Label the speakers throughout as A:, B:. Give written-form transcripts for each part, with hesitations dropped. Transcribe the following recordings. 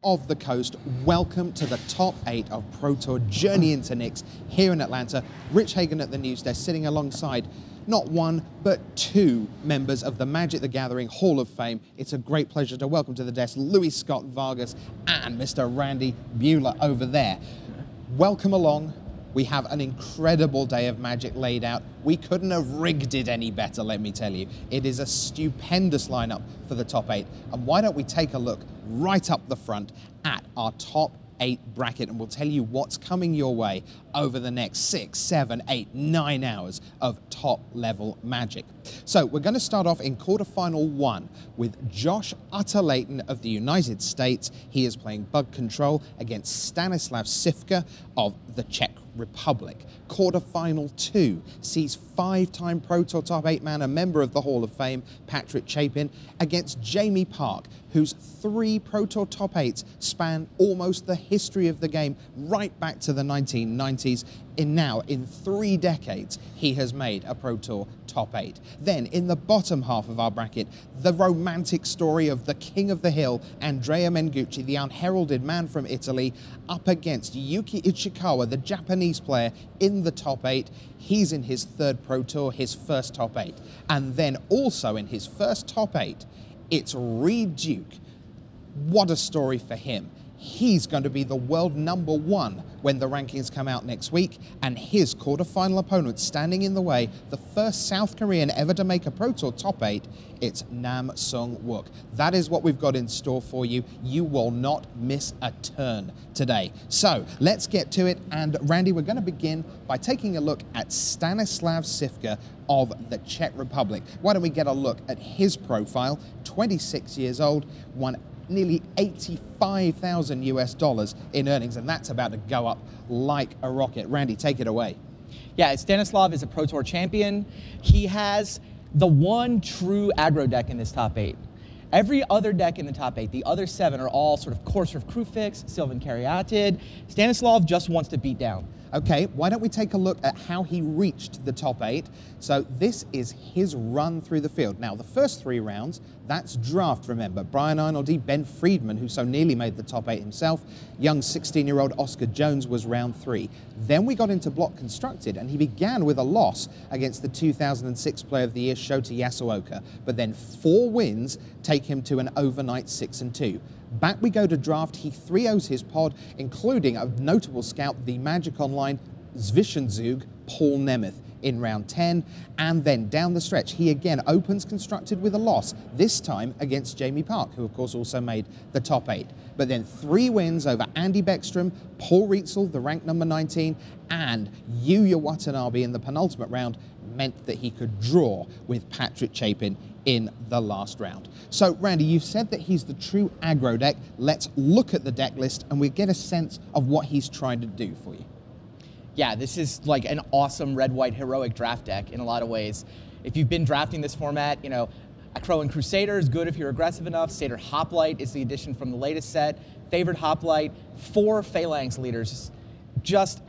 A: of the coast, welcome to the top 8 of Pro Tour Journey into Nix here in Atlanta. Rich Hagan at the news desk, sitting alongside not one, but 2 members of the Magic the Gathering Hall of Fame. It's a great pleasure to welcome to the desk Luis Scott Vargas and Mr. Randy Buehler over there. Welcome along. We have an incredible day of Magic laid out. We couldn't have rigged it any better, let me tell you. It is a stupendous lineup for the top 8. And why don't we take a look right up the front at our top 8 bracket, and we'll tell you what's coming your way over the next 6, 7, 8, 9 hours of top level Magic. So we're going to start off in quarterfinal 1 with Josh Utter-Leyton of the United States. He is playing Bug Control against Stanislav Sivka of the Czech Republic. Quarterfinal 2 sees 5-time Pro Tour top 8 man, a member of the Hall of Fame, Patrick Chapin, against Jamie Park, whose 3 Pro Tour top 8s span almost the history of the game right back to the 1990s. In 3 decades, he has made a Pro Tour top 8. Then, in the bottom half of our bracket, the romantic story of the King of the Hill, Andrea Mengucci, the unheralded man from Italy, up against Yuki Ichikawa, the Japanese player, in the top 8. He's in his 3rd Pro Tour, his first top 8. And then also in his first top 8, it's Reed Duke. What a story for him. He's going to be the world #1 when the rankings come out next week, and his quarterfinal opponent standing in the way, the first South Korean ever to make a Pro Tour top 8, it's Nam Sung Wook. That is what we've got in store for you. You will not miss a turn today. So let's get to it, and Randy, we're going to begin by taking a look at Stanislav Sivka of the Czech Republic. Why don't we get a look at his profile? 26 years old, won nearly $85,000 US in earnings, and that's about to go up like a rocket. Randy, take it away.
B: Yeah, Stanislav is a Pro Tour champion. He has the one true aggro deck in this top 8. Every other deck in the top 8, the other 7 are all sort of Courser of Krufix, Sylvan Caryatid. Stanislav just wants to beat down.
A: Okay, why don't we take a look at how he reached the top 8. So this is his run through the field. Now, the first 3 rounds, that's draft, remember. Brian Arnoldi, Ben Friedman, who so nearly made the top 8 himself. Young 16-year-old Oscar Jones was round 3. Then we got into Block Constructed, and he began with a loss against the 2006 Player of the Year, Shota Yasuoka. But then 4 wins take him to an overnight 6-2. Back we go to draft. He 3-0s his pod, including a notable scout, the Magic Online Zwischenzug, Paul Nemeth, in round 10. And then down the stretch, he again opens Constructed with a loss, this time against Jamie Park, who of course also made the top 8. But then 3 wins over Andy Beckstrom, Paul Rietzel, the rank number 19, and Yuya Watanabe in the penultimate round, meant that he could draw with Patrick Chapin in the last round. So, Randy, you've said that he's the true aggro deck. Let's look at the deck list and we get a sense of what he's trying to do for you.
B: Yeah, this is like an awesome red-white heroic draft deck in a lot of ways. If you've been drafting this format, you know, Akroan Crusader is good if you're aggressive enough. Satyr Hoplite is the addition from the latest set. Favored Hoplite, 4 Phalanx leaders. Just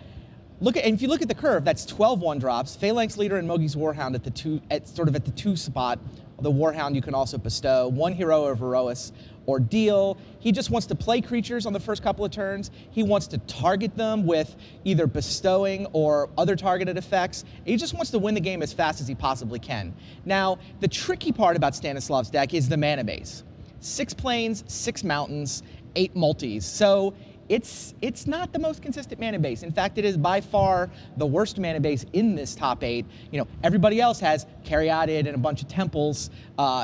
B: look at, and if you look at the curve, that's 12 1-drops. Phalanx Leader and Mogi's Warhound at the 2 spot. The Warhound you can also bestow. 1 Hero of Herois Ordeal. He just wants to play creatures on the first couple of turns. He wants to target them with either bestowing or other targeted effects. He just wants to win the game as fast as he possibly can. Now, the tricky part about Stanislav's deck is the mana base. 6 plains, 6 mountains, 8 multis. So it's not the most consistent mana base. In fact, it is by far the worst mana base in this top 8. You know, everybody else has Caryatid and a bunch of temples.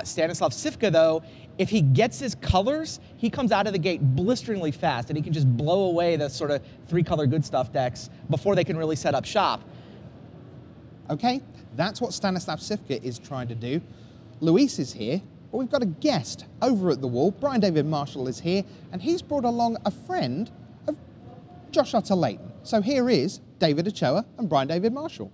B: Stanislav Sivka, though, if he gets his colors, he comes out of the gate blisteringly fast, and he can just blow away the sort of 3-color good stuff decks before they can really set up shop.
A: Okay, that's what Stanislav Sivka is trying to do. Luis is here. But we've got a guest over at the wall. Brian David Marshall is here, and he's brought along a friend of Josh Utter-Leyton. So here is David Ochoa and Brian David Marshall.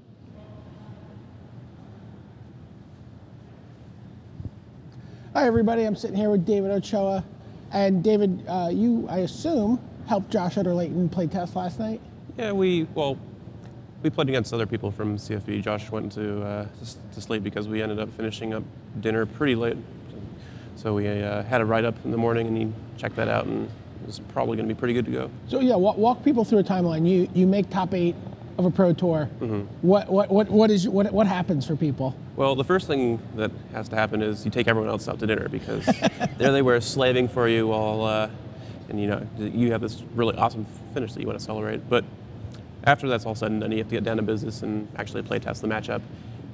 C: Hi everybody, I'm sitting here with David Ochoa. And David, you, I assume, helped Josh Utter-Leyton play test last night?
D: Yeah, we played against other people from CFB. Josh went to sleep because we ended up finishing up dinner pretty late. So we had a write-up in the morning, and he checked that out and is probably going to be pretty good to go.
C: So yeah, walk people through a timeline. You make top 8 of a Pro Tour. What happens for people?
D: Well, the first thing that has to happen is you take everyone else out to dinner, because there they were slaving for you while, and you have this really awesome finish that you want to celebrate. But after that's all said and done, you have to get down to business and actually play test the matchup.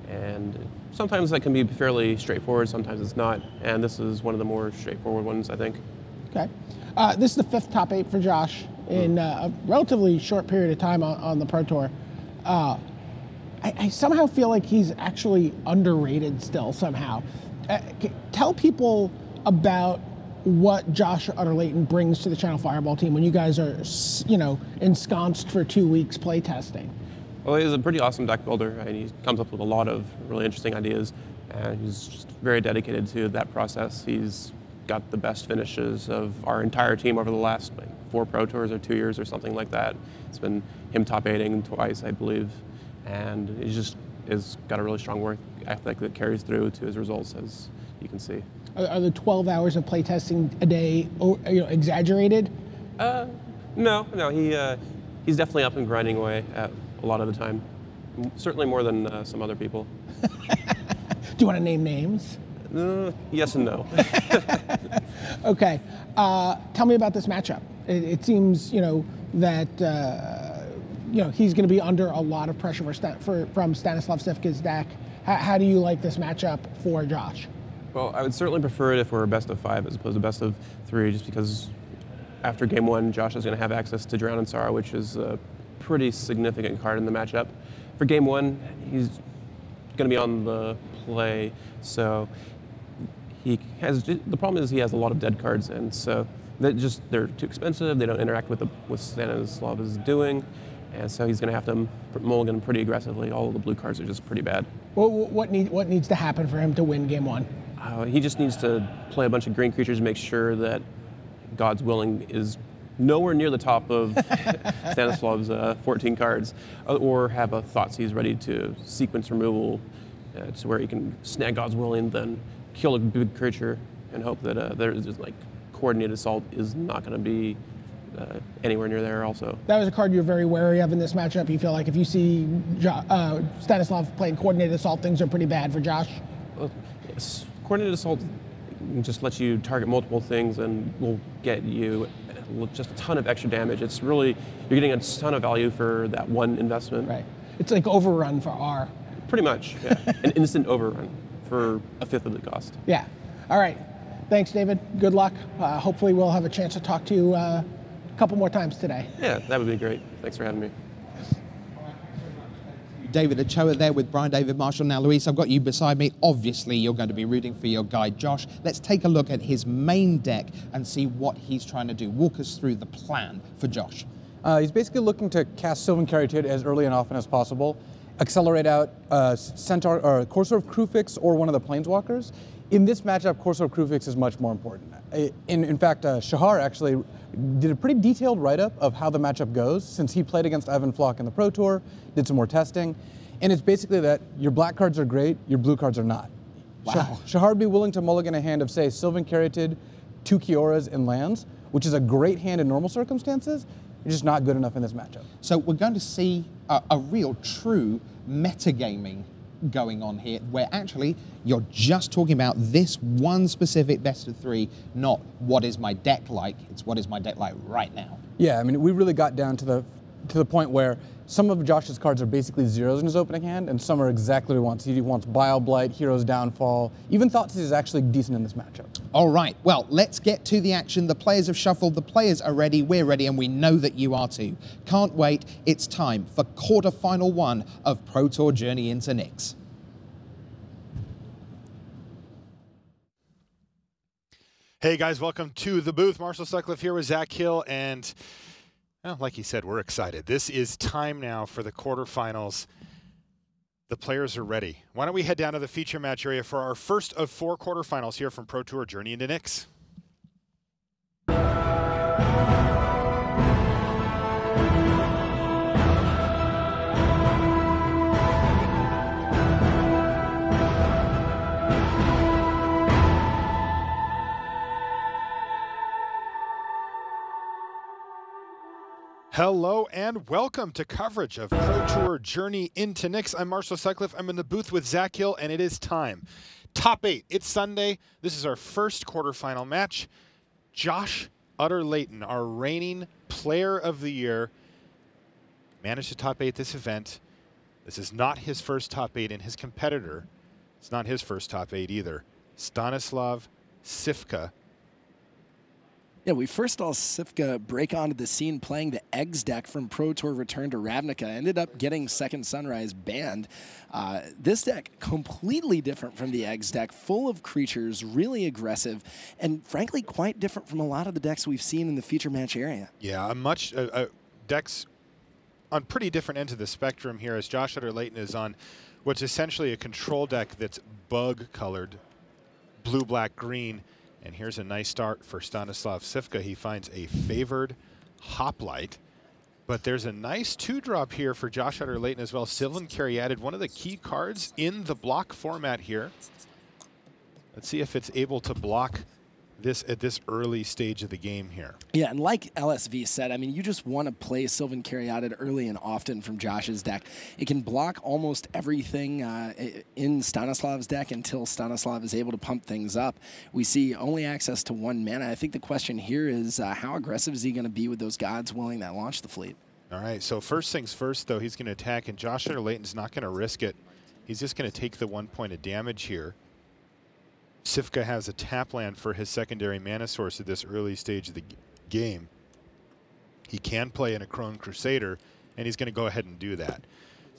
D: And sometimes that can be fairly straightforward, sometimes it's not. And this is one of the more straightforward ones, I think.
C: Okay. This is the 5th top 8 for Josh in a relatively short period of time on the Pro Tour. I somehow feel like he's actually underrated still somehow. Tell people about what Josh Utter-Leyton brings to the Channel Fireball team when you guys are, ensconced for 2 weeks playtesting.
D: Well, he's a pretty awesome deck builder, and he comes up with a lot of really interesting ideas, and he's just very dedicated to that process. He's got the best finishes of our entire team over the last 4 Pro Tours or 2 years or something like that. It's been him top 8ing twice, I believe, and he just has got a really strong work ethic that carries through to his results, as you can see.
C: Are the 12 hours of playtesting a day exaggerated?
D: No, he's definitely up and grinding away at a lot of the time. Certainly more than some other people.
C: Do you want to name names?
D: Yes and no.
C: Okay. Tell me about this matchup. It seems, that he's going to be under a lot of pressure from Stanislav Sivka's deck. How do you like this matchup for Josh?
D: Well, I would certainly prefer it if we're a best of 5 as opposed to best of 3, just because after game 1, Josh is going to have access to Drown in Sorrow, which is a pretty significant card in the matchup. For game 1, he's going to be on the play, so the problem is he has a lot of dead cards, and so they're too expensive. They don't interact with what Stanislav is doing, and so he's going to have to mulligan pretty aggressively. All of the blue cards are just pretty bad.
C: Well, what needs to happen for him to win game 1?
D: He just needs to play a bunch of green creatures to make sure that God's Willing is nowhere near the top of Stanislav's 14 cards, or have a Thoughtseize ready to sequence removal to where he can snag God's Willing, then kill a big creature, and hope that there's just Coordinated Assault is not going to be anywhere near there also. That
C: was a card you're very wary of in this matchup. You feel like if you see Stanislav playing Coordinated Assault, things are pretty bad for Josh?
D: Well, yes. Coordinated Assault just lets you target multiple things and will get you just a ton of extra damage. It's really, you're getting a ton of value for that one investment.
C: Right. It's like overrun for R.
D: Pretty much, yeah. An instant overrun for a 5th of the cost.
C: Yeah. All right. Thanks, David. Good luck. Hopefully we'll have a chance to talk to you a couple more times today.
D: Yeah, that would be great. Thanks for having me.
A: David Ochoa there with Brian David Marshall. Now, Luis, I've got you beside me. Obviously, you're going to be rooting for your guy, Josh. Let's take a look at his main deck and see what he's trying to do. Walk us through the plan for Josh.
E: He's basically looking to cast Sylvan Caryatid as early and often as possible, accelerate out Centaur or Courser of Krufix or one of the Planeswalkers. In this matchup, Courser of Krufix is much more important. In fact, Shahar actually did a pretty detailed write-up of how the matchup goes, since he played against Ivan Flock in the Pro Tour, did some more testing, and it's basically that your black cards are great, your blue cards are not.
C: Wow.
E: Shahar would be willing to mulligan a hand of, say, Sylvan Caryatid, 2 Kioras, and lands, which is a great hand in normal circumstances. It's just not good enough in this matchup.
A: So we're going to see a real true metagaming going on here, where actually you're just talking about this one specific best of 3, not what is my deck like, it's what is my deck like right now.
E: Yeah, I mean, we really got down to the point where some of Josh's cards are basically zeros in his opening hand, and some are exactly what he wants. He wants Bile Blight, Hero's Downfall. Even Thoughtseize is actually decent in this matchup.
A: All right, well, let's get to the action. The players have shuffled, the players are ready, we're ready, and we know that you are too. Can't wait, it's time for quarterfinal 1 of Pro Tour Journey into Nyx.
F: Hey guys, welcome to the booth. Marshall Sutcliffe here with Zach Hill, and well, like he said, we're excited. This is time now for the quarterfinals. The players are ready. Why don't we head down to the feature match area for our first of 4 quarterfinals here from Pro Tour Journey into Nyx. Hello and welcome to coverage of Pro Tour Journey into Nyx. I'm Marshall Sutcliffe. I'm in the booth with Zach Hill, and it is time. Top 8. It's Sunday. This is our first quarterfinal match. Josh Utter-Leyton, our reigning Player of the Year, managed to top 8 this event. This is not his first top 8, and his competitor, it's not his first top 8 either. Stanislav Cifka.
G: Yeah, we first saw Cifka break onto the scene playing the Eggs deck from Pro Tour Return to Ravnica. Ended up getting Second Sunrise banned. This deck, completely different from the Eggs deck, full of creatures, really aggressive, and frankly quite different from a lot of the decks we've seen in the feature match area.
F: Yeah, decks on pretty different ends of the spectrum here, as Josh Utter-Leyton is on what's essentially a control deck that's bug-colored, blue, black, green. And here's a nice start for Stanislav Cifka. He finds a favored Hoplite. But there's a nice 2-drop here for Josh Utter-Leyton as well. Sylvan Caryatid, one of the key cards in the block format here. Let's see if it's able to block this at this early stage of the game here.
G: Yeah, and like LSV said, I mean, you just want to play Sylvan Caryatid early and often from Josh's deck. It can block almost everything in Stanislav's deck until Stanislav is able to pump things up. We see only access to 1 mana. I think the question here is how aggressive is he going to be with those Gods Willing that launch the fleet?
F: All right, so first things first, though, he's going to attack, and Josh Utter-Leyton's not going to risk it. He's just going to take the 1 point of damage here. Cifka has a tap land for his secondary mana source at this early stage of the game. He can play in a Crone Crusader, and he's going to go ahead and do that.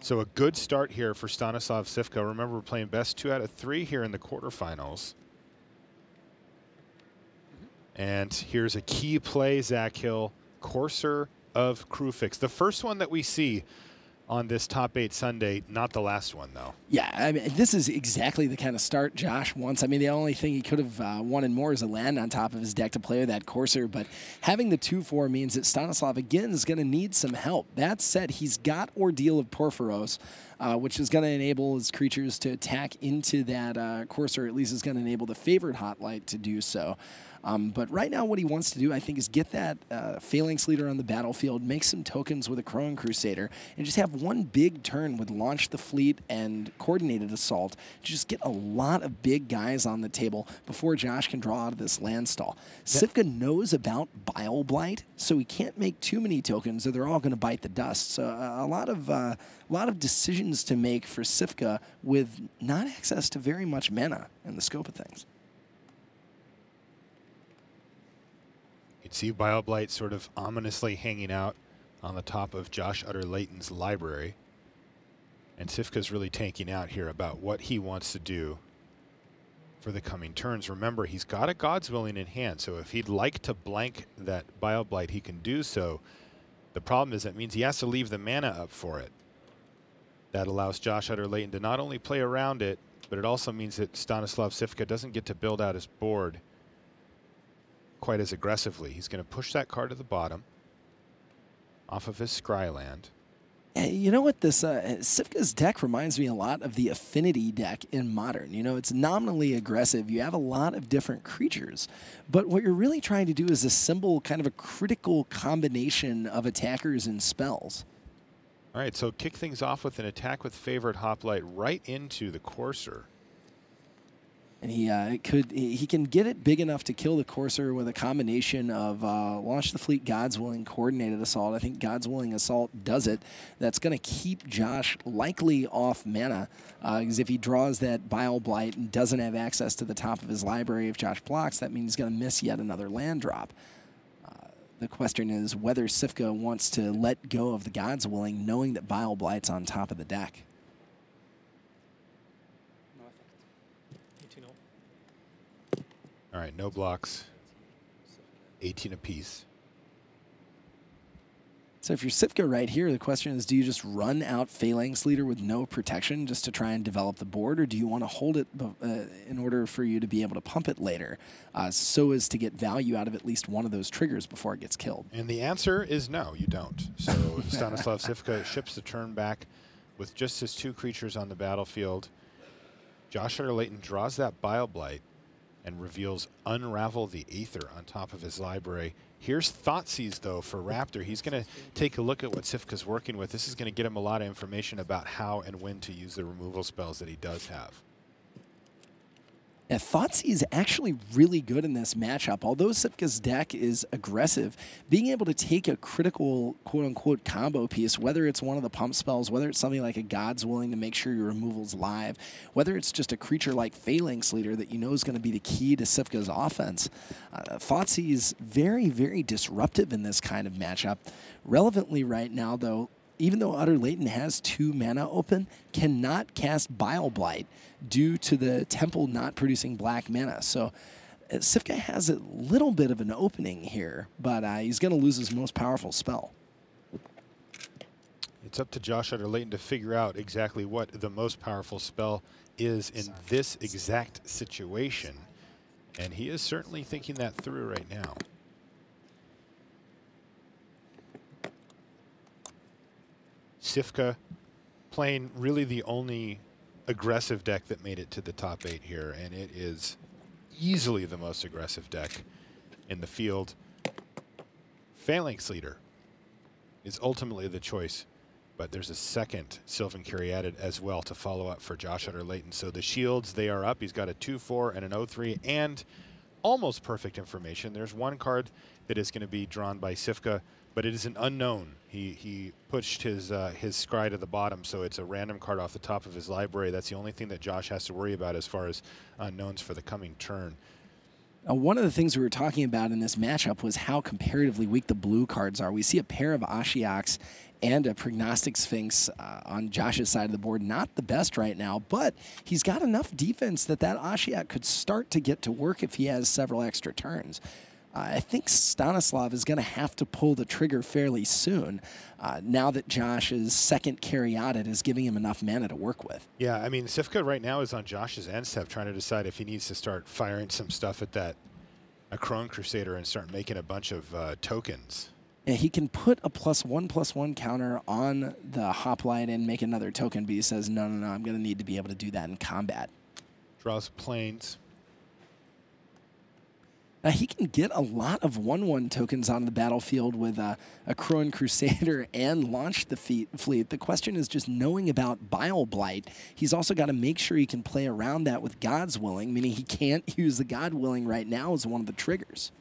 F: So a good start here for Stanislav Cifka. Remember, we're playing best 2 out of 3 here in the quarterfinals. And here's a key play, Zach Hill, Courser of Kruphix. The first one that we see on this top 8 Sunday, not the last one, though.
G: Yeah, I mean, this is exactly the kind of start Josh wants. I mean, the only thing he could have wanted more is a land on top of his deck to play with that Courser, but having the 2/4 means that Stanislav, again, is going to need some help. That said, he's got Ordeal of Porphyros, which is going to enable his creatures to attack into that Courser, at least is going to enable the favored Hoplite to do so. But right now what he wants to do, I think, is get that Phalanx Leader on the battlefield, make some tokens with a Crone Crusader, and just have one big turn with Launch the Fleet and Coordinated Assault to just get a lot of big guys on the table before Josh can draw out of this land stall. Cifka knows about Bile Blight, so he can't make too many tokens or they're all going to bite the dust. So a lot of decisions to make for Cifka with not access to very much mana in the scope of things.
F: You can see Bile Blight sort of ominously hanging out on the top of Josh Utter-Leyton's library. And Cifka's really tanking out here about what he wants to do for the coming turns. Remember, he's got a God's Willing in hand, so if he'd like to blank that Bile Blight, he can do so. The problem is that means he has to leave the mana up for it. That allows Josh Utter-Leyton to not only play around it, but it also means that Stanislav Cifka doesn't get to build out his board quite as aggressively. He's going to push that card to the bottom off of his Scryland.
G: You know what, this Cifka's deck reminds me a lot of the Affinity deck in Modern. You know, it's nominally aggressive. You have a lot of different creatures, but what you're really trying to do is assemble kind of a critical combination of attackers and spells.
F: All right, so kick things off with an attack with Favored Hoplite right into the Courser.
G: And he can get it big enough to kill the Courser with a combination of Launch the Fleet, God's Willing, Coordinated Assault. I think God's Willing Assault does it. That's going to keep Josh likely off mana, because if he draws that Bile Blight and doesn't have access to the top of his library, if Josh blocks, that means he's going to miss yet another land drop. The question is whether Cifka wants to let go of the God's Willing, knowing that Bile Blight's on top of the deck.
F: All right, no blocks. 18 apiece.
G: So if you're Cifka right here, the question is, do you just run out Phalanx Leader with no protection just to try and develop the board, or do you want to hold it in order for you to be able to pump it later so as to get value out of at least one of those triggers before it gets killed?
F: And the answer is no, you don't. So Stanislav Cifka ships the turn back with just his 2 creatures on the battlefield. Josh Utter-Leyton draws that Bile Blight. and reveals Unravel the Aether on top of his library. Here's Thoughtseize, though, for Raptor. He's going to take a look at what Sifka's working with. This is going to get him a lot of information about how and when to use the removal spells that he does have.
G: Yeah, Thoughtseize is actually really good in this matchup. Although Sifka's deck is aggressive, being able to take a critical quote-unquote combo piece, whether it's one of the pump spells, whether it's something like a God's Willing to make sure your removal's live, whether it's just a creature like Phalanx Leader that you know is going to be the key to Sifka's offense, Thoughtseize is very, very disruptive in this kind of matchup. Relevantly right now, though, even though Utter Leighton has 2 mana open, cannot cast Bile Blight due to the temple not producing black mana. So Sifka has a little bit of an opening here, but he's going to lose his most powerful spell.
F: It's up to Josh Utter Leighton to figure out exactly what the most powerful spell is in this exact situation. And he is certainly thinking that through right now. Sifka playing really the only aggressive deck that made it to the top 8 here, and it is easily the most aggressive deck in the field. Phalanx Leader is ultimately the choice, but there's a second Sylvan Caryatid as well to follow up for Josh Utter Leighton. So the shields, they are up. He's got a 2/4 and an 0/3 and almost perfect information. There's one card that is going to be drawn by Sifka, but it is an unknown. He pushed his scry to the bottom, so it's a random card off the top of his library. That's the only thing that Josh has to worry about as far as unknowns for the coming turn.
G: One of the things we were talking about in this matchup was how comparatively weak the blue cards are. We see a pair of Ashioks and a Prognostic Sphinx on Josh's side of the board. Not the best right now, but he's got enough defense that Ashiok could start to get to work if he has several extra turns. I think Stanislav is going to have to pull the trigger fairly soon now that Josh's second Caryatid is giving him enough mana to work with.
F: Yeah, I mean, Sifka right now is on Josh's end step trying to decide if he needs to start firing some stuff at that Crone Crusader and start making a bunch of tokens.
G: Yeah, he can put a +1/+1 counter on the Hoplite and make another token, but he says, no, I'm going to need to be able to do that in combat.
F: Draws Plains.
G: He can get a lot of 1/1 tokens on the battlefield with a Crone Crusader and launch the fleet. The question is just knowing about Bile Blight. He's also got to make sure he can play around that with God's Willing, meaning he can't use the God Willing right now as one of the triggers.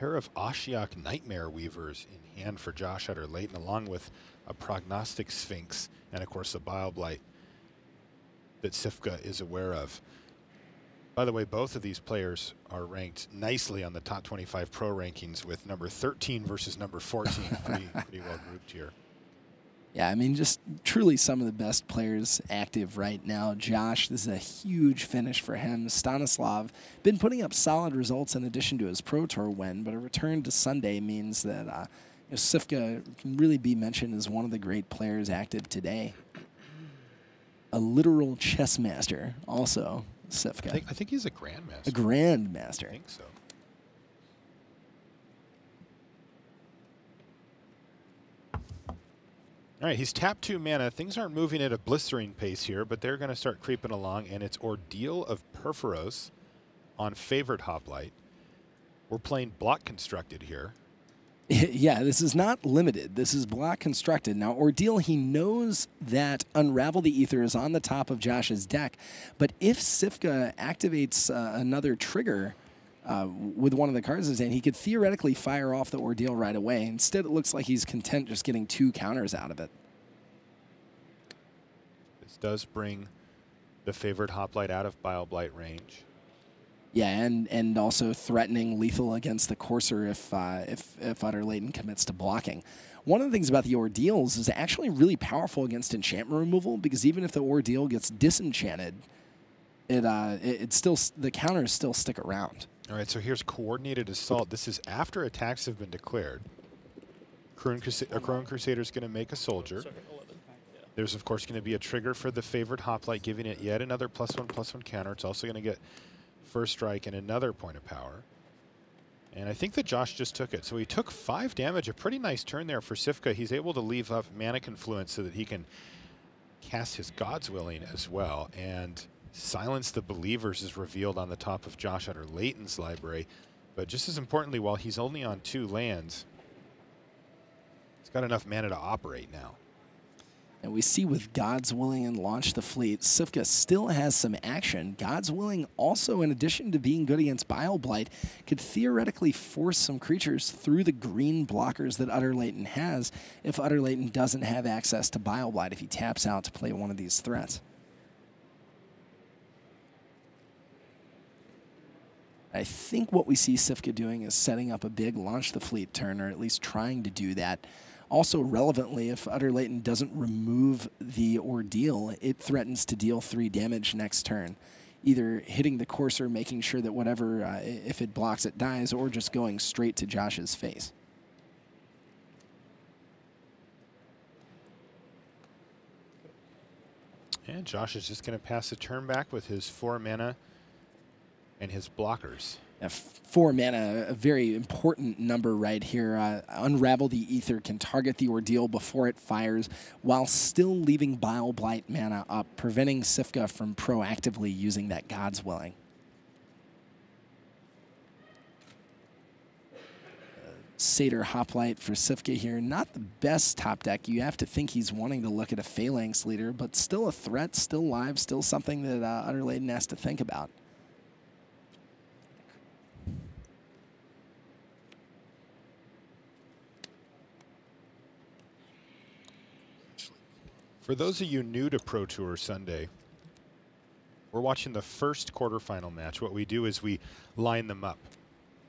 F: Pair of Ashiok Nightmare Weavers in hand for Josh Utter Leighton, along with a Prognostic Sphinx and, of course, the Bile Blight that Sifka is aware of. By the way, both of these players are ranked nicely on the top 25 pro rankings with number 13 versus number 14. pretty well grouped here.
G: Yeah, I mean, just truly some of the best players active right now. Josh, this is a huge finish for him. Stanislav, been putting up solid results in addition to his Pro Tour win, but a return to Sunday means that Sifka can really be mentioned as one of the great players active today. A literal chess master also. Sifka.
F: I think he's a grandmaster.
G: A grandmaster.
F: I think so. All right, he's tapped 2 mana. Things aren't moving at a blistering pace here, but they're going to start creeping along, and it's Ordeal of Perforos on favored Hoplite. We're playing Block Constructed here.
G: Yeah, this is not limited. This is Block Constructed. Now, Ordeal, he knows that Unravel the Aether is on the top of Josh's deck, but if Sifka activates another trigger with one of the cards in his hand, he could theoretically fire off the Ordeal right away. Instead, it looks like he's content just getting 2 counters out of it.
F: This does bring the favored Hoplite out of Bile Blight range.
G: Yeah, and also threatening lethal against the Courser if Utter Leighton commits to blocking. One of the things about the Ordeals is actually really powerful against enchantment removal, because even if the Ordeal gets disenchanted, it still, the counters still stick around.
F: All right, so here's Coordinated Assault. This is after attacks have been declared. Crone Crusader is going to make a soldier. There's, of course, going to be a trigger for the favored Hoplite, giving it yet another +1/+1 counter. It's also going to get first strike and another point of power. And I think that Josh just took it. So he took 5 damage, a pretty nice turn there for Sifka. He's able to leave up Mana Confluence so that he can cast his God's Willing as well. And Silence the Believers is revealed on the top of Josh Utter-Leyton's library. But just as importantly, while he's only on 2 lands, he's got enough mana to operate now.
G: And we see with God's Willing and Launch the Fleet, Sifka still has some action. God's Willing also, in addition to being good against Bile Blight, could theoretically force some creatures through the green blockers that Utter-Leyton has if Utter-Leyton doesn't have access to Bile Blight, if he taps out to play one of these threats. I think what we see Sifka doing is setting up a big Launch the Fleet turn, or at least trying to do that. Also, relevantly, if Utter-Leyton doesn't remove the Ordeal, it threatens to deal 3 damage next turn. Either hitting the Courser, making sure that whatever, if it blocks, it dies, or just going straight to Josh's face.
F: And Josh is just going to pass the turn back with his 4 mana and his blockers.
G: 4 mana, a very important number right here. Unravel the Ether can target the Ordeal before it fires while still leaving Bile Blight mana up, preventing Sifka from proactively using that God's Willing. Satyr Hoplite for Sifka here. Not the best top deck. You have to think he's wanting to look at a Phalanx Leader, but still a threat, still live, still something that Utter-Leyton has to think about.
F: For those of you new to Pro Tour Sunday, we're watching the first quarterfinal match. What we do is we line them up.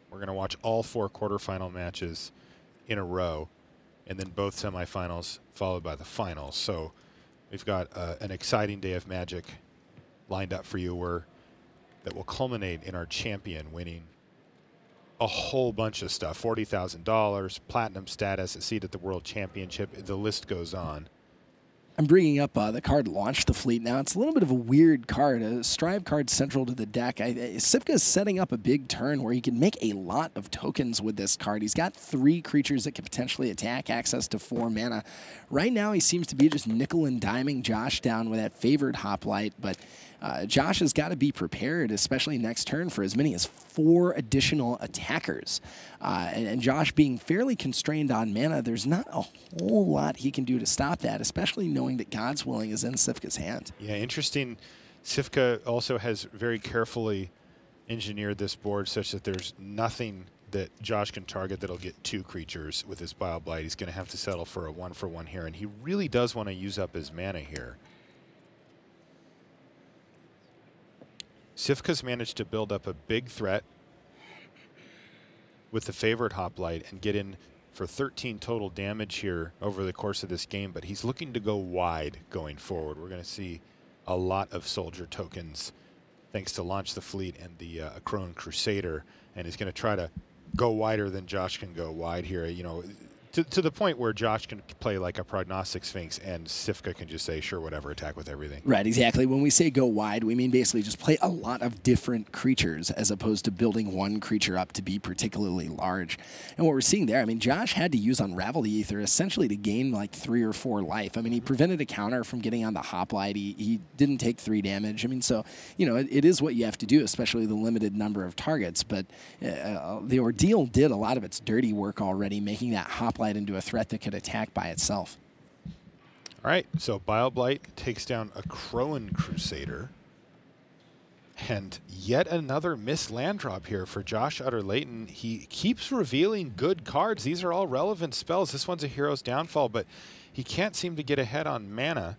F: We're going to watch all 4 quarterfinal matches in a row, and then both semifinals followed by the finals. So we've got an exciting day of Magic lined up for you that will culminate in our champion winning a whole bunch of stuff. $40,000, platinum status, a seat at the World Championship. The list goes on.
G: I'm bringing up the card Launch the Fleet now. It's a little bit of a weird card, a Strive card central to the deck. Sifka is setting up a big turn where he can make a lot of tokens with this card. He's got 3 creatures that can potentially attack, access to 4 mana. Right now, he seems to be just nickel and diming Josh down with that favored Hoplite, but Josh has got to be prepared, especially next turn, for as many as 4 additional attackers. And Josh being fairly constrained on mana, there's not a whole lot he can do to stop that, especially knowing that God's Willing is in Sifka's hand.
F: Yeah, interesting. Sifka also has very carefully engineered this board such that there's nothing that Josh can target that'll get 2 creatures with his Bile Blight. He's going to have to settle for a 1-for-1 here, and he really does want to use up his mana here. Sifka's managed to build up a big threat with the favorite Hoplite and get in for 13 total damage here over the course of this game, but he's looking to go wide going forward. We're going to see a lot of soldier tokens thanks to Launch the Fleet and the Crone Crusader, and he's going to try to go wider than Josh can go wide here. You know, to the point where Josh can play like a Prognostic Sphinx and Sifka can just say, sure, whatever, attack with everything.
G: Right, exactly. When we say go wide, we mean basically just play a lot of different creatures as opposed to building one creature up to be particularly large. And what we're seeing there, I mean, Josh had to use Unravel the Ether essentially to gain like 3 or 4 life. I mean, he prevented a counter from getting on the Hoplite. He didn't take 3 damage. I mean, so, you know, it is what you have to do, especially the limited number of targets. But the Ordeal did a lot of its dirty work already, making that Hoplite into a threat that could attack by itself.
F: All right, so Bile Blight takes down a Crone Crusader. And yet another missed land drop here for Josh Utter-Leyton. He keeps revealing good cards. These are all relevant spells. This one's a Hero's Downfall, but he can't seem to get ahead on mana.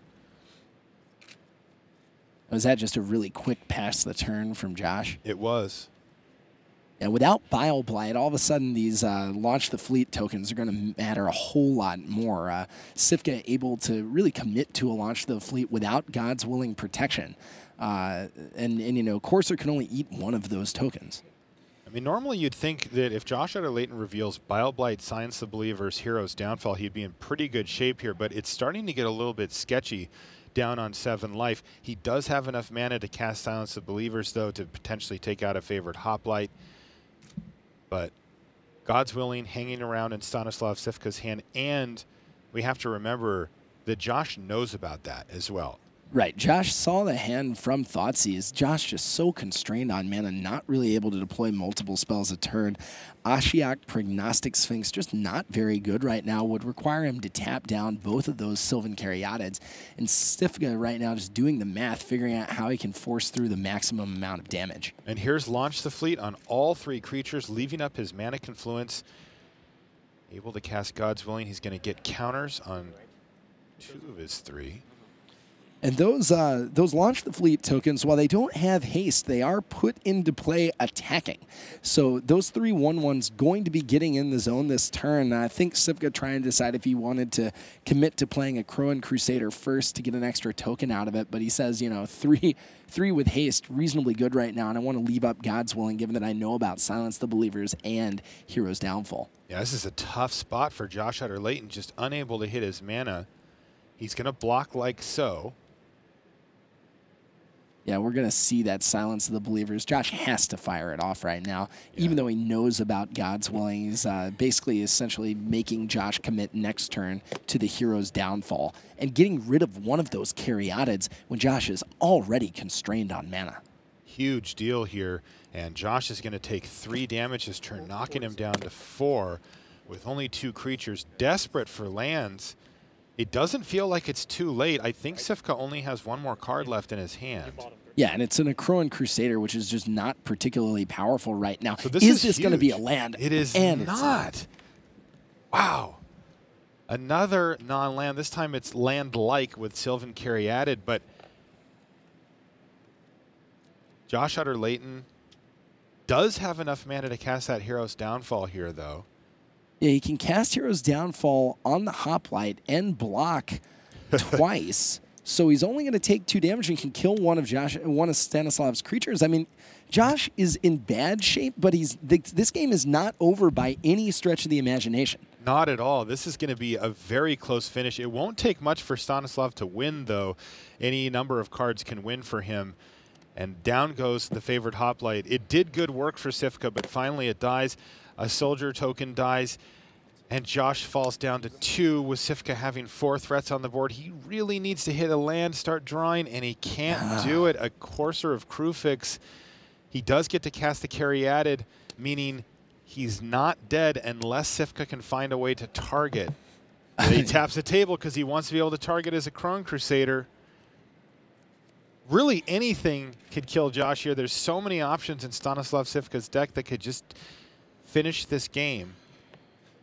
G: Was that just a really quick pass the turn from Josh?
F: It was.
G: And without Bile Blight, all of a sudden these Launch the Fleet tokens are going to matter a whole lot more. Sifka able to really commit to a Launch the Fleet without God's Willing protection. And you know, Courser can only eat one of those tokens.
F: I mean, normally you'd think that if Josh Utter-Leyton reveals Bile Blight, Silence the Believer's Hero's Downfall, he'd be in pretty good shape here, but it's starting to get a little bit sketchy down on 7 life. He does have enough mana to cast Silence the Believers, though, to potentially take out a favorite Hoplite. But God's Willing hanging around in Stanislav Sifka's hand, and we have to remember that Josh knows about that as well.
G: Right. Josh saw the hand from Thoughtseize. Josh just so constrained on mana, not really able to deploy multiple spells a turn. Ashiok, Prognostic Sphinx, just not very good right now. Would require him to tap down both of those Sylvan Caryatids. And Stifka right now just doing the math, figuring out how he can force through the maximum amount of damage.
F: And here's Launch the Fleet on all 3 creatures, leaving up his Mana Confluence. Able to cast God's Willing. He's going to get counters on 2 of his 3.
G: And those Launch the Fleet tokens, while they don't have haste, they are put into play attacking. So those 3 1/1s going to be getting in the zone this turn. I think Sifka trying to decide if he wanted to commit to playing a Crowan Crusader first to get an extra token out of it. But he says, you know, three with haste, reasonably good right now. And I want to leave up God's Willing, given that I know about Silence the Believers and Hero's Downfall.
F: Yeah, this is a tough spot for Josh Utter-Leyton, just unable to hit his mana. He's going to block like so.
G: Yeah, we're going to see that Silence of the Believers. Josh has to fire it off right now, even though he knows about God's Willing. He's basically essentially making Josh commit next turn to the Hero's Downfall and getting rid of one of those Caryatids when Josh is already constrained on mana.
F: Huge deal here, and Josh is going to take 3 damage this turn, knocking him down to 4 with only 2 creatures, desperate for lands. It doesn't feel like it's too late. I think Sifka only has 1 more card left in his hand.
G: Yeah, and it's an Crowan Crusader, which is just not particularly powerful right now.
F: So
G: is this going to be a land?
F: It is not. Wow. Another non-land. This time it's land-like with Sylvan Caryatid, but Josh Utter-Leyton does have enough mana to cast that Hero's Downfall here, though.
G: Yeah, he can cast Hero's Downfall on the Hoplite and block twice. So he's only going to take 2 damage and can kill one of Stanislav's creatures. I mean, Josh is in bad shape, but this game is not over by any stretch of the imagination.
F: Not at all. This is going to be a very close finish. It won't take much for Stanislav to win, though. Any number of cards can win for him. And down goes the favorite Hoplite. It did good work for Sifka, but finally it dies. A soldier token dies. And Josh falls down to 2 with Sifka having 4 threats on the board. He really needs to hit a land, start drawing, and he can't do it. A Courser of Krufix. He does get to cast the Caryatid, meaning he's not dead unless Sifka can find a way to target. He taps the table because he wants to be able to target as a Crowan Crusader. Really anything could kill Josh here. There's so many options in Stanislav Sifka's deck that could just finish this game.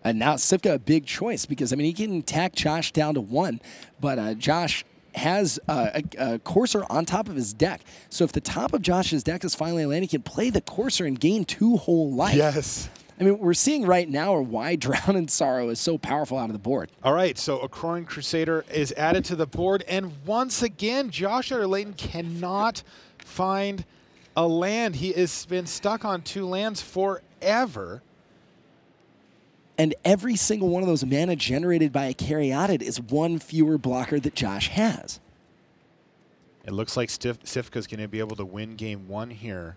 G: And now Sifka a big choice because, I mean, he can tack Josh down to 1, but Josh has a Courser on top of his deck. So if the top of Josh's deck is finally a land, he can play the Courser and gain 2 whole life.
F: Yes.
G: I mean, we're seeing right now why Drown in Sorrow is so powerful out of the board.
F: All right, so a Crowan Crusader is added to the board, and once again, Josh Utter-Leyton cannot find a land. He has been stuck on 2 lands forever.
G: And every single one of those mana generated by a Caryatid is 1 fewer blocker that Josh has.
F: It looks like Sifka's going to be able to win game 1 here.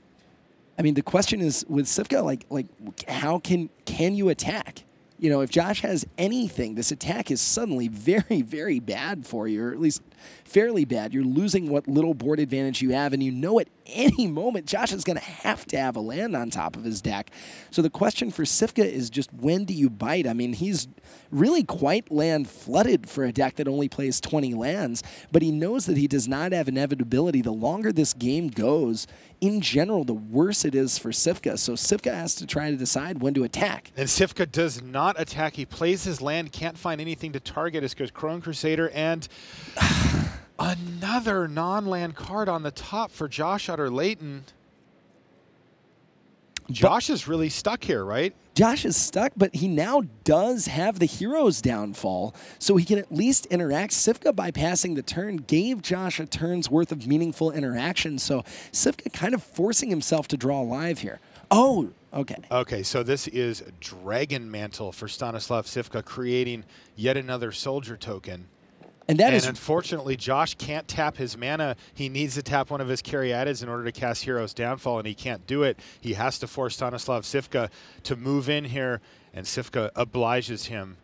G: I mean, the question is with Sifka, like how can you attack? You know, if Josh has anything, this attack is suddenly very, very bad for you, or at least fairly bad. You're losing what little board advantage you have, and you know at any moment Josh is going to have a land on top of his deck. So the question for Sifka is just when do you bite? I mean, he's really quite land flooded for a deck that only plays 20 lands, but he knows that he does not have inevitability. The longer this game goes, in general, the worse it is for Sifka. So Sifka has to try to decide when to attack.
F: And Sifka does not attack. He plays his land, can't find anything to target. It goes Crowan Crusader and another non-land card on the top for Josh Utter-Leyton. Josh is really stuck here, right?
G: Josh is stuck, but he now does have the Hero's Downfall, so he can at least interact. Sifka, by passing the turn, gave Josh a turn's worth of meaningful interaction, so Sifka kind of forcing himself to draw live here. Oh, okay.
F: Okay, so this is Dragon Mantle for Stanislav Sifka, creating yet another soldier token.
G: And
F: unfortunately, Josh can't tap his mana. He needs to tap one of his Caryatids in order to cast Hero's Downfall, and he can't do it. He has to force Stanislav Sifka to move in here, and Sifka obliges him.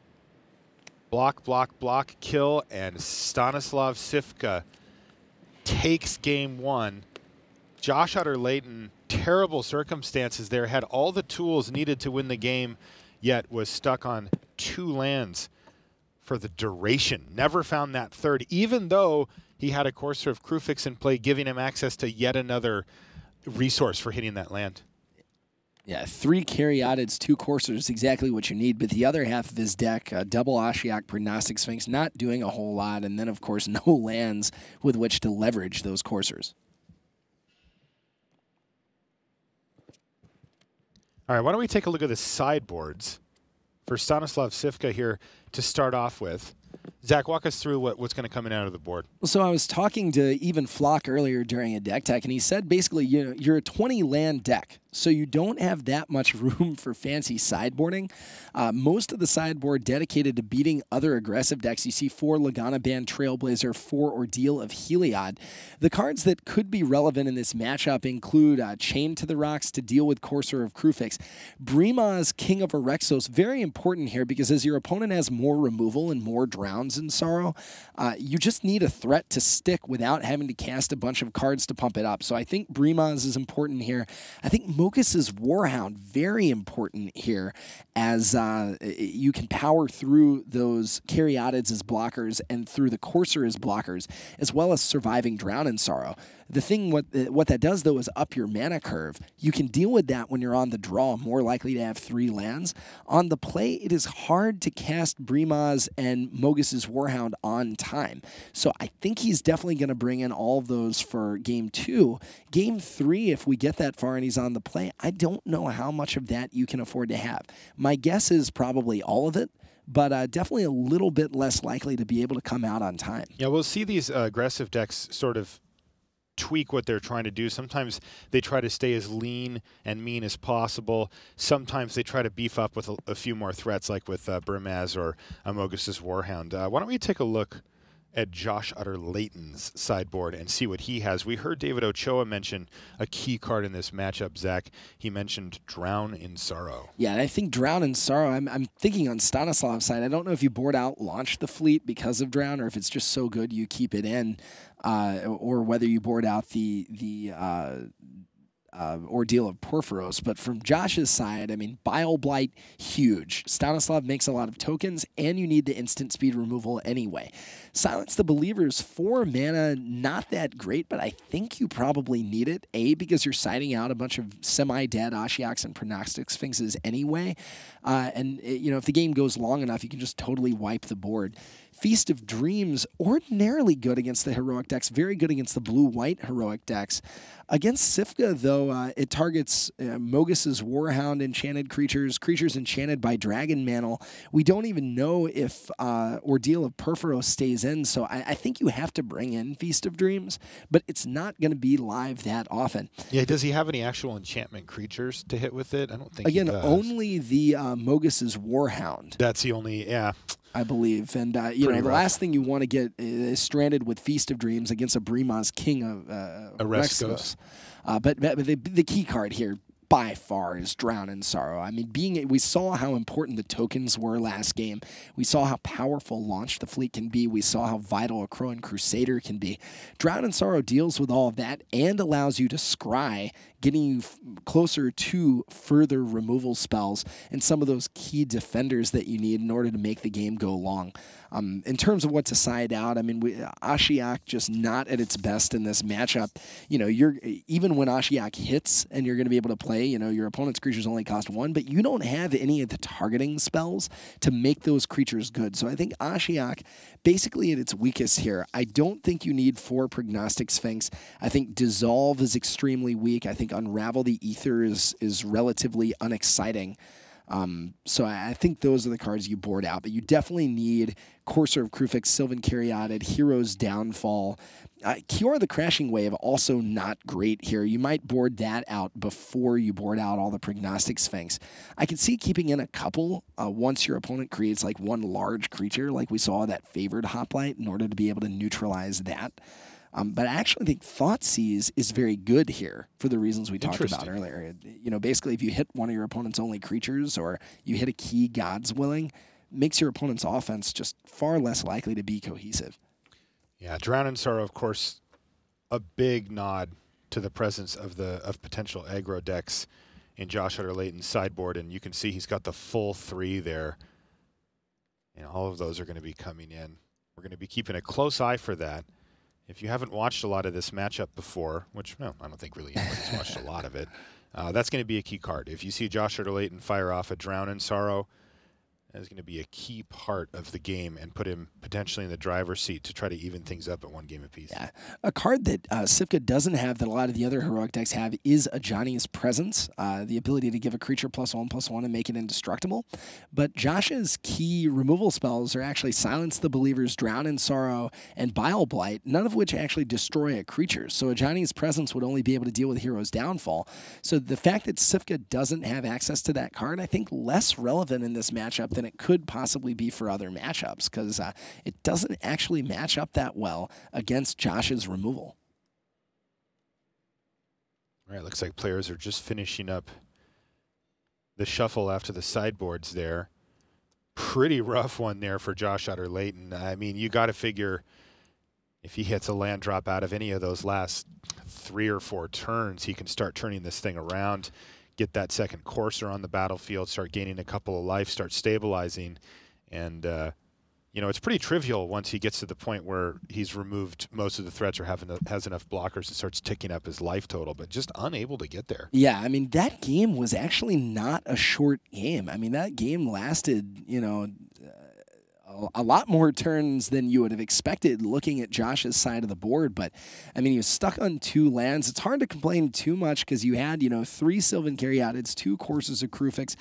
F: Block, block, block, kill, and Stanislav Sifka takes game one. Josh Utter-Leyton, terrible circumstances there, had all the tools needed to win the game, yet was stuck on 2 lands for the duration. Never found that third, even though he had a Courser of Krufix in play, giving him access to yet another resource for hitting that land.
G: Yeah, 3 Caryatids, 2 Coursers, exactly what you need. But the other half of his deck, double Ashiok, Prognostic Sphinx, not doing a whole lot. And then, of course, no lands with which to leverage those Coursers.
F: All right, why don't we take a look at the sideboards for Stanislav Sivka here to start off with. Zach, walk us through what's going to come in out of the board.
G: So I was talking to Even Flock earlier during a deck tech, and he said basically you're a 20 land deck, so you don't have that much room for fancy sideboarding. Most of the sideboard dedicated to beating other aggressive decks. You see 4 Lagana Band Trailblazer, 4 Ordeal of Heliod. The cards that could be relevant in this matchup include Chain to the Rocks to deal with Courser of Krufix. Brimaz, King of Orexos, very important here because as your opponent has more removal and more Drowns in Sorrow, you just need a threat to stick without having to cast a bunch of cards to pump it up. So I think Brimaz is important here. I think Mokus's Warhound, very important here, as you can power through those Caryatids as blockers and through the Courser as blockers, as well as surviving Drown in Sorrow. The thing, what that does, though, is up your mana curve. You can deal with that when you're on the draw, more likely to have 3 lands. On the play, it is hard to cast Brimaz and Mogus's Warhound on time. So I think he's definitely going to bring in all of those for Game 2. Game 3, if we get that far and he's on the play, I don't know how much of that you can afford to have. My guess is probably all of it, but definitely a little bit less likely to be able to come out on time.
F: Yeah, we'll see these aggressive decks sort of tweak what they're trying to do. Sometimes they try to stay as lean and mean as possible. Sometimes they try to beef up with a few more threats, like with Brimaz or Mogus's Warhound. Why don't we take a look at Josh Utter-Leyton's sideboard and see what he has. We heard David Ochoa mention a key card in this matchup, Zach. He mentioned Drown in Sorrow.
G: Yeah, and I think Drown in Sorrow, I'm thinking on Stanislav's side, I don't know if you board out Launch the Fleet because of Drown, or if it's just so good you keep it in, or whether you board out the Ordeal of Porphyros. But from Josh's side, I mean, Bile Blight, huge. Stanislav makes a lot of tokens, and you need the instant speed removal anyway. Silence the Believers, 4 mana, not that great, but I think you probably need it. A, because you're siding out a bunch of semi-dead Ashioks and Prognostic Sphinxes anyway. And, you know, if the game goes long enough, you can just totally wipe the board. Feast of Dreams, ordinarily good against the heroic decks, very good against the blue-white heroic decks. Against Sivka, though, it targets Mogus's Warhound enchanted creatures, creatures enchanted by Dragon Mantle. We don't even know if Ordeal of Porphyros stays in, so I think you have to bring in Feast of Dreams, but it's not going to be live that often.
F: Yeah, does he have any actual enchantment creatures to hit with it? I don't think
G: Again,
F: he does.
G: Only the Mogus's Warhound.
F: That's the only, yeah.
G: I believe. And, you know, the last thing you want to get is stranded with Feast of Dreams against a Brimaz, King of Orexos. But the key card here, by far, is Drown in Sorrow. I mean, we saw how important the tokens were last game. We saw how powerful Launch the Fleet can be. We saw how vital a Crowan Crusader can be. Drown in Sorrow deals with all of that and allows you to scry, getting you closer to further removal spells and some of those key defenders that you need in order to make the game go long. In terms of what to side out, I mean, Ashiok just not at its best in this matchup. You know, even when Ashiok hits and you're going to be able to play, you know, your opponent's creatures only cost 1, but you don't have any of the targeting spells to make those creatures good. So I think Ashiok, basically at its weakest here. I don't think you need 4 Prognostic Sphinx. I think Dissolve is extremely weak. I think Unravel the Ether is relatively unexciting. So I think those are the cards you board out, but you definitely need Courser of Krufix, Sylvan Caryatid, Hero's Downfall. Kiora the Crashing Wave, also not great here. You might board that out before you board out all the Prognostic Sphinx. I can see keeping in a couple once your opponent creates like one large creature, like we saw that Favored Hoplite, in order to be able to neutralize that. But I actually think Thoughtseize is very good here for the reasons we talked about earlier. You know, basically, if you hit one of your opponent's only creatures or you hit a key God's Willing, makes your opponent's offense just far less likely to be cohesive.
F: Yeah, Drown in Sorrow, of course, a big nod to the presence of potential aggro decks in Josh Utter-Leyton's sideboard, and you can see he's got the full 3 there. And all of those are going to be coming in. We're going to be keeping a close eye for that. If you haven't watched a lot of this matchup before, which, well, I don't think really anybody's watched a lot of it, that's going to be a key card. If you see Josh Utter-Leyton fire off a Drown in Sorrow, that is going to be a key part of the game and put him potentially in the driver's seat to try to even things up at 1 game apiece.
G: Yeah, a card that Sivka doesn't have that a lot of the other heroic decks have is Ajani's Presence, the ability to give a creature +1/+1 and make it indestructible. But Josh's key removal spells are actually Silence the Believer's Drown in Sorrow and Bile Blight, none of which actually destroy a creature. So Ajani's Presence would only be able to deal with Hero's Downfall. So the fact that Sivka doesn't have access to that card, I think less relevant in this matchup than it could possibly be for other matchups, because it doesn't actually match up that well against Josh's removal.
F: All right, looks like players are just finishing up the shuffle after the sideboards there. Pretty rough one there for Josh Utter-Leyton. I mean, you got to figure if he hits a land drop out of any of those last 3 or 4 turns, he can start turning this thing around, get that second Courser on the battlefield, start gaining a couple of life, start stabilizing. And, you know, it's pretty trivial once he gets to the point where he's removed most of the threats or has enough blockers and starts ticking up his life total, but just unable to get there.
G: Yeah, I mean, that game was actually not a short game. I mean, that game lasted, you know, a lot more turns than you would have expected looking at Josh's side of the board. But, I mean, he was stuck on 2 lands. It's hard to complain too much because you had, you know, 3 Sylvan Caryatids, 2 Courses of Krufix,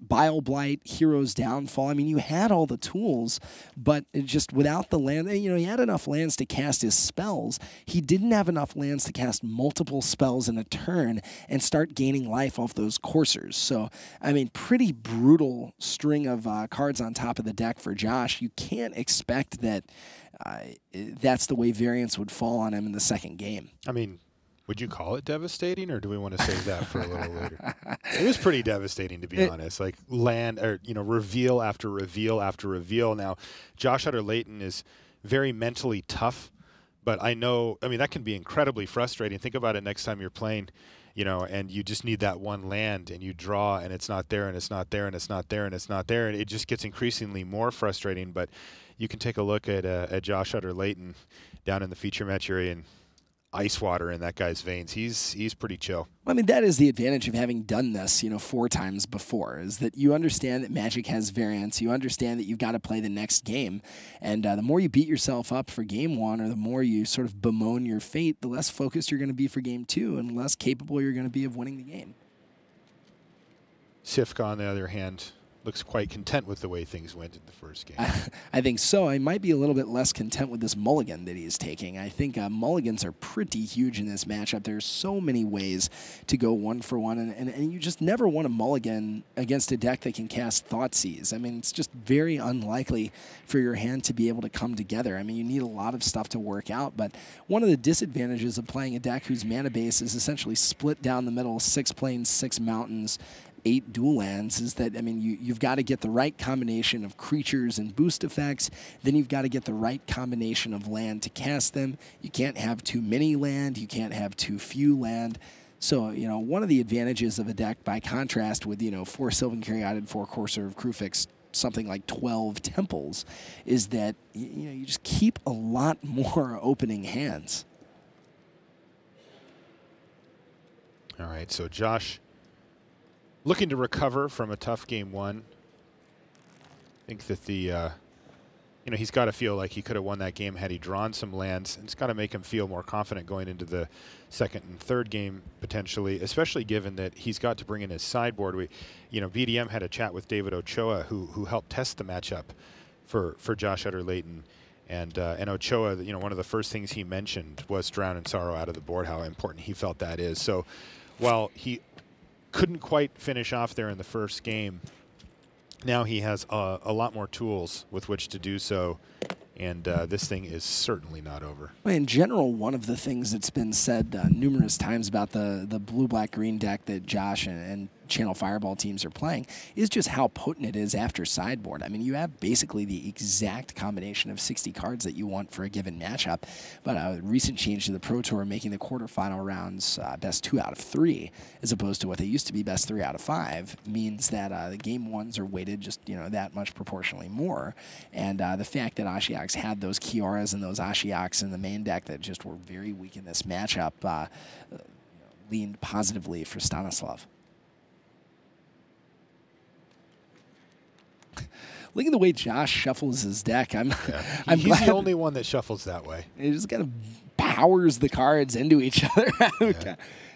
G: Bile Blight, Hero's Downfall. I mean, you had all the tools, but it just without the land, you know, he had enough lands to cast his spells. He didn't have enough lands to cast multiple spells in a turn and start gaining life off those coursers. So, I mean, pretty brutal string of cards on top of the deck for Josh. You can't expect that that's the way variance would fall on him in the second game.
F: I mean, would you call it devastating, or do we want to save that for a little later? It was pretty devastating, to be honest. Like land, or you know, reveal after reveal after reveal. Now, Josh Utter-Leyton is very mentally tough, but I know, I mean, that can be incredibly frustrating. Think about it next time you're playing, you know, and you just need that one land, and you draw, and it's not there, and it's not there, and it's not there, and it's not there, and it just gets increasingly more frustrating. But you can take a look at Josh Utter-Leyton down in the feature match area and ice water in that guy's veins. He's pretty chill.
G: I mean, that is the advantage of having done this, you know, 4 times before, is that you understand that Magic has variance. You understand that you've got to play the next game. And the more you beat yourself up for game 1, or the more you sort of bemoan your fate, the less focused you're going to be for game 2 and less capable you're going to be of winning the game.
F: Sivka, on the other hand, looks quite content with the way things went in the first game.
G: I think so. I might be a little bit less content with this mulligan that he's taking. I think mulligans are pretty huge in this matchup. There's so many ways to go 1-for-1, and you just never want a mulligan against a deck that can cast Thoughtseize. I mean, it's just very unlikely for your hand to be able to come together. I mean, you need a lot of stuff to work out, but one of the disadvantages of playing a deck whose mana base is essentially split down the middle, 6 plains, 6 mountains, 8 dual lands, is that, I mean, you've got to get the right combination of creatures and boost effects. Then you've got to get the right combination of land to cast them. You can't have too many land. You can't have too few land. So, you know, one of the advantages of a deck, by contrast with, you know, 4 Sylvan Caryatid, 4 Courser of Krufix, something like 12 Temples, is that, you know, you just keep a lot more opening hands.
F: All right, so Josh looking to recover from a tough game 1. I think that the, you know, he's got to feel like he could have won that game had he drawn some lands. And it's got to make him feel more confident going into the second and third game, potentially, especially given that he's got to bring in his sideboard. You know, BDM had a chat with David Ochoa, who helped test the matchup for Josh Utter-Leyton. And Ochoa, you know, one of the first things he mentioned was Drown in Sorrow out of the board, how important he felt that is. So while he couldn't quite finish off there in the first game, now he has a lot more tools with which to do so, and this thing is certainly not over.
G: In general, one of the things that's been said numerous times about the blue-black-green deck that Josh and Channel Fireball teams are playing, is just how potent it is after sideboard. I mean, you have basically the exact combination of 60 cards that you want for a given matchup, but a recent change to the Pro Tour making the quarterfinal rounds best 2 out of 3, as opposed to what they used to be best 3 out of 5, means that the game ones are weighted just, that much proportionally more. And the fact that Ashiok's had those Kioras and those Ashioks in the main deck that just were very weak in this matchup leaned positively for Stanislav. Look at the way Josh shuffles his deck. I'm
F: He's
G: glad
F: the only one that shuffles that way.
G: He just kind of powers the cards into each other.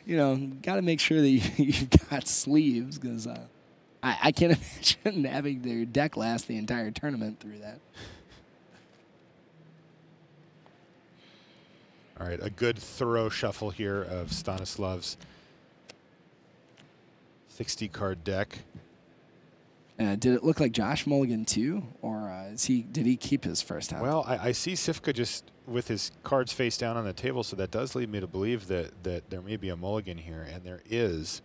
G: Got to make sure that you've got sleeves, because I can't imagine having their deck last the entire tournament through that.
F: All right, a good thorough shuffle here of Stanislav's 60-card deck.
G: Did it look like Josh mulligan too, or did he keep his first hand?
F: Well, I see Sifka just with his cards face down on the table, so that does lead me to believe that there may be a mulligan here, and there is.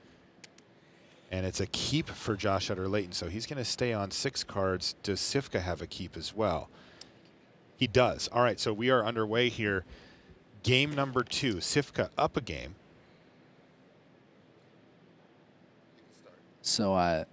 F: And it's a keep for Josh Utter-Leyton, so he's going to stay on 6 cards. Does Sifka have a keep as well? He does. All right, so we are underway here. Game number 2, Sifka up a game.
G: So a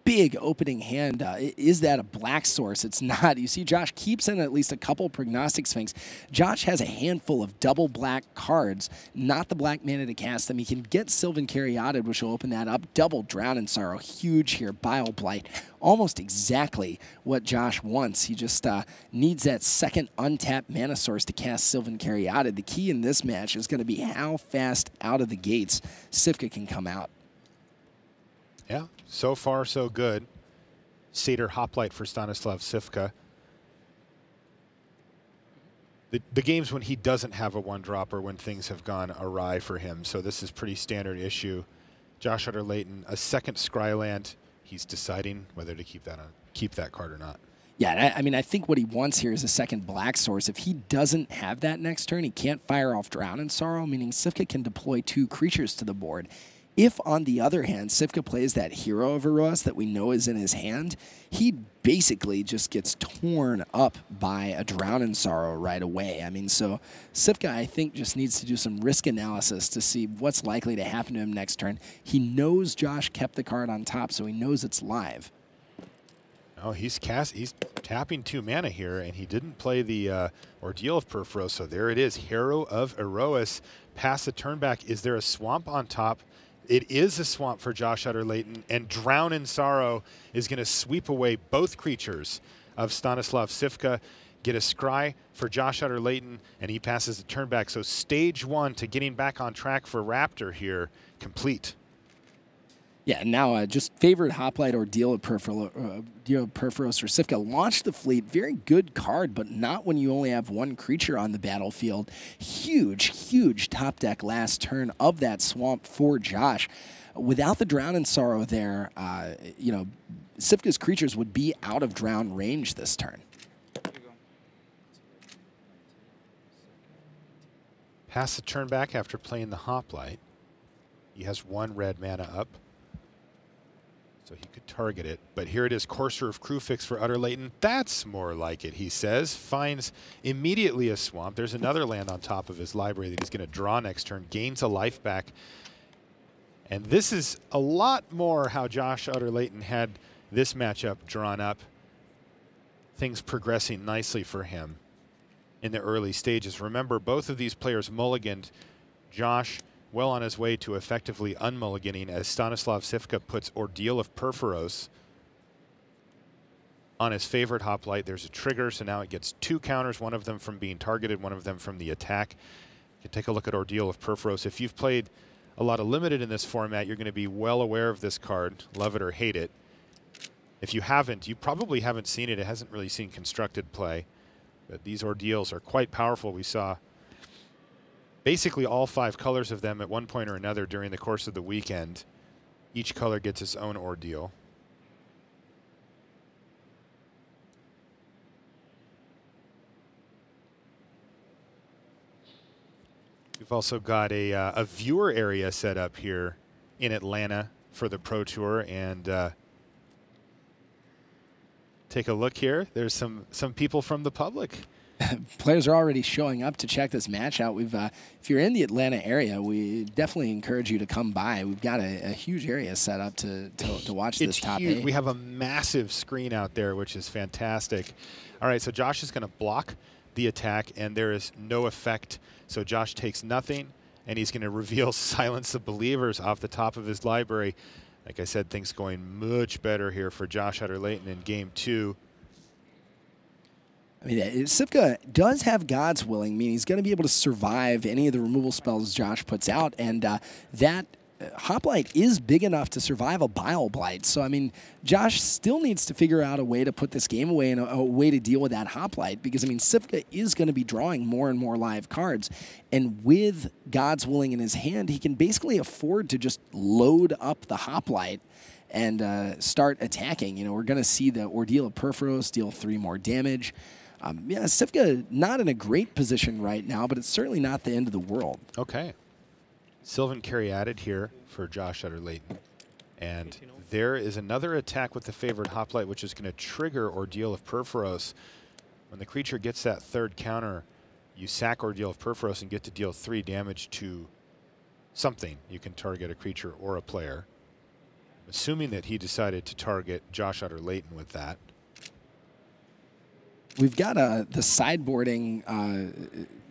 G: big opening hand. Is that a black source? It's not. You see Josh keeps in at least a couple Prognostic Sphinx. Josh has a handful of double black cards, not the black mana to cast them. He can get Sylvan Caryatid, which will open that up. Double Drown in Sorrow, huge here. Bile Blight, almost exactly what Josh wants. He just needs that second untapped mana source to cast Sylvan Caryatid. The key in this match is going to be how fast out of the gates Sifka can come out.
F: Yeah, so far so good. Satyr Hoplite for Stanislav Sifka. The games when he doesn't have a 1-drop or when things have gone awry for him, so this is pretty standard issue. Josh Utter-Leyton, a second Scryland. He's deciding whether to keep that card or not.
G: Yeah, I mean, I think what he wants here is a second black source. If he doesn't have that next turn, he can't fire off Drown in Sorrow, meaning Sifka can deploy 2 creatures to the board. If, on the other hand, Sifka plays that Hero of Erois that we know is in his hand, he basically just gets torn up by a Drown in Sorrow right away. I mean, so Sifka, I think, just needs to do some risk analysis to see what's likely to happen to him next turn. He knows Josh kept the card on top, so he knows it's live.
F: Oh, he's tapping 2 mana here, and he didn't play the Ordeal of Perforos, so there it is. Hero of Erois. Pass the turn back. Is there a swamp on top? It is a swamp for Josh Utter-Leyton, and Drown in Sorrow is going to sweep away both creatures of Stanislav Sifka. Get a scry for Josh Utter-Leyton, and he passes the turn back. So stage 1 to getting back on track for Raptor here, complete.
G: Yeah, now just favorite Hoplite or Deal of Perforos for Sifka. Launch the Fleet, very good card, but not when you only have 1 creature on the battlefield. Huge, huge top deck last turn of that swamp for Josh. Without the Drown in Sorrow there, Sifka's creatures would be out of Drown range this turn.
F: Pass the turn back after playing the Hoplite. He has 1 red mana up, so he could target it. But here it is, Courser of Kruphix for Utter-Leyton. That's more like it, he says. Finds immediately a swamp. There's another land on top of his library that he's going to draw next turn. Gains a life back. And this is a lot more how Josh Utter-Leyton had this matchup drawn up. Things progressing nicely for him in the early stages. Remember, both of these players mulliganed. Josh well on his way to effectively unmulliganing as Stanislav Sifka puts Ordeal of Perforos on his favorite Hoplite. There's a trigger, so now it gets 2 counters, one of them from being targeted, one of them from the attack. You can take a look at Ordeal of Perforos. If you've played a lot of Limited in this format, you're going to be well aware of this card, love it or hate it. If you haven't, you probably haven't seen it. It hasn't really seen constructed play. But these Ordeals are quite powerful. We saw basically all 5 colors of them at one point or another during the course of the weekend. Each color gets its own Ordeal. We've also got a viewer area set up here in Atlanta for the Pro Tour. And take a look here. There's some people from the public.
G: Players are already showing up to check this match out. We've, if you're in the Atlanta area, we definitely encourage you to come by. We've got a huge area set up to watch this top
F: huge.
G: 8.
F: We have a massive screen out there, which is fantastic. All right, so Josh is going to block the attack, and there is no effect. So Josh takes nothing, and he's going to reveal Silence the Believers off the top of his library. Like I said, things going much better here for Josh Utter-Leyton in game 2.
G: I mean, Sivka does have God's Willing, meaning he's going to be able to survive any of the removal spells Josh puts out, and that Hoplite is big enough to survive a Bile Blight. So, I mean, Josh still needs to figure out a way to put this game away and a way to deal with that Hoplite, because, I mean, Sivka is going to be drawing more and more live cards, and with God's Willing in his hand, he can basically afford to just load up the Hoplite and start attacking. You know, we're going to see the Ordeal of Perforos deal 3 more damage. Yeah, Sivka not in a great position right now, but it's certainly not the end of the world.
F: Okay. Sylvan Caryatid here for Josh Utter-Leyton. And there is another attack with the favored Hoplite, which is going to trigger Ordeal of Perforos. When the creature gets that 3rd counter, you sack Ordeal of Perforos and get to deal 3 damage to something. You can target a creature or a player. I'm assuming that he decided to target Josh Utter-Leyton with that.
G: We've got the sideboarding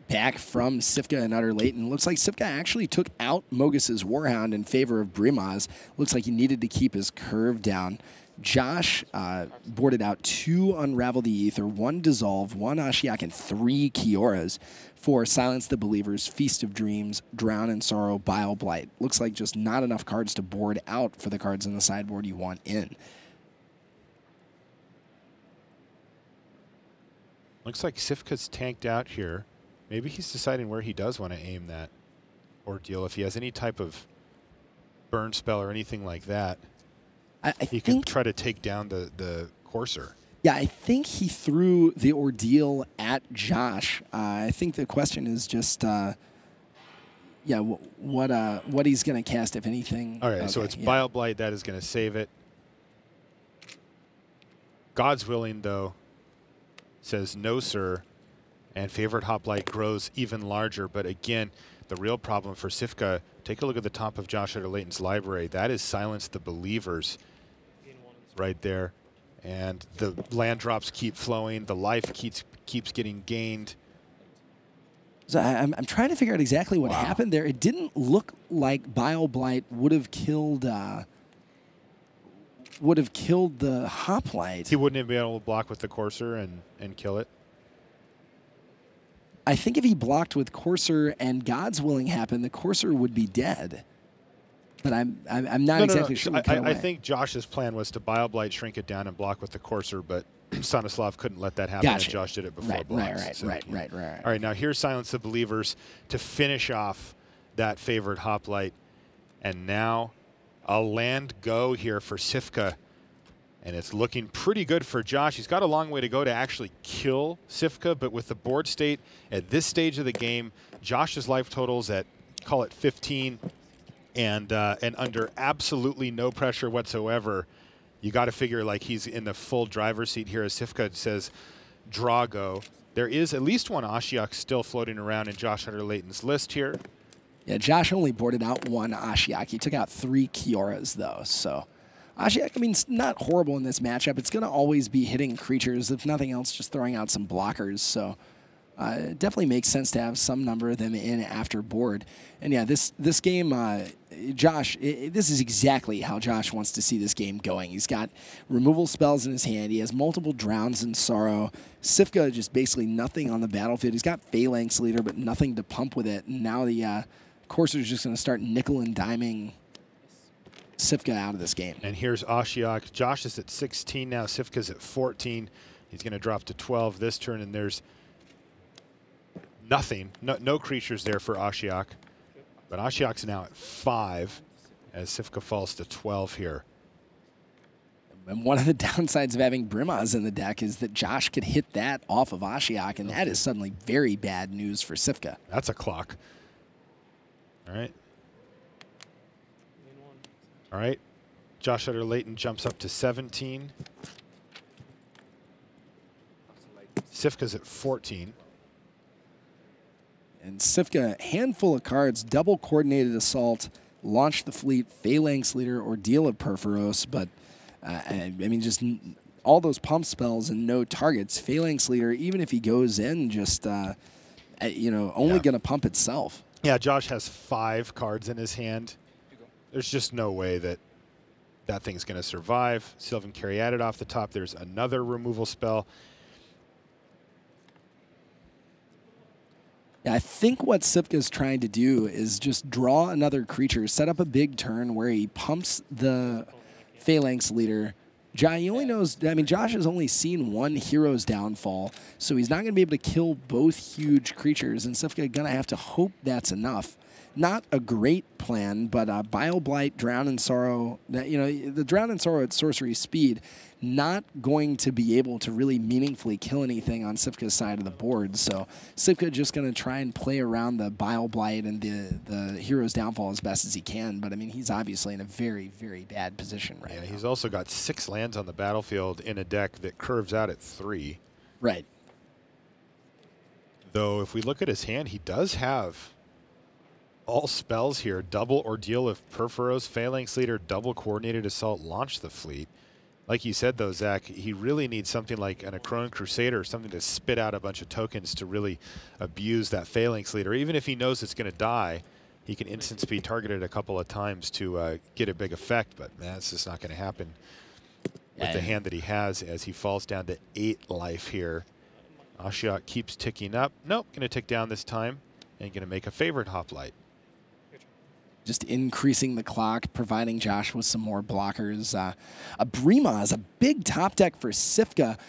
G: back from Sivka and Utter-Leyton. Looks like Sivka actually took out Mogus's Warhound in favor of Brimaz. Looks like he needed to keep his curve down. Josh boarded out 2 Unravel the Ether, 1 Dissolve, 1 Ashiok, and 3 Kioras for Silence the Believers, Feast of Dreams, Drown in Sorrow, Bile Blight. Looks like just not enough cards to board out for the cards in the sideboard you want in.
F: Looks like Sivka's tanked out here. Maybe he's deciding where he does want to aim that Ordeal. If he has any type of burn spell or anything like that, he can try to take down the Courser.
G: Yeah, I think he threw the Ordeal at Josh. I think the question is just, yeah, what he's going to cast, if anything.
F: All right, so it's Bile Blight. That is going to save it. God's Willing, though, says no, sir, and favorite Hoplite grows even larger. But again, the real problem for Sivka, take a look at the top of Josh Utter-Leyton's library. That is Silence the Believers right there. And the land drops keep flowing. The life keeps getting gained.
G: So I'm trying to figure out exactly what happened there. It didn't look like Bile Blight would have killed the Hoplite.
F: He wouldn't have been able to block with the Courser and kill it.
G: I think if he blocked with Courser and God's Willing happened, the Courser would be dead. But I'm not exactly sure.
F: I think Josh's plan was to Bile Blight, shrink it down, and block with the Courser, but Stanislav couldn't let that happen, and Josh did it before blocks.
G: Right.
F: All right, now here's Silence the Believers to finish off that favored Hoplite. And now a land go here for Sivka. And it's looking pretty good for Josh. He's got a long way to go to actually kill Sivka, but with the board state at this stage of the game, Josh's life totals at, call it 15, and under absolutely no pressure whatsoever, you got to figure like he's in the full driver's seat here as Sivka says draw go. There is at least 1 Ashiok still floating around in Josh Utter-Leyton's list here.
G: Yeah, Josh only boarded out 1 Ashiok. He took out 3 Kioras, though, so... Ashiok, I mean, it's not horrible in this matchup. It's going to always be hitting creatures, if nothing else, just throwing out some blockers. So it definitely makes sense to have some number of them in after board. And yeah, this game, Josh, this is exactly how Josh wants to see this game going. He's got removal spells in his hand. He has multiple Drowns in Sorrow. Sivka just basically nothing on the battlefield. He's got Phalanx Leader, but nothing to pump with it. And now the Courser's just going to start nickel and diming Sivka out of this game.
F: And here's Ashiok. Josh is at 16 now. Sivka's at 14. He's going to drop to 12 this turn, and there's nothing. No creatures there for Ashiok. But Ashiok's now at 5 as Sivka falls to 12 here.
G: And one of the downsides of having Brimaz in the deck is that Josh could hit that off of Ashiok, and that is suddenly very bad news for Sivka.
F: That's a clock. All right. All right, Josh Utter-Layton jumps up to 17. Sifka's at 14.
G: And Sifka, handful of cards, double coordinated assault, launch the fleet, Phalanx Leader, Ordeal of Perforos, but I mean, just all those pump spells and no targets. Phalanx Leader, even if he goes in, just, you know, only going to pump itself.
F: Yeah, Josh has 5 cards in his hand. There's just no way that that thing's going to survive. Sylvan Caryatid off the top. There's another removal spell.
G: Yeah, I think what Sifka's trying to do is just draw another creature, set up a big turn where he pumps the Phalanx Leader. He only knows, I mean, Josh has only seen one Hero's Downfall, so he's not going to be able to kill both huge creatures, and Sifka going to have to hope that's enough. Not a great plan, but Bile Blight, Drown in Sorrow, you know, the Drown in Sorrow at sorcery speed, not going to be able to really meaningfully kill anything on Sifka's side of the board. So Sifka just going to try and play around the Bile Blight and the Hero's Downfall as best as he can. But I mean, he's obviously in a very, very bad position right now.
F: He's also got 6 lands on the battlefield in a deck that curves out at 3.
G: Right.
F: Though if we look at his hand, he does have all spells here. Double Ordeal of Perforos, Phalanx Leader, double Coordinated Assault, Launch the Fleet. Like you said, though, Zach, he really needs something like an Akroan Crusader, something to spit out a bunch of tokens to really abuse that Phalanx Leader. Even if he knows it's going to die, he can instant speed target it a couple of times to get a big effect. But, man, it's just not going to happen with the hand that he has as he falls down to 8 life here. Ashiok keeps ticking up. Nope, going to tick down this time and going to make a favorite Hoplite.
G: Just increasing the clock, providing Josh with some more blockers. A Brima is a big top deck for Sifka.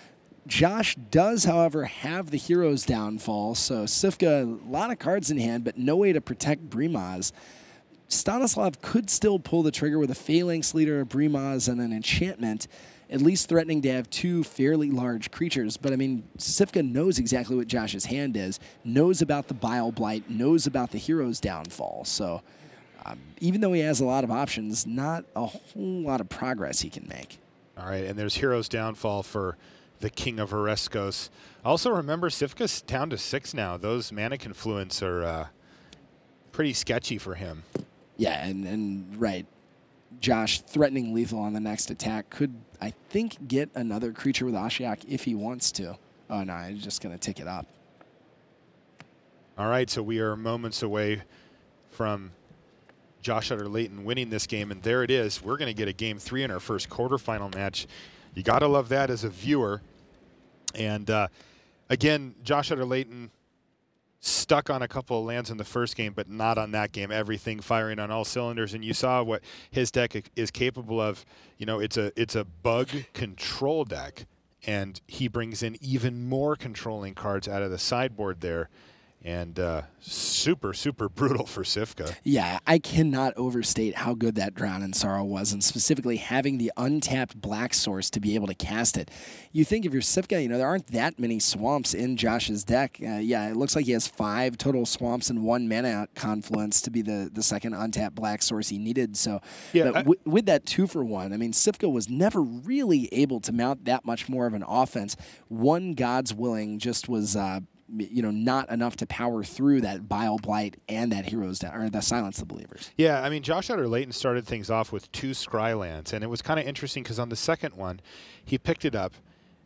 G: Josh does, however, have the Hero's Downfall, so Sifka, a lot of cards in hand, but no way to protect Brimaz. Stanislav could still pull the trigger with a Phalanx Leader, a Brimaz, and an enchantment, at least threatening to have 2 fairly large creatures. But, I mean, Sifka knows exactly what Josh's hand is, knows about the Bile Blight, knows about the Hero's Downfall, so even though he has a lot of options, not a whole lot of progress he can make.
F: All right, and there's Hero's Downfall for the King of Oreskos. Also remember, Sifka's down to 6 now. Those mana confluence are pretty sketchy for him.
G: Yeah, and right. Josh threatening lethal on the next attack could, I think, get another creature with Ashiok if he wants to. Oh, no, he's just going to tick it up.
F: All right, so we are moments away from Josh Utter-Layton winning this game, and there it is. We're going to get a Game 3 in our first quarterfinal match. You got to love that as a viewer. And again, Josh Utter-Layton stuck on a couple of lands in the first game, but not on that game. Everything firing on all cylinders, and you saw what his deck is capable of. You know, it's a bug control deck, and he brings in even more controlling cards out of the sideboard there. And super, super brutal for Sifka.
G: Yeah, I cannot overstate how good that Drown in Sorrow was, and specifically having the untapped black source to be able to cast it. You think if you're Sifka, you know, there aren't that many swamps in Josh's deck. Yeah, it looks like he has 5 total swamps and 1 mana confluence to be the second untapped black source he needed. So
F: yeah,
G: with that 2-for-1, I mean, Sifka was never really able to mount that much more of an offense. One God's Willing just was you know, not enough to power through that Bile Blight and that the Silence the Believers.
F: Yeah, I mean, Josh Utter-Layton started things off with 2 Scry lands, and it was kind of interesting because on the second one, he picked it up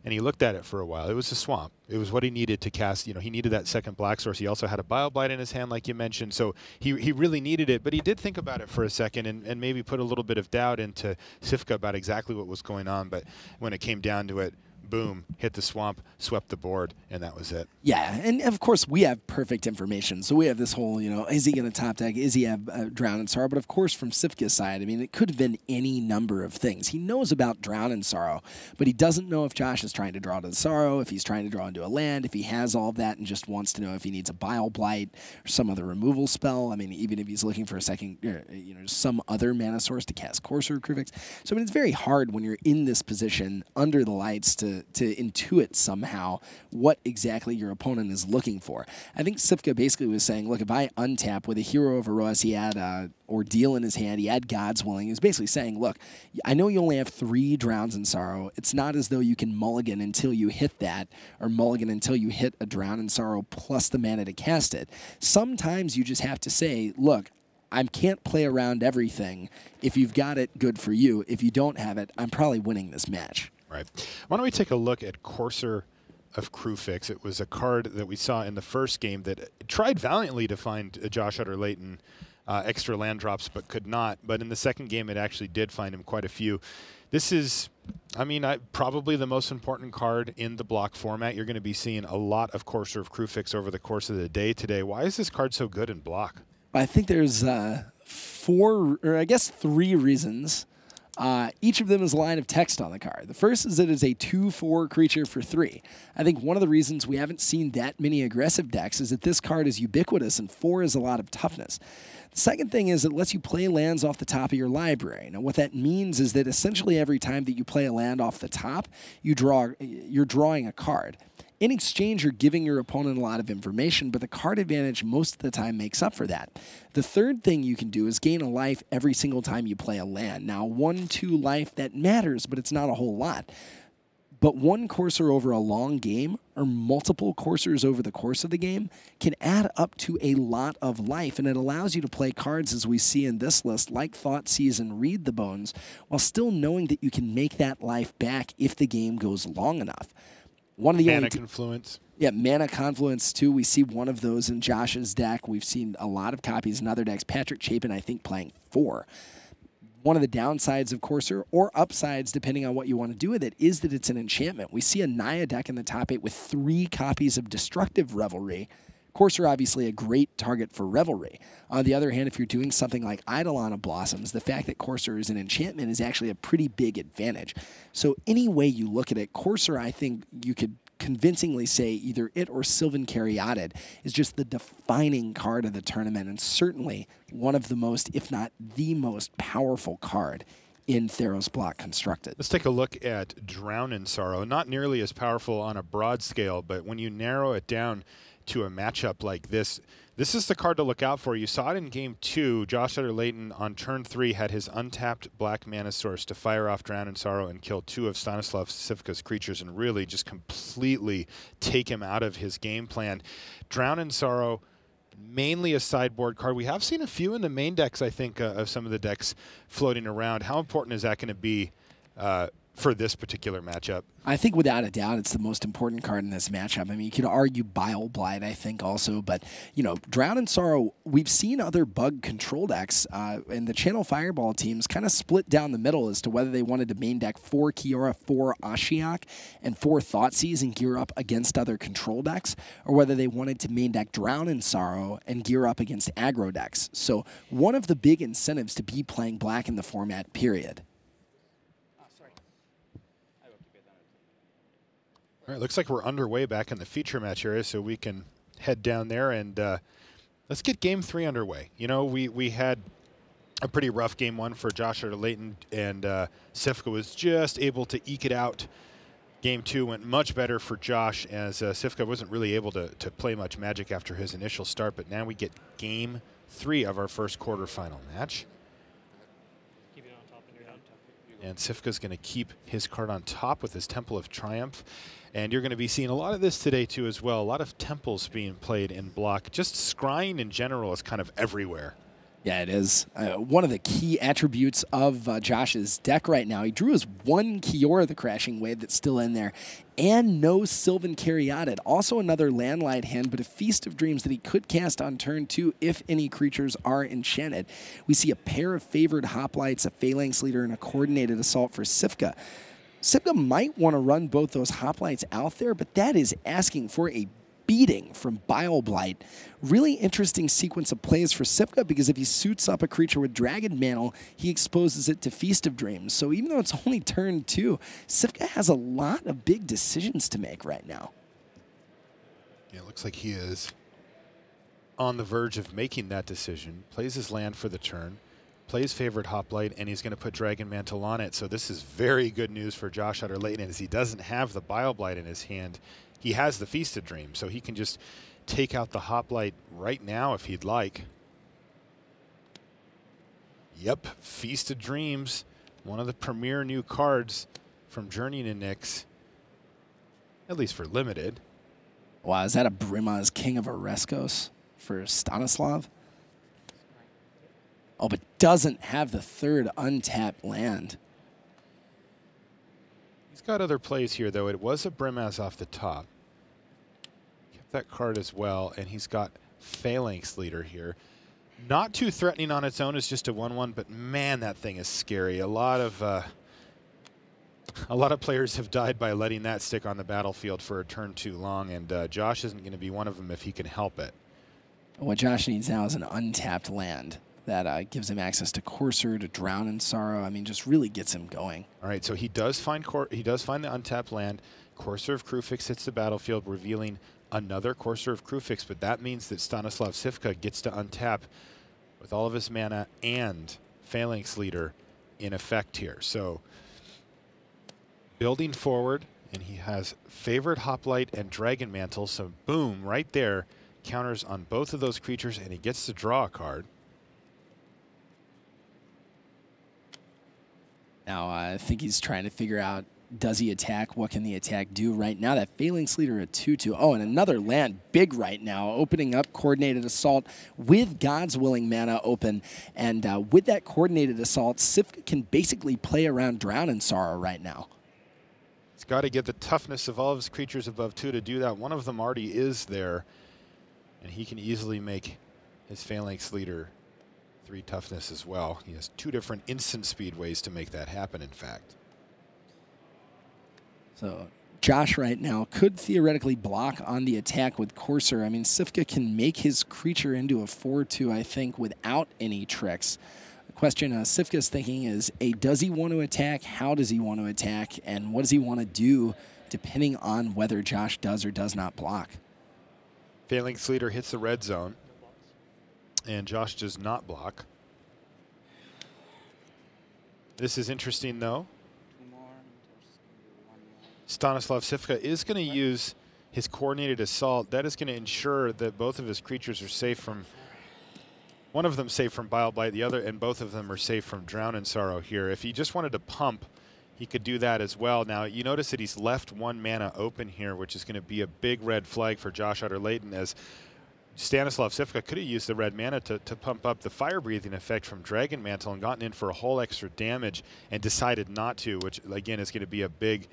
F: and he looked at it for a while. It was a swamp. It was what he needed to cast. You know, he needed that second black source. He also had a Bile Blight in his hand, like you mentioned, so he really needed it, but he did think about it for a second and maybe put a little bit of doubt into Sifka about exactly what was going on, but when it came down to it, boom, hit the swamp, swept the board, and that was it.
G: Yeah, and of course we have perfect information. So we have this whole, you know, is he going to top deck? Is he have Drown in Sorrow? But of course from Sifka's side, I mean, it could have been any number of things. He knows about Drown in Sorrow, but he doesn't know if Josh is trying to draw to the Sorrow, if he's trying to draw into a land, if he has all of that and just wants to know if he needs a Bile Blight or some other removal spell. I mean, even if he's looking for a second, you know, some other mana source to cast Courser Kruvix. So I mean, it's very hard when you're in this position under the lights to to intuit somehow what exactly your opponent is looking for. I think Sifka basically was saying, look, if I untap with a Hero of Eros, he had Ordeal in his hand, he had God's Willing. He was basically saying, look, I know you only have 3 Drowns in Sorrow. It's not as though you can mulligan until you hit that, or mulligan until you hit a Drown in Sorrow plus the mana to cast it. Sometimes you just have to say, look, I can't play around everything. If you've got it, good for you. If you don't have it, I'm probably winning this match.
F: Right. Why don't we take a look at Courser of Crewfix? It was a card that we saw in the first game that tried valiantly to find Josh Utter-Leyton extra land drops, but could not. But in the second game, it actually did find him quite a few. This is, I mean, probably the most important card in the block format. You're going to be seeing a lot of Courser of Crewfix over the course of the day today. Why is this card so good in block?
G: I think there's 4, or I guess 3 reasons. Each of them is a line of text on the card. The first is that it's a 2/4 creature for 3. I think one of the reasons we haven't seen that many aggressive decks is that this card is ubiquitous, and 4 is a lot of toughness. The second thing is it lets you play lands off the top of your library. Now, what that means is that essentially every time that you play a land off the top, you're drawing a card. In exchange, you're giving your opponent a lot of information, but the card advantage most of the time makes up for that. The third thing you can do is gain a life every single time you play a land. Now, 1/2 life, that matters, but it's not a whole lot. But 1 Courser over a long game, or multiple Coursers over the course of the game, can add up to a lot of life, and it allows you to play cards, as we see in this list, like Thoughtseize and Read the Bones, while still knowing that you can make that life back if the game goes long enough. One of the
F: Mana Confluence.
G: Yeah, Mana Confluence, too. We see one of those in Josh's deck. We've seen a lot of copies in other decks. Patrick Chapin, I think, playing 4. One of the downsides of Courser, or upsides, depending on what you want to do with it, is that it's an enchantment. We see a Naya deck in the top 8 with 3 copies of Destructive Revelry. Courser, obviously, a great target for Revelry. On the other hand, if you're doing something like Eidolon of Blossoms, the fact that Courser is an enchantment is actually a pretty big advantage. So any way you look at it, Courser, I think you could convincingly say either it or Sylvan Caryatid is just the defining card of the tournament, and certainly one of the most, if not the most powerful card in Theros Block Constructed.
F: Let's take a look at Drown in Sorrow. Not nearly as powerful on a broad scale, but when you narrow it down to a matchup like this, this is the card to look out for. You saw it in Game 2. Josh Utter-Leyton on turn 3 had his untapped black mana source to fire off Drown in Sorrow and kill 2 of Stanislav Sifka's creatures and really just completely take him out of his game plan. Drown in Sorrow, mainly a sideboard card. We have seen a few in the main decks, I think, of some of the decks floating around. How important is that going to be for this particular matchup?
G: I think without a doubt it's the most important card in this matchup. I mean, you could argue Bile Blight, I think, also, but, you know, Drown in Sorrow, we've seen other bug control decks, and the Channel Fireball teams kind of split down the middle as to whether they wanted to main deck 4 Kiora, 4 Ashiok, and 4 Thoughtseize and gear up against other control decks, or whether they wanted to main deck Drown in Sorrow and gear up against aggro decks. So one of the big incentives to be playing black in the format, period.
F: All right, looks like we're underway back in the feature match area, so we can head down there and let's get Game 3 underway. You know, we had a pretty rough Game 1 for Josh Utter-Leyton, and Sifka was just able to eke it out. Game 2 went much better for Josh, as Sifka wasn't really able to play much Magic after his initial start, but now we get Game 3 of our first quarterfinal match. And Sifka's going to keep his card on top with his Temple of Triumph. And you're going to be seeing a lot of this today, too, as well. A lot of temples being played in block. Just scrying in general is kind of everywhere.
G: Yeah, it is. One of the key attributes of Josh's deck right now, he drew his 1 Kiora, the Crashing Wave, that's still in there, and no Sylvan Caryatid. Also another Landlight hand, but a Feast of Dreams that he could cast on turn 2 if any creatures are enchanted. We see a pair of favored Hoplites, a Phalanx Leader, and a Coordinated Assault for Sifka. Sifka might want to run both those Hoplites out there, but that is asking for a beating from Bile Blight. Really interesting sequence of plays for Sifka, because if he suits up a creature with Dragon Mantle, he exposes it to Feast of Dreams. So even though it's only turn 2, Sifka has a lot of big decisions to make right now.
F: Yeah, it looks like he is on the verge of making that decision. Plays his land for the turn. plays favorite Hoplite, and he's going to put Dragon Mantle on it. So this is very good news for Josh Utter-Leyton, as he doesn't have the Bile Blight in his hand. He has the Feast of Dreams, so he can just take out the Hoplite right now if he'd like. Yep, Feast of Dreams, one of the premier new cards from Journey to Nyx, at least for limited.
G: Wow, is that a Brimaz King of Oreskos for Stanislav? Oh, but doesn't have the third untapped land.
F: He's got other plays here, though. It was a Brimaz off the top. Kept that card as well, and he's got Phalanx Leader here. Not too threatening on its own, it's just a 1/1, but man, that thing is scary. A lot of players have died by letting that stick on the battlefield for a turn too long, and Josh isn't going to be one of them if he can help it.
G: What Josh needs now is an untapped land that gives him access to Courser, to Drown in Sorrow. I mean, just really gets him going.
F: All right, so he does find the untapped land. Courser of Krufix hits the battlefield, revealing another Courser of Krufix, but that means that Stanislav Sivka gets to untap with all of his mana and Phalanx Leader in effect here. So building forward, and he has favorite Hoplite and Dragon Mantle, so boom, right there, counters on both of those creatures, and he gets to draw a card.
G: Now, I think he's trying to figure out, does he attack? What can the attack do right now? That Phalanx Leader at 2/2. Oh, and another land big right now, opening up Coordinated Assault with God's Willing mana open. And with that Coordinated Assault, Sivka can basically play around Drown in Sorrow right now.
F: He's got to get the toughness of all of his creatures above 2 to do that. One of them already is there, and he can easily make his Phalanx Leader 3 toughness as well. He has 2 different instant speed ways to make that happen, in fact.
G: So Josh right now could theoretically block on the attack with Courser. I mean, Sivka can make his creature into a 4/2, I think, without any tricks. The question Sivka's thinking is, does he want to attack? How does he want to attack? And what does he want to do depending on whether Josh does or does not block?
F: Phalanx Leader hits the red zone, and Josh does not block. This is interesting, though. Stanislav Sivka is going to use his Coordinated Assault. That is going to ensure that both of his creatures are safe from, one of them safe from Bile Blight, the other, and both of them are safe from Drown in Sorrow here. If he just wanted to pump, he could do that as well. Now, you notice that he's left 1 mana open here, which is going to be a big red flag for Josh Utter-Leyton, as Stanislav Sivka could have used the red mana to pump up the fire-breathing effect from Dragon Mantle and gotten in for a whole extra damage, and decided not to, which, again, is going to be a big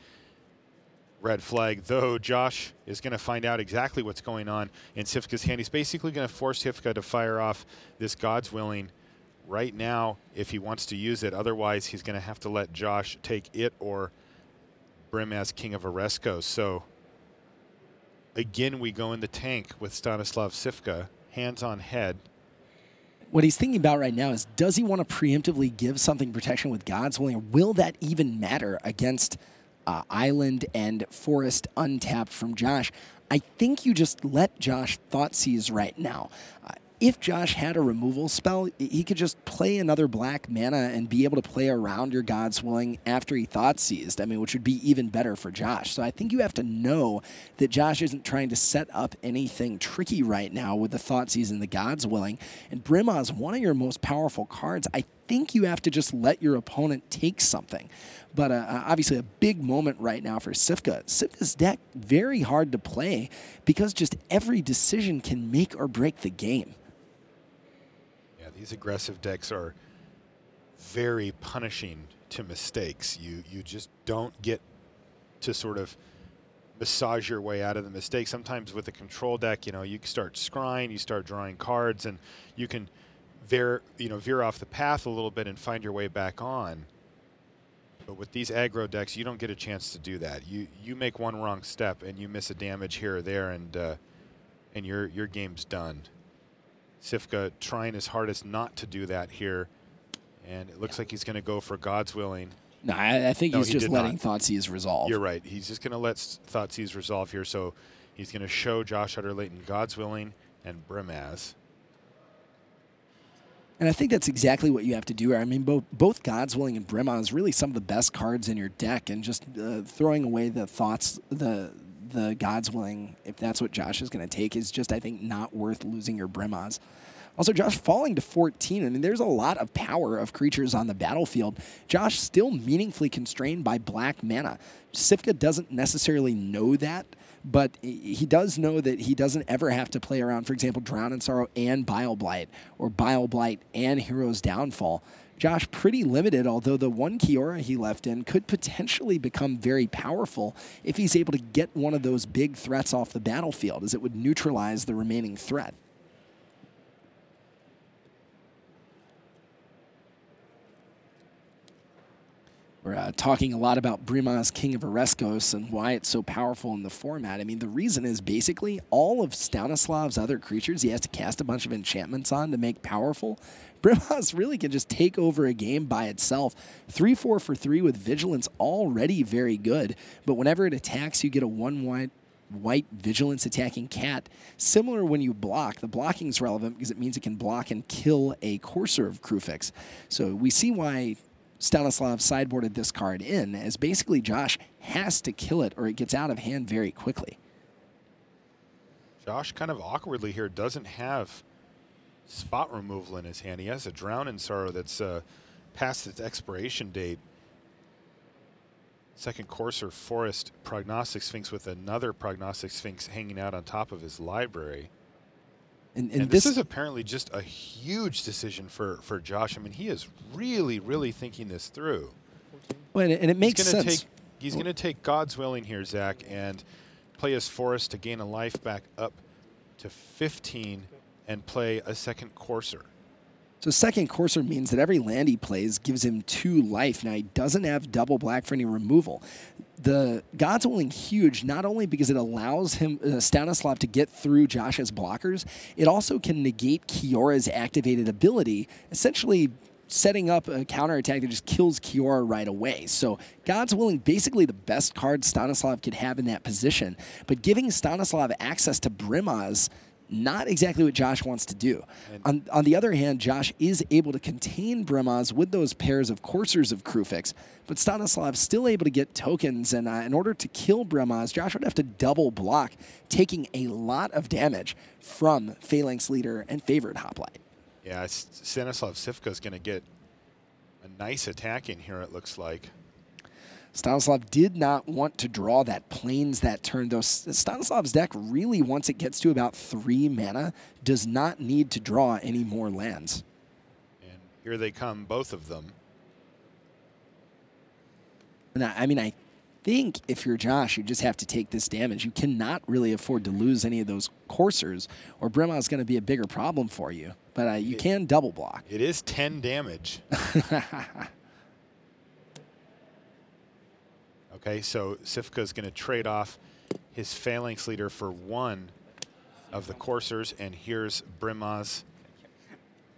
F: red flag, though Josh is going to find out exactly what's going on in Sivka's hand. He's basically going to force Sivka to fire off this God's Willing right now if he wants to use it. Otherwise, he's going to have to let Josh take it or Brimaz King of Oreskos. So again, we go in the tank with Stanislav Sivka, hands on head.
G: What he's thinking about right now is, does he want to preemptively give something protection with God's Willing, or will that even matter against Island and Forest untapped from Josh? I think you just let Josh Thoughtseize right now. If Josh had a removal spell, he could just play another black mana and be able to play around your God's Willing after he Thoughtseized. I mean, which would be even better for Josh. So I think you have to know that Josh isn't trying to set up anything tricky right now with the Thoughtseize and the God's Willing. And Brimaz, one of your most powerful cards. I think you have to just let your opponent take something. But obviously a big moment right now for Sivka. Sivka's deck, very hard to play because just every decision can make or break the game.
F: Yeah, these aggressive decks are very punishing to mistakes. You just don't get to sort of massage your way out of the mistake. Sometimes with a control deck, you know, you start scrying, you start drawing cards, and you can veer off the path a little bit and find your way back on. But with these aggro decks, you don't get a chance to do that. You make one wrong step and you miss a damage here or there, and your game's done. Sivka trying his hardest not to do that here, and it looks like he's going to go for God's Willing.
G: No, I think he's just letting Thoughtseize resolve.
F: You're right. He's just going to let Thoughtseize resolve here. So he's going to show Josh Utter-Leyton God's Willing and Brimaz.
G: And I think that's exactly what you have to do. I mean, both Godswilling and Brimaz really some of the best cards in your deck, and just throwing away the thoughts, the Godswilling, if that's what Josh is going to take, is just, I think, not worth losing your Brimaz. Also, Josh falling to 14. I mean, there's a lot of power of creatures on the battlefield. Josh still meaningfully constrained by black mana. Sifka doesn't necessarily know that, but he does know that he doesn't ever have to play around, for example, Drown in Sorrow and Bile Blight, or Bile Blight and Hero's Downfall. Josh pretty limited, although the one Kiora he left in could potentially become very powerful if he's able to get one of those big threats off the battlefield, as it would neutralize the remaining threat. We're talking a lot about Brimaz, King of Ereskos, and why it's so powerful in the format. I mean, the reason is basically all of Stanislav's other creatures he has to cast a bunch of enchantments on to make powerful. Brimaz really can just take over a game by itself. 3/4 for 3 with Vigilance, already very good, but whenever it attacks, you get a 1 white Vigilance attacking cat. Similar when you block. The blocking is relevant because it means it can block and kill a Courser of Krufix. So we see why Stanislav sideboarded this card in, as basically Josh has to kill it or it gets out of hand very quickly.
F: Josh kind of awkwardly here doesn't have spot removal in his hand. He has a Drown in Sorrow that's past its expiration date. Second Courser Forest Prognostic Sphinx with another Prognostic Sphinx hanging out on top of his library. And this is apparently just a huge decision for Josh. I mean, he is really, really thinking this through.
G: Well, and it makes sense.
F: He's going to take Godswilling here, Zach, and play his Forest to gain a life back up to 15 and play a second Courser.
G: So second Courser means that every land he plays gives him 2 life. Now, he doesn't have double black for any removal. The Godswilling huge, not only because it allows him, Stanislav, to get through Josh's blockers, it also can negate Kiora's activated ability, essentially setting up a counterattack that just kills Kiora right away. So Godswilling, basically the best card Stanislav could have in that position, but giving Stanislav access to Brimaz, not exactly what Josh wants to do. On the other hand, Josh is able to contain Brimaz with those pairs of Coursers of Krufix, but Stanislav's still able to get tokens, and in order to kill Brimaz, Josh would have to double block, taking a lot of damage from Phalanx Leader and Favored Hoplite.
F: Yeah, Stanislav Sifka is going to get a nice attack in here, it looks like.
G: Stanislav did not want to draw that Plains that turn, though. Stanislav's deck really, once it gets to about 3 mana, does not need to draw any more lands.
F: And here they come, both of them.
G: And I mean, I think if you're Josh, you just have to take this damage. You cannot really afford to lose any of those Coursers, or Brimaz is going to be a bigger problem for you. But you can double block.
F: It is 10 damage. Okay, so Sifka is going to trade off his Phalanx Leader for 1 of the Coursers, and here's Brimaz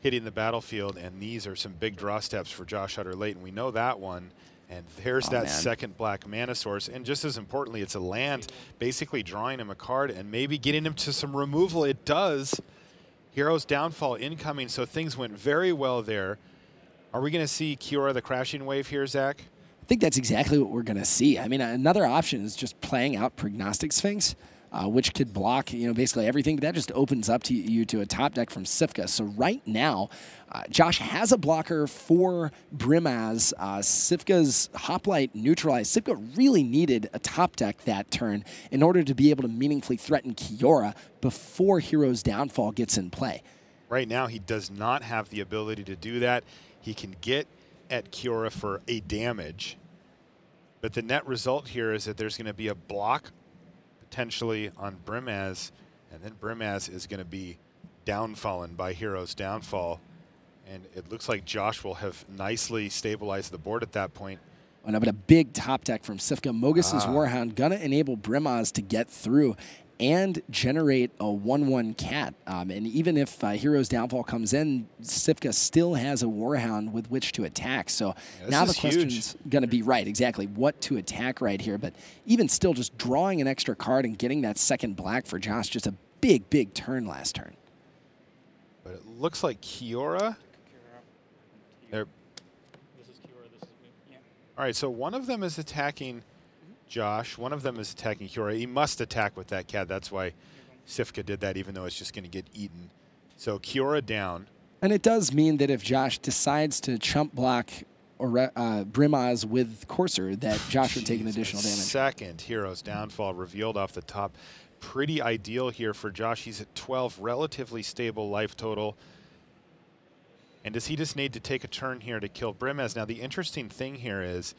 F: hitting the battlefield, and these are some big draw steps for Josh Utter-Late, and we know that one. And there's that second black mana source, and just as importantly, it's a land, basically drawing him a card and maybe getting him to some removal. It does. Hero's Downfall incoming, so things went very well there. Are we going to see Kiora the Crashing Wave here, Zach?
G: I think that's exactly what we're going to see. I mean, another option is just playing out Prognostic Sphinx, which could block, basically everything. But that just opens up to you to a top deck from Sifka. So right now, Josh has a blocker for Brimaz. Sifka's Hoplite neutralized. Sifka really needed a top deck that turn in order to be able to meaningfully threaten Kiora before Hero's Downfall gets in play.
F: Right now, he does not have the ability to do that. He can get at Kiora for a damage, but the net result here is that there's going to be a block potentially on Brimaz, and then Brimaz is going to be downfallen by Hero's Downfall, and it looks like Josh will have nicely stabilized the board at that point.
G: Oh, no, but a big top deck from Sifka. Mogus's Warhound gonna enable Brimaz to get through and generate a 1/1 cat. And even if Hero's Downfall comes in, Sifka still has a Warhound with which to attack. So now the question's going to be right, exactly, what to attack right here. But even still, just drawing an extra card and getting that second black for Josh, just a big, big turn last turn.
F: But it looks like Kiora They're
H: This is Kiora, this is me. Yeah.
F: all right. So one of them is attacking Josh. One of them is attacking Kiora. He must attack with that cat. That's why Sifka did that, even though it's just going to get eaten. So Kiora down.
G: And it does mean that if Josh decides to chump block or Brimaz with Courser, that Josh would take an additional damage.
F: Second Hero's downfall revealed off the top. Pretty ideal here for Josh. He's at 12, relatively stable life total. And does he just need to take a turn here to kill Brimaz? Now, the interesting thing here is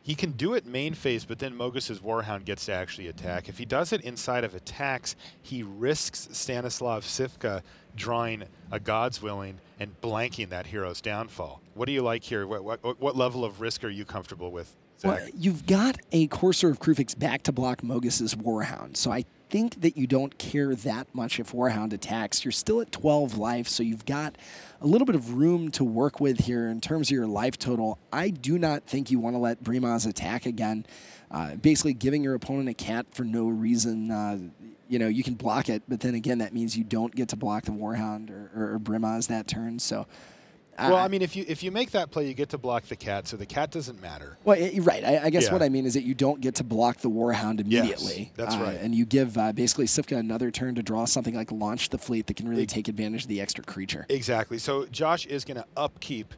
F: he can do it main phase, but then Mogus's Warhound gets to actually attack. If he does it inside of attacks, he risks Stanislav Sifka drawing a God's Willing and blanking that Hero's downfall. What do you like here? What level of risk are you comfortable with, Zach?
G: Well, you've got a Courser of Krufix back to block Mogus's Warhound, so I think that you don't care that much if Warhound attacks. You're still at 12 life, so you've got a little bit of room to work with here in terms of your life total. I do not think you want to let Brimaz attack again. Basically giving your opponent a cat for no reason. You know, you can block it, but then again, that means you don't get to block the Warhound or Brimaz that turn. So,
F: well, I mean, if you make that play, you get to block the cat, so the cat doesn't matter.
G: Well, right. I guess what I mean is that you don't get to block the Warhound immediately.
F: Yes, that's right.
G: And you give basically Sifka another turn to draw something like Launch the Fleet that can really take advantage of the extra creature.
F: Exactly. So Josh is going to upkeep,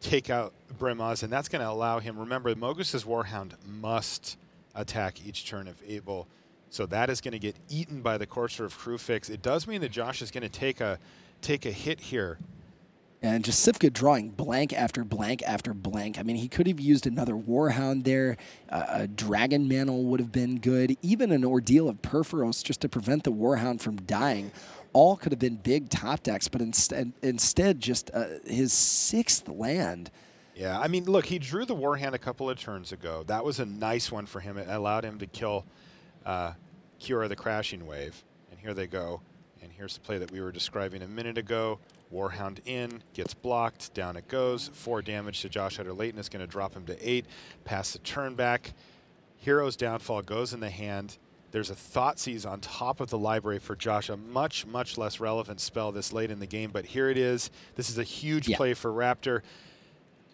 F: take out Brimaz, and that's going to allow him. Remember, Mogus's Warhound must attack each turn if able. So that is going to get eaten by the Courser of Krufix. It does mean that Josh is going to take a hit here.
G: And just Sifka drawing blank after blank after blank. I mean, he could have used another Warhound there. A Dragon Mantle would have been good. Even an Ordeal of Perforos just to prevent the Warhound from dying. All could have been big top decks, but instead just his 6th land.
F: Yeah, I mean, look, he drew the Warhound a couple of turns ago. That was a nice one for him. It allowed him to kill Kiora the Crashing Wave. And here they go. And here's the play that we were describing a minute ago. Warhound in, gets blocked, down it goes. 4 damage to Josh Utter-Leyton is going to drop him to 8. Pass the turn back. Hero's Downfall goes in the hand. There's a Thoughtseize on top of the library for Josh, a much, much less relevant spell this late in the game. But here it is. This is a huge play for Raptor.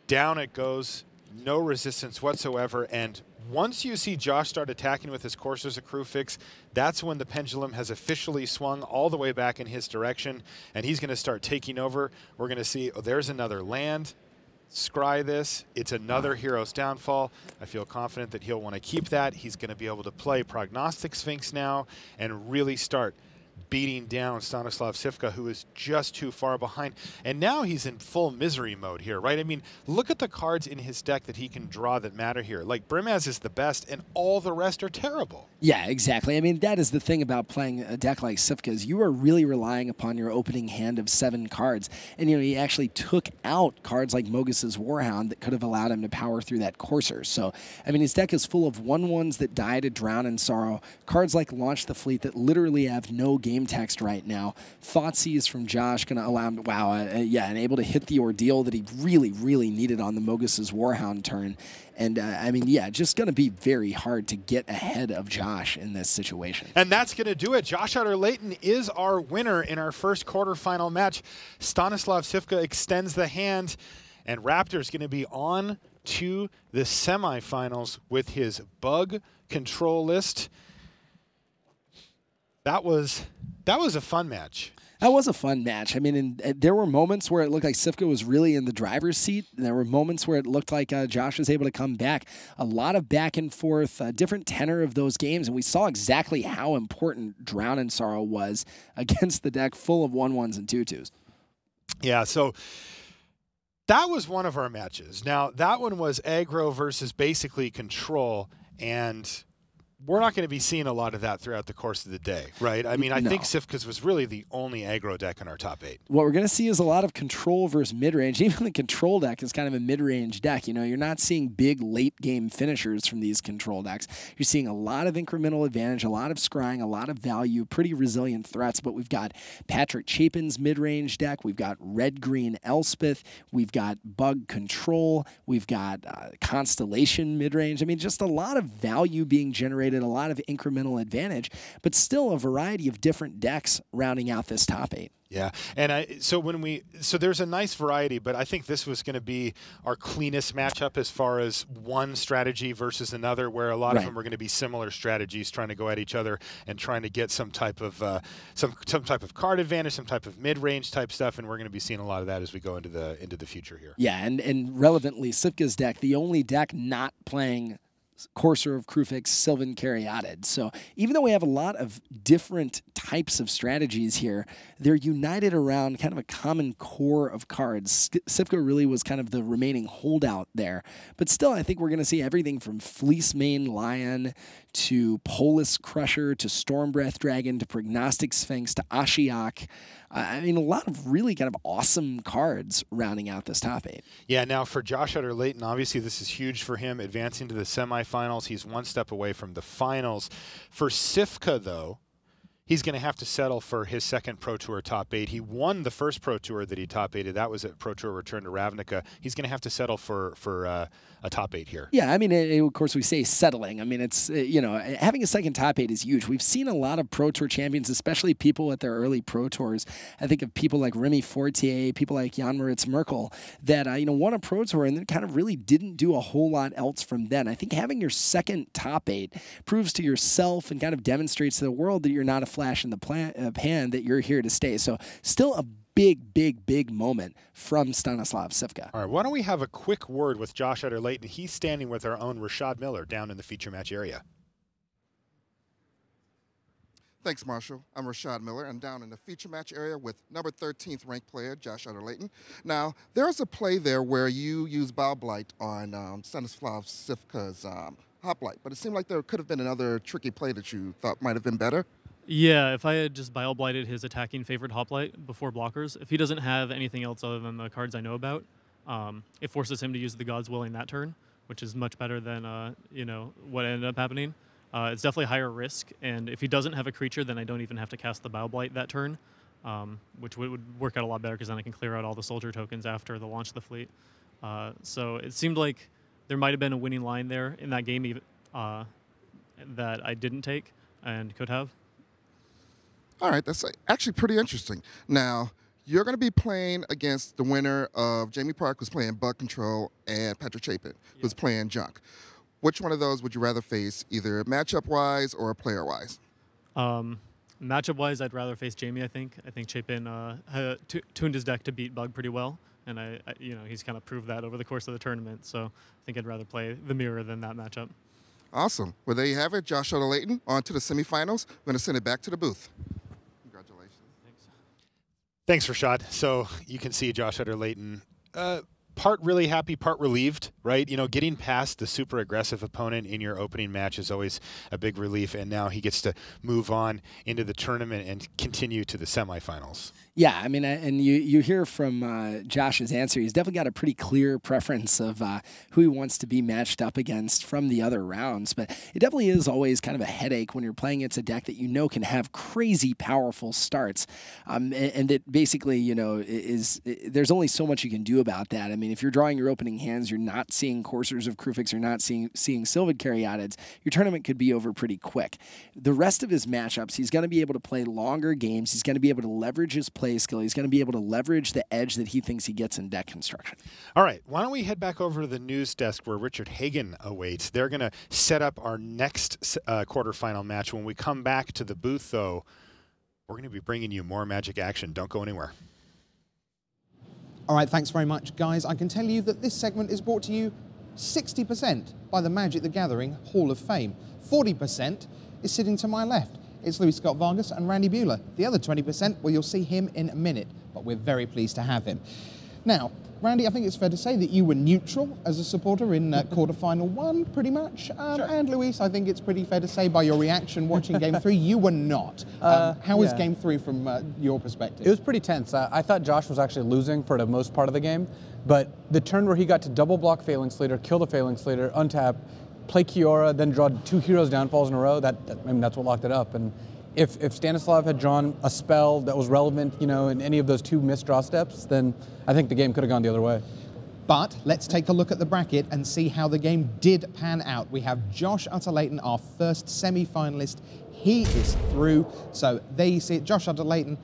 F: Down it goes. No resistance whatsoever. And once you see Josh start attacking with his Coursers of Krufix, that's when the pendulum has officially swung all the way back in his direction, and he's going to start taking over. We're going to see, oh, there's another land. Scry this. It's another Hero's Downfall. I feel confident that he'll want to keep that. He's going to be able to play Prognostic Sphinx now and really start beating down Stanislav Sifka, who is just too far behind. And now he's in full misery mode here, right? I mean, look at the cards in his deck that he can draw that matter here. Like, Brimaz is the best, and all the rest are terrible.
G: Yeah, exactly. I mean, that is the thing about playing a deck like Sifka's. You are really relying upon your opening hand of 7 cards. And, you know, he actually took out cards like Mogus's Warhound that could have allowed him to power through that Courser. So, I mean, his deck is full of 1/1s that die to Drown in Sorrow, cards like Launch the Fleet that literally have no game text right now. Thoughtseize from Josh going to allow him to, and able to hit the Ordeal that he really, really needed on the Mogus's Warhound turn. And, I mean, yeah, just going to be very hard to get ahead of Josh in this situation.
F: And that's going to do it. Josh Utter-Leyton is our winner in our first quarterfinal match. Stanislav Sifka extends the hand, and Raptor's going to be on to the semifinals with his bug control list. That was a fun match.
G: That was a fun match. I mean, there were moments where it looked like Sifka was really in the driver's seat. There were moments where it looked like Josh was able to come back. A lot of back and forth, different tenor of those games, and we saw exactly how important Drown in Sorrow was against the deck full of 1/1s and 2/2s.
F: Yeah, so that was one of our matches. Now, that one was aggro versus basically control, and we're not going to be seeing a lot of that throughout the course of the day, right? I mean, I think Sifka's was really the only aggro deck in our top 8.
G: What we're going to see is a lot of control versus mid-range. Even the control deck is kind of a mid-range deck. You know, you're not seeing big late-game finishers from these control decks. You're seeing a lot of incremental advantage, a lot of scrying, a lot of value, pretty resilient threats. But we've got Patrick Chapin's mid-range deck. We've got red-green Elspeth. We've got bug control. We've got Constellation mid-range. I mean, just a lot of value being generated generated a lot of incremental advantage, but still a variety of different decks rounding out this top 8.
F: Yeah, and so there's a nice variety, but I think this was going to be our cleanest matchup as far as one strategy versus another, where a lot of them are going to be similar strategies, trying to go at each other and trying to get some type of card advantage, some type of mid-range type stuff, and we're going to be seeing a lot of that as we go into the future here.
G: Yeah, and relevantly, Sivka's deck, the only deck not playing Courser of Krufix, Sylvan Caryatid. So even though we have a lot of different types of strategies here, they're united around kind of a common core of cards. Sivka really was kind of the remaining holdout there. But still, I think we're going to see everything from Fleecemane Lion to Polis Crusher to Stormbreath Dragon to Prognostic Sphinx to Ashiok. I mean, a lot of really kind of awesome cards rounding out this top 8.
F: Yeah, now for Josh Utter-Leyton, obviously this is huge for him, advancing to the semifinals. He's one step away from the finals. For Sivka, though, he's going to have to settle for his second Pro Tour top 8. He won the first Pro Tour that he top 8'd. That was at Pro Tour Return to Ravnica. He's going to have to settle for a top 8 here.
G: Yeah, I mean, of course, we say settling. I mean, it's, you know, having a second top 8 is huge. We've seen a lot of Pro Tour champions, especially people at their early Pro Tours. I think of people like Remy Fortier, people like Jan Moritz Merkel, that, you know, won a Pro Tour and then kind of really didn't do a whole lot else from then. I think having your second top 8 proves to yourself and kind of demonstrates to the world that you're not a flash in the pan, that you're here to stay. So still a big moment from Stanislav Sivka.
F: All right, why don't we have a quick word with Josh Utter-Leyton. He's standing with our own Rashad Miller down in the feature match area.
I: Thanks, Marshall. I'm Rashad Miller. I'm down in the feature match area with number 13th ranked player, Josh Utter-Leyton. Now, there's a play there where you use Bow Blight on Stanislav Sivka's Hoplite, but it seemed like there could have been another tricky play that you thought might have been better.
H: Yeah, if I had just Bile-Blighted his attacking favorite Hoplite before blockers, if he doesn't have anything else other than the cards I know about, it forces him to use the God's Willing that turn, which is much better than you know, what ended up happening. It's definitely higher risk, and if he doesn't have a creature, then I don't even have to cast the Bile-Blight that turn, which would work out a lot better because then I can clear out all the soldier tokens after the launch of the fleet. So it seemed like there might have been a winning line there in that game even, that I didn't take and could have.
I: All right, that's actually pretty interesting. Now, you're going to be playing against the winner of Jamie Park, who's playing Bug Control, and Patrick Chapin, who's playing Junk. Which one of those would you rather face, either matchup-wise or player-wise?
H: Matchup-wise, I'd rather face Jamie, I think. I think Chapin tuned his deck to beat Bug pretty well, and I you know, he's kind of proved that over the course of the tournament, so I think I'd rather play the mirror than that matchup.
I: Awesome. Well, there you have it. Josh Utter-Leyton on to the semifinals. I'm going to send it back to the booth. Congratulations.
F: Thanks, Rashad. So you can see Josh Utter-Leyton, part really happy, part relieved, right? You know, getting past the super aggressive opponent in your opening match is always a big relief, and now he gets to move on into the tournament and continue to the semifinals.
G: Yeah, I mean, and you hear from Josh's answer, he's definitely got a pretty clear preference of who he wants to be matched up against from the other rounds, but it definitely is always kind of a headache when you're playing against a deck that you know can have crazy powerful starts, and that basically, you know, there's only so much you can do about that. I mean, if you're drawing your opening hands, you're not seeing Coursers of Krufix, you're not seeing Sylvan Caryatids, your tournament could be over pretty quick. The rest of his matchups, he's going to be able to play longer games, he's going to be able to leverage his play skill. He's going to be able to leverage the edge that he thinks he gets in deck construction.
F: All right, why don't we head back over to the news desk where Richard Hagan awaits. They're going to set up our next quarterfinal match. When we come back to the booth, though, we're going to be bringing you more Magic action. Don't go anywhere.
A: All right, thanks very much, guys. I can tell you that this segment is brought to you 60% by the Magic the Gathering Hall of Fame. 40% is sitting to my left. It's Louis Scott Vargas and Randy Buehler. The other 20%, well, you'll see him in a minute, but we're very pleased to have him. Now, Randy, I think it's fair to say that you were neutral as a supporter in quarterfinal 1, pretty much. Sure. And Luis, I think it's pretty fair to say by your reaction watching Game 3, you were not. How was Game 3 from your perspective?
E: It was pretty tense. I thought Josh was actually losing for the most part of the game, but the turn where he got to double block Phalanx Leader, kill the Phalanx Leader, untap, play Kiora, then draw 2 Heroes Downfalls in a row, I mean, that's what locked it up. And if Stanislav had drawn a spell that was relevant, you know, in any of those 2 missed draw steps, then I think the game could have gone the other way.
A: But let's take a look at the bracket and see how the game did pan out. We have Josh Utter-Leyton, our first semi-finalist. He is through. So there you see it, Josh Utter-Leyton,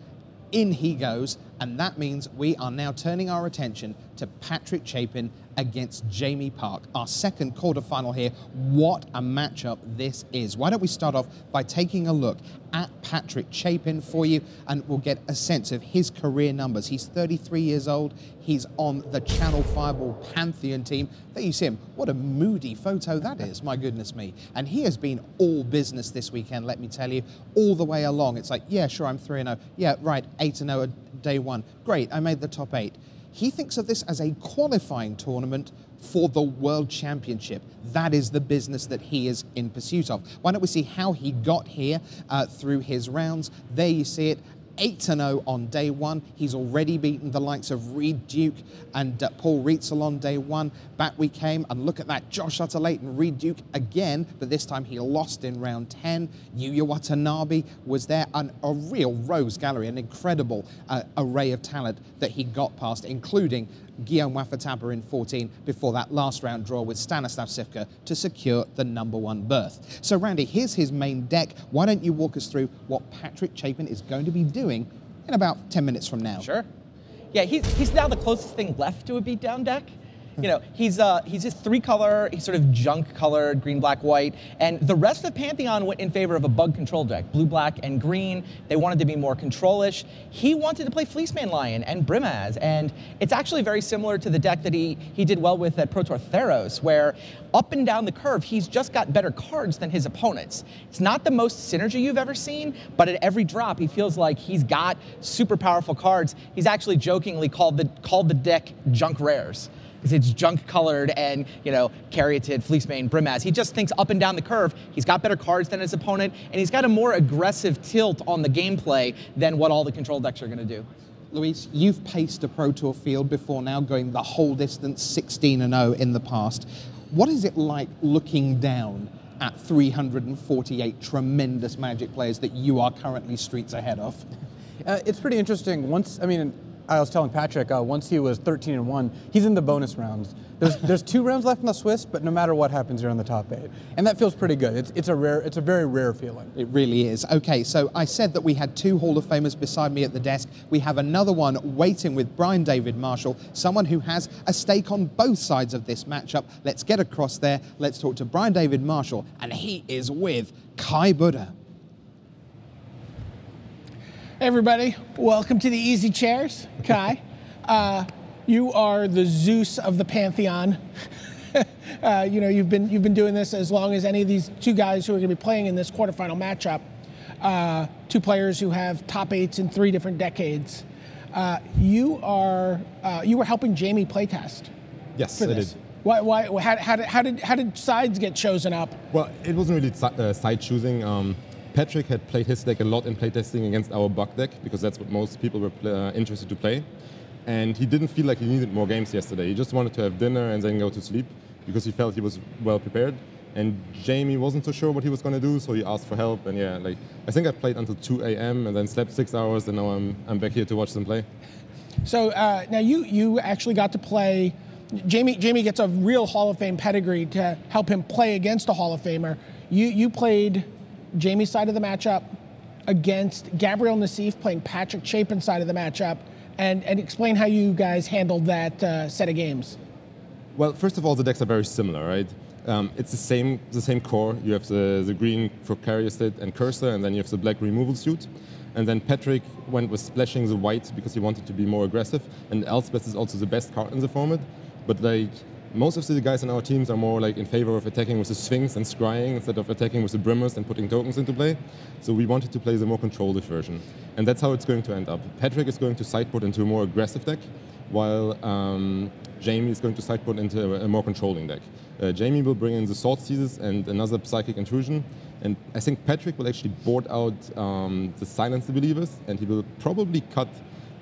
A: in he goes. And that means we are now turning our attention to Patrick Chapin against Jamie Park, our second quarterfinal here. What a matchup this is. Why don't we start off by taking a look at Patrick Chapin for you, and we'll get a sense of his career numbers. He's 33 years old. He's on the Channel Fireball Pantheon team. There you see him. What a moody photo that is, my goodness me. And he has been all business this weekend, let me tell you, all the way along. It's like, yeah, sure, I'm 3-0. Yeah, right, 8-0 day one. Great, I made the top 8. He thinks of this as a qualifying tournament for the World Championship. That is the business that he is in pursuit of. Why don't we see how he got here through his rounds? There you see it. 8-0 on day one. He's already beaten the likes of Reed Duke and Paul Rietzel on day one. Back we came, and look at that, Josh Utter-Leyton, Reed Duke again, but this time he lost in round 10. Yuya Watanabe was there, and a real rose gallery, an incredible array of talent that he got past, including Guillaume Wafatapa in 14 before that last round draw with Stanislav Sivka to secure the #1 berth. So Randy, here's his main deck. Why don't you walk us through what Patrick Chapin is going to be doing in about 10 minutes from now?
B: Sure. Yeah, he's now the closest thing left to a beatdown deck. You know, he's just 3-color, he's sort of junk-colored, green, black, white, and the rest of the Pantheon went in favor of a bug control deck, blue, black, and green. They wanted to be more control-ish. He wanted to play Fleeceman Lion and Brimaz, and it's actually very similar to the deck that he did well with at Pro Tour Theros, where up and down the curve, he's just got better cards than his opponents. It's not the most synergy you've ever seen, but at every drop, he feels like he's got super powerful cards. He's actually jokingly called the deck Junk Rares, because it's junk colored and, you know, Caryatid, Fleecemane, Brimaz. He just thinks up and down the curve, he's got better cards than his opponent, and he's got a more aggressive tilt on the gameplay than what all the control decks are going to do.
A: Luis, you've paced a Pro Tour field before now, going the whole distance, 16-0 in the past. What is it like looking down at 348 tremendous Magic players that you are currently streets ahead of?
E: It's pretty interesting. I was telling Patrick, once he was 13-1, he's in the bonus rounds. There's 2 rounds left in the Swiss, but no matter what happens, you're in the top 8. And that feels pretty good. It's a very rare feeling.
A: It really is. Okay, so I said that we had 2 Hall of Famers beside me at the desk. We have another one waiting with Brian David Marshall, someone who has a stake on both sides of this matchup. Let's get across there. Let's talk to Brian David Marshall, and he is with Kai Buddha.
C: Hey everybody, welcome to the Easy Chairs. Kai, you are the Zeus of the Pantheon. You know, you've been doing this as long as any of these 2 guys who are going to be playing in this quarterfinal matchup. 2 players who have top 8s in 3 different decades. You were helping Jamie playtest.
J: Yes,
C: for this. I did. How did sides get chosen up?
J: Well, it wasn't really side choosing. Patrick had played his deck a lot in playtesting against our Buck deck, because that's what most people were interested to play. And he didn't feel like he needed more games yesterday. He just wanted to have dinner and then go to sleep, because he felt he was well prepared. And Jamie wasn't so sure what he was going to do, so he asked for help. And yeah, I think I played until 2 a.m. and then slept 6 hours, and now I'm back here to watch them play.
C: So now you actually got to play. Jamie gets a real Hall of Fame pedigree to help him play against a Hall of Famer. You played Jamie's side of the matchup against Gabriel Nassif, playing Patrick Chapin's side of the matchup, and explain how you guys handled that set of games.
J: Well, first of all, the decks are very similar, right? It's the same core. You have the green for Caryatid and Cursor, and then you have the black removal suit. And then Patrick went with splashing the white because he wanted to be more aggressive, and Elspeth is also the best card in the format. But most of the guys in our teams are more in favor of attacking with the Sphinx and scrying instead of attacking with the Brimmers and putting tokens into play. So we wanted to play the more controlled version. And that's how it's going to end up. Patrick is going to sideboard into a more aggressive deck, while Jamie is going to sideboard into a more controlling deck. Jamie will bring in the Sword Seizes and another Psychic Intrusion. And I think Patrick will actually board out the Silence the Believers, and he will probably cut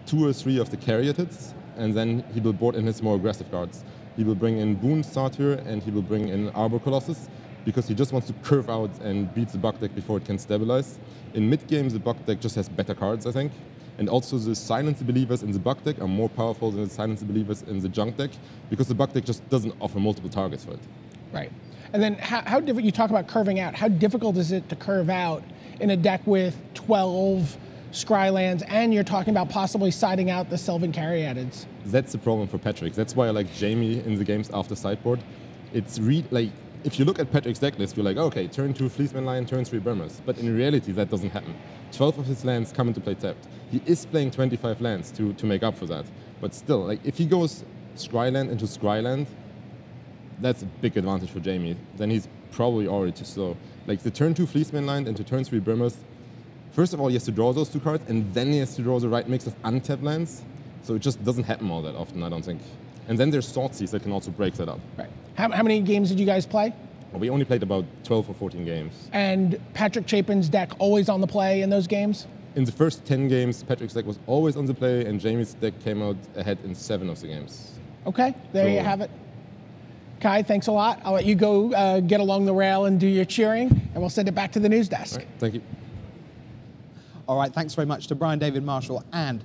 J: 2 or 3 of the Caryatids, and then he will board in his more aggressive cards. He will bring in Boon Satyr, and he will bring in Arbor Colossus, because he just wants to curve out and beat the Buck deck before it can stabilize. In mid-game, the Buck deck just has better cards, I think, And also the Silence the Believers in the Bug deck are more powerful than the Silence the Believers in the Junk deck, because the Bug deck just doesn't offer multiple targets for it.
C: Right. And then how difficult, you talk about curving out, how difficult is it to curve out in a deck with 12 Scrylands, and you're talking about possibly siding out the Sylvan Caryatids?
J: That's the problem for Patrick. That's why I like Jamie in the games after sideboard. It's like, if you look at Patrick's deck list, you're like, okay, turn 2 Fleeceman Lion, turn 3 Burmers. But in reality, that doesn't happen. 12 of his lands come into play tapped. He is playing 25 lands to make up for that. But still, like, if he goes Scryland into Scryland, that's a big advantage for Jamie. Then he's probably already too slow. Like, the turn 2 Fleeceman Lion into turn 3 Burmers, first of all, he has to draw those 2 cards, and then he has to draw the right mix of untapped lands. So it just doesn't happen all that often, I don't think. And then there's Thoughtseize that can also break that up.
C: Right. How many games did you guys play?
J: We only played about 12 or 14 games.
C: And Patrick Chapin's deck always on the play in those games?
J: In the first 10 games, Patrick's deck was always on the play, and Jamie's deck came out ahead in 7 of the games.
C: Okay, there you have it. Kai, thanks a lot. I'll let you go get along the rail and do your cheering, and we'll send it back to the news desk.
J: Right, thank you.
A: All right, thanks very much to Brian David Marshall and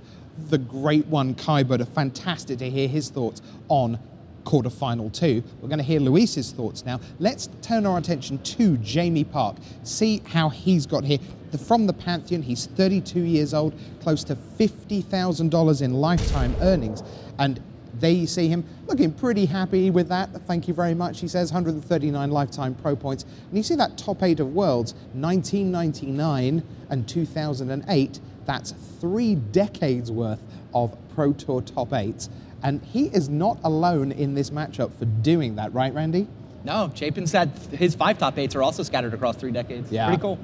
A: the great one, Kai Butter. Fantastic to hear his thoughts on quarterfinal 2. We're going to hear Luis's thoughts now. Let's turn our attention to Jamie Park, see how he's got here. From the Pantheon, he's 32 years old, close to $50,000 in lifetime earnings. And there you see him looking pretty happy with that. Thank you very much, he says, 139 lifetime pro points. And you see that top 8 of Worlds, 1999 and 2008. That's 3 decades worth of Pro Tour top 8s. And he is not alone in this matchup for doing that, right, Randy?
B: No, Chapin's had his 5 top 8s are also scattered across 3 decades.
A: Yeah.
B: Pretty cool.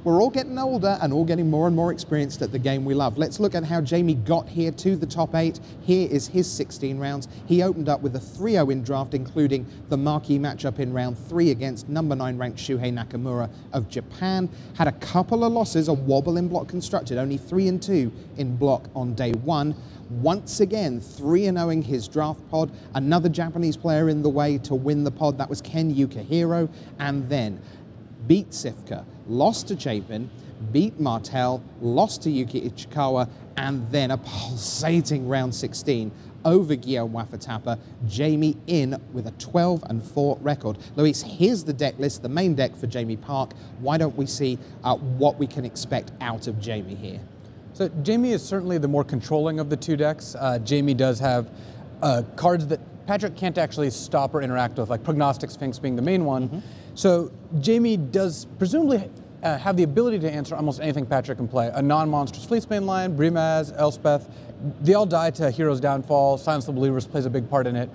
A: We're all getting older and all getting more and more experienced at the game we love. Let's look at how Jamie got here to the top 8. Here is his 16 rounds. He opened up with a 3-0 in draft, including the marquee matchup in round 3 against number 9 ranked Shuhei Nakamura of Japan. Had a couple of losses, a wobble in block constructed, only 3-2 in block on day 1. Once again, 3-0ing his draft pod. Another Japanese player in the way to win the pod. That was Ken Yukihiro. And then beat Sifka, lost to Chapin, beat Martel, lost to Yuki Ichikawa, and then a pulsating round 16 over Guillaume Wafatapa. Jamie in with a 12-4 record. Luis, here's the deck list, the main deck for Jamie Park. Why don't we see what we can expect out of Jamie here?
E: So Jamie is certainly the more controlling of the 2 decks. Jamie does have cards that Patrick can't actually stop or interact with, like Prognostic Sphinx being the main one. Mm-hmm. So Jamie does presumably have the ability to answer almost anything Patrick can play. A non-monstrous Fleeceman Lion, Brimaz, Elspeth, they all die to Hero's Downfall. Silence the Believers plays a big part in it.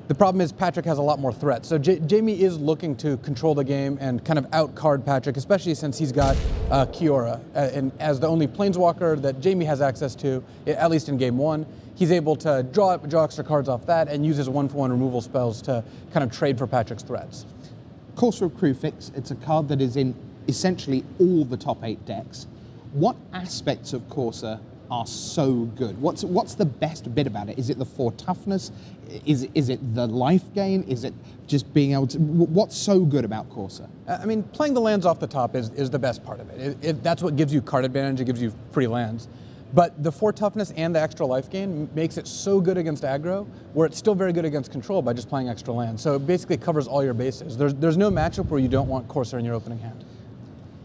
E: The problem is Patrick has a lot more threats. So Jamie is looking to control the game and kind of out-card Patrick, especially since he's got Kiora. And as the only Planeswalker that Jamie has access to, at least in game 1, he's able to draw extra cards off that and use his 1-for-1 removal spells to kind of trade for Patrick's threats.
A: Courser of Crufix, it's a card that is in essentially all the top 8 decks. What aspects of Courser are so good? What's the best bit about it? Is it the 4 toughness? Is it the life gain? Is it just being able to... What's so good about Courser?
E: I mean, playing the lands off the top is the best part of it. That's what gives you card advantage. It gives you free lands. But the 4 toughness and the extra life gain makes it so good against aggro, where it's still very good against control by just playing extra lands. So it basically covers all your bases. There's no matchup where you don't want Courser in your opening hand.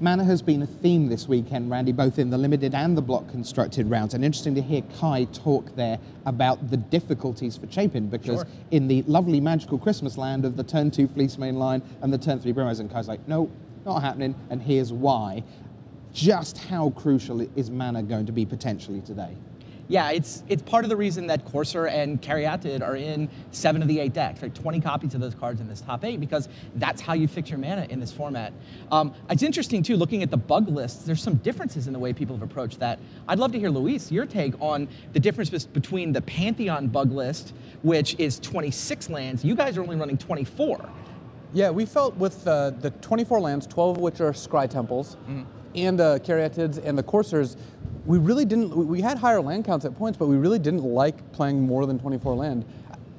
A: Mana has been a theme this weekend, Randy, both in the limited and the block constructed rounds. And interesting to hear Kai talk there about the difficulties for Chapin, because in the lovely magical Christmas land of the turn 2 Fleeceman Lion and the turn 3 Brimaz, and Kai's like, no, not happening, and here's why. Just how crucial is Mana going to be potentially today?
B: Yeah, it's part of the reason that Courser and Caryatid are in 7 of the 8 decks, right? 20 copies of those cards in this top 8, because that's how you fix your mana in this format. It's interesting, too, looking at the bug lists, there's some differences in the way people have approached that. I'd love to hear, Luis, your take on the difference between the Pantheon bug list, which is 26 lands. You guys are only running 24.
E: Yeah, we felt with the 24 lands, 12 of which are Scry Temples, and the Caryatids and the Coursers, we had higher land counts at points, but we really didn't like playing more than 24 land.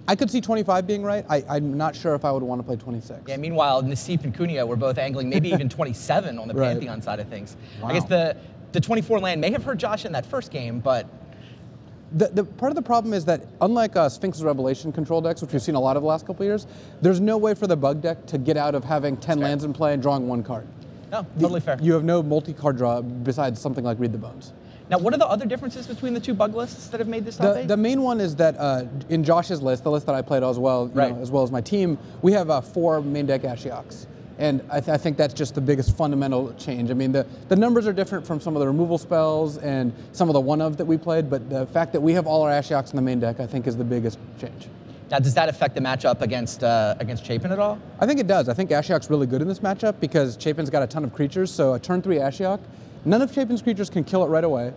E: I could see 25 being right. I'm not sure if I would want to play 26.
B: Yeah, meanwhile, Nassif and Cunha were both angling maybe even 27 on the Pantheon side of things. Wow. I guess the 24 land may have hurt Josh in that first game, but
E: The part of the problem is that unlike Sphinx's Revelation control decks, which we've seen a lot of the last couple of years, there's no way for the bug deck to get out of having 10 lands in play and drawing 1 card.
B: no, totally fair.
E: You have no multi-card draw besides something like Read the Bones.
B: Now, what are the other differences between the two bug lists that have made this top 8?
E: The main one is that in Josh's list, the list that I played as well,
B: Right.
E: as well as my team, we have 4 main deck Ashioks. And I think that's just the biggest fundamental change. I mean, the numbers are different from some of the removal spells and some of the one-of that we played, but the fact that we have all our Ashioks in the main deck, I think, is the biggest change.
B: Now, does that affect the matchup against Chapin at all?
E: I think it does. I think Ashiok's really good in this matchup because Chapin's got a ton of creatures, so a turn 3 Ashiok, none of Chapin's creatures can kill it right away,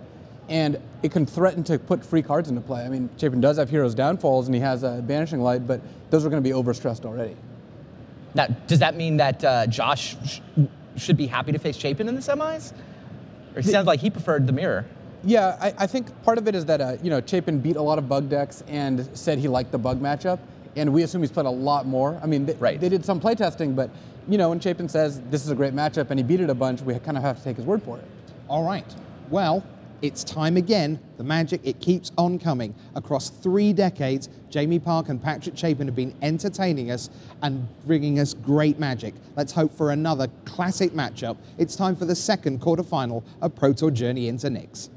E: and it can threaten to put free cards into play. I mean, Chapin does have Hero's Downfalls, and he has a Banishing Light, but those are going to be overstressed already.
B: Now, does that mean that Josh should be happy to face Chapin in the semis? Or it sounds like he preferred the mirror.
E: Yeah, I think part of it is that Chapin beat a lot of bug decks and said he liked the bug matchup, and we assume he's played a lot more. I mean, they did some playtesting, but when Chapin says this is a great matchup and he beat it a bunch, we kind of have to take his word for it.
A: All right. Well, it's time again. The magic, it keeps on coming. Across 3 decades, Jamie Park and Patrick Chapin have been entertaining us and bringing us great magic. Let's hope for another classic matchup. It's time for the second quarterfinal of Pro Tour Journey into Nyx.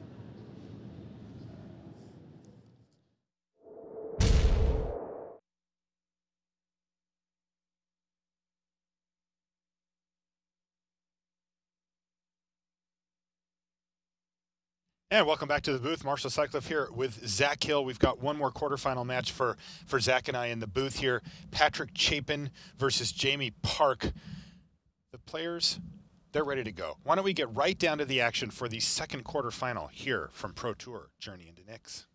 F: And welcome back to the booth. Marshall Sutcliffe here with Zach Hill. We've got one more quarterfinal match for Zach and I in the booth here. Patrick Chapin versus Jamie Park. The players, they're ready to go. Why don't we get right down to the action for the second quarterfinal here from Pro Tour Journey into Nyx.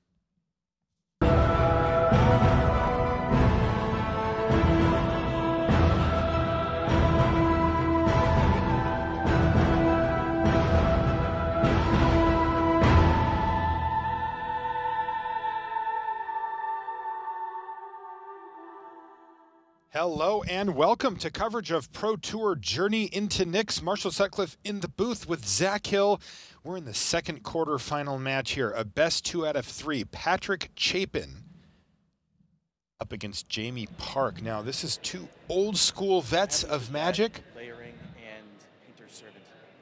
F: Hello and welcome to coverage of Pro Tour Journey into Nyx. Marshall Sutcliffe in the booth with Zach Hill. We're in the second quarterfinal match here. A best 2 out of 3. Patrick Chapin up against Jamie Park. Now this is 2 old school vets of Magic.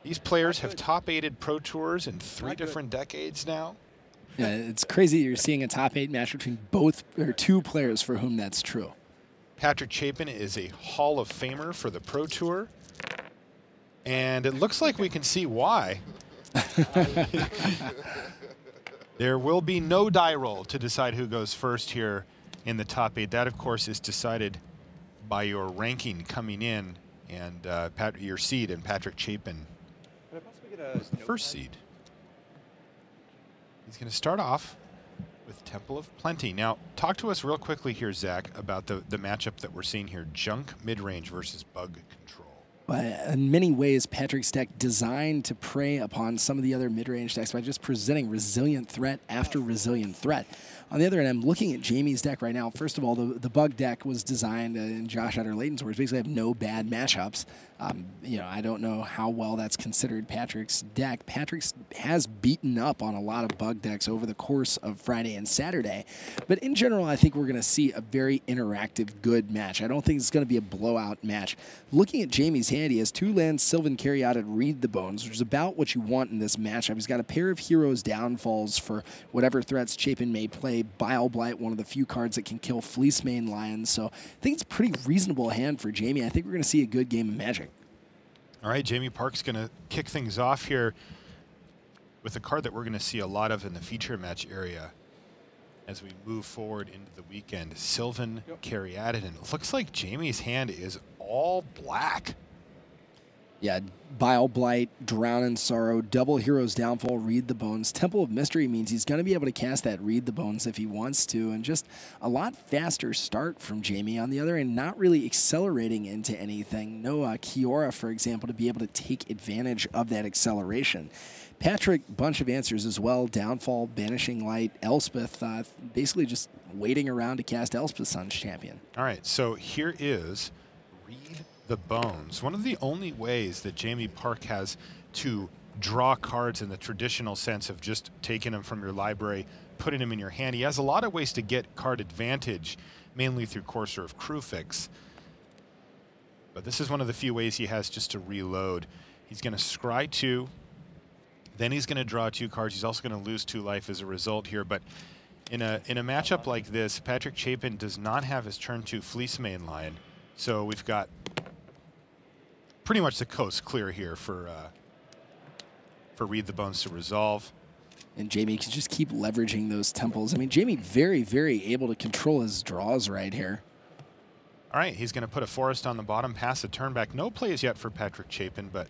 F: These players have top 8'd Pro Tours in 3 different decades now.
G: Yeah, it's crazy you're seeing a top 8 match between 2 players for whom that's true.
F: Patrick Chapin is a Hall of Famer for the Pro Tour, and it looks like we can see why. There will be no die roll to decide who goes first here in the top 8. That, of course, is decided by your ranking coming in and your seed, and Patrick Chapin, the first seed. He's going to start off with Temple of Plenty. Now, talk to us real quickly here, Zach, about the matchup that we're seeing here. Junk mid-range versus bug control.
G: In many ways, Patrick's deck designed to prey upon some of the other mid-range decks by just presenting resilient threat after resilient threat. On the other end, I'm looking at Jamie's deck right now. First of all, the bug deck was designed in Josh Utter-Layton's, where basically have no bad matchups. I don't know how well that's considered Patrick's deck. Patrick has beaten up on a lot of bug decks over the course of Friday and Saturday. But in general, I think we're going to see a very interactive, good match. I don't think it's going to be a blowout match. Looking at Jamie's hand, he has 2 lands, Sylvan Caryatid, Read the Bones, which is about what you want in this matchup. He's got a pair of Heroes Downfalls for whatever threats Chapin may play. Bile Blight, one of the few cards that can kill Fleecemane Lions. So I think it's a pretty reasonable hand for Jamie. I think we're going to see a good game of Magic.
F: All right, Jamie Park's going to kick things off here with a card that we're going to see a lot of in the feature match area as we move forward into the weekend. Sylvan Caryatid, and it looks like Jamie's hand is all black.
G: Yeah, Bile Blight, Drown in Sorrow, double Hero's Downfall, Read the Bones. Temple of Mystery means he's going to be able to cast that Read the Bones if he wants to, and just a lot faster start from Jamie. On the other end, not really accelerating into anything. No Kiora, for example, to be able to take advantage of that acceleration. Patrick, bunch of answers as well. Downfall, Banishing Light, Elspeth, basically just waiting around to cast Elspeth Sun's Champion.
F: All right, so here is Read the Bones. One of the only ways that Jamie Park has to draw cards in the traditional sense of just taking them from your library, putting them in your hand. He has a lot of ways to get card advantage, mainly through Courser of Crufix. But this is one of the few ways he has just to reload. He's going to scry 2, then he's going to draw 2 cards. He's also going to lose 2 life as a result here. But in a matchup like this, Patrick Chapin does not have his turn 2 Fleece main line. So we've got pretty much the coast clear here for Read the Bones to resolve.
G: And Jamie can just keep leveraging those temples. I mean, Jamie very, very able to control his draws right here.
F: All right, he's going to put a forest on the bottom, pass a turn back. No plays yet for Patrick Chapin, but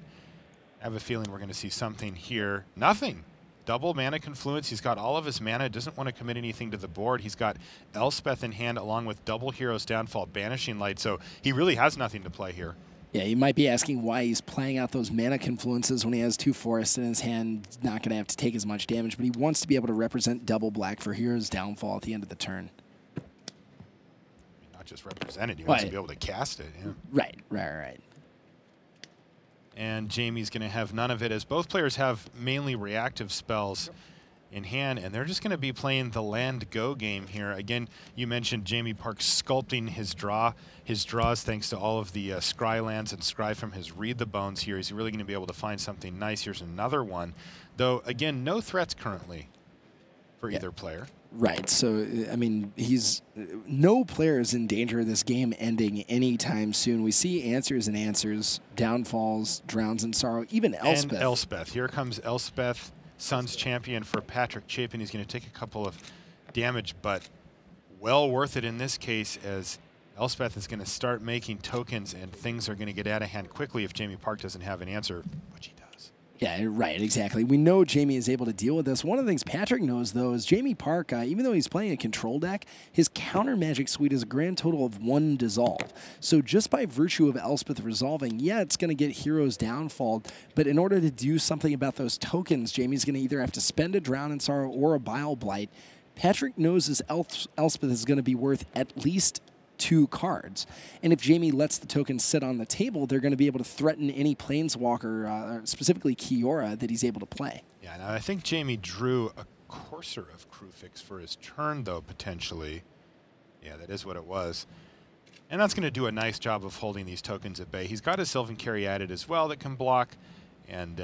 F: I have a feeling we're going to see something here. Nothing. Double mana confluence. He's got all of his mana, doesn't want to commit anything to the board. He's got Elspeth in hand along with double Hero's Downfall, Banishing Light, so he really has nothing to play here.
G: Yeah, you might be asking why he's playing out those mana confluences when he has 2 forests in his hand. He's not going to have to take as much damage, but he wants to be able to represent double black for Hero's Downfall at the end of the turn.
F: Not just represent it, he wants to be able to cast it. Yeah.
G: Right.
F: And Jamie's going to have none of it, as both players have mainly reactive spells in hand, and they're just going to be playing the land go game here. Again, you mentioned Jamie Park sculpting his draws thanks to all of the scry lands and scry from his Read the Bones here. He's really going to be able to find something nice. Here's another one, though again, no threats currently for either player.
G: Right, so I mean, no player is in danger of this game ending anytime soon. We see answers, downfalls, drowns in sorrow, even Elspeth.
F: And Elspeth. Here comes Elspeth, Sun's champion for Patrick Chapin. He's going to take a couple of damage, but well worth it in this case, as Elspeth is going to start making tokens, and things are going to get out of hand quickly if Jamie Park doesn't have an answer, which he does.
G: Yeah, right, exactly. We know Jamie is able to deal with this. One of the things Patrick knows, though, is Jamie Park, even though he's playing a control deck, his counter magic suite is a grand total of 1 dissolve. So just by virtue of Elspeth resolving, yeah, it's going to get Hero's Downfall, but in order to do something about those tokens, Jamie's going to either have to spend a Drown in Sorrow or a Bile Blight. Patrick knows his Elspeth is going to be worth at least 2 cards. And if Jamie lets the tokens sit on the table, they're going to be able to threaten any Planeswalker, specifically Kiora, that he's able to play.
F: Yeah, now I think Jamie drew a Courser of Crufix for his turn, though, potentially. Yeah, that is what it was. And that's going to do a nice job of holding these tokens at bay. He's got his Sylvan Caryatid as well that can block, and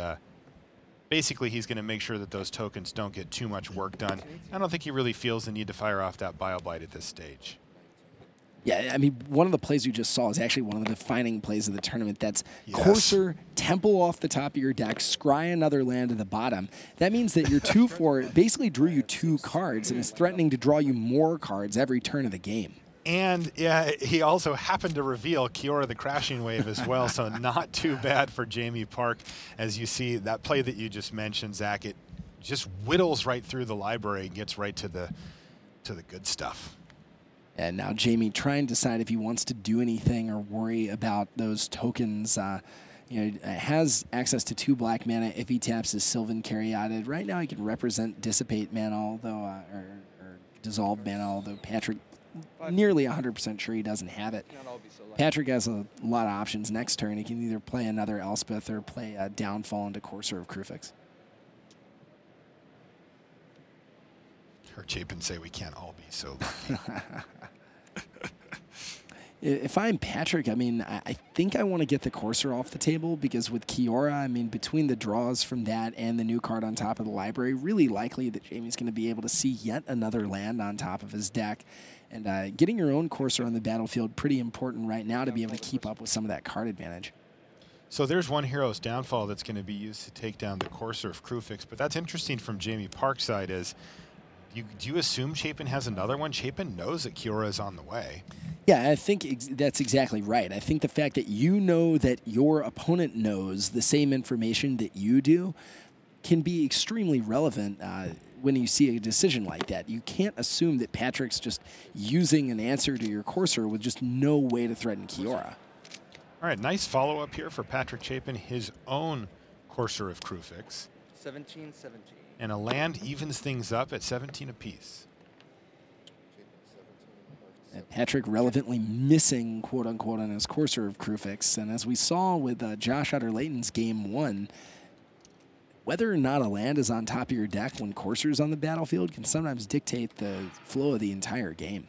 F: basically he's going to make sure that those tokens don't get too much work done. I don't think he really feels the need to fire off that Bile Blight at this stage.
G: Yeah, I mean, one of the plays you just saw is actually one of the defining plays of the tournament. That's Courser, Temple off the top of your deck, scry another land at the bottom. That means that your 2/4 basically drew you 2 cards and is threatening to draw you more cards every turn of the game.
F: And yeah, he also happened to reveal Kiora the Crashing Wave as well, so not too bad for Jamie Park. As you see, that play that you just mentioned, Zach, it just whittles right through the library and gets right to the good stuff.
G: And now Jamie trying to decide if he wants to do anything or worry about those tokens. Has access to 2 black mana if he taps his Sylvan Caryatid. Right now he can represent Dissipate mana, although or Dissolve mana, although Patrick nearly 100% sure he doesn't have it. Patrick has a lot of options next turn. He can either play another Elspeth or play a Downfall into Courser of Crufix.
F: Heard Chapin say we can't all be so lucky.
G: If I'm Patrick, I mean, I think I want to get the Courser off the table, because with Kiora, I mean, between the draws from that and the new card on top of the library, really likely that Jamie's going to be able to see yet another land on top of his deck. And getting your own Courser on the battlefield, pretty important right now to be able to keep up with some of that card advantage.
F: So there's one Hero's Downfall that's going to be used to take down the Courser of Crufix, but that's interesting from Jamie Park's side is, do you assume Chapin has another one? Chapin knows that Kiora is on the way.
G: Yeah, I think that's exactly right. I think the fact that you know that your opponent knows the same information that you do can be extremely relevant when you see a decision like that. You can't assume that Patrick's just using an answer to your Courser with just no way to threaten Kiora.
F: All right, nice follow-up here for Patrick Chapin, his own Courser of Crufix.
K: 17-17.
F: And a land evens things up at 17 apiece.
G: And Patrick relevantly missing, quote-unquote, on his Courser of Crufix. And as we saw with Josh Utter-Layton's Game 1, whether or not a land is on top of your deck when Courser's on the battlefield can sometimes dictate the flow of the entire game.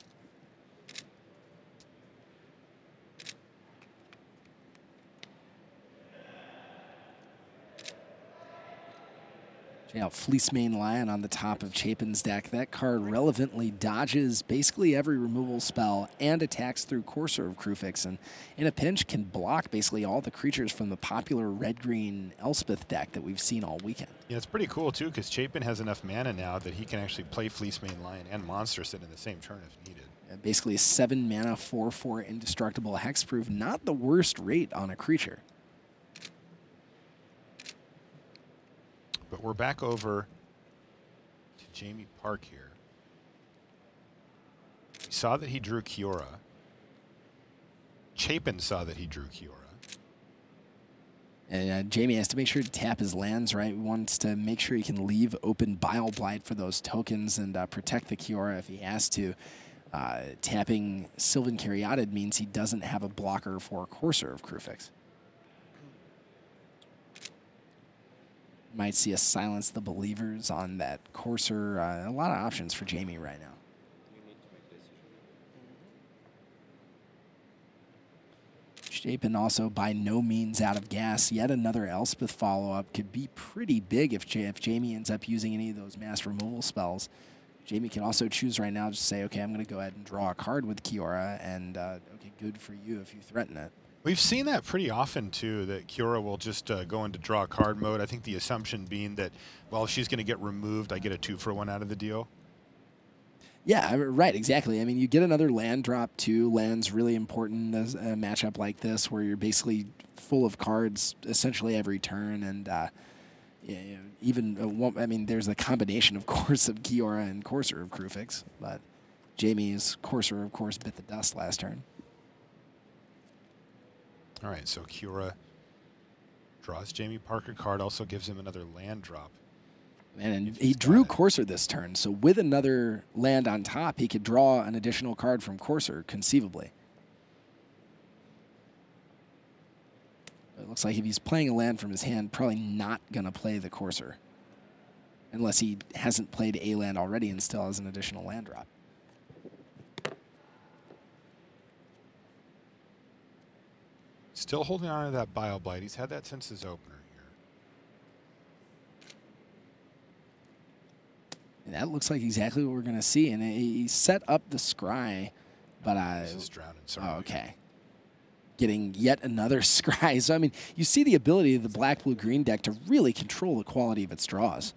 G: Now, Fleece Mane Lion on the top of Chapin's deck. That card relevantly dodges basically every removal spell and attacks through Courser of Krufix, and in a pinch can block basically all the creatures from the popular red-green Elspeth deck that we've seen all weekend.
F: Yeah, it's pretty cool too, because Chapin has enough mana now that he can actually play Fleece Mane Lion and Monster Sit in the same turn if needed.
G: Basically a 7 mana 4/4 indestructible hexproof, not the worst rate on a creature.
F: But we're back over to Jamie Park here. We saw that he drew Kiora. Chapin saw that he drew Kiora.
G: And Jamie has to make sure to tap his lands, right? He wants to make sure he can leave open Bile Blight for those tokens and protect the Kiora if he has to. Tapping Sylvan Caryatid means he doesn't have a blocker for Courser of Krufix. Might see us silence the believers on that Courser. A lot of options for Jamie right now. Chapin also by no means out of gas. Yet another Elspeth follow-up could be pretty big if Jamie ends up using any of those mass removal spells. Jamie can also choose right now to say, okay, I'm going to go ahead and draw a card with Kiora, and okay, good for you if you threaten it.
F: We've seen that pretty often, too, that Kiora will just go into draw card mode. I think the assumption being that, well, if she's going to get removed, I get a 2-for-1 out of the deal.
G: Yeah, right, exactly. I mean, you get another land drop, too. Land's really important as a matchup like this where you're basically full of cards essentially every turn. And yeah, even, I mean, there's a combination, of course, of Kiora and Courser of Krufix. But Jamie's Courser, of course, bit the dust last turn.
F: All right, so Kiora draws Jamie Park a card, also gives him another land drop.
G: And he drew Courser this turn, so with another land on top, he could draw an additional card from Courser, conceivably. It looks like if he's playing a land from his hand, probably not going to play the Courser. Unless he hasn't played a land already and still has an additional land drop.
F: Still holding on to that Bile Blight. He's had that since his opener here.
G: And that looks like exactly what we're going to see. And he set up the Scry, but
F: This is drowning. Sorry.
G: Oh, okay. Getting yet another Scry. So, I mean, you see the ability of the black-blue-green deck to really control the quality of its draws.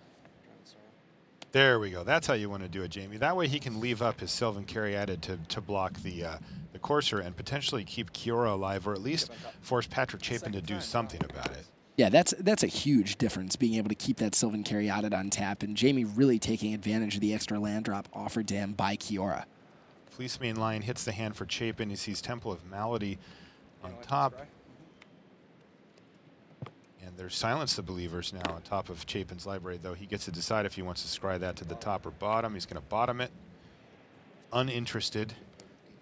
F: There we go. That's how you want to do it, Jamie. That way he can leave up his Sylvan Caryatid to block the Courser and potentially keep Kiora alive, or at least force Patrick Chapin to do something about it.
G: Yeah, that's a huge difference, being able to keep that Sylvan Caryatid on tap, and Jamie really taking advantage of the extra land drop offered to him by Kiora.
F: Fleece Mane Lion hits the hand for Chapin. He sees Temple of Malady on top. And there's Silence the Believers now on top of Chapin's library, though he gets to decide if he wants to scry that to the top or bottom. He's going to bottom it. Uninterested,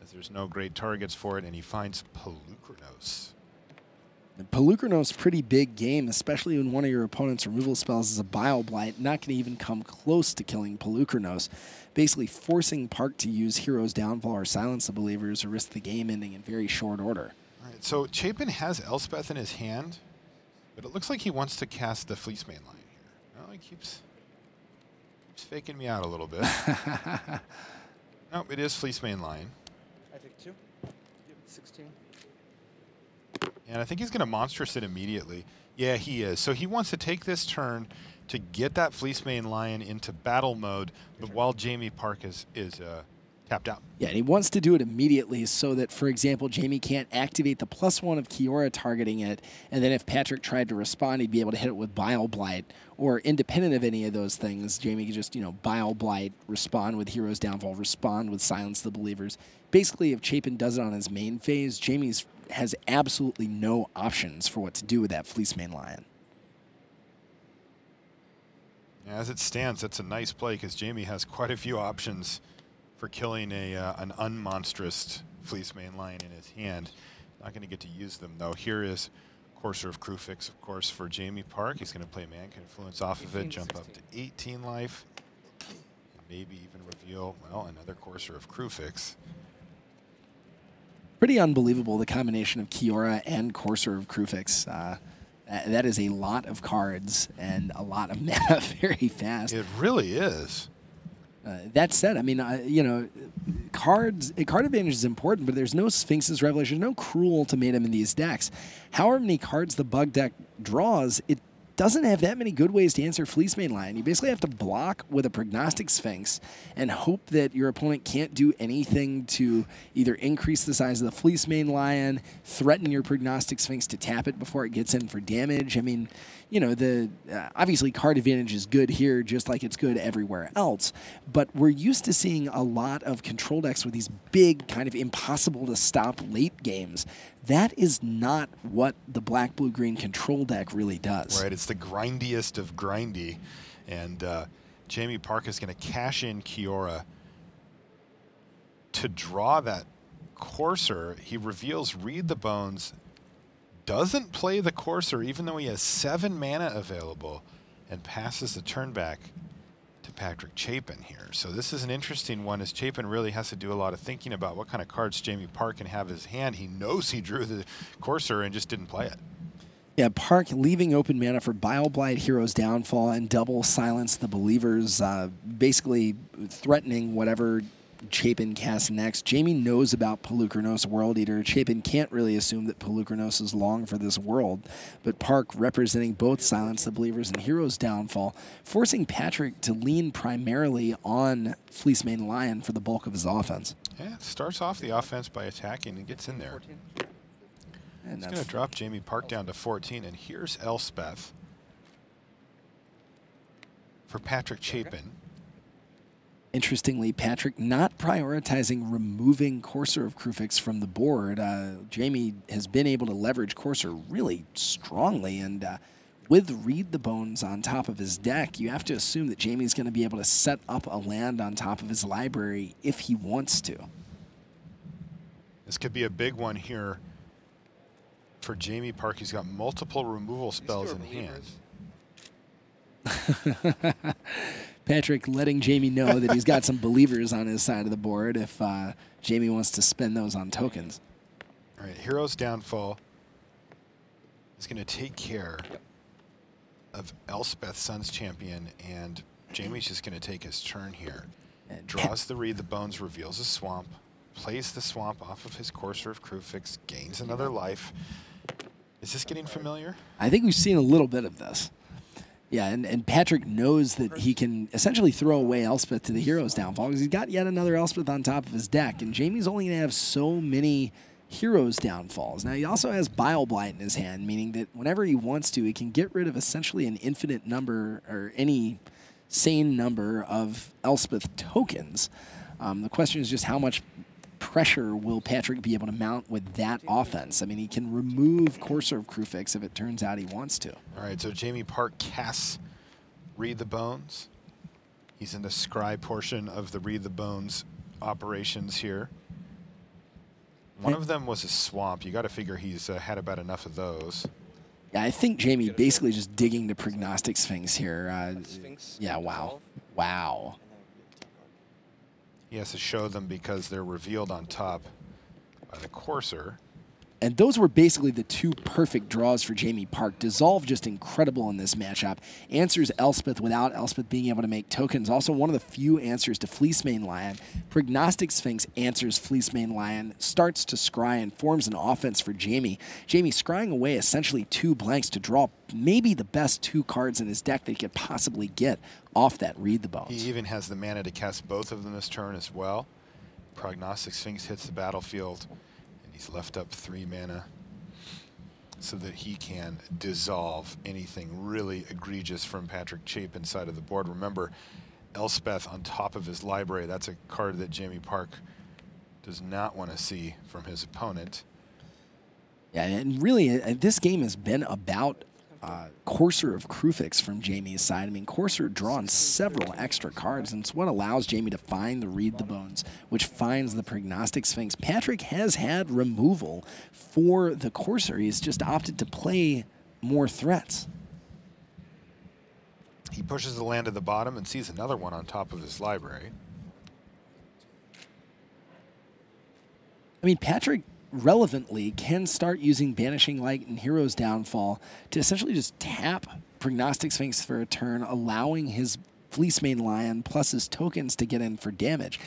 F: as there's no great targets for it, and he finds Polukranos.
G: Polukranos, pretty big game, especially when one of your opponent's removal spells is a Bile Blight. Not going to even come close to killing Polukranos. Basically forcing Park to use Hero's Downfall or Silence the Believers or risk the game ending in very short order.
F: All right, so Chapin has Elspeth in his hand, but it looks like he wants to cast the Fleece Mane Lion here. Well, he keeps faking me out a little bit. Nope, it is Fleece Mane Lion.
E: I take 2. 16.
F: And I think he's going to Monstrous it immediately. Yeah, he is. So he wants to take this turn to get that Fleece Mane Lion into battle mode, but while Jamie Park is tapped out.
G: Yeah, and he wants to do it immediately so that, for example, Jamie can't activate the +1 of Kiora targeting it, and then if Patrick tried to respond, he'd be able to hit it with Bile Blight. Or independent of any of those things, Jamie could just, Bile Blight, respond with Hero's Downfall, respond with Silence the Believers. Basically, if Chapin does it on his main phase, Jamie has absolutely no options for what to do with that Fleece Mane Lion.
F: As it stands, that's a nice play because Jamie has quite a few options for killing an unmonstrous Fleece Mane Lion in his hand. Not going to get to use them, though. Here is Courser of Krufix, of course, for Jamie Park. He's going to play Man Confluence off of it, jump up to 18 life, and maybe even reveal, well, another Courser of Krufix.
G: Pretty unbelievable, the combination of Kiora and Courser of Krufix. That is a lot of cards and a lot of mana very fast.
F: It really is.
G: That said, I mean, you know, card advantage is important, but there's no Sphinx's Revelation, no cruel ultimatum in these decks. However many cards the bug deck draws, it doesn't have that many good ways to answer Fleecemane Lion. You basically have to block with a Prognostic Sphinx and hope that your opponent can't do anything to either increase the size of the Fleecemane Lion, threaten your Prognostic Sphinx to tap it before it gets in for damage. I mean, you know, obviously card advantage is good here just like it's good everywhere else, but we're used to seeing a lot of control decks with these big, kind of impossible to stop late games. That is not what the black, blue, green control deck really does.
F: Right, it's the grindiest of grindy, and Jamie Park is going to cash in Kiora to draw that Courser. He reveals Read the Bones, doesn't play the Courser even though he has 7 mana available, and passes the turn back to Patrick Chapin here. So this is an interesting one, as Chapin really has to do a lot of thinking about what kind of cards Jamie Park can have in his hand. He knows he drew the Courser and just didn't play it.
G: Yeah, Park leaving open mana for Bile-Blight, Hero's Downfall, and double Silence the Believers, basically threatening whatever Chapin casts next. Jamie knows about Polukranos World Eater. Chapin can't really assume that Polukranos is long for this world, but Park representing both Silence the Believers and Hero's Downfall, forcing Patrick to lean primarily on Fleecemane Lion for the bulk of his offense.
F: Yeah, it starts off the offense by attacking and gets in there. And it's going to drop Jamie Park down to 14, and here's Elspeth for Patrick Chapin.
G: Interestingly, Patrick not prioritizing removing Courser of Krufix from the board. Jamie has been able to leverage Courser really strongly, and with Read the Bones on top of his deck, you have to assume that Jamie's going to be able to set up a land on top of his library if he wants to.
F: This could be a big one here for Jamie Park. He's got multiple removal spells in hand.
G: Patrick letting Jamie know that he's got some believers on his side of the board if Jamie wants to spend those on tokens.
F: All right, Hero's Downfall is going to take care of Elspeth, Sun's Champion, and Jamie's just going to take his turn here. Draws the Read the Bones, reveals a swamp, plays the swamp off of his Courser of Krufix, gains another life. Is this getting familiar?
G: I think we've seen a little bit of this. Yeah, and Patrick knows that he can essentially throw away Elspeth to the Hero's Downfall because he's got yet another Elspeth on top of his deck, and Jamie's only going to have so many Hero's Downfalls. Now, he also has Bile-Blight in his hand, meaning that whenever he wants to, he can get rid of essentially an infinite number or any sane number of Elspeth tokens. The question is just how much pressure will Patrick be able to mount with that offense? I mean, he can remove Courser of Krufix if it turns out he wants to.
F: All right, so Jamie Park casts Read the Bones. He's in the scry portion of the Read the Bones operations here. One of them was a swamp. You got to figure he's had about enough of those.
G: Yeah, I think Jamie basically just digging the Prognostic Sphinx here. Yeah, wow. Wow.
F: He has to show them because they're revealed on top by the Courser.
G: And those were basically the two perfect draws for Jamie Park. Dissolve just incredible in this matchup. Answers Elspeth without Elspeth being able to make tokens. Also one of the few answers to Fleecemane Lion. Prognostic Sphinx answers Fleecemane Lion, starts to scry and forms an offense for Jamie. Jamie scrying away essentially 2 blanks to draw maybe the best 2 cards in his deck that he could possibly get off that Read the Bones.
F: He even has the mana to cast both of them this turn as well. Prognostic Sphinx hits the battlefield. He's left up 3 mana so that he can dissolve anything really egregious from Patrick Chapin's side of the board. Remember, Elspeth on top of his library, that's a card that Jamie Park does not want to see from his opponent.
G: Yeah, and really, this game has been about Courser of Krufix from Jamie's side. I mean, Courser drawing several extra cards, and it's what allows Jamie to find the Read the Bones, which finds the Prognostic Sphinx. Patrick has had removal for the Courser. He's just opted to play more threats.
F: He pushes the land to the bottom and sees another one on top of his library.
G: I mean, Patrick relevantly can start using Banishing Light and Hero's Downfall to essentially just tap Prognostic Sphinx for a turn, allowing his Fleecemane Lion plus his tokens to get in for damage.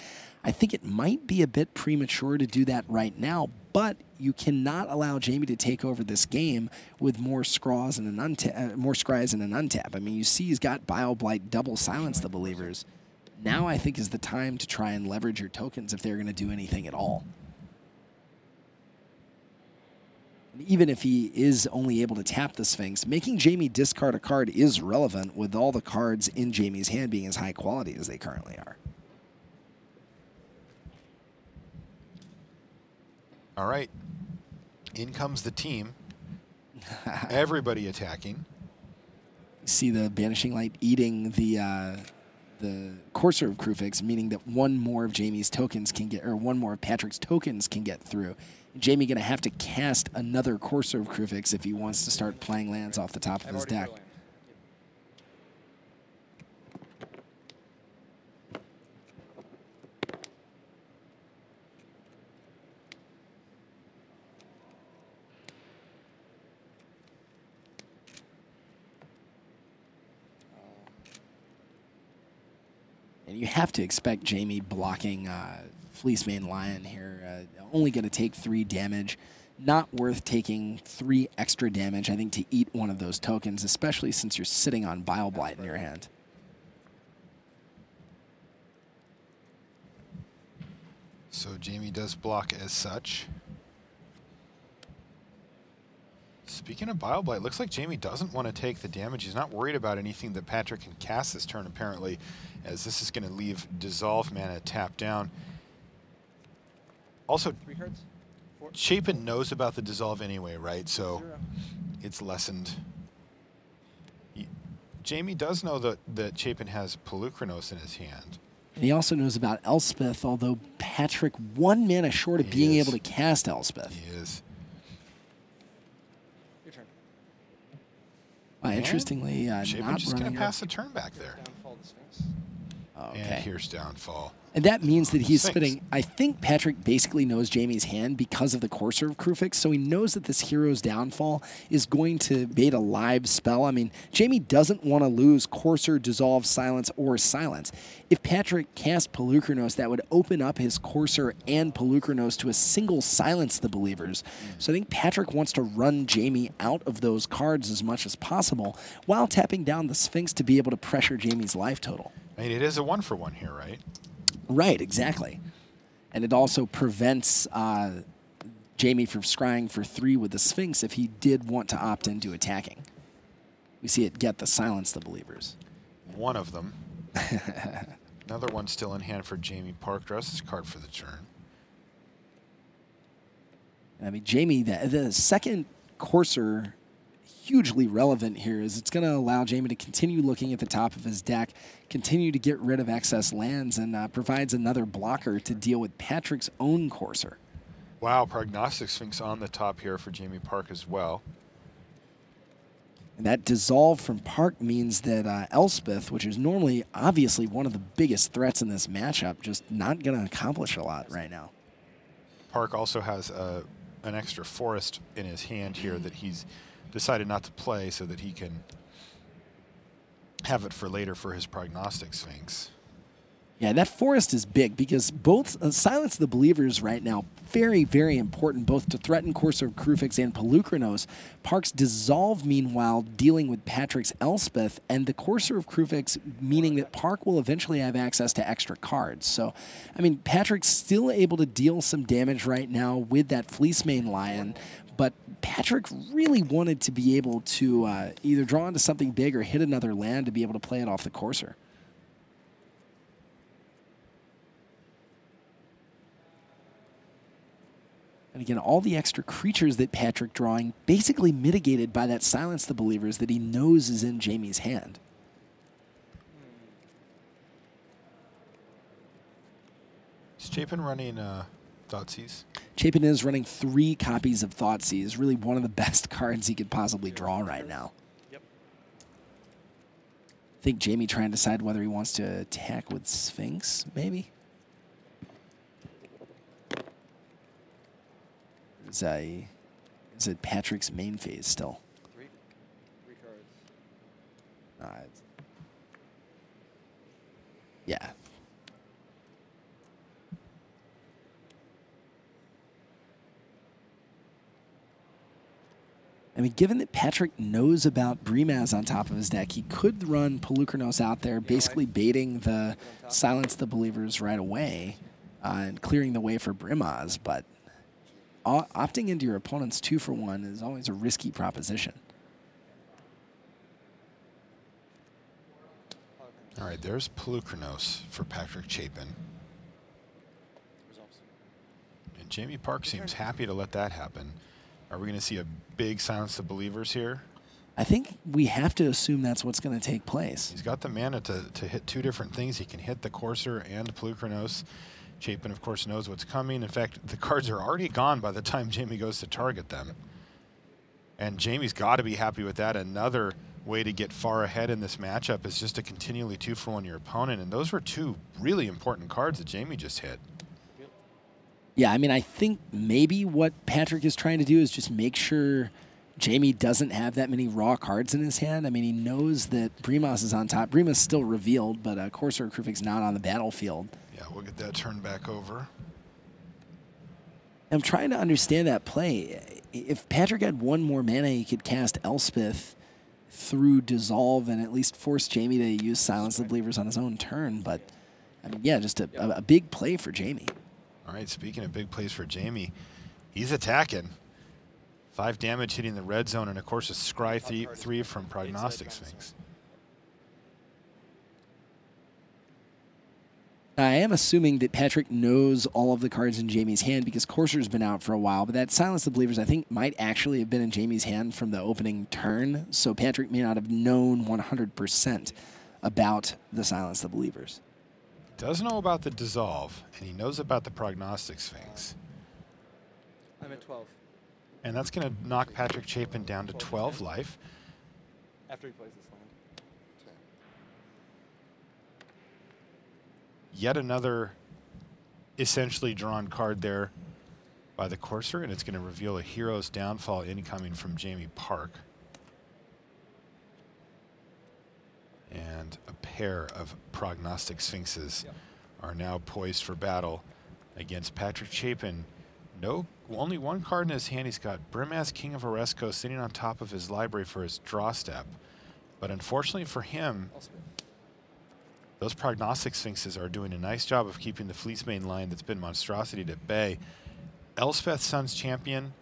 G: I think it might be a bit premature to do that right now, but you cannot allow Jamie to take over this game with more scries and an untap. I mean, you see he's got Bile-Blight double silence the Believers. Now I think is the time to try and leverage your tokens if they're going to do anything at all. Even if he is only able to tap the Sphinx, making Jamie discard a card is relevant with all the cards in Jamie's hand being as high quality as they currently are.
F: All right. In comes the team. Everybody attacking.
G: You see the Banishing Light eating the Courser of Krufix, meaning that one more of Jamie's tokens can get, or one more of Patrick's tokens can get through. Jamie going to have to cast another Courser of Krufix if he wants to start playing lands off the top of his deck. And you have to expect Jamie blocking Fleecemane Lion here. Only going to take 3 damage. Not worth taking 3 extra damage, I think, to eat one of those tokens, especially since you're sitting on Bile-Blight in your hand.
F: So Jamie does block as such. Speaking of Bile-Blight, looks like Jamie doesn't want to take the damage. He's not worried about anything that Patrick can cast this turn, apparently, as this is going to leave Dissolve mana tapped down. Also, Chapin knows about the Dissolve anyway, right? So it's lessened. Jamie does know that Chapin has Pelucranos in his hand.
G: And he also knows about Elspeth, although Patrick 1 mana short of being able to cast Elspeth.
F: He is.
G: Your turn. Interestingly,
F: Chapin just going to pass the turn back there.
G: Okay.
F: And here's Downfall.
G: And that means that he's spitting. I think Patrick basically knows Jamie's hand because of the Courser of Krufix, so he knows that this Hero's Downfall is going to bait a live spell. I mean, Jamie doesn't want to lose Courser, Dissolve, Silence, or Silence. If Patrick casts Pelucranos, that would open up his Courser and Pelucranos to a single Silence the Believers. So I think Patrick wants to run Jamie out of those cards as much as possible while tapping down the Sphinx to be able to pressure Jamie's life total.
F: I mean, it is a 1-for-1 here, right?
G: Right, exactly. And it also prevents Jamie from scrying for 3 with the Sphinx if he did want to opt into attacking. We see it get the Silence the Believers.
F: One of them. Another one still in hand for Jamie Park. Draws his card for the turn.
G: I mean, Jamie, the second Courser, hugely relevant here, is it's going to allow Jamie to continue looking at the top of his deck, continue to get rid of excess lands, and provides another blocker to deal with Patrick's own Courser.
F: Wow, Prognostic Sphinx on the top here for Jamie Park as well.
G: And that Dissolve from Park means that Elspeth, which is normally obviously one of the biggest threats in this matchup, just not going to accomplish a lot right now.
F: Park also has an extra forest in his hand here that he's decided not to play so that he can have it for later for his Prognostic Sphinx.
G: Yeah, that forest is big because both Silence the Believers right now, very, very important, both to threaten Courser of Krufix and Pelucranos. Park's Dissolve, meanwhile, dealing with Patrick's Elspeth, and the Courser of Krufix, meaning that Park will eventually have access to extra cards. So, I mean, Patrick's still able to deal some damage right now with that Fleecemane Lion, but Patrick really wanted to be able to either draw into something big or hit another land to be able to play it off the Courser. And again, all the extra creatures that Patrick drawing basically mitigated by that Silence the Believers that he knows is in Jamie's hand.
F: Is Chapin running Thoughtseize?
G: Chapin is running 3 copies of Thoughtseize, really one of the best cards he could possibly draw right now.
B: Yep.
G: I think Jamie trying to decide whether he wants to attack with Sphinx, maybe? Is it Patrick's main phase still?
B: 3 cards.
G: Yeah. I mean, given that Patrick knows about Brimaz on top of his deck, he could run Pelucranos out there, basically baiting the Silence the Believers right away and clearing the way for Brimaz, but opting into your opponent's 2-for-1 is always a risky proposition.
F: All right, there's Pelucranos for Patrick Chapin. And Jamie Park seems happy to let that happen. Are we going to see a big Silence the Believers here?
G: I think we have to assume that's what's going to take place.
F: He's got the mana to hit 2 different things. He can hit the Courser and Pelucranos. Chapin, of course, knows what's coming. In fact, the cards are already gone by the time Jamie goes to target them. And Jamie's got to be happy with that. Another way to get far ahead in this matchup is just to continually 2-for-1 your opponent. And those were 2 really important cards that Jamie just hit.
G: Yeah, I mean, I think maybe what Patrick is trying to do is just make sure Jamie doesn't have that many raw cards in his hand. I mean, he knows that Brimaz is on top. Brimaz is still revealed, but Courser or Krufix not on the battlefield.
F: Yeah, we'll get that turned back over.
G: I'm trying to understand that play. If Patrick had 1 more mana, he could cast Elspeth through Dissolve and at least force Jamie to use Silence the Believers on his own turn. But, I mean, yeah, just a big play for Jamie.
F: All right, speaking of big plays for Jamie, he's attacking. 5 damage hitting the red zone, and of course a Scry 3 from Prognostic Sphinx.
G: I am assuming that Patrick knows all of the cards in Jamie's hand because Courser's been out for a while, but that Silence the Believers I think might actually have been in Jamie's hand from the opening turn, so Patrick may not have known 100% about the Silence the Believers.
F: Does know about the Dissolve, and he knows about the Prognostic Sphinx.
B: I'm at 12.
F: And that's going to knock Patrick Chapin down to 12 life.
B: After he plays this land.
F: Yet another essentially drawn card there by the Courser, and it's going to reveal a Hero's Downfall incoming from Jamie Park. And a pair of Prognostic Sphinxes are now poised for battle against Patrick Chapin. Only 1 card in his hand. He's got Brimaz, King of Oresco, sitting on top of his library for his draw step. But unfortunately for him, those Prognostic Sphinxes are doing a nice job of keeping the Fleecemane line that's been monstrosity at bay. Elspeth, Sun's Champion,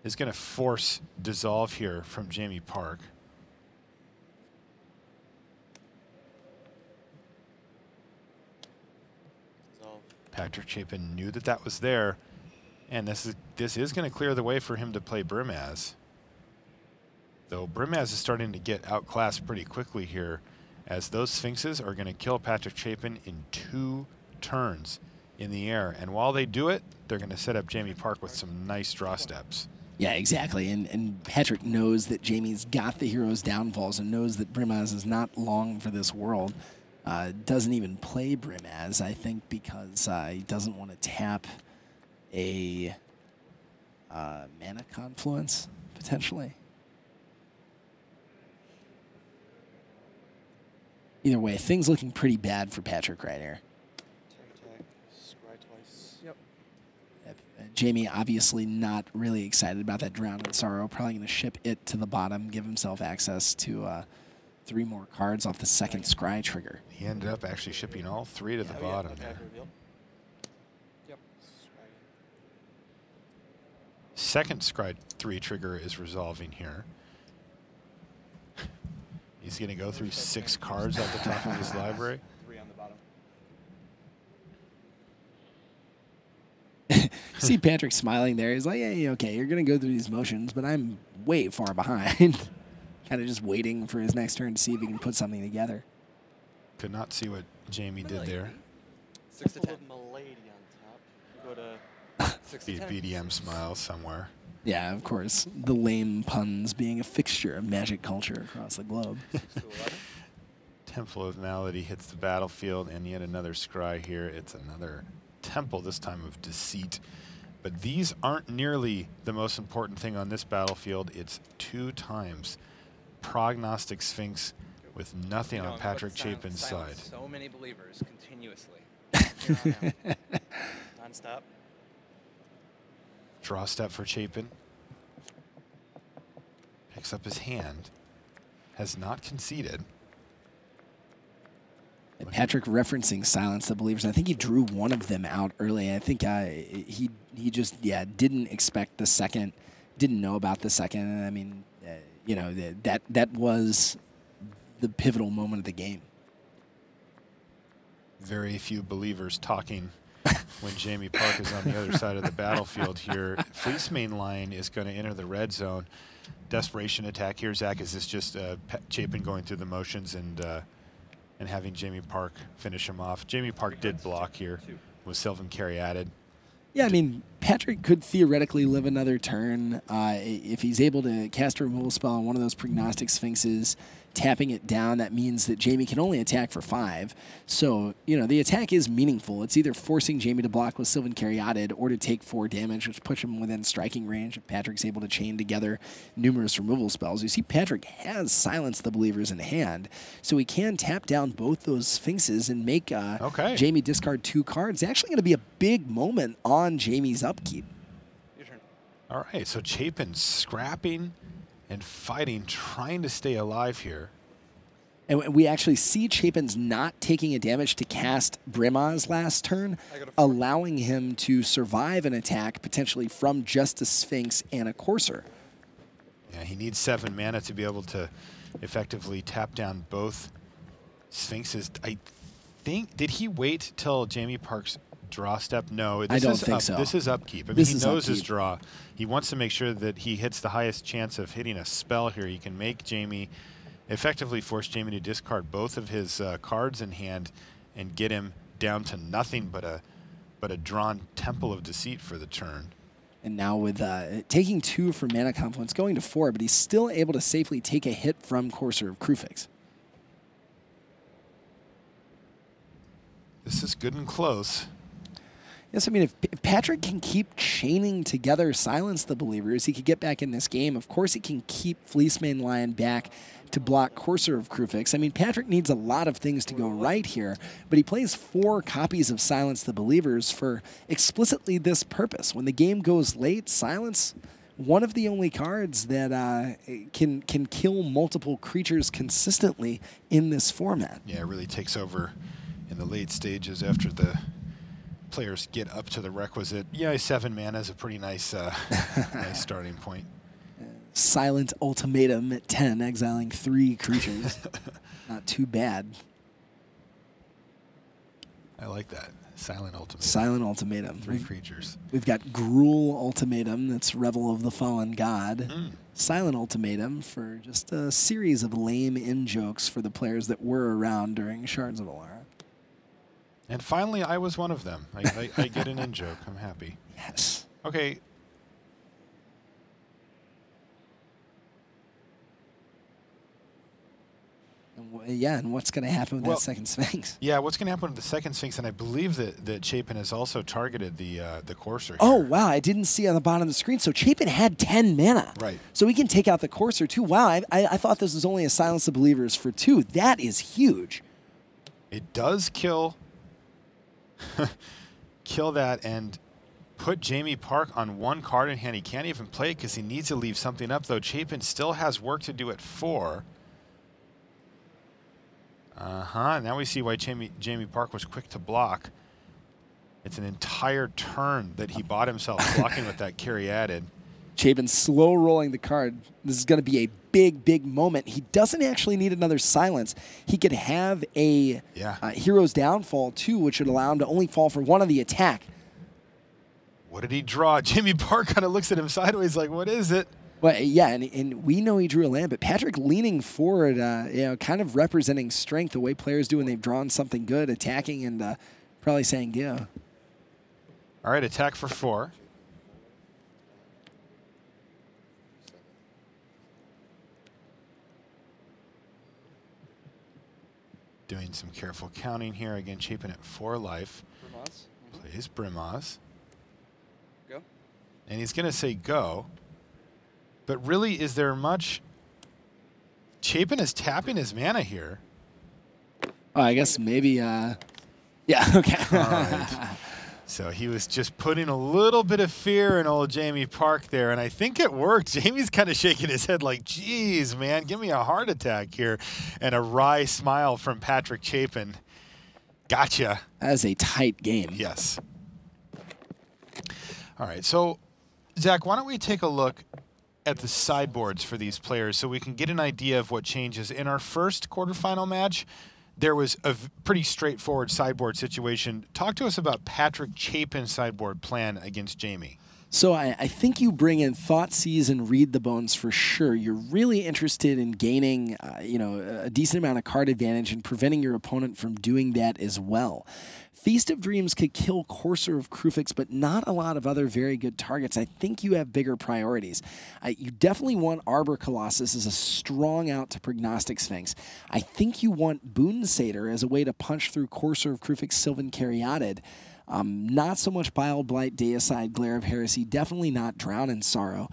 F: is going to force Dissolve here from Jamie Park. Patrick Chapin knew that that was there, and this is going to clear the way for him to play Brimaz. Though Brimaz is starting to get outclassed pretty quickly here, as those Sphinxes are going to kill Patrick Chapin in 2 turns in the air. And while they do it, they're going to set up Jamie Park with some nice draw steps.
G: Yeah, exactly. And Patrick knows that Jamie's got the Hero's Downfalls and knows that Brimaz is not long for this world. Doesn't even play Brimaz, I think, because he doesn't want to tap a mana confluence, potentially. Either way, things looking pretty bad for Patrick right here.
B: Attack, scry twice. Yep.
G: Jamie obviously not really excited about that Drown in Sorrow. Probably going to ship it to the bottom, give himself access to 3 more cards off the second scry trigger.
F: He ended up actually shipping all 3 to the bottom there.
B: Yep.
F: Second scry 3 trigger is resolving here. He's going to go through 6 cards at the top of his library.
B: 3 on the bottom.
G: See Patrick smiling there. He's like, yeah, okay, you're going to go through these motions, but I'm way far behind. Kind of just waiting for his next turn to see if he can put something together.
F: Could not see what Jamie did there.
K: 6 to 10. Milady on top. Go to 6 to 10.
F: BDM smile somewhere.
G: Yeah, of course. The lame puns being a fixture of Magic culture across the globe.
F: Temple of Malady hits the battlefield, and yet another scry here. It's another temple, this time of deceit. But these aren't nearly the most important thing on this battlefield. It's 2 times Prognostic Sphinx with nothing on Patrick Chapin's side.
K: So many believers continuously. Here on out. Non-stop.
F: Draw step for Chapin. Picks up his hand. Has not conceded.
G: And Patrick referencing Silence the Believers. I think he drew one of them out early. I think he just didn't expect the second, didn't know about the second. And I mean, you know, that was the pivotal moment of the game.
F: Very few believers talking when Jamie Park is on the other side of the battlefield here. Fleece Main Line is going to enter the red zone. Desperation attack here, Zach. Is this just Chapin going through the motions and having Jamie Park finish him off? Jamie Park did block here with Sylvan Carry added.
G: Yeah, I mean, Patrick could theoretically live another turn if he's able to cast a removal spell on one of those Prognostic Sphinxes, tapping it down. That means that Jamie can only attack for 5. So, you know, the attack is meaningful. It's either forcing Jamie to block with Sylvan Caryatid or to take 4 damage, which puts him within striking range if Patrick's able to chain together numerous removal spells. You see Patrick has Silence the Believers in hand, so he can tap down both those Sphinxes and make Jamie discard 2 cards. It's actually going to be a big moment on Jamie's upkeep.
K: Your turn.
F: All right, so Chapin scrapping and fighting, trying to stay alive here.
G: And we actually see Chapin's not taking a damage to cast Brimaz last turn, allowing him to survive an attack potentially from just a Sphinx and a Courser.
F: Yeah, he needs 7 mana to be able to effectively tap down both Sphinxes. I think, did he wait till Jamie Park's draw step? No,
G: I don't think so.
F: This is upkeep. I mean, he knows his draw. He wants to make sure that he hits the highest chance of hitting a spell here. He can make Jamie, effectively force Jamie to discard both of his cards in hand and get him down to nothing but a drawn Temple of Deceit for the turn.
G: And now with taking 2 for Mana Confluence, going to 4, but he's still able to safely take a hit from Courser of Krufix.
F: This is good and close.
G: Yes, I mean, if Patrick can keep chaining together Silence the Believers, he could get back in this game. Of course, he can keep Fleece Main Lion back to block Courser of Krufix. I mean, Patrick needs a lot of things to go right here, but he plays 4 copies of Silence the Believers for explicitly this purpose. When the game goes late, Silence, one of the only cards that can kill multiple creatures consistently in this format.
F: Yeah, it really takes over in the late stages after the players get up to the requisite. Yeah, 7 mana is a pretty nice, nice starting point.
G: Silent Ultimatum at 10, exiling 3 creatures. Not too bad.
F: I like that. Silent Ultimatum.
G: Silent Ultimatum.
F: 3 creatures.
G: We've got Gruul Ultimatum, that's Revel of the Fallen God. Silent Ultimatum for just a series of lame in-jokes for the players that were around during Shards of Alara.
F: And finally, I was one of them. I get an in-joke. I'm happy.
G: Yes.
F: Okay.
G: And what's going to happen with that second Sphinx?
F: Yeah, what's going to happen with the second Sphinx? And I believe that Chapin has also targeted the Courser.
G: Oh, wow. I didn't see on the bottom of the screen. So Chapin had 10 mana.
F: Right.
G: So we can take out the Courser, too. Wow, I thought this was only a Silence of Believers for 2. That is huge.
F: It does kill that and put Jamie Park on 1 card in hand. He can't even play it because he needs to leave something up, though Chapin still has work to do at 4. Now we see why Jamie Park was quick to block. It's an entire turn that he bought himself blocking with that carry added.
G: Chapin slow rolling the card. This is going to be a big, big moment. He doesn't actually need another Silence. He could have a Hero's Downfall, too, which would allow him to only fall for 1 of the attack.
F: What did he draw? Jamie Park kind of looks at him sideways like, what is it?
G: Well, yeah, and we know he drew a land, but Patrick leaning forward, you know, kind of representing strength, the way players do when they've drawn something good, attacking and probably saying, yeah.
F: All right, attack for 4. Doing some careful counting here. Again, Chapin at 4 life. Plays Brimaz.
K: Go.
F: And he's going to say go. But really, is there much? Chapin is tapping his mana here.
G: Oh, I guess maybe, yeah, okay.
F: All right. So he was just putting a little bit of fear in old Jamie Park there, and I think it worked. Jamie's kind of shaking his head like, geez, man, give me a heart attack here. And a wry smile from Patrick Chapin. Gotcha.
G: That is a tight game.
F: Yes. All right, so, Zach, why don't we take a look at the sideboards for these players so we can get an idea of what changes. In our first quarterfinal match, there was a pretty straightforward sideboard situation. Talk to us about Patrick Chapin's sideboard plan against Jamie.
G: So I think you bring in Thoughtseize and Read the Bones for sure. You're really interested in gaining, you know, a decent amount of card advantage and preventing your opponent from doing that as well. Feast of Dreams could kill Courser of Krufix, but not a lot of other very good targets. I think you have bigger priorities. You definitely want Arbor Colossus as a strong out to Prognostic Sphinx. I think you want Boon Satyr as a way to punch through Courser of Krufix, Sylvan Caryatid. Not so much Bile Blight, Deicide, Glare of Heresy, definitely not Drown in Sorrow.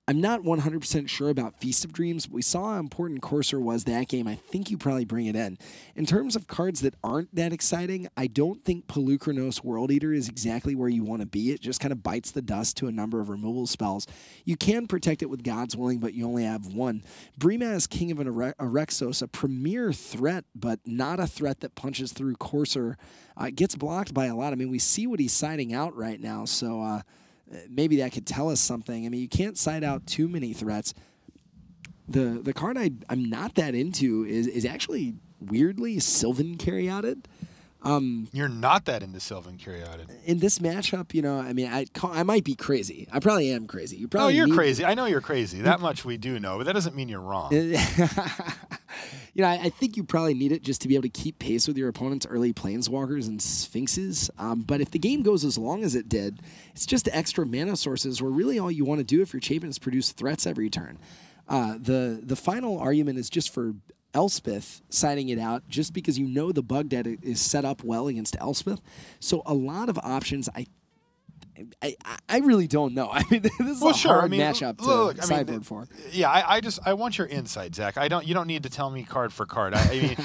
G: I'm not 100% sure about Feast of Dreams. We saw how important Courser was that game. I think you probably bring it in. In terms of cards that aren't that exciting, I don't think Pelucranos World Eater is exactly where you want to be. It just kind of bites the dust to a number of removal spells. You can protect it with God's Willing, but you only have 1. Brimaz, King of an Erexos, a premier threat, but not a threat that punches through Courser. Gets blocked by a lot. I mean, we see what he's siding out right now, so maybe that could tell us something. I mean, you can't side out too many threats. The card I'm not that into is actually, weirdly, Sylvan Caryatid.
F: You're not that into Sylvan Caryatid.
G: In this matchup, you know, I mean, I might be crazy. I probably am crazy. You probably
F: you're crazy. I know you're crazy. That much we do know, but that doesn't mean you're wrong.
G: You know, I think you probably need it just to be able to keep pace with your opponent's early Planeswalkers and Sphinxes. But if the game goes as long as it did, it's just extra mana sources where really all you want to do if you're Chapin is produce threats every turn. The final argument is just for Elspeth siding it out just because you know the bug deck is set up well against Elspeth. So a lot of options, I really don't know. I mean, this is a hard matchup to sideboard for.
F: Yeah, I want your insight, Zach. You don't need to tell me card for card. I mean,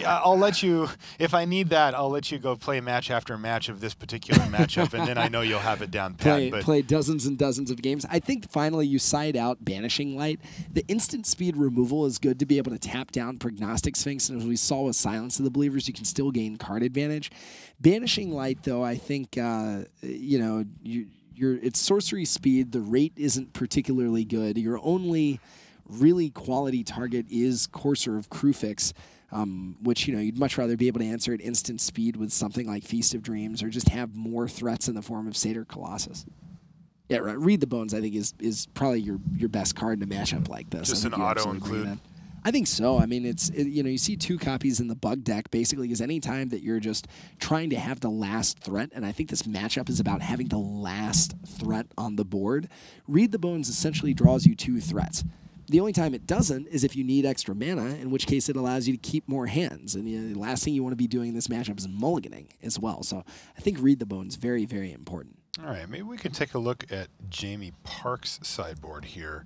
F: I'll let you, if I need that, I'll let you go play match after match of this particular matchup, and then I know you'll have it down pat.
G: Play dozens and dozens of games. I think finally you side out Banishing Light. The instant speed removal is good to be able to tap down Prognostic Sphinx, and as we saw with Silence of the Believers, you can still gain card advantage. Banishing Light, though, I think, you know, it's sorcery speed. The rate isn't particularly good. Your only really quality target is Courser of Krufix, which, you know, you'd much rather be able to answer at instant speed with something like Feast of Dreams or just have more threats in the form of Satyr Colossus. Yeah, right. Read the Bones, I think, is probably your best card in a matchup like this.
F: Just an auto include.
G: I think so. I mean, you know, you see 2 copies in the bug deck basically because any time that you're just trying to have the last threat, and I think this matchup is about having the last threat on the board, Read the Bones essentially draws you 2 threats. The only time it doesn't is if you need extra mana, in which case it allows you to keep more hands. And you know, the last thing you want to be doing in this matchup is mulliganing as well. So I think Read the Bones very, very important.
F: All right, maybe we can take a look at Jamie Park's sideboard here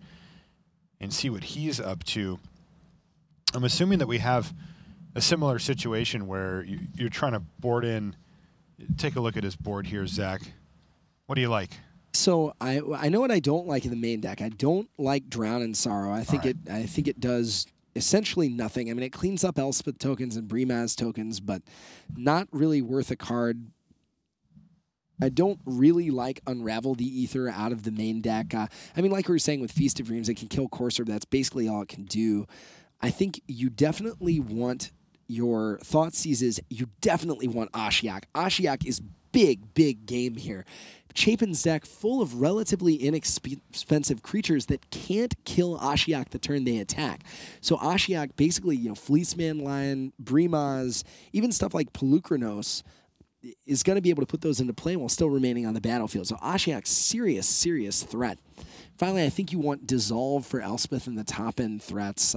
F: and see what he's up to. I'm assuming that we have a similar situation where you're trying to board in. Take a look at his board here, Zach. What do you like?
G: So I know what I don't like in the main deck. I don't like Drown in Sorrow. I think it does essentially nothing. I mean, it cleans up Elspeth tokens and Brimaz tokens, but not really worth a card. I don't really like Unravel the Ether out of the main deck. I mean, like we were saying with Feast of Dreams, it can kill Courser, but that's basically all it can do. I think you definitely want your Thoughtseizes. You definitely want Ashiok. Ashiok is big, big game here. Chapin's deck full of relatively inexpensive creatures that can't kill Ashiok the turn they attack. So Ashiok basically, Fleeceman Lion, Brimaz, even stuff like Pelucranos is going to be able to put those into play while still remaining on the battlefield. So Ashiok's serious threat. Finally, I think you want Dissolve for Elspeth in the top-end threats.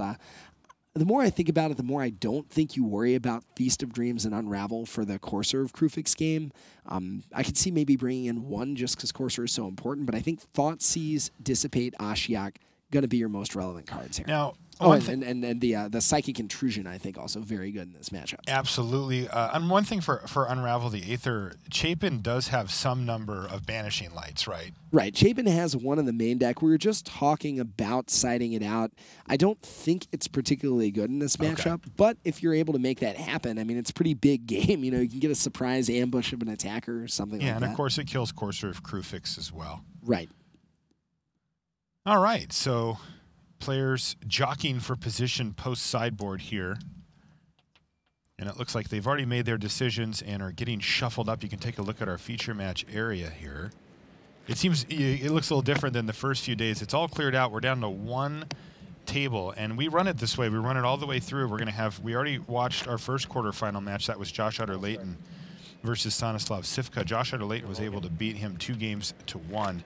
G: The more I think about it, the more I don't think you worry about Feast of Dreams and Unravel for the Courser of Krufix game. I could see maybe bringing in one just because Courser is so important, but I think Thoughtseize, Dissipate, Ashiok, going to be your most relevant cards here.
F: Now,
G: and the Psychic Intrusion, I think, also very good in this matchup.
F: Absolutely. And one thing for Unravel the Aether, Chapin does have some number of Banishing Lights, right?
G: Right. Chapin has one in the main deck. We were just talking about siding it out. I don't think it's particularly good in this matchup, but if you're able to make that happen, I mean, it's a pretty big game. You can get a surprise ambush of an attacker or something like that.
F: Yeah, and of course it kills Courser of Krufix as well.
G: Right.
F: All right, so players jockeying for position post-sideboard here. And it looks like they've already made their decisions and are getting shuffled up. You can take a look at our feature match area here. It looks a little different than the first few days. It's all cleared out. We're down to one table, and we run it this way. We run it all the way through. We already watched our first quarterfinal match. That was Josh Utter-Leyton versus Stanislav Sivka. Josh Utter-Leyton was able to beat him 2-1.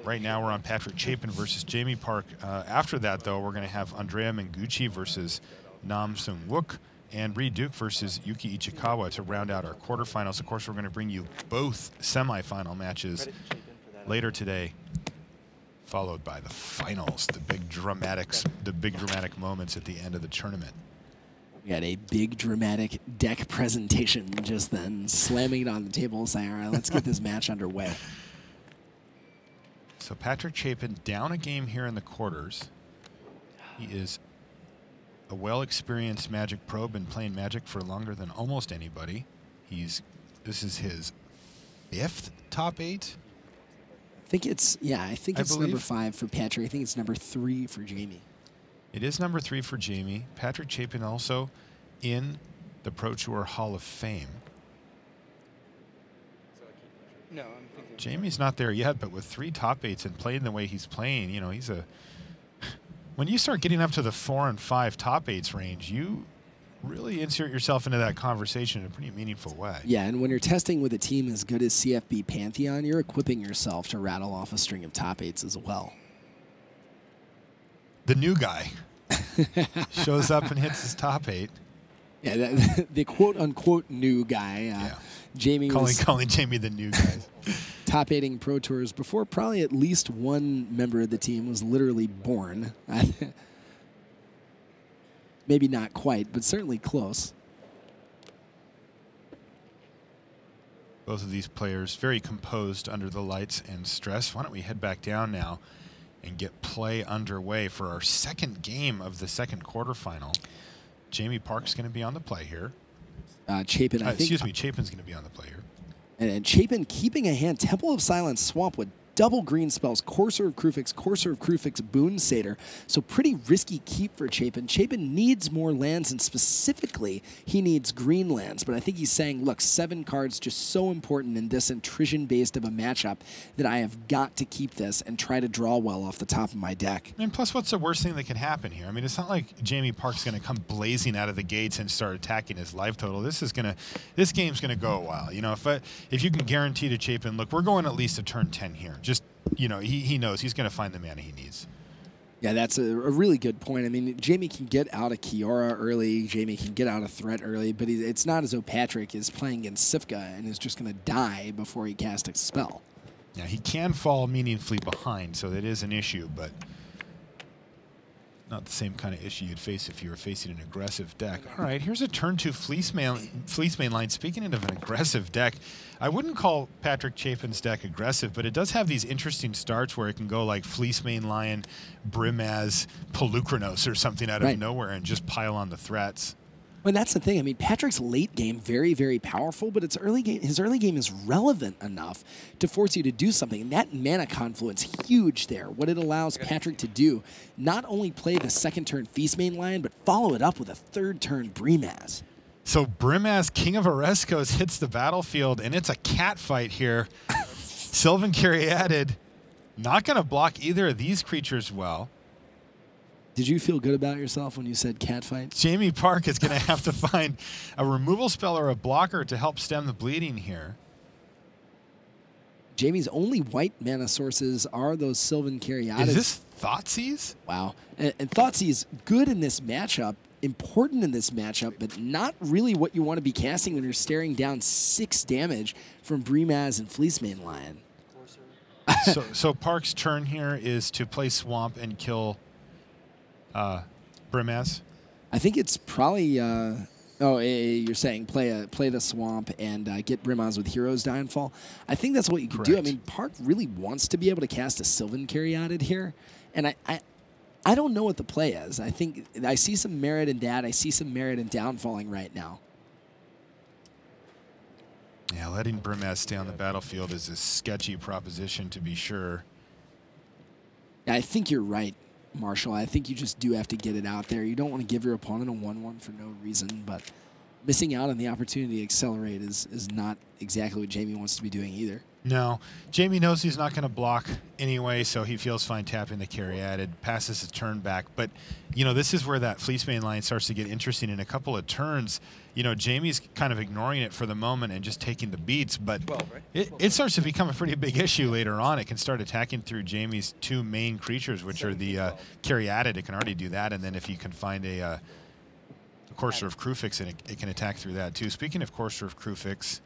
F: Right now we're on Patrick Chapin versus Jamie Park. After that, though, we're going to have Andrea Mengucci versus Nam Sung Wook and Reed Duke versus Yuki Ichikawa to round out our quarterfinals. Of course, we're going to bring you both semifinal matches later today, followed by the finals, the big dramatic moments at the end of the tournament.
G: We got a big dramatic deck presentation just then, slamming it on the table, saying, all right, let's get this match underway.
F: So Patrick Chapin down a game here in the quarters. He is a well-experienced Magic pro, been playing Magic for longer than almost anybody. This is his 5th top 8.
G: I think it's number 5 for Patrick. I think it's number 3 for Jamie.
F: It is number 3 for Jamie. Patrick Chapin also in the Pro Tour Hall of Fame.
K: No, I'm thinking.
F: Jamie's not there yet, but with 3 top 8s and playing the way he's playing, when you start getting up to the 4 and 5 top 8s range, you really insert yourself into that conversation in a pretty meaningful way.
G: Yeah, and when you're testing with a team as good as CFB Pantheon, you're equipping yourself to rattle off a string of top 8s as well.
F: The new guy shows up and hits his top 8.
G: Yeah, the quote-unquote new guy.
F: Yeah.
G: Jamie
F: calling Jamie the new guy.
G: Top 8ing Pro Tours before probably at least one member of the team was literally born. Maybe not quite, but certainly close.
F: Both of these players very composed under the lights and stress. Why don't we head back down now and get play underway for our second game of the second quarterfinal. Jamie Park's going to be on the play here.
G: Chapin,
F: Chapin's going to be on the play here.
G: And Chapin keeping a hand. Temple of Silence swamp with double green spells, Courser of Krufix, Boon Satyr. So pretty risky keep for Chapin. Chapin needs more lands, and specifically, he needs green lands. But I think he's saying, look, 7 cards just so important in this intrusion-based of a matchup that I have got to keep this and try to draw well off the top of my deck.
F: And plus, what's the worst thing that can happen here? I mean, it's not like Jamie Park's going to come blazing out of the gates and start attacking his life total. This game's going to go a while. If you can guarantee to Chapin, look, we're going at least to turn 10 here. Just, he knows he's going to find the mana he needs.
G: Yeah, that's a really good point. I mean, Jamie can get out of Kiora early. Jamie can get out of Threat early, but it's not as though Patrick is playing against Sivka and is just going to die before he casts a spell.
F: Yeah, he can fall meaningfully behind, so that is an issue, but not the same kind of issue you'd face if you were facing an aggressive deck. All right, here's a turn 2 Fleeceman line. Speaking of an aggressive deck, I wouldn't call Patrick Chapin's deck aggressive, but it does have these interesting starts where it can go like Fleeceman Lion, Brimaz, Pelucranos or something out of nowhere and just pile on the threats.
G: Well, that's the thing. I mean, Patrick's late game, very, very powerful, but his early game is relevant enough to force you to do something. And that mana confluence, huge there. What it allows Patrick to do, not only play the second turn Feastmane Lion, but follow it up with a third turn Brimaz.
F: So Brimaz, King of Oreskos, hits the battlefield, and it's a cat fight here. Sylvan Caryatid not going to block either of these creatures well.
G: Did you feel good about yourself when you said catfight?
F: Jamie Park is going to have to find a removal spell or a blocker to help stem the bleeding here.
G: Jamie's only white mana sources are those Sylvan Caryatids.
F: Is this Thoughtseize?
G: Wow. And Thoughtseize good in this matchup, important in this matchup, but not really what you want to be casting when you're staring down 6 damage from Brimaz and Fleecemane Lion.
F: so Park's turn here is to play Swamp and kill Brimaz?
G: I think it's probably... you're saying play the Swamp and get Brimaz with Hero's Downfall. I think that's what you could do. I mean, Park really wants to be able to cast a Sylvan Caryatid here, and I don't know what the play is. I think I see some merit in that. I see some merit in downfalling right now.
F: Yeah, letting Brimaz stay on the battlefield is a sketchy proposition, to be sure.
G: I think you're right, Marshall. I think you just do have to get it out there. You don't want to give your opponent a 1/1 for no reason, but missing out on the opportunity to accelerate is not exactly what Jamie wants to be doing either.
F: No. Jamie knows he's not going to block anyway, so he feels fine tapping the Caryatid, passes his turn back. But, you know, this is where that Fleecemane line starts to get interesting. In a couple of turns, you know, Jamie's kind of ignoring it for the moment and just taking the beats, but it starts to become a pretty big issue later on. It can start attacking through Jamie's 2 main creatures, which are the Caryatid. It can already do that, and then if you can find a Courser of Krufix, and it can attack through that too. Speaking of Courser of Krufix,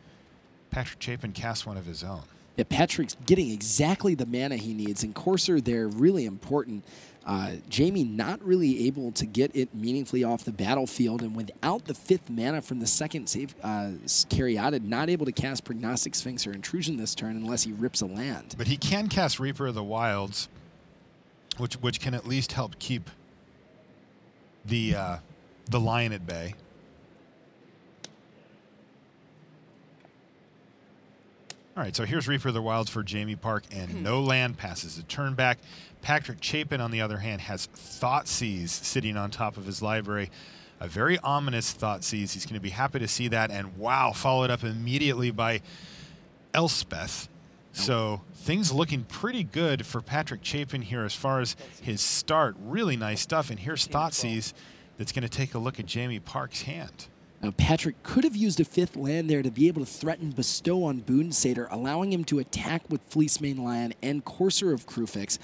F: Patrick Chapin casts one of his own.
G: Yeah, Patrick's getting exactly the mana he needs, and Courser there really important. Jamie not really able to get it meaningfully off the battlefield, and without the 5th mana from the second save, Caryatid not able to cast Prognostic Sphinx or Intrusion this turn unless he rips a land.
F: But he can cast Reaper of the Wilds, which can at least help keep the lion at bay. All right, so here's Reaper of the Wilds for Jamie Park, and no land, passes the turn back. Patrick Chapin, on the other hand, has Thoughtseize sitting on top of his library. A very ominous Thoughtseize. He's going to be happy to see that, and wow, followed up immediately by Elspeth. So things looking pretty good for Patrick Chapin here as far as his start. Really nice stuff, and here's Thoughtseize that's going to take a look at Jamie Park's hand.
G: Now, Patrick could have used a 5th land there to be able to threaten Bestow on Boon Satyr, allowing him to attack with Fleecemane Lion and Courser of Krufix.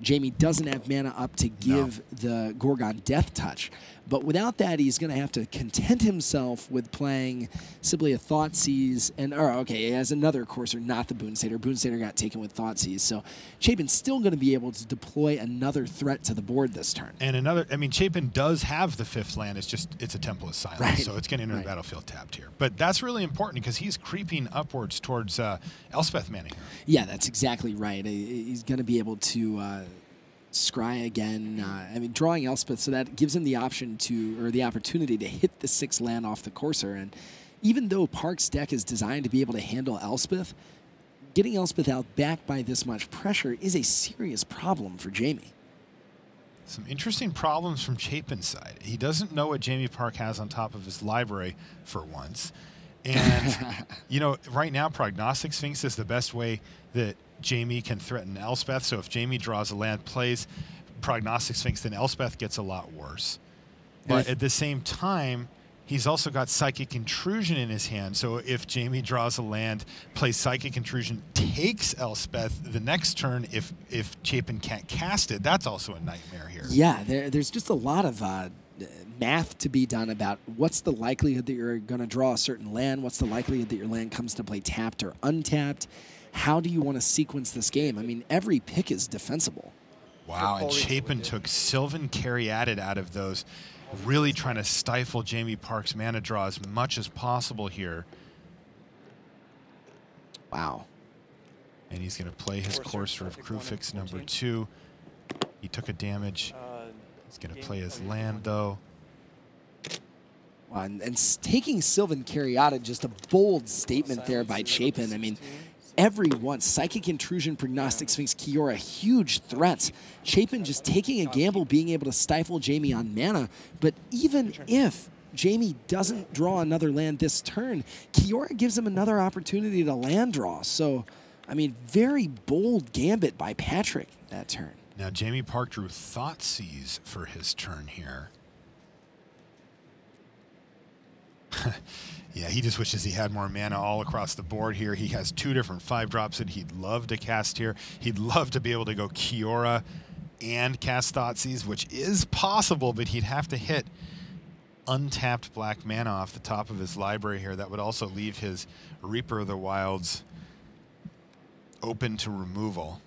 G: Jamie doesn't have mana up to give the Gorgon Death Touch. But without that, he's going to have to content himself with playing simply a Thoughtseize. He has another Courser, not the Boon Satyr. Boon Satyr got taken with Thoughtseize. So Chapin's still going to be able to deploy another threat to the board this turn.
F: And another, I mean, Chapin does have the 5th land. It's a Temple of Silence.
G: Right.
F: So it's going to enter the battlefield tapped here. But that's really important because he's creeping upwards towards Elspeth mana here.
G: Yeah, that's exactly right. He's going to be able to scry again. I mean, drawing Elspeth, so that gives him the option to, or the opportunity to hit the 6th land off the Courser. And even though Park's deck is designed to be able to handle Elspeth, getting Elspeth out back by this much pressure is a serious problem for Jamie.
F: Some interesting problems from Chapin's side. He doesn't know what Jamie Park has on top of his library for once. And, you know, right now, Prognostic Sphinx is the best way that Jamie can threaten Elspeth. So if Jamie draws a land, plays Prognostic Sphinx, then Elspeth gets a lot worse. But at the same time, he's also got Psychic Intrusion in his hand. So if Jamie draws a land, plays Psychic Intrusion, takes Elspeth the next turn, if Chapin can't cast it, that's also a nightmare here.
G: Yeah, there's just a lot of math to be done about what's the likelihood that you're going to draw a certain land, what's the likelihood that your land comes to play tapped or untapped. How do you want to sequence this game? I mean, every pick is defensible.
F: Wow, and Chapin took Sylvan Caryatid out of those, really trying to stifle Jamie Park's mana draw as much as possible here.
G: Wow.
F: And he's going to play his Courser of Krufix number 2. He took a damage. He's going to play his land, though.
G: Wow, and taking Sylvan Caryatid, just a bold statement there by Chapin. I mean, everyone, Psychic Intrusion, Prognostic Sphinx, Kiora, huge threats. Chapin just taking a gamble, being able to stifle Jamie on mana. But even if Jamie doesn't draw another land this turn, Kiora gives him another opportunity to land draw. So I mean, very bold gambit by Patrick that turn.
F: Now, Jamie Park drew Thoughtseize for his turn here. Yeah, he just wishes he had more mana all across the board here. He has 2 different 5-drops that he'd love to cast here. He'd love to be able to go Kiora and cast Thoughtseize, which is possible, but he'd have to hit untapped black mana off the top of his library here. That would also leave his Reaper of the Wilds open to removal.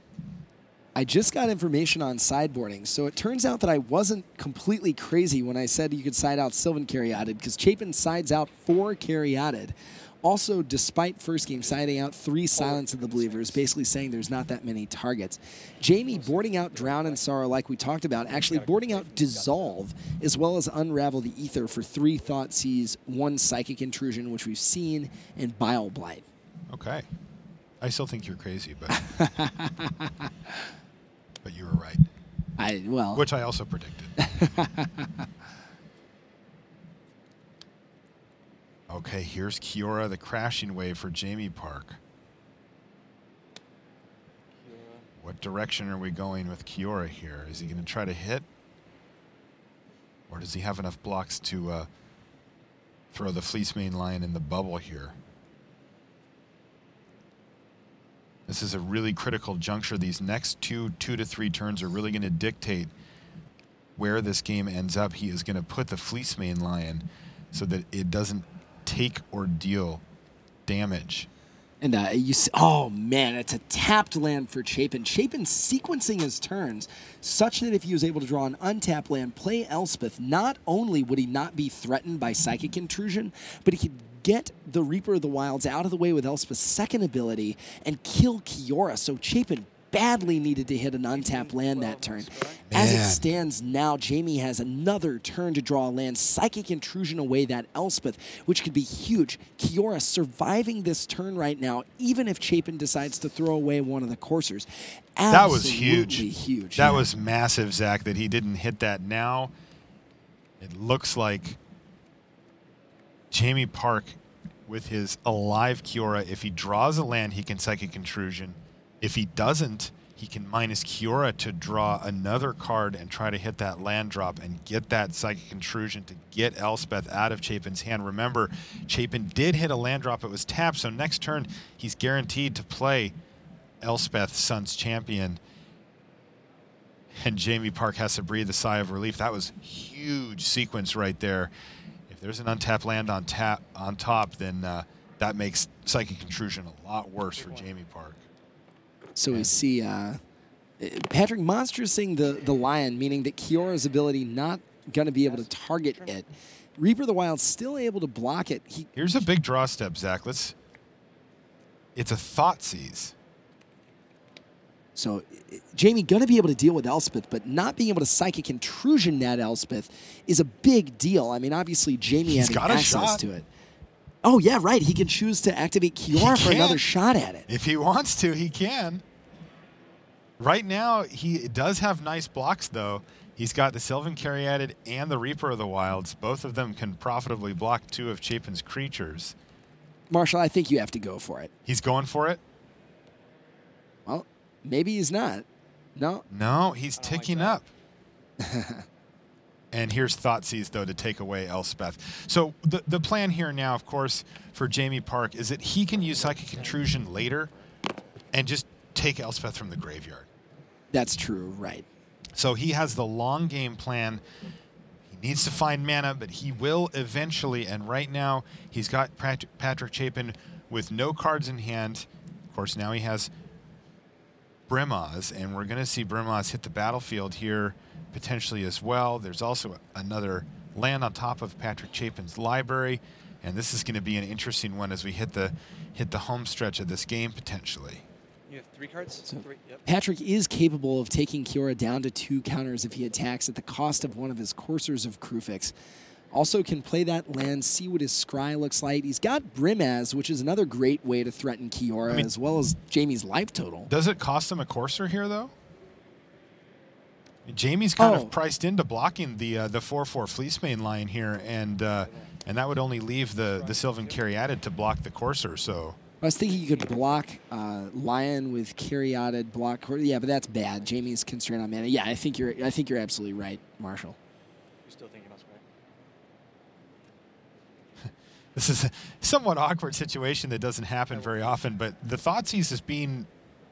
G: I just got information on sideboarding, so it turns out that I wasn't completely crazy when I said you could side out Sylvan Caryatid, because Chapin sides out 4 Caryatid. Also, despite first game siding out 3 Silence of the Believers, basically saying there's not that many targets. Jamie boarding out Drown in Sorrow, like we talked about, actually boarding out Dissolve, as well as Unravel the Ether for 3 Thoughtseize, 1 Psychic Intrusion, which we've seen, and Bile Blight.
F: Okay. I still think you're crazy, but but you were right.
G: Well,
F: which I also predicted. Okay, here's Kiora, the Crashing Wave for Jamie Park. What direction are we going with Kiora here? Is he going to try to hit? Or does he have enough blocks to throw the Fleecemane Lion in the bubble here? This is a really critical juncture. These next 2 to 3 turns are really going to dictate where this game ends up. He is going to put the Fleecemane Lion so that it doesn't take or deal damage.
G: And you see, oh man, it's a tapped land for Chapin. Chapin sequencing his turns such that if he was able to draw an untapped land, play Elspeth, not only would he not be threatened by Psychic Intrusion, but he could get the Reaper of the Wilds out of the way with Elspeth's second ability and kill Kiora. So Chapin badly needed to hit an untapped land that turn. As it stands now, Jamie has another turn to draw a land, Psychic Intrusion away that Elspeth, which could be huge. Kiora surviving this turn right now, even if Chapin decides to throw away one of the coursers.
F: That was huge.
G: Huge.
F: That was massive, Zach, that he didn't hit that. Now it looks like Jamie Park, with his alive Kiora, if he draws a land, he can Psychic Intrusion. If he doesn't, he can minus Kiora to draw another card and try to hit that land drop and get that Psychic Intrusion to get Elspeth out of Chapin's hand. Remember, Chapin did hit a land drop. It was tapped, so next turn he's guaranteed to play Elspeth, Sun's Champion. And Jamie Park has to breathe a sigh of relief. That was huge sequence right there. If there's an untapped land on top, then that makes Psychic Intrusion a lot worse for Jamie Park.
G: So we see Patrick monstrosing the Lion, meaning that Kiora's ability not going to be able to target it. Reaper of the Wild still able to block it.
F: Here's a big draw step, Zach. It's a Thoughtseize.
G: So Jamie going to be able to deal with Elspeth, but not being able to Psychic Intrusion that Elspeth is a big deal. I mean, obviously Jamie having access to it. Oh, yeah, right. He can choose to activate Kiora for another shot at it.
F: If he wants to, he can. Right now, he does have nice blocks, though. He's got the Sylvan Caryatid and the Reaper of the Wilds. Both of them can profitably block 2 of Chapin's creatures.
G: Marshall, I think you have to go for it.
F: He's going for it?
G: Well, maybe he's not. No?
F: No, he's ticking up. And here's Thoughtseize, though, to take away Elspeth. So the plan here now, of course, for Jamie Park is that he can use Psychic Intrusion later and just take Elspeth from the graveyard.
G: That's true, right.
F: So he has the long game plan. He needs to find mana, but he will eventually. And right now, he's got Patrick Chapin with no cards in hand. Of course, now he has Brimaz, and we're going to see Brimaz hit the battlefield here potentially as well. There's also another land on top of Patrick Chapin's library, and this is going to be an interesting one as we hit the home stretch of this game potentially.
K: You have 3 cards?
G: So
K: 3, yep.
G: Patrick is capable of taking Kiora down to 2 counters if he attacks at the cost of one of his coursers of Krufix. Also can play that land, see what his scry looks like. He's got Brimaz, which is another great way to threaten Kiora, as well as Jamie's life total.
F: Does it cost him a courser here, though? Jamie's kind of priced into blocking the 4/4 Fleecemane Lion here, and that would only leave the Sylvan Caryatid to block the courser. So
G: I was thinking you could block Lion with Caryatid block. Yeah, but that's bad. Jamie's constrained on mana. Yeah, I think you're absolutely right, Marshall.
K: You're still thinking about Scry?
F: This is a somewhat awkward situation that doesn't happen very often, but the Thoughtseize is being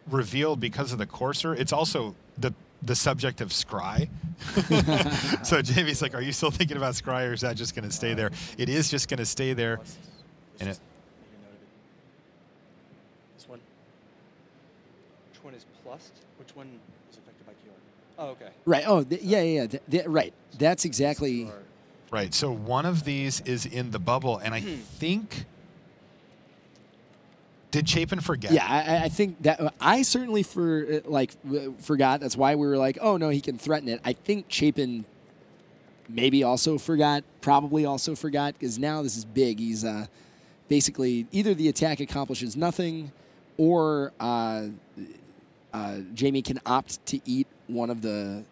F: revealed because of the Courser. It's also the subject of Scry. So Jamie's like, are you still thinking about Scry, or is that just going to stay there? It is just going to stay there. And it,
K: this one. Which one is plussed? Which one is affected by Kiora? Oh, okay.
G: Right. Oh, right. That's exactly.
F: Right. So one of these is in the bubble, and I think. Did Chapin forget?
G: Yeah, I think that I certainly forgot. That's why we were like, oh no, he can threaten it. I think Chapin maybe also forgot, probably also forgot, because now this is big. He's basically either the attack accomplishes nothing, or Jamie can opt to eat one of the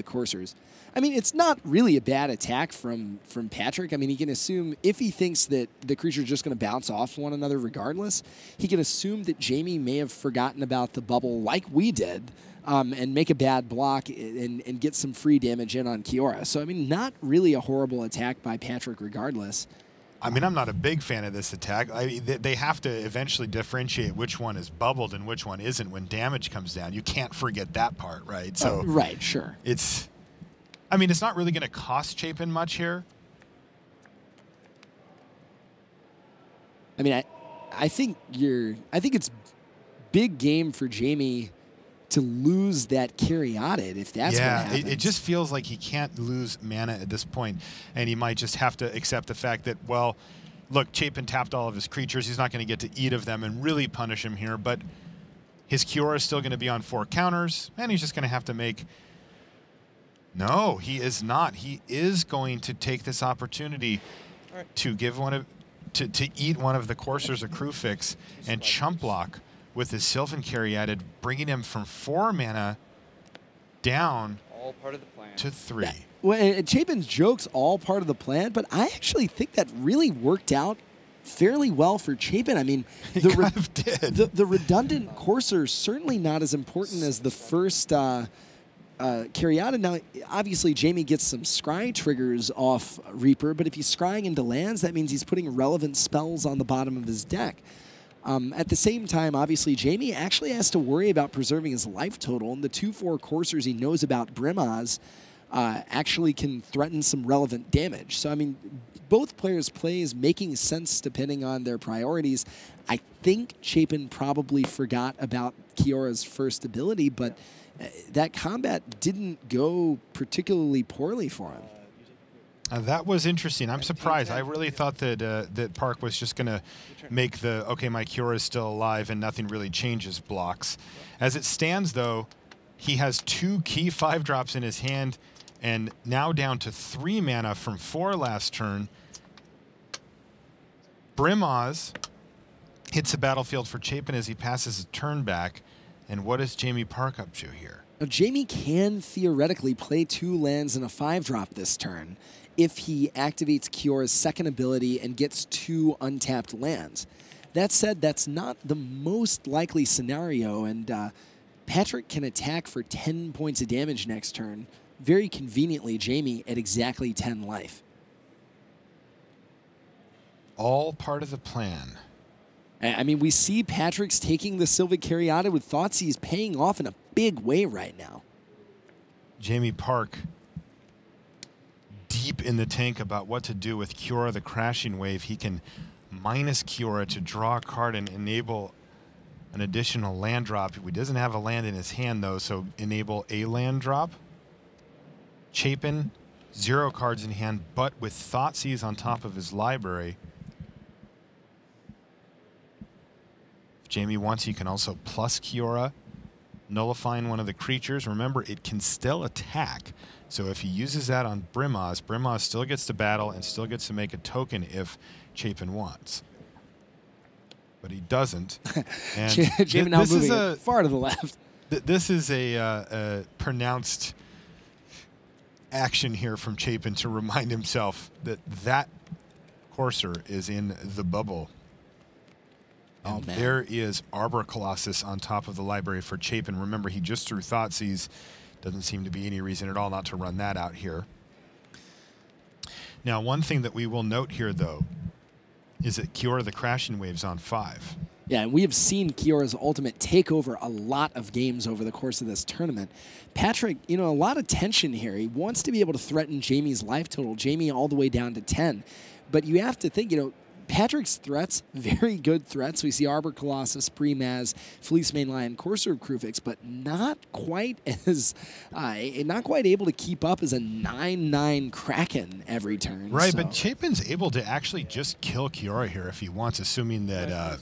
G: coursers. I mean, it's not really a bad attack from Patrick. I mean, he can assume, if he thinks that the creature's just going to bounce off one another regardless, he can assume that Jamie may have forgotten about the bubble like we did, and make a bad block and get some free damage in on Kiora. So, I mean, not really a horrible attack by Patrick regardless.
F: I mean, I'm not a big fan of this attack. I mean, they have to eventually differentiate which one is bubbled and which one isn't when damage comes down. You can't forget that part, right? So
G: right, sure.
F: I mean, it's not really going to cost Chapin much here.
G: I mean, I think it's big game for Jamie to lose that Caryatid if that's what happens.
F: It just feels like he can't lose mana at this point, and he might just have to accept the fact that, well, look, Chapin tapped all of his creatures. He's not going to get to eat of them and really punish him here, but his Kiora is still going to be on 4 counters, and he's just going to have to make... No, he is not. He is going to take this opportunity to give to eat one of the Coursers of Crufix and chump block with his Sylvan Caryatid, bringing him from 4 mana down
K: all part of the plan.
F: To 3.
G: Well, Chapin's joke's all part of the plan, but I actually think that really worked out fairly well for Chapin. I mean, the redundant Courser certainly not as important as the first Caryatid. Now, obviously, Jamie gets some scry triggers off Reaper, but if he's scrying into lands, that means he's putting relevant spells on the bottom of his deck. At the same time, obviously, Jamie actually has to worry about preserving his life total, and the 2/4 Coursers he knows about Brimaz actually can threaten some relevant damage. So, I mean, both players' plays making sense depending on their priorities. I think Chapin probably forgot about Kiora's first ability, but that combat didn't go particularly poorly for him.
F: That was interesting. I'm surprised. I really thought that that Park was just going to make the, okay, my Kiora is still alive and nothing really changes blocks. As it stands, though, he has 2 key 5-drops in his hand and now down to 3 mana from 4 last turn. Brimaz hits the battlefield for Chapin as he passes a turn back. And what is Jamie Park up to here?
G: Now, Jamie can theoretically play 2 lands and a 5-drop this turn if he activates Kiora's second ability and gets 2 untapped lands. That said, that's not the most likely scenario, and Patrick can attack for 10 points of damage next turn. Very conveniently, Jamie at exactly 10 life.
F: All part of the plan.
G: I mean, we see Patrick's taking the Sylvan Caryatid with Thoughtseize paying off in a big way right now.
F: Jamie Park deep in the tank about what to do with Kiora the Crashing Wave. He can minus Kiora to draw a card and enable an additional land drop. He doesn't have a land in his hand, though, so enable a land drop. Chapin, 0 cards in hand, but with Thoughtseize on top of his library. If Jamie wants, he can also plus Kiora, nullifying one of the creatures. Remember, it can still attack. So if he uses that on Brimaz, Brimaz still gets to battle and still gets to make a token if Chapin wants. But he doesn't. And
G: Chapin now moving far to the left.
F: This is a pronounced action here from Chapin to remind himself that that Courser is in the bubble. And
G: man.
F: there is Arbor Colossus on top of the library for Chapin. Remember, he just threw Thoughtseize. Doesn't seem to be any reason at all not to run that out here. Now, one thing that we will note here, though, is that Kiora the Crashing Wave's on 5.
G: Yeah, and we have seen Kiora's ultimate take over a lot of games over the course of this tournament. Patrick, you know, a lot of tension here. He wants to be able to threaten Jamie's life total, Jamie all the way down to 10. But you have to think, you know, Patrick's threats, very good threats. We see Arbor Colossus, Pre-Maz, Fleece Mainline, Courser of Krufix, but not quite as, not quite able to keep up as a 9/9 Kraken every turn.
F: Right,
G: so.
F: but Chapin's able to actually just kill Kiora here if he wants, assuming that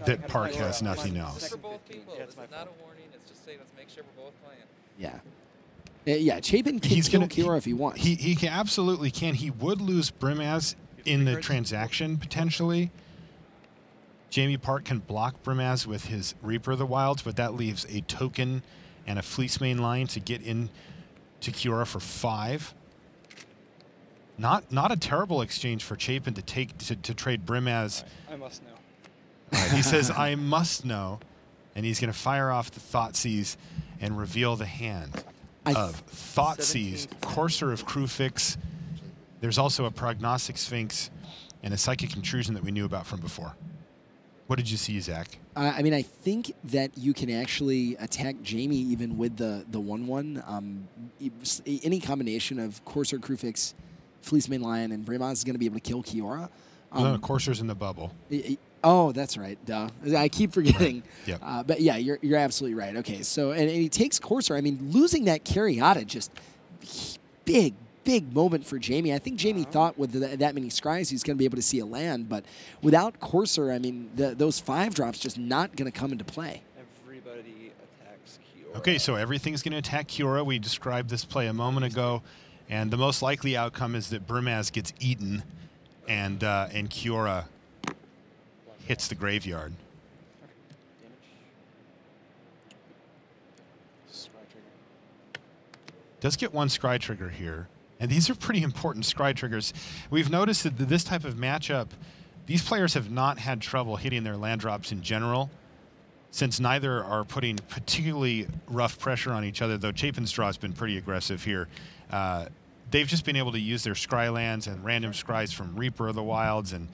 F: that Park has nothing else.
L: For both people. It's not a warning. It's just saying let's make sure we're both playing.
G: Yeah. Yeah, Chapin can kill Kiora if he wants.
F: He can, absolutely can. He would lose Brimaz in the transaction, potentially. Jamie Park can block Brimaz with his Reaper of the Wilds, but that leaves a token and a Fleece Main line to get in to Kiora for 5. Not a terrible exchange for Chapin to take to trade Brimaz.
K: I must know.
F: Right, he says, I must know. And he's going to fire off the Thoughtseize and reveal the hand of Thoughtseize, Courser of Krufix. There's also a Prognostic Sphinx and a Psychic Intrusion that we knew about from before. What did you see, Zach?
G: I mean, I think that you can actually attack Jamie even with the 1/1. Any combination of Courser, Krufix, Fleece Main Lion, and Brimaz is going to be able to kill Kiora.
F: No, Courser's in the bubble.
G: Oh, that's right. Duh. I keep forgetting.
F: Right. Yep.
G: But yeah, you're absolutely right. Okay, so and he takes Courser. I mean, losing that Caryata, just big moment for Jamie. I think Jamie thought with that many scries he's going to be able to see a land, but without Courser, I mean, those 5 drops just not going to come into play.
K: Everybody attacks Kiora.
F: Okay, so everything's going to attack Kiora. We described this play a moment ago, and the most likely outcome is that Brimaz gets eaten, and Kiora hits the graveyard. Does get 1 scry trigger here. And these are pretty important scry triggers. We've noticed that this type of matchup, these players have not had trouble hitting their land drops in general, since neither are putting particularly rough pressure on each other, though Chapin's draw has been pretty aggressive here. They've just been able to use their scry lands and random scries from Reaper of the Wilds and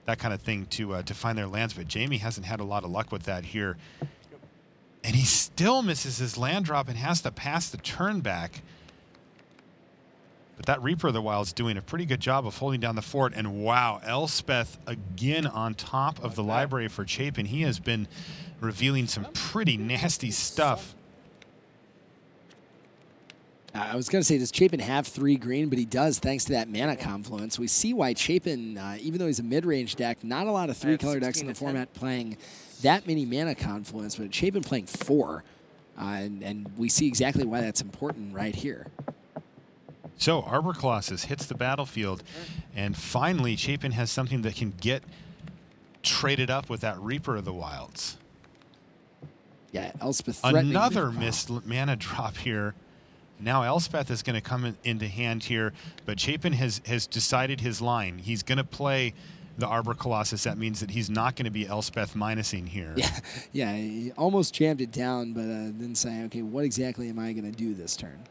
F: that kind of thing to find their lands, but Jamie hasn't had a lot of luck with that here. And he still misses his land drop and has to pass the turn back. But that Reaper of the Wild's doing a pretty good job of holding down the fort. And wow, Elspeth again on top of the library for Chapin. He has been revealing some pretty nasty stuff.
G: I was going to say, does Chapin have 3 green? But he does, thanks to that mana confluence. We see why Chapin, even though he's a mid-range deck, not a lot of 3-color decks in the format playing that many mana confluence, but Chapin playing 4. And we see exactly why that's important right here.
F: So Arbor Colossus hits the battlefield, and finally Chapin has something that can get traded up with that Reaper of the Wilds.
G: Yeah, Elspeth threatening.
F: Another missed mana drop here. Now Elspeth is going to come into hand here, but Chapin has decided his line. He's going to play the Arbor Colossus. That means that he's not going to be Elspeth minusing here.
G: Yeah, he almost jammed it down, but then saying, okay, what exactly am I going to do this turn?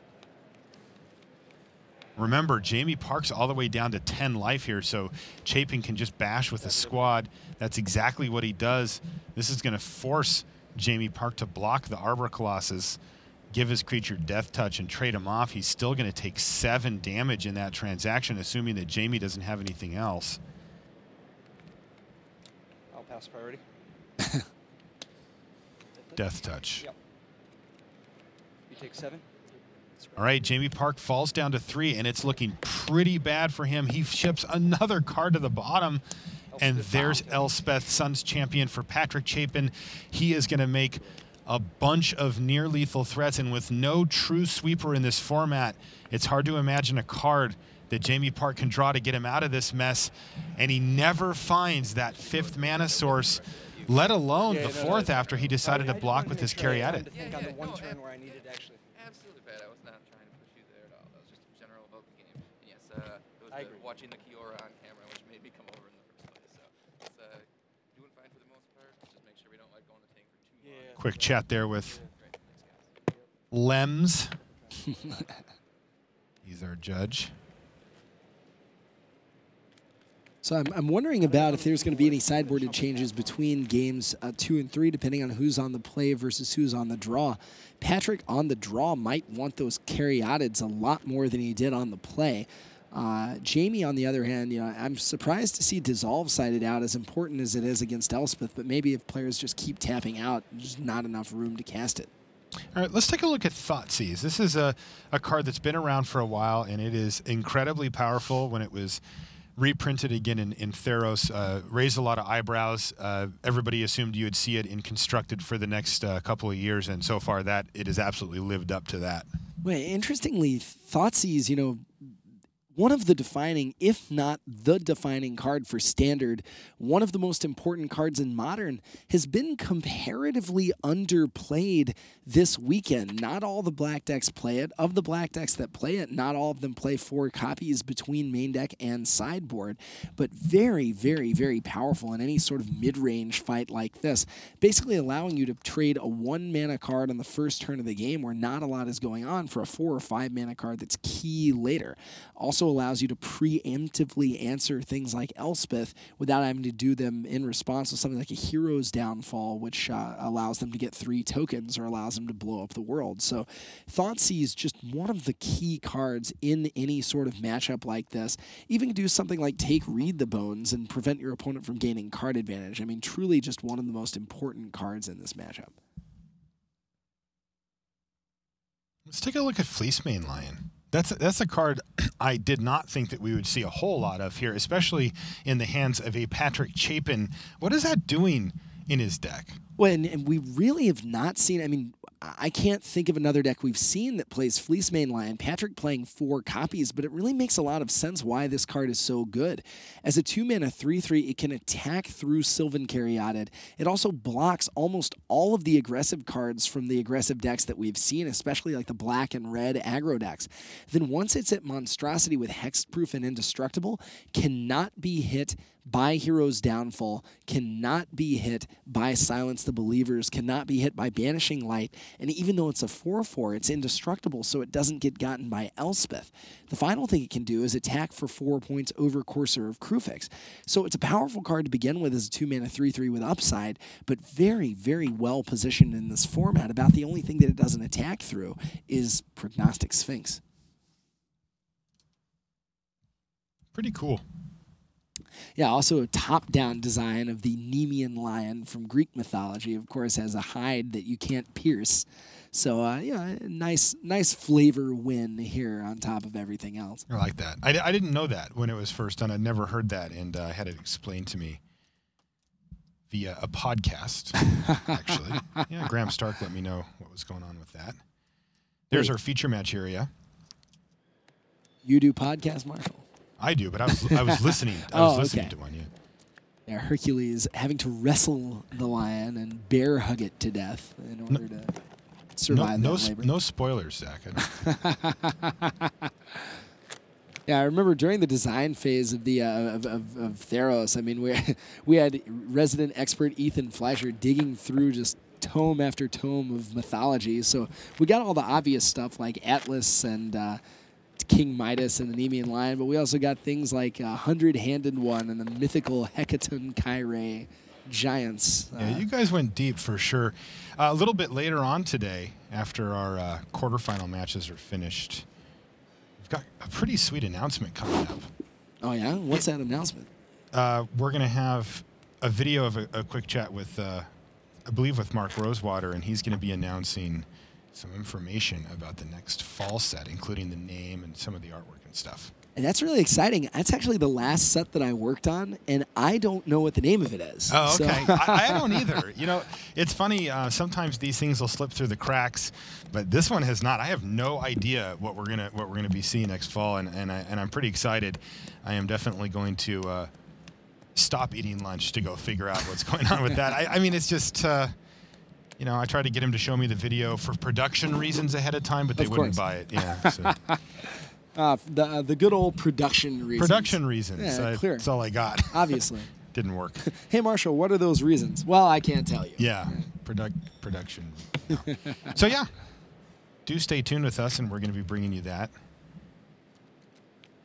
F: Remember, Jamie Park's all the way down to 10 life here, so Chapin can just bash with a squad. That's exactly what he does. This is going to force Jamie Park to block the Arbor Colossus, give his creature Death Touch, and trade him off. He's still going to take 7 damage in that transaction, assuming that Jamie doesn't have anything else.
K: I'll pass priority.
F: Death Touch.
K: Yep. You take 7.
F: All right, Jamie Park falls down to 3, and it's looking pretty bad for him. He ships another card to the bottom, and there's Elspeth, Sun's champion for Patrick Chapin. He is going to make a bunch of near-lethal threats, and with no true sweeper in this format, it's hard to imagine a card that Jamie Park can draw to get him out of this mess, and he never finds that 5th mana source, let alone the 4th after he decided to block with his Caryatid.
K: On the one turn where I needed actually.
L: Absolutely, Pat. I was not trying to push you there at all. That was just general about the game. And yes, it was watching the Kiora on camera, which made me come over in the first place. So it's doing fine for the most We don't like going to tank for too long.
F: Quick chat there with Lems. He's our judge.
G: So I'm wondering about if there's going to be any sideboarded changes between games 2 and 3, depending on who's on the play versus who's on the draw. Patrick on the draw might want those caryatids a lot more than he did on the play. Jamie, on the other hand, I'm surprised to see Dissolve sided out, as important as it is against Elspeth, but maybe if players just keep tapping out, there's not enough room to cast it.
F: All right, let's take a look at Thoughtseize. This is a card that's been around for a while, and it is incredibly powerful. When it was reprinted again in Theros, raised a lot of eyebrows. Everybody assumed you would see it in Constructed for the next couple of years, and so far that it has absolutely lived up to that.
G: Well, interestingly, Thoughtseize, one of the defining, if not the defining card for Standard, one of the most important cards in Modern, has been comparatively underplayed this weekend. Not all the black decks play it. Of the black decks that play it, not all of them play 4 copies between main deck and sideboard, but very, very, very powerful in any sort of mid-range fight like this, basically allowing you to trade a 1-mana card on the first turn of the game where not a lot is going on for a 4 or 5 mana card that's key later. Also allows you to preemptively answer things like Elspeth without having to do them in response to something like a Hero's Downfall, which allows them to get 3 tokens or allows them to blow up the world. So Thoughtseize is just one of the key cards in any sort of matchup like this. Even can do something like take Read the Bones and prevent your opponent from gaining card advantage. I mean, truly just one of the most important cards in this matchup.
F: Let's take a look at Fleecemane Lion. That's a card I did not think that we would see a whole lot of here, especially in the hands of a Patrick Chapin. What is that doing in his deck?
G: Well, and we really have not seen, I mean, I can't think of another deck we've seen that plays Fleecemane Lion. Patrick playing 4 copies, but it really makes a lot of sense why this card is so good. As a 2-mana 3/3, it can attack through Sylvan Caryatid. It also blocks almost all of the aggressive cards from the aggressive decks that we've seen, especially like the black and red aggro decks. Then once it's at Monstrosity with Hexproof and Indestructible, cannot be hit by Hero's Downfall, cannot be hit by Silence the Believers, cannot be hit by Banishing Light, and even though it's a 4/4, it's indestructible, so it doesn't get gotten by Elspeth. The final thing it can do is attack for 4 points over Courser of Krufix. So it's a powerful card to begin with as a 2-mana 3/3 with upside, but very, very well positioned in this format. About the only thing that it doesn't attack through is Prognostic Sphinx.
F: Pretty cool.
G: Yeah, also a top-down design of the Nemean lion from Greek mythology. Of course, has a hide that you can't pierce. So, yeah, nice flavor win here on top of everything else.
F: I like that. I didn't know that when it was first done. I'd never heard that, and I had it explained to me via a podcast, actually. Yeah, Graham Stark let me know what was going on with that. There's our feature match area.
G: You do podcast, Marshall?
F: I do, but I was listening. I was listening to one. Yeah.
G: Yeah, Hercules having to wrestle the lion and bear hug it to death in order to survive that labor.
F: No spoilers, Zach.
G: Yeah, I remember during the design phase of the of Theros. I mean, we had resident expert Ethan Fleischer digging through just tome after tome of mythology. So we got all the obvious stuff like Atlas and King Midas and the Nemean Lion, but we also got things like 100-Handed One and the mythical Hecaton Kyrae giants.
F: Yeah, you guys went deep for sure. A little bit later on today, after our quarterfinal matches are finished, we've got a pretty sweet announcement coming up.
G: Oh, yeah? What's that announcement?
F: We're going to have a video of a quick chat with, I believe, with Mark Rosewater, and he's going to be announcing some information about the next fall set, including the name and some of the artwork and stuff.
G: And that's really exciting. That's actually the last set that I worked on, and I don't know what the name of it is.
F: Oh, okay.
G: So.
F: I don't either. You know, it's funny. Sometimes these things will slip through the cracks, but this one has not. I have no idea what we're gonna be seeing next fall, and I'm pretty excited. I am definitely going to stop eating lunch to go figure out what's going on with that. I mean, it's just. You know, I tried to get him to show me the video for production reasons ahead of time, but they wouldn't buy it. Yeah. So.
G: The good old production reasons.
F: Production reasons.
G: Yeah, clear.
F: That's all I got.
G: Obviously.
F: Didn't work.
G: Hey, Marshall, what are those reasons? Well, I can't tell you.
F: Yeah, production. No. So yeah, do stay tuned with us, and we're going to be bringing you that.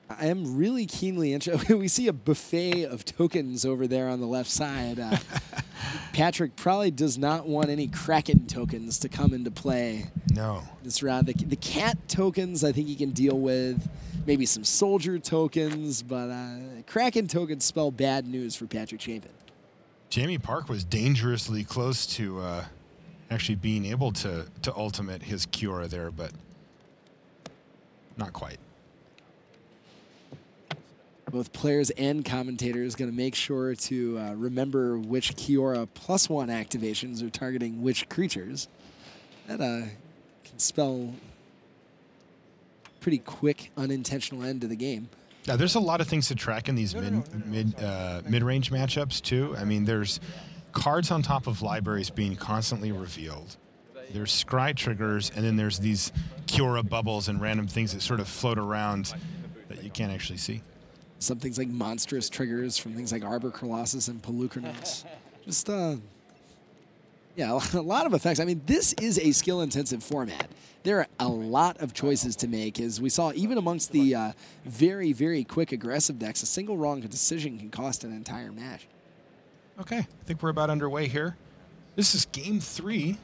G: I am really keenly interested. We see a buffet of tokens over there on the left side. Patrick probably does not want any Kraken tokens to come into play.
F: No.
G: This round. The cat tokens I think he can deal with. Maybe some soldier tokens, but Kraken tokens spell bad news for Patrick Chapin.
F: Jamie Park was dangerously close to actually being able to ultimate his Kiora there, but not quite.
G: Both players and commentators going to make sure to remember which Kiora +1 activations are targeting which creatures. That can spell pretty quick unintentional end to the game.
F: Now, there's a lot of things to track in these mid-range matchups too. I mean, there's cards on top of libraries being constantly revealed. There's scry triggers, and then there's these Kiora bubbles and random things that sort of float around that you can't actually see.
G: Some things like monstrous triggers from things like Arbor Colossus and Pelucranos. Just, yeah, a lot of effects. I mean, this is a skill-intensive format. There are a lot of choices to make. As we saw, even amongst the very, very quick aggressive decks, a single wrong decision can cost an entire match.
F: Okay, I think we're about underway here. This is game 3.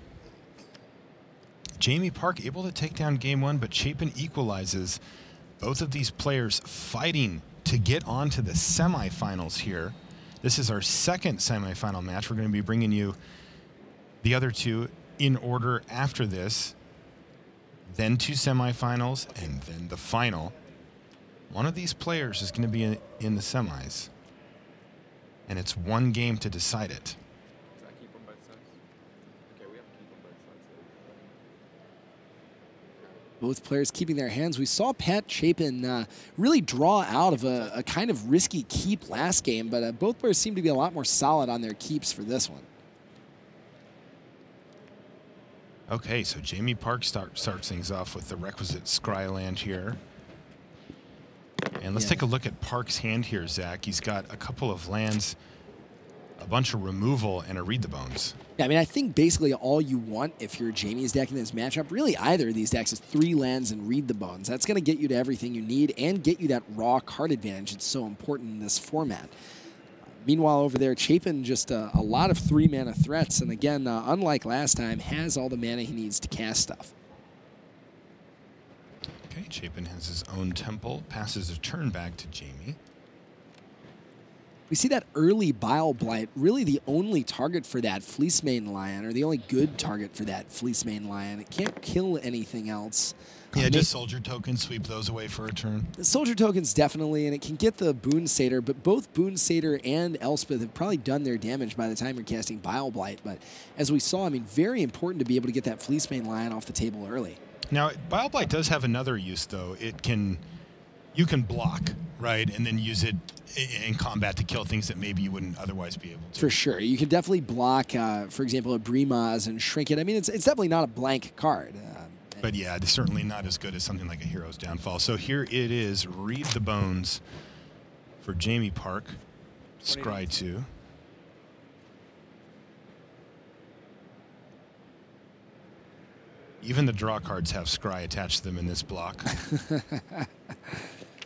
F: Jamie Park able to take down game 1, but Chapin equalizes. Both of these players fighting to get on to the semifinals here. This is our second semifinal match. We're going to be bringing you the other two in order after this. Then 2 semifinals, and then the final. One of these players is going to be in the semis. And it's one game to decide it.
G: Both players keeping their hands. We saw Pat Chapin really draw out of a kind of risky keep last game, but both players seem to be a lot more solid on their keeps for this one.
F: Okay, so Jamie Park starts things off with the requisite scry land here. And let's take a look at Park's hand here, Zach. He's got a couple of lands, a bunch of removal, and a Read the Bones.
G: Yeah, I mean, I think basically all you want if you're Jamie's deck in this matchup, really either of these decks, is 3 lands and Read the Bones. That's going to get you to everything you need and get you that raw card advantage. It's so important in this format. Meanwhile, over there, Chapin just a lot of 3-mana threats, and again, unlike last time, has all the mana he needs to cast stuff.
F: Okay, Chapin has his own temple, passes a turn back to Jamie.
G: We see that early Bile Blight, really the only target for that Fleecemane Lion, or the only good target for that Fleecemane Lion. It can't kill anything else.
F: Yeah, just soldier tokens, sweep those away for a turn.
G: The soldier tokens definitely, and it can get the Boon Satyr, but both Boon Satyr and Elspeth have probably done their damage by the time you're casting Bile Blight. But as we saw, I mean, very important to be able to get that Fleecemane Lion off the table early.
F: Now, Bile Blight does have another use, though. You can block, right, and then use it in combat to kill things that maybe you wouldn't otherwise be able to.
G: For sure. You can definitely block, for example, a Brimaz and shrink it. I mean, it's definitely not a blank card.
F: But yeah, it's certainly not as good as something like a Hero's Downfall. So here it is, Read the Bones for Jamie Park. Scry 2. Even the draw cards have Scry attached to them in this block.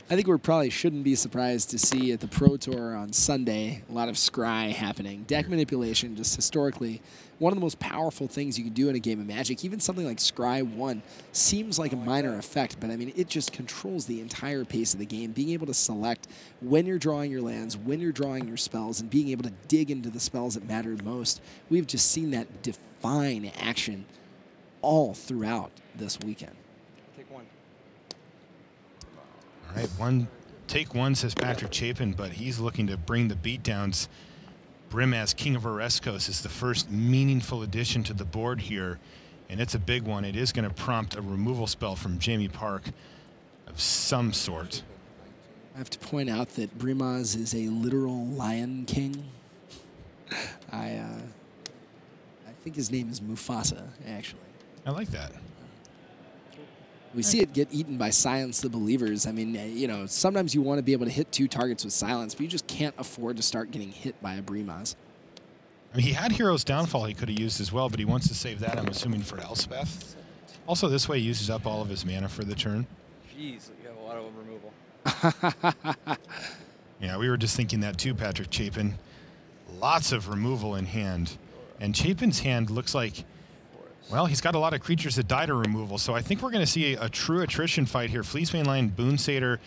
G: I think we probably shouldn't be surprised to see at the Pro Tour on Sunday a lot of scry happening. Deck manipulation, just historically, one of the most powerful things you can do in a game of Magic. Even something like Scry 1 seems like a minor effect, but I mean, it just controls the entire pace of the game. Being able to select when you're drawing your lands, when you're drawing your spells, and being able to dig into the spells that matter the most. We've just seen that define action all throughout this weekend.
K: Take one.
F: All right, take one, says Patrick Chapin, but he's looking to bring the beatdowns. Brimaz, King of Oreskos, is the first meaningful addition to the board here, and it's a big one. It is going to prompt a removal spell from Jamie Park of some sort.
G: I have to point out that Brimaz is a literal Lion King. I think his name is Mufasa, actually.
F: I like that.
G: We see it get eaten by Silence the Believers. I mean, you know, sometimes you want to be able to hit 2 targets with Silence, but you just can't afford to start getting hit by a Brimaz.
F: I mean, he had Hero's Downfall he could have used as well, but he wants to save that, I'm assuming, for Elspeth. Also, this way he uses up all of his mana for the turn.
K: Jeez, you have a lot of removal.
F: Yeah, we were just thinking that too, Patrick Chapin. Lots of removal in hand. And Chapin's hand looks like, well, he's got a lot of creatures that die to removal, so I think we're going to see a true attrition fight here. Fleecemane Lion, Boon Satyr,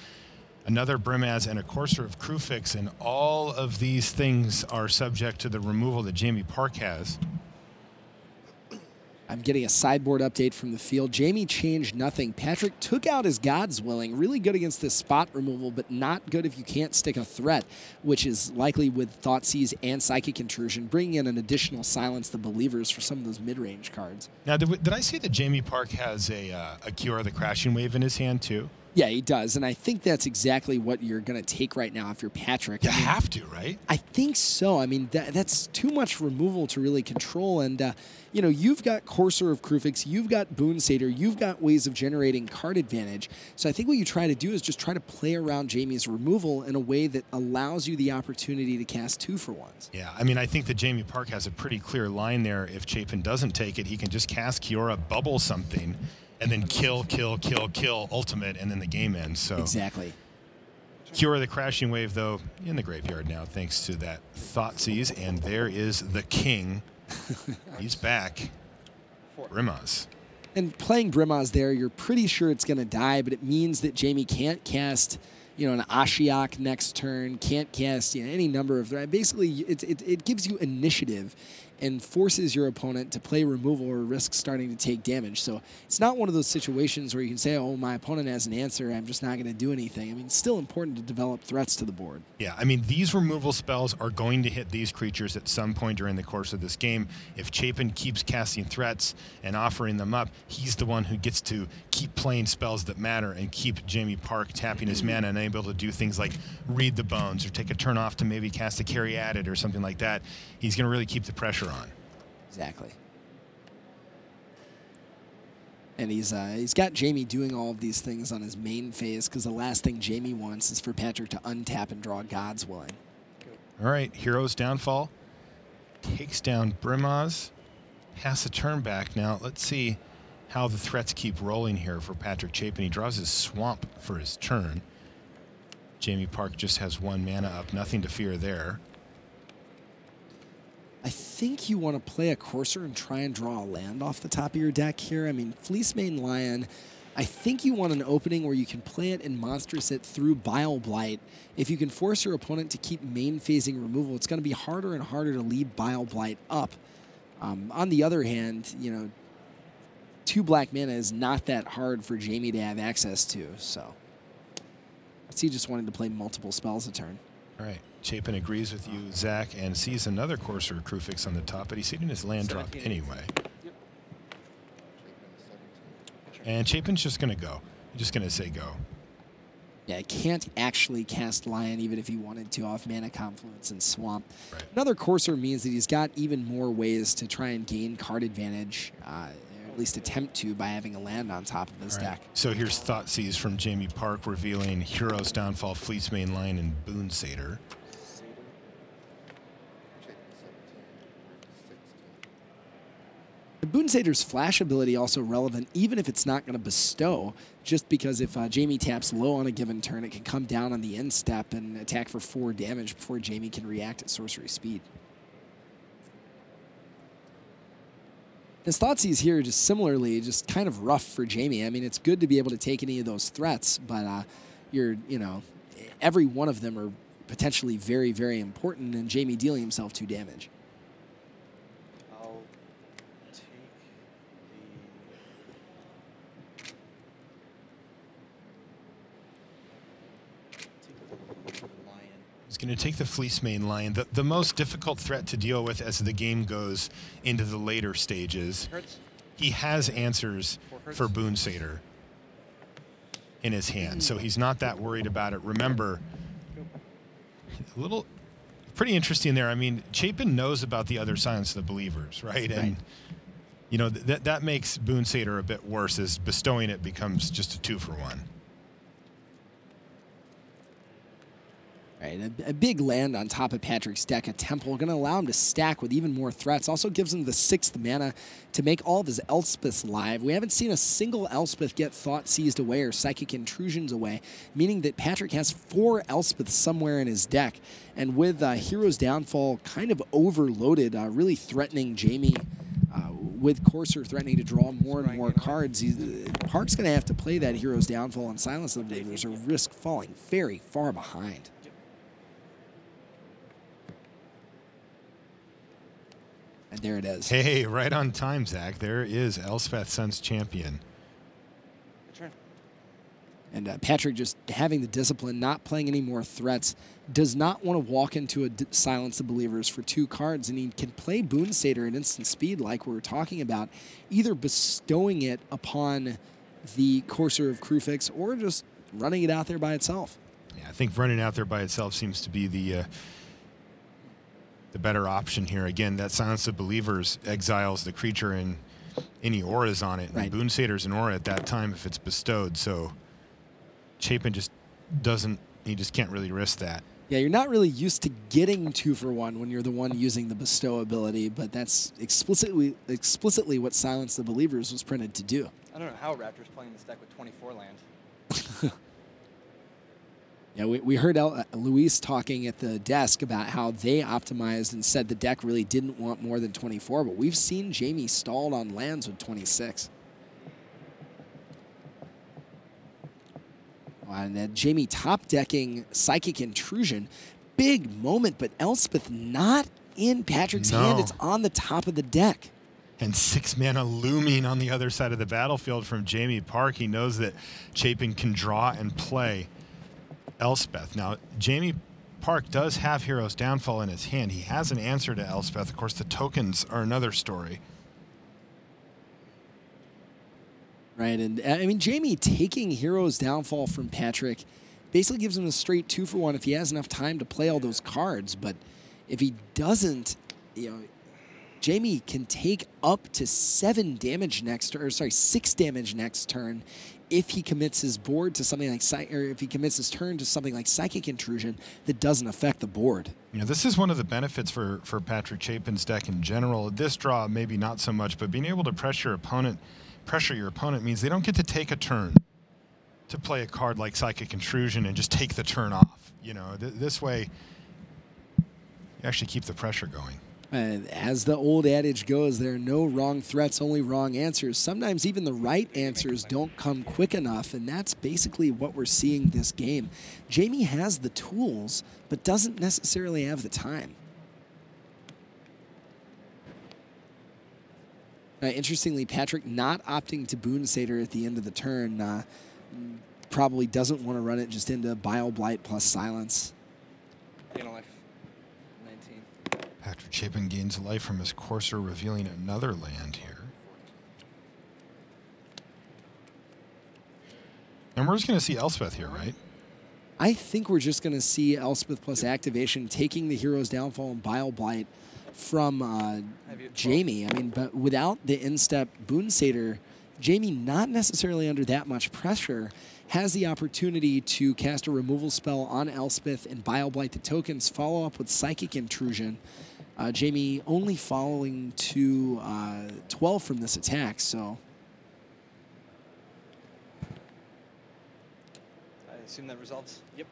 F: another Brimaz, and a Courser of Krufix, and all of these things are subject to the removal that Jamie Park has.
G: I'm getting a sideboard update from the field. Jamie changed nothing. Patrick took out his God's Willing. Really good against this spot removal, but not good if you can't stick a threat, which is likely with Thoughtseize and Psychic Intrusion, bringing in an additional Silence the Believers for some of those mid-range cards.
F: Now, did I see that Jamie Park has a Kiora the Crashing Wave in his hand too?
G: Yeah, he does, and I think that's exactly what you're going to take right now if you're Patrick.
F: You have to, right?
G: I think so. I mean, that's too much removal to really control, and you know, you've got Courser of Krufix, you've got Boon Satyr, you've got ways of generating card advantage. So I think what you try to do is just try to play around Jamie's removal in a way that allows you the opportunity to cast 2-for-1s.
F: Yeah, I mean, I think that Jamie Park has a pretty clear line there. If Chapin doesn't take it, he can just cast Kiora, bubble something, and then kill, ultimate, and then the game ends. So
G: exactly.
F: Kiora the Crashing Wave, though, in the graveyard now, thanks to that Thoughtseize, and there is the king. He's back. Brimaz.
G: And playing Brimaz there, you're pretty sure it's going to die, but it means that Jamie can't cast, you know, an Ashiok next turn, can't cast, you know, any number of... Basically, it gives you initiative and forces your opponent to play removal or risk starting to take damage. So it's not one of those situations where you can say, oh, my opponent has an answer, I'm just not going to do anything. I mean, it's still important to develop threats to the board.
F: Yeah, I mean, these removal spells are going to hit these creatures at some point during the course of this game. If Chapin keeps casting threats and offering them up, he's the one who gets to keep playing spells that matter and keep Jamie Park tapping his mana and able to do things like read the bones or take a turn off to maybe cast a carry added or something like that. He's going to really keep the pressure on.
G: Exactly. And he's got Jamie doing all of these things on his main phase because the last thing Jamie wants is for Patrick to untap and draw God's Willing.
F: All right, Hero's Downfall takes down Brimaz. Pass the turn back. Now let's see how the threats keep rolling here for Patrick Chapin. He draws his Swamp for his turn. Jamie Park just has 1 mana up. Nothing to fear there.
G: I think you want to play a Courser and try and draw a land off the top of your deck here. I mean, Fleecemane Lion, I think you want an opening where you can play it and monstrous it through Bile Blight. If you can force your opponent to keep main phasing removal, it's going to be harder and harder to leave Bile Blight up. On the other hand, you know, 2 black mana is not that hard for Jamie to have access to, so. He just wanted to play multiple spells a turn.
F: All right. Chapin agrees with you, Zach, and sees another Courser Krufix on the top, but he's sitting his land drop anyway. And Chapin's just going to go. He's just going to say go.
G: Yeah, I can't actually cast Lion even if he wanted to off Mana Confluence and Swamp.
F: Right.
G: Another Courser means that he's got even more ways to try and gain card advantage, or at least attempt to, by having a land on top of his deck.
F: So here's Thoughtseize from Jamie Park revealing Hero's Downfall, Fleecemane Lion, and Boon Satyr.
G: The Boon Satyr's flash ability also relevant, even if it's not going to bestow, just because if Jamie taps low on a given turn, it can come down on the end step and attack for 4 damage before Jamie can react at sorcery speed. His Thoughtseize here, just similarly, just kind of rough for Jamie. I mean, it's good to be able to take any of those threats, but you know, every one of them are potentially very, very important, and Jamie dealing himself 2 damage.
F: He's going to take the Fleecemane Lion, the most difficult threat to deal with as the game goes into the later stages. He has answers for Boon Satyr in his hand, so he's not that worried about it. Remember, a little pretty interesting there. I mean, Chapin knows about the other Silence of the Believers, right? And You know, that makes Boon Satyr a bit worse, as bestowing it becomes just a 2-for-1.
G: Right, a big land on top of Patrick's deck, a Temple, going to allow him to stack with even more threats. Also gives him the 6th mana to make all of his Elspeths live. We haven't seen a single Elspeth get Thought Seized away or Psychic Intrusions away, meaning that Patrick has 4 Elspeths somewhere in his deck. And with Hero's Downfall kind of overloaded, really threatening Jamie, with Courser threatening to draw more and more cards, Park's going to have to play that Hero's Downfall and Silence the Believers or risk falling very far behind. And there it is.
F: Hey, right on time, Zach. There is Elspeth, Sun's champion.
G: And Patrick just having the discipline, not playing any more threats, does not want to walk into a Silence the Believers for 2 cards, and he can play Boon Satyr at instant speed like we were talking about, either bestowing it upon the Courser of Krufix or just running it out there by itself.
F: Yeah, I think running out there by itself seems to be the better option here. Again, that Silence of Believers exiles the creature and any auras on it. Right. And Boon Satyr's an aura at that time if it's bestowed, so Chapin just doesn't, he just can't really risk that.
G: Yeah, you're not really used to getting 2-for-1 when you're the one using the bestow ability, but that's explicitly what Silence the Believers was printed to do.
K: I don't know how Raptor's playing this deck with 24 land.
G: Yeah, we heard Luis talking at the desk about how they optimized and said the deck really didn't want more than 24, but we've seen Jamie stalled on lands with 26. And then Jamie top decking Psychic Intrusion. Big moment, but Elspeth not in Patrick's hand. It's on the top of the deck.
F: And 6 mana looming on the other side of the battlefield from Jamie Park. He knows that Chapin can draw and play Elspeth. Now, Jamie Park does have Hero's Downfall in his hand. He has an answer to Elspeth. Of course, the tokens are another story.
G: Right, and I mean, Jamie taking Hero's Downfall from Patrick basically gives him a straight 2-for-1 if he has enough time to play all those cards. But if he doesn't, you know, Jamie can take up to 7 damage next, or sorry, 6 damage next turn if he commits his board to something like, or if he commits his turn to something like Psychic Intrusion that doesn't affect the board.
F: You know, this is one of the benefits for Patrick Chapin's deck in general. This draw, maybe not so much, but being able to pressure your opponent means they don't get to take a turn to play a card like Psychic Intrusion and just take the turn off. You know, this way you actually keep the pressure going.
G: As the old adage goes, there are no wrong threats, only wrong answers. Sometimes even the right answers don't come quick enough, and that's basically what we're seeing this game. Jamie has the tools, but doesn't necessarily have the time. Interestingly, Patrick not opting to Boon Satyr at the end of the turn probably doesn't want to run it just into Bile Blight plus Silence.
K: Gain a life. 19.
F: Patrick Chapin gains a life from his Courser, revealing another land here. And we're just going to see Elspeth here, right?
G: I think we're just going to see Elspeth plus activation taking the Hero's Downfall and Bile Blight from Jamie. I mean, but without the instep Boon Satyr, Jamie, not necessarily under that much pressure, has the opportunity to cast a removal spell on Elspeth and Bile Blight the tokens, follow up with Psychic Intrusion. Jamie only following to 12 from this attack, so.
K: I assume that resolves. Yep.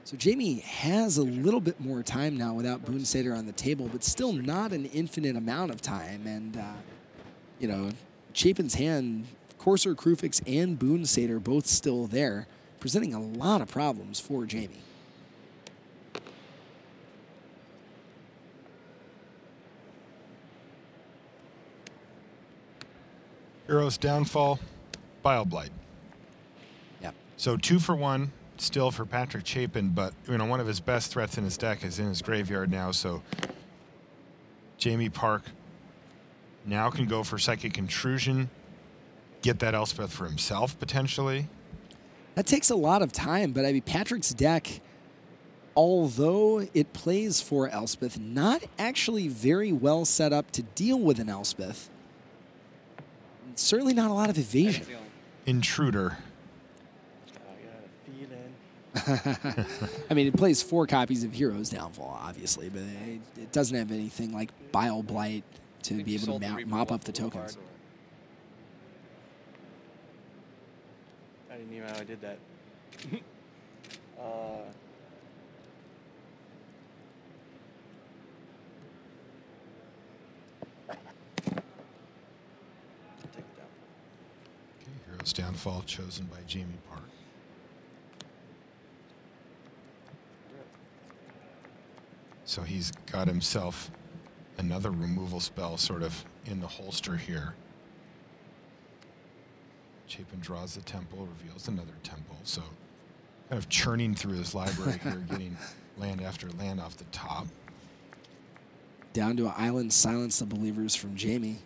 G: So Jamie has a little bit more time now without Boon Satyr on the table, but still not an infinite amount of time. And, you know, Chapin's hand, Courser, Krufix, and Boon Satyr both still there, presenting a lot of problems for Jamie.
F: Hero's Downfall, Bile Blight.
G: Yep.
F: So 2-for-1 still for Patrick Chapin, but you know, one of his best threats in his deck is in his graveyard now, so Jamie Park now can go for Psychic Intrusion, get that Elspeth for himself potentially.
G: That takes a lot of time, but I mean, Patrick's deck although it plays for Elspeth, not actually very well set up to deal with an Elspeth. Certainly not a lot of evasion.
F: Intruder.
G: I mean, it plays 4 copies of Hero's Downfall, obviously, but it doesn't have anything like Bile Blight to be able to mop up the tokens.
K: I didn't even know I did that.
F: Hero's Downfall chosen by Jamie Park. So he's got himself another removal spell sort of in the holster here. Chapin draws the temple, reveals another temple. So kind of churning through his library here, getting land after land off the top.
G: Down to an Island Silence the Believers from Jamie.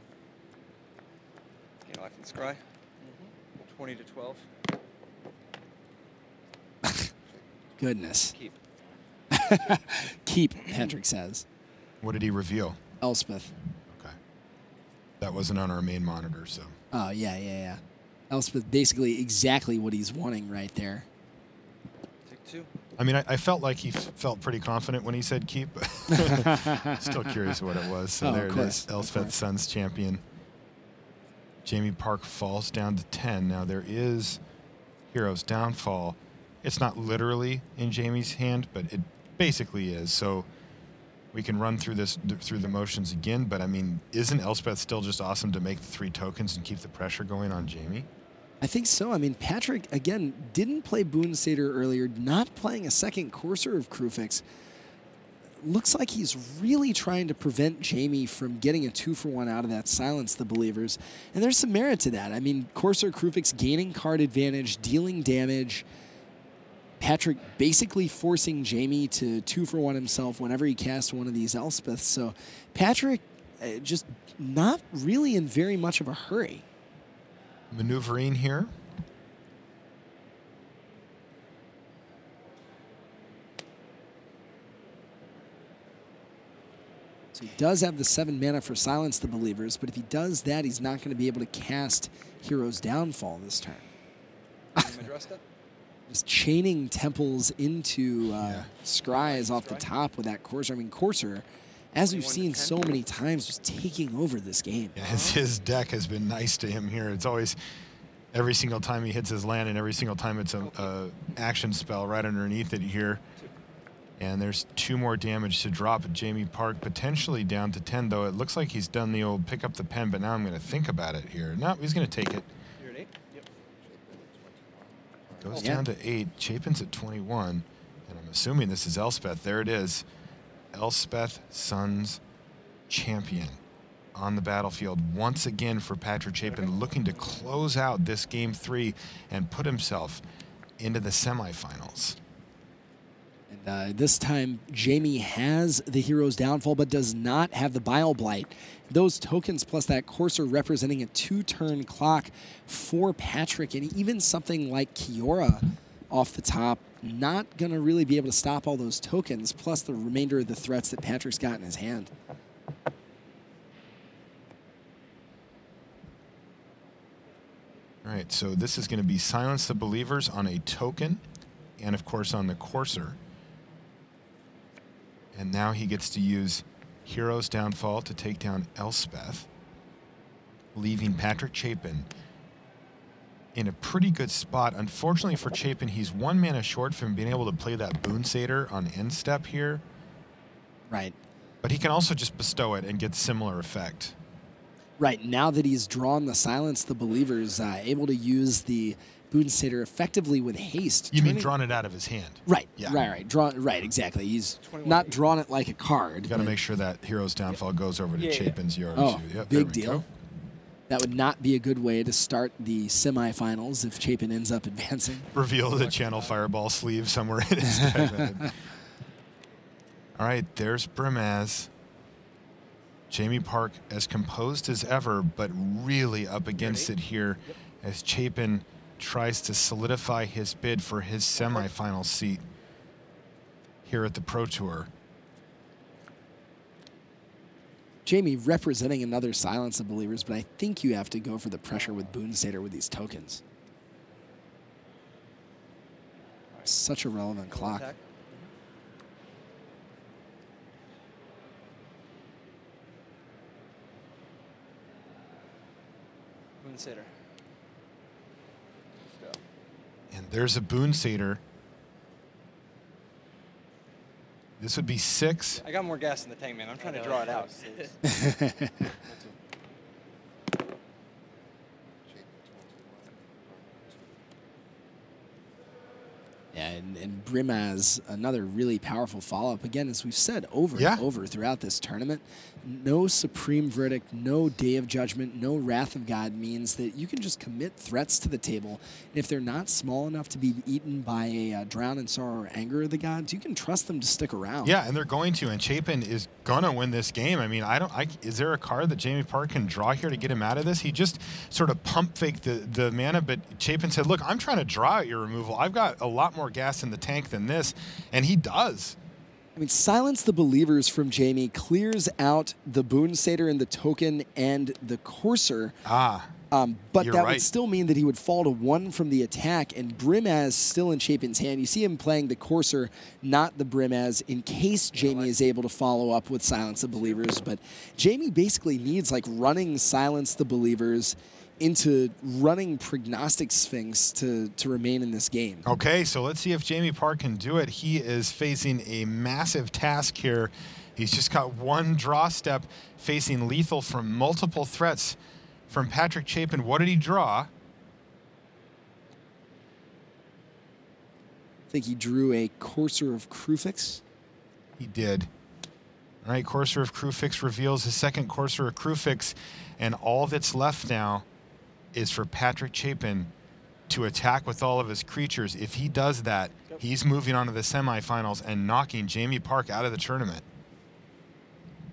K: Life and Scry. 20 to 12.
G: Goodness.
K: Keep.
G: Keep, Patrick says.
F: What did he reveal?
G: Elspeth.
F: Okay. That wasn't on our main monitor, so.
G: Oh, yeah. Elspeth, basically exactly what he's wanting right there.
K: Take 2.
F: I mean, I felt like he felt pretty confident when he said keep. Still curious what it was. So there it is, Elspeth Suns champion. Jamie Park falls down to 10. Now there is Hero's Downfall. It's not literally in Jamie's hand, but it basically is. So we can run through the motions again. But I mean, isn't Elspeth still just awesome to make the 3 tokens and keep the pressure going on Jamie?
G: I think so. I mean, Patrick, again, didn't play Boon Satyr earlier, not playing a second Courser of Krufix. Looks like he's really trying to prevent Jamie from getting a 2-for-1 out of that Silence the Believers. And there's some merit to that. I mean, Courser Krufix gaining card advantage, dealing damage. Patrick basically forcing Jamie to 2-for-1 himself whenever he casts one of these Elspeths. So Patrick just not really in very much of a hurry.
F: Maneuvering here.
G: So he does have the 7 mana for Silence the Believers, but if he does that, he's not going to be able to cast Hero's Downfall this turn. Just chaining temples into scries off the top with that Courser. I mean, Courser, as we've seen so many times, just taking over this game.
F: Yeah, his deck has been nice to him here. It's always, every single time he hits his land and every single time it's a action spell right underneath it here. And there's 2 more damage to drop at Jamie Park, potentially down to 10, though it looks like he's done the old pick up the pen, but now I'm going to think about it here. No, he's going to take it.
K: You're at 8? Yep.
F: Goes down to 8. Chapin's at 21. And I'm assuming this is Elspeth. There it is. Elspeth Suns champion on the battlefield once again for Patrick Chapin, looking to close out this game 3 and put himself into the semifinals.
G: And this time, Jamie has the Hero's Downfall, but does not have the Bile Blight. Those tokens plus that Courser representing a 2-turn clock for Patrick, and even something like Kiora off the top, not going to really be able to stop all those tokens, plus the remainder of the threats that Patrick's got in his hand.
F: All right, so this is going to be Silence the Believers on a token, and of course on the Courser. And now he gets to use Hero's Downfall to take down Elspeth, leaving Patrick Chapin in a pretty good spot. Unfortunately for Chapin, he's 1 mana short from being able to play that Boon Satyr on end step here.
G: Right.
F: But he can also just bestow it and get similar effect.
G: Right, now that he's drawn the Silence the Believers, able to use the Boon Satyr effectively with haste.
F: You mean drawn it out of his hand?
G: Right,
F: yeah.
G: Right, exactly. He's not drawn it like a card.
F: You got to make sure that Hero's Downfall goes over to Chapin's yard.
G: Oh,
F: yep,
G: big deal. That would not be a good way to start the semifinals if Chapin ends up advancing.
F: Reveal the Channel Fireball sleeve somewhere in his deck. All right, there's Brimaz. Jamie Park as composed as ever, but really up against it here as Chapin tries to solidify his bid for his semifinal seat. here at the Pro Tour.
G: Jamie representing another Silence of Believers, but I think you have to go for the pressure with Boonsader with these tokens. Such a relevant clock.
K: Boonsader. Let's go.
F: And there's a Boonsader. This would be 6.
K: I got more gas in the tank, man. I'm trying to draw it out.
G: Yeah, and Brimaz, another really powerful follow-up. Again, as we've said over and over throughout this tournament, no Supreme Verdict, no Day of Judgment, no Wrath of God means that you can just commit threats to the table. And if they're not small enough to be eaten by a Drown in Sorrow or Anger of the Gods, you can trust them to stick around.
F: Yeah, and they're going to, and Chapin is gonna win this game. I mean, is there a card that Jamie Park can draw here to get him out of this? He just sort of pump faked the mana, but Chapin said, look, I'm trying to draw out your removal. I've got a lot more gas in the tank than this, and he does.
G: I mean, Silence the Believers from Jamie clears out the Boonsader and the token and the Courser. But that would still mean that he would fall to 1 from the attack, and Brimaz still in Chapin's hand. You see him playing the Courser, not the Brimaz, in case Jamie is able to follow up with Silence the Believers. But Jamie basically needs like running Silence the Believers into running Prognostic Sphinx to remain in this game.
F: Okay, so let's see if Jamie Park can do it. He is facing a massive task here. He's just got 1 draw step, facing lethal from multiple threats from Patrick Chapin. What did he draw?
G: I think he drew a Courser of Crufix.
F: He did. All right, Courser of Crufix reveals his second Courser of Crufix, and all that's left now is for Patrick Chapin to attack with all of his creatures. If he does that, he's moving on to the semifinals and knocking Jamie Park out of the tournament.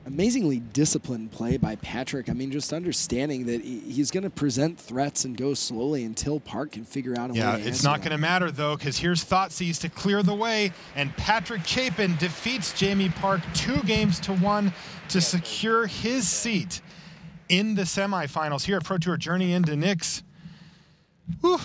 G: Amazingly disciplined play by Patrick. I mean, just understanding that he's going to present threats and go slowly until Park can figure out a way to answer.
F: It's not going to matter, though, because here's Thoughtseize to clear the way, and Patrick Chapin defeats Jamie Park 2-1 to secure his seat in the semifinals here at Pro Tour Journey into Nyx. Whew.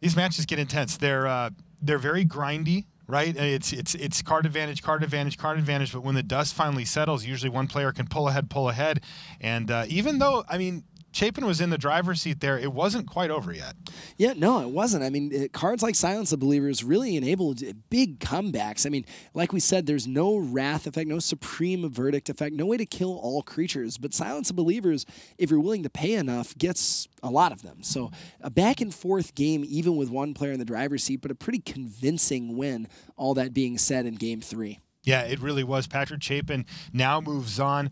F: These matches get intense. They're very grindy, right? It's card advantage, card advantage, card advantage. But when the dust finally settles, usually one player can pull ahead. And even though, I mean, Chapin was in the driver's seat there, it wasn't quite over yet.
G: Yeah, no, it wasn't. I mean, cards like Silence the Believers really enabled big comebacks. I mean, like we said, there's no Wrath effect, no Supreme Verdict effect, no way to kill all creatures. But Silence the Believers, if you're willing to pay enough, gets a lot of them. So a back-and-forth game, even with one player in the driver's seat, but a pretty convincing win, all that being said, in Game 3.
F: Yeah, it really was. Patrick Chapin now moves on.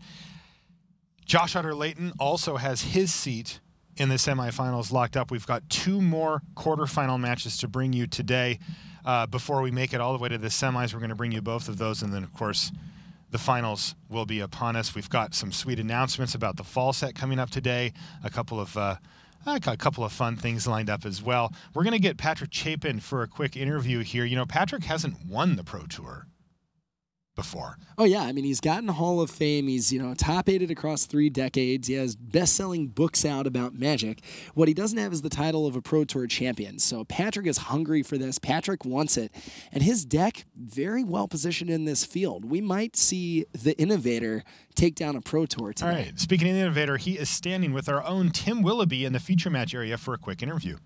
F: Josh Utter-Leyton also has his seat in the semifinals locked up. We've got 2 more quarterfinal matches to bring you today. Before we make it all the way to the semis, we're going to bring you both of those. And then, of course, the finals will be upon us. We've got some sweet announcements about the fall set coming up today. A couple of fun things lined up as well. We're going to get Patrick Chapin for a quick interview here. You know, Patrick hasn't won the Pro Tour before.
G: Oh yeah, I mean, he's gotten Hall of Fame. He's, top-aided across 3 decades. He has best-selling books out about Magic. What he doesn't have is the title of a Pro Tour champion. So Patrick is hungry for this. Patrick wants it. And his deck, very well positioned in this field. We might see the Innovator take down a Pro Tour today.
F: All right, speaking of the Innovator, he is standing with our own Tim Willoughby in the feature match area for a quick interview.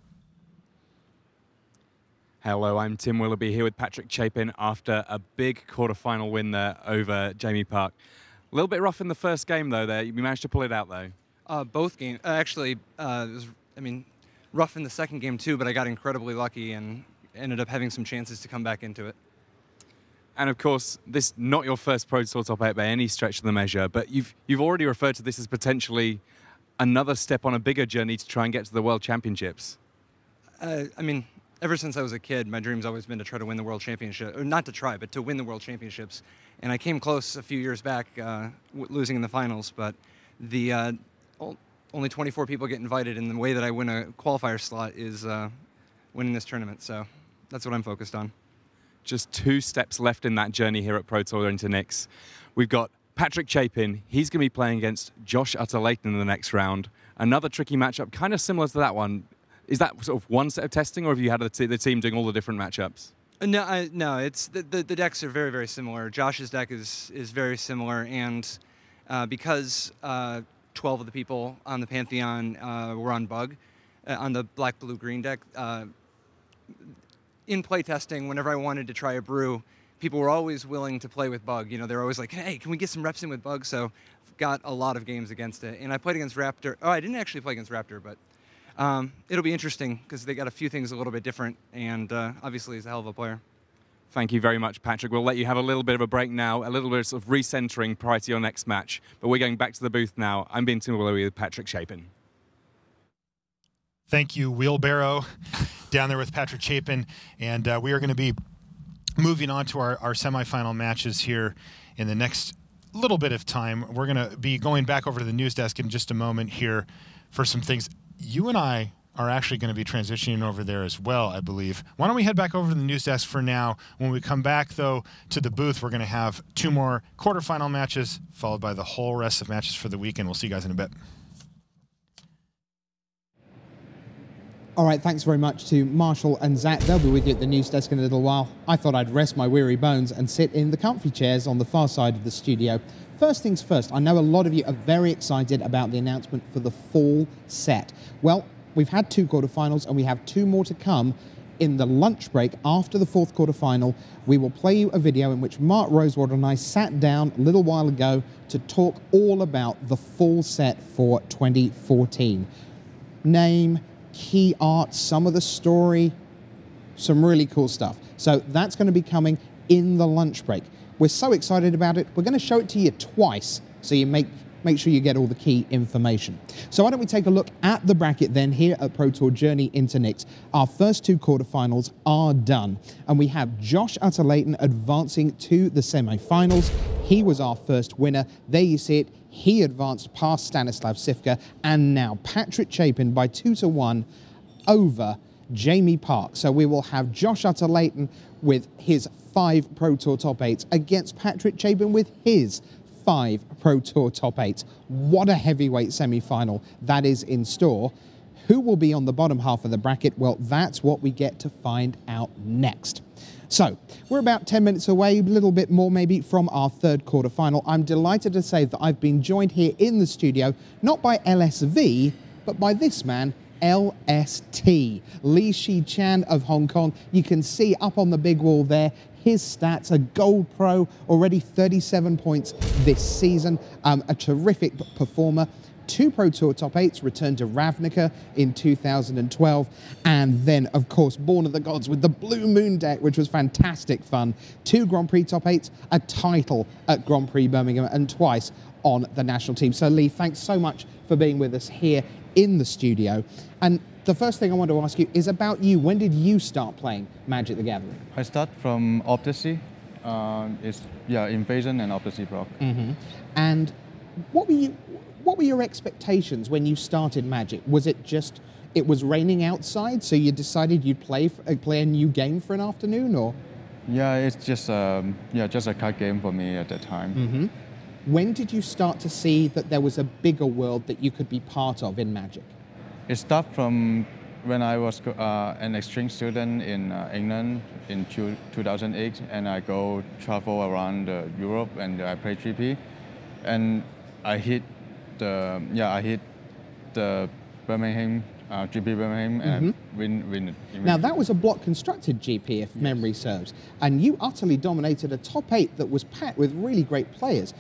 M: Hello, I'm Tim Willoughby here with Patrick Chapin after a big quarterfinal win there over Jamie Park. A little bit rough in the first game, though, there. You managed to pull it out, though.
K: Both games. Actually, it was, rough in the second game, too, but I got incredibly lucky and ended up having some chances to come back into it.
M: And, of course, this not your first Pro Tour top 8 by any stretch of the measure, but you've already referred to this as potentially another step on a bigger journey to try and get to the World Championships.
K: Ever since I was a kid, my dream's always been to try to win the World Championship. Or not to try, but to win the World Championships. And I came close a few years back, losing in the finals. But the only 24 people get invited, and the way that I win a qualifier slot is winning this tournament. So that's what I'm focused on.
M: just 2 steps left in that journey here at Pro Tour Intermix. We've got Patrick Chapin. He's going to be playing against Josh Utter-Leyton in the next round. Another tricky matchup, kind of similar to that one. Is that sort of one set of testing, or have you had the team doing all the different matchups?
K: No, no. It's the decks are very, very similar. Josh's deck is very similar, and because 12 of the people on the Pantheon were on Bug, on the black, blue, green deck. In playtesting, whenever I wanted to try a brew, people were always willing to play with Bug. You know, they're always like, hey, can we get some reps in with Bug? So I've got a lot of games against it. And I played against Raptor. Oh, I didn't actually play against Raptor, but it'll be interesting because they got a few things a little bit different, and obviously he's a hell of a player.
M: Thank you very much, Patrick. We'll let you have a little bit of a break now, a little bit of sort of recentering prior to your next match. But we're going back to the booth now. I'm being similar with Patrick Chapin.
F: Thank you, Wheelbarrow, down there with Patrick Chapin. And we are going to be moving on to our semifinal matches here in the next little bit of time. We're going to be going back over to the news desk in just a moment here for some things. You and I are actually going to be transitioning over there as well, I believe. Why don't we head back over to the news desk for now? When we come back, though, to the booth, we're going to have 2 more quarterfinal matches, followed by the whole rest of matches for the weekend. We'll see you guys in a bit.
A: All right, thanks very much to Marshall and Zach. They'll be with you at the news desk in a little while. I thought I'd rest my weary bones and sit in the comfy chairs on the far side of the studio. First things first, I know a lot of you are very excited about the announcement for the fall set. Well, we've had 2 quarterfinals and we have 2 more to come. In the lunch break after the 4th quarterfinal, we will play you a video in which Mark Rosewater and I sat down a little while ago to talk all about the fall set for 2014. Name, key art, some of the story, some really cool stuff. So that's going to be coming in the lunch break. We're so excited about it. We're going to show it to you twice so you make sure you get all the key information. So why don't we take a look at the bracket then here at Pro Tour Journey Intermix. Our first 2 quarterfinals are done, and we have Josh Utter-Leyton advancing to the semi-finals. He was our first winner. There you see it. He advanced past Stanislav Sivka, and now Patrick Chapin by 2-1 over Jamie Park. So we will have Josh Utter-Leyton with his 5 Pro Tour top 8s against Patrick Chapin with his 5 Pro Tour top 8s. What a heavyweight semi-final that is in store. Who will be on the bottom half of the bracket? Well, that's what we get to find out next. So, we're about 10 minutes away, a little bit more maybe, from our 3rd quarterfinal. I'm delighted to say that I've been joined here in the studio, not by LSV, but by this man, LST, Li Shi-chan of Hong Kong. You can see up on the big wall there, his stats, a gold pro, already 37 points this season, a terrific performer. 2 Pro Tour top 8s, returned to Ravnica in 2012, and then, of course, Born of the Gods with the Blue Moon deck, which was fantastic fun. 2 Grand Prix top 8s, a title at Grand Prix Birmingham, and twice on the national team. So, Lee, thanks so much for being with us here in the studio. And the first thing I want to ask you is about you. When did you start playing Magic the Gathering?
N: I start from Opticy. It's Invasion and Opticy block.
A: And what were your expectations when you started Magic? Was it just it was raining outside, so you decided you'd play a new game for an afternoon, or?
N: Yeah, it's just a card game for me at that time.
A: When did you start to see that there was a bigger world that you could be part of in Magic?
N: It started from when I was an exchange student in England in 2008, and I travel around Europe and I play GP, and I hit the Birmingham GP Birmingham and win.
A: Now that was a block constructed GP, if memory serves, and you utterly dominated a top 8 that was packed with really great players.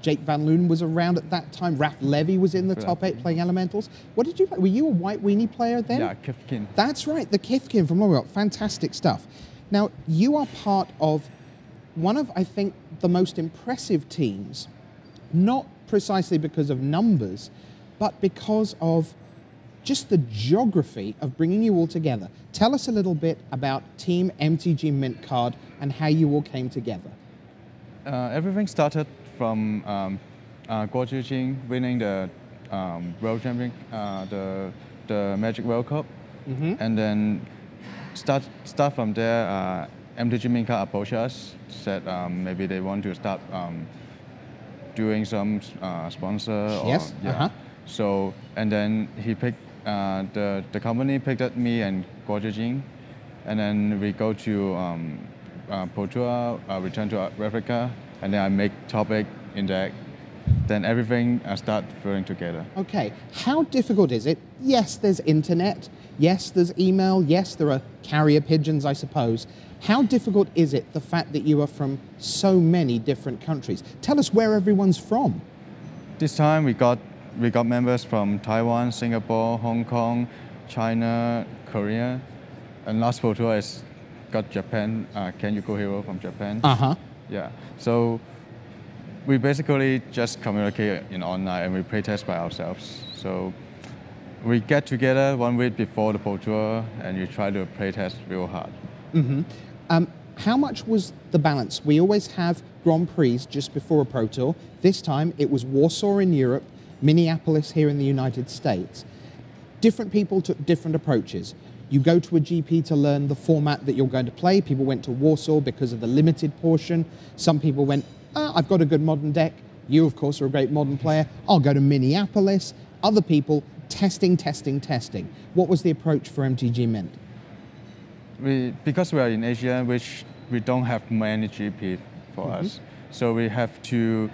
A: Jake Van Loon was around at that time. Raph Levy was in the top 8 playing Elementals. What did you play? Were you a White Weenie player then?
N: Yeah, Kifkin.
A: That's right, the Kifkin from L'Oreal. Fantastic stuff. Now you are part of one of, I think, the most impressive teams, not precisely because of numbers, but because of just the geography of bringing you all together. Tell us a little bit about Team MTG Mint Card and how you all came together.
N: Everything started from Guo Zhijing winning the World Champion, the Magic World Cup, and then start from there. MTG Minka approached us, said maybe they want to start doing some sponsor.
A: Yes.
N: Or, yeah. So, and then he picked, the company picked up me and Guo Jing, and then we go to Pro Tour, return to Africa, and then I make top 8 in deck. Then everything start flowing together.
A: Okay, how difficult is it? Yes, there's internet. Yes, there's email. Yes, there are carrier pigeons, I suppose. How difficult is it, the fact that you are from so many different countries? Tell us where everyone's from.
N: This time we got members from Taiwan, Singapore, Hong Kong, China, Korea, and last Pro Tour is got Japan. Can You Go Hero from Japan? Yeah. So we basically just communicate in online and we play test by ourselves. So we get together 1 week before the Pro Tour and you try to play test real hard.
A: How much was the balance? We always have Grand Prix just before a Pro Tour. This time it was Warsaw in Europe, Minneapolis here in the United States. Different people took different approaches. You go to a GP to learn the format that you're going to play. People went to Warsaw because of the limited portion. Some people went, I've got a good modern deck. You, of course, are a great modern player. I'll go to Minneapolis. Other people, testing. What was the approach for MTG Mint?
N: Because we are in Asia, which we don't have many GP for us, so we have to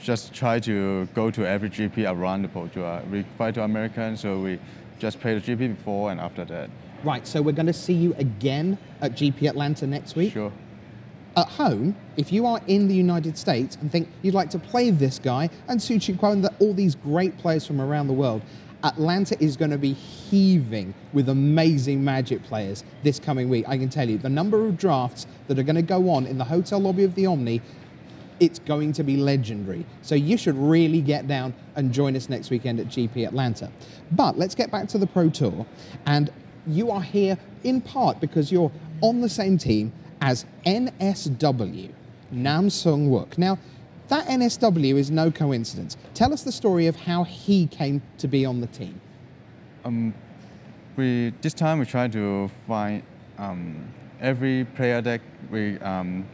N: just try to go to every GP around the Pro Tour. We fly to America, so we just play the GP before and after that. Right,
A: so we're going to see you again at GP Atlanta next week?
N: Sure.
A: At home, if you are in the United States and think you'd like to play this guy and Su Chi Kwon and all these great players from around the world, Atlanta is going to be heaving with amazing Magic players this coming week. I can tell you, the number of drafts that are going to go on in the hotel lobby of the Omni, it's going to be legendary. So you should really get down and join us next weekend at GP Atlanta. But let's get back to the Pro Tour. And you are here in part because you're on the same team as NSW, Nam Sung Wook. Now, that NSW is no coincidence. Tell us the story of how he came to be on the team.
N: This time we try to find every player that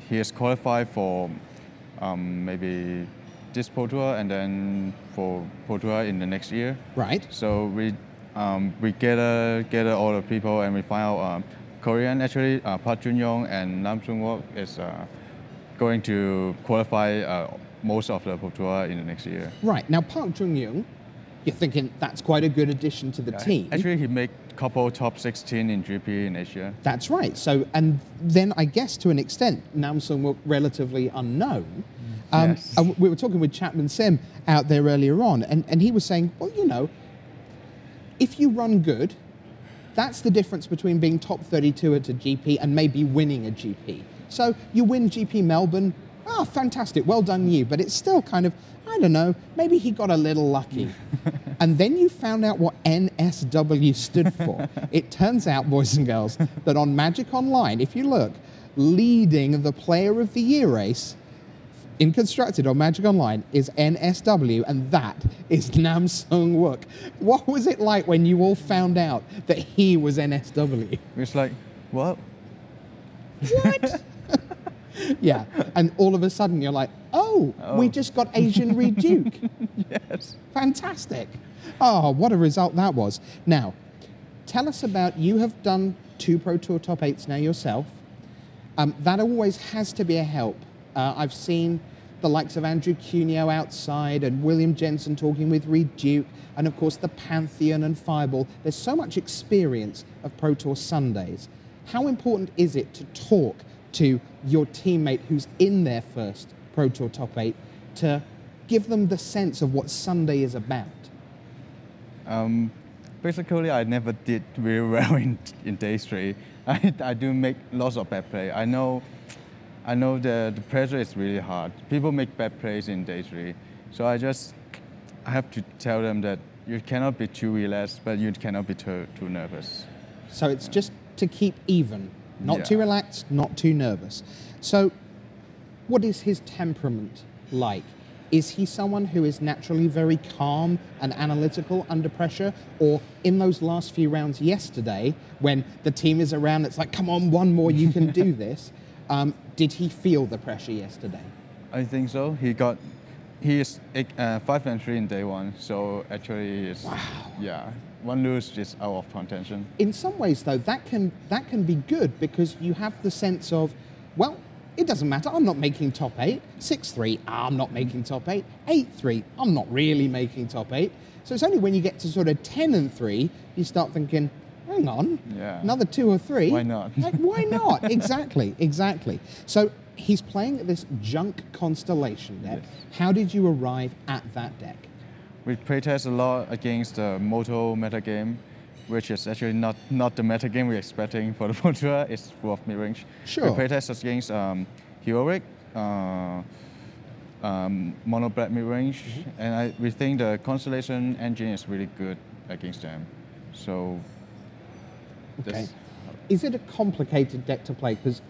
N: he is qualified for maybe this Pro Tour and then for Pro Tour in the next year.
A: Right.
N: So we gather all the people and we find out Korean actually Park Jun-young and Nam Sung Wook is going to qualify most of the Pro Tour in the next year.
A: Right. Now Park Jun-young, you're thinking that's quite a good addition to the team.
N: Actually, he made a couple top 16 in GP in Asia.
A: That's right. So, and then I guess to an extent, Nam Sung Wook relatively unknown.
N: Yes.
A: And we were talking with Chapman Sim out there earlier on, and he was saying, well, you know, if you run good, that's the difference between being top 32 at a GP and maybe winning a GP. So you win GP Melbourne, fantastic, well done you, but it's still kind of, I don't know, maybe he got a little lucky. And then you found out what NSW stood for. It turns out, boys and girls, that on Magic Online, if you look, leading the Player of the Year race in Constructed on Magic Online is NSW, and that is Nam Sung Wook. What was it like when you all found out that he was NSW?
N: It's like, what?
A: What? Yeah, and all of a sudden you're like, oh, we just got Asian Reed Duke.
N: Yes.
A: Fantastic. Oh, what a result that was. Now, tell us about, you have done 2 Pro Tour top 8s now yourself. That always has to be a help. I've seen the likes of Andrew Cuneo outside and William Jensen talking with Reed Duke, and of course the Pantheon and Fireball. There's so much experience of Pro Tour Sundays. How important is it to talk to your teammate who's in their first Pro Tour top 8 to give them the sense of what Sunday is about?
N: Basically, I never did very well in day 3. I do make lots of bad play. I know the pressure is really hard. People make bad plays in day 3. So I have to tell them that you cannot be too relaxed, but you cannot be too nervous.
A: So it's just to keep even, not too relaxed, not too nervous. So what is his temperament like? Is he someone who is naturally very calm and analytical under pressure? Or in those last few rounds yesterday, when the team is around, it's like, come on, one more, you can do this. Did he feel the pressure yesterday?
N: I think so. He is 5-3 in day one, so actually it's, yeah, one lose is out of contention.
A: In some ways, though, that can be good because you have the sense of, well, it doesn't matter, I'm not making top 8. 6-3, I'm not making top 8. 8-3, I'm not really making top 8. So it's only when you get to sort of 10-3, you start thinking, hang on, another 2 or 3.
N: Why not?
A: Like, why not? Exactly. So he's playing this junk constellation deck. Yes. How did you arrive at that deck?
N: We playtest a lot against the Moto metagame, which is actually not the metagame we're expecting for the Moto. It's full of mid-range.
A: Sure.
N: We playtest against Heroic, Mono Black mid-range, and we think the Constellation engine is really good against them. So,
A: okay. Is it a complicated deck to play? Because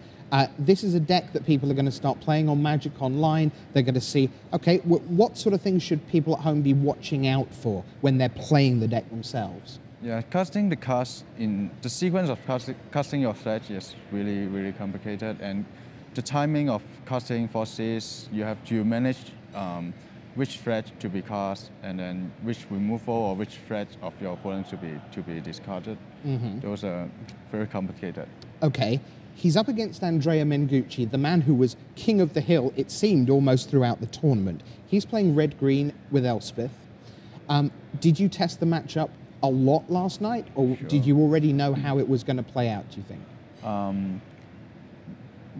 A: this is a deck that people are going to start playing on Magic Online. They're going to see, okay, what sort of things should people at home be watching out for when they're playing the deck themselves?
N: Yeah, casting the cards in the sequence of casting your fetch is really complicated, and the timing of casting forces, you have to manage which threat to be cast, and then which removal or which threat of your opponent to be discarded. Those are very complicated.
A: Okay, he's up against Andrea Mengucci, the man who was king of the hill, it seemed, almost throughout the tournament. He's playing red-green with Elspeth. Did you test the matchup a lot last night, or did you already know how it was going to play out, do you think?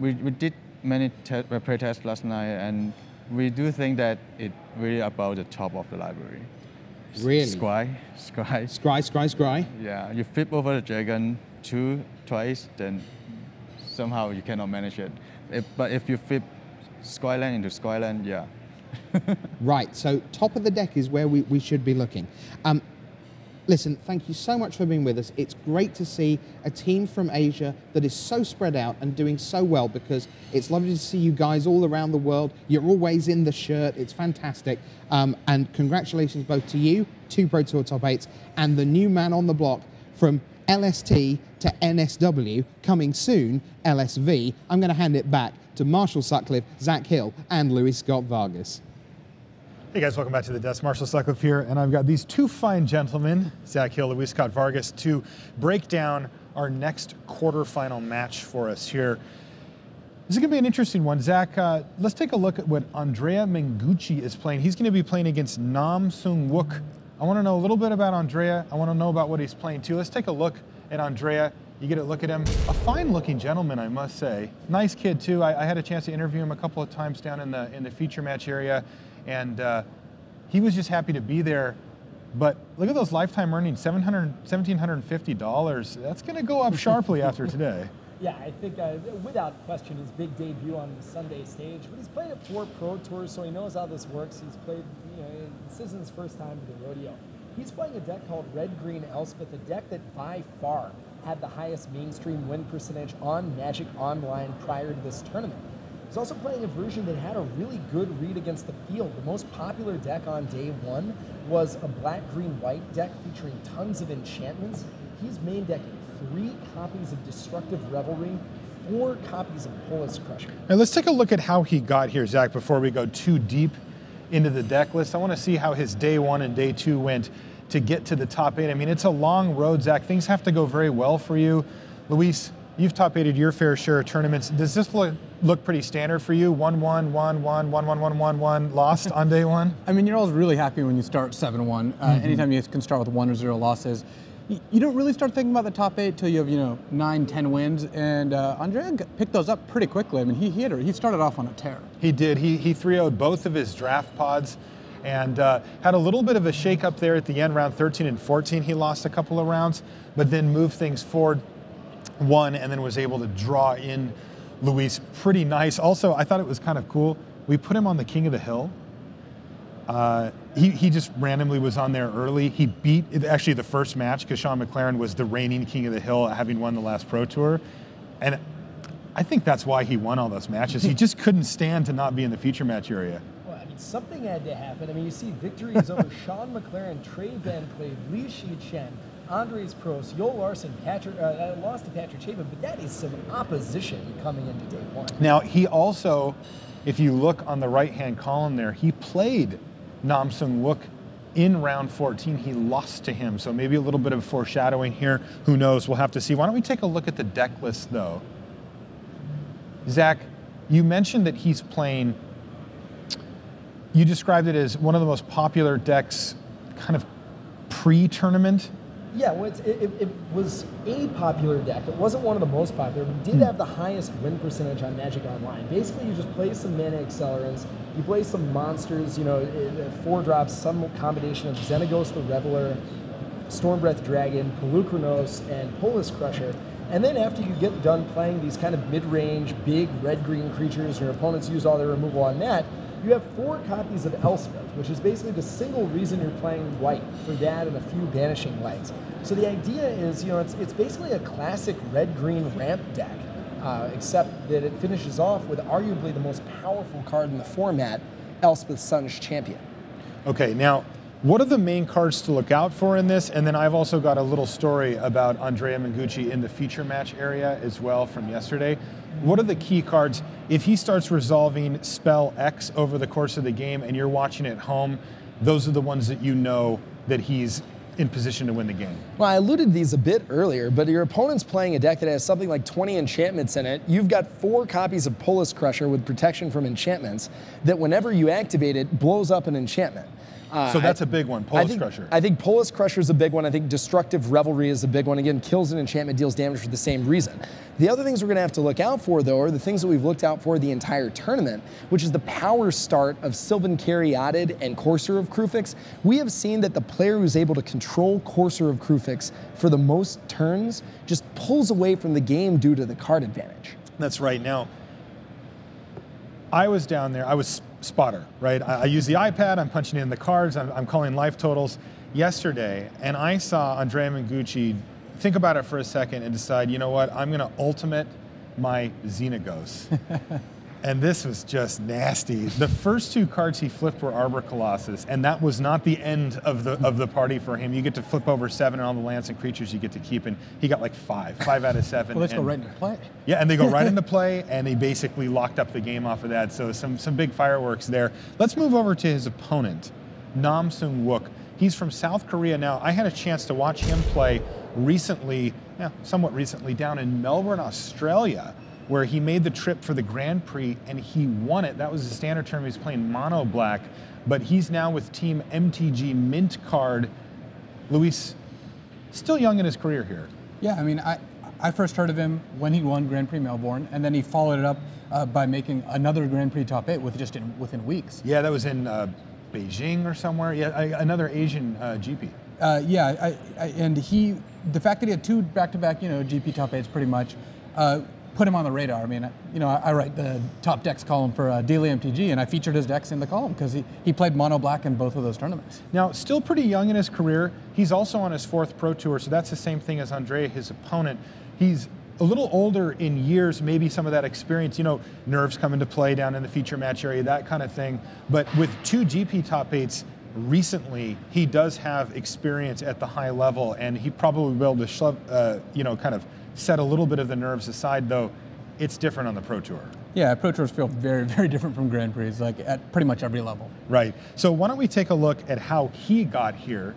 N: We did many pre-tests last night, and we do think that it's really about the top of the library.
A: Really? Scry.
N: Yeah, you flip over the dragon twice, then somehow you cannot manage it. But if you flip Skyland into Skyland, yeah.
A: Right, so top of the deck is where we should be looking. Listen, thank you so much for being with us. It's great to see a team from Asia that is so spread out and doing so well, because it's lovely to see you guys all around the world. You're always in the shirt. It's fantastic. And congratulations both to you, 2 Pro Tour top 8s, and the new man on the block from LST to NSW, coming soon, LSV. I'm going to hand it back to Marshall Sutcliffe, Zach Hill, and Luis Scott Vargas.
F: Hey guys, welcome back to the desk. Marshall Sutcliffe here, and I've got these 2 fine gentlemen, Zach Hill, Luis Scott Vargas, to break down our next quarterfinal match for us here. This is going to be an interesting one. Zach, let's take a look at what Andrea Mengucci is playing. He's going to be playing against Nam Sung Wook. I want to know a little bit about Andrea. I want to know about what he's playing too. Let's take a look at Andrea. You get a look at him. A fine-looking gentleman, I must say. Nice kid too. I had a chance to interview him a couple of times down in the feature match area. And he was just happy to be there. But look at those lifetime earnings, $1,750. That's going to go up sharply after today.
O: Yeah, I think without question his big debut on the Sunday stage. But he's played at 4 Pro Tours, so he knows how this works. He's played, this isn't his first time to the rodeo. He's playing a deck called Red Green Elspeth, a deck that by far had the highest mainstream win percentage on Magic Online prior to this tournament. He's also playing a version that had a really good read against the field. The most popular deck on day 1 was a black-green-white deck featuring tons of enchantments. He's main decking 3 copies of Destructive Revelry, 4 copies of Polis Crusher.
F: Now let's take a look at how he got here, Zach, before we go too deep into the deck list. I want to see how his day 1 and day 2 went to get to the top 8. I mean, it's a long road, Zach. Things have to go very well for you. Luis, you've top 8'd your fair share of tournaments. Does this look pretty standard for you? 1-1, 1-1, 1-1, 1-1, 1-1, lost on day 1?
E: I mean, you're always really happy when you start 7-1. Anytime you can start with 1 or 0 losses. You don't really start thinking about the top 8 till you have, 9, 10 wins. And Andrea picked those up pretty quickly. I mean, he started off on a tear.
F: He did. He 3-0'd both of his draft pods and had a little bit of a shake-up there at the end, round 13 and 14. He lost a couple of rounds, but then moved things forward, won, and then was able to draw in Luis pretty nice. Also, I thought it was kind of cool. We put him on the King of the Hill. He just randomly was on there early. He beat, actually the first match, because Sean McLaren was the reigning King of the Hill, having won the last Pro Tour. And I think that's why he won all those matches. He just couldn't stand to not be in the feature match area.
O: Well, I mean, something had to happen. I mean, you see victories over Sean McLaren, Trey Van Clay, Li Shichen, Andres Prost, Joel Larson, lost to Patrick Chapin, but that is some opposition coming into day one.
F: Now, he also, if you look on the right-hand column there, he played Nam Sung Wook in round 14. He lost to him, so maybe a little bit of foreshadowing here. Who knows? We'll have to see. Why don't we take a look at the deck list, though? Zach, you mentioned that he's playing, you described it as one of the most popular decks kind of pre-tournament.
O: Yeah, well, it was a popular deck. It wasn't one of the most popular, but it did have the highest win percentage on Magic Online. Basically, you just play some mana accelerants, you play some monsters, you know, 4-drops, some combination of Xenagos the Reveler, Stormbreath Dragon, Polukranos, and Polis Crusher. And then after you get done playing these kind of mid-range, big red-green creatures, your opponents use all their removal on that, you have 4 copies of Elspeth, which is basically the single reason you're playing white, for that and a few Banishing Lights. So the idea is, you know, it's basically a classic red-green ramp deck, except that it finishes off with arguably the most powerful card in the format, Elspeth Sun's Champion.
F: Okay, now, what are the main cards to look out for in this? And then I've also got a little story about Andrea Mengucci in the feature match area as well from yesterday. What are the key cards? If he starts resolving spell X over the course of the game and you're watching at home, those are the ones that you know that he's in position to win the game.
G: Well, I alluded to these a bit earlier, but your opponent's playing a deck that has something like 20 enchantments in it. You've got 4 copies of Polis Crusher with protection from enchantments that whenever you activate it, blows up an enchantment.
F: So that's a big one, Polis Crusher.
G: I think Polis Crusher is a big one. I think Destructive Revelry is a big one. Again, kills an enchantment, deals damage for the same reason. The other things we're going to have to look out for, though, are the things that we've looked out for the entire tournament, which is the power start of Sylvan Caryatid and Courser of Kruphix. We have seen that the player who's able to control Courser of Kruphix for the most turns just pulls away from the game due to the card advantage.
F: That's right. Now, I was down there. I was spotter, right? I use the iPad, I'm punching in the cards, I'm calling life totals yesterday, and I saw Andrea Mengucci think about it for a second and decide, you know what, I'm going to ultimate my Xenagos. And this was just nasty. The first 2 cards he flipped were Arbor Colossus, and that was not the end of the party for him. You get to flip over 7 and all the lands and creatures you get to keep, and he got like 5 out of 7.
C: Well, let's go right into play.
F: Yeah, and they go right into play, and he basically locked up the game off of that. So some big fireworks there. Let's move over to his opponent, Nam Sung Wook. He's from South Korea now. I had a chance to watch him play recently, somewhat recently, down in Melbourne, Australia, where he made the trip for the Grand Prix and he won it. That was the standard term. He was playing mono black, but he's now with Team MTG Mint Card. Luis, still young in his career here.
E: Yeah, I mean, I first heard of him when he won Grand Prix Melbourne, and then he followed it up by making another Grand Prix top 8 within weeks.
F: Yeah, that was in Beijing or somewhere. Yeah, another Asian GP.
E: And the fact that he had 2 back-to-back, GP top 8s pretty much, put him on the radar. I mean, I write the top decks column for Daily MTG, and I featured his decks in the column because he played mono black in both of those tournaments.
F: Now, still pretty young in his career. He's also on his 4th Pro Tour, so that's the same thing as Andrea, his opponent. He's a little older in years, maybe some of that experience, nerves come into play down in the feature match area, that kind of thing. But with 2 GP top 8s recently, he does have experience at the high level, and he probably will be able to shove, kind of set a little bit of the nerves aside, though it's different on the Pro Tour.
E: Yeah, Pro Tours feel very, very different from Grand Prix, like at pretty much every level.
F: Right. So why don't we take a look at how he got here.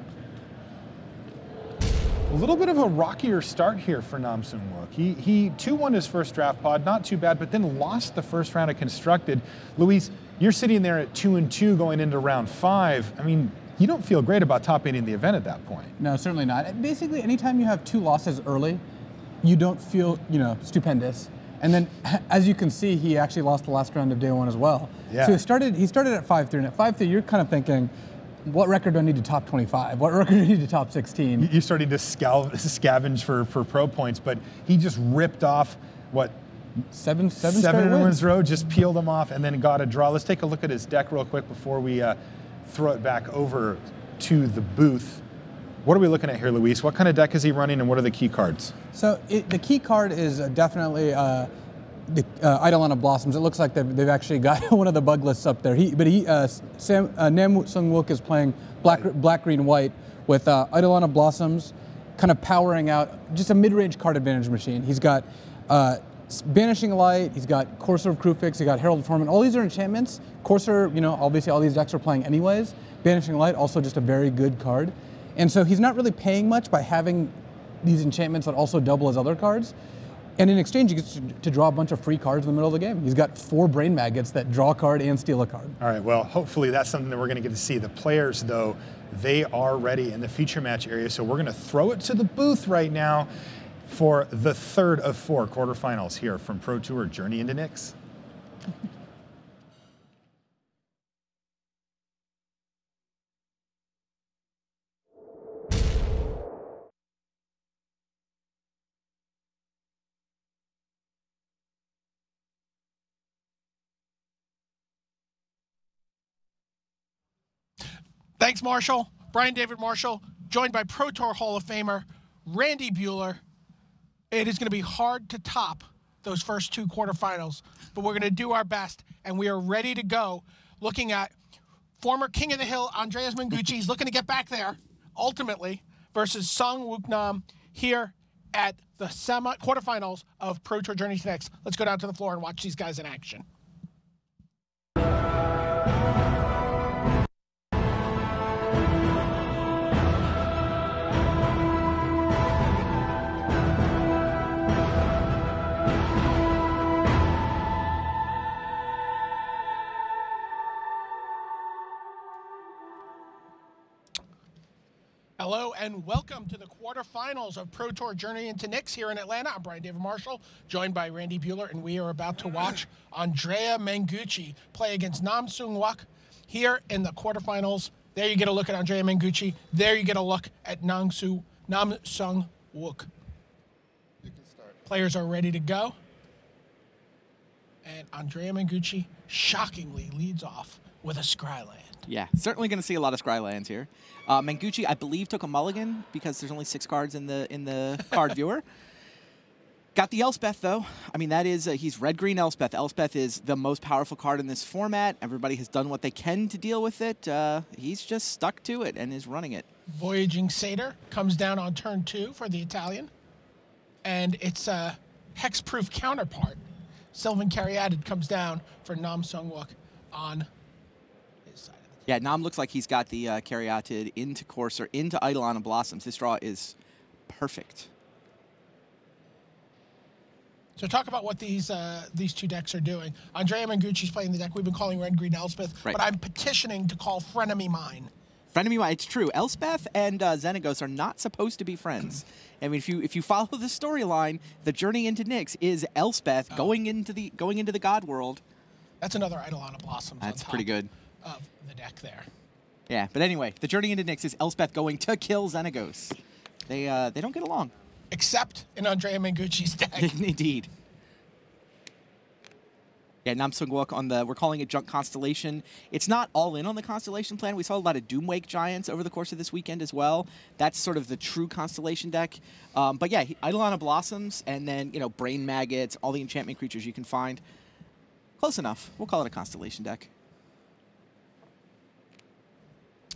F: A little bit of a rockier start here for Nam Sung Wook. He 2-1 his first draft pod, not too bad, but then lost the first round of Constructed. Luis, you're sitting there at 2-2 going into round 5. I mean, you don't feel great about top 8ing the event at that point.
E: No, certainly not. Basically, anytime you have 2 losses early, you don't feel, stupendous. And then, as you can see, he actually lost the last round of day 1 as well.
F: Yeah.
E: So he started at 5-3, and at 5-3, you're kind of thinking, what record do I need to top 25? What record do I need to top 16?
F: You're starting to scavenge for pro points, but he just ripped off, what,
E: seven
F: in a row, just peeled them off and then got a draw. Let's take a look at his deck real quick before we throw it back over to the booth. What are we looking at here, Luis? What kind of deck is he running, and what are the key cards?
E: So the key card is definitely the Eidolon of Blossoms. It looks like they've actually got one of the bug lists up there. Nam Sung-wook is playing black, green, white with Eidolon of Blossoms, kind of powering out just a mid-range card advantage machine. He's got Banishing Light, he's got Courser of Krufix, he's got Herald of Torment. All these are enchantments. Courser, obviously all these decks are playing anyways. Banishing Light, also just a very good card. And so he's not really paying much by having these enchantments that also double his other cards. And in exchange, he gets to draw a bunch of free cards in the middle of the game. He's got 4 Brain Maggots that draw a card and steal a card.
F: All right, well, hopefully that's something that we're going to get to see. The players, though, they are ready in the feature match area, so we're going to throw it to the booth right now for the third of 4 quarterfinals here from Pro Tour Journey into Nyx.
P: Thanks, Marshall. Brian David Marshall, joined by Pro Tour Hall of Famer Randy Buehler. It is going to be hard to top those first 2 quarterfinals, but we're going to do our best, and we are ready to go. Looking at former King of the Hill, Andreas Mengucci. He's looking to get back there, ultimately, versus Sung-wook Nam here at the quarterfinals of Pro Tour Journey to Nyx. Let's go down to the floor and watch these guys in action. Hello and welcome to the quarterfinals of Pro Tour Journey into Nyx here in Atlanta. I'm Brian David Marshall, joined by Randy Buehler, and we are about to watch Andrea Mengucci play against Nam Sung-wook here in the quarterfinals. There you get a look at Andrea Mengucci. There you get a look at Nam Sung-wook. Players are ready to go. And Andrea Mengucci shockingly leads off with a Scryland.
B: Yeah, certainly going to see a lot of Scrylands here. Mengucci, I believe, took a mulligan because there's only 6 cards in the card viewer. Got the Elspeth, though. I mean, that is, he's red-green Elspeth. Elspeth is the most powerful card in this format. Everybody has done what they can to deal with it. He's just stuck to it and is running it.
P: Voyaging Satyr comes down on turn 2 for the Italian. And it's a hexproof counterpart. Sylvan Caryatid comes down for Nam Sung-wook on his side.
B: Yeah, Nam looks like he's got the Caryatid into Courser, into Eidolon of Blossoms. This draw is perfect.
P: So talk about what these 2 decks are doing. Andrea Mengucci's playing the deck we've been calling Red-Green Elspeth,
B: right,
P: but I'm petitioning to call Frenemy Mine.
B: Frenemy Mine, it's true. Elspeth and Xenagos are not supposed to be friends. I mean, if you follow the storyline, the journey into Nyx is Elspeth going into the God World.
P: That's another Eidolon of Blossoms.
B: That's pretty good.
P: Of the deck there.
B: Yeah, but anyway, the journey into Nyx is Elspeth going to kill Xenagos. They don't get along.
P: Except in Andrea Mengucci's deck.
B: Indeed. Yeah, Nam Sung-wook on the, we're calling it Junk Constellation. It's not all in on the Constellation plan. We saw a lot of Doomwake Giants over the course of this weekend as well. That's sort of the true Constellation deck. But yeah, Eidolon of Blossoms, and then, Brain Maggots, all the enchantment creatures you can find. Close enough. We'll call it a Constellation deck.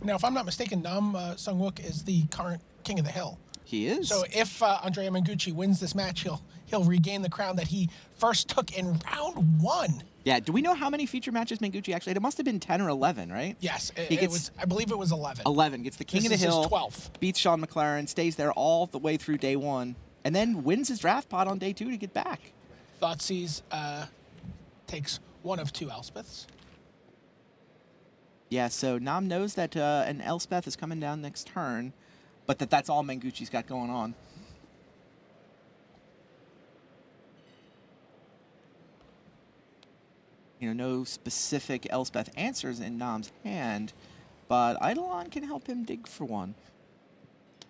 P: Now, if I'm not mistaken, Nam Sung-wook is the current King of the Hill.
B: He is.
P: So if Andrea Mengucci wins this match, he'll regain the crown that he first took in round 1.
B: Yeah. Do we know how many feature matches Mengucci actually had? It must have been 10 or 11, right?
P: Yes. I believe it was 11.
B: 11. Gets the King of the Hill.
P: His 12th.
B: Beats Sean McLaren. Stays there all the way through day 1. And then wins his draft pot on day 2 to get back.
P: Thoughtseize takes one of 2 Elspeths.
B: Yeah, so Nam knows that an Elspeth is coming down next turn, but that's all Mengucci's got going on. No specific Elspeth answers in Nam's hand, but Eidolon can help him dig for one.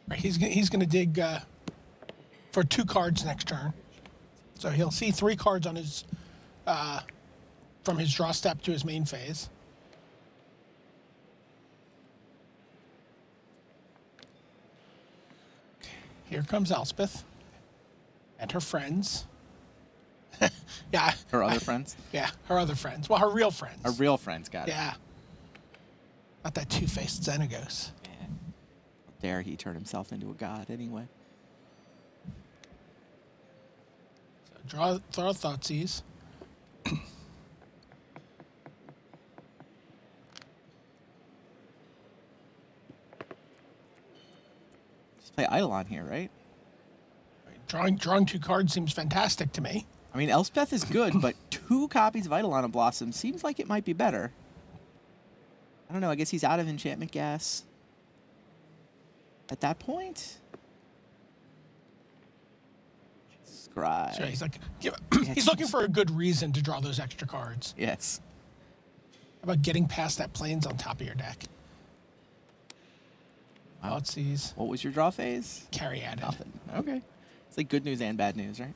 P: Right, he's going to dig for 2 cards next turn. So he'll see 3 cards on his from his draw step to his main phase. Here comes Elspeth and her friends. Yeah.
B: Her other friends?
P: Yeah, her other friends. Well, her real friends.
B: Her real friends, got it.
P: Yeah. Not that two-faced Xenagos.
B: Yeah. How dare he turn himself into a god anyway?
P: So throw Thoughtseize.
B: Just play Eidolon here, right?
P: Drawing 2 cards seems fantastic to me.
B: I mean, Elspeth is good, but 2 copies of Eidolon of Blossom seems like it might be better. I don't know. I guess he's out of enchantment gas at that point. Scry.
P: So he's like, he's looking for a good reason to draw those extra cards.
B: Yes.
P: How about getting past that plains on top of your deck?
B: Wow.
P: Thoughtseize.
B: What was your draw phase?
P: Carry added.
B: Nothing. Okay. It's like good news and bad news, right?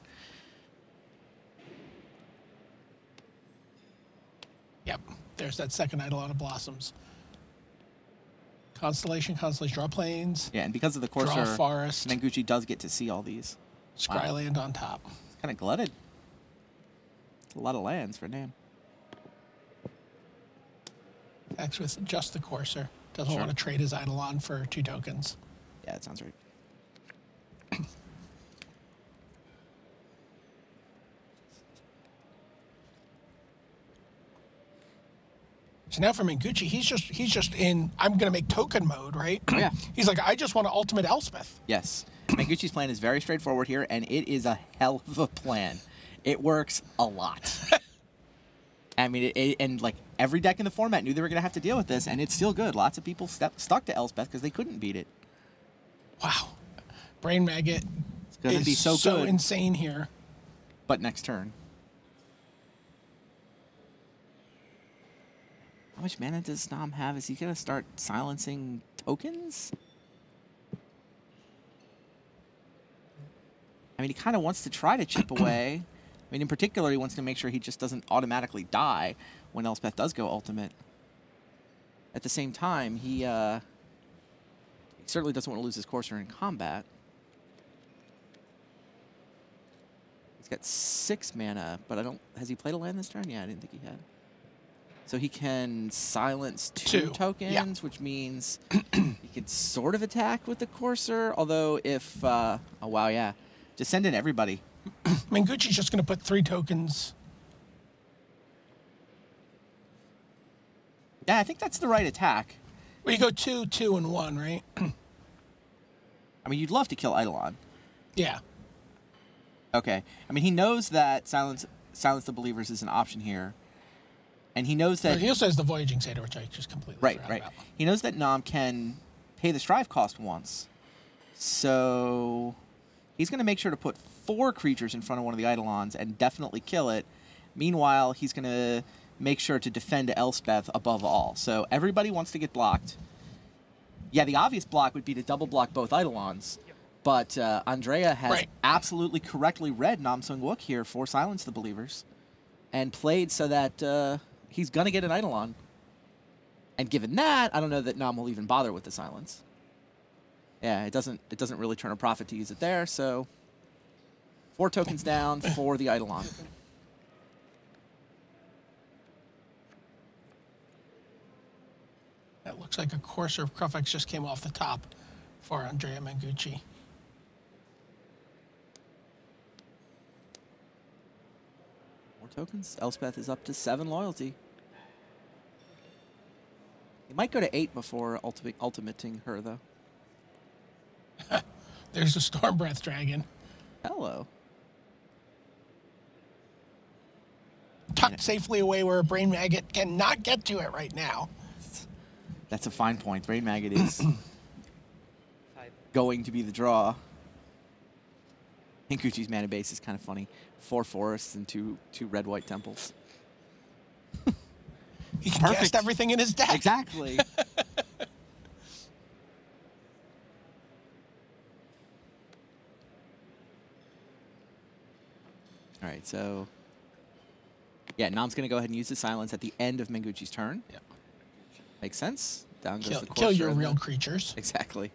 P: Yep. There's that second Eidolon of Blossoms. Constellation, draw plains.
B: Yeah, and because of the Corsair,
P: draw forest.
B: Menguchi does get to see all these.
P: Scryland on top.
B: It's kind of glutted. It's a lot of lands for Nam.
P: Acts with just the Corsair. Doesn't want to trade his Eidolon for 2 tokens.
B: Yeah, that sounds right.
P: So now for Menguchi, he's just in I'm gonna make token mode, right?
B: Oh, yeah.
P: He's like, I just want to ultimate Elspeth.
B: Yes. Menguchi's plan is very straightforward here, and it is a hell of a plan. It works a lot. I mean, and like every deck in the format knew they were going to have to deal with this, and it's still good. Lots of people stuck to Elspeth because they couldn't beat it.
P: Wow. Brain Maggot
B: It's going to be so good.
P: Insane here.
B: But next turn. How much mana does Nam have? Is he going to start silencing tokens? I mean, he kind of wants to try to chip away. I mean, in particular, he wants to make sure he just doesn't automatically die when Elspeth does go ultimate. At the same time, he certainly doesn't want to lose his Corsair in combat. He's got 6 mana, but I don't... Has he played a land this turn? Yeah, I didn't think he had. So he can silence 2 tokens, which means he can sort of attack with the Corsair. Although if... oh, wow, yeah. Just send in everybody.
P: Menguchi's just going to put 3 tokens.
B: Yeah, I think that's the right attack.
P: Well, you go 2, 2, and 1, right?
B: I mean, you'd love to kill Eidolon.
P: Yeah.
B: Okay. I mean, he knows that Silence the Believers is an option here. And he knows that...
P: He also has the Voyaging Satyr, which I just completely forgot about.
B: He knows that Nam can pay the Strive cost once. So he's going to make sure to put 4 creatures in front of one of the Eidolons and definitely kill it. Meanwhile, he's going to make sure to defend Elspeth above all. So everybody wants to get blocked. Yeah, the obvious block would be to double block both Eidolons. But Andrea has absolutely correctly read Nam Sung Wook here for Silence the Believers and played so that he's going to get an Eidolon. And given that, I don't know that Nam will even bother with the Silence. Yeah, it doesn't really turn a profit to use it there, so 4 tokens down for the Eidolon.
P: That looks like a Corsair of Krufix just came off the top for Andrea Menguchi.
B: Tokens. Elspeth is up to 7 loyalty. He might go to 8 before ultimating her, though.
P: There's a Stormbreath Dragon.
B: Hello.
P: Tucked safely away where a Brain Maggot cannot get to it right now.
B: That's a fine point. Brain Maggot is going to be the draw. Menguchi's mana base is kind of funny. 4 forests and two red-white temples.
P: He can cast everything in his deck.
B: Exactly. All right, so... Yeah, Nam's going to go ahead and use the Silence at the end of Menguchi's turn.
P: Yep.
B: Makes sense. Down goes the Corsair.
P: Kill your real creatures.
B: Exactly.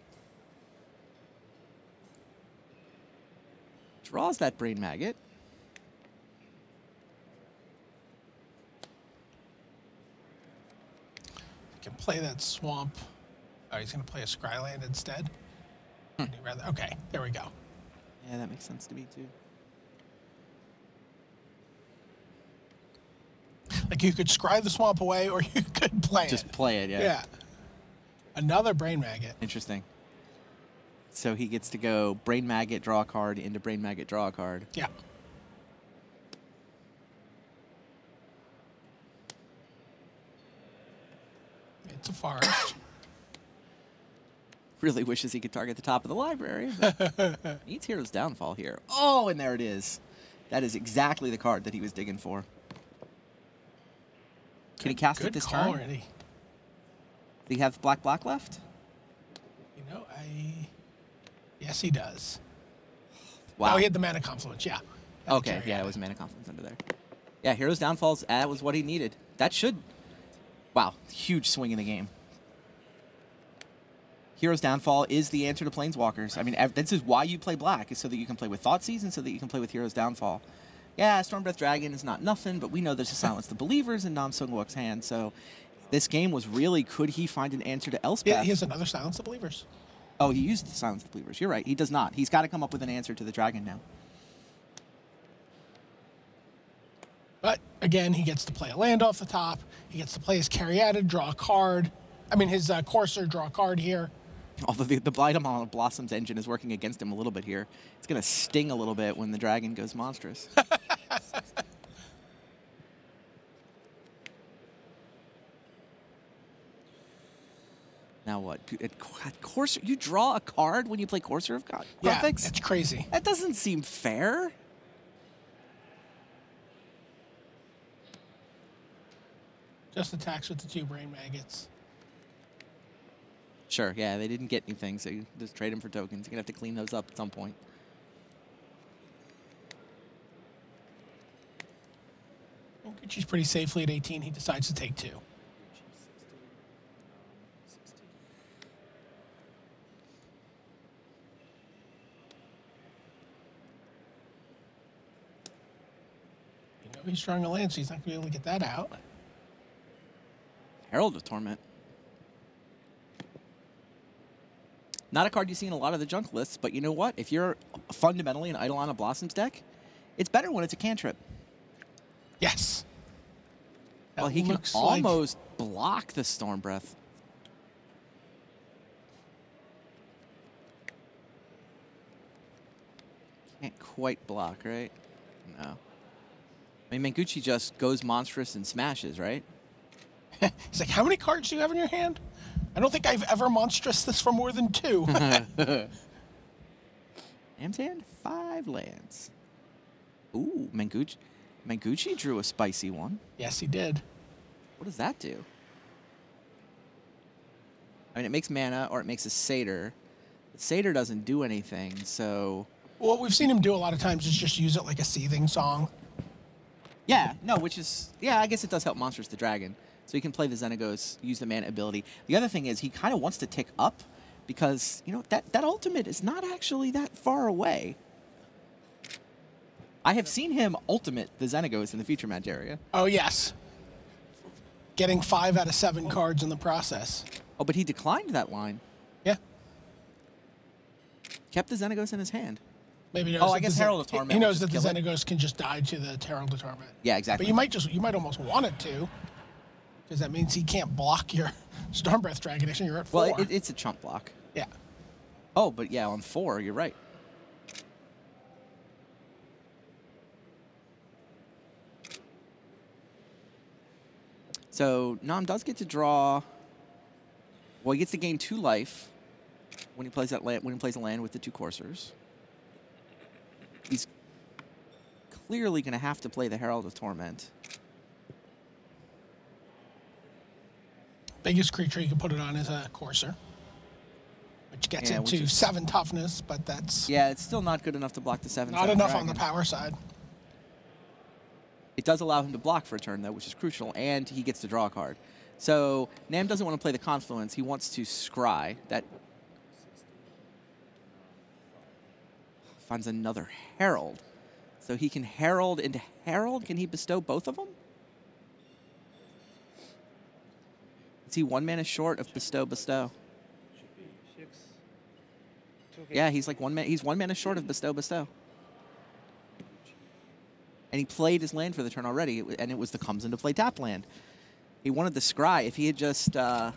B: Draws that Brain Maggot.
P: play that swamp. Oh, he's going to play a Scryland instead. Okay, there we go.
B: Yeah, that makes sense to me too.
P: Like you could scry the swamp away, or you could play
B: Just
P: it.
B: play it, yeah.
P: Yeah. Another Brain Maggot.
B: Interesting. So he gets to go Brain Maggot, draw a card, into Brain Maggot, draw a card.
P: Yeah. It's a forest.
B: Really wishes he could target the top of the library. But needs Hero's Downfall here. Oh, and there it is. That is exactly the card that he was digging for. Can he cast it this turn?
P: Already.
B: Do he have black left?
P: You know, yes, he does.
B: Wow.
P: Oh, he had the Mana Confluence, yeah.
B: Okay, yeah, it was Mana Confluence under there. Yeah, Hero's Downfalls, that was what he needed. That should... Wow, huge swing in the game. Hero's Downfall is the answer to Planeswalkers. I mean, this is why you play black, is so that you can play with Thoughtseize and so that you can play with Hero's Downfall. Yeah, Stormbreath Dragon is not nothing, but we know there's a Silence the Believers in Nam Sung-wook's hand, so this game was really, could he find an answer to Elspeth?
P: Yeah, he has another Silence the Believers.
B: Oh, he used the Silence the Believers. You're right, he does not. He's got to come up with an answer to the Dragon now.
P: But, again, he gets to play a land off the top. He gets to play his Caryatid, draw a card. I mean, his Courser, draw a card here.
B: Although the Blight on Blossom's engine is working against him a little bit here. It's going to sting a little bit when the dragon goes monstrous. Now what? Courser, you draw a card when you play Courser of Conflicts?
P: Yeah, it's crazy.
B: That doesn't seem fair.
P: Just attacks with the 2 Brain Maggots.
B: Sure, yeah, they didn't get anything, so you just trade them for tokens. You're going to have to clean those up at some point.
P: Gucci's pretty safely at 18. He decides to take 2. You know he's drawing a land, so he's not going to be able to get that out.
B: Herald of Torment. Not a card you see in a lot of the junk lists, but you know what? If you're fundamentally an Eidolon of Blossoms deck, it's better when it's a cantrip.
P: Yes.
B: Well, he can almost block the Stormbreath. Can't quite block, right? No. I mean, Manguchi just goes monstrous and smashes, right?
P: He's like, how many cards do you have in your hand? I don't think I've ever monstrous this for more than 2.
B: Nam's hand, 5 lands. Ooh, Manguchi drew a spicy one.
P: Yes, he did.
B: What does that do? I mean, it makes mana or it makes a Satyr. The Satyr doesn't do anything, so...
P: What we've seen him do a lot of times is just use it like a Seething Song.
B: Yeah, no, which is... Yeah, I guess it does help Monsters the Dragon. So he can play the Xenagos, use the mana ability. The other thing is he kind of wants to tick up because, you know, that ultimate is not actually that far away. I have seen him ultimate the Xenagos in the feature match area.
P: Oh, yes. Getting 5 out of 7 cards in the process.
B: Oh, but he declined that line.
P: Yeah.
B: Kept the Xenagos in his hand.
P: Maybe he knows
B: I guess Herald of Torment.
P: He knows that the Xenagos can just die to the Herald of Torment.
B: Yeah, exactly.
P: But you might almost want it to. Because that means he can't block your Stormbreath Dragonix and you're at 4.
B: Well, it's a chump block.
P: Yeah.
B: Oh, but yeah, on 4, you're right. So Nam does get to draw. Well, he gets to gain 2 life when he plays that land. When he plays a land with the 2 coursers, he's clearly going to have to play the Herald of Torment.
P: Biggest creature you can put it on is a Courser, which gets it to 7 toughness, but that's...
B: Yeah, it's still not good enough to block the 7/7
P: Not enough
B: dragon.
P: on the power side.
B: It does allow him to block for a turn, though, which is crucial, and he gets to draw a card. So Nam doesn't want to play the Confluence. He wants to scry. That finds another Herald. So he can Herald into Herald. Can he bestow both of them? he 1 mana short of Bestow? Yeah, he's like 1 mana. He's 1 mana short of Bestow. And he played his land for the turn already, and it was the comes into play tap land. He wanted the Scry. If he had just...
P: if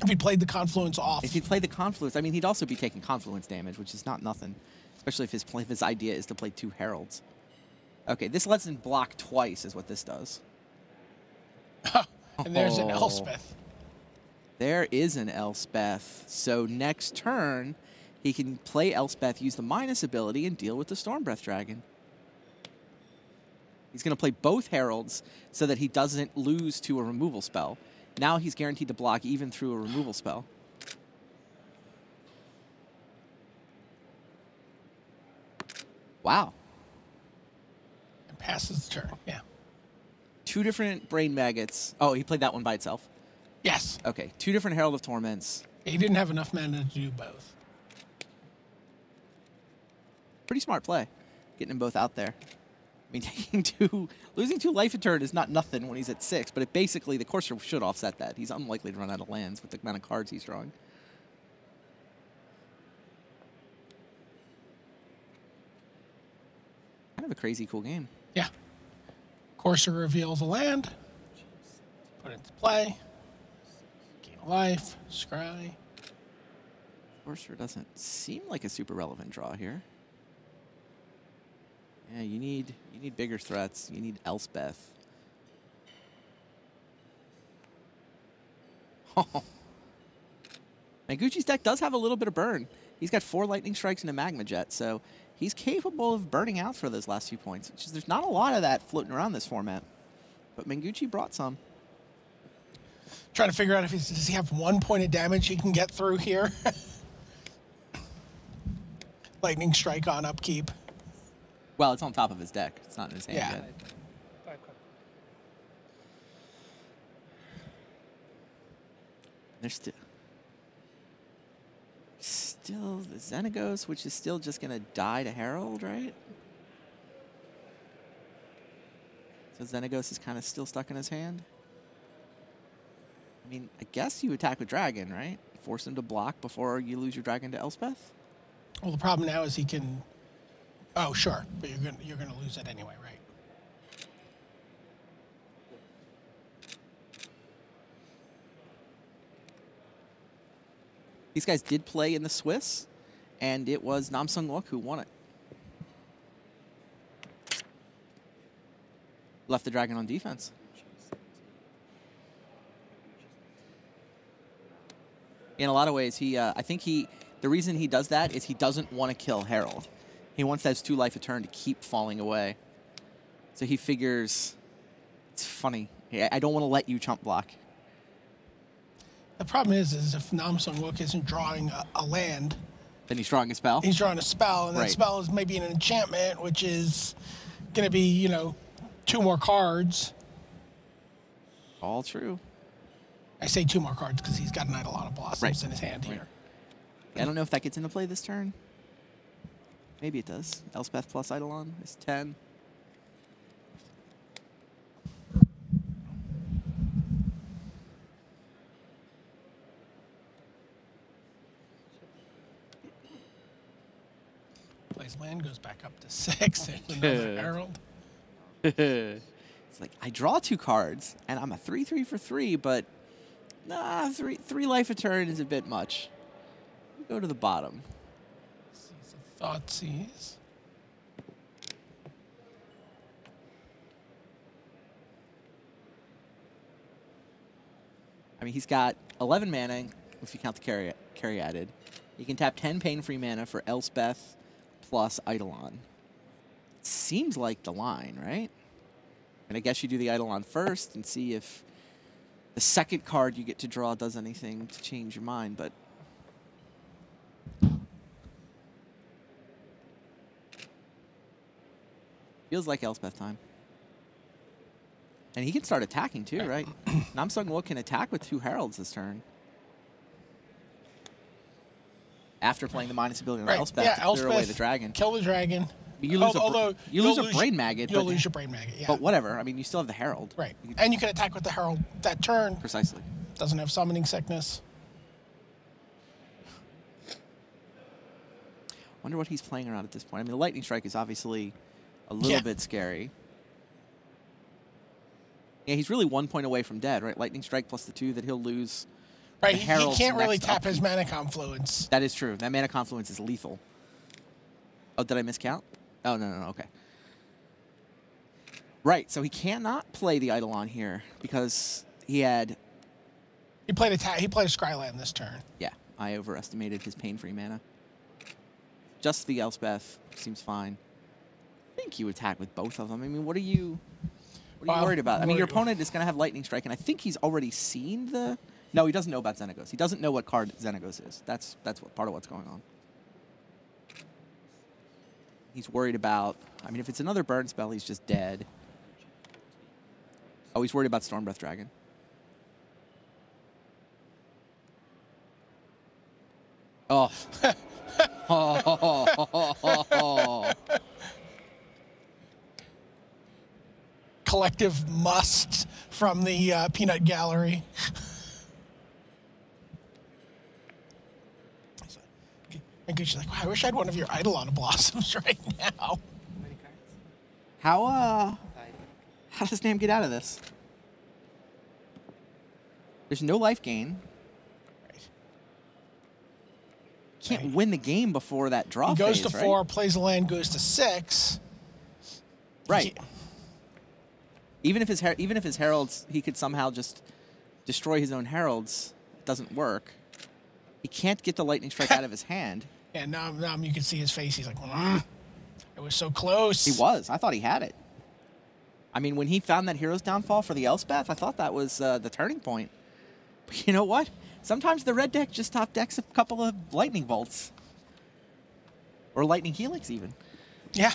P: he played the Confluence off.
B: If he played the Confluence, I mean, he'd also be taking Confluence damage, which is not nothing. Especially if his idea is to play 2 Heralds. Okay, this lets him block twice is what this does.
P: And there's an Elspeth.
B: There is an Elspeth. So next turn, he can play Elspeth, use the minus ability, and deal with the Stormbreath Dragon. He's going to play both Heralds so that he doesn't lose to a removal spell. Now he's guaranteed to block even through a removal spell. Wow.
P: And passes the turn, yeah.
B: 2 different Brain Maggots. Oh, he played that one by itself?
P: Yes.
B: Okay, 2 different Herald of Torments.
P: He didn't have enough mana to do both.
B: Pretty smart play, getting them both out there. I mean, losing 2 life a turn is not nothing when he's at 6, but it basically, the Courser should offset that. He's unlikely to run out of lands with the amount of cards he's drawing. Kind of a crazy cool game.
P: Yeah. Courser reveals a land. Put it into play. Gain a life. Scry.
B: Courser doesn't seem like a super relevant draw here. Yeah, you need bigger threats. You need Elspeth. Oh. Manguchi's deck does have a little bit of burn. He's got 4 Lightning Strikes and a Magma Jet, so he's capable of burning out for those last few points. There's not a lot of that floating around this format, but Manguchi brought some.
P: Trying to figure out if does he have 1 point of damage he can get through here. Lightning Strike on upkeep.
B: Well, it's on top of his deck. It's not in his hand yet. There's still the Xenagos, which is still just going to die to Herald, right? So Xenagos is kind of still stuck in his hand. I mean, I guess you attack with Dragon, right? Force him to block before you lose your Dragon to Elspeth?
P: Well, the problem now is he can... Oh, sure, but you're gonna lose it anyway, right?
B: These guys did play in the Swiss, and it was Nam Sung Wook who won it. Left the Dragon on defense. In a lot of ways, I think the reason he does that is he doesn't want to kill Herald. He wants those 2 life a turn to keep falling away. So he figures, it's funny, I don't want to let you chump block.
P: The problem is if Nam Sung Wook isn't drawing a land,
B: then he's drawing a spell?
P: He's drawing a spell, and that
B: Right.
P: spell is maybe an enchantment, which is going to be, 2 more cards.
B: All true.
P: I say 2 more cards because he's got an Eidolon of Blossoms in his hand here.
B: I don't know if that gets into play this turn. Maybe it does. Elspeth plus Eidolon is 10.
P: Plays land, goes back up to 6. There's another Herald.
B: It's like, I draw 2 cards, and I'm a 3/3 for 3, but nah, 3 life a turn is a bit much. Go to the bottom.
P: Thoughtseize.
B: I mean, he's got 11 mana, if you count the carry added. He can tap 10 pain-free mana for Elspeth plus Eidolon. Seems like the line, right? And I guess you do the Eidolon first and see if the second card you get to draw does anything to change your mind, but... Feels like Elspeth time. And he can start attacking too, right? Nam Sung Wook can attack with 2 Heralds this turn. After playing the minus ability on Elspeth to clear away the dragon.
P: Kill the dragon.
B: You lose a Brain Maggot.
P: You'll lose your Brain Maggot, yeah.
B: But whatever. I mean, you still have the Herald.
P: Right. And you can attack with the Herald that turn.
B: Precisely.
P: doesn't have summoning sickness.
B: Wonder what he's playing around at this point. I mean, the Lightning Strike is obviously a little bit scary. Yeah, he's really 1 point away from dead, right? Lightning Strike plus the 2 that he'll lose.
P: Right, he can't really tap his Mana Confluence.
B: That is true. That Mana Confluence is lethal. Oh, did I miscount? Oh, no, okay. Right, so he cannot play the Eidolon here because he had...
P: He played a Scryland this turn.
B: Yeah, I overestimated his pain-free mana. Just the Elspeth seems fine. I think you attack with both of them. I mean, what are you worried about? I mean, your opponent is going to have Lightning Strike, and I think he's already seen the... No, he doesn't know about Xenagos. He doesn't know what card Xenagos is. That's part of what's going on. He's worried about... I mean, if it's another burn spell, he's just dead. Oh, he's worried about Stormbreath Dragon. Oh.
P: Collective must from the peanut gallery. And Gucci's like, wow, I wish I had one of your Eidolon Blossoms right now.
B: How does Nam get out of this? There's no life gain. Can't win the game before that draw
P: He goes
B: phase,
P: to
B: right?
P: 4, plays a land, goes to 6.
B: Right. Even if his heralds, he could somehow just destroy his own heralds. It doesn't work. He can't get the Lightning Strike out of his hand.
P: Yeah, now you can see his face. He's like, it was so close.
B: He was. I thought he had it. I mean, when he found that Hero's Downfall for the Elspeth, I thought that was the turning point. But you know what? Sometimes the red deck just top decks a couple of Lightning Bolts. Or Lightning Helix, even.
P: Yeah.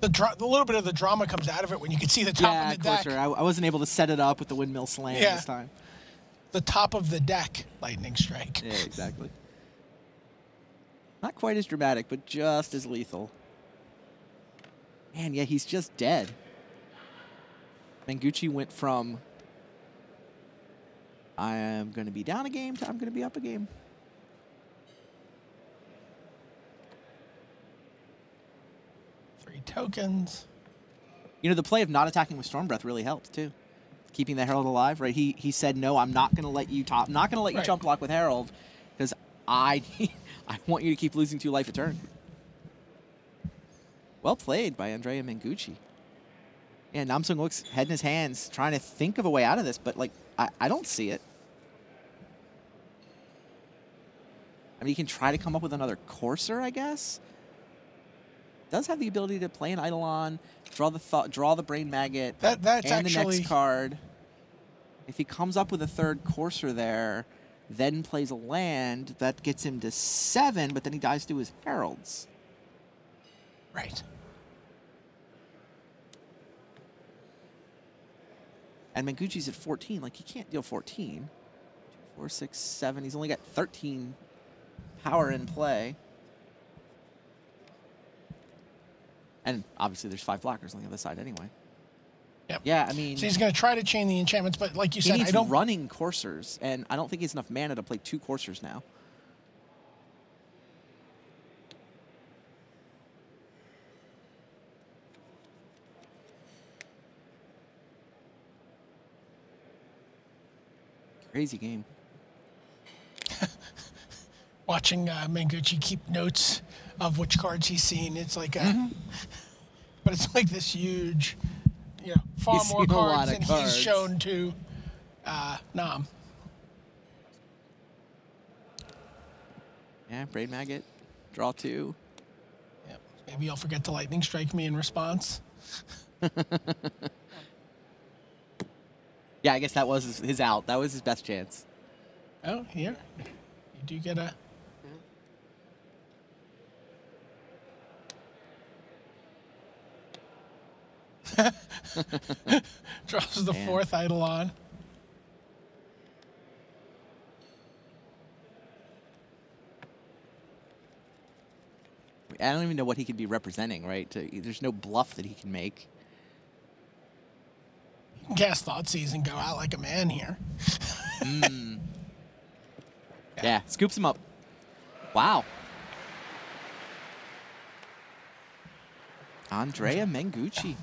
P: The little bit of the drama comes out of it when you can see the top of the deck.
B: Yeah, I wasn't able to set it up with the Windmill Slam this time.
P: The top of the deck, Lightning Strike.
B: Yeah, exactly. Not quite as dramatic, but just as lethal. Man, yeah, he's just dead. Manguchi went from I am going to be down a game to I'm going to be up a game.
P: Three tokens.
B: You know, the play of not attacking with Stormbreath really helps, too. Keeping the Herald alive, right? He said, no, I'm not going to let you top. I'm not going to let you jump block with Herald because I want you to keep losing 2 life a turn. Well played by Andrea Manguchi. Yeah, Namsung looks head in his hands, trying to think of a way out of this, but like I don't see it. I mean, he can try to come up with another Courser, I guess. Does have the ability to play an Eidolon, draw the Brain Maggot,
P: that's
B: and the
P: actually...
B: next card. If he comes up with a third Courser there, then plays a land, that gets him to 7, but then he dies to his Heralds.
P: Right.
B: And Manguchi's at 14. Like, he can't deal 14. 2, 4, 6, 7. He's only got 13 power in play. And obviously there's 5 blockers on the other side anyway.
P: Yep.
B: Yeah, I mean...
P: So he's going to try to chain the enchantments, but like you said,
B: he needs running Coursers, and I don't think he has enough mana to play 2 Coursers now. Crazy game.
P: Watching Manguchi keep notes of which cards he's seen, it's like but it's like this huge, you know, far more cards than he's shown to Nam.
B: Yeah, Brain Maggot, draw 2.
P: Yep. Maybe you'll forget to Lightning Strike me in response.
B: Yeah, I guess that was his out. That was his best chance.
P: Oh, here. You do get a... Draws the 4th Eidolon.
B: I don't even know what he could be representing, right? There's no bluff that he can make.
P: cast Thoughtseize and go out like a man here.
B: Yeah, scoops him up. Wow. Andrea Mengucci.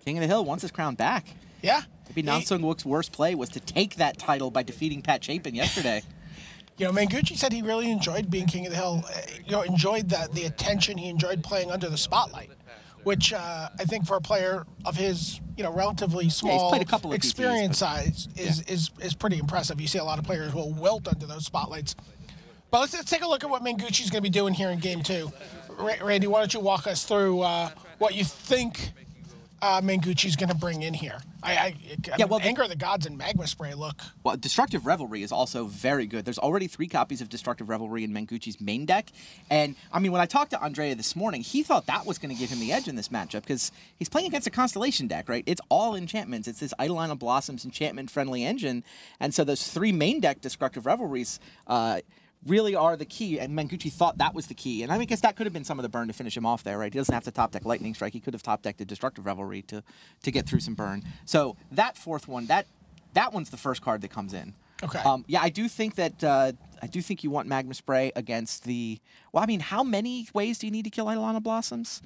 B: King of the Hill wants his crown back.
P: Yeah.
B: Maybe Nam Sung-wook's worst play was to take that title by defeating Pat Chapin yesterday.
P: You know, Mengucci said he really enjoyed being King of the Hill. You know, enjoyed the attention. He enjoyed playing under the spotlight, which I think for a player of his, you know, relatively small experience size is pretty impressive. You see a lot of players will wilt under those spotlights. But let's take a look at what Mengucci's going to be doing here in Game 2. Randy, why don't you walk us through what you think Mengucci's going to bring in here? Anger of the Gods and Magma Spray look.
B: Well, Destructive Revelry is also very good. There's already 3 copies of Destructive Revelry in Mengucci's main deck. And, I mean, when I talked to Andrea this morning, he thought that was going to give him the edge in this matchup because he's playing against a Constellation deck, right? It's all enchantments. It's this Eidolon of Blossoms enchantment-friendly engine. And so those 3 main deck Destructive Revelries really are the key, and Mengucci thought that was the key. And I guess that could have been some of the burn to finish him off there, right? He doesn't have to top deck Lightning Strike. He could have top decked a Destructive Revelry to get through some burn. So that 4th one, that one's the first card that comes in.
P: Okay.
B: Yeah, I do think that I do think you want Magma Spray against the. Well, I mean, how many ways do you need to kill Eidolon of Blossoms?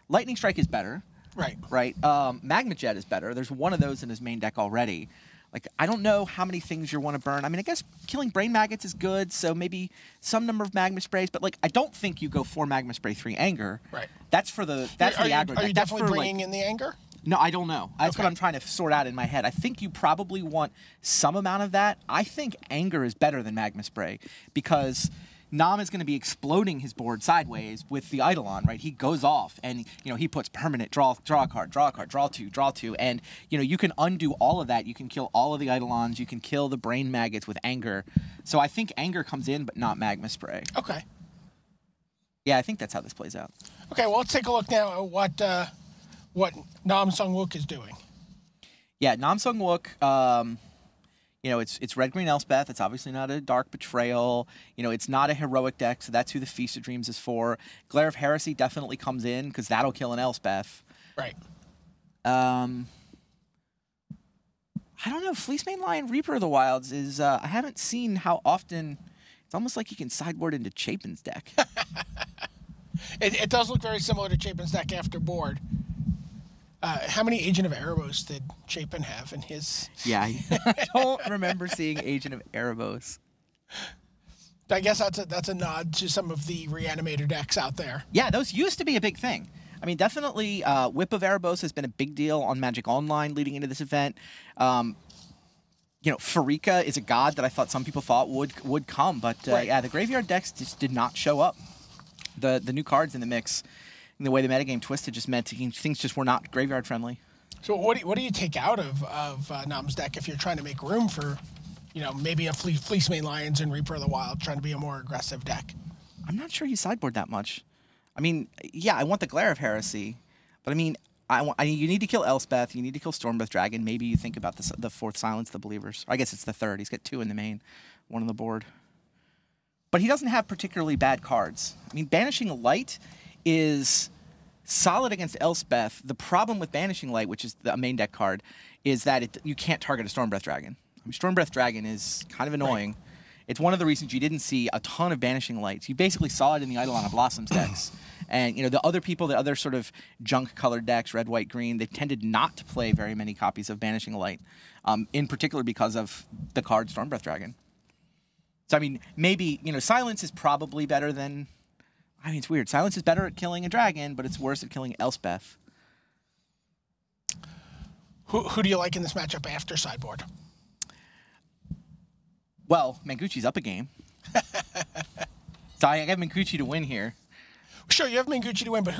B: Lightning Strike is better.
P: Right.
B: Right. Magma Jet is better. There's one of those in his main deck already. Like, I don't know how many things you want to burn. I mean, I guess killing Brain Maggots is good, so maybe some number of Magma Sprays. But, like, I don't think you go 4 Magma Spray, 3 Anger.
P: Right.
B: That's for the aggro deck.
P: Are you definitely bringing in the Anger?
B: No, I don't know. That's what I'm trying to sort out in my head. I think you probably want some amount of that. I think Anger is better than Magma Spray because Nam is going to be exploding his board sideways with the Eidolon, right? He goes off and, you know, he puts permanent draw a card, draw 2, and, you know, you can undo all of that. You can kill all of the Eidolons. You can kill the Brain Maggots with Anger. So I think Anger comes in, but not Magma Spray.
P: Okay.
B: Yeah, I think that's how this plays out.
P: Okay, well, let's take a look now at what Nam Sung-wook is doing.
B: Yeah, Nam Sung-wook, you know, it's Red-Green Elspeth. It's obviously not a Dark Betrayal. You know, it's not a heroic deck, so that's who the Feast of Dreams is for. Glare of Heresy definitely comes in, because that'll kill an Elspeth.
P: Right.
B: I don't know. Fleecemane Lion Reaper of the Wilds is, I haven't seen how often, it's almost like you can sideboard into Chapin's deck.
P: It does look very similar to Chapin's deck after board. How many Agent of Erebos did Chapin have in his?
B: Yeah, I don't remember seeing Agent of Erebos.
P: I guess that's a nod to some of the Reanimator decks out there.
B: Yeah, those used to be a big thing. I mean, definitely Whip of Erebos has been a big deal on Magic Online leading into this event. You know, Pharika is a god that I thought some people thought would come, but yeah, the graveyard decks just did not show up. The new cards in the mix, and the way the metagame twisted just meant things just were not graveyard friendly.
P: So what do you take out of Nam's deck if you're trying to make room for, you know, maybe a Fleecemane Lions and Reaper of the Wild, trying to be a more aggressive deck?
B: I'm not sure you sideboard that much. I mean, yeah, I want the Glare of Heresy, but I mean, you need to kill Elspeth, you need to kill Stormbreath Dragon. Maybe you think about the 4th Silence the Believers. I guess it's the 3rd. He's got 2 in the main, 1 on the board. But he doesn't have particularly bad cards. I mean, Banishing Light is solid against Elspeth. The problem with Banishing Light, which is the main deck card, is that you can't target a Stormbreath Dragon. I mean, Stormbreath Dragon is kind of annoying. Right. It's one of the reasons you didn't see a ton of Banishing Lights. You basically saw it in the Eidolon of Blossoms decks. And, you know, the other sort of junk-colored decks, red, white, green, they tended not to play very many copies of Banishing Light, in particular because of the card Stormbreath Dragon. So, I mean, maybe, you know, Silence is probably better than... I mean, it's weird. Silence is better at killing a dragon, but it's worse at killing Elspeth.
P: Who do you like in this matchup after sideboard?
B: Well, Mengucci's up a game. So I got Mengucci to win here.
P: Sure, you have Mengucci to win, but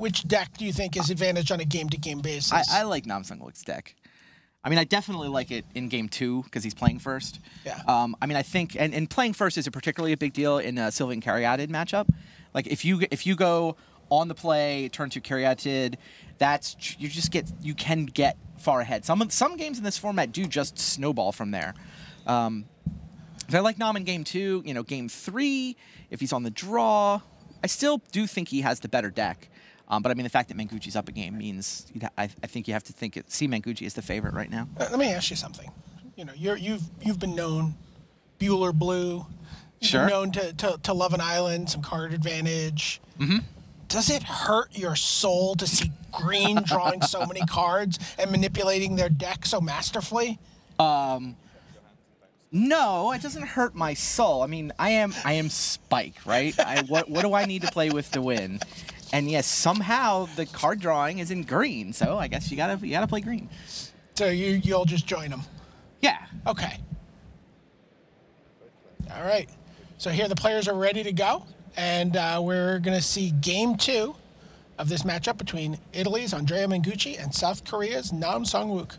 P: which deck do you think is advantage on a game-to-game basis?
B: I like Nam Sung-wook's deck. I mean, I definitely like it in game 2 because he's playing first.
P: Yeah.
B: I mean, I think, and playing first is particularly a big deal in a Sylvan Caryatid matchup. Like if you go on the play, turn 2 Caryatid, you can get far ahead. Some games in this format do just snowball from there. If I like Nam in game 2, you know, game 3, if he's on the draw, I still do think he has the better deck. But I mean, the fact that Manguchi's up a game means I think you have to see Manguchi as the favorite right now.
P: Let me ask you something. You know, you've been known Bueller Blue. You've been known to love an island, some card advantage.
B: Mm-hmm.
P: Does it hurt your soul to see Green drawing so many cards and manipulating their deck so masterfully?
B: No, it doesn't hurt my soul. I mean, I am Spike, right? What do I need to play with to win? And yes, somehow the card drawing is in green, so I guess you gotta play green.
P: So you'll just join them.
B: Yeah.
P: Okay. All right. So here the players are ready to go, and we're gonna see Game 2 of this matchup between Italy's Andrea Manguchi and South Korea's Nam Sung-wook.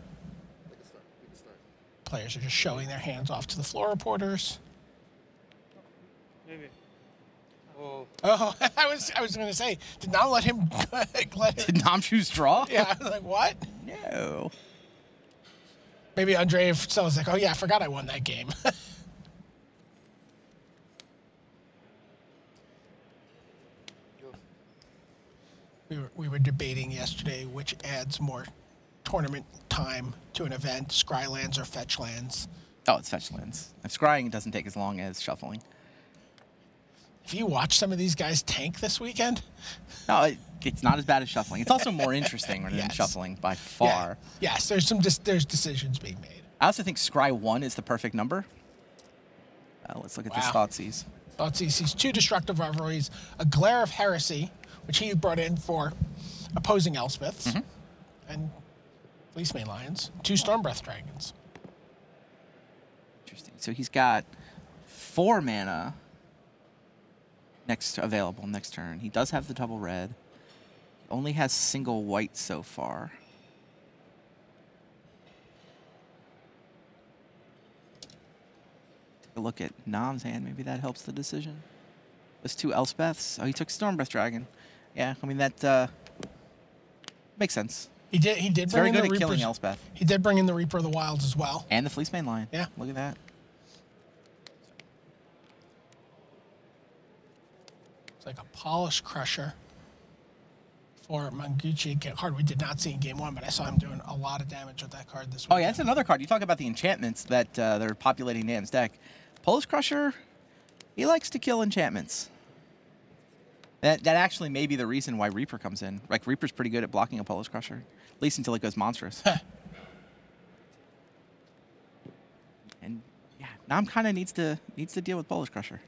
P: Players are just showing their hands off to the floor reporters.
Q: Maybe.
P: Oh, I was going to say, did Nam let him?
B: Did Nam choose draw?
P: Yeah, I was like, what?
B: No.
P: Maybe Andrea was like, oh yeah, I forgot I won that game. We were debating yesterday which adds more tournament time to an event, Scrylands or Fetchlands.
B: Oh, it's Fetchlands. If scrying doesn't take as long as shuffling.
P: If you watch some of these guys tank this weekend.
B: No, it's not as bad as shuffling. It's also more interesting than shuffling by far.
P: Yeah. Yes, there's decisions being made.
B: I also think Scry 1 is the perfect number. Let's look at this Thoughtseize.
P: Thoughtseize sees 2 Destructive Revelries, a Glare of Heresy, which he brought in for opposing Elspeths, and Fleecemane Lions, 2 Stormbreath Dragons.
B: Interesting. So he's got 4 mana available next turn. He does have the double red. He only has single white so far. Take a look at Nam's hand. Maybe that helps the decision. Those 2 Elspeths. Oh, he took Stormbreath Dragon. Yeah, I mean that makes sense.
P: He did.
B: It's very good at killing Elspeth.
P: He did bring in the Reaper of the Wilds as well.
B: And the Fleecemane Lion.
P: Yeah.
B: Look at that.
P: It's like a Polish Crusher for Manguchi. A card we did not see in Game 1, but I saw him doing a lot of damage with that card this week.
B: Oh yeah, that's another card. You talk about the enchantments that are populating Nam's deck. Polish Crusher, he likes to kill enchantments. That actually may be the reason why Reaper comes in. Like, Reaper's pretty good at blocking a Polish Crusher, at least until it goes monstrous. And yeah, Nam kind of needs to deal with Polish Crusher.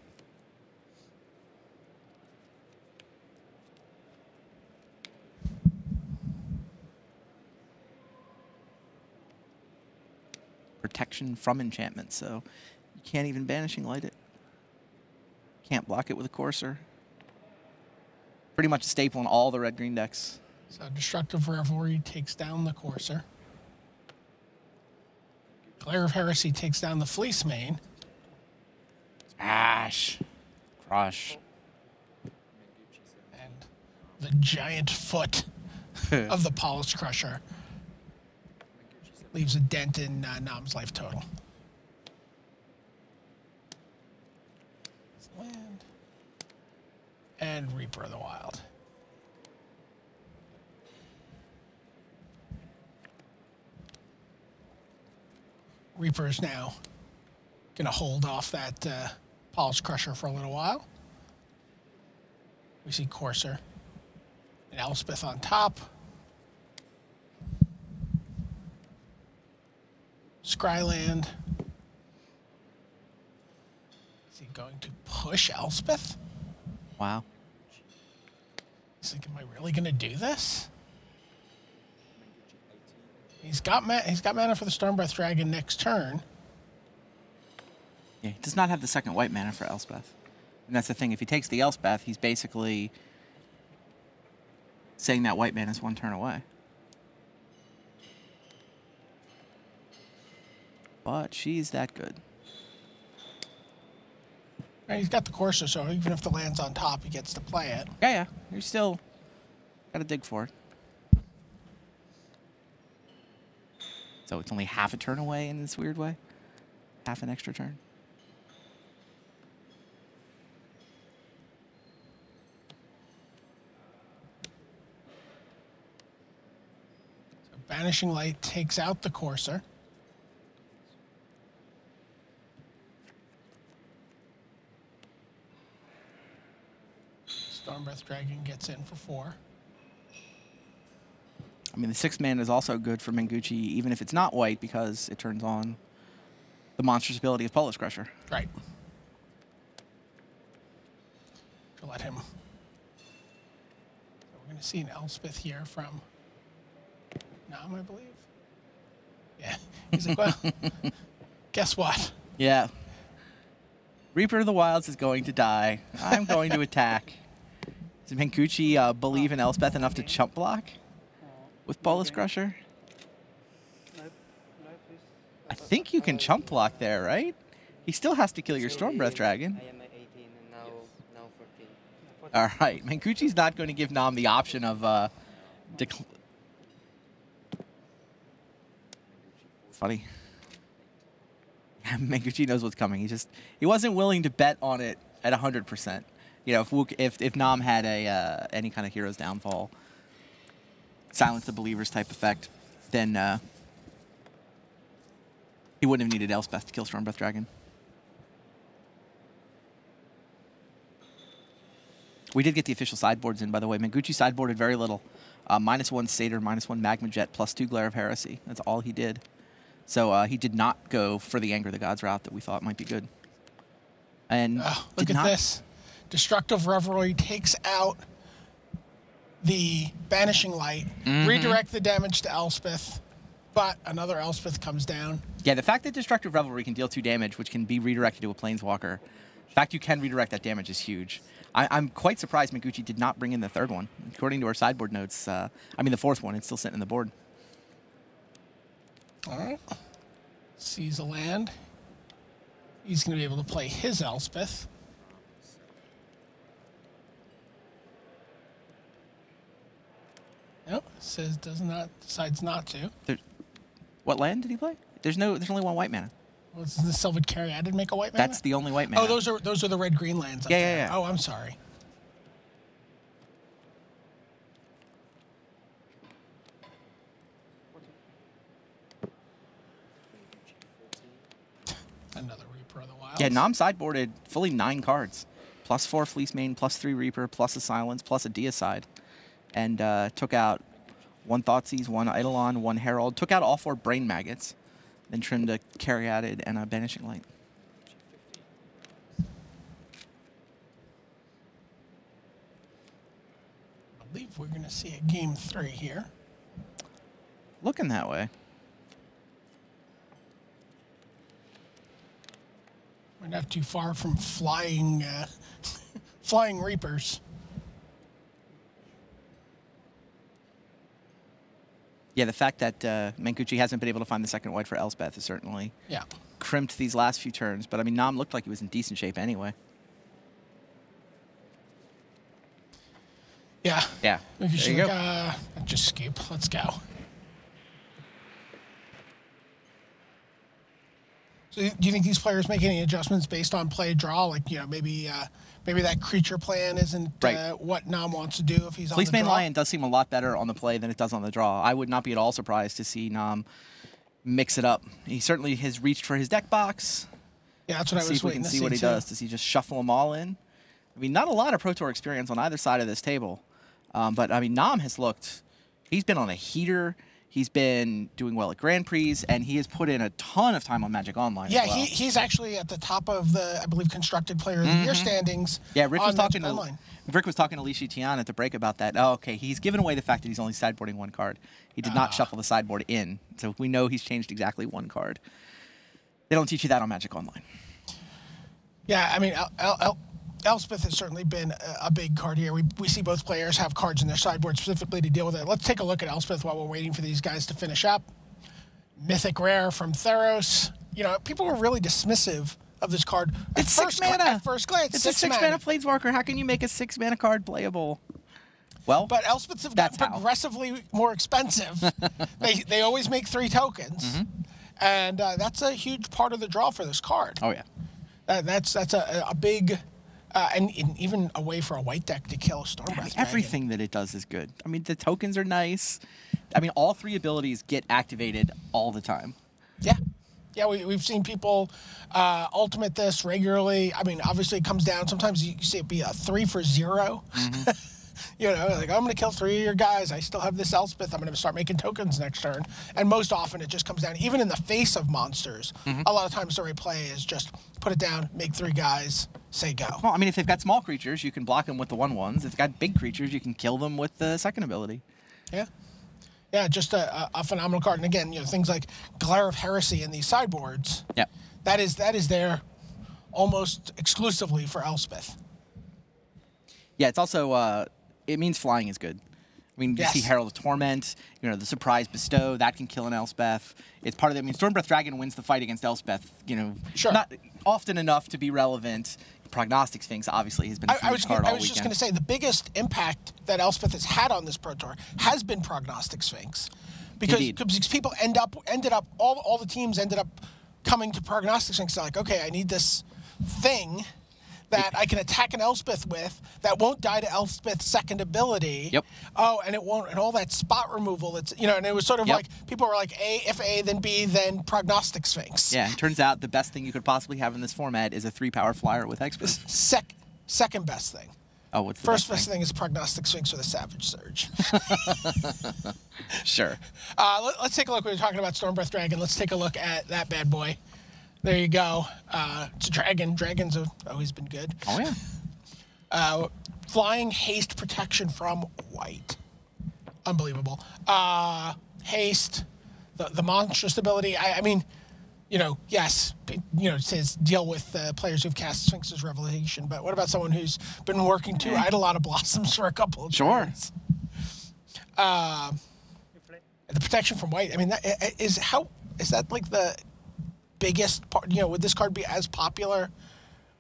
B: Protection from enchantments, so you can't even Banishing Light it. Can't block it with a Courser. Pretty much a staple in all the red-green decks.
P: So Destructive Revelry takes down the Courser. Glare of Heresy takes down the Fleecemane.
B: Smash. Crush.
P: And the giant foot of the Polish Crusher leaves a dent in Nam's life total. Land. And Reaper of the Wild. Reaper is now going to hold off that Polish Crusher for a little while. We see Courser and Elspeth on top. Scryland. Is he going to push Elspeth?
B: Wow.
P: He's like, am I really going to do this? He's got mana for the Stormbreath Dragon next turn.
B: Yeah, he does not have the second white mana for Elspeth. And that's the thing. If he takes the Elspeth, he's basically saying that white mana is 1 turn away. But she's that good.
P: Right, he's got the Courser, so even if the land's on top, he gets to play it.
B: Yeah. You're still got to dig for it. So it's only half a turn away in this weird way. Half an extra turn.
P: Banishing Light takes out the Courser. Stormbreath Dragon gets in for 4.
B: I mean, the 6 mana is also good for Menguchi, even if it's not white, because it turns on the monstrous ability of Polish Crusher.
P: Right. To let him. So we're going to see an Elspeth here from Nam, I believe. Yeah. He's like, well, guess what?
B: Yeah. Reaper of the Wilds is going to die. I'm going to attack. Does Menguchi believe in Elspeth enough to chump block with Polish Crusher? I think you can chump block there, right? He still has to kill your Stormbreath Dragon.
Q: I am at 18 and now 14.
B: All right. Menguchi's not going to give Nam the option of funny. Menguchi knows what's coming. He wasn't willing to bet on it at 100%. You know, if Nam had any kind of Hero's Downfall, Silence the Believers type effect, then he wouldn't have needed Elspeth to kill Stormbreath Dragon. We did get the official sideboards in, by the way. Menguchi sideboarded very little. -1 Satyr, -1 Magma Jet, +2 Glare of Heresy. That's all he did. So he did not go for the Anger of the Gods route that we thought might be good. And
P: look at this. Destructive Revelry takes out the Banishing Light, redirect the damage to Elspeth, but another Elspeth comes down.
B: Yeah, the fact that Destructive Revelry can deal 2 damage, which can be redirected to a Planeswalker, the fact you can redirect that damage is huge. I'm quite surprised Menguchi did not bring in the 3rd one. According to our sideboard notes, I mean the 4th one, it's still sitting in the board.
P: All right. Sees a land. He's going to be able to play his Elspeth. Nope, decides not to.
B: What land did he play? There's only 1 white mana.
P: Well, this is the Sylvan Caryatid make a white mana?
B: That's the only white mana.
P: Oh, those are the red-green lands. Up there.
B: Yeah.
P: Oh, I'm sorry. Another Reaper of the Wilds.
B: Yeah, Nam sideboarded fully 9 cards. +4 Fleecemane, +3 Reaper, plus a Silence, plus a Deicide. And took out 1 Thoughtseize, 1 Eidolon, 1 Herald. Took out all 4 Brain Maggots. Then trimmed a Caryatid and a Banishing Light.
P: I believe we're going to see a game 3 here.
B: Looking that way.
P: We're not too far from flying, flying Reapers.
B: Yeah, the fact that Menguchi hasn't been able to find the 2nd white for Elspeth is certainly crimped these last few turns. But, I mean, Nam looked like he was in decent shape anyway.
P: Yeah.
B: Yeah.
P: There
B: you
P: go. Just skip. Let's go. So do you think these players make any adjustments based on play draw? Like, you know, maybe that creature plan isn't what Nam wants to do if he's on the draw?
B: Fleecemane Lion does seem a lot better on the play than it does on the draw. I would not be at all surprised to see Nam mix it up. He certainly has reached for his deck box.
P: Yeah, that's what I was waiting to see.
B: See what he does. Does he just shuffle them all in? I mean, not a lot of Pro Tour experience on either side of this table. But, I mean, Nam has looked... He's been on a heater. He's been doing well at Grand Prix, and he has put in a ton of time on Magic Online.
P: Yeah,
B: as well.
P: he's actually at the top of the, I believe, Constructed Player of the Year standings.
B: Yeah, Rick was talking
P: to
B: Li Shitian at the break about that. Oh, okay, he's given away the fact that he's only sideboarding 1 card. He did not shuffle the sideboard in, so we know he's changed exactly 1 card. They don't teach you that on Magic Online.
P: Yeah, I mean, Elspeth has certainly been a big card here. We see both players have cards in their sideboard specifically to deal with it. Let's take a look at Elspeth while we're waiting for these guys to finish up. Mythic Rare from Theros. You know, people were really dismissive of this card.
B: It's 6 mana.
P: At first glance,
B: it's a 6 mana Planeswalker. How can you make a 6 mana card playable? Well,
P: but Elspeths have got progressively more expensive. they always make 3 tokens, and that's a huge part of the draw for this card.
B: Oh yeah,
P: that's a big. And even a way for a white deck to kill Stormbreath Dragon.
B: Everything that it does is good. I mean, the tokens are nice. I mean, all 3 abilities get activated all the time.
P: Yeah. Yeah, we've seen people ultimate this regularly. I mean, obviously it comes down. Sometimes you see it be a 3 for 0. You know, like, I'm going to kill 3 of your guys. I still have this Elspeth. I'm going to start making tokens next turn. And most often it just comes down, even in the face of monsters, a lot of times the right play is just put it down, make 3 guys, say go.
B: Well, I mean, if they've got small creatures, you can block them with the 1/1s. If they've got big creatures, you can kill them with the second ability.
P: Yeah. Yeah, just a phenomenal card. And again, you know, things like Glare of Heresy in these sideboards.
B: Yeah.
P: That is there almost exclusively for Elspeth.
B: Yeah, it's also, it means flying is good. I mean, you see Herald of Torment, you know, the Surprise Bestow, that can kill an Elspeth. It's part of it. I mean, Stormbreath Dragon wins the fight against Elspeth, you know, not often enough to be relevant. Prognostic Sphinx obviously has been a huge card all weekend.
P: I was just going to say, the biggest impact that Elspeth has had on this Pro Tour has been Prognostic Sphinx. Because people ended up, all the teams ended up coming to Prognostic Sphinx. They're like, okay, I need this thing that I can attack an Elspeth with that won't die to Elspeth's second ability.
B: Yep.
P: Oh, and it won't, and all that spot removal. It's, you know, and it was sort of like, people were like, if A, then B, then Prognostic Sphinx.
B: Yeah, it turns out the best thing you could possibly have in this format is a 3-power flyer with Expert.
P: Second best thing.
B: Oh, what's the
P: first best thing is Prognostic Sphinx with a Savage Surge.
B: Sure.
P: Let's take a look. We were talking about Stormbreath Dragon. Let's take a look at that bad boy. There you go. It's a dragon. Dragons have always been good.
B: Oh, yeah.
P: Flying, haste, protection from white. Unbelievable. Haste, the monstrous ability. I mean, you know, yes, you know, it says deal with players who've cast Sphinx's Revelation, but what about someone who's been working to Eidolon Blossoms for a couple of years? The protection from white. I mean, is that like the biggest part? You know, would this card be as popular?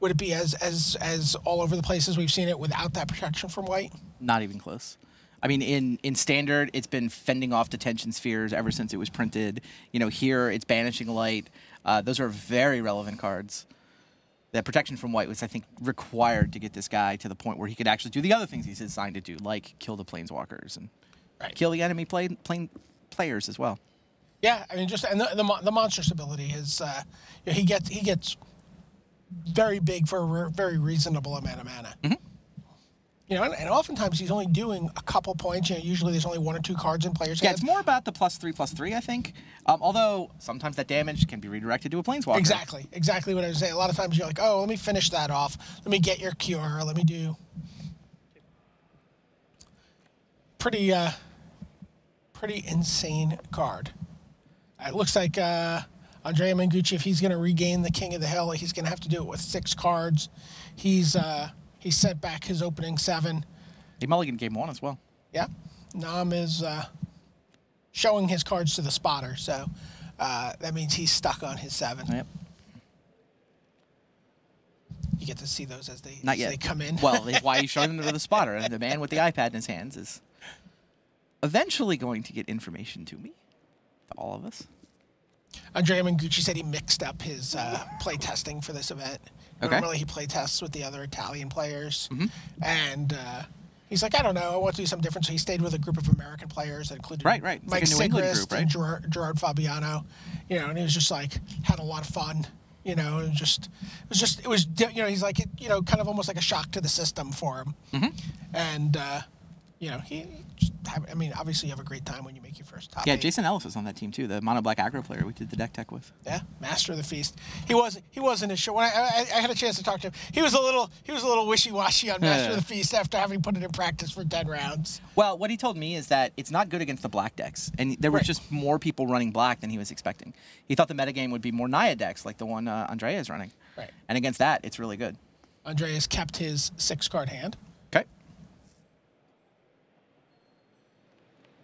P: Would it be as all over the place as we've seen it without that protection from white?
B: Not even close. I mean, in Standard, it's been fending off detention spheres ever since it was printed. You know, here it's banishing light. Those are very relevant cards. That protection from white was, I think, required to get this guy to the point where he could actually do the other things he's designed to do, like kill the planeswalkers and kill the enemy players as well.
P: Yeah, I mean, just and the monstrous ability is you know, he gets very big for a very reasonable amount of mana. You know, and oftentimes he's only doing a couple points. You know, usually there's only 1 or 2 cards in players' hands.
B: Yeah, it's more about the +3/+3, I think. Although sometimes that damage can be redirected to a planeswalker.
P: Exactly what I was saying. A lot of times you're like, oh, let me finish that off. Let me get your cure. Let me do. Pretty insane card. It looks like Andrea Mengucci, if he's going to regain the King of the Hill, he's going to have to do it with 6 cards. He sent back his opening 7.
B: He mulliganed game 1 as well.
P: Yeah. Nam is showing his cards to the spotter, so that means he's stuck on his 7.
B: Yep.
P: You get to see those as they come in.
B: Well, that's why he's showing them to the spotter, and the man with the iPad in his hands is eventually going to get information to me, to all of us.
P: Andrea Mengucci said he mixed up his play testing for this event.
B: Okay.
P: Normally he play tests with the other Italian players. And he's like, I don't know, I want to do something different. So he stayed with a group of American players that included
B: Mike
P: like Sigrist and Gerard Fabiano. You know, and he was just like, had a lot of fun. You know, it was you know, he's like, you know, kind of almost like a shock to the system for him. And, you know, I mean, obviously you have a great time when you make your first top 8.
B: Jason Ellis was on that team too, the mono black aggro player we did the deck tech with.
P: Yeah, master of the feast. He wasn't as sure. When I had a chance to talk to him, he was a little wishy-washy on master of the feast after having put it in practice for 10 rounds.
B: Well, what he told me is that it's not good against the black decks, and there were just more people running black than he was expecting. He thought the metagame would be more Naya decks like the one Andrea is running.
P: Right.
B: And against that, it's really good.
P: Andrea's kept his 6-card hand.
B: Okay.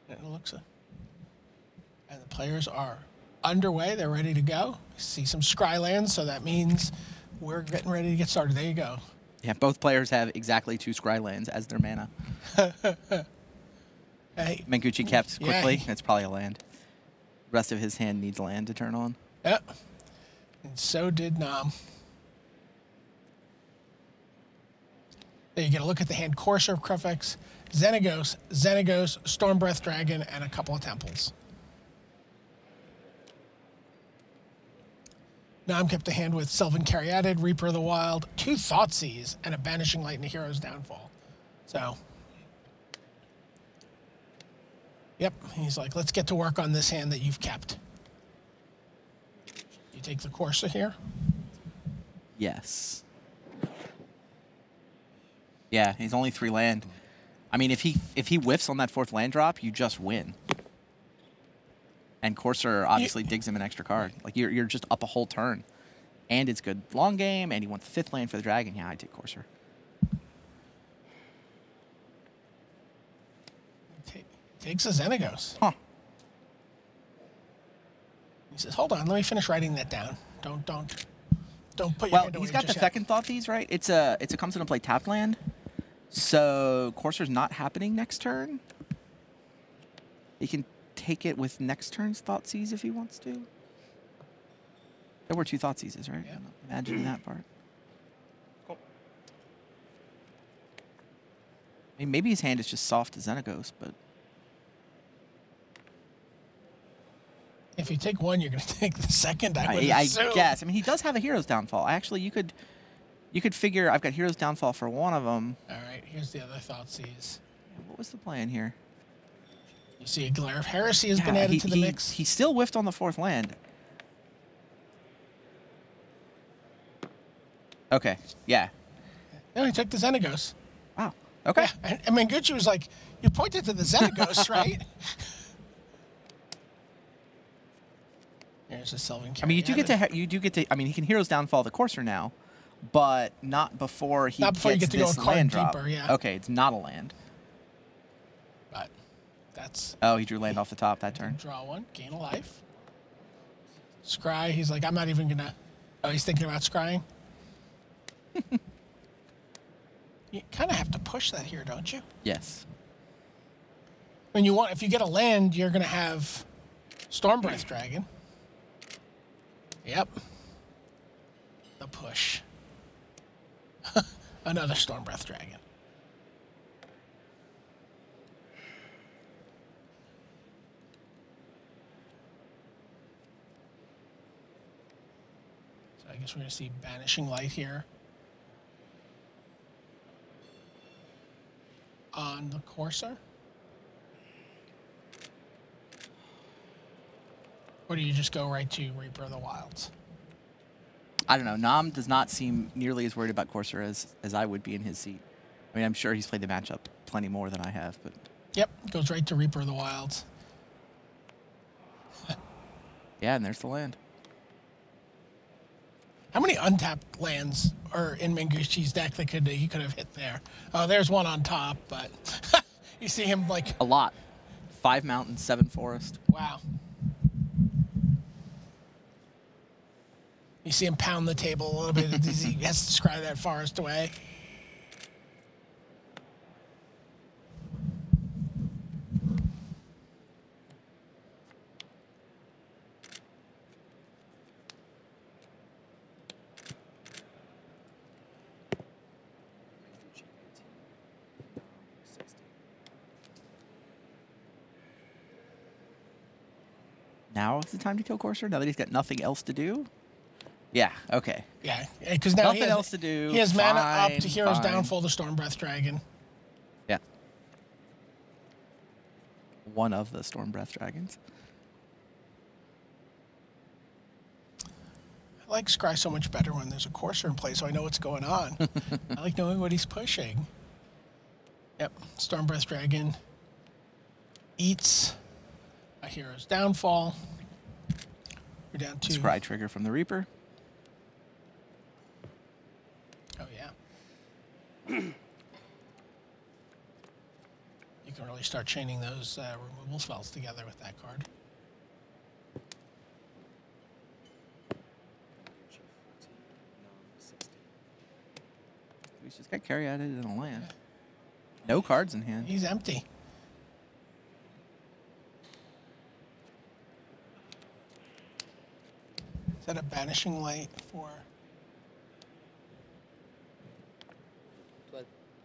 P: And it looks, and the players are underway. They're ready to go. See some Scrylands, so that means we're getting ready to get started. There you go.
B: Yeah, both players have exactly 2 Scrylands as their mana.
P: Hey.
B: Mengucci kept quickly.
P: Yeah.
B: It's probably a land. The rest of his hand needs land to turn on.
P: Yep. And so did Nam. Then you get a look at the hand. Courser, Crufix, Xenagos, Stormbreath Dragon, and a couple of temples. Now I'm kept a hand with Sylvan Caryatid, Reaper of the Wild, 2 Thoughtseize, and a Banishing Light and a Hero's Downfall. So, yep, he's like, let's get to work on this hand that you've kept. You take the Corsa here?
B: Yes. Yeah, he's only 3 land. I mean, if he whiffs on that 4th land drop, you just win. And Courser obviously digs him an extra card. Like, you're just up a whole turn. And it's good long game, and he wants the 5th land for the dragon. Yeah, I take Courser.
P: Takes a Xenagos.
B: Huh.
P: He says, hold on, let me finish writing that down. Don't put your
B: Well,
P: hand away
B: he's got the
P: just yet.
B: second Thoughtseize, right? It's a comes into play tap land. So Courser's not happening next turn. He can take it with next turn's Thoughtseize if he wants to. There were 2 Thoughtseizes, right?
P: Yeah.
B: Imagine that part.
K: Cool.
B: I mean, maybe his hand is just soft as Xenagos, but
P: If you take one, you're going to take the second, I would
B: I
P: assume.
B: guess. I mean, he does have a Hero's Downfall. Actually, you could figure I've got Hero's Downfall for one of them.
P: All right, here's the other Thoughtseize.
B: What was the plan here?
P: You see a Glare of Heresy has been added to the mix.
B: He still whiffed on the 4th land. Okay, yeah.
P: No, he took the Xenagos.
B: Wow, okay.
P: Yeah, and Manguchi was like, you pointed to the Xenagos, right? There's a Sylvan Caryatid.
B: I mean, you do get to. I mean, he can Hero's Downfall the Courser now, but not before he
P: Not before you
B: gets
P: get to go
B: this
P: a card
B: land drop.
P: deeper, yeah.
B: Okay, it's not a land.
P: But that's...
B: Oh, he drew land off the top that turn.
P: Draw one, gain a life. Scry, he's like, I'm not even going to... Oh, he's thinking about scrying? You kind of have to push that here, don't you?
B: Yes.
P: When you want, if you get a land, you're going to have Stormbreath Dragon. Yep. The push. Another Stormbreath Dragon. So I guess we're going to see Banishing Light here. On the Courser. Or do you just go right to Reaper of the Wilds?
B: I don't know. Nam does not seem nearly as worried about Courser as I would be in his seat. I mean, I'm sure he's played the matchup plenty more than I have, but...
P: Yep, goes right to Reaper of the Wilds.
B: Yeah, and there's the land.
P: How many untapped lands are in Manguchi's deck that he could have hit there? Oh, there's one on top, but you see him like...
B: A lot. 5 mountains, 7 forest.
P: Wow. You see him pound the table a little bit as he has to scry that forest away.
B: Now is the time to kill Courser, now that he's got nothing else to do? Yeah, okay.
P: Yeah, because now
B: nothing
P: he has,
B: else to do.
P: He has mana up to
B: Fine,
P: Hero's
B: fine.
P: Downfall to Stormbreath Dragon.
B: Yeah. One of the Stormbreath Dragons.
P: I like Scry so much better when there's a Courser in play so I know what's going on. I like knowing what he's pushing. Yep, Stormbreath Dragon eats a Hero's Downfall. We're down to...
B: Scry trigger from the Reaper.
P: Oh, yeah. You can really start chaining those removal spells together with that card.
B: He's just got Caryatid in a land. No cards in hand.
P: He's empty. Is that a Banishing Light for...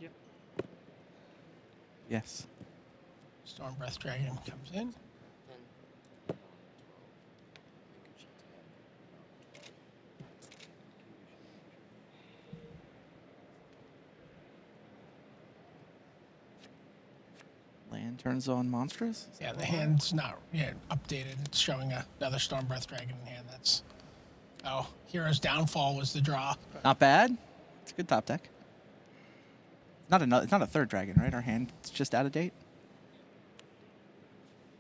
Q: Yeah.
B: Yes.
P: Storm Breath Dragon comes in.
B: Land turns on monstrous?
P: Yeah, the hand's not yet updated. It's showing another Storm Breath Dragon in hand. That's Hero's Downfall was the draw.
B: Not bad. It's a good top deck. It's not a third dragon, right? Our hand is just out of date.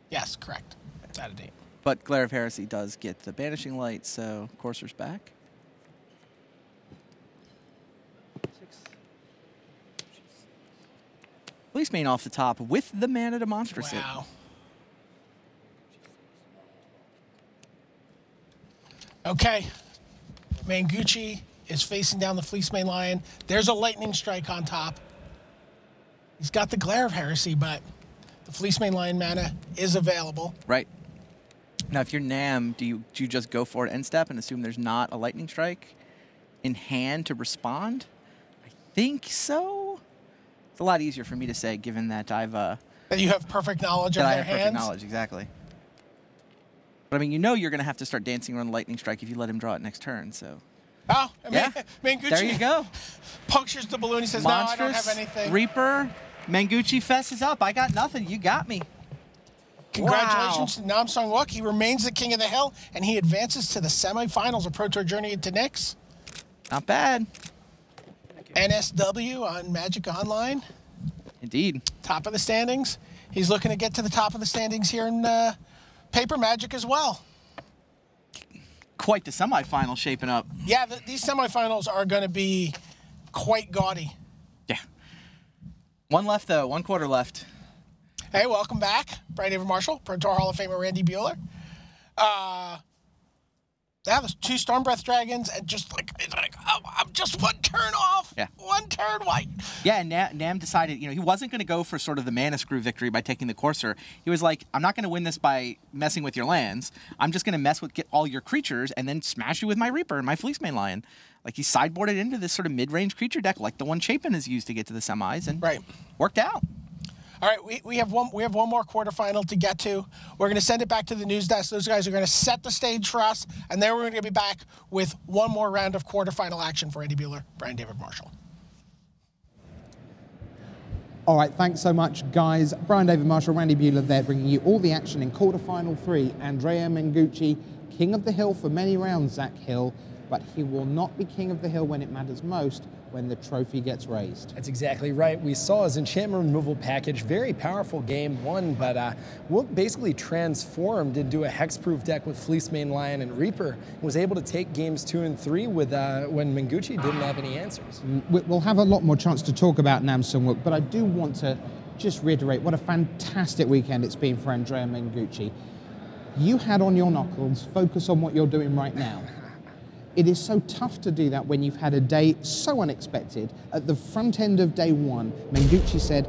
P: Yes, correct. It's out of date.
B: But Glare of Heresy does get the Banishing Light, so Courser's back. Police main off the top with the mana to monstrous it.
P: Wow. Okay. Manguchi is facing down the Fleece Mane Lion. There's a Lightning Strike on top. He's got the Glare of Heresy, but the Fleece Mane Lion mana is available.
B: Right. Now, if you're Nam, do you just go for it end step and assume there's not a Lightning Strike in hand to respond? I think so. It's a lot easier for me to say, given that I've
P: that you have perfect knowledge of
B: that I
P: their
B: have perfect
P: hands.
B: knowledge, exactly. But I mean, you know, you're going to have to start dancing around the Lightning Strike if you let him draw it next turn. So.
P: Oh,
B: Yeah.
P: Manguchi
B: There you go.
P: punctures the balloon. He says,
B: Monstrous,
P: "No, I don't have anything."
B: Reaper, Manguchi fesses up. I got nothing. You got me.
P: Congratulations to Nam Sung-wook. He remains the king of the hill, and he advances to the semifinals of Pro Tour Journey into Nyx.
B: Not bad.
P: NSW on Magic Online.
B: Indeed.
P: Top of the standings. He's looking to get to the top of the standings here in Paper Magic as well.
B: Quite the semifinal shaping up.
P: Yeah, these semifinals are going to be quite gaudy.
B: Yeah. One left, though. 1 quarter left.
P: Hey, welcome back. Brian David Marshall, Pro Tour Hall of Famer Randy Buehler. Yeah, there's 2 Storm Breath Dragons, and just I'm just 1 turn off.
B: Yeah.
P: 1 turn white.
B: Yeah, and Nam decided, he wasn't going to go for sort of the mana screw victory by taking the Courser. He was like, I'm not going to win this by messing with your lands. I'm just going to get all your creatures and then smash you with my Reaper and my Fleece Mane Lion. Like, he sideboarded into this sort of mid-range creature deck like the one Chapin has used to get to the semis, and worked out.
P: All right, we have one more quarterfinal to get to. We're going to send it back to the news desk. Those guys are going to set the stage for us, and then we're going to be back with one more round of quarterfinal action for Randy Buehler, Brian David Marshall.
A: All right, thanks so much, guys. Brian David Marshall, Randy Buehler there, bringing you all the action in quarterfinal 3. Andrea Manguchi, king of the hill for many rounds, Zach Hill, but he will not be king of the hill when it matters most, when the trophy gets raised.
O: That's exactly right. We saw his enchantment removal package, very powerful game 1, but basically transformed into a hexproof deck with Fleece Mane Lion and Reaper. Was able to take games 2 and 3 with when Manguchi didn't have any answers.
A: We'll have a lot more chance to talk about Nam Sung-wook, but I do want to just reiterate what a fantastic weekend it's been for Andrea Manguchi. You had on your knuckles, focus on what you're doing right now. It is so tough to do that when you've had a day so unexpected. At the front end of day 1, Manguchi said,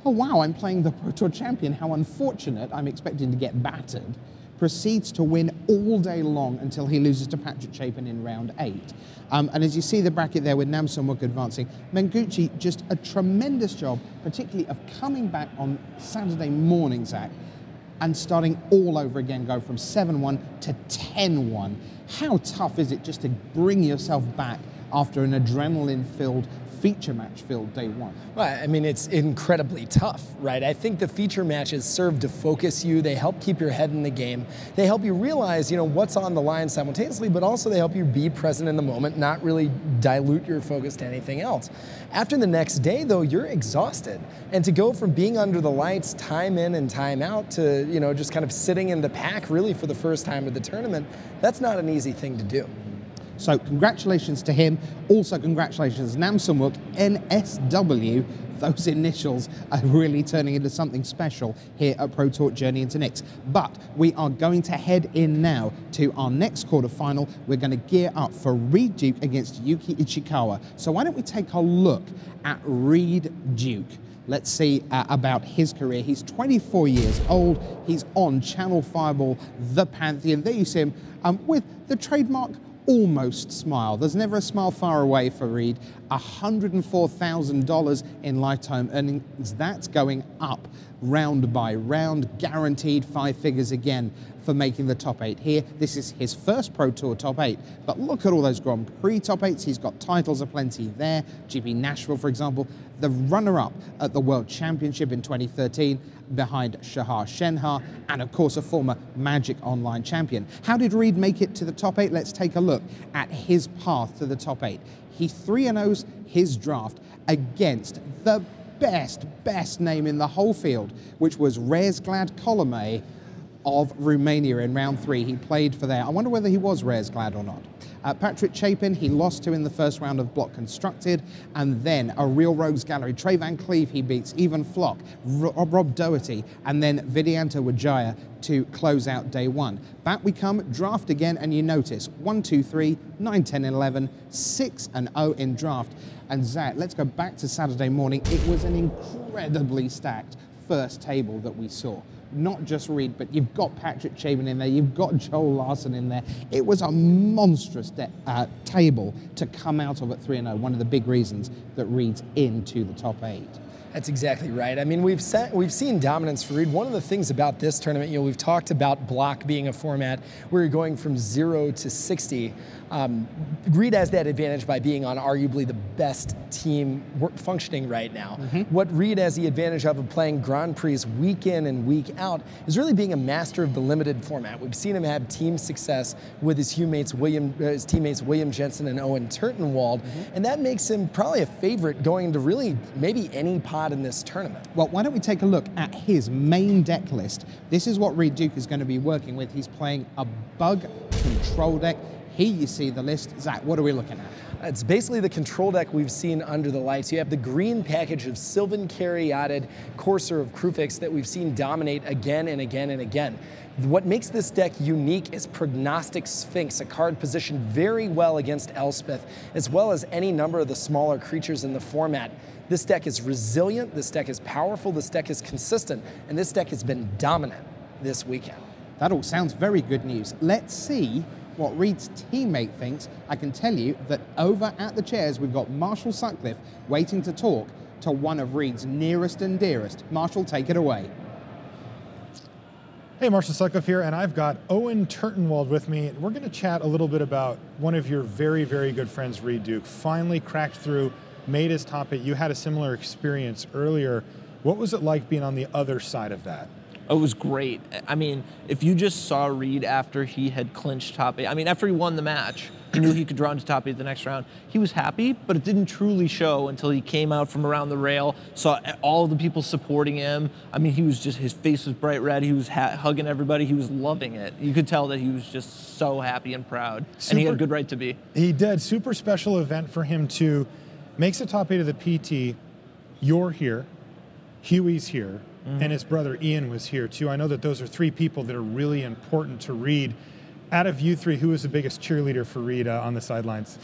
A: "Oh wow, I'm playing the Pro Tour champion, how unfortunate, I'm expecting to get battered." Proceeds to win all day long until he loses to Patrick Chapin in round 8. And as you see the bracket there with Nam Sung-wook advancing, Manguchi just a tremendous job, particularly of coming back on Saturday morning, Zach, and starting all over again, go from 7-1 to 10-1. How tough is it just to bring yourself back after an adrenaline-filled, feature match-filled day 1?
O: Well, I mean, it's incredibly tough, right? I think the feature matches serve to focus you. They help keep your head in the game. They help you realize, what's on the line simultaneously, but also they help you be present in the moment, not really dilute your focus to anything else. After the next day, though, you're exhausted. And to go from being under the lights time in and time out to, just kind of sitting in the pack really for the first time of the tournament, that's not an easy thing to do.
A: So congratulations to him. Also congratulations Nam Sung-wook, NSW. Those initials are really turning into something special here at Pro Tour Journey into Nyx. But we are going to head in now to our next quarterfinal. We're going to gear up for Reed Duke against Yuki Ichikawa. So why don't we take a look at Reed Duke? Let's see about his career. He's 24 years old. He's on Channel Fireball, The Pantheon. There you see him with the trademark almost smile. There's never a smile far away for Reed. $104,000 in lifetime earnings. That's going up round by round, guaranteed 5 figures again for making the top 8 here. This is his first Pro Tour top 8, but look at all those Grand Prix top 8s. He's got titles aplenty there. GP Nashville, for example, the runner-up at the World Championship in 2013 behind Shahar Shenhar, and of course a former Magic Online champion. How did Reed make it to the top 8? Let's take a look at his path to the top 8. He 3-0's his draft against the best name in the whole field, which was Razglad Colome of Romania in round 3. He played for there. I wonder whether he was Razglad or not. Patrick Chapin, he lost to in the first round of Block Constructed, and then a real rogues gallery. Trey Van Cleve he beats, Even Flock, Rob Doherty, and then Vidyanta Wijaya to close out day 1. Back we come, draft again, and you notice 1, 2, 3, 9, 10, 11, 6-0 in draft. And Zach, let's go back to Saturday morning. It was an incredibly stacked first table that we saw. Not just Reed, but you've got Patrick Chapin in there, you've got Joel Larson in there. It was a monstrous table to come out of at 3-0, one of the big reasons that Reed's into the top 8.
G: That's exactly right. I mean, we've seen dominance for Reed. One of the things about this tournament, we've talked about block being a format where you're going from 0 to 60. Reed has that advantage by being on arguably the best team functioning right now. What Reed has the advantage of playing Grand Prix week in and week out is really being a master of the limited format. We've seen him have team success with his teammates William Jensen and Owen Turtenwald, and that makes him probably a favorite going into really maybe any pot in this tournament.
A: Well, why don't we take a look at his main deck list. This is what Reed Duke is going to be working with. He's playing a bug control deck. Here you see the list. Zach, what are we looking at?
G: It's basically the control deck we've seen under the lights. You have the green package of Sylvan Caryatid, Courser of Krufix that we've seen dominate again and again and again. What makes this deck unique is Prognostic Sphinx, a card positioned very well against Elspeth, as well as any number of the smaller creatures in the format. This deck is resilient, this deck is powerful, this deck is consistent, and this deck has been dominant this weekend.
A: That all sounds very good news. Let's see what Reed's teammate thinks. I can tell you that over at the chairs, we've got Marshall Sutcliffe waiting to talk to one of Reed's nearest and dearest. Marshall, take it away.
F: Hey, Marshall Sutcliffe here, and I've got Owen Turtenwald with me. We're going to chat a little bit about one of your very, very good friends, Reed Duke. Finally cracked through, made his top 8. You had a similar experience earlier. What was it like being on the other side of that?
R: It was great. I mean, if you just saw Reed after he had clinched top 8, I mean, after he won the match, he knew he could draw into top 8 the next round. He was happy, but it didn't truly show until he came out from around the rail, saw all of the people supporting him. I mean, he was just, his face was bright red. He was hugging everybody. He was loving it. You could tell that he was just so happy and proud, and he had a good right to be.
F: He did. Super special event for him to makes the top 8 of the PT. You're here. Huey's here. And his brother Ian was here too. I know that those are 3 people that are really important to Reed. Out of you 3, who was the biggest cheerleader for Reed on the sidelines?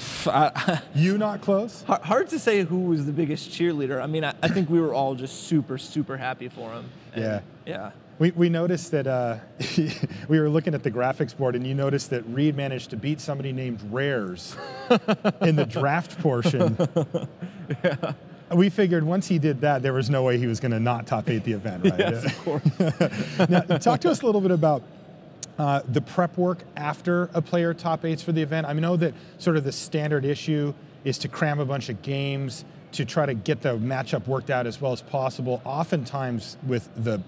F: You not close?
R: Hard to say who was the biggest cheerleader. I mean, I think we were all just super, super happy for him. And yeah.
F: We noticed that we were looking at the graphics board, and you noticed that Reed managed to beat somebody named Rares in the draft portion.
R: Yeah.
F: We figured once he did that, there was no way he was going to not top 8 the event, right?
R: Yes, of course.
F: Now, talk to us a little bit about the prep work after a player top 8s for the event. I know that sort of the standard issue is to cram a bunch of games to try to get the matchup worked out as well as possible. Oftentimes with the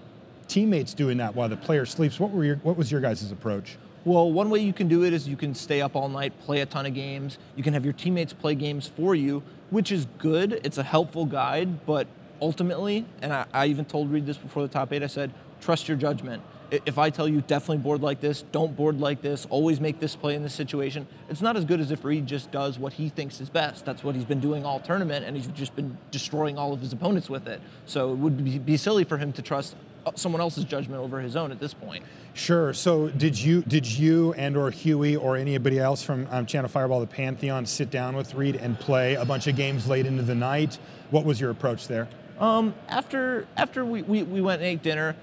F: teammates doing that while the player sleeps. What was your guys' approach?
R: Well, one way you can do it is you can stay up all night, play a ton of games. You can have your teammates play games for you, which is good. It's a helpful guide, but ultimately, and I even told Reed this before the top 8, I said, trust your judgment. If I tell you definitely board like this, don't board like this, always make this play in this situation, it's not as good as if Reed just does what he thinks is best. That's what he's been doing all tournament, and he's just been destroying all of his opponents with it. So it would be silly for him to trust someone else's judgment over his own at this point.
F: Sure. So did you and or Huey or anybody else from Channel Fireball, the Pantheon, sit down with Reed and play a bunch of games late into the night? What was your approach there?
R: After we went and ate dinner,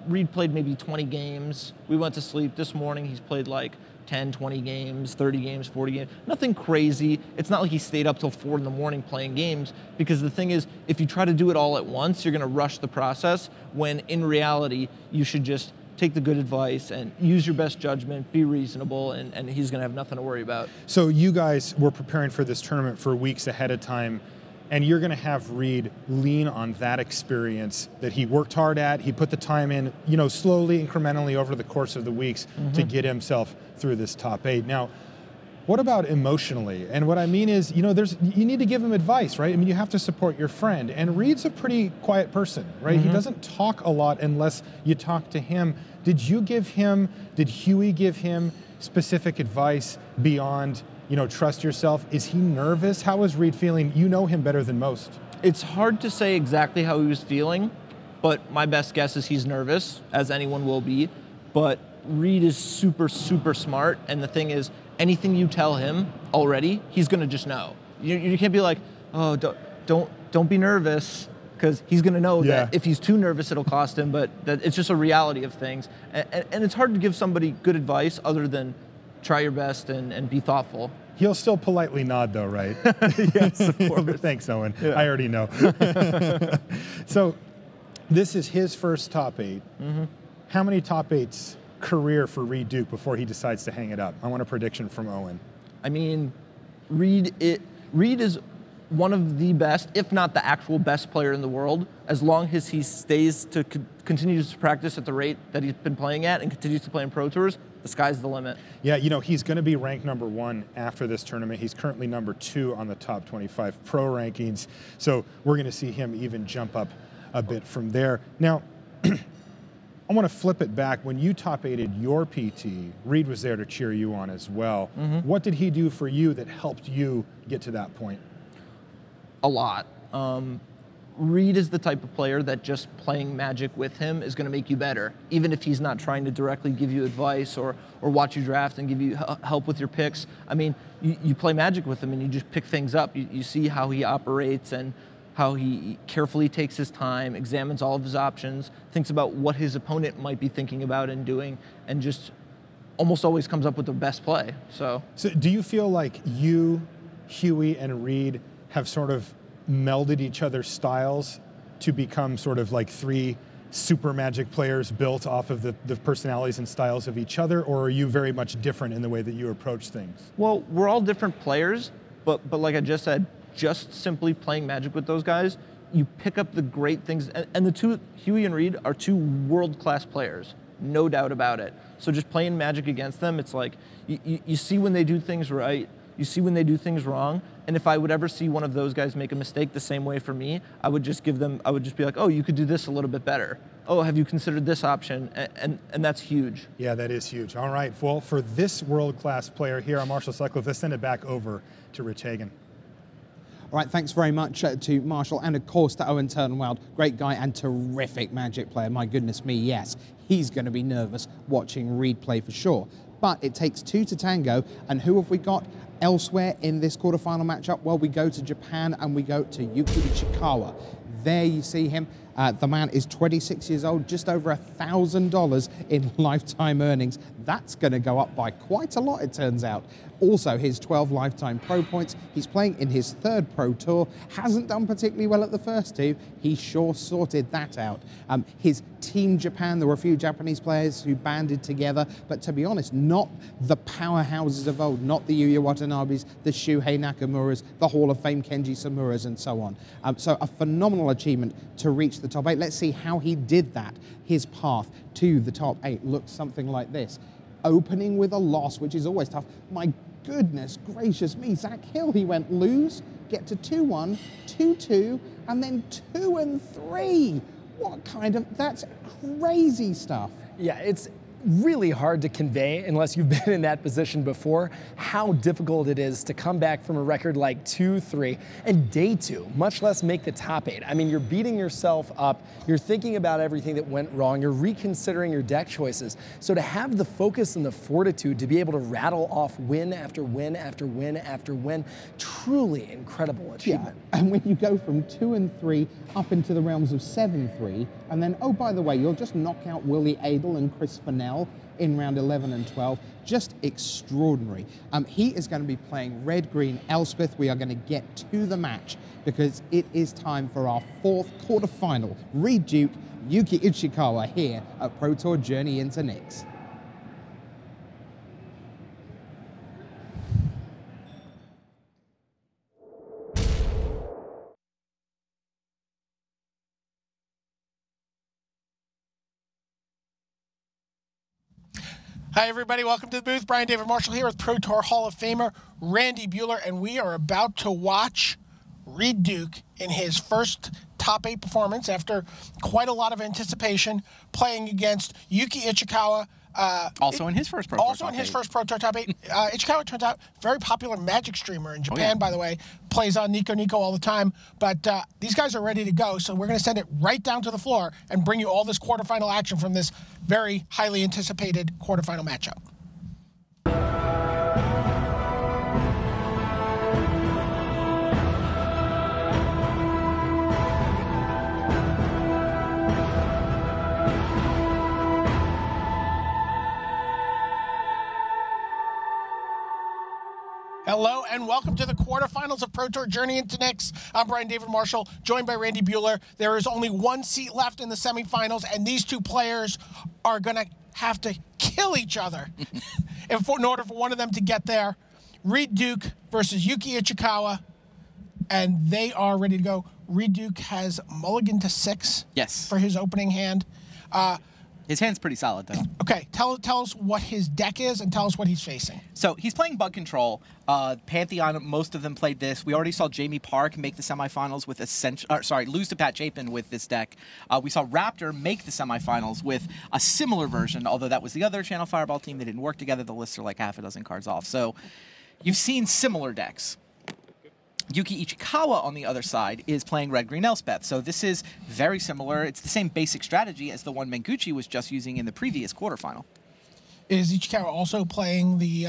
R: Reed played maybe 20 games. We went to sleep this morning. He's played like 10, 20 games, 30 games, 40 games. Nothing crazy. It's not like he stayed up till 4 in the morning playing games, because the thing is, if you try to do it all at once, you're going to rush the process, when in reality, you should just take the good advice and use your best judgment, be reasonable, and he's going to have nothing to worry about.
F: So you guys were preparing for this tournament for weeks ahead of time, and you're going to have Reed lean on that experience that he worked hard at. He put the time in, you know, slowly, incrementally over the course of the weeks to get himself through this top 8. Now, what about emotionally? And what I mean is, you know, you need to give him advice, right? I mean, you have to support your friend. And Reed's a pretty quiet person, right? He doesn't talk a lot unless you talk to him. Did Huey give him specific advice beyond, you know, trust yourself? Is he nervous? How is Reed feeling? You know him better than most.
R: It's hard to say exactly how he was feeling, but my best guess is he's nervous, as anyone will be. But Reed is super, super smart, and the thing is, anything you tell him already, he's going to just know. You can't be like, oh, don't be nervous, because he's going to know that if he's too nervous, it'll cost him. But it's just a reality of things, and it's hard to give somebody good advice other than try your best and be thoughtful.
F: He'll still politely nod, though, right?
R: Yes, of course.
F: Thanks, Owen.
R: Yeah.
F: I already know. So, this is his first top 8. How many top 8s career for Reed Duke before he decides to hang it up? I want a prediction from Owen.
R: I mean, Reed is one of the best, if not the actual best player in the world, as long as he stays to continue to practice at the rate that he's been playing at and continues to play in Pro Tours. The sky's the limit.
F: Yeah, you know, he's going to be ranked #1 after this tournament. He's currently #2 on the top 25 pro rankings. So we're going to see him even jump up a bit from there. Now, I want to flip it back. When you top 8'd your PT, Reed was there to cheer you on as well. What did he do for you that helped you get to that point?
R: A lot. Reed is the type of player that just playing Magic with him is going to make you better, even if he's not trying to directly give you advice or watch you draft and give you help with your picks. I mean, you play Magic with him and you just pick things up. You see how he operates and how he carefully takes his time, examines all of his options, thinks about what his opponent might be thinking about and doing, and just almost always comes up with the best play. So
F: do you feel like you, Huey, and Reed have sort of melded each other's styles to become sort of like 3 super Magic players built off of the personalities and styles of each other, or are you very much different in the way that you approach things?
R: Well, we're all different players, but like I just said, just simply playing Magic with those guys, you pick up the great things. And the two, Huey and Reed, are 2 world-class players, no doubt about it. So just playing Magic against them, it's like, you see when they do things right, you see when they do things wrong, and if I would ever see one of those guys make a mistake the same way for me, I would just be like, oh, you could do this a little bit better. Oh, have you considered this option? And that's huge.
F: Yeah, that is huge. All right, well, for this world-class player here on Marshall Sutcliffe, let's send it back over to Rich Hagan.
A: All right, thanks very much to Marshall and, of course, to Owen Turnwald. Great guy and terrific Magic player. My goodness me, yes. He's going to be nervous watching Reed play for sure. But it takes 2 to tango, and who have we got elsewhere in this quarterfinal matchup? Well, we go to Japan and we go to Yuki Ichikawa. There you see him. The man is 26 years old, just over $1,000 in lifetime earnings. That's going to go up by quite a lot, it turns out. Also, his 12 lifetime pro points. He's playing in his 3rd pro tour. Hasn't done particularly well at the first 2. He sure sorted that out. His Team Japan, there were a few Japanese players who banded together, but to be honest, not the powerhouses of old, not the Yuya Watanabes, the Shuhei Nakamuras, the Hall of Fame Kenji Samuras, and so on. So a phenomenal achievement to reach the top 8. Let's see how he did that. His path to the top 8 looks something like this. Opening with a loss, which is always tough. My goodness gracious me, Zach Hill, he went lose, get to 2-1, 2-2, and then 2-3. What kind of, that's crazy stuff.
O: Yeah, it's
S: really hard to convey unless you've been in that position before, how difficult it is to come back from a record like 2-3 and day 2, much less make the top 8. I mean, you're beating yourself up, you're thinking about everything that went wrong, you're reconsidering your deck choices. So to have the focus and the fortitude to be able to rattle off win after win after win after win, truly incredible achievement.
A: Yeah, and when you go from 2-3 up into the realms of 7-3, and then, oh, by the way, you'll just knock out Willie Adel and Chris Fennell in round 11 and 12. Just extraordinary. He is going to be playing red-green Elspeth. We are going to get to the match because it is time for our 4th quarterfinal. Reed Duke, Yuki Ichikawa here at Pro Tour Journey into Nyx.
P: Hi, everybody. Welcome to the booth. Brian David Marshall here with Pro Tour Hall of Famer Randy Buehler, and we are about to watch Reed Duke in his first top 8 performance after quite a lot of anticipation, playing against Yuki Ichikawa.
B: Also in his first Pro Tour
P: Also
B: top
P: in his
B: 8.
P: first Pro Tour top 8. Ichikawa turns out very popular Magic streamer in Japan, by the way. Plays on Nico Nico all the time. But these guys are ready to go, so we're going to send it right down to the floor and bring you all this quarterfinal action from this very highly anticipated quarterfinal matchup. Hello and welcome to the quarterfinals of Pro Tour Journey into Nyx. I'm Brian David Marshall, joined by Randy Buehler. There is only one seat left in the semifinals, and these two players are going to have to kill each other in order for one of them to get there. Reed Duke versus Yuki Ichikawa, and they are ready to go. Reed Duke has mulligan to 6 for his opening hand.
B: His hand's pretty solid, though.
P: Okay, tell us what his deck is and tell us what he's facing.
B: So he's playing Bug Control. Pantheon, most of them played this. We already saw Jamie Park make the semifinals with lose to Pat Chapin with this deck. We saw Raptor make the semifinals with a similar version, although that was the other Channel Fireball team. They didn't work together. The lists are like half a dozen cards off. So you've seen similar decks. Yuki Ichikawa, on the other side, is playing Red-Green Elspeth. So this is very similar. It's the same basic strategy as the one Menguchi was just using in the previous quarterfinal.
P: Is Ichikawa also playing the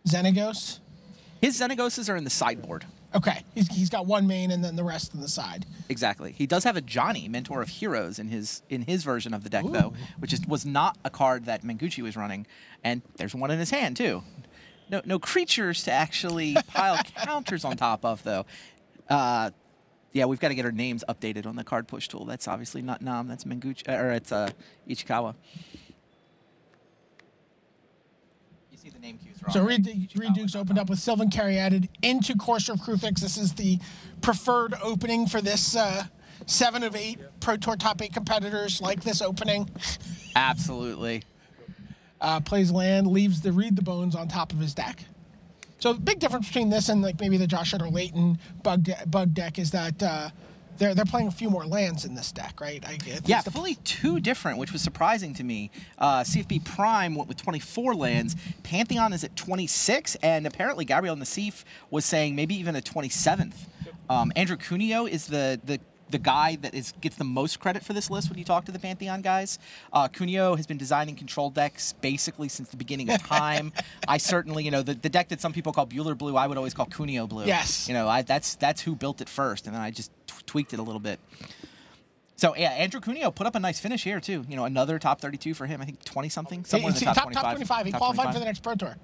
P: Xenagos?
B: His Xenagoses are in the sideboard.
P: Okay, he's got one main and then the rest on the side.
B: Exactly. He does have a Johnny, Mentor of Heroes, in his version of the deck, though, which was not a card that Menguchi was running. And there's one in his hand, too. No creatures to actually pile counters on top of, though. Yeah, we've got to get our names updated on the card push tool. That's obviously not Nam. That's Menguchi, or it's Ichikawa. You see the name cues wrong.
P: So Reed Duke's opened up with Sylvan Caryatid into Courser of Kruphix. This is the preferred opening for this 7 of 8 Pro Tour top 8 competitors like this opening.
B: Absolutely.
P: Plays land, leaves the Read the Bones on top of his deck. So the big difference between this and like maybe the Josh Utter-Layton bug deck is that they're playing a few more lands in this deck, right?
B: Yeah, fully 2 different, which was surprising to me. CFB Prime went with 24 lands. Pantheon is at 26, and apparently Gabriel Nassif was saying maybe even a 27th. Andrew Cuneo is the guy that gets the most credit for this list when you talk to the Pantheon guys. Cuneo has been designing control decks basically since the beginning of time. I certainly, the deck that some people call Buehler Blue, I would always call Cuneo Blue.
P: Yes.
B: That's who built it first, and then I just tweaked it a little bit. So yeah, Andrew Cuneo put up a nice finish here too. Another top 32 for him. I think 20-something, somewhere in the top 25.
P: Top 25. He qualified for the next Pro Tour.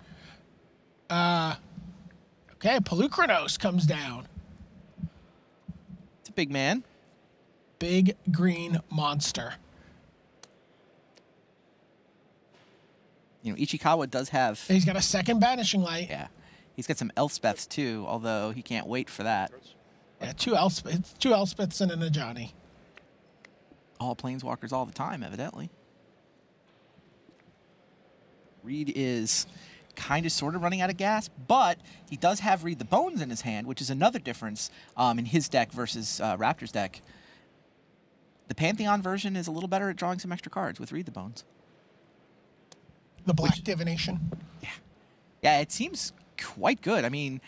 P: Okay, Pelukranos comes down.
B: It's a big man.
P: Big green monster.
B: Ichikawa does have...
P: He's got a second Banishing Light.
B: Yeah. He's got some Elspeths, too, although he can't wait for that.
P: Yeah, two Elspeths and a Johnny.
B: All Planeswalkers all the time, evidently. Reed is kind of sort of running out of gas, but he does have Read the Bones in his hand, which is another difference in his deck versus Raptor's deck. The Pantheon version is a little better at drawing some extra cards with Read the Bones.
P: The black divination.
B: Yeah, it seems quite good. I mean,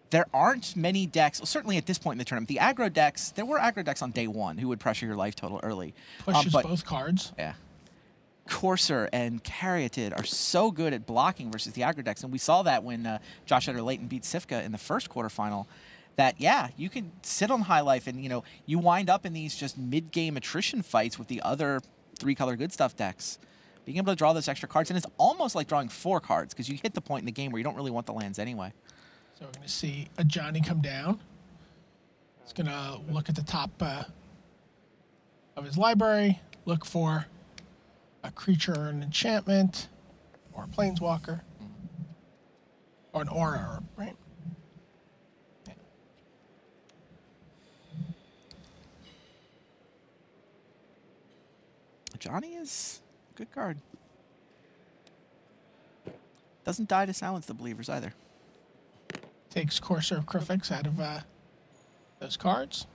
B: there aren't many decks, certainly at this point in the tournament. The aggro decks, there were aggro decks on day one who would pressure your life total early.
P: Pushes both cards.
B: Yeah. Courser and Caryatid are so good at blocking versus the aggro decks, and we saw that when Josh Utter-Leyton beat Sifka in the first quarterfinal. That, yeah, you can sit on high life and, you wind up in these just mid-game attrition fights with the other 3-color good stuff decks. Being able to draw those extra cards, and it's almost like drawing 4 cards because you hit the point in the game where you don't really want the lands anyway.
P: So we're going to see a Johnny come down. He's going to look at the top of his library, look for a creature or an enchantment, or a planeswalker, or an aura, right? Yeah.
B: Johnny is a good card. Doesn't die to silence the believers either.
P: Takes Courser of Crufix out of those cards.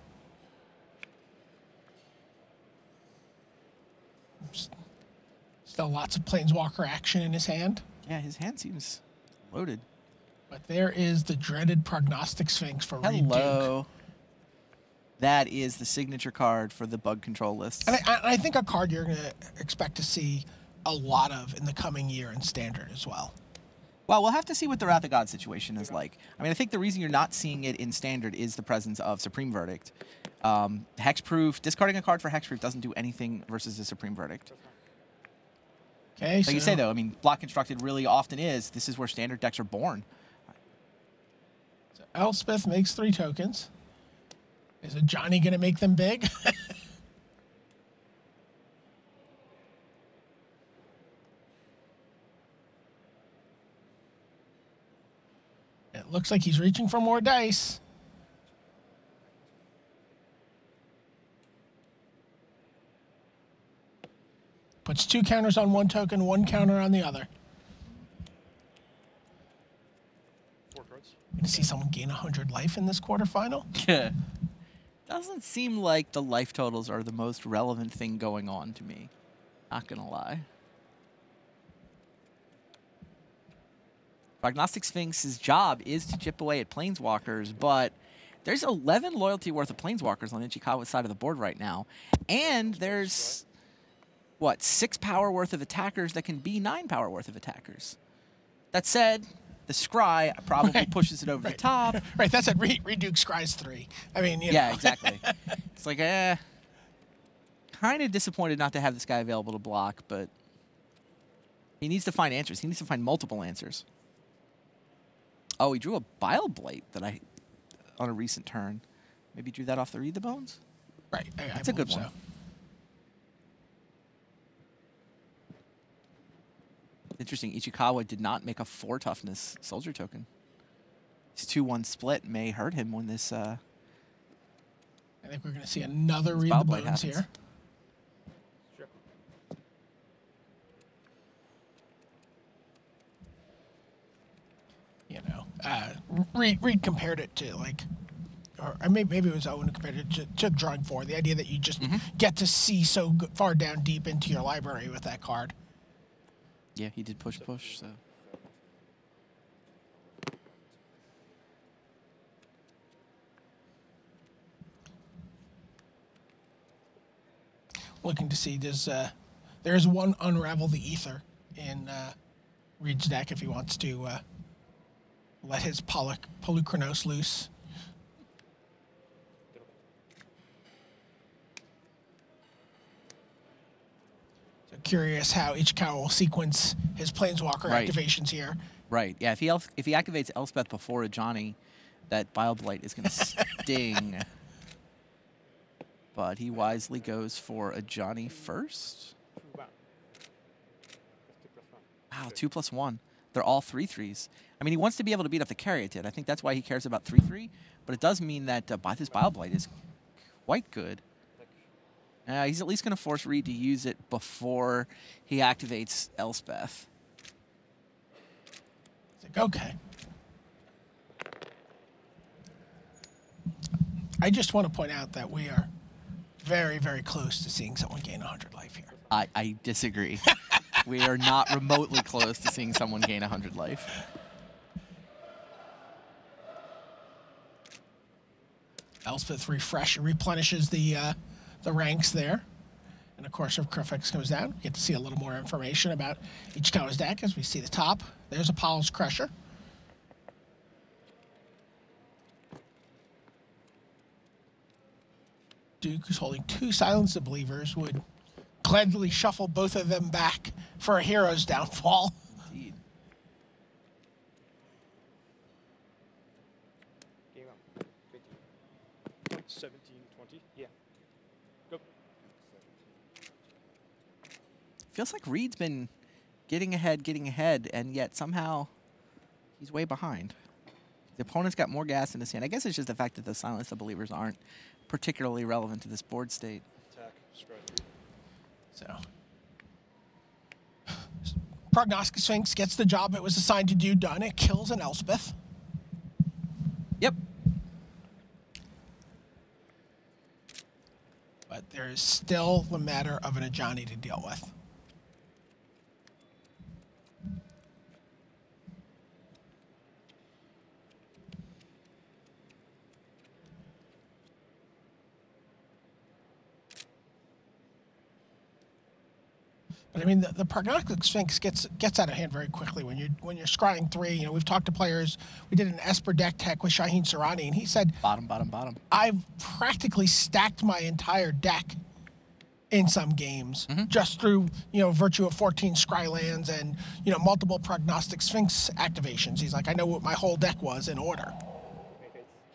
P: Still lots of Planeswalker action in his hand.
B: Yeah, his hand seems loaded.
P: But there is the dreaded Prognostic Sphinx for Reed Duke.
B: Hello. That is the signature card for the bug control lists.
P: And I think a card you're going to expect to see a lot of in the coming year in Standard as well.
B: Well, we'll have to see what the Wrath of God situation is like. I mean, I think the reason you're not seeing it in Standard is the presence of Supreme Verdict. Hexproof, discarding a card for Hexproof doesn't do anything versus the Supreme Verdict.
P: Okay,
B: like you say, though, I mean, Block Constructed really often is. This is where Standard decks are born.
P: So Elspeth makes 3 tokens. Is a Johnny going to make them big? It looks like he's reaching for more dice. Puts 2 counters on 1 token, 1 counter on the other.
H: 4 cards.
P: Going to see someone gain 100 life in this quarterfinal?
B: Yeah. Doesn't seem like the life totals are the most relevant thing going on to me. Not gonna lie. Prognostic Sphinx's job is to chip away at Planeswalkers, but there's 11 loyalty worth of Planeswalkers on Ichikawa's side of the board right now. And there's, what, 6 power worth of attackers that can be 9 power worth of attackers. That said, the Scry probably pushes it over the top.
P: Right, that's at Reed Duke Scry's 3. I mean, you know.
B: Yeah, exactly. It's like, kind of disappointed not to have this guy available to block, but he needs to find answers. He needs to find multiple answers. Oh, he drew a Bile Blight that on a recent turn. Maybe drew that off the Read the Bones?
P: Right,
B: That's a good one. Interesting, Ichikawa did not make a 4 toughness soldier token. His 2-1 split may hurt him when this...
P: I think we're going to see another Read the Bones here.
H: Sure.
P: You know, Reed compared it to, like, or maybe it was Owen who compared it to drawing 4. The idea that you just get to see so far down deep into your library with that card.
B: Yeah, he did push, so...
P: Looking to see, there's one Unravel the Ether in Reed's deck if he wants to let his Polychronos loose. So curious how Ichikawa will sequence his Planeswalker activations here.
B: Right, yeah, if he activates Elspeth before a Johnny, that Bile Blight is going to sting. But he wisely goes for a Johnny first. Wow, 2+1. They're all 3/3s. I mean, he wants to be able to beat up the Caryatid. I think that's why he cares about 3/3. But it does mean that this Bile Blight is quite good. He's at least going to force Reed to use it before he activates Elspeth.
P: It's like, okay. I just want to point out that we are very, very close to seeing someone gain 100 life here.
B: I disagree. We are not remotely close to seeing someone gain 100 life.
P: Elspeth replenishes the ranks there. And of course, if Crufix comes down, we get to see a little more information about Ichikawa's deck as we see the top. There's Apollo's Crusher. Duke, who's holding 2 Silence the Believers, would gladly shuffle both of them back for a hero's downfall.
B: Indeed.
T: Game up. 17, 20. Yeah. Go.
B: Feels like Reed's been getting ahead, and yet somehow he's way behind. The opponent's got more gas in his hand. I guess it's just the fact that the Silence the Believers aren't particularly relevant to this board state.
T: Attack, strike.
P: So, Prognostic Sphinx gets the job it was assigned to do done. It kills an Elspeth.
B: Yep.
P: But there is still the matter of an Ajani to deal with. But I mean, the Prognostic Sphinx gets out of hand very quickly when you're scrying 3. You know, we've talked to players. We did an Esper deck tech with Shaheen Sarani, and he said,
B: bottom, bottom, bottom.
P: I've practically stacked my entire deck in some games just through, you know, virtue of 14 scry lands and, you know, multiple Prognostic Sphinx activations. He's like, I know what my whole deck was in order.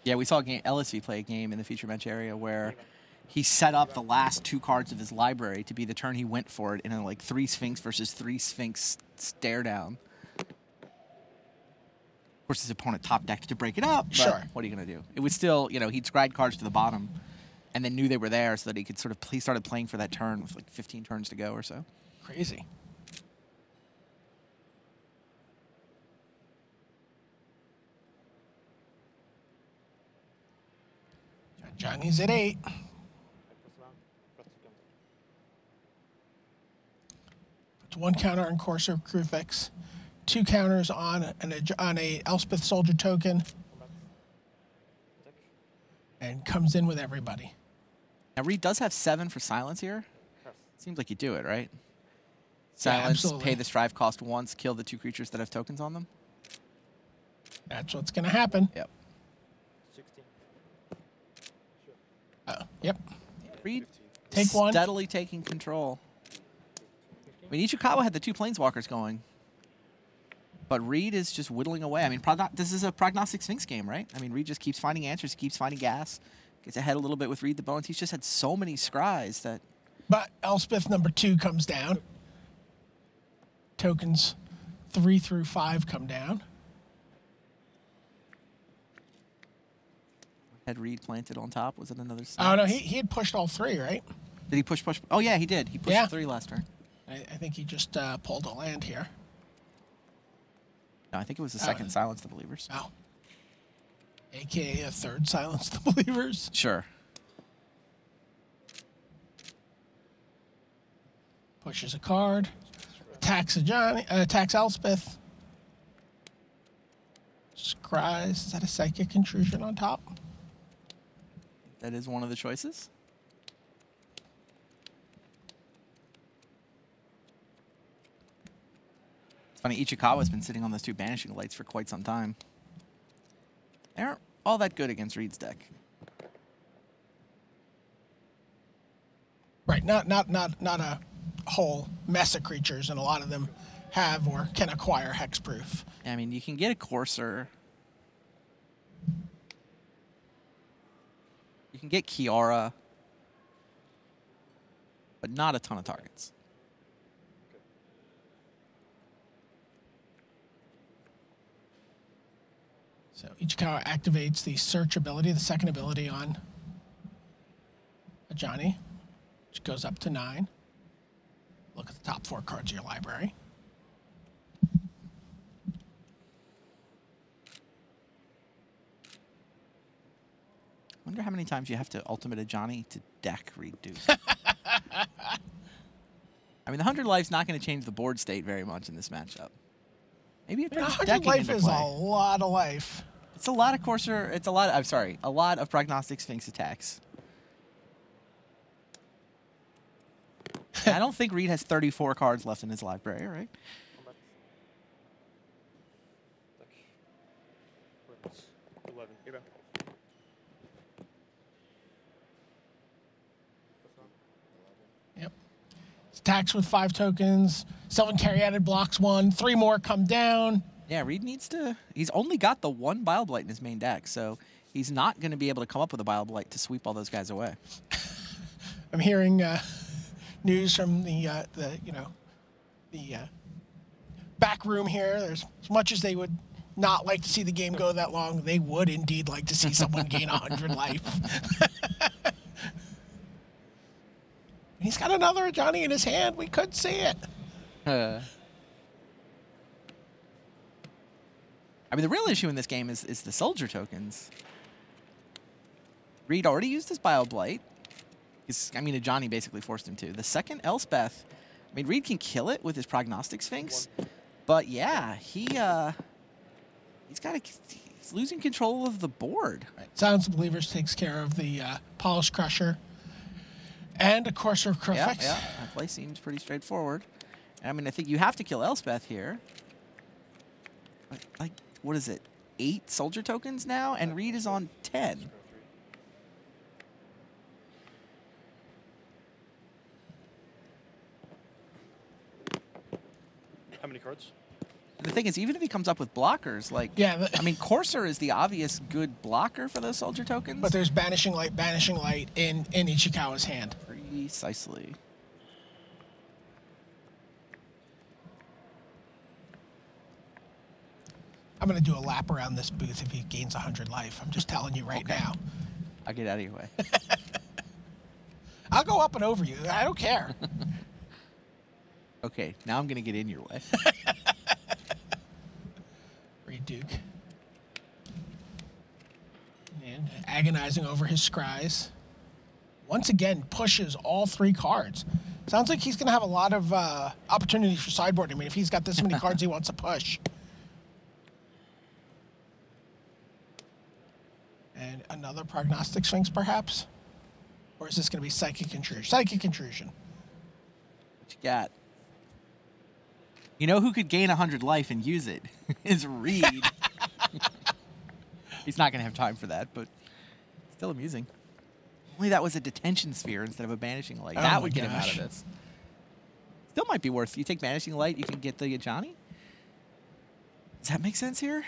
B: Yeah, we saw LSV play a game in the feature match area where he set up the last 2 cards of his library to be the turn he went for it in a like 3 Sphinx versus 3 Sphinx stare down. Of course, his opponent top decked to break it up. But
P: sure.
B: What are you going to do? It was still, you know, he'd scried cards to the bottom and then knew they were there so that he could sort of, he started playing for that turn with like 15 turns to go or so.
P: Crazy. Johnny's at 8. Puts 1 counter on Corsair Crufix, 2 counters on a Elspeth Soldier token, and comes in with everybody.
B: Now Reed does have 7 for silence here. Seems like you do it, right? Silence,
P: yeah,
B: pay the strive cost once, kill the 2 creatures that have tokens on them.
P: That's what's going to happen.
B: Yep.
T: 16.
P: Yep.
B: Reed
P: Take 1.
B: Steadily taking control. I mean, Ichikawa had the 2 planeswalkers going. But Reed is just whittling away. I mean, this is a Prognostic Sphinx game, right? I mean, Reed just keeps finding answers, keeps finding gas, gets ahead a little bit with Reed the Bones. He's just had so many scries that...
P: But Elspeth number 2 comes down. Tokens 3 through 5 come down.
B: Had Reed planted on top? Was it another side?
P: Oh, no, he had pushed all 3, right?
B: Did he push? Oh, yeah, he did. He pushed 3 last turn.
P: I think he just pulled a land here.
B: No, I think it was the second Silence the Believers.
P: Oh. AKA a 3rd Silence the Believers.
B: Sure.
P: Pushes a card. Attacks attacks Elspeth. Scries. Is that a Psychic Intrusion on top?
B: That is one of the choices. It's funny, Ichikawa's been sitting on those 2 Banishing Lights for quite some time. They aren't all that good against Reed's deck.
P: Right, not a whole mess of creatures, and a lot of them have or can acquire hexproof.
B: I mean, you can get a Courser. You can get Kiara, but not a ton of targets.
P: So Ichikawa activates the search ability, the second ability on Ajani, which goes up to 9. Look at the top 4 cards of your library.
B: Wonder how many times you have to ultimate Ajani to deck Reed Duke. I mean, the 100 life's not going to change the board state very much in this matchup. Maybe it brings
P: 100
B: decking
P: life
B: into
P: is
B: play.
P: a lot of life.
B: It's a lot of Courser. It's a lot. I'm sorry, a lot of Prognostic Sphinx attacks. I don't think Reed has 34 cards left in his library, right?
T: 11. Here,
P: Yep. Attacks with 5 tokens. 7 Caryatid blocks 1. 3 more come down.
B: Yeah, Reed needs to. He's only got the 1 Bile Blight in his main deck, so he's not going to be able to come up with a Bile Blight to sweep all those guys away.
P: I'm hearing news from the back room here. There's as much as they would not like to see the game go that long, they would indeed like to see someone gain 100 life. He's got another Johnny in his hand. We could see it.
B: I mean, the real issue in this game is the soldier tokens. Reed already used his Bile Blight. Johnny basically forced him to. The second Elspeth, I mean, Reed can kill it with his Prognostic Sphinx, but yeah, he's losing control of the board.
P: Right. Silence of Believers takes care of the Polish Crusher and a Courser of Crufix.
B: Yeah, that play seems pretty straightforward. And I mean, I think you have to kill Elspeth here. Like, what is it? 8 soldier tokens now, and Reed is on 10.
T: How many cards?
B: The thing is, even if he comes up with blockers, like,
P: yeah,
B: I mean, Courser is the obvious good blocker for those soldier tokens.
P: But there's Banishing Light in Ichikawa's hand.
B: Precisely.
P: I'm going to do a lap around this booth if he gains 100 life. I'm just telling you right now.
B: I'll get out of your way.
P: I'll go up and over you. I don't care.
B: Okay, now I'm going to get in your way.
P: Reed Duke. And agonizing over his scries. Once again, pushes all 3 cards. Sounds like he's going to have a lot of opportunities for sideboard. I mean, if he's got this many cards he wants to push. And another Prognostic Sphinx, perhaps? Or is this going to be Psychic Intrusion? Psychic Intrusion.
B: What you got? You know who could gain 100 life and use it? Is Reed. He's not going to have time for that, but still amusing. Only that was a detention sphere instead of a banishing light. That would get him out of this. Still might be worth. You take banishing light, you can get the Johnny. Does that make sense here?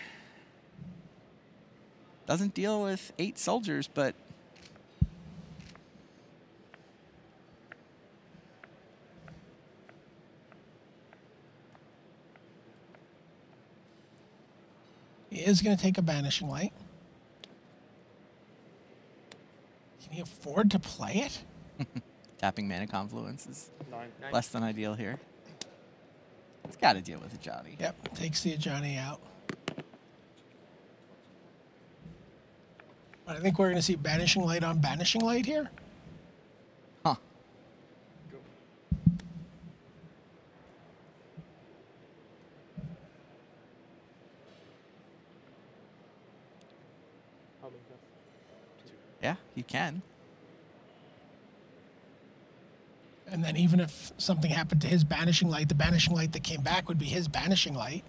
B: Doesn't deal with 8 soldiers, but
P: he is going to take a Banishing Light. Can he afford to play it?
B: tapping Mana Confluence is
T: 9.
B: less than ideal here. It's got to deal with a Johnny.
P: Yep, takes the Johnny out. But I think we're going to see Banishing Light on Banishing Light here.
B: Huh. Yeah, you can.
P: And then even if something happened to his Banishing Light, the Banishing Light that came back would be his Banishing Light.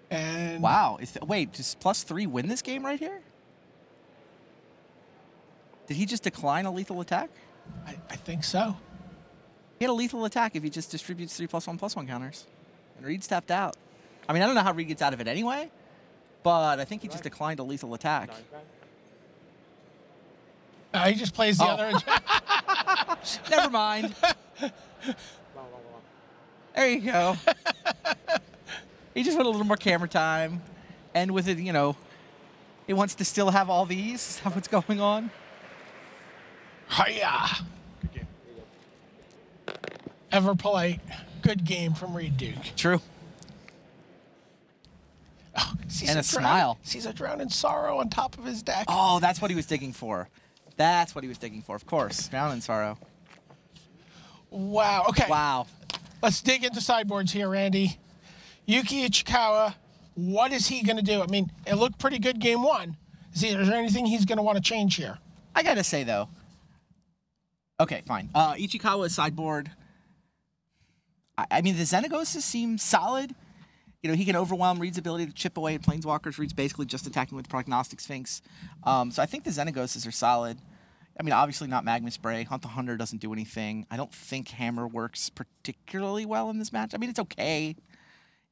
P: And
B: wow, wait, does +3 win this game right here? Did he just decline a lethal attack?
P: I think so.
B: He had a lethal attack if he just distributes 3+1/+1 counters. And Reed's tapped out. I mean, I don't know how Reed gets out of it anyway, but I think he just declined a lethal attack.
P: He just plays the other.
B: Never mind. There you go. He just went a little more camera time. And with it, you know, he wants to still have all these. Is that what's going on?
P: Hiya! Ever polite. Good game from Reed Duke.
B: True.
P: Oh,
B: and a smile.
P: Sees a Drown in Sorrow on top of his deck.
B: Oh, that's what he was digging for. That's what he was digging for, of course. Drown in Sorrow.
P: Wow. Okay.
B: Wow.
P: Let's dig into sideboards here, Randy. Yuki Ichikawa, what is he going to do? I mean, it looked pretty good game one. Is there anything he's going to want to change here?
B: I got to say, though. Okay, fine. Ichikawa's sideboard. I mean, the Xenagoses seem solid. You know, he can overwhelm Reed's ability to chip away at Planeswalkers. Reed's basically just attacking with Prognostic Sphinx. So I think the Xenagoses are solid. I mean, obviously not Magma Spray. Hunt the Hunter doesn't do anything. I don't think Hammer works particularly well in this match. I mean, it's okay.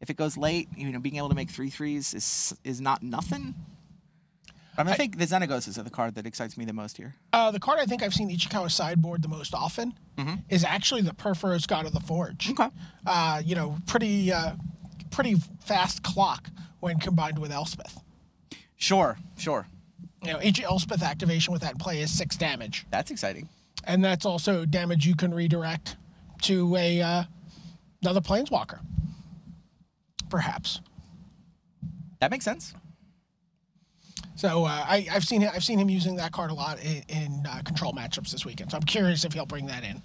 B: If it goes late, you know, being able to make 3/3s is not nothing. I mean, I think the Xenagoses are the card that excites me the most here.
P: The card I think I've seen Ichikawa sideboard the most often is actually the Perforos God of the Forge.
B: Okay.
P: You know, pretty fast clock when combined with Elspeth.
B: Sure, sure.
P: You know, each Elspeth activation with that in play is 6 damage.
B: That's exciting.
P: And that's also damage you can redirect to another Planeswalker, perhaps.
B: That makes sense.
P: So I've seen him using that card a lot in control matchups this weekend. So I'm curious if he'll bring that in.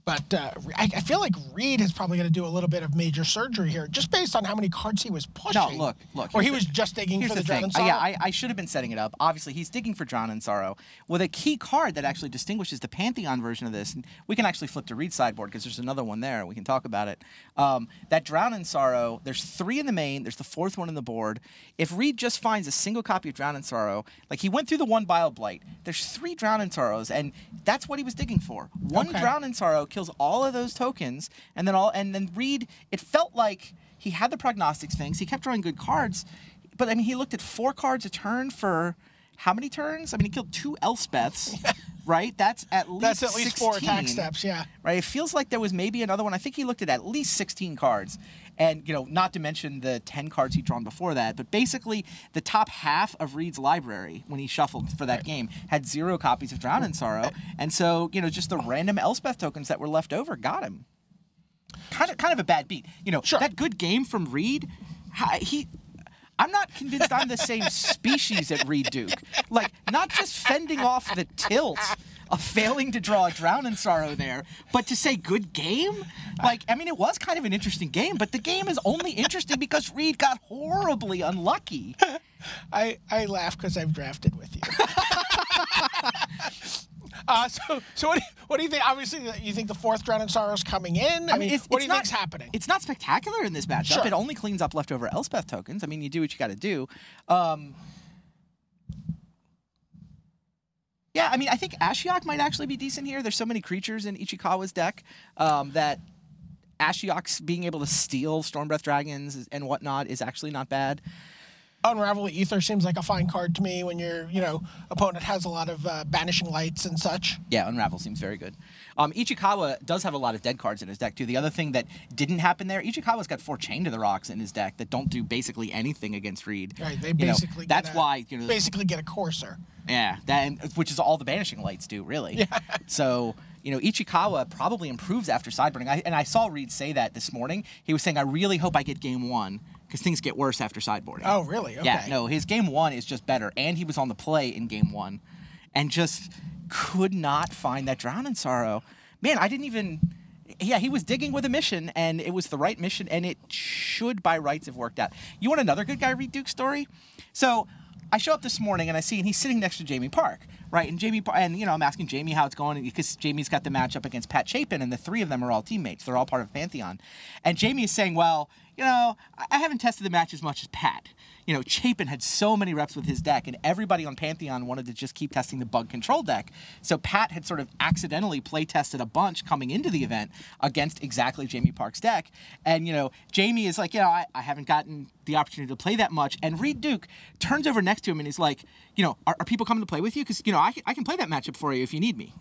P: But I feel like Reed is probably going to do a little bit of major surgery here, just based on how many cards he was pushing.
B: No, look.
P: Or he was just digging for the Drown in Sorrow.
B: Yeah, I should have been setting it up. Obviously, he's digging for Drown in Sorrow with a key card that actually distinguishes the Pantheon version of this. And we can actually flip to Reed's sideboard because there's another one there. We can talk about it. That Drown in Sorrow, there's 3 in the main. There's the 4th one in the board. If Reed just finds a single copy of Drown in Sorrow, like he went through the 1 Bile Blight, there's 3 Drown in Sorrows, and that's what he was digging for. One Drown in Sorrow kills all of those tokens, and then Reed, it felt like he had the Prognostic Sphinx. He kept drawing good cards, but I mean, he looked at 4 cards a turn for how many turns? I mean, he killed 2 Elspeths, right? That's at least
P: 4 attack steps, yeah.
B: Right. It feels like there was maybe another one. I think he looked at least 16 cards, and you know, not to mention the 10 cards he'd drawn before that. But basically, the top half of Reed's library when he shuffled for that game had 0 copies of Drown in Sorrow, and so you know, just the random Elspeth tokens that were left over got him. Kind of a bad beat. You know, that good game from Reed, I'm not convinced I'm the same species at Reed Duke. Like, not just fending off the tilt of failing to draw a Drown in Sorrow there, but to say good game? Like, I mean, it was kind of an interesting game, but the game is only interesting because Reed got horribly unlucky.
P: I laugh because I've drafted with you. So what do you think? Obviously, you think the 4th Drown in Sorrow is coming in? I mean, what do you think's happening?
B: It's not spectacular in this matchup.
P: Sure.
B: It only cleans up leftover Elspeth tokens. I mean, you do what you got to do. Yeah, I mean, I think Ashiok might actually be decent here. There's so many creatures in Ichikawa's deck that Ashiok's being able to steal Stormbreath Dragons and whatnot is actually not bad.
P: Unravel Ether seems like a fine card to me when your opponent has a lot of Banishing Lights and such.
B: Yeah, Unravel seems very good. Ichikawa does have a lot of dead cards in his deck, too. The other thing that didn't happen there, Ichikawa's got 4 Chain to the Rocks in his deck that don't do basically anything against Reed.
P: Right, they basically basically get a Courser.
B: Yeah, which is all the Banishing Lights do, really. Yeah. So, you know, Ichikawa probably improves after sideboarding. And I saw Reed say that this morning. He was saying, I really hope I get game 1. Because things get worse after sideboarding.
P: Oh, really? Okay.
B: Yeah, no, his game 1 is just better. And he was on the play in game 1. And just could not find that Drown in Sorrow. Man, I didn't even... Yeah, he was digging with a mission, and it was the right mission, and it should, by rights, have worked out. You want another good guy Reed Duke story? So, I show up this morning, and I see, and he's sitting next to Jamie Park, right? And you know, I'm asking Jamie how it's going, because Jamie's got the matchup against Pat Chapin, and the 3 of them are all teammates. They're all part of Pantheon. And Jamie is saying, well, you know, I haven't tested the match as much as Pat. You know, Chapin had so many reps with his deck, and everybody on Pantheon wanted to just keep testing the bug control deck. So Pat had sort of accidentally play tested a bunch coming into the event against exactly Jamie Park's deck. And, you know, Jamie is like, you know, I haven't gotten the opportunity to play that much. And Reed Duke turns over next to him and he's like, you know, are people coming to play with you? Because, you know, I can play that matchup for you if you need me.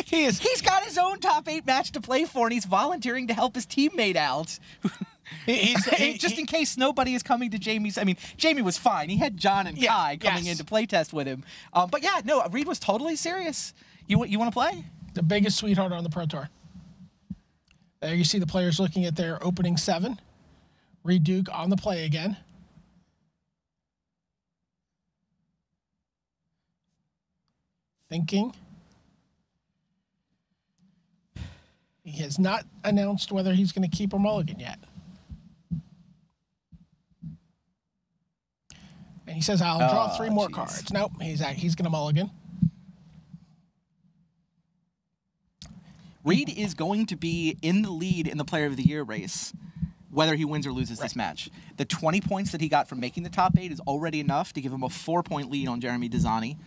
B: He's got his own top 8 match to play for, and he's volunteering to help his teammate out. Just in case nobody is coming to Jamie's. I mean, Jamie was fine. He had John and Kai coming in to play test with him. But yeah, no, Reed was totally serious. You want to play?
P: The biggest sweetheart on the Pro Tour. There you see the players looking at their opening 7. Reed Duke on the play again. Thinking. He has not announced whether he's going to keep or mulligan yet. And he says, I'll draw 3 more cards. Nope, he's going to mulligan.
B: Reed is going to be in the lead in the Player of the Year race, whether he wins or loses this match. The 20 points that he got from making the top 8 is already enough to give him a 4-point lead on Jeremy Desani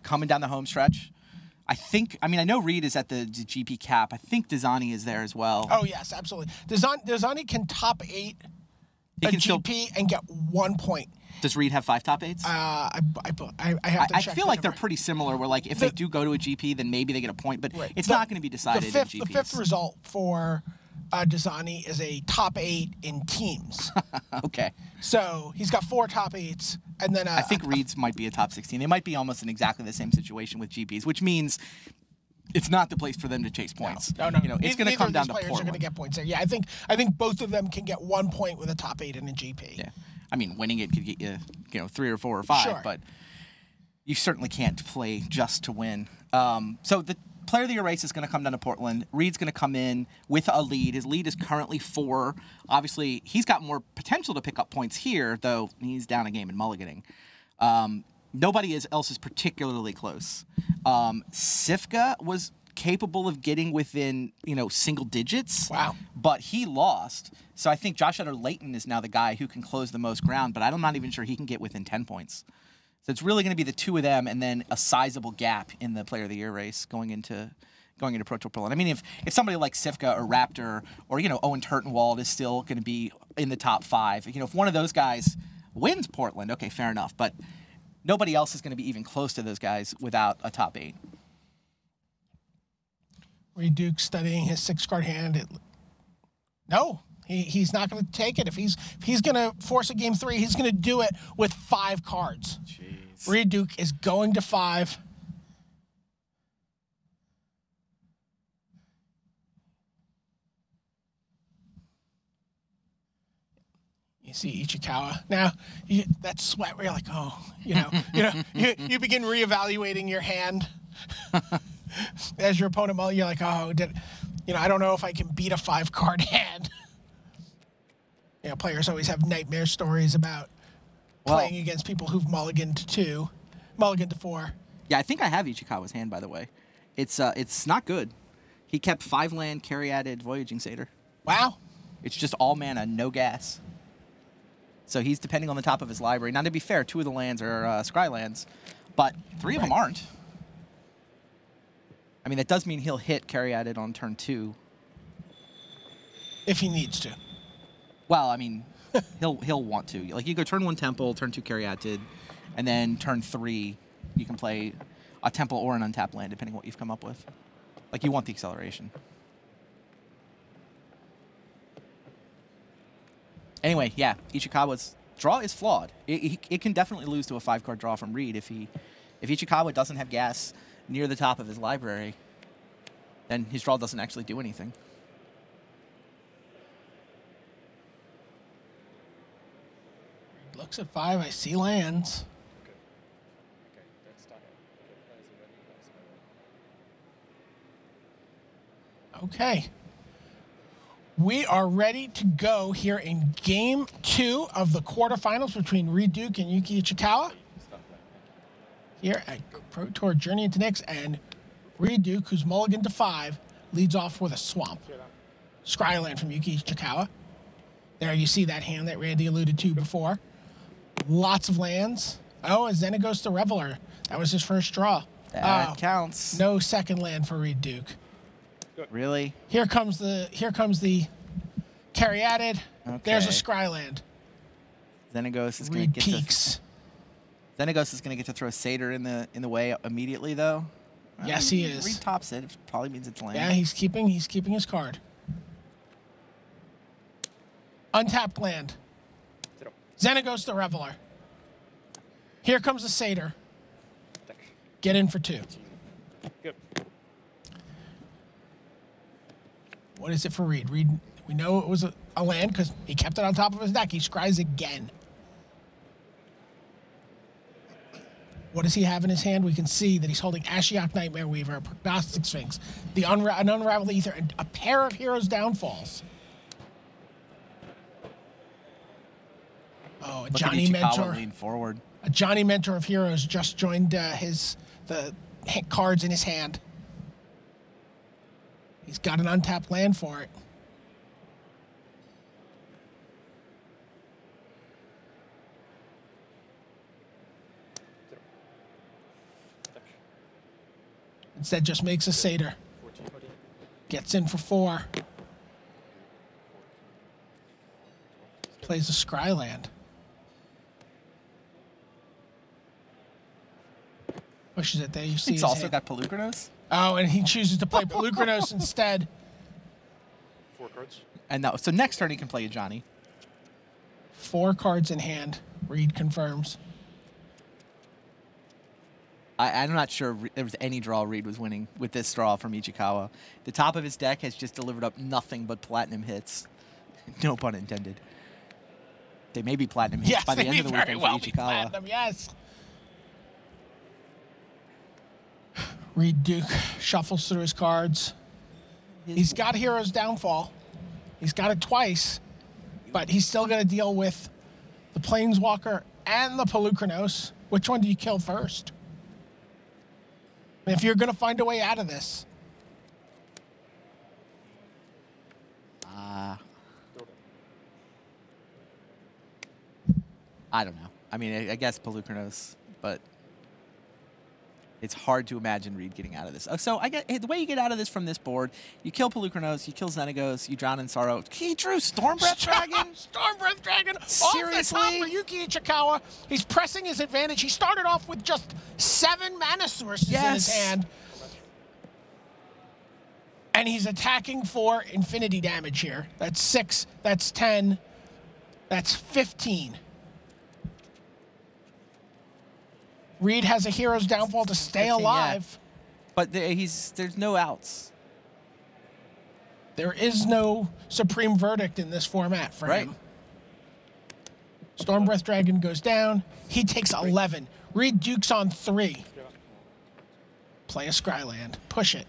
B: coming down the home stretch. I know Reed is at the GP cap. I think Desani is there as well.
P: Oh, yes, absolutely. Desani can top 8 a GP and get 1 point.
B: Does Reed have 5 top 8s?
P: I have to check.
B: I feel like they're pretty similar, where like if they do go to a GP, then maybe they get a point, but it's not going to be decided in GPs.
P: The 5th result for Desani is a top 8 in teams.
B: Okay.
P: So he's got 4 top 8s, and then
B: I think Reed's might be a top 16. They might be almost in exactly the same situation with GPs, which means it's not the place for them to chase points.
P: No.
B: It's going to come down to
P: players
B: Portland.
P: are going to get points there. Yeah, I think both of them can get 1 point with a top 8 in a GP.
B: Yeah. I mean, winning it could get you, 3 or 4 or 5,
P: Sure.
B: but you certainly can't play just to win. So the Player of the Year race is going to come down to Portland. Reed's going to come in with a lead. His lead is currently 4. Obviously, he's got more potential to pick up points here, though he's down a game in mulliganing. Nobody else is particularly close. Sifka was capable of getting within, single digits.
P: Wow.
B: But he lost. So I think Josh Utter-Layton is now the guy who can close the most ground, but I'm not even sure he can get within 10 points. So it's really going to be the 2 of them and then a sizable gap in the Player of the Year race going into Pro Tour Portland. I mean, if somebody like Sifka or Raptor or, Owen Turtenwald is still going to be in the top 5, if one of those guys wins Portland, okay, fair enough. But nobody else is going to be even close to those guys without a top 8.
P: Reed Duke studying his 6-card hand. No, he's not going to take it. If he's going to force a game 3, he's going to do it with 5 cards. Jeez. Reed Duke is going to 5. You see Ichikawa. Now, that sweat where you're like, oh, you begin reevaluating your hand. As your opponent, you're like, oh, I don't know if I can beat a 5-card hand. Players always have nightmare stories about playing against people who've mulliganed to 4.
B: Yeah, I think I have Ichikawa's hand, by the way. It's not good. He kept 5-land carry-added Voyaging Satyr.
P: Wow.
B: It's just all mana, no gas. So he's depending on the top of his library. Now, to be fair, 2 of the lands are Scry lands, but 3 of them aren't. I mean, that does mean he'll hit carry added on turn 2.
P: If he needs to.
B: Well, I mean, he'll want to. Like, you go turn 1 Temple, turn 2 carry added, and then turn 3, you can play a Temple or an untapped land, depending on what you've come up with. Like, you want the acceleration. Anyway, yeah, Ichikawa's draw is flawed. It can definitely lose to a 5-card draw from Reed if Ichikawa doesn't have gas near the top of his library, then his draw doesn't actually do anything.
P: Looks at 5, I see lands. Okay. We are ready to go here in Game 2 of the quarterfinals between Reed Duke and Yuki Ichikawa. Here at Pro Tour Journey into Nyx, and Reed Duke, who's mulligan to 5, leads off with a Swamp. Scryland from Yuki Ichikawa. There you see that hand that Randy alluded to before. Lots of lands. Oh, and then it goes to Reveler. That was his first draw.
B: That counts.
P: No second land for Reed Duke.
B: Really?
P: Here comes the carry added.
B: Okay.
P: There's a Scryland.
B: Xenagos is going to get
P: peaks.
B: Xenagos is going to get to throw Satyr in the way immediately, though.
P: Yes, he is.
B: Reed tops it. It probably means it's land.
P: Yeah, he's keeping his card. Untapped land. Xenagos the Reveler. Here comes the Satyr. Get in for 2.
T: Good.
P: What is it for Reed? Reed, we know it was a land because he kept it on top of his deck. He scries again. What does he have in his hand? We can see that he's holding Ashiok Nightmare Weaver, a Prognostic Sphinx, an Unraveled Ether, and a pair of Heroes Downfalls. Oh, a Johnny Mentor.
B: Lean forward.
P: A Johnny Mentor of Heroes just joined the cards in his hand. He's got an untapped land for it. Instead, just makes a Satyr. Gets in for 4. Plays a Scryland. Pushes it there. You see
B: He's also got Pelucranos.
P: Oh, and he chooses to play Pelucranos instead.
T: 4 cards.
B: And no, so next turn he can play a Johnny.
P: 4 cards in hand. Reed confirms.
B: I'm not sure there was any draw Reed was winning with this draw from Ichikawa. The top of his deck has just delivered up nothing but platinum hits. No pun intended. They may be platinum hits by the end of the weekend for Ichikawa.
P: Platinum, yes. Reed Duke shuffles through his cards. He's got Hero's Downfall. He's got it twice, but he's still going to deal with the Planeswalker and the Pelucranos. Which one do you kill first? If you're going to find a way out of this.
B: I don't know. I mean, I guess Pelucranos, but it's hard to imagine Reed getting out of this. So I get the way you get out of this from this board: you kill Pelucranos, you kill Xenagos, you drown in sorrow. He drew Stormbreath Dragon.
P: Stormbreath Dragon.
B: Seriously?
P: Off the top for Yuki Ichikawa. He's pressing his advantage. He started off with just 7 mana sources in his hand. And he's attacking for infinity damage here. That's 6, that's 10, that's 15. Reed has a Hero's Downfall to stay
B: 15,
P: alive.
B: Yeah. But there's no outs.
P: There is no supreme verdict in this format for him. Stormbreath Dragon goes down. He takes 11. Reed Duke's on 3. Play a Scryland. Push it.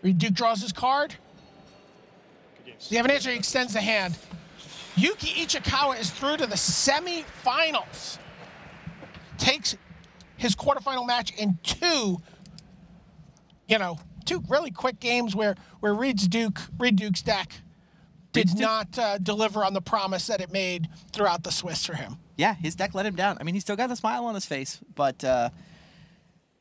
P: Reed Duke draws his card. Does he have an answer? He extends the hand. Yuki Ichikawa is through to the semi-finals. Takes his quarterfinal match in 2 really quick games where Reed Duke's deck did not deliver on the promise that it made throughout the Swiss for him.
B: Yeah, his deck let him down. I mean, he's still got the smile on his face, but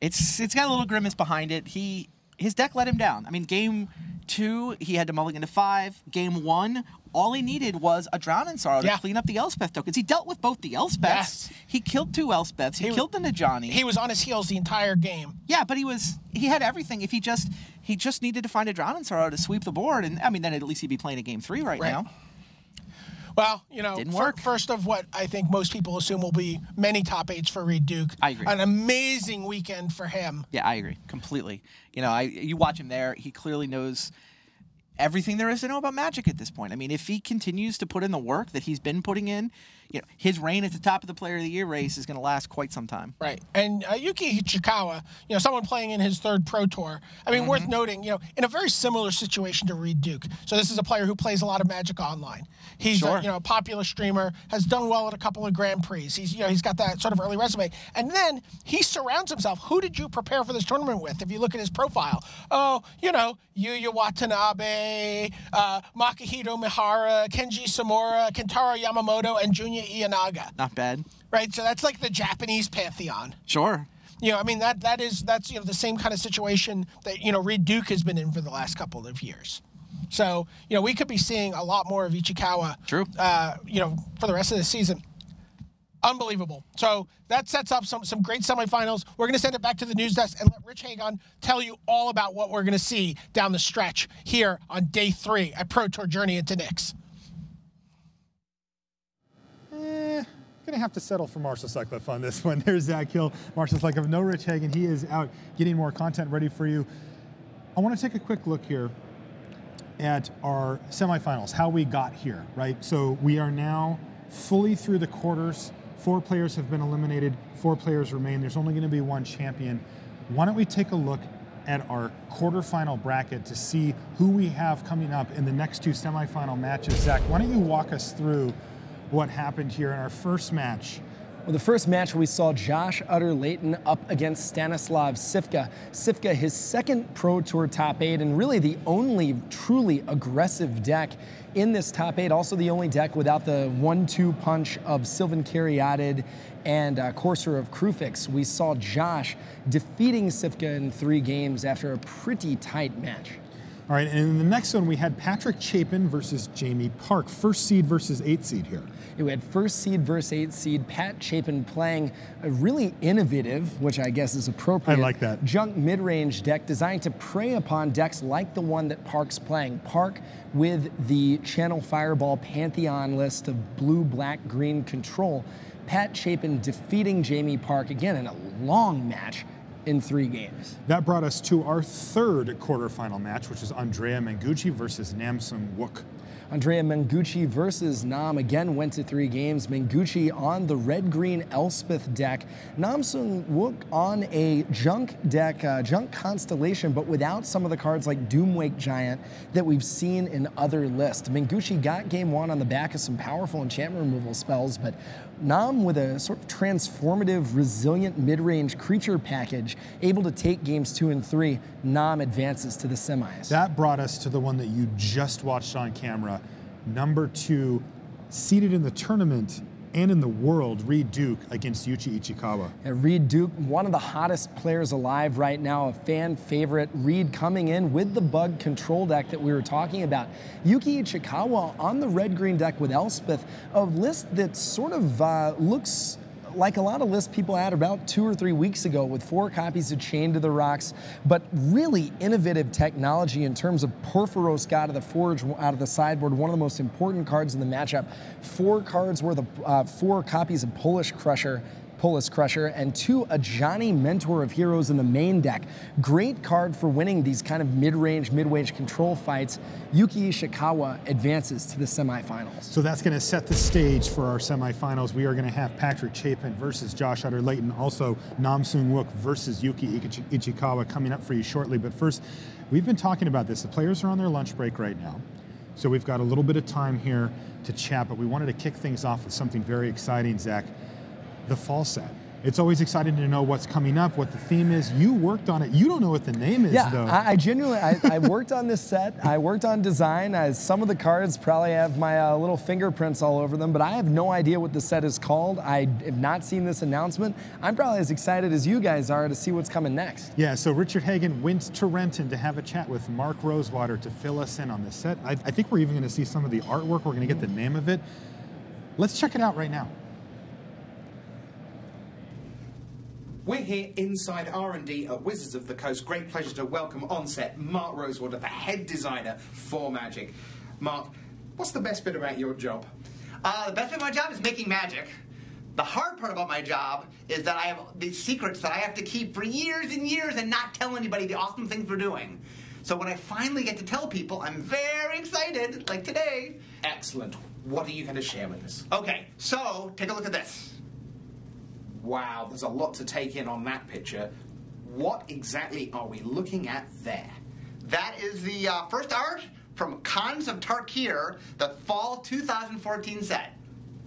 B: it's got a little grimace behind it. His deck let him down. I mean, game 2, he had to mulligan to 5. Game 1, all he needed was a Drown in Sorrow to clean up the Elspeth tokens. He dealt with both the Elspeths.
P: Yes.
B: He killed 2 Elspeths. He killed the Najani.
P: He was on his heels the entire game.
B: Yeah, but he had everything. If he just needed to find a Drown in Sorrow to sweep the board, and I mean, then at least he'd be playing a game 3 right now.
P: Well,
B: didn't work.
P: First of what I think most people assume will be many top 8s for Reed Duke.
B: I agree.
P: An amazing weekend for him.
B: Yeah, I agree completely. You watch him there. He clearly knows everything there is to know about Magic at this point. I mean, if he continues to put in the work that he's been putting in, his reign at the top of the Player of the Year race is going to last quite some time.
P: Right. And Yuki Ichikawa, someone playing in his 3rd Pro Tour. I mean, worth noting, in a very similar situation to Reed Duke. So this is a player who plays a lot of Magic online. He's a popular streamer, has done well at a couple of Grand Prix. He's got that sort of early resume. And then he surrounds himself. Who did you prepare for this tournament with? If you look at his profile, Yuya Watanabe, Makihito Mihara, Kenji Samura, Kentaro Yamamoto, and Junya Ianaga.
B: Not bad.
P: Right, so that's like the Japanese pantheon.
B: Sure.
P: I mean, that's the same kind of situation that, Reed Duke has been in for the last couple of years. So, we could be seeing a lot more of Ichikawa.
B: True.
P: For the rest of the season. Unbelievable. So that sets up some great semifinals. We're going to send it back to the news desk and let Rich Hagon tell you all about what we're going to see down the stretch here on day 3 at Pro Tour Journey into Nyx.
U: Gonna have to settle for Marshall Sutcliffe on this one. There's Zach Hill. Marshall Sutcliffe, no Rich Hagan. He is out getting more content ready for you. I want to take a quick look here at our semifinals, how we got here, right? So we are now fully through the quarters 4 players have been eliminated, 4 players remain. There's only going to be 1 champion. Why don't we take a look at our quarterfinal bracket to see who we have coming up in the next 2 semifinal matches. Zach, why don't you walk us through what happened here in our first match?
S: Well, the first match we saw Josh Utter-Leyton up against Stanislav Sivka. Sivka, his second Pro Tour top 8, and really the only truly aggressive deck in this top 8. Also the only deck without the 1-2 punch of Sylvan Caryatid and Courser of Krufix. We saw Josh defeating Sivka in 3 games after a pretty tight match.
U: All right, and in the next one, we had Patrick Chapin versus Jamie Park. First seed versus 8 seed here.
S: We had first seed versus 8 seed. Pat Chapin playing a really innovative, which I guess is appropriate,
U: I like that,
S: junk mid-range deck designed to prey upon decks like the one that Park's playing. Park with the Channel Fireball Pantheon list of blue, black, green control. Pat Chapin defeating Jamie Park, again, in a long match in 3 games.
U: That brought us to our third quarterfinal match, which is Andrea Mengucci versus Namsung Wook.
S: Andrea Mengucci versus Nam again went to 3 games. Mengucci on the red-green Elspeth deck. Namsung Wook on a junk deck, junk constellation, but without some of the cards like Doomwake Giant that we've seen in other lists. Mengucci got game 1 on the back of some powerful enchantment removal spells, but Nam with a sort of transformative, resilient mid-range creature package, able to take games 2 and 3. Nam advances to the semis.
U: That brought us to the one that you just watched on camera. Number 2, seeded in the tournament and in the world, Reed Duke against Yuichi Ichikawa.
S: And Reed Duke, one of the hottest players alive right now, a fan favorite. Reed coming in with the bug control deck that we were talking about. Yuki Ichikawa on the red-green deck with Elspeth, a list that sort of looks like a lot of lists people had about 2 or 3 weeks ago with 4 copies of Chained to the Rocks, but really innovative technology in terms of Porphyros God of the Forge out of the sideboard, one of the most important cards in the matchup. 4 cards worth of 4 copies of Polish Crusher, and 2 Ajani Mentor of Heroes in the main deck. Great card for winning these kind of mid-range, mid-range control fights. Yuki Ishikawa advances to the semifinals.
U: So that's going to set the stage for our semifinals. We are going to have Patrick Chapin versus Josh Utter-Leyton, also Namsung Wook versus Yuki Ichikawa coming up for you shortly. But first, we've been talking about this. The players are on their lunch break right now. So we've got a little bit of time here to chat, but we wanted to kick things off with something very exciting, Zach. The fall set. It's always exciting to know what's coming up, what the theme is. You worked on it. You don't know what the name is, though.
S: I genuinely, I worked on this set. I worked on design. Some of the cards probably have my little fingerprints all over them, but I have no idea what the set is called. I have not seen this announcement. I'm probably as excited as you guys are to see what's coming next.
U: Yeah, so Richard Hagan went to Renton to have a chat with Mark Rosewater to fill us in on this set. I think we're even going to see some of the artwork. We're going to get the name of it. Let's check it out right now.
A: We're here inside R&D at Wizards of the Coast. Great pleasure to welcome on set Mark Rosewater, the head designer for Magic. Mark, what's the best bit about your job?
D: The best bit of my job is making magic. The hard part about my job is that I have these secrets that I have to keep for years and years and not tell anybody the awesome things we're doing. So when I finally get to tell people, I'm very excited, like today.
A: Excellent. What are you going to share with us?
D: Okay, so take a look at this.
A: Wow, there's a lot to take in on that picture. What exactly are we looking at there?
D: That is the first art from Khans of Tarkir, the fall 2014 set.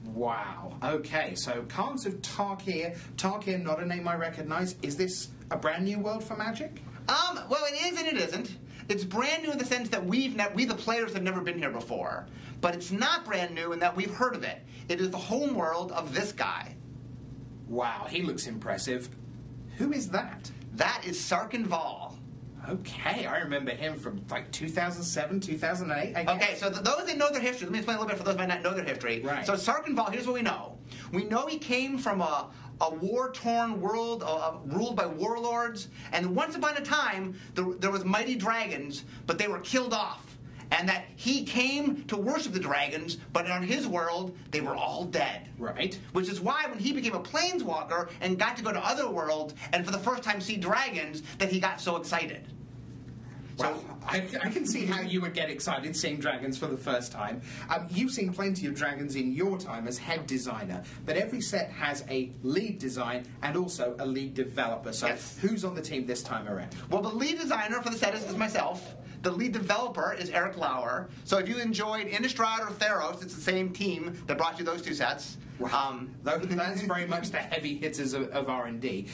A: Wow. Okay, so Khans of Tarkir. Tarkir, not a name I recognize. Is this a brand new world for Magic?
D: Well, it is and it isn't. It's brand new in the sense that we the players have never been here before. But it's not brand new in that we've heard of it. It is the home world of this guy.
A: Wow, he looks impressive. Who is that?
D: That is Sarkin Val.
A: Okay, I remember him from like 2007, 2008. I guess.
D: Okay, so those that know their history, let me explain a little bit for those that might not know their history.
A: Right.
D: So Sarkin Val, here's what we know. We know he came from a war-torn world ruled by warlords, and once upon a time, there was mighty dragons, but they were killed off. And that he came to worship the dragons, but on his world, they were all dead.
A: Right.
D: Which is why when he became a planeswalker and got to go to other worlds and for the first time see dragons, that he got so excited.
A: Well, I can see how you would get excited seeing dragons for the first time. You've seen plenty of dragons in your time as head designer, but every set has a lead design and also a lead developer. So who's on the team this time around?
D: Well, the lead designer for the set is myself. The lead developer is Eric Lauer. So if you enjoyed Innistrad or Theros, it's the same team that brought you those two sets.
A: That's very much the heavy hitters of R&D.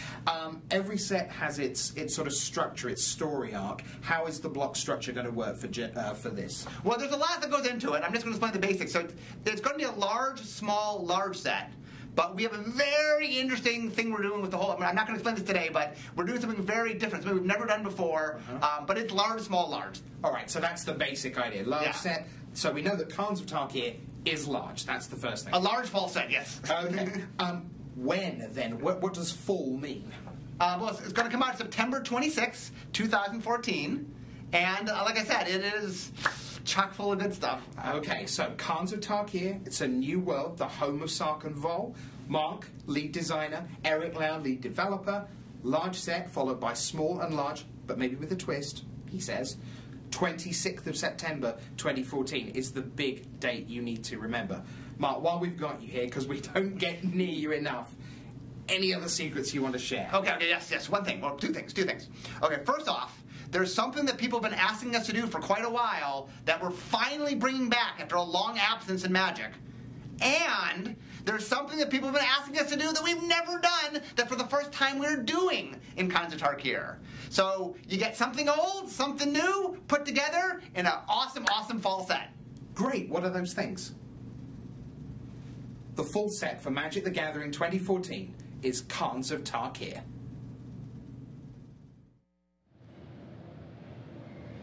A: Every set has its sort of structure, its story arc. How is the block structure going to work for this?
D: Well, there's a lot that goes into it. I'm just going to explain the basics. So it's going to be a large, small, large set. But we have a very interesting thing we're doing with the whole. I'm not going to explain this today, but we're doing something very different, something we've never done before. But it's large, small, large.
A: All right, so that's the basic idea. Large set. So we know that Khans of Tarkir is large. That's the first thing.
D: A large fall set, yes.
A: Okay. When then? What does fall mean?
D: Well, it's going to come out September 26, 2014. And like I said, it is chock full of good stuff.
A: Okay, so Khans of Tarkir, it's a new world, the home of Sark and Vol. Mark, lead designer. Eric Lau, lead developer. Large set, followed by small and large, but maybe with a twist, he says. 26th of September 2014 is the big date you need to remember. Mark, while we've got you here, because we don't get near you enough, any other secrets you want to share?
D: Okay, yes. One thing, well, two things. Okay, first off, there's something that people have been asking us to do for quite a while that we're finally bringing back after a long absence in Magic. And there's something that people have been asking us to do that we've never done that for the first time we're doing in Khans of Tarkir. So you get something old, something new, put together in an awesome, awesome fall set.
A: Great, what are those things? The full set for Magic the Gathering 2014 is Khans of Tarkir.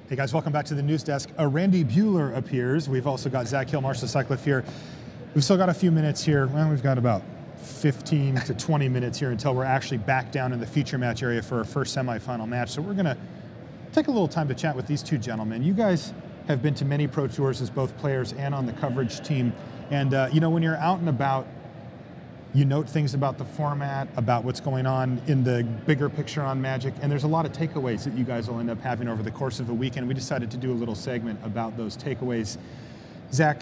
U: Hey guys, welcome back to the news desk. Randy Buehler appears. We've also got Zach Hill, Marshall Sutcliffe here. We've still got a few minutes here. Well, we've got about 15 to 20 minutes here until we're actually back down in the feature match area for our first semifinal match. So we're going to take a little time to chat with these two gentlemen. You guys have been to many Pro Tours as both players and on the coverage team. And, you know, when you're out and about, you note things about the format, about what's going on in the bigger picture on Magic, and there's a lot of takeaways that you guys will end up having over the course of a weekend. We decided to do a little segment about those takeaways. Zach,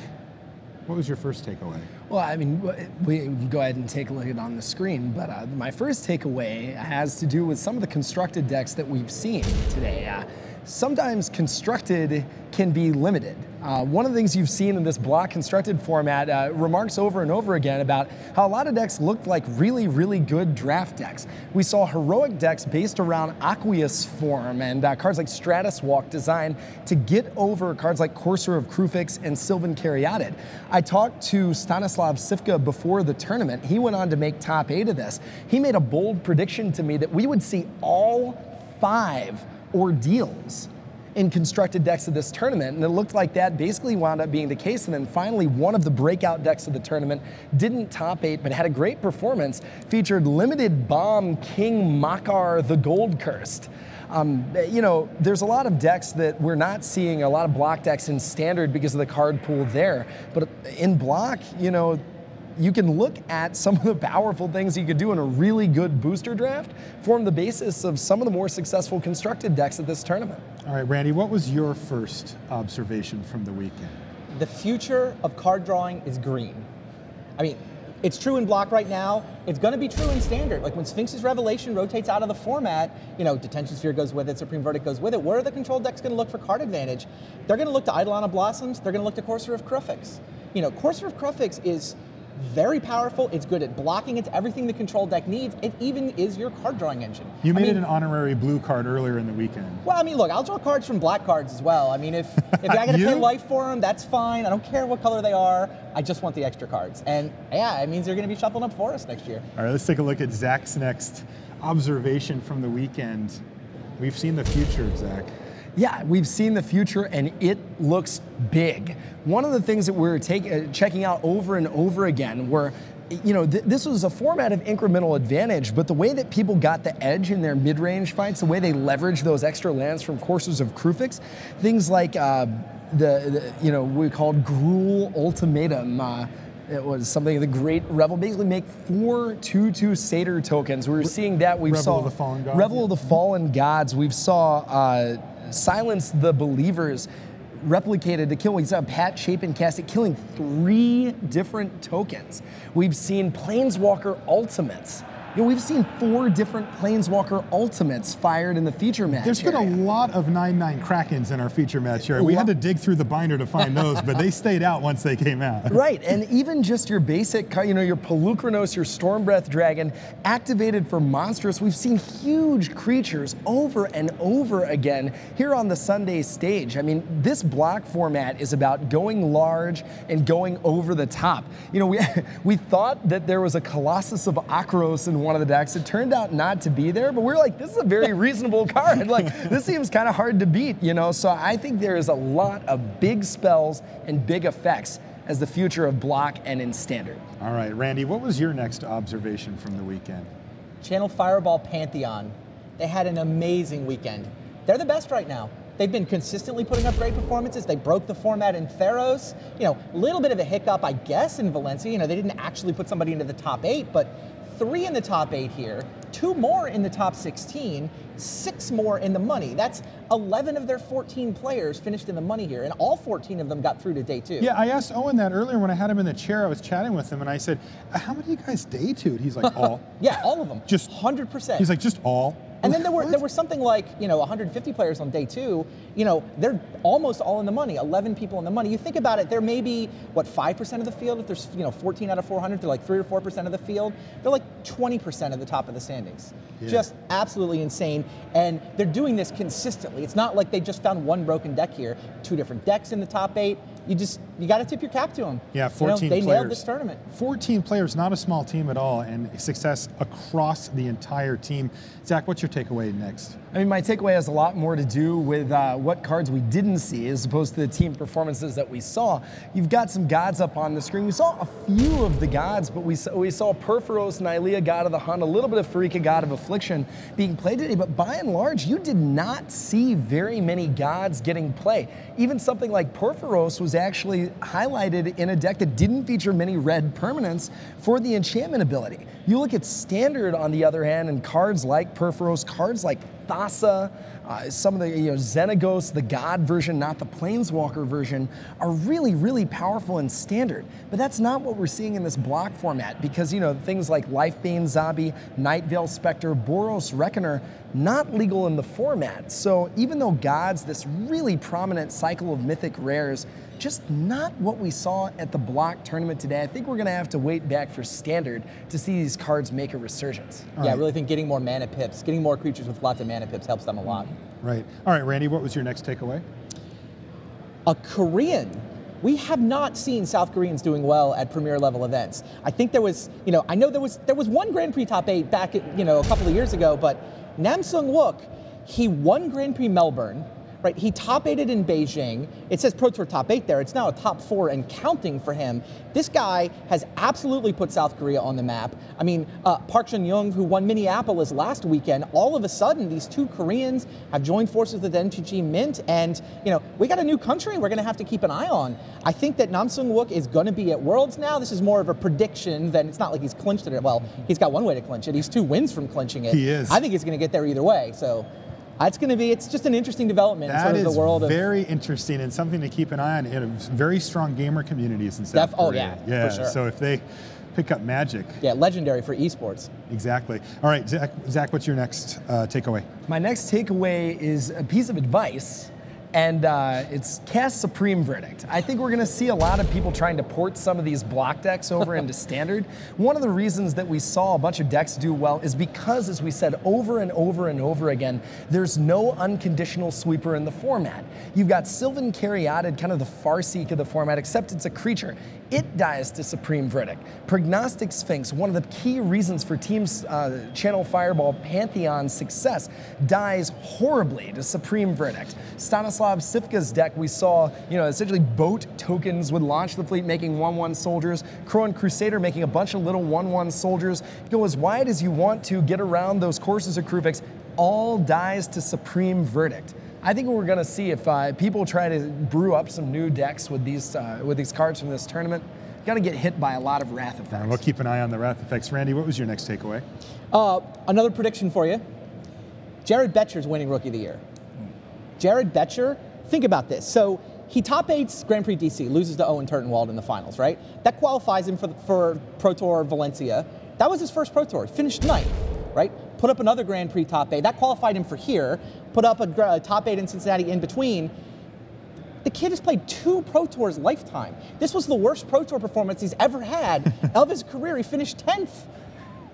U: what was your first takeaway?
S: Well, I mean, we can go ahead and take a look at it on the screen, but my first takeaway has to do with some of the constructed decks that we've seen today. Sometimes constructed can be limited. One of the things you've seen in this block constructed format, remarks over and over again about how a lot of decks looked like really, really good draft decks. We saw heroic decks based around Aqueous form and cards like Stratus Walk designed to get over cards like Courser of Krufix and Sylvan Caryatid. I talked to Stanislav Sivka before the tournament. He went on to make top 8 of this. He made a bold prediction to me that we would see all 5 ordeals in constructed decks of this tournament, and it looked like that basically wound up being the case. And then finally, one of the breakout decks of the tournament didn't top 8, but had a great performance, featured Limited Bomb King Makar the Gold Cursed. You know, there's a lot of decks that we're not seeing, a lot of block decks in standard because of the card pool there, but in block, you know, you can look at some of the powerful things you could do in a really good booster draft, form the basis of some of the more successful constructed decks at this tournament.
U: All right, Randy, what was your first observation from the weekend?
B: The future of card drawing is green. I mean, it's true in block right now. It's going to be true in standard. Like when Sphinx's Revelation rotates out of the format, you know, Detention Sphere goes with it, Supreme Verdict goes with it. Where are the control decks going to look for card advantage? They're going to look to Eidolon of Blossoms. They're going to look to Courser of Krufix. You know, Courser of Krufix is very powerful. It's good at blocking. It's everything the control deck needs. It even is your card drawing engine.
U: You made it an honorary blue card earlier in the weekend.
B: Well, I mean, look, I'll draw cards from black cards as well. I mean, if I got to pay life for them, that's fine. I don't care what color they are. I just want the extra cards. And yeah, it means they're going to be shuffling up for us next year.
U: All right, let's take a look at Zach's next observation from the weekend. We've seen the future, Zach.
S: Yeah, we've seen the future and it looks big. One of the things that we're checking out over and over again were, you know, this was a format of incremental advantage, but the way that people got the edge in their mid-range fights, the way they leveraged those extra lands from Coursers of Krufix, things like you know, we called Gruul Ultimatum. It was something the Great Revel, basically make 4 2/2 Satyr tokens. We were seeing that. We saw
U: Revel of the Fallen Gods.
S: Revel of the Fallen Gods. We saw Silence the Believers replicated to kill. We saw Pat Chapin cast it, killing 3 different tokens. We've seen Planeswalker ultimates. We've seen 4 different Planeswalker ultimates fired in the feature match.
U: There's been a lot of 9/9 Krakens in our feature match here. We had to dig through the binder to find those, but they stayed out once they came out.
S: Right, and even just your basic, your Pelukrinos, your Stormbreath Dragon, activated for monstrous. We've seen huge creatures over and over again here on the Sunday stage. I mean, this block format is about going large and going over the top. We thought that there was a Colossus of Akros in one of the decks. It turned out not to be there, but we're like, this is a very reasonable card. Like, this seems kind of hard to beat, So I think there is a lot of big spells and big effects as the future of block and in standard.
U: All right, Randy, what was your next observation from the weekend?
B: Channel Fireball Pantheon. They had an amazing weekend. They're the best right now. They've been consistently putting up great performances. They broke the format in Theros. A little bit of a hiccup, I guess, in Valencia. They didn't actually put somebody into the top 8, but 3 in the top 8 here, 2 more in the top 16, 6 more in the money. That's 11 of their 14 players finished in the money here, and all 14 of them got through to day 2.
U: Yeah, I asked Owen that earlier when I had him in the chair. I was chatting with him, and I said, how many of you guys day 2'd? He's like, all.
B: Yeah, all of them.
U: Just
B: 100%.
U: He's like, just all?
B: And then there were something like 150 players on day 2. They're almost all in the money. 11 people in the money. You think about it, there may be 5% of the field. If there's 14 out of 400, they're like 3 or 4% of the field. They're like 20% of the top of the standings. Yeah. Just absolutely insane. And they're doing this consistently. It's not like they just found one broken deck here. 2 different decks in the top 8. You got to tip your cap to them.
U: Yeah, 14 players.
B: They nailed this tournament.
U: 14 players, not a small team at all, and success across the entire team. Zach, what's your takeaway next?
S: I mean, my takeaway has a lot more to do with what cards we didn't see as opposed to the team performances that we saw. You've got some gods up on the screen. We saw a few of the gods, but we saw Perforos, Nylea, God of the Hunt, a little bit of Farika, God of Affliction being played today, but by and large, you did not see very many gods getting play. Even something like Perforos was actually highlighted in a deck that didn't feature many red permanents for the enchantment ability. You look at Standard, on the other hand, and cards like Perforos, cards like Thassa, some of the Xenagos, the God version, not the Planeswalker version, are really, really powerful in Standard. But that's not what we're seeing in this block format because, things like Lifebane Zombie, Nightveil Spectre, Boros Reckoner, not legal in the format. So even though Gods, this really prominent cycle of mythic rares, just not what we saw at the block tournament today. I think we're going to have to wait back for Standard to see these cards make a resurgence.
B: I really think getting more mana pips, getting more creatures with lots of mana pips helps them a lot.
U: Right. All right, Randy, what was your next takeaway?
B: A Korean. We have not seen South Koreans doing well at premier level events. I think there was, I know there was one Grand Prix top 8 back at, a couple of years ago, but Nam Sung-wook, he won Grand Prix Melbourne. Right, he top 8'd in Beijing. It says Pro Tour top 8 there. It's now a top 4 and counting for him. This guy has absolutely put South Korea on the map. I mean, Park Jun-young, who won Minneapolis last weekend, all of a sudden, these 2 Koreans have joined forces with NTG Mint, and we got a new country we're going to have to keep an eye on. I think that Nam Sung-wook is going to be at Worlds now. This is more of a prediction than it's not like he's clinched it. Well, he's got one way to clinch it. He's 2 wins from clinching it.
U: He is.
B: I think he's going to get there either way. So. It's just an interesting development in sort of the world of...
U: That is very interesting and something to keep an eye on in very strong gamer communities in South Korea.
B: Oh, yeah, for sure.
U: So if they pick up Magic.
B: Yeah, legendary for esports.
U: Exactly. All right, Zach, what's your next takeaway?
S: My next takeaway is a piece of advice, and it's cast Supreme Verdict. I think we're going to see a lot of people trying to port some of these block decks over into Standard. One of the reasons that we saw a bunch of decks do well is because, as we said over and over and over again, there's no unconditional sweeper in the format. You've got Sylvan Caryatid, kind of the Farseek of the format, except it's a creature. It dies to Supreme Verdict. Prognostic Sphinx, one of the key reasons for Team's Channel Fireball Pantheon's success, dies horribly to Supreme Verdict. Stanislav Sivka's deck, we saw, essentially boat tokens would launch the fleet, making 1/1 soldiers. Crowan Crusader making a bunch of little 1/1 soldiers. Go as wide as you want to, get around those courses of Kruvix, all dies to Supreme Verdict. I think what we're going to see if people try to brew up some new decks with these cards from this tournament, got to get hit by a lot of Wrath effects.
U: And we'll keep an eye on the Wrath effects. Randy, what was your next takeaway?
B: Another prediction for you. Jared Betcher's winning Rookie of the Year. Jared Betcher, think about this. So he top 8s Grand Prix DC, loses to Owen Turtenwald in the finals, right? That qualifies him for Pro Tour Valencia. That was his first Pro Tour. Finished 9th, right? Put up another Grand Prix top 8. That qualified him for here. Put up a top 8 in Cincinnati in between. The kid has played 2 Pro Tours lifetime. This was the worst Pro Tour performance he's ever had of his career. He finished 10th.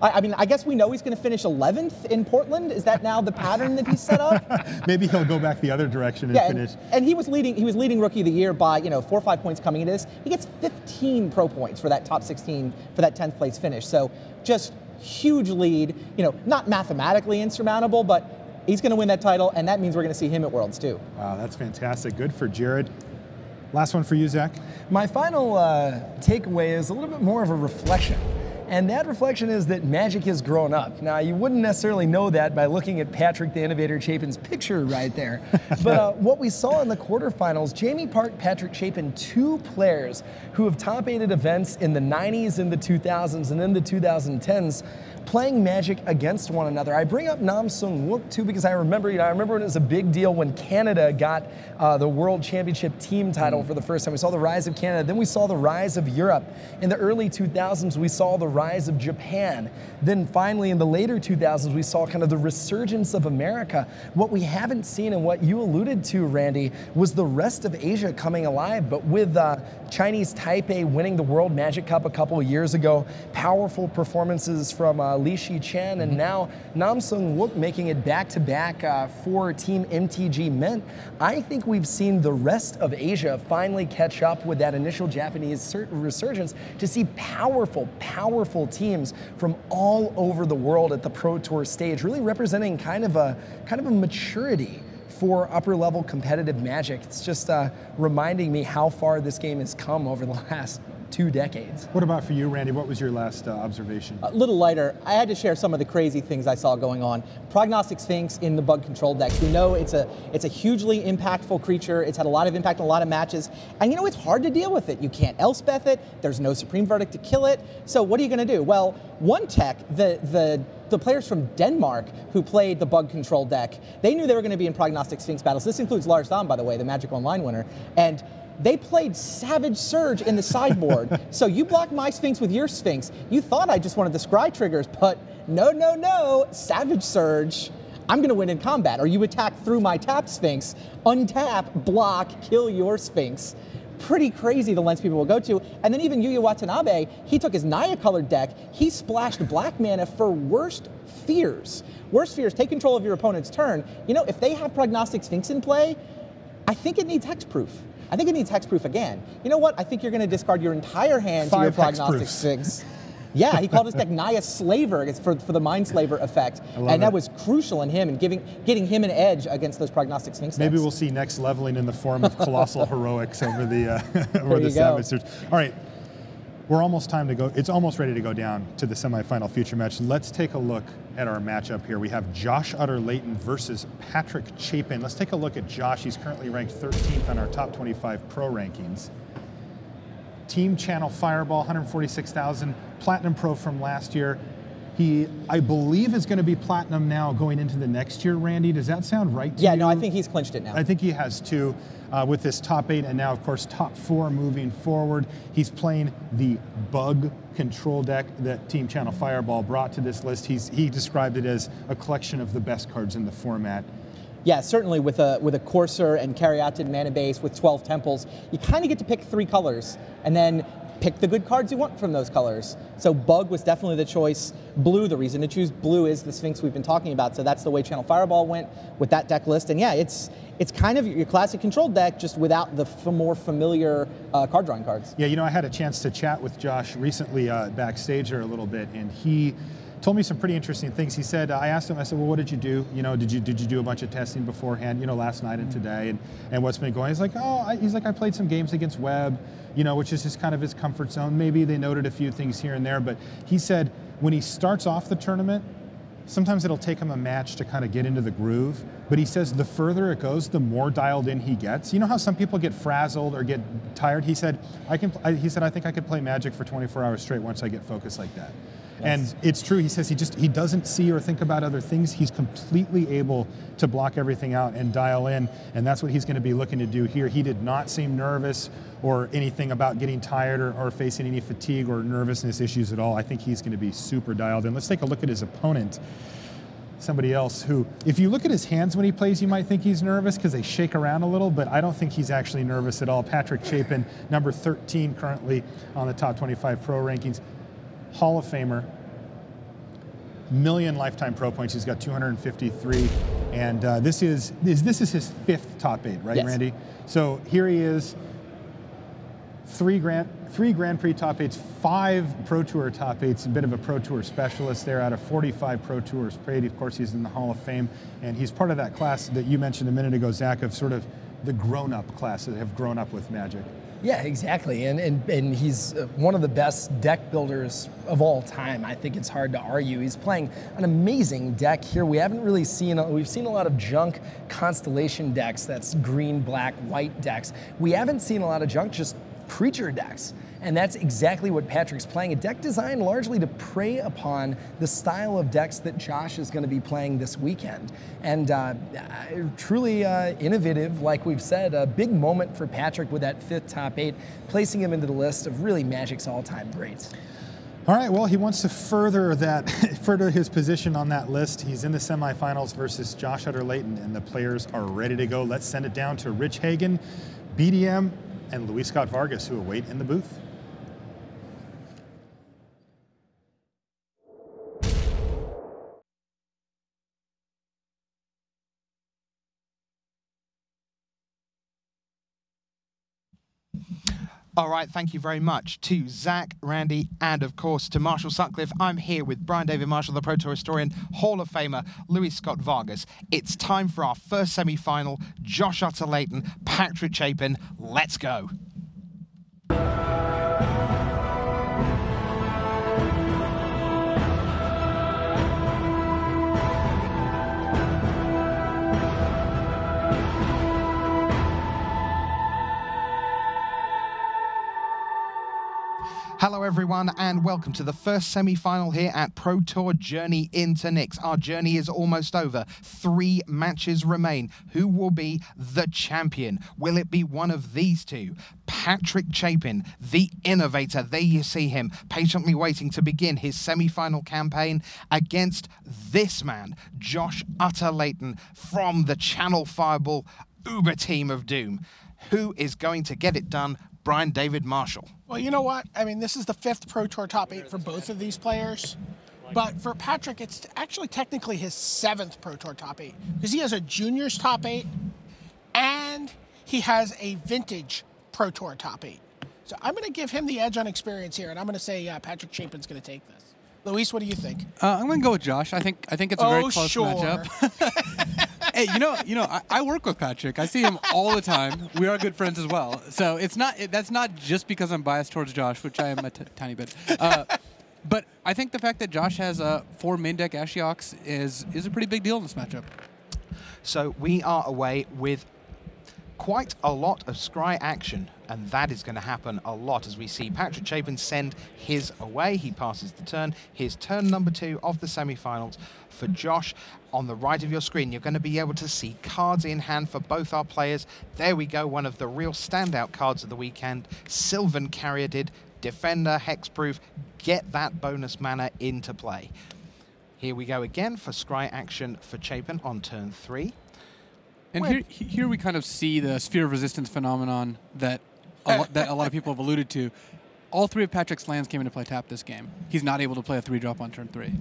B: I mean, I guess we know he's going to finish 11th in Portland. Is that now the pattern that he's set up?
U: Maybe he'll go back the other direction and finish.
B: And he was leading Rookie of the Year by 4 or 5 points coming into this. He gets 15 pro points for that top 16 for that 10th place finish. So just huge lead. Not mathematically insurmountable, but he's going to win that title, and that means we're going to see him at Worlds too.
U: Wow, that's fantastic. Good for Jared. Last one for you, Zach.
S: My final takeaway is a little bit more of a reflection. And that reflection is that Magic has grown up. Now, you wouldn't necessarily know that by looking at Patrick the Innovator Chapin's picture right there. But what we saw in the quarterfinals, Jamie Park, Patrick Chapin, 2 players who have top-8 events in the 90s, in the 2000s, and in the 2010s, playing Magic against one another. I bring up Nam Sung Wook too because I remember when it was a big deal when Canada got the World Championship team title for the first time. We saw the rise of Canada, then we saw the rise of Europe. In the early 2000s, we saw the rise of Japan. Then finally, in the later 2000s, we saw kind of the resurgence of America. What we haven't seen, and what you alluded to, Randy, was the rest of Asia coming alive. But with Chinese Taipei winning the World Magic Cup a couple of years ago, powerful performances from Li Shichen, and now Nam Sung Wook making it back-to-back for Team MTG Mint. I think we've seen the rest of Asia finally catch up with that initial Japanese resurgence to see powerful, powerful teams from all over the world at the Pro Tour stage, really representing kind of a maturity for upper-level competitive Magic. It's just reminding me how far this game has come over the last 2 decades.
U: What about for you, Randy? What was your last observation?
B: A little lighter. I had to share some of the crazy things I saw going on. Prognostic Sphinx in the bug control decks. We know it's a hugely impactful creature. It's had a lot of impact in a lot of matches. And it's hard to deal with it. You can't Elspeth it. There's no Supreme Verdict to kill it. So what are you going to do? Well, one tech, the players from Denmark who played the bug control deck, they knew they were going to be in Prognostic Sphinx battles. This includes Lars Dam, by the way, the Magic Online winner. And they played Savage Surge in the sideboard. So you block my Sphinx with your Sphinx. You thought I just wanted the scry triggers, but no, Savage Surge. I'm going to win in combat. Or you attack through my tapped Sphinx, untap, block, kill your Sphinx. Pretty crazy the lengths people will go to. And then even Yuya Watanabe, he took his Naya-colored deck, he splashed black mana for Worst Fears. Worst Fears, take control of your opponent's turn. If they have Prognostic Sphinx in play, I think it needs hexproof. I think it needs hexproof again. You know what? I think you're going to discard your entire hand to your Prognostic Sphinx. Yeah, he called his deck Naya Slaver for the Mind Slaver effect. And that was crucial in him and getting him an edge against those Prognostic Sphinx decks.
U: Maybe we'll see next leveling in the form of colossal heroics over the Savage Surge. All right, we're almost time to go. It's almost ready to go down to the semifinal future match. Let's take a look at our matchup here. We have Josh Utter-Layton versus Patrick Chapin. Let's take a look at Josh. He's currently ranked 13th on our top 25 pro rankings. Team Channel Fireball, 146,000, Platinum Pro from last year. He, I believe, is going to be Platinum now going into the next year, Randy. Does that sound right to you?
B: Yeah, no, I think he's clinched it now.
U: I think he has too, with this top 8 and now, of course, top 4 moving forward. He's playing the bug control deck that Team Channel Fireball brought to this list. He described it as a collection of the best cards in the format.
B: Yeah, certainly with a Courser and Caryatid mana base with 12 temples, you kind of get to pick 3 colors and then pick the good cards you want from those colors. So Bug was definitely the choice. Blue, the reason to choose blue is the Sphinx we've been talking about. So that's the way Channel Fireball went with that deck list. And yeah, it's kind of your classic control deck, just without the more familiar card drawing cards.
U: Yeah, I had a chance to chat with Josh recently backstage there a little bit, and he told me some pretty interesting things. He said, I asked him, I said, well, what did you do? Did you do a bunch of testing beforehand, last night and today, and what's been going? He's like, I played some games against Webb, which is just kind of his comfort zone. Maybe they noted a few things here and there, but he said when he starts off the tournament, sometimes it'll take him a match to kind of get into the groove, but he says the further it goes, the more dialed in he gets. You know how some people get frazzled or get tired? He said, I think I could play Magic for 24 hours straight once I get focused like that. And it's true, he says he doesn't see or think about other things. He's completely able to block everything out and dial in, and that's what he's going to be looking to do here. He did not seem nervous or anything about getting tired or facing any fatigue or nervousness issues at all. I think he's going to be super dialed in. Let's take a look at his opponent. Somebody else who, if you look at his hands when he plays, you might think he's nervous because they shake around a little, but I don't think he's actually nervous at all. Patrick Chapin, number 13 currently on the top 25 pro rankings. Hall of Famer, million lifetime pro points. He's got 253, and this is his 5th top 8, right, yes. Randy? So here he is, three Grand Prix top 8s, 5 Pro Tour top 8s, a bit of a Pro Tour specialist there out of 45 Pro Tours played. Of course, he's in the Hall of Fame, and he's part of that class that you mentioned a minute ago, Zach, of sort of the grown-up class that have grown up with Magic.
S: Yeah, exactly, and he's one of the best deck builders of all time. I think it's hard to argue. He's playing an amazing deck here. We haven't really we've seen a lot of junk Constellation decks, that's green, black, white decks. We haven't seen a lot of junk, just creature decks. And that's exactly what Patrick's playing, a deck designed largely to prey upon the style of decks that Josh is going to be playing this weekend. And truly innovative, like we've said, a big moment for Patrick with that 5th top 8, placing him into the list of really Magic's all-time greats.
U: All right, well, he wants to further his position on that list. He's in the semifinals versus Josh Utter-Leyton, and the players are ready to go. Let's send it down to Rich Hagan, BDM, and Luis Scott Vargas, who await in the booth.
A: All right, thank you very much to Zach, Randy, and of course to Marshall Sutcliffe. I'm here with Brian David Marshall, the Pro Tour historian, Hall of Famer, Luis Scott Vargas. It's time for our first semi-final. Josh Utter-Leyton, Patrick Chapin. Let's go. Hello everyone and welcome to the first semi-final here at Pro Tour Journey into Nyx. Our journey is almost over. 3 matches remain. Who will be the champion? Will it be one of these two? Patrick Chapin, the innovator. There you see him, patiently waiting to begin his semi-final campaign against this man, Josh Utter-Leyton from the Channel Fireball Uber team of doom. Who is going to get it done? Brian David Marshall.
P: Well, you know what? I mean, this is the 5th Pro Tour top 8 for both of these players. But for Patrick, it's actually technically his 7th Pro Tour top 8 because he has a juniors top 8 and he has a vintage Pro Tour top 8. So I'm going to give him the edge on experience here, and I'm going to say Patrick Chapin's going to take this. Luis, what do you think?
E: I'm going to go with Josh. I think it's a very close matchup. Hey, you know, I work with Patrick. I see him all the time. We are good friends as well. So that's not just because I'm biased towards Josh, which I am a tiny bit. But I think the fact that Josh has 4 main deck Ashioks is a pretty big deal in this matchup.
A: So we are away with quite a lot of scry action, and that is going to happen a lot as we see Patrick Chapin send his away. He passes the turn. Here's turn number 2 of the semi-finals for Josh. On the right of your screen, you're going to be able to see cards in hand for both our players. There we go, one of the real standout cards of the weekend. Sylvan Caryatid, Defender, Hexproof. Get that bonus mana into play. Here we go again for scry action for Chapin on turn 3.
E: And here we kind of see the sphere of resistance phenomenon that a lot of people have alluded to. All 3 of Patrick's lands came into play tapped this game. He's not able to play a 3-drop on turn 3.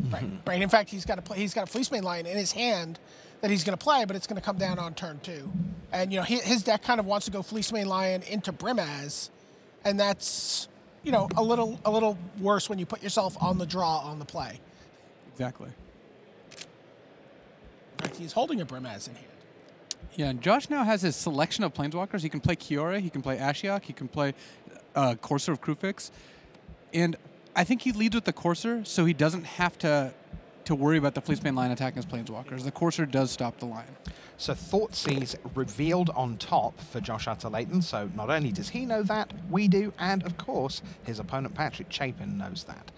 P: Right. In fact, he's got a Fleecemane Lion in his hand that he's going to play, but it's going to come down on turn 2. And you know, his deck kind of wants to go Fleecemane Lion into Brimaz, and that's, you know, a little worse when you put yourself on the draw on the play.
E: Exactly.
P: He's holding a Brimaz in hand.
E: Yeah, and Josh now has his selection of Planeswalkers. He can play Kiora, he can play Ashiok, he can play Courser of Krufix. And I think he leads with the Courser, so he doesn't have to worry about the Fleecemane Lion attacking his Planeswalkers. The Courser does stop the line.
A: So Thoughtseize revealed on top for Josh Utter-Leyton, so not only does he know that, we do, and of course, his opponent Patrick Chapin knows that.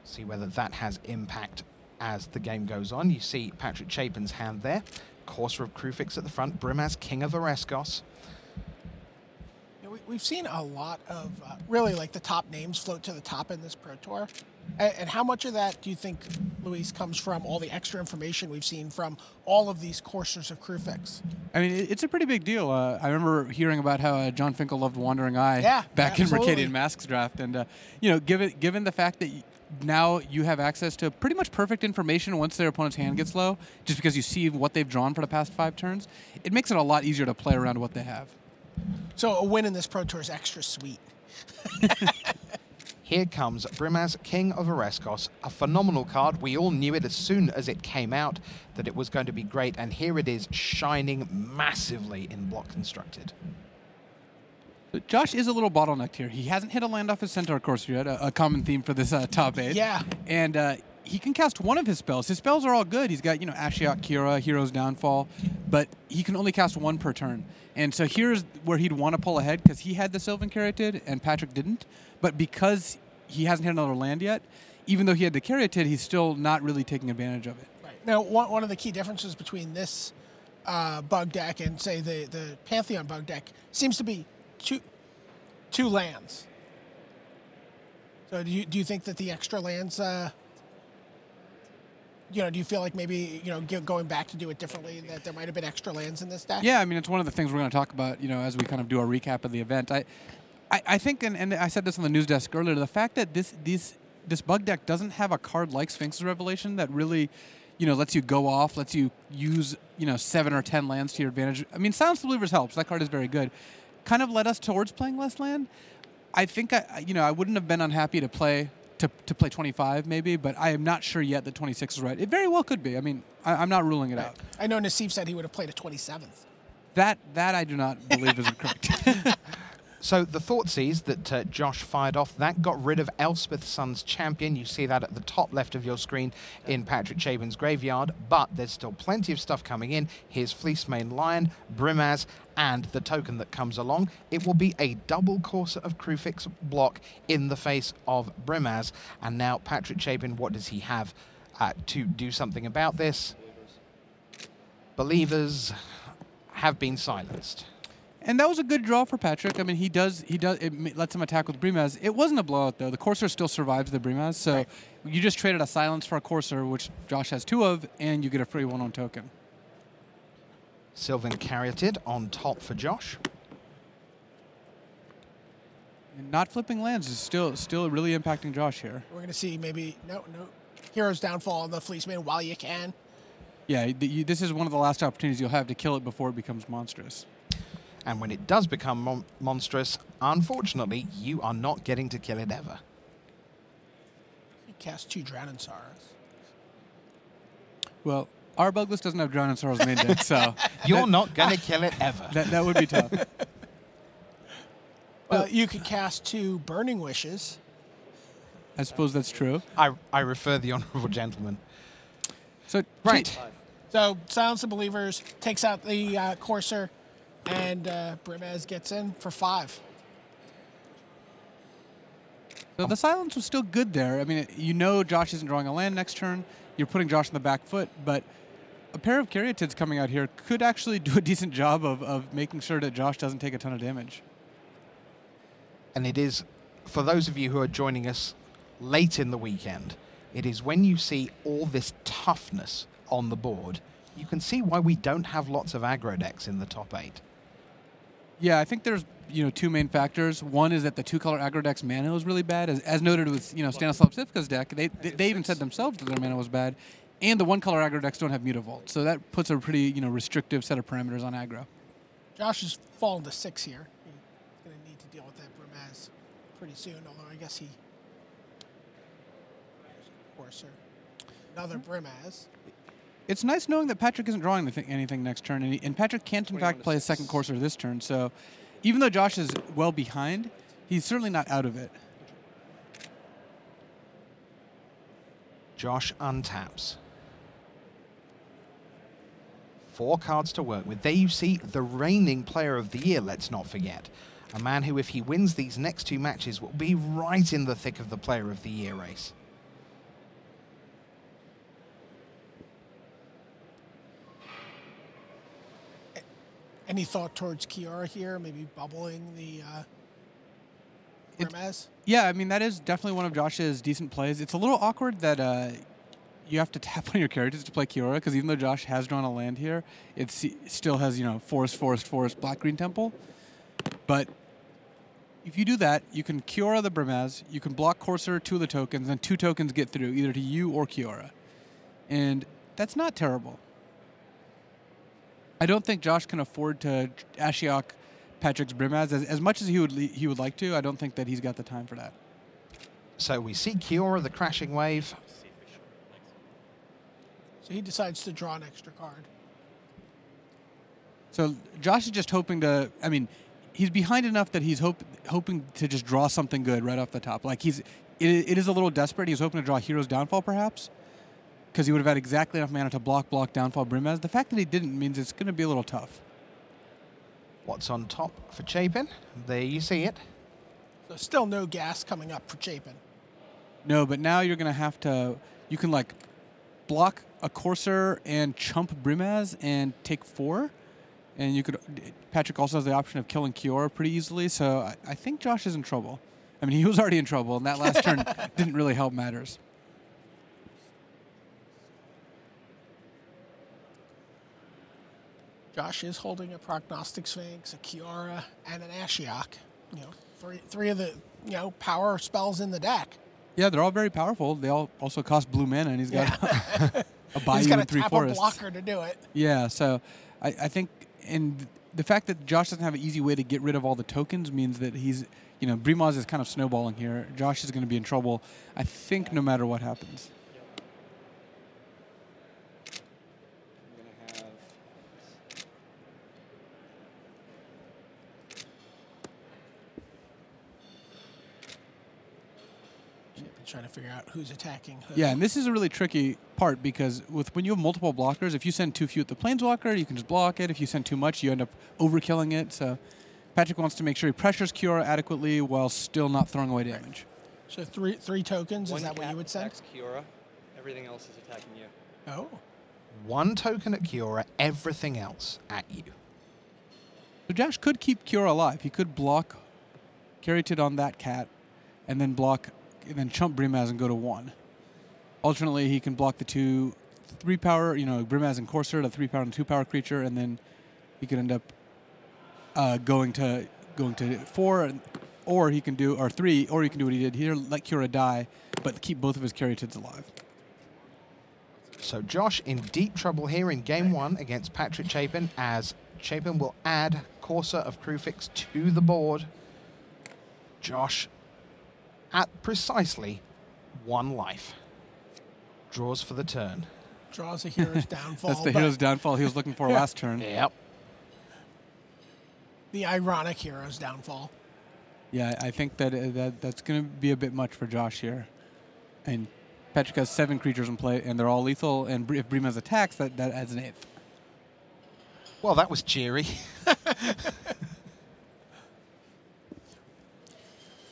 A: See whether that has impact as the game goes on. You see Patrick Chapin's hand there. Courser of Krufix at the front. Brimaz, King of Oreskos.
C: We've seen a lot of really like the top names float to the top in this Pro Tour. And how much of that do you think, Luis, comes from all the extra information we've seen from all of these coursers of Krufix?
E: I mean, it's a pretty big deal. I remember hearing about how John Finkel loved Wandering Eye back in Mercadian Masks draft. And, you know, given the fact that now you have access to pretty much perfect information once their opponent's hand gets low, just because you see what they've drawn for the past 5 turns, it makes it a lot easier to play around what they have.
C: So a win in this Pro Tour is extra sweet.
A: Here comes Brimaz, King of Oreskos, a phenomenal card. We all knew it as soon as it came out that it was going to be great, and here it is shining massively in Block Constructed.
E: But Josh is a little bottlenecked here. He hasn't hit a land off his Centaur Courser yet, a common theme for this top 8.
C: Yeah.
E: And he can cast one of his spells. His spells are all good. He's got, you know, Ashiok Kira, Hero's Downfall, but he can only cast 1 per turn. And so here's where he'd want to pull ahead, because he had the Sylvan Caryatid and Patrick didn't. But because he hasn't hit another land yet, even though he had the Caryatid, he's still not really taking advantage of it.
C: Right. Now, one of the key differences between this bug deck and, say, the Pantheon bug deck seems to be two lands. So do you think that the extra lands, you know, do you feel like maybe, you know, going back to do it differently, that there might have been extra lands in this deck?
E: Yeah, I mean, it's one of the things we're going to talk about, you know, as we kind of do our recap of the event. I think, and I said this on the news desk earlier, the fact that this bug deck doesn't have a card like Sphinx's Revelation that really, you know, lets you go off, lets you use, you know, 7 or 10 lands to your advantage. I mean, Silence the Believers helps. That card is very good. Kind of led us towards playing less land. I think, you know, I wouldn't have been unhappy to play 25 maybe, but I am not sure yet that 26 is right. It very well could be. I mean, I'm not ruling it out.
C: I know Nassif said he would have played a 27th.
E: That I do not believe is correct.
A: So the Thoughtseize that Josh fired off, that got rid of Elspeth Sun's champion. You see that at the top left of your screen in Patrick Chapin's graveyard, but there's still plenty of stuff coming in. Here's Fleecemane Lion, Brimaz, and the token that comes along. It will be a double Courser of Krufix block in the face of Brimaz. And now Patrick Chapin, what does he have to do something about this? Believers have been silenced.
E: And that was a good draw for Patrick. I mean, he does. It lets him attack with Brimaz. It wasn't a blowout, though. The Courser still survives the Brimaz, so you just traded a Silence for a Courser, which Josh has 2 of, and you get a free 1-on token.
A: Sylvan Caryatid on top for Josh.
E: And not flipping lands is still really impacting Josh here.
C: We're going to see maybe, no, Hero's Downfall on the Fleeceman while you can.
E: Yeah, this is one of the last opportunities you'll have to kill it before it becomes monstrous.
A: And when it does become monstrous, unfortunately, you are not getting to kill it ever.
C: He cast 2 Drowning Sorrows.
E: Well, our bug list doesn't have Drowning Sorrows main deck, so...
A: You're not going to kill it ever.
E: That would be tough.
C: Well, you could cast 2 Burning Wishes.
E: I suppose that's true.
A: I refer the Honorable Gentleman.
E: So,
A: right.
C: So, Silence the Believers takes out the Courser, and Brimaz gets in for 5.
E: So the Silence was still good there. I mean, you know Josh isn't drawing a land next turn. You're putting Josh on the back foot, but a pair of Caryatids coming out here could actually do a decent job of making sure that Josh doesn't take a ton of damage.
A: And it is, for those of you who are joining us late in the weekend, it is when you see all this toughness on the board, you can see why we don't have lots of aggro decks in the top 8.
E: Yeah, I think there's 2 main factors. One is that the 2-color aggro deck's mana was really bad, as noted with Stanislav Sivka's deck. They even said themselves that their mana was bad, and the 1-color aggro decks don't have Mutavault, so that puts a pretty restrictive set of parameters on aggro.
C: Josh has fallen to 6 here. He's going to need to deal with that Brimaz pretty soon, although I guess he... Courser. Another Brimaz.
E: It's nice knowing that Patrick isn't drawing anything next turn, and Patrick can't, in fact, play a second Courser this turn. So even though Josh is well behind, he's certainly not out of it.
A: Josh untaps. 4 cards to work with. There you see the reigning player of the year, let's not forget. A man who, if he wins these next 2 matches, will be right in the thick of the player of the year race.
C: Any thought towards Kiora here, maybe bubbling the Hermes?
E: Yeah, I mean, that is definitely one of Josh's decent plays. It's a little awkward that you have to tap on your characters to play Kiora, because even though Josh has drawn a land here, it still has, forest, black-green temple. But if you do that, you can Kiora the Brimaz, you can block Courser 2 of the tokens, and 2 tokens get through, either to you or Kiora. And that's not terrible. I don't think Josh can afford to Ashiok Patrick's Brimaz as much as he would like to. I don't think that he's got the time for that.
A: So we see Kiora the Crashing Wave.
C: So he decides to draw an extra card.
E: So Josh is just hoping to, I mean, he's behind enough that he's hoping to just draw something good right off the top. Like it is a little desperate. He was hoping to draw Hero's Downfall perhaps, because he would have had exactly enough mana to block Downfall Brimaz. The fact that he didn't means it's going to be a little tough.
A: What's on top for Chapin? There you see it.
C: So still no gas coming up for Chapin.
E: No, but now you're going to have to, you can like block a Courser and chump Brimaz and take 4. And you could, Patrick also has the option of killing Kiora pretty easily. So I think Josh is in trouble. I mean, he was already in trouble, and that last turn didn't really help matters.
C: Josh is holding a Prognostic Sphinx, a Kiora, and an Ashiok. Three of the power spells in the deck.
E: Yeah, they're all very powerful. They all also cost blue mana, and he's got a Bayou
C: he's got
E: and 3
C: tap
E: forests.
C: a blocker to do it.
E: Yeah, so I think, and the fact that Josh doesn't have an easy way to get rid of all the tokens means that he's, Brimaz is kind of snowballing here. Josh is going to be in trouble, I think, no matter what happens.
C: Trying to figure out who's attacking who.
E: Yeah, and this is a really tricky part, because when you have multiple blockers, if you send too few at the Planeswalker, you can just block it. If you send too much, you end up overkilling it. So Patrick wants to make sure he pressures Kiora adequately while still not throwing away damage.
C: So three tokens, is that what you would send?
K: Kiora. Everything else is attacking you.
C: Oh.
A: 1 token at Kiora, everything else at you.
E: So Josh could keep Kiora alive. He could block Caryatid on that cat, and then chump Brimaz and go to 1. Alternately, he can block the 2 3-power, Brimaz and Courser, the 3-power and 2-power creature, and then he could end up going to 4, or he can do, or 3, or he can do what he did here, let Kiora die, but keep both of his Caryatids alive.
A: So Josh in deep trouble here in game 1 against Patrick Chapin, as Chapin will add Courser of Krufix to the board. Josh at precisely 1 life. Draws for the turn.
C: Draws a Hero's Downfall.
E: That's the Hero's Downfall he was looking for last turn.
A: Yep.
C: The ironic Hero's Downfall.
E: Yeah, I think that's going to be a bit much for Josh here. And Patrick has 7 creatures in play, and they're all lethal, and if Brimaz attacks, that adds an 8th.
A: Well, that was cheery.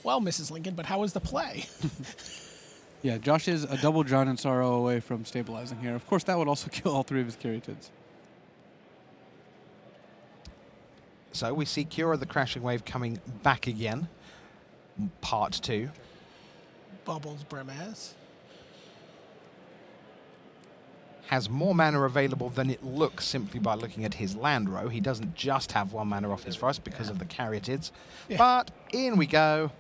C: Well, Mrs. Lincoln, but how was the play?
E: Yeah, Josh is a double John and Sorrow away from stabilizing here. Of course, that would also kill all 3 of his Caryatids.
A: So we see Kiora the Crashing Wave coming back again. Part 2.
C: Bubbles Brimaz.
A: Has more mana available than it looks simply by looking at his land row. He doesn't just have 1 mana off his forest because of the Caryatids. Yeah. But in we go.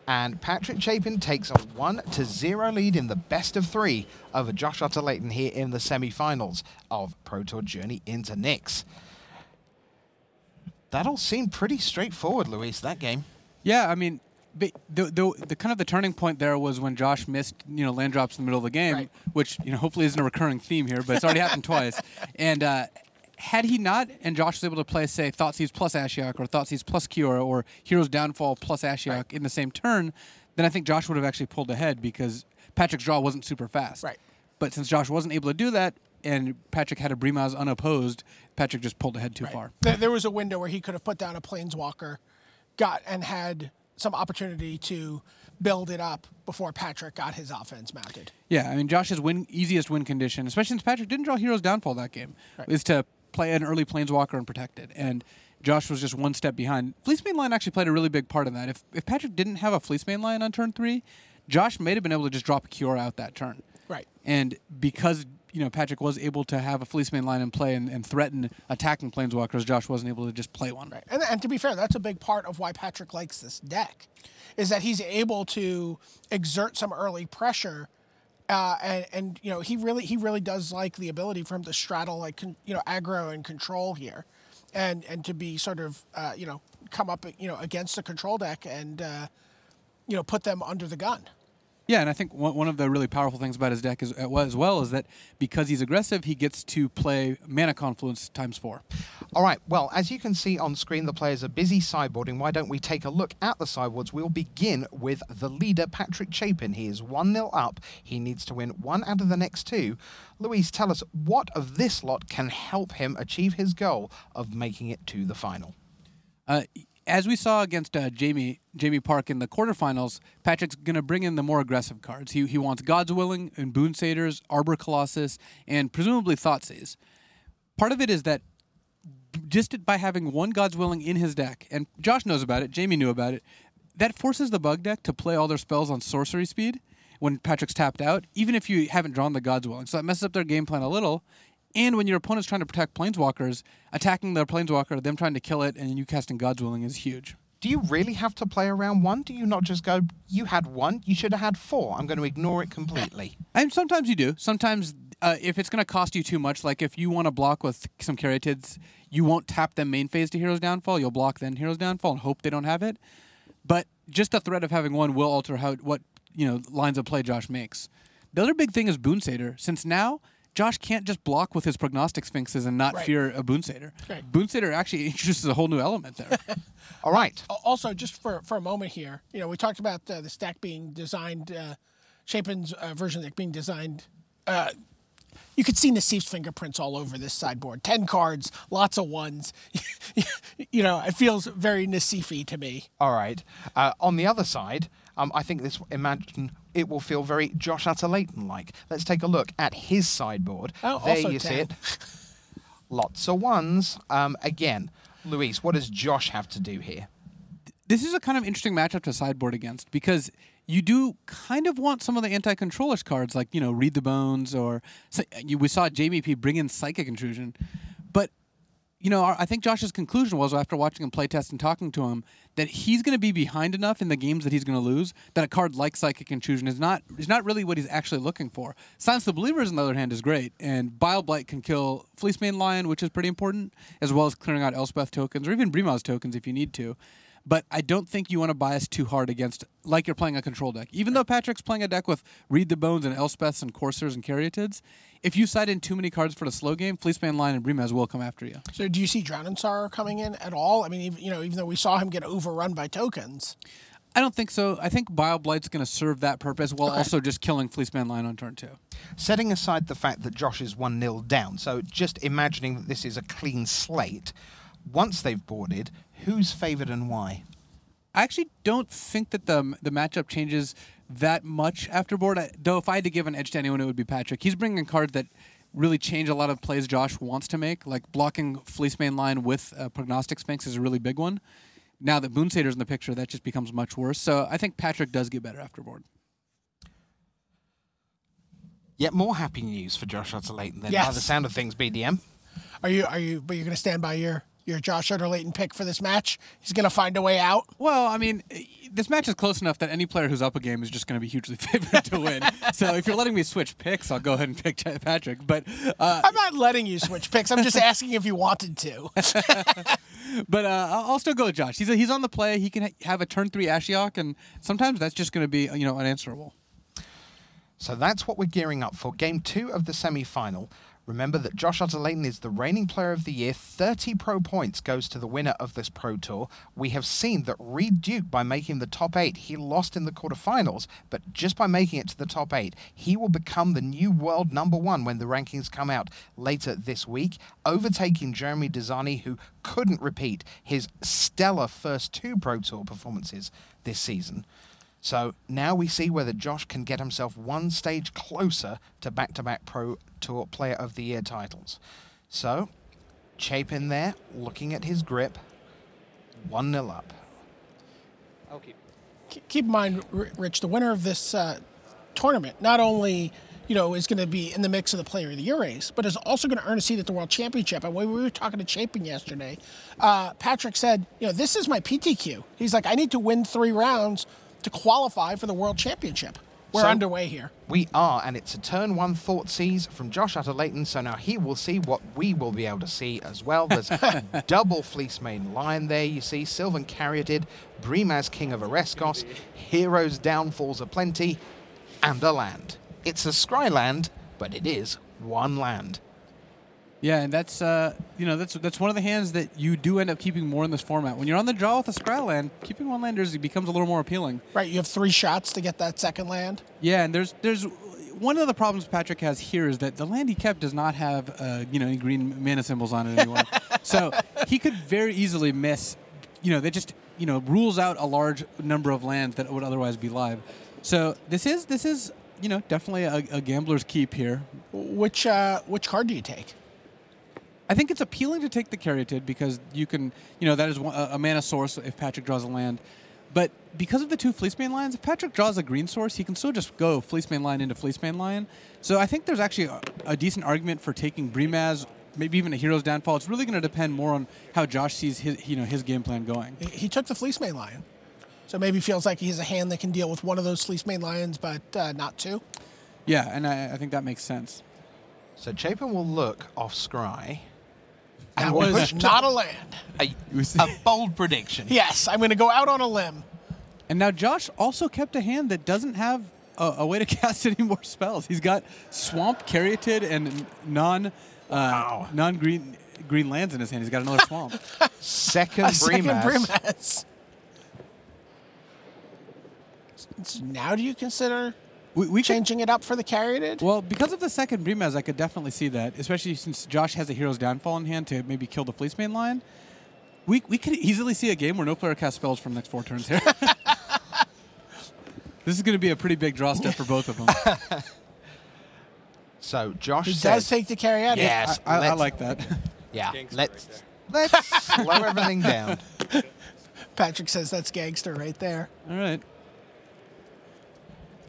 A: And Patrick Chapin takes a 1-0 lead in the best of 3 over Josh Otter-Layton here in the semi-finals of Pro Tour Journey into Nyx. That all seemed pretty straightforward, Luis, that game.
E: Yeah, I mean, the kind of the turning point there was when Josh missed, land drops in the middle of the game, right, which, hopefully isn't a recurring theme here, but it's already happened twice. And had he not, and Josh was able to play, say, Thoughtseize plus Ashiok, or Thoughtseize plus Kiora, or Hero's Downfall plus Ashiok right in the same turn, then I think Josh would have actually pulled ahead, because Patrick's draw wasn't super fast.
C: Right.
E: But since Josh wasn't able to do that, and Patrick had a Brimaz unopposed, Patrick just pulled ahead too far.
C: There was a window where he could have put down a Planeswalker, and had some opportunity to build it up before Patrick got his offense mounted.
E: Yeah, I mean, Josh's easiest win condition, especially since Patrick didn't draw Hero's Downfall that game, is to play an early Planeswalker and protect it. And Josh was just one step behind. Fleece Mainline actually played a really big part in that. If Patrick didn't have a Fleece Mainline on turn 3, Josh may have been able to just drop a Kiora out that turn.
C: Right.
E: And because Patrick was able to have a Fleece Mainline in play and threaten attacking Planeswalkers, Josh wasn't able to just play one.
C: Right. And to be fair, that's a big part of why Patrick likes this deck, is that he's able to exert some early pressure. And he really does like the ability for him to straddle aggro and control here, and to be sort of come up against the control deck and put them under the gun.
E: Yeah, and I think one of the really powerful things about his deck as well is that because he's aggressive, he gets to play Mana Confluence ×4.
A: All right, well, as you can see on screen, the players are busy sideboarding. Why don't we take a look at the sideboards? We'll begin with the leader, Patrick Chapin. He is 1-0 up. He needs to win 1 out of the next 2. Luis, tell us what of this lot can help him achieve his goal of making it to the final?
E: As we saw against Jamie Park in the quarterfinals, Patrick's going to bring in the more aggressive cards. He wants God's Willing and Boon Satyrs, Arbor Colossus, and presumably Thoughtseize. Part of it is that just by having one God's Willing in his deck, and Josh knows about it, Jamie knew about it, that forces the bug deck to play all their spells on sorcery speed when Patrick's tapped out, even if you haven't drawn the God's Willing. So that messes up their game plan a little. And when your opponent's trying to protect Planeswalkers, attacking their Planeswalker, them trying to kill it, and you casting God's Willing is huge.
A: Do you really have to play around 1? Do you not just go, you had 1, you should have had 4. I'm going to ignore it completely.
E: And sometimes you do. Sometimes if it's going to cost you too much, like if you want to block with some Caryatids, you won't tap them main phase to Hero's Downfall. You'll block then Hero's Downfall and hope they don't have it. But just the threat of having 1 will alter what lines of play Josh makes. The other big thing is Boon Satyr. Since now, Josh can't just block with his Prognostic Sphinxes and not fear a Boon Satyr.
C: Right.
E: Boon Satyr actually introduces a whole new element there.
A: All right.
C: Also, just for a moment here, we talked about the stack being designed, Chapin's version of the deck being designed. You could see Nassif's fingerprints all over this sideboard. 10 cards, lots of 1s. It feels very Nassif-y to me.
A: All right. On the other side, I think imagine it will feel very Josh Utter-Leyton-like. Let's take a look at his sideboard.
C: Oh,
A: there
C: also
A: you
C: 10.
A: see it. Lots of 1s. Again, Luis, what does Josh have to do here?
E: This is a kind of interesting matchup to sideboard against because you do kind of want some of the anti-controllers cards like, Read the Bones or we saw Jamie P bring in Psychic Intrusion. But, I think Josh's conclusion was after watching him play test and talking to him that he's going to be behind enough in the games that he's going to lose that a card like Psychic Intrusion is not really what he's actually looking for. Silence the Believers, on the other hand, is great. And Bile Blight can kill Fleece Mainline, which is pretty important, as well as clearing out Elspeth tokens or even Brimaz tokens if you need to. But I don't think you want to bias too hard against, like you're playing a control deck. Even though Patrick's playing a deck with Read the Bones and Elspeths and Coursers and Caryatids, if you side in too many cards for the slow game, Fleece Mainline and Brimaz will come after you.
C: So do you see Drowning Sorrow coming in at all? I mean, even though we saw him get overrun by tokens.
E: I don't think so. I think Bile Blight's going to serve that purpose while also just killing Fleece Mainline on turn 2.
A: Setting aside the fact that Josh is 1-0 down, so just imagining that this is a clean slate, once they've boarded, who's favoured and why?
E: I actually don't think that the matchup changes that much after board. Though if I had to give an edge to anyone, it would be Patrick. He's bringing in cards that really change a lot of plays Josh wants to make, like blocking Fleece Mainline with Prognostic Sphinx is a really big one. Now that Boon Satyr's in the picture, that just becomes much worse. So I think Patrick does get better after board.
A: Yet more happy news for Josh Utter-Leyton then,
C: yes.
A: by the sound of things, BDM.
C: But you're going to stand by your Josh Utter-Leyton pick for this match? He's going to find a way out?
E: Well, I mean, this match is close enough that any player who's up a game is just going to be hugely favored to win. So if you're letting me switch picks, I'll go ahead and pick Patrick. But
C: I'm not letting you switch picks. I'm just asking if you wanted to.
E: But I'll still go with Josh. He's on the play. He can have a turn 3 Ashiok, and sometimes that's just going to be unanswerable.
A: So that's what we're gearing up for. Game 2 of the semi-final. Remember that Josh Utter-Leyton is the reigning player of the year. 30 pro points goes to the winner of this Pro Tour. We have seen that Reed Duke, by making the top 8, he lost in the quarterfinals, but just by making it to the top 8, he will become the new world #1 when the rankings come out later this week, overtaking Jeremy Desani, who couldn't repeat his stellar first 2 Pro Tour performances this season. So now we see whether Josh can get himself one stage closer to back-to-back Pro Tour Player of the Year titles. So Chapin there, looking at his grip. 1-0 up.
L: I'll keep.
C: Keep in mind, Rich, the winner of this tournament not only is going to be in the mix of the Player of the Year race, but is also going to earn a seat at the World Championship. And when we were talking to Chapin yesterday, Patrick said, this is my PTQ. He's like, I need to win 3 rounds to qualify for the World Championship. We're underway here.
A: We are, and it's a turn 1 Thoughtseize from Josh Utter-Leighton, so now he will see what we will be able to see as well. There's double Fleece Mane Lion there, you see, Sylvan Caryatid, Brimaz King of Ereskos, Heroes Downfalls aplenty, and a land. It's a scry land, but it is 1 land.
E: Yeah, and that's that's one of the hands that you do end up keeping more in this format. When you're on the draw with a scry land, keeping 1 landers becomes a little more appealing.
C: Right, you have 3 shots to get that second land.
E: Yeah, and there's one of the problems Patrick has here is that the land he kept does not have any green mana symbols on it anymore. So he could very easily miss. That just rules out a large number of lands that would otherwise be live. So this is definitely a gambler's keep here.
C: Which card do you take?
E: I think it's appealing to take the Caryatid because you can, that is a mana source if Patrick draws a land. But because of the 2 Fleece Mane Lions, if Patrick draws a green source, he can still just go Fleece Mane Lion into Fleece Mane Lion. So I think there's actually a decent argument for taking Brimaz, maybe even a Hero's Downfall. It's really going to depend more on how Josh sees his game plan going.
C: He took the Fleece Mane Lion. So maybe feels like he has a hand that can deal with one of those Fleece Mane Lions, but not 2.
E: Yeah, and I think that makes sense.
A: So Chapin will look off scry.
C: That was not a land.
A: A bold prediction.
C: Yes, I'm going to go out on a limb.
E: And now Josh also kept a hand that doesn't have a way to cast any more spells. He's got Swamp, Caryatid, and non-green lands in his hand. He's got another Swamp.
A: Second Brimaz.
C: Now do you consider we changing it up for the Caryatid?
E: Well, because of the second Brimaz, I could definitely see that, especially since Josh has a Hero's Downfall in hand to maybe kill the Fleece Mane Lion. We could easily see a game where no player casts spells for the next 4 turns here. This is going to be a pretty big draw step for both of them.
A: So Josh
C: does take the Caryatid.
A: Yes,
E: I like that.
A: Yeah, let's slow everything down.
C: Patrick says that's gangster right there.
E: All right.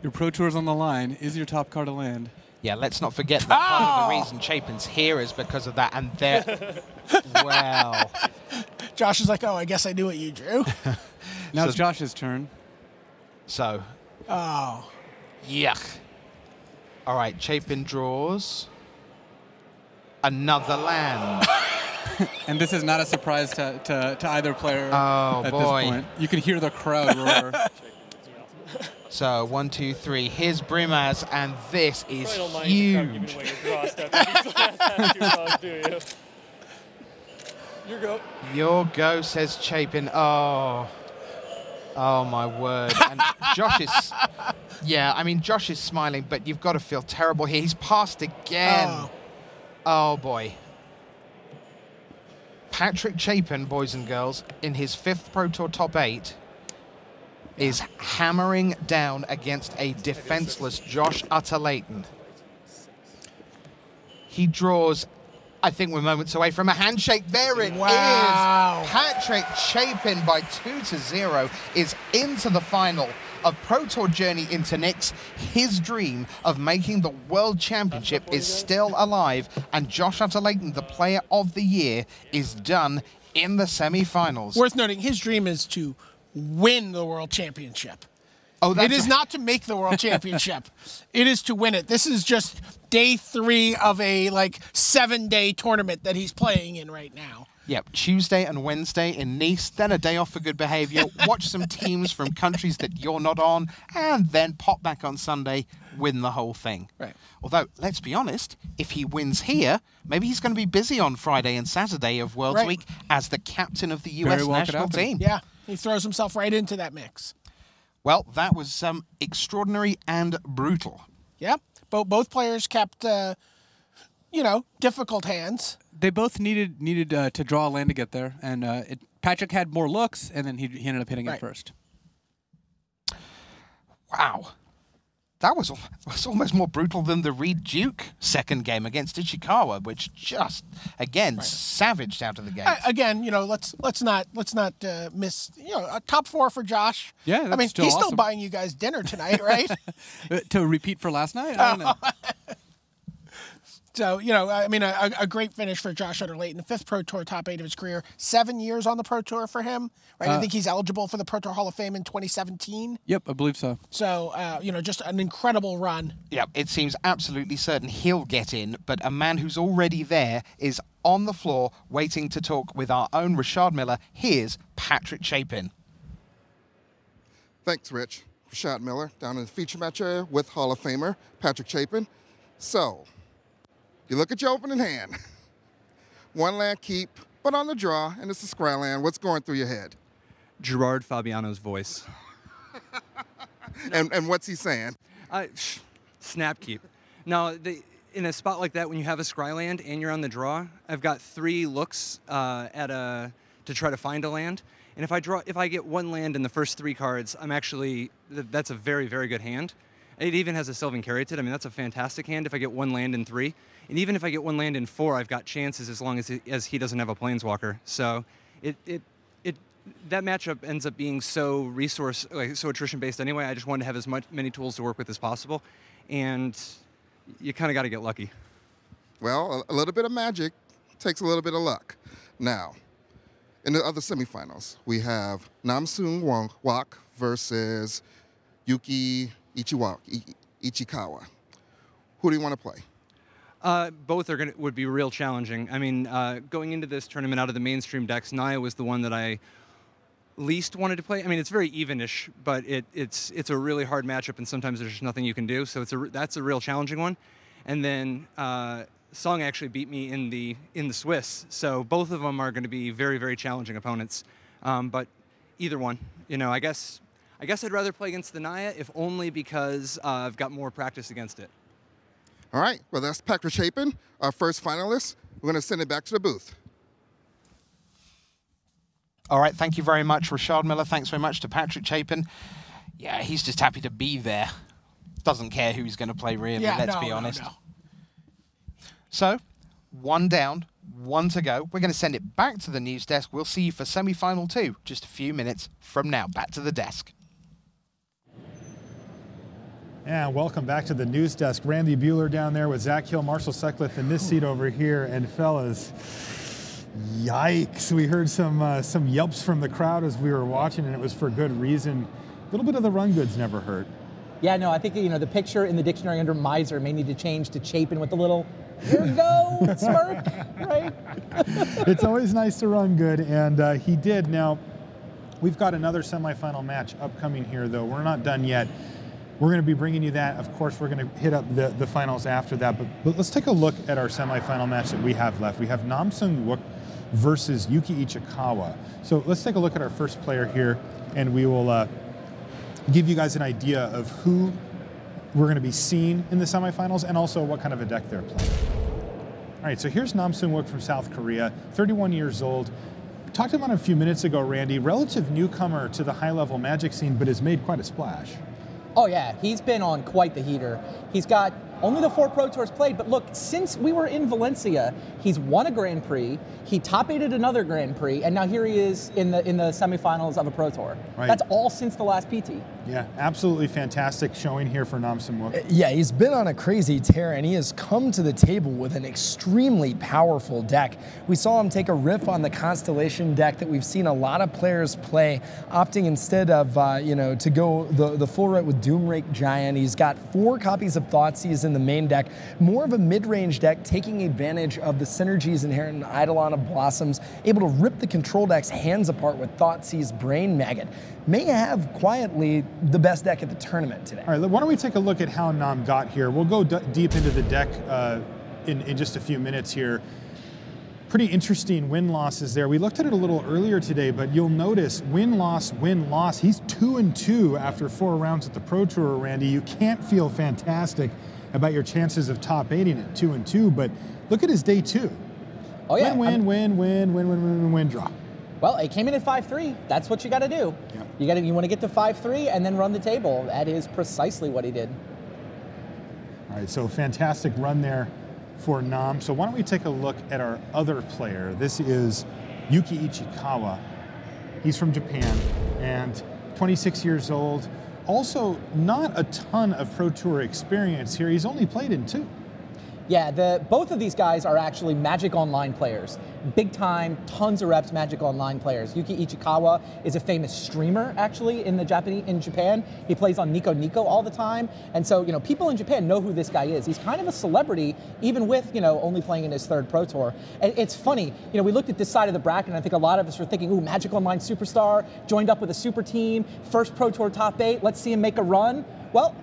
E: Your Pro Tour's on the line. Is your top card a land?
A: Yeah, let's not forget that part of the reason Chapin's here is because of that. And there, well.
C: Josh is like, oh, I guess I knew what you drew.
E: Now it's Josh's turn.
A: So.
C: Oh.
A: Yuck. All right, Chapin draws another land.
E: And this is not a surprise to either player
A: at
E: this point. You can hear the crowd roar.
A: So 1, 2, 3. Here's Brimaz, and this is huge.
H: Your go.
A: Your go, says Chapin. Oh my word. And Josh is, Josh is smiling, but you've got to feel terrible here. He's passed again. Oh boy. Patrick Chapin, boys and girls, in his 5th Pro Tour top 8, is hammering down against a defenseless Josh Utter-Leighton. He draws, I think we're moments away from a handshake. There it is. Patrick Chapin by 2-0 is into the final of Pro Tour Journey into Nyx. His dream of making the World Championship is still alive, and Josh Utter-Leighton, the Player of the Year, is done in the semi-finals.
C: Worth noting, his dream is to win the World Championship.
A: Oh,
C: it is not to make the World Championship. It is to win it. This is just day 3 of a 7-day tournament that he's playing in right now.
A: Yep, Tuesday and Wednesday in Nice, then a day off for good behavior, watch some teams from countries that you're not on, and then pop back on Sunday, win the whole thing.
C: Right.
A: Although, let's be honest, if he wins here, maybe he's going to be busy on Friday and Saturday of Worlds Week as the captain of the US national team.
C: Yeah, he throws himself right into that mix.
A: Well, that was extraordinary and brutal.
C: Yeah, both players kept, difficult hands.
E: They both needed to draw a land to get there, and Patrick had more looks, and then he ended up hitting it first.
A: Wow.
I: that was almost more brutal than the Reed Duke second game against Ichikawa, which just again savaged out of the gate.
P: Again, let's not miss a top 4 for Josh.
E: Yeah,
P: I mean,
E: that's still
P: he's
E: awesome.
P: still buying you guys dinner tonight, right?
E: To repeat for last night? I don't know.
P: So, I mean, a great finish for Josh Utter-Leyton, the 5th Pro Tour top 8 of his career, 7 years on the Pro Tour for him, right? I think he's eligible for the Pro Tour Hall of Fame in 2017.
E: Yep, I believe so.
P: So, just an incredible run.
I: Yeah, it seems absolutely certain he'll get in, but a man who's already there is on the floor waiting to talk with our own Rashad Miller. Here's Patrick Chapin.
V: Thanks, Rich. Rashad Miller down in the feature match area with Hall of Famer Patrick Chapin. So, you look at your opening hand. 1 land keep, but on the draw, and it's a scry land. What's going through your head?
K: Gerard Fabiano's voice.
V: And what's he saying?
K: Snap keep. Now, in a spot like that, when you have a scry land and you're on the draw, I've got 3 looks to try to find a land. And if I get 1 land in the first 3 cards, that's a very, very good hand. It even has a Sylvan Caryatid. I mean, that's a fantastic hand if I get 1 land in 3. And even if I get 1 land in 4, I've got chances as long as he doesn't have a Planeswalker. So that matchup ends up being so so attrition based anyway. I just wanted to have as many tools to work with as possible, and you kind of got to get lucky.
V: Well, a little bit of magic takes a little bit of luck. Now, in the other semifinals, we have Namsoon Wak versus Yuki Ichikawa. Who do you want to play?
K: Both would be real challenging. I mean, going into this tournament out of the mainstream decks, Naya was the one that I least wanted to play. I mean, it's very evenish, but it's a really hard matchup, and sometimes there's just nothing you can do. So that's a real challenging one. And then Song actually beat me in the Swiss, so both of them are going to be very, very challenging opponents. But either one, I guess I'd rather play against the Naya, if only because I've got more practice against it.
V: All right, well, that's Patrick Chapin, our first finalist. We're going to send it back to the booth.
I: All right, thank you very much, Rashad Miller. Thanks very much to Patrick Chapin. Yeah, he's just happy to be there. Doesn't care who he's going to play, really, let's be honest.
P: No.
I: So, 1 down, 1 to go. We're going to send it back to the news desk. We'll see you for semi-final 2 just a few minutes from now. Back to the desk.
U: And welcome back to the news desk. Randy Buehler down there with Zach Hill, Marshall Sutcliffe in this seat over here. And fellas, yikes. We heard some yelps from the crowd as we were watching, and it was for good reason. A little bit of the run goods never hurt.
B: Yeah, no, I think, the picture in the dictionary under miser may need to change to Chapin with the little, here we go, smirk, right?
U: It's always nice to run good, and he did. Now, we've got another semifinal match upcoming here, though. We're not done yet. We're going to be bringing you that. Of course, we're going to hit up the finals after that. But let's take a look at our semifinal match that we have left. We have Namsoon Wook versus Yuki Ichikawa. So let's take a look at our first player here, and we will give you guys an idea of who we're going to be seeing in the semifinals and also what kind of a deck they're playing. All right, so here's Namsoon Wook from South Korea, 31 years old. We talked about him a few minutes ago, Randy. Relative newcomer to the high-level Magic scene, but has made quite a splash.
B: Oh yeah, he's been on quite the heater. He's got only the 4 Pro Tours played, but look, since we were in Valencia, he's won a Grand Prix, he top-8'd another Grand Prix, and now here he is in the semifinals of a Pro Tour.
U: Right.
B: That's all since the last PT.
U: Yeah, absolutely fantastic showing here for Namsoon Wook.
S: Yeah, he's been on a crazy tear, and he has come to the table with an extremely powerful deck. We saw him take a riff on the Constellation deck that we've seen a lot of players play, opting instead of, to go the full route with Doomrake Giant. He's got 4 copies of Thoughtseize in the main deck, more of a mid-range deck, taking advantage of the synergies inherent in Eidolon of Blossoms, able to rip the control deck's hands apart with Thoughtseize Brain Maggot. May have quietly the best deck at the tournament today.
U: All right, why don't we take a look at how Nam got here. We'll go deep into the deck in just a few minutes here. Pretty interesting win-losses there. We looked at it a little earlier today, but you'll notice win-loss, win-loss. He's 2-2 after 4 rounds at the Pro Tour, Randy. You can't feel fantastic about your chances of top-8ing at 2-2, but look at his day 2.
B: Oh yeah.
U: Win, draw.
B: Well, it came in at 5-3. That's what you got to do. Yep. You want to get to 5-3 and then run the table. That is precisely what he did.
U: All right, so fantastic run there for Nam. So why don't we take a look at our other player? This is Yuki Ichikawa. He's from Japan and 26 years old. Also, not a ton of Pro Tour experience here. He's only played in 2.
B: Yeah, both of these guys are actually Magic Online players. Big time, tons of reps Magic Online players. Yuki Ichikawa is a famous streamer actually in Japan. He plays on Nico Nico all the time. And so, people in Japan know who this guy is. He's kind of a celebrity, even with, only playing in his 3rd Pro Tour. And it's funny, we looked at this side of the bracket and I think a lot of us were thinking, ooh, Magic Online superstar, joined up with a super team, 1st Pro Tour top 8, let's see him make a run. Well,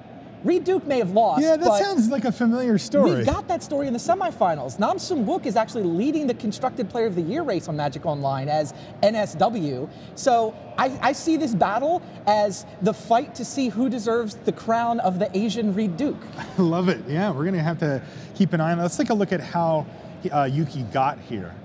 B: Reed Duke may have lost.
U: Yeah, that sounds like a familiar story.
B: We got that story in the semifinals. Nam Sung Wook is actually leading the Constructed Player of the Year race on Magic Online as NSW. So I see this battle as the fight to see who deserves the crown of the Asian Reed Duke.
U: I love it. Yeah, we're going to have to keep an eye on it. Let's take a look at how Yuki got here.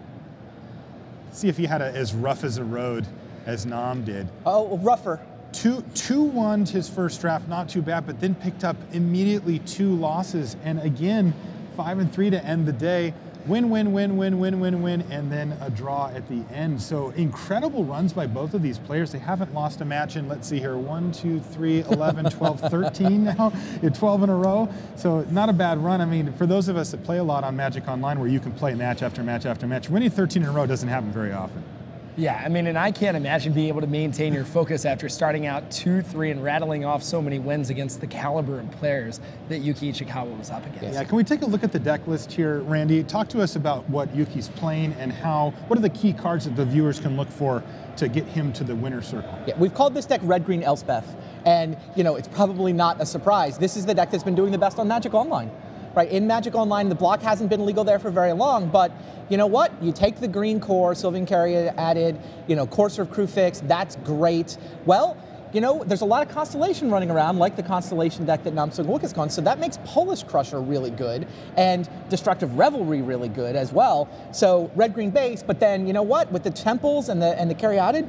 U: See if he had as rough as a road as Nam did.
B: Oh, rougher.
U: 2-1 his first draft, not too bad, but then picked up immediately 2 losses. And again, 5-3 to end the day. Win, win, win, win, win, win, win, and then a draw at the end. So incredible runs by both of these players. They haven't lost a match in, let's see here, 1, 2, 3, 11, 12, 13 now. 12 in a row. So not a bad run. I mean, for those of us that play a lot on Magic Online where you can play match after match after match, winning 13 in a row doesn't happen very often.
S: Yeah, I mean, and I can't imagine being able to maintain your focus after starting out 2-3 and rattling off so many wins against the caliber of players that Yuki Ichikawa was up against.
U: Yeah, can we take a look at the deck list here, Randy? Talk to us about what Yuki's playing and what are the key cards that the viewers can look for to get him to the winner's circle?
B: Yeah, we've called this deck Red Green Elspeth, and it's probably not a surprise. This is the deck that's been doing the best on Magic Online. Right, in Magic Online, the block hasn't been legal there for very long, but you know what? You take the green core, Sylvan Carrier added, Courser of Crufix, that's great. Well, there's a lot of Constellation running around, like the Constellation deck that Nam Sung Wook has gone, so that makes Polish Crusher really good, and Destructive Revelry really good as well. So red-green base, but then, you know what? With the Temples and the Caryatid,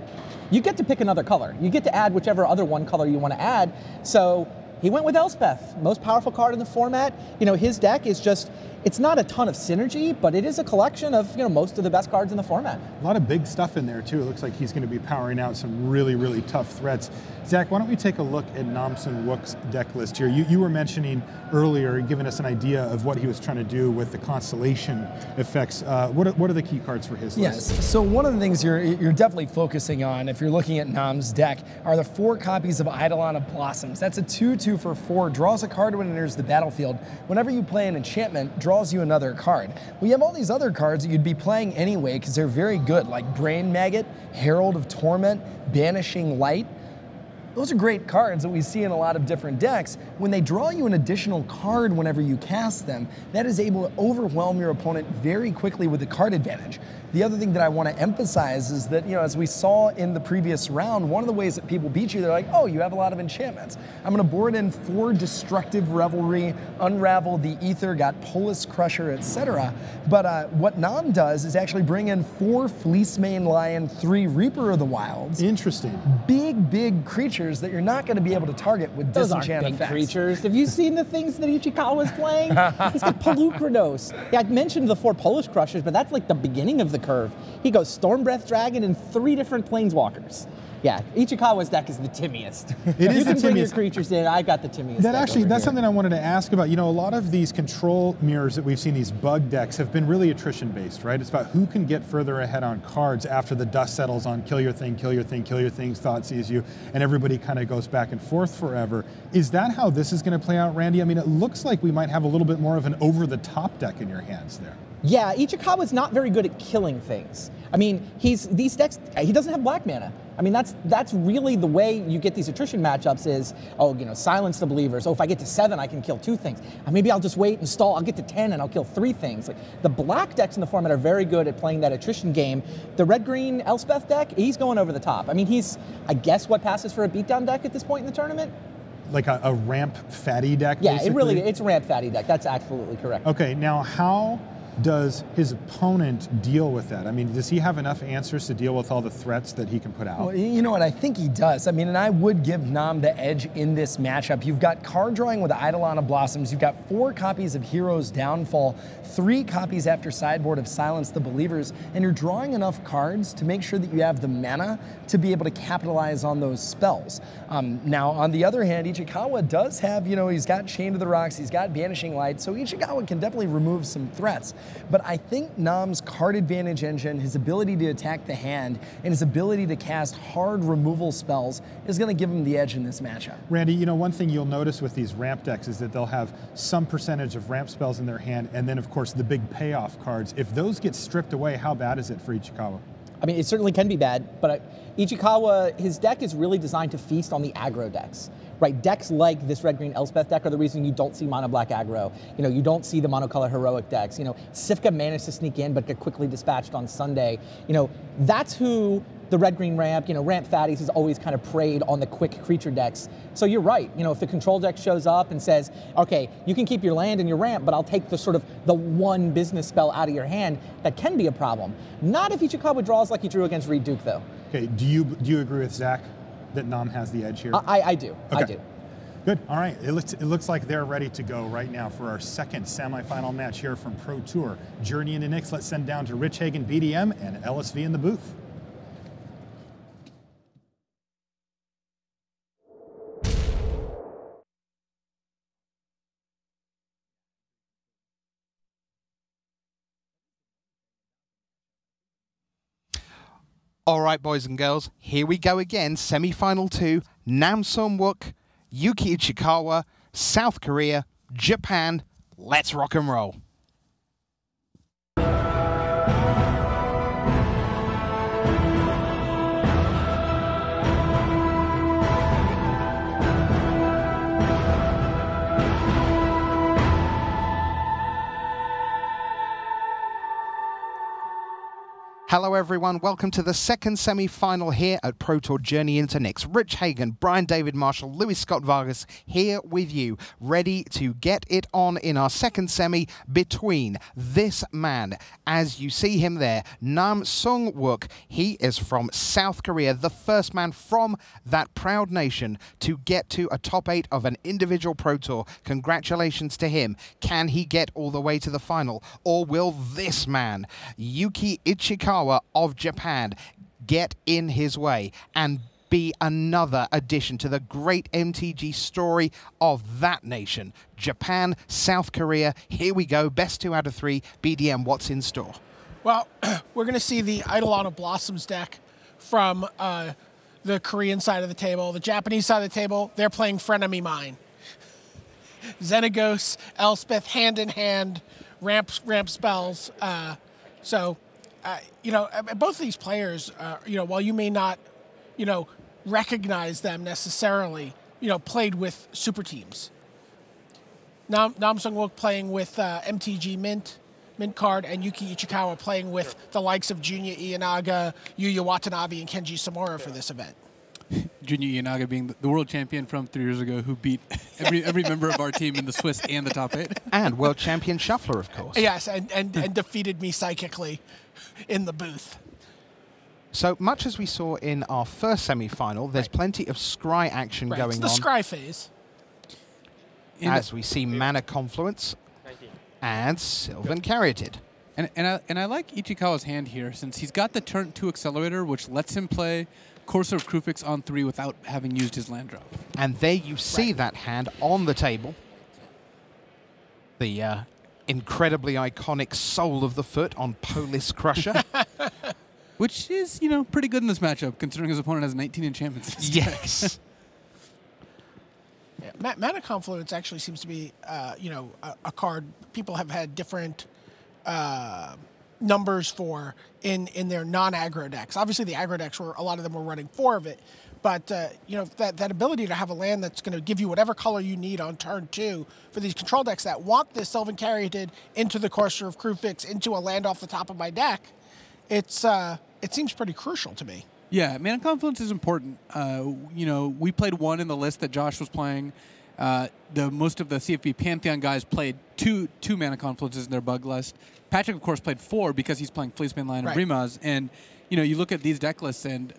B: you get to pick another color. You get to add whichever other one color you want to add. So he went with Elspeth, most powerful card in the format. His deck is just, it's not a ton of synergy, but it is a collection of, most of the best cards in the format.
U: A lot of big stuff in there too. It looks like he's going to be powering out some really, really tough threats. Zach, why don't we take a look at Nam Sung Wook's deck list here? You were mentioning earlier, giving us an idea of what he was trying to do with the Constellation effects. What are the key cards for his list?
S: Yes, so one of the things you're definitely focusing on, if you're looking at Nam's deck, are the 4 copies of Eidolon of Blossoms. That's a 2/2 for 4, draws a card when it enters the battlefield. Whenever you play an enchantment, draws you another card. We have all these other cards that you'd be playing anyway because they're very good, like Brain Maggot, Herald of Torment, Banishing Light. Those are great cards that we see in a lot of different decks. When they draw you an additional card whenever you cast them, that is able to overwhelm your opponent very quickly with the card advantage. The other thing that I want to emphasize is that, as we saw in the previous round, one of the ways that people beat you, they're like, oh, you have a lot of enchantments. I'm going to board in 4 Destructive Revelry, Unravel the Ether, got Polish Crusher, etc. But what Nam does is actually bring in 4 Fleecemane Lion, 3 Reaper of the Wilds.
U: Interesting.
S: Big creatures that you're not going to be able to target with disenchant effects.
B: Those aren't big creatures. Have you seen the things that Ichikawa is playing? He's got Pelucranos. Yeah, I mentioned the 4 Polish Crushers, but that's like the beginning of the curve. He goes Stormbreath Dragon and 3 different Planeswalkers. Yeah, Ichikawa's deck is the timmiest.
U: It is
B: you
U: the
B: can bring your
U: timmiest.
B: creatures in. I got the timmiest.
U: That's something I wanted to ask about. A lot of these control mirrors that we've seen, these bug decks, have been really attrition based, right? It's about who can get further ahead on cards after the dust settles on kill your thing, kill your thing, kill your thing, thought sees you, and everybody kind of goes back and forth forever. Is that how this is going to play out, Randy? I mean, it looks like we might have a little bit more of an over-the-top deck in your hands there.
B: Yeah, Ichikawa's not very good at killing things. I mean, these decks, he doesn't have black mana. I mean, that's really the way you get these attrition matchups is, silence the believers. Oh, if I get to 7, I can kill 2 things. Maybe I'll just wait and stall. I'll get to 10 and I'll kill 3 things. Like, the black decks in the format are very good at playing that attrition game. The red-green Elspeth deck, he's going over the top. I mean, he's, I guess, what passes for a beatdown deck at this point in the tournament?
U: Like a ramp fatty deck,
B: yeah,
U: basically?
B: it's a ramp fatty deck. That's absolutely correct.
U: Okay, now how does his opponent deal with that? I mean, does he have enough answers to deal with all the threats that he can put out?
S: Well, you know what? I think he does. I mean, and I would give Nam the edge in this matchup. You've got card drawing with Eidolon of Blossoms. You've got 4 copies of Hero's Downfall, 3 copies after sideboard of Silence the Believers, and you're drawing enough cards to make sure that you have the mana to be able to capitalize on those spells. Now, on the other hand, Ichikawa does have, you know, he's got Chain to the Rocks, he's got Banishing Light, so Ichikawa can definitely remove some threats. But I think Nam's card advantage engine, his ability to attack the hand, and his ability to cast hard removal spells is going to give him the edge in this matchup.
U: Randy, you know, one thing you'll notice with these ramp decks is that they'll have some percentage of ramp spells in their hand, and then, of course, the big payoff cards. If those get stripped away, how bad is it for Ichikawa?
B: I mean, it certainly can be bad, but Ichikawa, his deck is really designed to feast on the aggro decks, right? Decks like this red-green Elspeth deck are the reason you don't see mono-black aggro. You know, you don't see the monocolor heroic decks. You know, Sifka managed to sneak in but get quickly dispatched on Sunday. You know, that's who the red-green ramp, you know, ramp fatties has always kind of preyed on the quick creature decks. So you're right. You know, if the control deck shows up and says, okay, you can keep your land and your ramp, but I'll take the sort of the one business spell out of your hand, that can be a problem. Not if Ichikawa draws like he drew against Reed Duke, though.
U: Okay, do you agree with Zach that Nam has the edge here?
B: I do.
U: Okay.
B: I do.
U: Good. All right. It looks like they're ready to go right now for our second semifinal match here from Pro Tour. Journey into Nyx. Let's send down to Rich Hagan, BDM, and LSV in the booth.
I: All right, boys and girls, here we go again. Semi-final 2, Nam Sung-wook, Yuki Ichikawa, South Korea, Japan. Let's rock and roll. Hello everyone, welcome to the second semi-final here at Pro Tour Journey into Nyx. Rich Hagan, Brian David Marshall, Louis Scott Vargas here with you, ready to get it on in our second semi between this man. As you see him there, Nam Sung-wook, he is from South Korea, the first man from that proud nation to get to a top 8 of an individual Pro Tour. Congratulations to him. Can he get all the way to the final? Or will this man, Yuki Ichikawa of Japan, get in his way and be another addition to the great MTG story of that nation? Japan, South Korea, here we go, best 2 out of 3. BDM, what's in store?
P: Well, we're going to see the Eidolon of Blossoms deck from the Korean side of the table. The Japanese side of the table, they're playing Frenemy Mine. Xenagos, Elspeth, hand in hand, ramp spells. You know, both of these players, you know, while you may not, you know, recognize them necessarily, you know, played with super teams. Nam Sung-wook playing with MTG Mint card, and Yuki Ichikawa playing with the likes of Junya Ianaga, Yuya Watanabe, and Kenji Samura for this event.
E: Junya Ianaga being the world champion from 3 years ago, who beat every member of our team in the Swiss and the top 8.
I: And world champion shuffler, of course.
P: Yes, and defeated me psychically in the booth.
I: So much as we saw in our first semi-final, there's plenty of scry action going on.
P: It's the scry phase.
I: As we see Mana Confluence and Sylvan Caryatid.
E: And I like Ichikawa's hand here, since he's got the turn 2 accelerator, which lets him play Courser of Krufix on 3 without having used his land drop.
I: And there you see that hand on the table. The incredibly iconic Soul of the Foot on Polis Crusher.
E: Which is, you know, pretty good in this matchup, considering his opponent has 19 enchantments.
I: Yes.
P: Yeah, Mana Confluence actually seems to be, you know, a card people have had different numbers for in their non-aggro decks. Obviously, the aggro decks a lot of them were running 4 of it, but you know, that ability to have a land that's going to give you whatever color you need on turn 2 for these control decks that want this Sylvan Caryatid into the Courser of Krufix, into a land off the top of my deck, it seems pretty crucial to me.
E: Yeah, Mana Confluence is important. You know, we played one in the list that Josh was playing Most of the CFB Pantheon guys played two mana confluences in their bug list. Patrick, of course, played 4 because he's playing Fleeceman Lion of Rimaz. And you look at these deck lists, and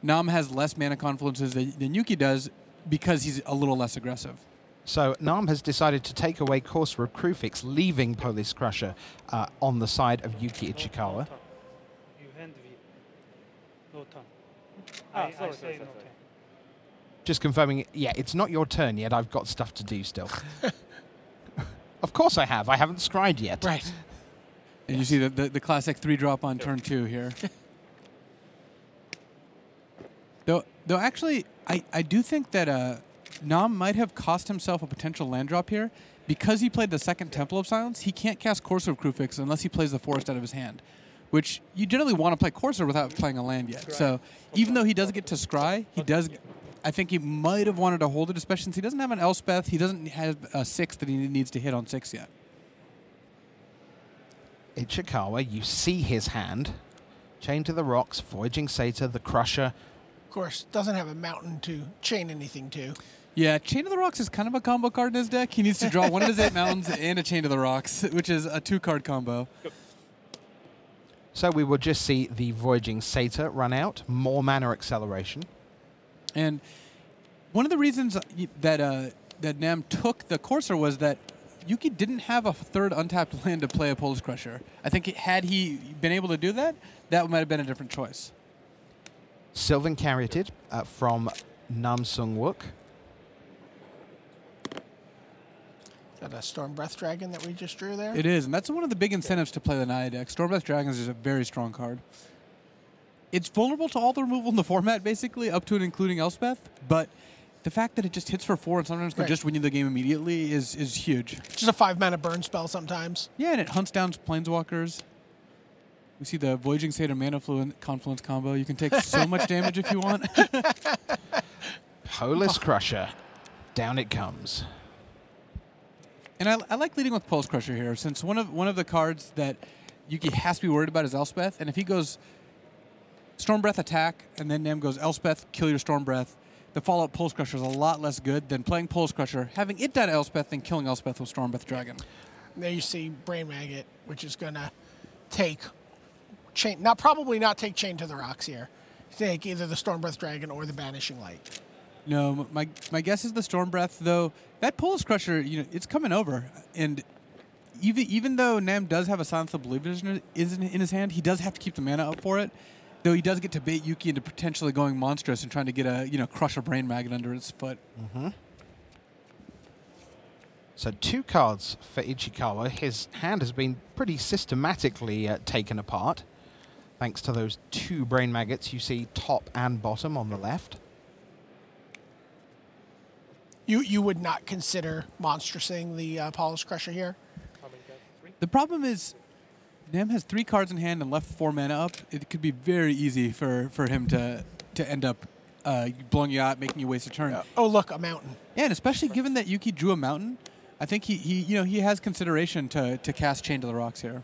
E: Nam has less mana confluences than Yuki does because he's a little less aggressive.
I: So Nam has decided to take away Courser of Krufix, leaving Police Crusher on the side of Yuki Ichikawa.
J: You hand no turn. I say no turn.
I: Just confirming, yeah, it's not your turn yet. I've got stuff to do still. Of course I have. I haven't scryed yet.
C: Right.
E: And you see the classic 3-drop on turn 2 here. Though actually, I do think that Nam might have cost himself a potential land drop here. Because he played the second Temple of Silence, he can't cast Courser of Krufix unless he plays the Forest out of his hand, which you generally want to play Courser without playing a land yet. So even though he does get to scry, I think he might have wanted to hold it, especially since he doesn't have an Elspeth. He doesn't have a 6 that he needs to hit on 6 yet.
I: Ichikawa, you see his hand. Chain to the Rocks, Voyaging Satyr, the Crusher.
C: Of course, doesn't have a mountain to chain anything to.
E: Yeah, Chain to the Rocks is kind of a combo card in his deck. He needs to draw one of his 8 mountains and a Chain to the Rocks, which is a 2-card combo.
I: So we will just see the Voyaging Satyr run out, more mana acceleration.
E: And one of the reasons that Nam took the Courser was that Yuki didn't have a 3rd untapped land to play a Police Crusher. I think had he been able to do that, that might have been a different choice.
I: Sylvan Caryatid from Nam Sung Wook.
C: Is that a Storm Breath Dragon that we just drew there?
E: It is, and that's one of the big incentives to play the Naya deck. Storm Breath Dragons is a very strong card. It's vulnerable to all the removal in the format, basically, up to and including Elspeth, but the fact that it just hits for 4 and sometimes can just win you the game immediately is huge.
C: Just a 5-mana burn spell sometimes.
E: Yeah, and it hunts down Planeswalkers. We see the Voyaging Satyr Mana Confluence combo. You can take so much damage if you want.
I: Police Crusher. Down it comes.
E: And I like leading with Police Crusher here, since one of the cards that Yuki has to be worried about is Elspeth, and if he goes Storm Breath attack, and then Nam goes Elspeth, kill your Storm Breath, the follow-up Police Crusher is a lot less good than playing Police Crusher, having it die to Elspeth, and killing Elspeth with Storm Breath Dragon.
C: There you see Brain Maggot, which is going to take Chain, probably not take Chain to the Rocks here. Take either the Storm Breath Dragon or the Banishing Light.
E: No, my guess is the Storm Breath, though. That Police Crusher, it's coming over, and even though Nam does have a Silence of Believers in his hand, he does have to keep the mana up for it. Though he does get to bait Yuki into potentially going monstrous and trying to get crush a Brain Maggot under his foot.
I: Mm-hmm. So 2 cards for Ichikawa. His hand has been pretty systematically taken apart, thanks to those 2 Brain Maggots you see top and bottom on the left.
C: You would not consider monstrosing the Polish Crusher here?
E: The problem is Nam has 3 cards in hand and left 4 mana up. It could be very easy for him to end up blowing you out, making you waste a turn.
C: Oh, look, a mountain.
E: Yeah, and especially given that Yuki drew a mountain, I think he has consideration to cast Chain to the Rocks here.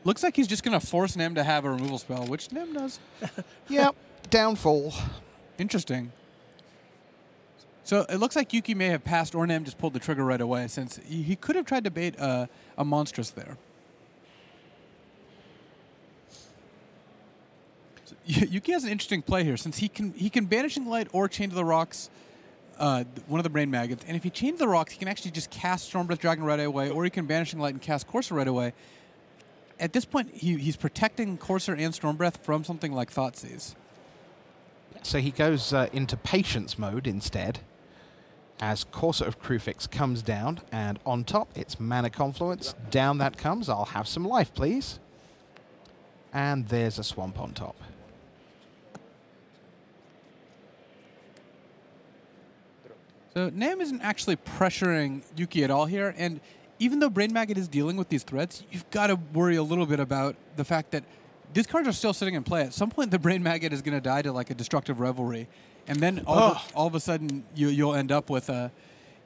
E: Looks like he's just going to force Nam to have a removal spell, which Nam does.
I: Yep, downfall.
E: Interesting. So it looks like Yuki may have passed, or Nam just pulled the trigger right away, since he could have tried to bait a monstrous there. So Yuki has an interesting play here, since he can Banishing Light or Chain to the Rocks one of the Brain Maggots, and if he Chains the Rocks, he can actually just cast Stormbreath Dragon right away, or he can Banishing Light and cast Courser right away. At this point, he's protecting Courser and Stormbreath from something like Thoughtseize.
I: So he goes into Patience mode instead, as Courser of Krufix comes down, and on top, it's Mana Confluence. Down that comes. I'll have some life, please. And there's a Swamp on top.
E: So Nam isn't actually pressuring Yuki at all here, and even though Brain Maggot is dealing with these threats, you've got to worry a little bit about the fact that these cards are still sitting in play. At some point, the Brain Maggot is going to die to like a Destructive Revelry, and then all of a sudden you'll end up with a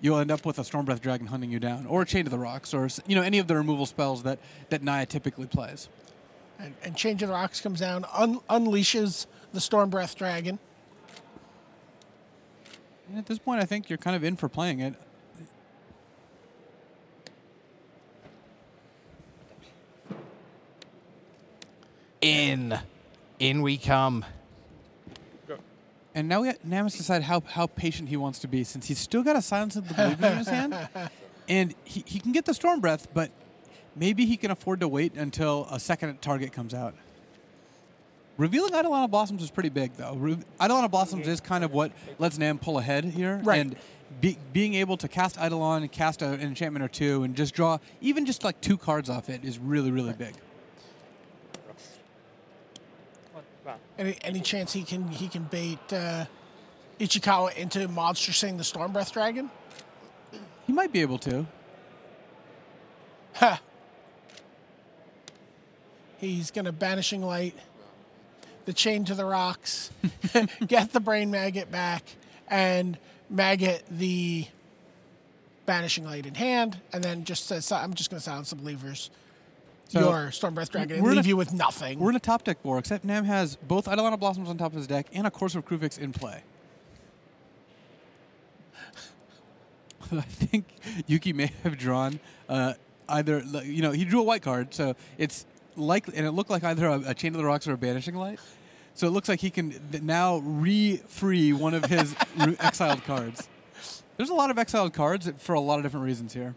E: Stormbreath Dragon hunting you down, or a Chain to the Rocks, or any of the removal spells that Naya typically plays.
C: And Chain to the Rocks comes down, unleashes the Stormbreath Dragon,
E: And at this point, I think you're kind of in for playing it.
I: In we come.
E: And now Nam has to decide how patient he wants to be, since he's still got a Silence of the Believers in his hand. And he can get the Storm Breath, but maybe he can afford to wait until a second target comes out. Revealing Eidolon of Blossoms is pretty big, though. Eidolon of Blossoms is kind of what lets Nam pull ahead here.
C: Right.
E: And being able to cast Eidolon and cast an enchantment or two and just draw even just like 2 cards off it is really, really big.
C: Any chance he can bait Ichikawa into Monster Sing the Storm Breath Dragon?
E: He might be able to.
C: Ha! He's going to Banishing Light, the Chain to the Rocks, get the Brain Maggot back, and Maggot the Banishing Light in hand, and then just says, I'm just going to Silence the Believers.
E: So
C: your Storm Breath Dragon and leave you with nothing.
E: We're in a top deck war, except Nam has both Eidolon of Blossoms on top of his deck and a Courser of Kruvix in play. I think Yuki may have drawn either, he drew a white card, so it's likely, and it looked like either a Chain of the Rocks or a Banishing Light. So it looks like he can now re-free one of his exiled cards. There's a lot of exiled cards for a lot of different reasons here.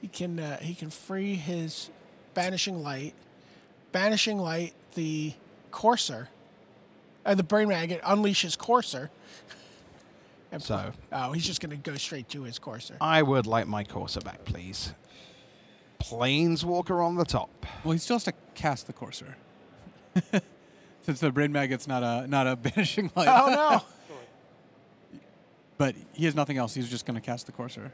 C: He can free his Banishing Light the Courser, the Brain Maggot unleashes Courser. And he's just going to go straight to his Courser.
I: I would like my Courser back, please. Planeswalker on the top.
E: Well, he still has to cast the Courser. Since the Brain Maggot's not a Banishing Light.
C: Oh, no.
E: But he has nothing else. He's just going to cast the Courser.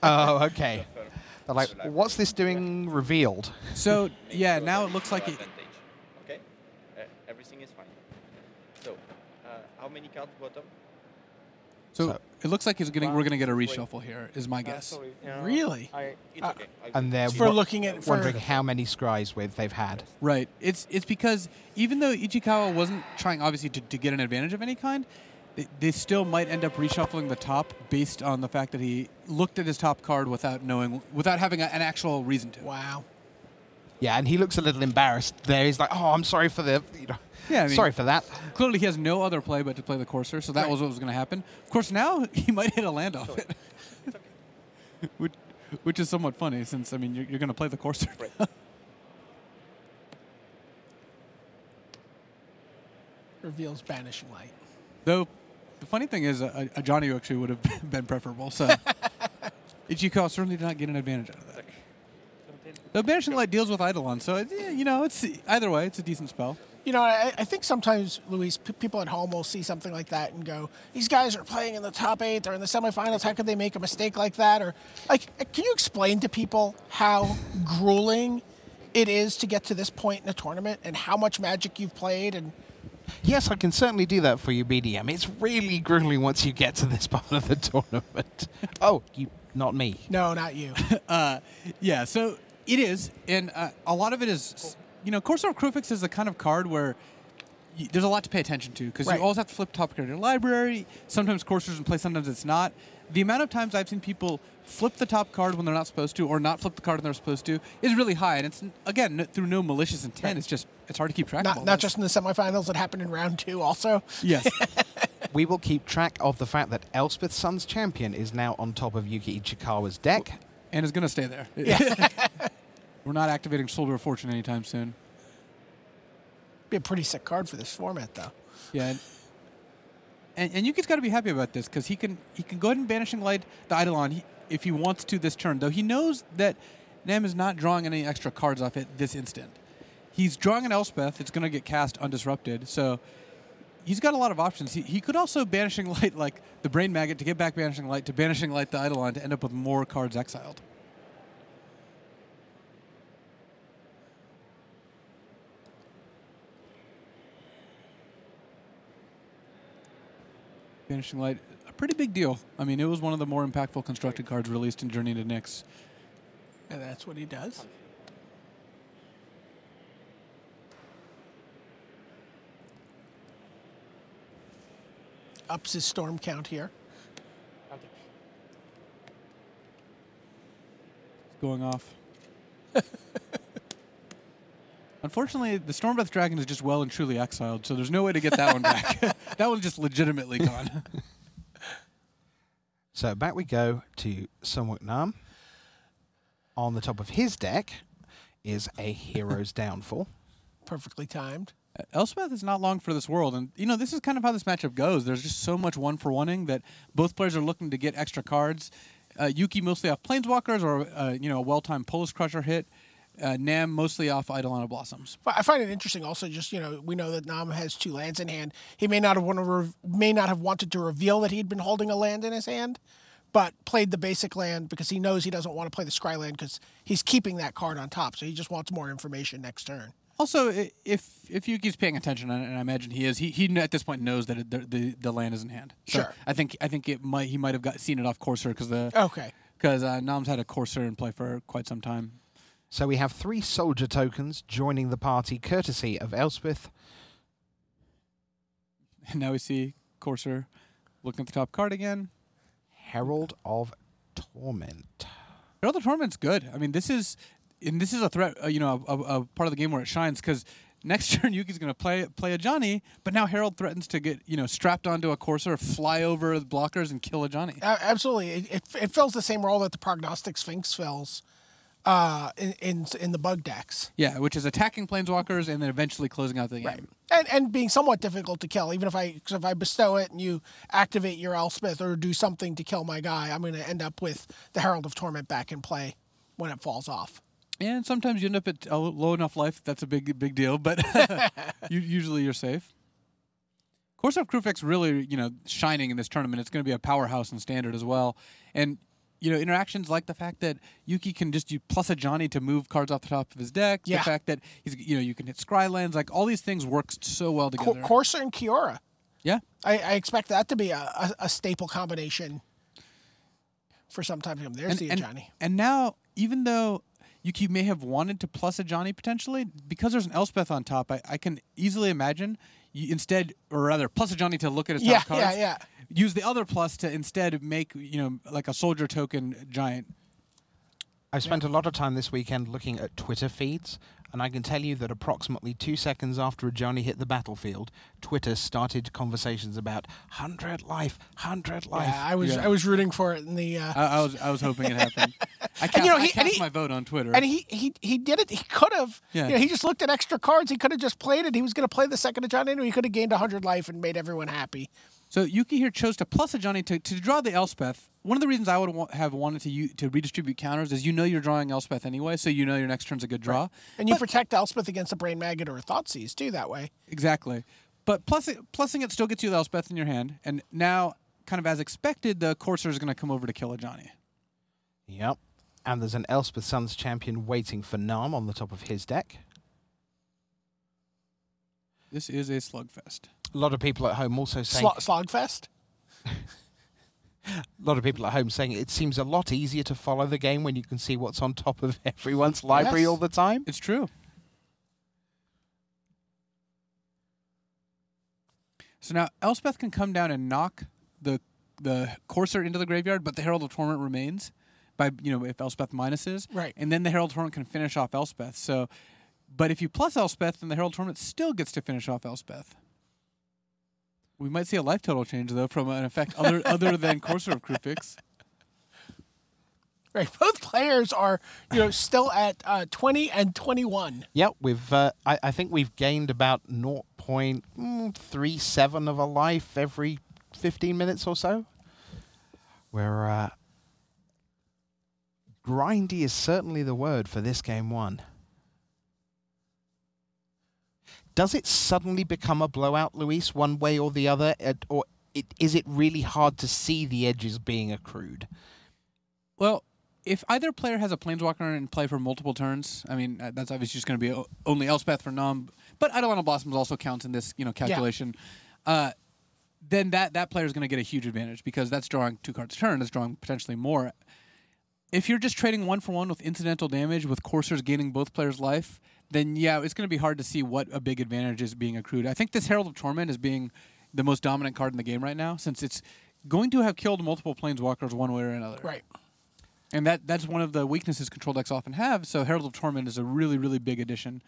I: Oh, okay. They're like, what's this doing revealed?
E: So, yeah, now it looks like it...
M: Okay, everything is fine. So, how many cards bottom?
E: So it looks like we're going to get a reshuffle here, is my guess.
M: Sorry,
C: really?
M: It's okay.
I: And they're wondering how many scries they've had.
E: Right. It's because even though Ichikawa wasn't trying, obviously, to get an advantage of any kind, they still might end up reshuffling the top based on the fact that he looked at his top card without having an actual reason to.
C: Wow.
I: Yeah, and he looks a little embarrassed there. He's like, "Oh, I'm sorry for the, sorry for that."
E: Clearly, he has no other play but to play the Courser, so that was what was going to happen. Of course, now he might hit a land off it, which is somewhat funny since you're going to play the Courser. Right.
C: Reveals Banishing Light.
E: Though. The funny thing is, a Johnny actually would have been preferable. So Ichikawa certainly did not get an advantage out of that. The Banishing Light deals with Eidolon, so it's either way, it's a decent spell.
C: I think sometimes, Luis, people at home will see something like that and go, "These guys are playing in the top 8, they're in the semifinals. How could they make a mistake like that?" Or can you explain to people how grueling it is to get to this point in a tournament and how much Magic you've played and?
I: Yes, I can certainly do that for you, BDM. It's really grueling once you get to this part of the tournament. Oh, not me.
C: No, not you.
E: Yeah, so it is, and a lot of it is, Courser of Kruvix is the kind of card where there's a lot to pay attention to, because you always have to flip top card in your library. Sometimes Courser's in play, sometimes it's not. The amount of times I've seen people flip the top card when they're not supposed to, or not flip the card when they're supposed to, is really high. And it's, again, through no malicious intent. Right. It's hard to keep track of all
C: Not just in the semifinals, it happened in round 2 also.
E: Yes.
I: We will keep track of the fact that Elspeth Sun's champion is now on top of Yuki Ichikawa's deck.
E: And is going to stay there.
C: Yeah.
E: We're not activating Shoulder of Fortune anytime soon.
C: Be a pretty sick card for this format, though.
E: Yeah. And Yuki's got to be happy about this, because he can go ahead and Banishing Light the Eidolon if he wants to this turn, though he knows that Nam is not drawing any extra cards off it this instant. He's drawing an Elspeth. It's going to get cast undisrupted, so he's got a lot of options. He could also Banishing Light like the Brain Maggot to get back Banishing Light, to Banishing Light the Eidolon to end up with more cards exiled. Banishing Light, a pretty big deal. It was one of the more impactful constructed cards released in Journey to Nyx.
C: And that's what he does?
P: ups his storm count here.
E: It's going off. Unfortunately, the Stormbreath Dragon is just well and truly exiled, so there's no way to get that one back. That one's just legitimately gone.
I: So back we go to Sun Nam. On the top of his deck is a Hero's Downfall.
P: Perfectly timed.
E: Elspeth is not long for this world, and you know this is kind of how this matchup goes. There's just so much one-for-oneing that both players are looking to get extra cards. Yuki mostly off Planeswalkers or you know, a well-timed Polish Crusher hit. Nam mostly off Eidolon of Blossoms.
P: I find it interesting. Also, just we know that Nam has 2 lands in hand. He may not have wanted to reveal that he'd been holding a land in his hand, but played the basic land because he knows he doesn't want to play the Scry land because he's keeping that card on top. So he just wants more information next turn.
E: Also, if Yuki's paying attention, and I imagine he is, he at this point knows that the land is in hand. So
P: Sure.
E: I think he might have seen it off Corsair because Nam's had a Corsair in play for quite some time.
I: So we have 3 soldier tokens joining the party, courtesy of Elspeth.
E: And now we see Corsair looking at the top card again.
I: Herald of Torment.
E: Herald of Torment's good. I mean, this is a threat. A part of the game where it shines because next turn Yuki's going to play a Johnny, but now Herald threatens to get strapped onto a Corsair, fly over the blockers, and kill a Johnny.
P: Absolutely, it fills the same role that the Prognostic Sphinx fills. In the bug decks.
E: Yeah, which is attacking planeswalkers and then eventually closing out the game.
P: And being somewhat difficult to kill. Even if I bestow it and you activate your Elspeth or do something to kill my guy, I'm going to end up with the Herald of Torment back in play when it falls off.
E: And sometimes you end up at a low enough life that's a big deal, but usually you're safe. Corsair of Krufix really shining in this tournament. It's going to be a powerhouse in Standard as well, and. Interactions like the fact that Yuki can just plus a Johnny to move cards off the top of his deck. Yeah. The fact that you can hit Scry lands, like all these things work so well together.
P: Corsair and Kiora.
E: Yeah.
P: I expect that to be a staple combination for some time to come. There's Johnny.
E: And now, even though Yuki may have wanted to plus a Johnny potentially, because there's an Elspeth on top, I can easily imagine instead, or rather, plus a Johnny to look at his top cards.
P: Yeah.
E: Use the other plus to instead make, like a soldier token giant.
I: I've spent a lot of time this weekend looking at Twitter feeds, and I can tell you that approximately 2 seconds after a Johnny hit the battlefield, Twitter started conversations about 100 life, 100 life.
P: Yeah, I was rooting for it in the.
E: I was hoping it happened. I cast my vote on Twitter.
P: And he did it. He could have.
E: Yeah.
P: He just looked at extra cards. He could have just played it. He was going to play the second of Johnny, and he could have gained 100 life and made everyone happy.
E: So Yuki here chose to plus a Johnny to draw the Elspeth. One of the reasons I would have wanted to redistribute counters is you're drawing Elspeth anyway, so your next turn's a good draw.
P: Right. And you protect Elspeth against a Brain Maggot or a Thoughtseize too that way.
E: Exactly. But plussing it still gets you the Elspeth in your hand, and now, kind of as expected, the Corsair is going to come over to kill a Johnny.
I: Yep. And there's an Elspeth Suns champion waiting for Nam on the top of his deck.
E: This is a slugfest.
I: A lot of people at home also saying...
P: Slogfest?
I: A lot of people at home saying it seems a lot easier to follow the game when you can see what's on top of everyone's library all the time.
E: It's true. So now Elspeth can come down and knock the Corsair into the graveyard, but the Herald of Torment remains by if Elspeth minuses.
P: Right.
E: And then the Herald of Torment can finish off Elspeth. So, but if you plus Elspeth, then the Herald of Torment still gets to finish off Elspeth. We might see a life total change though from an effect other than Corsair of Krufix.
P: Right. Both players are still at 20 and 21.
I: Yep. We've I think we've gained about 0.37 of a life every 15 minutes or so. Where grindy is certainly the word for this game one. Does it suddenly become a blowout, Luis, one way or the other? Or is it really hard to see the edges being accrued?
E: Well, if either player has a Planeswalker in play for multiple turns, I mean, that's obviously just going to be only Elspeth for Nam, but Eidolon of Blossoms also counts in this calculation. Yeah. Then that player is going to get a huge advantage because that's drawing 2 cards a turn. It's drawing potentially more. If you're just trading 1-for-1 with incidental damage with Corsairs gaining both players' life, then yeah, it's going to be hard to see what a big advantage is being accrued. I think this Herald of Torment is being, the most dominant card in the game right now, since it's going to have killed multiple Planeswalkers one way or another.
C: Right.
E: And that's one of the weaknesses control decks often have, so Herald of Torment is a really, really big addition.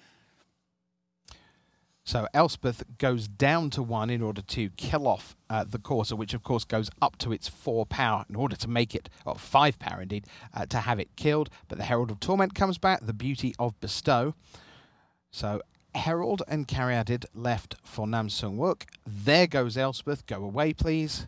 I: So Elspeth goes down to 1 in order to kill off the Corsair, which of course goes up to its 4 power in order to make it, or 5 power indeed, to have it killed. But the Herald of Torment comes back, the beauty of Bestow. So Herald and Caryatid left for Namsung Wook. There goes Elspeth. Go away, please.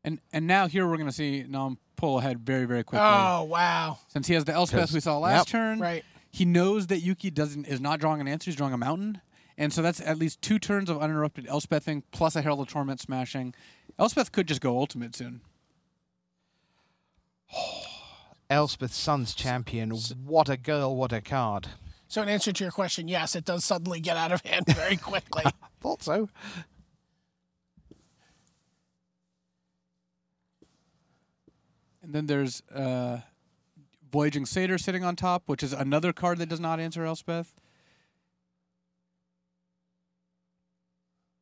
E: And now here we're going to see Nam pull ahead very, very quickly.
C: Oh, wow.
E: Since he has the Elspeth we saw last turn,
C: right.
E: He knows that Yuki is not drawing an answer, he's drawing a mountain. And so that's at least 2 turns of uninterrupted Elspething plus a Herald of Torment smashing. Elspeth could just go ultimate soon.
I: Elspeth, Sun's champion. What a girl, what a card.
C: So in answer to your question, yes, it does suddenly get out of hand very quickly.
I: Thought so.
E: And then there's Voyaging Satyr sitting on top, which is another card that does not answer Elspeth.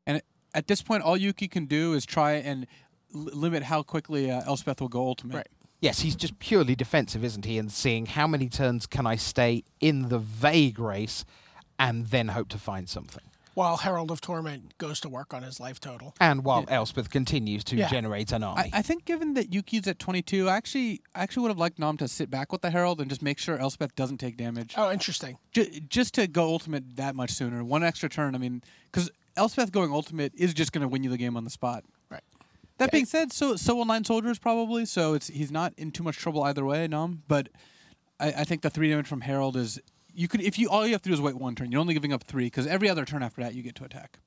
E: And at this point, all Yuki can do is try and limit how quickly Elspeth will go ultimate.
I: Right. Yes, he's just purely defensive, isn't he? And seeing how many turns can I stay in the vague race and then hope to find something.
C: While Herald of Torment goes to work on his life total.
I: And while Elspeth continues to generate an army.
E: I think given that Yuki's at 22, I actually would have liked Nam to sit back with the Herald and just make sure Elspeth doesn't take damage.
C: Oh, interesting.
E: Just to go ultimate that much sooner. One extra turn, I mean, because Elspeth going ultimate is just going to win you the game on the spot.
C: Right.
E: That being said, so will 9 Soldiers probably, so he's not in too much trouble either way, Nam. But I think the 3 damage from Herald is all you have to do is wait 1 turn. You're only giving up 3 because every other turn after that you get to attack.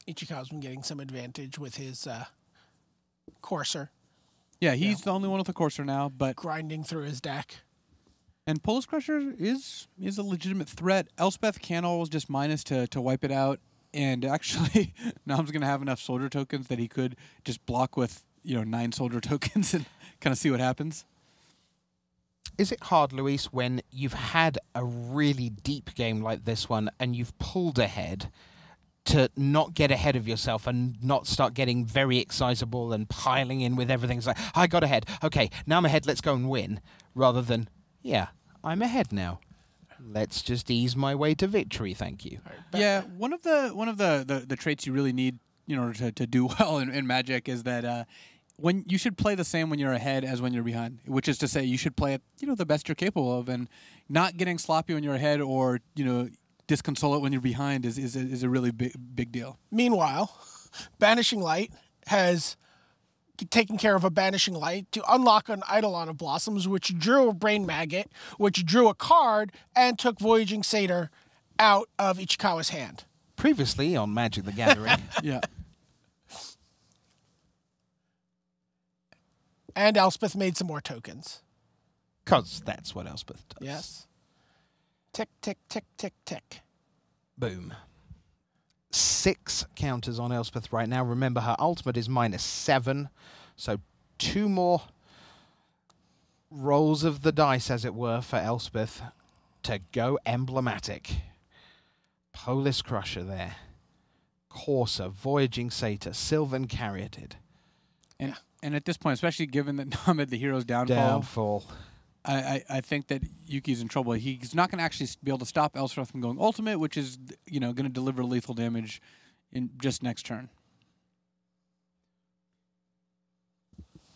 C: Ichikawa's been getting some advantage with his Corsair.
E: Yeah, he's the only one with a Corsair now, but
C: grinding through his deck.
E: And Polis Crusher is a legitimate threat. Elspeth can always just minus to wipe it out, and actually Nam's going to have enough soldier tokens that he could just block with 9 soldier tokens and kind of see what happens.
I: Is it hard, Luis, when you've had a really deep game like this one and you've pulled ahead, to not get ahead of yourself and not start getting very excitable and piling in with everything? It's like, I got ahead. Okay, now I'm ahead. Let's go and win. Rather than, yeah, I'm ahead now. Let's just ease my way to victory. Thank you.
E: Yeah, one of the traits you really need in order to do well in Magic is that when you should play the same when you're ahead as when you're behind, which is to say you should play it the best you're capable of, and not getting sloppy when you're ahead or disconsolate when you're behind is a really big deal.
C: Meanwhile, Banishing Light has taken care of a Banishing Light to unlock an Eidolon of Blossoms, which drew a Brain Maggot, which drew a card, and took Voyaging Satyr out of Ichikawa's hand.
I: Previously on Magic the Gathering.
E: Yeah.
C: And Elspeth made some more tokens.
I: Because that's what Elspeth does.
C: Yes. Tick, tick, tick, tick, tick.
I: Boom. 6 counters on Elspeth right now. Remember, her ultimate is -7. So 2 more rolls of the dice, as it were, for Elspeth to go emblematic. Polis Crusher there. Corsair, Voyaging Satyr, Sylvan Caryatid.
E: And at this point, especially given that Nam had the hero's downfall. I think that Yuki's in trouble. He's not going to actually be able to stop Elspeth from going ultimate, which is going to deliver lethal damage in just next turn.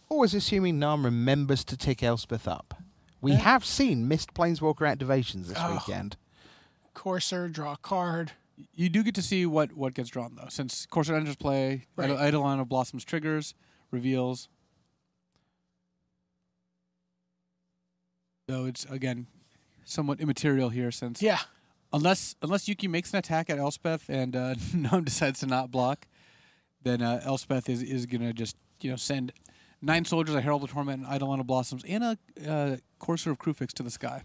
I: Always assuming Nam remembers to tick Elspeth up. We have seen missed Planeswalker activations this weekend.
C: Corsair, draw a card.
E: You do get to see what gets drawn, though. Since Corsair enters play, Eidolon of Blossoms triggers, reveals. Though it's, again, somewhat immaterial here since...
C: Yeah.
E: Unless Yuki makes an attack at Elspeth and Nam decides to not block, then Elspeth is going to just send 9 soldiers, a Herald of Torment, an Eidolon of Blossoms, and a Corsair of Krufix to the sky.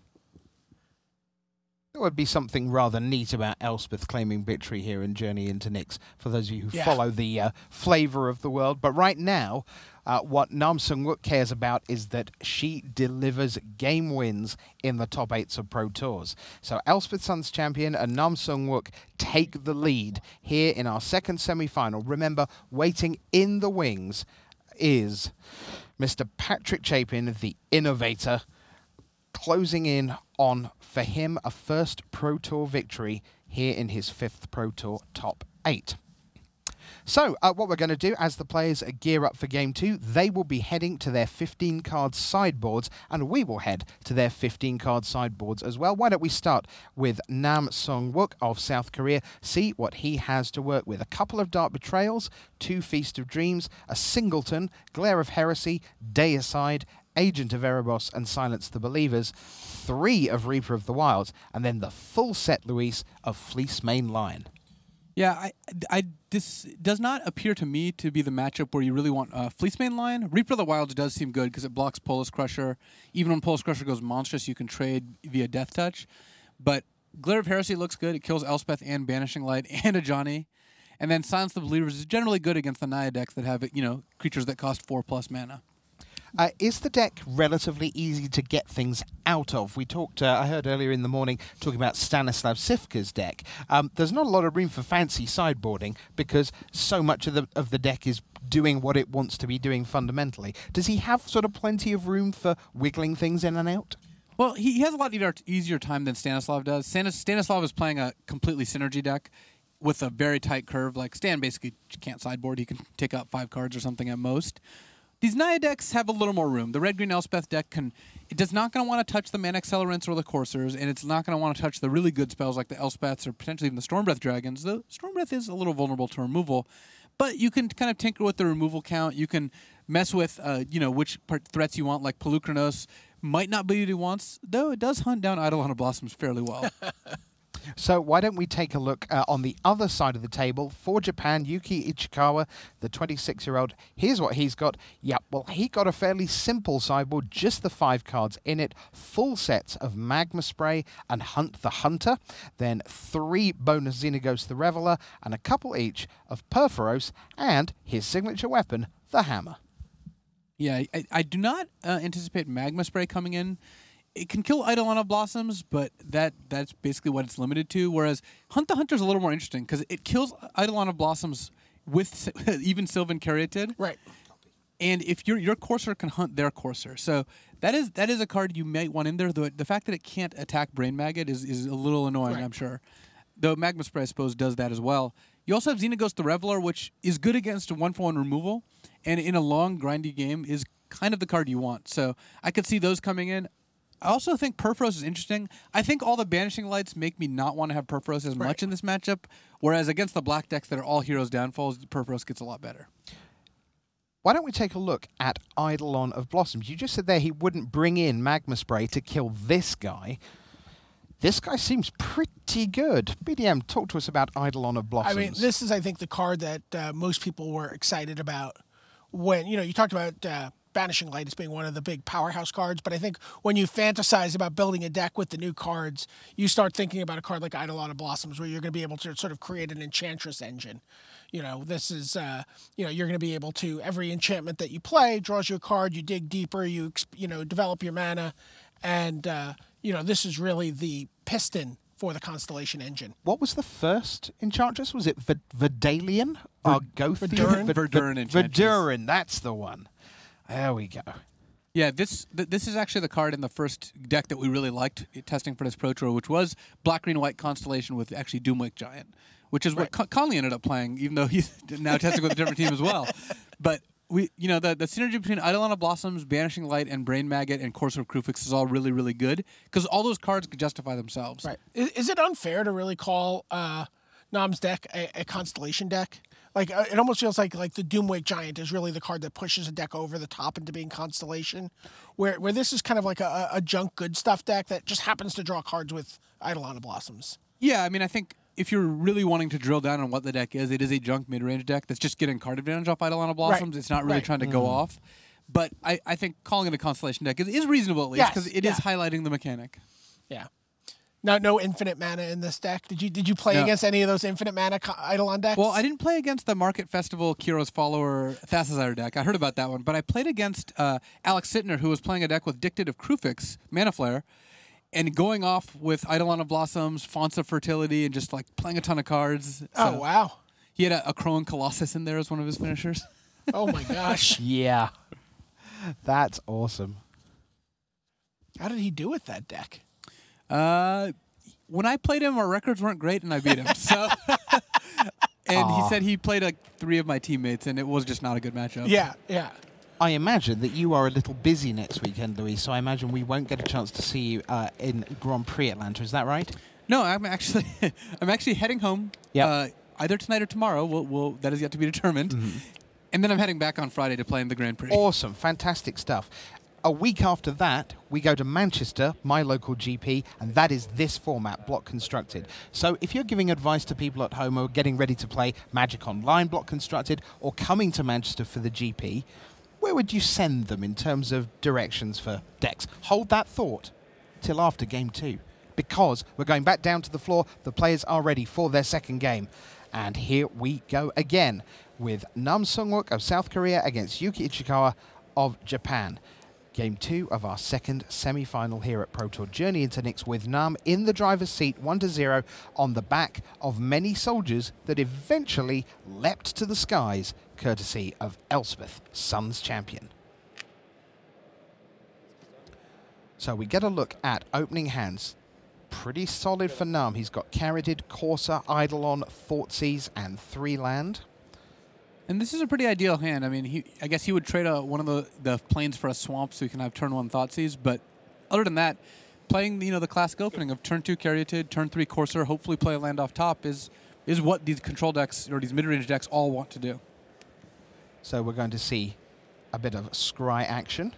I: There would be something rather neat about Elspeth claiming victory here in Journey into Nyx, for those of you who follow the flavour of the world. But right now, what Nam Sung-wook cares about is that she delivers game wins in the top 8s of Pro Tours. So Elspeth Sun's champion and Nam Sung-wook take the lead here in our second semi-final. Remember, waiting in the wings is Mr. Patrick Chapin, the innovator, closing in on, for him, a first Pro Tour victory here in his 5th Pro Tour top 8. So what we're going to do as the players gear up for Game 2, they will be heading to their 15-card sideboards, and we will head to their 15-card sideboards as well. Why don't we start with Nam Sung-wook of South Korea, see what he has to work with. A couple of Dark Betrayals, 2 Feast of Dreams, a Singleton, Glare of Heresy, Deicide, Agent of Erebos, and Silence the Believers, 3 of Reaper of the Wilds, and then the full set, Luis, of Fleece Mane Lion.
E: Yeah, this does not appear to me to be the matchup where you really want Fleece Mane Lion. Reaper of the Wilds does seem good because it blocks Polis Crusher. Even when Polis Crusher goes monstrous, you can trade via Death Touch. But Glare of Heresy looks good. It kills Elspeth and Banishing Light and a Johnny. And then Silence the Believers is generally good against the Naya decks that have, creatures that cost 4+ mana.
I: Is the deck relatively easy to get things out of? We talked, I heard earlier in the morning, talking about Stanislav Sivka's deck. There's not a lot of room for fancy sideboarding because so much of the deck is doing what it wants to be doing fundamentally. Does he have sort of plenty of room for wiggling things in and out?
E: Well, he has a lot easier time than Stanislav does. Stanislav is playing a completely synergy deck with a very tight curve. Like, Stan basically can't sideboard. He can take out 5 cards or something at most. These Naya decks have a little more room. The Red-Green Elspeth deck does not going to want to touch the Mana Accelerants or the Coursers, and it's not going to want to touch the really good spells like the Elspeths or potentially even the Stormbreath Dragons. The Stormbreath is a little vulnerable to removal, but you can kind of tinker with the removal count. You can mess with, which threats you want, like Pelucranos. Might not be what he wants, though it does hunt down Eidolon of Blossoms fairly well.
I: So why don't we take a look on the other side of the table for Japan, Yuki Ichikawa, the 26-year-old. Here's what he's got. Yep, well, he got a fairly simple sideboard, just the 5 cards in it, full sets of Magma Spray and Hunt the Hunter, then 3 bonus Xenaghost the Reveler, and a couple each of Perforos and his signature weapon, the Hammer.
E: Yeah, I do not anticipate Magma Spray coming in. It can kill Eidolon of Blossoms, but that's basically what it's limited to. Whereas Hunt the Hunter is a little more interesting because it kills Eidolon of Blossoms with even Sylvan Caryatid.
C: Right.
E: And if your Courser can hunt their Courser. So that is a card you might want in there. The fact that it can't attack Brain Maggot is a little annoying, I'm sure. Though Magma Spray, I suppose, does that as well. You also have Xenaghost the Reveler, which is good against a 1-for-1 removal, and in a long, grindy game is kind of the card you want. So I could see those coming in. I also think Perforos is interesting. I think all the Banishing Lights make me not want to have Perforos as much in this matchup, whereas against the black decks that are all Heroes Downfalls, Perforos gets a lot better.
I: Why don't we take a look at Eidolon of Blossoms? You just said there he wouldn't bring in Magma Spray to kill this guy. This guy seems pretty good. BDM, talk to us about Eidolon of Blossoms.
C: I mean, this is, I think, the card that most people were excited about when, you talked about Banishing Light as being one of the big powerhouse cards, but I think when you fantasize about building a deck with the new cards, you start thinking about a card like Eidolon of Blossoms, where you're going to be able to sort of create an Enchantress engine. This is, you're going to be able to, every enchantment that you play draws you a card, you dig deeper, you develop your mana, and, this is really the piston for the Constellation engine.
I: What was the first Enchantress? Was it Verdalian?
E: Verduran Enchantress.
I: Verduran, that's the one. There we go.
E: Yeah, this is actually the card in the first deck that we really liked testing for this Pro Tour, which was Black, Green, White Constellation with actually Doomwake Giant, which is what Conley ended up playing, even though he's now testing with a different team as well. But the synergy between Eidolon of Blossoms, Banishing Light, and Brain Maggot and Courser of Krufix is all really, really good because all those cards could justify themselves.
C: Right. Is it unfair to really call Nam's deck a Constellation deck? Like, it almost feels like the Doomwake Giant is really the card that pushes a deck over the top into being Constellation, where this is kind of like a junk good stuff deck that just happens to draw cards with Eidolon of Blossoms.
E: Yeah, I mean, I think if you're really wanting to drill down on what the deck is, it is a junk mid-range deck that's just getting card advantage off Eidolon of Blossoms. Right. It's not really trying to go off. But I think calling it a Constellation deck is reasonable, at least, because it is highlighting the mechanic.
C: Yeah.
P: No infinite mana in this deck. Did you play against any of those infinite mana Eidolon decks?
E: Well, I didn't play against the Market Festival Kiro's Follower Thassazyre deck. I heard about that one, but I played against Alex Sittner, who was playing a deck with Dictative Krufix, Mana Flare, and going off with Eidolon of Blossoms, Fonts of Fertility, and just like playing a ton of cards.
P: Oh, wow.
E: He had a Crone Colossus in there as one of his finishers.
P: Oh my gosh.
I: Yeah. That's awesome.
P: How did he do with that deck?
E: When I played him, our records weren't great, and I beat him. So, and he said he played like 3 of my teammates, and it was just not a good matchup.
P: Yeah, yeah.
I: I imagine that you are a little busy next weekend, Louis, so I imagine we won't get a chance to see you in Grand Prix Atlanta. Is that right?
E: No, I'm actually heading home.
I: Yeah.
E: Either tonight or tomorrow. That is yet to be determined.
I: Mm-hmm.
E: And then I'm heading back on Friday to play in the Grand Prix.
I: Awesome. Fantastic stuff. A week after that, we go to Manchester, my local GP, and that is this format, Block Constructed. So if you're giving advice to people at home who are getting ready to play Magic Online Block Constructed or coming to Manchester for the GP, where would you send them in terms of directions for decks? Hold that thought till after Game 2, because we're going back down to the floor. The players are ready for their second game. And here we go again with Nam Sungwook of South Korea against Yuki Ichikawa of Japan. Game 2 of our second semi-final here at Pro Tour Journey into Nyx, with Nam in the driver's seat 1-0 on the back of many soldiers that eventually leapt to the skies, courtesy of Elspeth, Sun's champion. So we get a look at opening hands. Pretty solid for Nam. He's got Caryatid, Corsair, Eidolon, Thoughtseize, and 3 land.
E: And this is a pretty ideal hand. I mean, I guess he would trade one of the planes for a swamp so he can have turn 1 Thoughtseize. But other than that, playing the classic opening of turn 2 Caryatid, turn 3 Corsair, hopefully play a land off top is what these control decks or these mid-range decks all want to do.
I: So we're going to see a bit of scry action.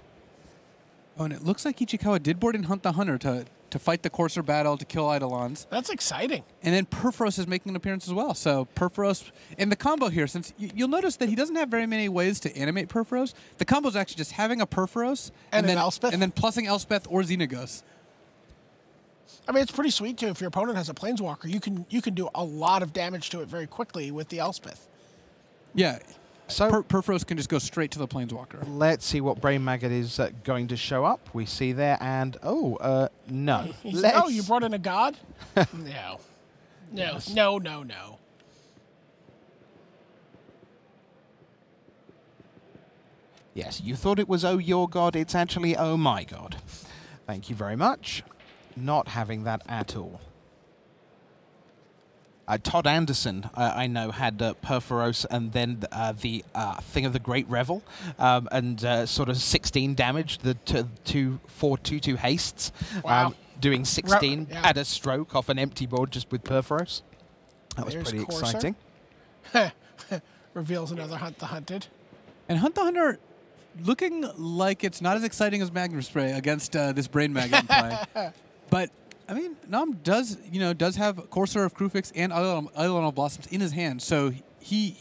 E: Oh, and it looks like Ichikawa did board in Hunt the Hunter to fight the Corsair battle to kill Eidolons.
P: That's exciting.
E: And then Perforos is making an appearance as well. So Perforos, and the combo here, since you'll notice that he doesn't have very many ways to animate Perforos, the combo is actually just having a Perforos
P: and
E: then
P: Elspeth?
E: And then plussing Elspeth or Xenagos.
P: I mean, it's pretty sweet, too. If your opponent has a Planeswalker, you can do a lot of damage to it very quickly with the Elspeth.
E: Yeah.
I: So
E: Perforos can just go straight to the Planeswalker.
I: Let's see what Brain Maggot is going to show up. We see there, and no.
P: Oh, you brought in a god? No.
I: Yes.
P: No.
I: Yes, you thought it was oh your god, it's actually oh my god. Thank you very much. Not having that at all. Todd Anderson, I know, had Perforos and then the Thing of the Great Revel, and sort of 16 damage, the 4/2/2 hastes, doing 16 at a stroke off an empty board just with Perforos. That was pretty exciting.
P: Reveals another Hunt the Hunted.
E: And Hunt the Hunter looking like it's not as exciting as Magnum Spray against this Brain Maggot in play. But I mean, Nam does have Corsair of Krufix and Eidolon of Blossoms in his hand, so he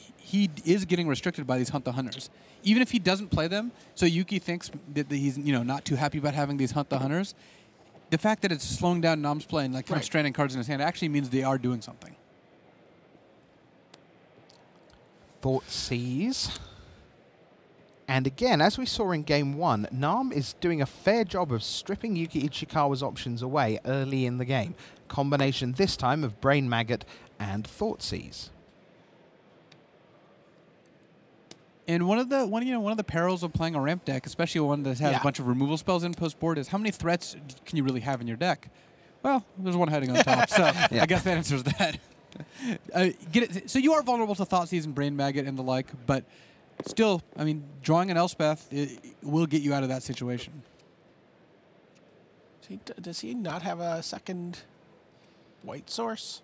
E: is getting restricted by these Hunt the Hunters. Even if he doesn't play them, so Yuki thinks that he's not too happy about having these Hunt the Hunters. The fact that it's slowing down Nam's play and kind of stranding cards in his hand actually means they are doing something.
I: Thoughtseize. And again, as we saw in Game 1, Nam is doing a fair job of stripping Yuki Ichikawa's options away early in the game. Combination this time of Brain Maggot and Thoughtseize.
E: And one of the perils of playing a ramp deck, especially one that has a bunch of removal spells in post board, is how many threats can you really have in your deck? Well, there's one heading on top, so I guess that answers that. So you are vulnerable to Thoughtseize and Brain Maggot and the like, but still, I mean, drawing an Elspeth will get you out of that situation.
P: Does he not have a second white source?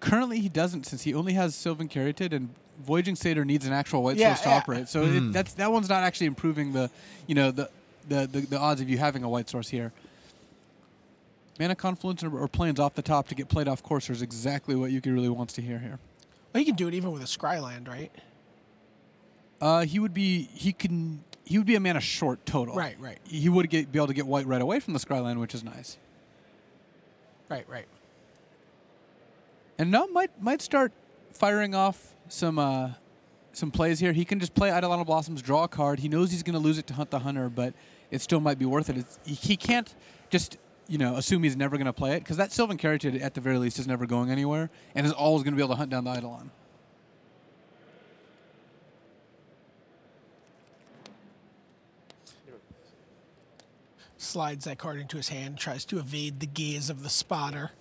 E: Currently, he doesn't, since he only has Sylvan Caryatid, and Voyaging Satyr needs an actual white source to operate. So that one's not actually improving the odds of you having a white source here. Mana Confluence or planes off the top to get played off Corsair is exactly what Yuki really wants to hear here.
P: Well, he can do it even with a Scryland, right?
E: He would be a mana short total.
P: Right.
E: He would be able to get white right away from the Scryland, which is nice.
P: Right.
E: And Nom might start firing off some plays here. He can just play Eidolon Blossoms, draw a card. He knows he's going to lose it to Hunt the Hunter, but it still might be worth it. He can't just assume he's never going to play it, because that Sylvan Caryatid at the very least is never going anywhere and is always going to be able to hunt down the Eidolon.
P: Slides that card into his hand, tries to evade the gaze of the spotter.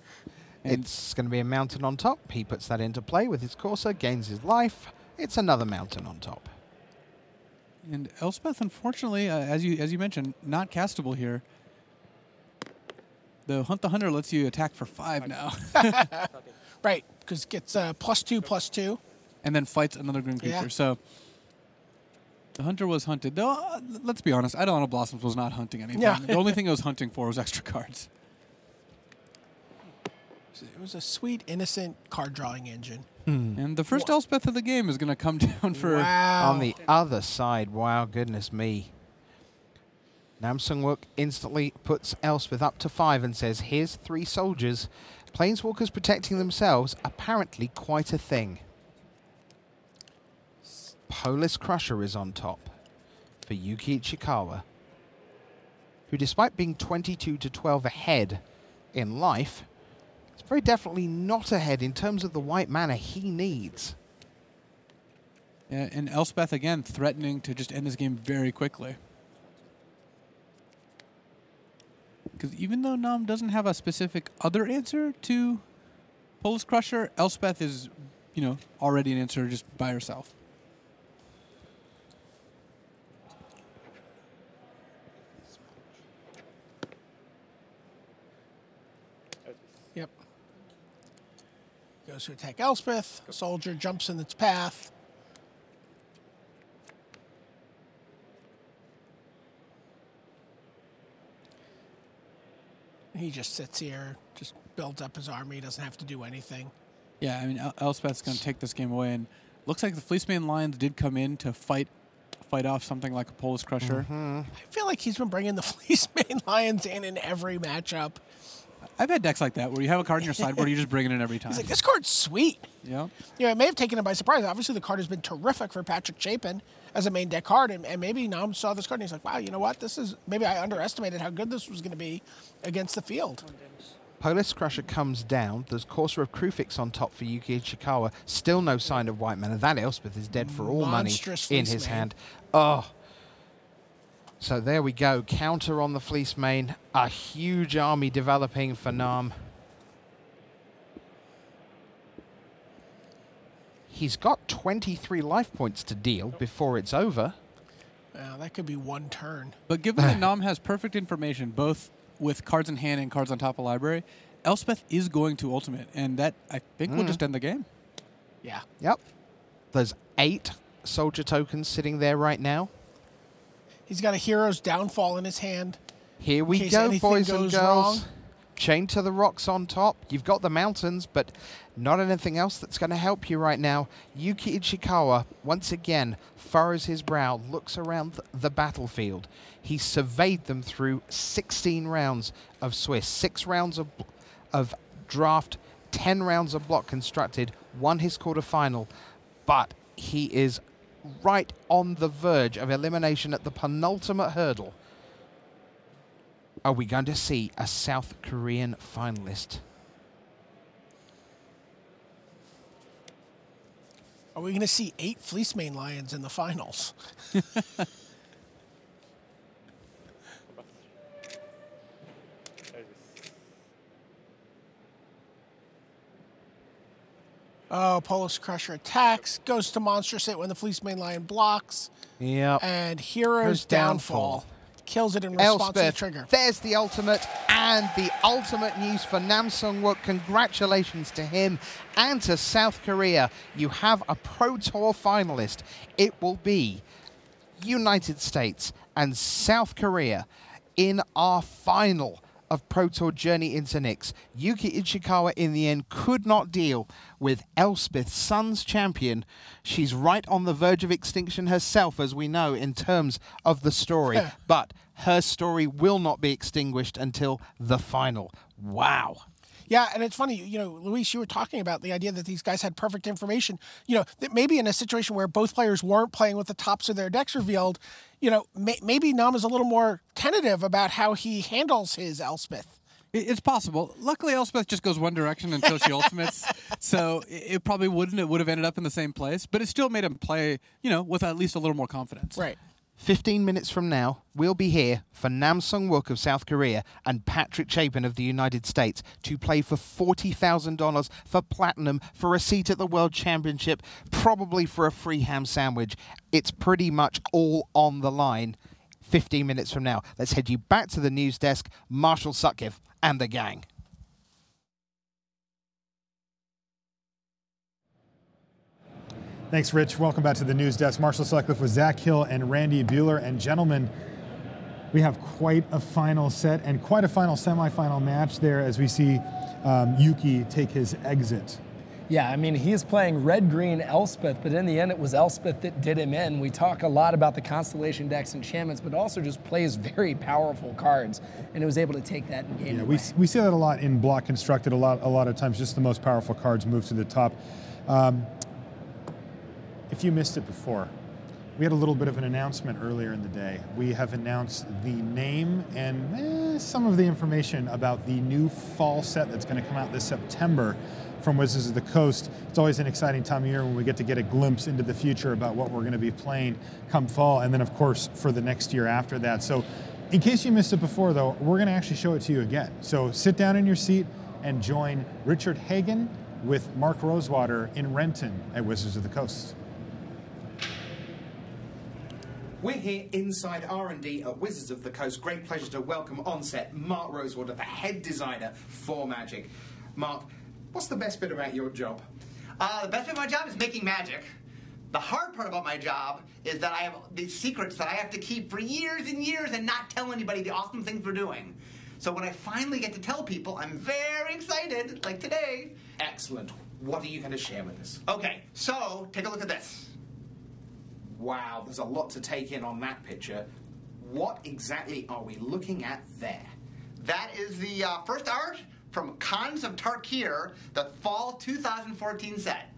I: It's going to be a mountain on top. He puts that into play with his Corsair, gains his life. It's another mountain on top.
E: And Elspeth, unfortunately, as you mentioned, not castable here. The Hunt the Hunter lets you attack for 5 now.
P: Right, because it gets +2/+2.
E: And then fights another green creature.
P: Yeah.
E: So the Hunter was hunted. Though, let's be honest, Eidolon Blossoms was not hunting anything.
P: Yeah.
E: The only thing it was hunting for was extra cards.
P: It was a sweet, innocent card drawing engine.
E: And the first Elspeth of the game is going to come down for...
P: Wow.
I: On the other side, wow, goodness me. Nam Sung-wook instantly puts Elspeth up to 5 and says, here's 3 soldiers. Planeswalkers protecting themselves, apparently quite a thing. Polis Crusher is on top for Yuki Ichikawa, who despite being 22-12 ahead in life, is very definitely not ahead in terms of the white mana he needs.
E: Yeah, and Elspeth, again, threatening to just end this game very quickly. Because even though Nam doesn't have a specific other answer to Polis Crusher, Elspeth is, already an answer just by herself.
P: Yep. Goes to attack Elspeth. Soldier jumps in its path. He just sits here, just builds up his army, doesn't have to do anything.
E: Yeah, I mean, Elspeth's going to take this game away, and looks like the Fleecemane Lions did come in to fight off something like a Polis Crusher.
P: I feel like he's been bringing the Fleecemane Lions in every matchup.
E: I've had decks like that where you have a card in your sideboard, you just bring it in every time.
P: He's like, this card's sweet.
E: Yeah.
P: It may have taken him by surprise. Obviously, the card has been terrific for Patrick Chapin as a main deck card, and maybe Nam saw this card and he's like, wow, you know what? Maybe I underestimated how good this was going to be against the field.
I: Polis Crusher comes down. There's Corsair of Krufix on top for Yuki Ichikawa. Still no sign of white mana. That Elspeth is dead for all money in his hand. Oh. So there we go. Counter on the Fleecemane. A huge army developing for Nam. He's got 23 life points to deal before it's over.
P: That could be one turn.
E: But given that Nam has perfect information, both with cards in hand and cards on top of library, Elspeth is going to ultimate, and that, I think, will just end the game.
P: Yeah.
I: Yep. There's 8 soldier tokens sitting there right now.
P: He's got a Hero's Downfall in his hand.
I: Here we go, boys and girls.
P: Wrong.
I: Chained to the rocks on top. You've got the mountains, but not anything else that's going to help you right now. Yuki Ichikawa, once again, furrows his brow, looks around the battlefield. He surveyed them through 16 rounds of Swiss, 6 rounds of draft, 10 rounds of block constructed, won his quarterfinal, but he is right on the verge of elimination at the penultimate hurdle. Are we going to see a South Korean finalist?
P: Are we going to see 8 Fleecemane Lions in the finals? Oh, Polis Crusher attacks, goes to Monstrous Hit when the Fleecemane Lion blocks.
I: Yep.
P: And Hero's Downfall. Kills it in response to the trigger.
I: There's the ultimate, and the ultimate news for Nam Sung-wook. Congratulations to him and to South Korea. You have a Pro Tour finalist. It will be United States and South Korea in our final of Pro Tour Journey into Nyx. Yuki Ichikawa, in the end, could not deal with Elspeth, Sun's champion. She's right on the verge of extinction herself, as we know, in terms of the story. But her story will not be extinguished until the final. Wow.
P: Yeah, and it's funny, you know, Luis, you were talking about the idea that these guys had perfect information. You know, that maybe in a situation where both players weren't playing with the tops of their decks revealed, you know, maybe Nam is a little more tentative about how he handles his Elspeth.
E: It's possible. Luckily, Elspeth just goes one direction until she ultimates, so it probably wouldn't. It would have ended up in the same place, but it still made him play, you know, with at least a little more confidence.
P: Right.
I: 15 minutes from now, we'll be here for Nam Sung-wook of South Korea and Patrick Chapin of the United States to play for $40,000 for platinum, for a seat at the World Championship, probably for a free ham sandwich. It's pretty much all on the line. 15 minutes from now. Let's head you back to the news desk, Marshall Sutcliffe and the gang.
U: Thanks, Rich. Welcome back to the news desk. Marshall Sutcliffe with Zach Hill and Randy Buehler. And gentlemen, we have quite a final set and quite a final semifinal match there as we see Yuki take his exit.
S: Yeah, I mean, he's playing red-green Elspeth, but in the end, it was Elspeth that did him in. We talk a lot about the Constellation deck's enchantments, but also just plays very powerful cards, and it was able to take that and gain away.
U: We see that a lot in Block Constructed. A lot of times, just the most powerful cards move to the top. If you missed it before, we had a little bit of an announcement earlier in the day. We have announced the name and some of the information about the new fall set that's going to come out this September from Wizards of the Coast. It's always an exciting time of year when we get to get a glimpse into the future about what we're going to be playing come fall, and then of course for the next year after that. So in case you missed it before though, we're going to actually show it to you again. So sit down in your seat and join Richard Hagan with Mark Rosewater in Renton at Wizards of the Coast.
A: We're here inside R&D at Wizards of the Coast. Great pleasure to welcome on set Mark Rosewater, the head designer for Magic. Mark, what's the best bit about your job?
D: The best bit of my job is making magic. The hard part about my job is that I have these secrets that I have to keep for years and years and not tell anybody the awesome things we're doing. So when I finally get to tell people, I'm very excited, like today.
A: Excellent. What are you going to share with us?
D: Okay, so take a look at this.
A: Wow, there's a lot to take in on that picture. What exactly are we looking at there?
D: That is the first art from Khans of Tarkir, the fall 2014 set.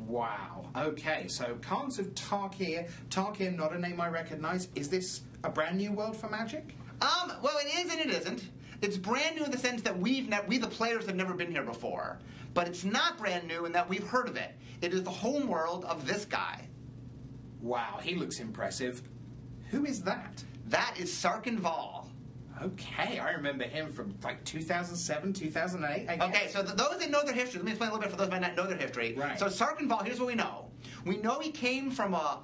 A: Wow. Okay, so Khans of Tarkir. Tarkir, not a name I recognize. Is this a brand new world for Magic?
D: Well, it is and it isn't. It's brand new in the sense that we the players have never been here before. But it's not brand new in that we've heard of it. It is the home world of this guy.
A: Wow, he looks impressive. Who is that?
D: That is Sarkin Val.
A: Okay, I remember him from like 2007, 2008. I guess.
D: Okay, so those that know their history, let me explain a little bit for those who might not know their history.
A: Right.
D: So Sarkin Val, here's what we know. We know he came from a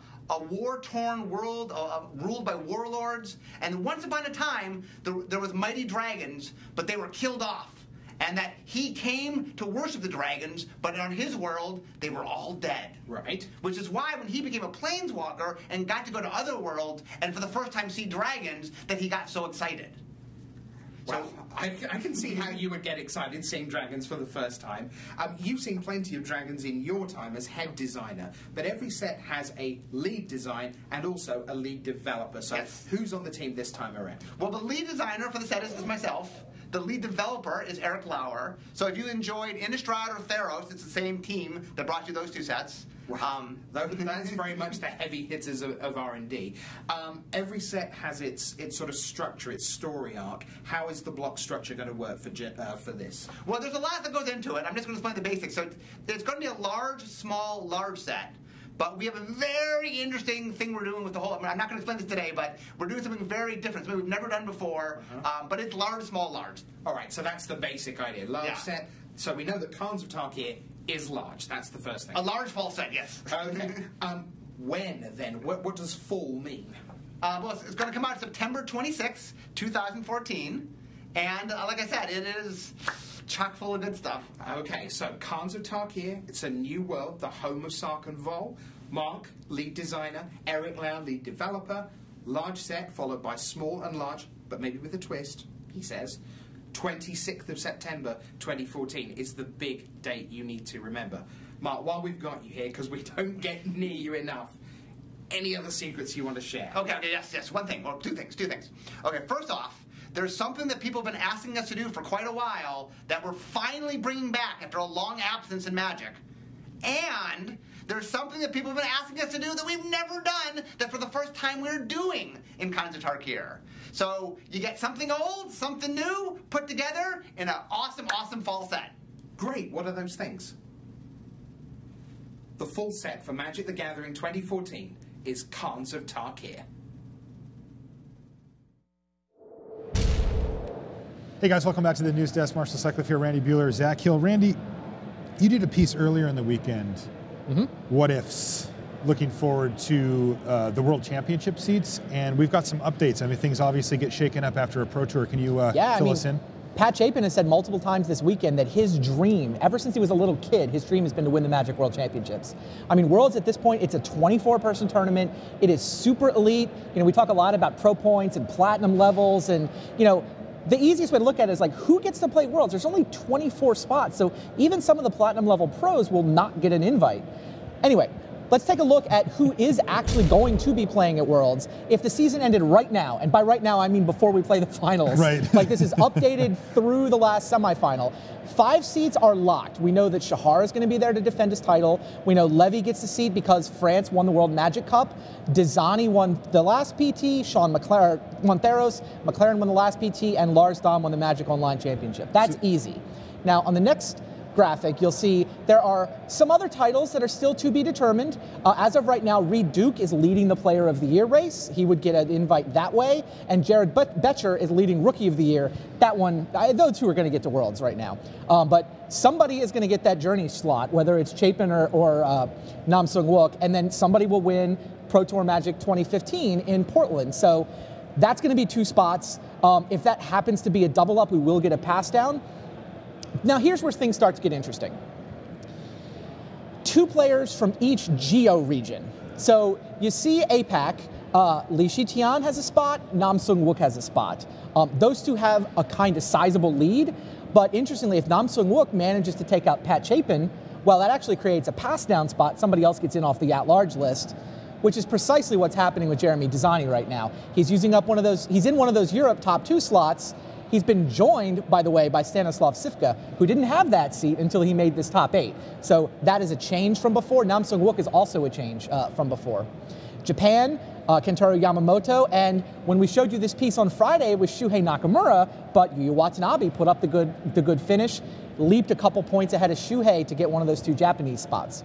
D: war-torn world ruled by warlords, and once upon a time there was mighty dragons, but they were killed off. And that he came to worship the dragons, but on his world, they were all dead.
A: Right.
D: Which is why when he became a planeswalker and got to go to other worlds and for the first time see dragons, that he got so excited.
A: Well, I can see how you would get excited seeing dragons for the first time. You've seen plenty of dragons in your time as head designer, but every set has a lead design and also a lead developer. So yes. Who's on the team this time around?
D: Well, the lead designer for the set is myself. The lead developer is Eric Lauer. So if you enjoyed Innistrad or Theros, it's the same team that brought you those two sets.
A: Wow. That's very much the heavy hitters of R&D. Every set has its sort of structure, its story arc. How is the block structure going to work for this?
D: Well, there's a lot that goes into it. I'm just going to explain the basics. So it's going to be a large, small, large set. But we have a very interesting thing we're doing with the whole. I mean, I'm not going to explain this today, but we're doing something very different, something we've never done before. But it's large, small, large.
A: All right, so that's the basic idea. Large set. So we know that Khans of Tarkir is large. That's the first thing.
D: A large fall set, yes.
A: Okay. When then? What does fall mean?
D: Well, it's going to come out September 26, 2014, and like I said, it is chock full of good stuff.
A: Okay, so Khans of Tarkir, it's a new world, the home of Sarkin Val. Mark, lead designer. Eric Lau, lead developer. Large set, followed by small and large, but maybe with a twist, he says. 26th of September 2014 is the big date you need to remember. Mark, while we've got you here, because we don't get near you enough, any other secrets you want to share?
D: Okay, yes. One thing, well, two things. Okay, first off, there's something that people have been asking us to do for quite a while that we're finally finally bringing back after a long absence in Magic. And there's something that people have been asking us to do that we've never done, that for the first time we're doing in Khans of Tarkir. So you get something old, something new, put together in an awesome, awesome fall set.
A: Great, what are those things? The full set for Magic the Gathering 2014 is Khans of Tarkir.
U: Hey guys, welcome back to the News Desk. Marshall Sutcliffe here, Randy Buehler, Zach Hill. Randy, you did a piece earlier in the weekend. What ifs? Looking forward to the World Championship seats, and we've got some updates. I mean, things obviously get shaken up after a Pro Tour. Can you fill us in?
B: Pat Chapin has said multiple times this weekend that his dream, ever since he was a little kid, his dream has been to win the Magic World Championships. I mean, Worlds at this point, it's a 24-person tournament. It is super elite. You know, we talk a lot about pro points and platinum levels, and, you know, the easiest way to look at it is like, who gets to play Worlds? There's only 24 spots, so even some of the platinum level pros will not get an invite. Anyway, let's take a look at who is actually going to be playing at Worlds if the season ended right now. And by right now, I mean before we play the finals.
U: Right.
B: Like, this is updated through the last semifinal. 5 seats are locked. We know that Shahar is going to be there to defend his title. We know Levy gets the seat because France won the World Magic Cup. Dizani won the last PT. Sean McLaren won Theros. McLaren won the last PT. And Lars Dom won the Magic Online Championship. That's easy. Now, on the next graphic, you'll see there are some other titles that are still to be determined. As of right now, Reed Duke is leading the Player of the Year race. He would get an invite that way. And Jared Betcher is leading Rookie of the Year. That one, those two are going to get to Worlds right now. But somebody is going to get that Journey slot, whether it's Chapin or Nam Sung Wook, and then somebody will win Pro Tour Magic 2015 in Portland. So that's going to be 2 spots. If that happens to be a double up, we will get a pass down. Now here's where things start to get interesting. 2 players from each geo region. So you see APAC, Li Shitian has a spot, Nam Sung Wook has a spot. Those 2 have a kind of sizable lead, but interestingly, if Nam Sung Wook manages to take out Pat Chapin, well, that actually creates a pass down spot. Somebody else gets in off the at-large list, which is precisely what's happening with Jeremy Dizani right now. He's using up one of those, he's in one of those Europe top 2 slots. He's been joined, by the way, by Stanislav Sivka, who didn't have that seat until he made this top 8. So that is a change from before. Nam Sung Wook is also a change from before. Japan, Kentaro Yamamoto, and when we showed you this piece on Friday, it was Shuhei Nakamura, but Yuya Watanabe put up the good finish, leaped a couple points ahead of Shuhei to get one of those 2 Japanese spots.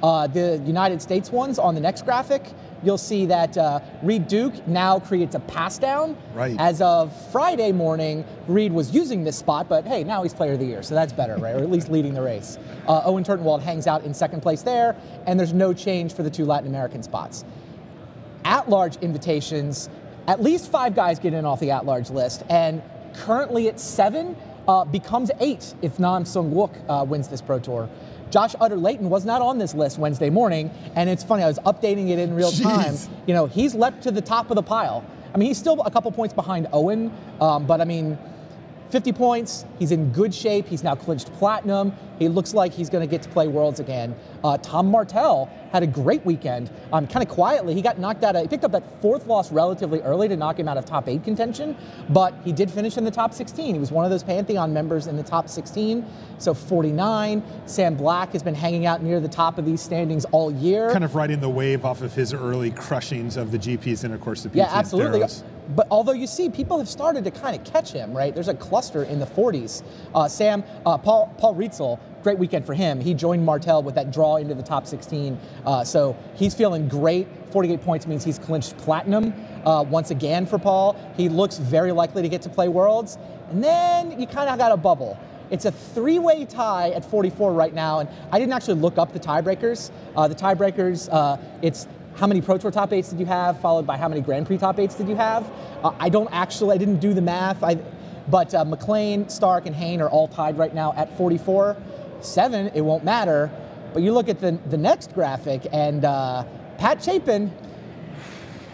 B: The United States ones on the next graphic, you'll see that Reed Duke now creates a pass down.
U: Right.
B: As of Friday morning, Reed was using this spot, but hey, now he's Player of the Year, so that's better, right? Or at least leading the race. Owen Turtenwald hangs out in 2nd place there, and there's no change for the 2 Latin American spots. At-large invitations, at least 5 guys get in off the at-large list, and currently at 7, becomes 8 if Nam Sung Wook wins this Pro Tour. Josh Utter-Layton was not on this list Wednesday morning, and it's funny, I was updating it in real time. You know, he's leapt to the top of the pile. I mean, he's still a couple points behind Owen, but I mean, 50 points, he's in good shape, he's now clinched platinum, he looks like he's going to get to play Worlds again. Tom Martell had a great weekend, kind of quietly, he got knocked out, he picked up that 4th loss relatively early to knock him out of top 8 contention, but he did finish in the top 16. He was one of those Pantheon members in the top 16, so 49. Sam Black has been hanging out near the top of these standings all year.
U: Kind of riding the wave off of his early crushings of the GPs and of course the PT.
B: Yeah, absolutely.
U: Theros.
B: But although you see, people have started to kind of catch him, right? There's a cluster in the 40s. Paul Rietzel, great weekend for him. He joined Martell with that draw into the top 16. So he's feeling great. 48 points means he's clinched platinum once again for Paul. He looks very likely to get to play Worlds. And then you kind of got a bubble. It's a 3-way tie at 44 right now. And I didn't actually look up the tiebreakers. The tiebreakers, it's how many Pro Tour top 8s did you have, followed by how many Grand Prix top 8s did you have. I didn't do the math, but McLean, Stark, and Hayne are all tied right now at 44. 7, it won't matter. But you look at the next graphic, and Pat Chapin,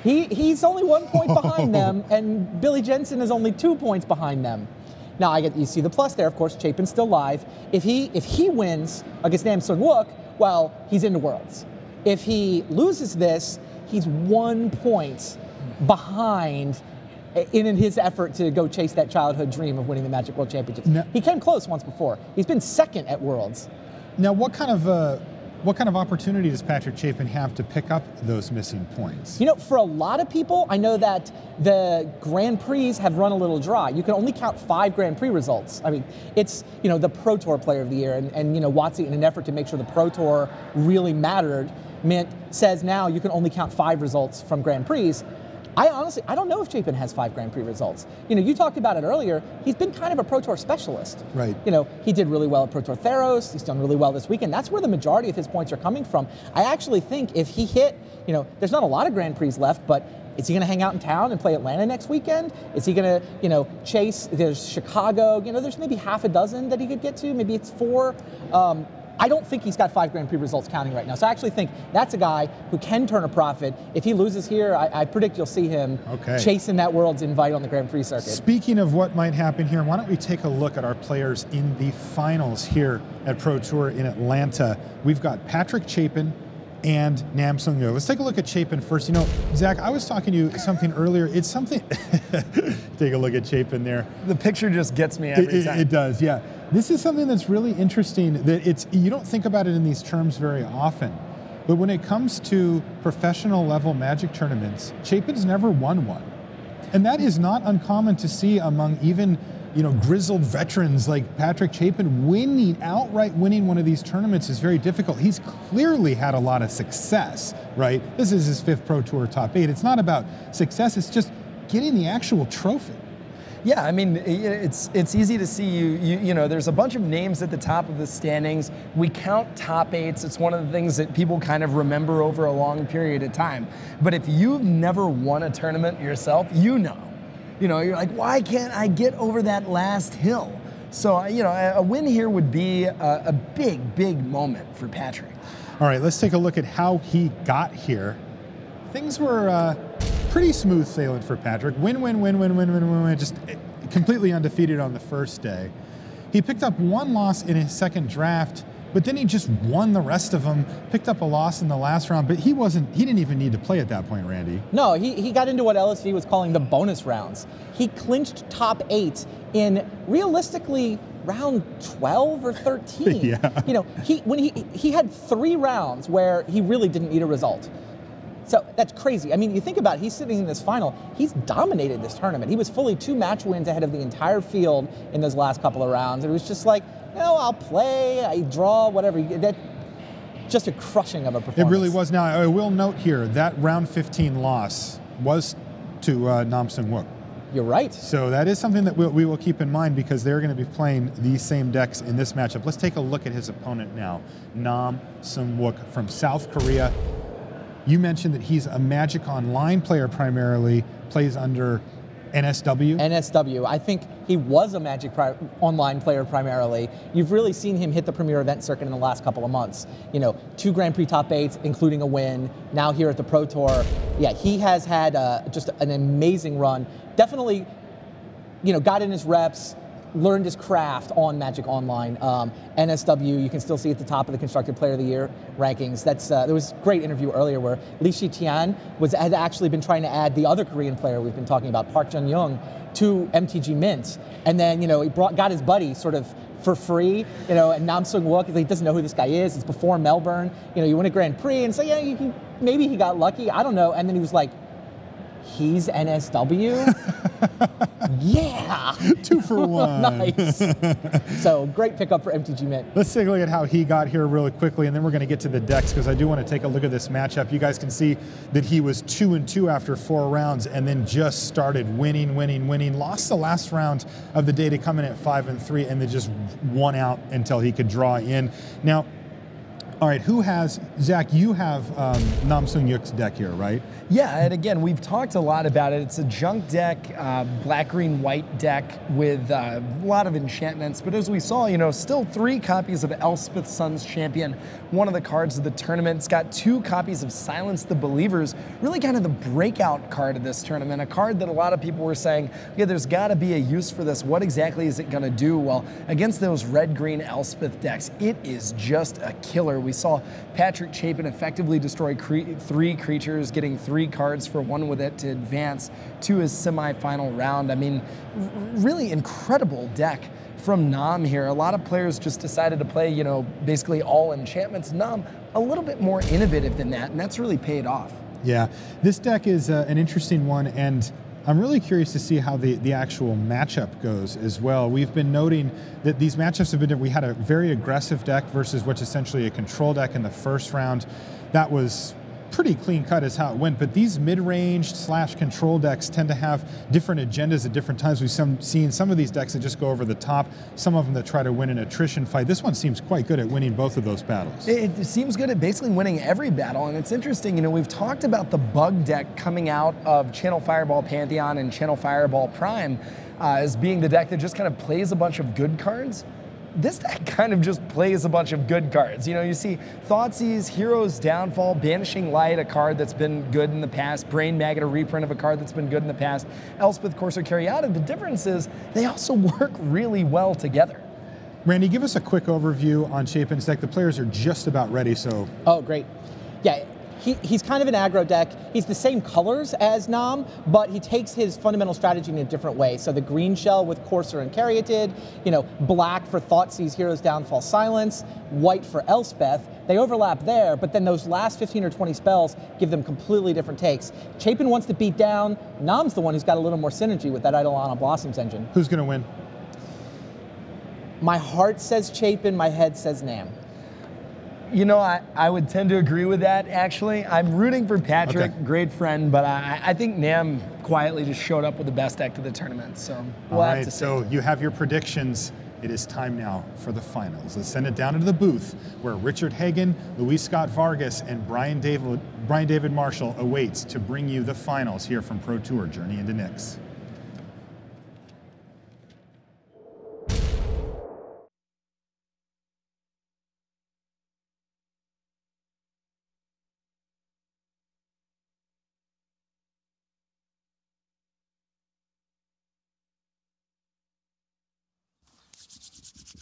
B: he's only 1 point behind them, and Billy Jensen is only 2 points behind them. Now, you see the plus there, of course, Chapin's still live. If he wins against Nam Sung Wook, well, he's into Worlds. If he loses this, he's 1 point behind in his effort to go chase that childhood dream of winning the Magic World Championships.
U: No.
B: He came close once before. He's been second at Worlds.
U: Now, what kind of opportunity does Patrick Chapin have to pick up those missing points?
B: You know, for a lot of people, I know that the Grand Prix have run a little dry. You can only count 5 Grand Prix results. I mean, it's, you know, the Pro Tour Player of the Year, and you know, Watsy, in an effort to make sure the Pro Tour really mattered, says now you can only count 5 results from Grand Prix. I don't know if Chapin has 5 Grand Prix results. You know, you talked about it earlier. He's been kind of a Pro Tour specialist.
U: Right.
B: You know, he did really well at Pro Tour Theros. He's done really well this weekend. That's where the majority of his points are coming from. I actually think if he hit, you know, there's not a lot of Grand Prix left, but is he going to hang out in town and play Atlanta next weekend? Is he going to, you know, chase, there's Chicago, you know, there's maybe half a dozen that he could get to, maybe it's 4. I don't think he's got 5 Grand Prix results counting right now. So I actually think that's a guy who can turn a profit. If he loses here, I predict you'll see him chasing that World's invite on the Grand Prix circuit.
U: Speaking of what might happen here, why don't we take a look at our players in the finals here at Pro Tour in Atlanta. We've got Patrick Chapin and Nam Sung Yo. Let's take a look at Chapin first. You know, Zach, I was talking to you something earlier. It's something, take a look at Chapin there.
S: The picture just gets me every time.
U: It does, yeah. This is something that's really interesting, that you don't think about it in these terms very often. But when it comes to professional level Magic tournaments, Chapin's never won one. And that is not uncommon to see among even, you know, grizzled veterans like Patrick Chapin. Outright winning one of these tournaments is very difficult. He's clearly had a lot of success, right? This is his 5th Pro Tour top 8. It's not about success, it's just getting the actual trophy.
S: Yeah, I mean, it's easy to see you know, there's a bunch of names at the top of the standings. We count top 8s. It's one of the things that people kind of remember over a long period of time. But if you've never won a tournament yourself, you know. You know, you're like, why can't I get over that last hill? So, you know, a win here would be a big, big moment for Patrick.
U: All right, let's take a look at how he got here. Things were pretty smooth sailing for Patrick. Win, just completely undefeated on the first day. He picked up 1 loss in his second draft, but then he just won the rest of them, picked up a loss in the last round, but he didn't even need to play at that point, Randy.
B: No, he got into what LSV was calling the bonus rounds. He clinched top 8 in realistically round 12 or 13.
U: Yeah.
B: You know, he had 3 rounds where he really didn't need a result. So that's crazy. I mean, you think about it, he's sitting in this final, he's dominated this tournament. He was fully 2 match wins ahead of the entire field in those last couple of rounds. It was just like, you know, I'll play, I draw, whatever. That just a crushing of a performance.
U: It really was. Now, I will note here, that round 15 loss was to Nam Sung Wook.
B: You're right.
U: So that is something that we will keep in mind, because they're going to be playing these same decks in this matchup. Let's take a look at his opponent now, Nam Sung Wook from South Korea. You mentioned that he's a Magic Online player primarily, plays under NSW?
B: NSW. I think he was a Magic Online player primarily. You've really seen him hit the Premier Event circuit in the last couple of months. You know, 2 Grand Prix top 8s, including a win. Now here at the Pro Tour. Yeah, he has had just an amazing run. Definitely, you know, got in his reps, learned his craft on Magic Online. NSW, you can still see at the top of the Constructed Player of the Year rankings. There was a great interview earlier where Lee Shi-tian had actually been trying to add the other Korean player we've been talking about, Park Jun-young, to MTG Mint. And then, you know, he got his buddy sort of for free, you know, and Nam Sung Wook, he doesn't know who this guy is. It's before Melbourne. You know, you win a Grand Prix, and so, yeah, maybe he got lucky. I don't know. And then he was like, he's NSW? Yeah!
U: 2 for 1.
B: Nice. So, great pickup for MTG Mint.
U: Let's take a look at how he got here really quickly, and then we're going to get to the decks, because I do want to take a look at this matchup. You guys can see that he was 2-2 after 4 rounds, and then just started winning. Lost the last round of the day to come in at 5-3, and then just won out until he could draw in. Now, all right, Zach, you have Nam Sung Wook's deck here, right?
S: Yeah, and again, we've talked a lot about it. It's a junk deck, black, green, white deck with a lot of enchantments. But as we saw, you know, still 3 copies of Elspeth Sun's Champion, one of the cards of the tournament. It's got 2 copies of Silence the Believers, really kind of the breakout card of this tournament, a card that a lot of people were saying, yeah, there's got to be a use for this. What exactly is it going to do? Well, against those red-green Elspeth decks, it is just a killer. We We saw Patrick Chapin effectively destroy 3 creatures, getting 3 cards for 1 with it to advance to his semifinal round. I mean, really incredible deck from Nam here. A lot of players just decided to play, you know, basically all enchantments. Nam, a little bit more innovative than that, and that's really paid off.
U: Yeah, this deck is an interesting one, and I'm really curious to see how the actual matchup goes as well. We've been noting that these matchups have been, we had a very aggressive deck versus what's essentially a control deck in the first round. That was pretty clean cut as how it went, but these mid-range / control decks tend to have different agendas at different times. We've seen some of these decks that just go over the top, some of them that try to win an attrition fight. This one seems quite good at winning both of those battles.
S: It seems good at basically winning every battle, and it's interesting, you know, we've talked about the bug deck coming out of Channel Fireball Pantheon and Channel Fireball Prime as being the deck that just kind of plays a bunch of good cards. This deck kind of just plays a bunch of good cards. You know, you see Thoughtseize, Hero's Downfall, Banishing Light, a card that's been good in the past, Brain Maggot, a reprint of a card that's been good in the past, Elspeth, Corsair Caryatid. The difference is they also work really well together.
U: Randy, give us a quick overview on Chapin's deck. The players are just about ready, so.
B: Oh, great. Yeah. He's kind of an aggro deck. He's the same colors as Nam, but he takes his fundamental strategy in a different way. So the green shell with Corsair and Caryatid, you know, black for Thoughtseize, Hero's Downfall, Silence, white for Elspeth. They overlap there, but then those last 15 or 20 spells give them completely different takes. Chapin wants to beat down. Nam's the one who's got a little more synergy with that Eidolon Blossoms engine.
U: Who's going to win?
B: My heart says Chapin, my head says Nam.
S: You know, I would tend to agree with that, actually. I'm rooting for Patrick, great friend, but I think Nam quietly just showed up with the best deck to the tournament, so we'll
U: All
S: have
U: right,
S: to see.
U: so you have your predictions. It is time now for the finals. Let's send it down into the booth where Richard Hagan, Luis Scott Vargas, and Brian David Marshall awaits to bring you the finals here from Pro Tour Journey into Nyx.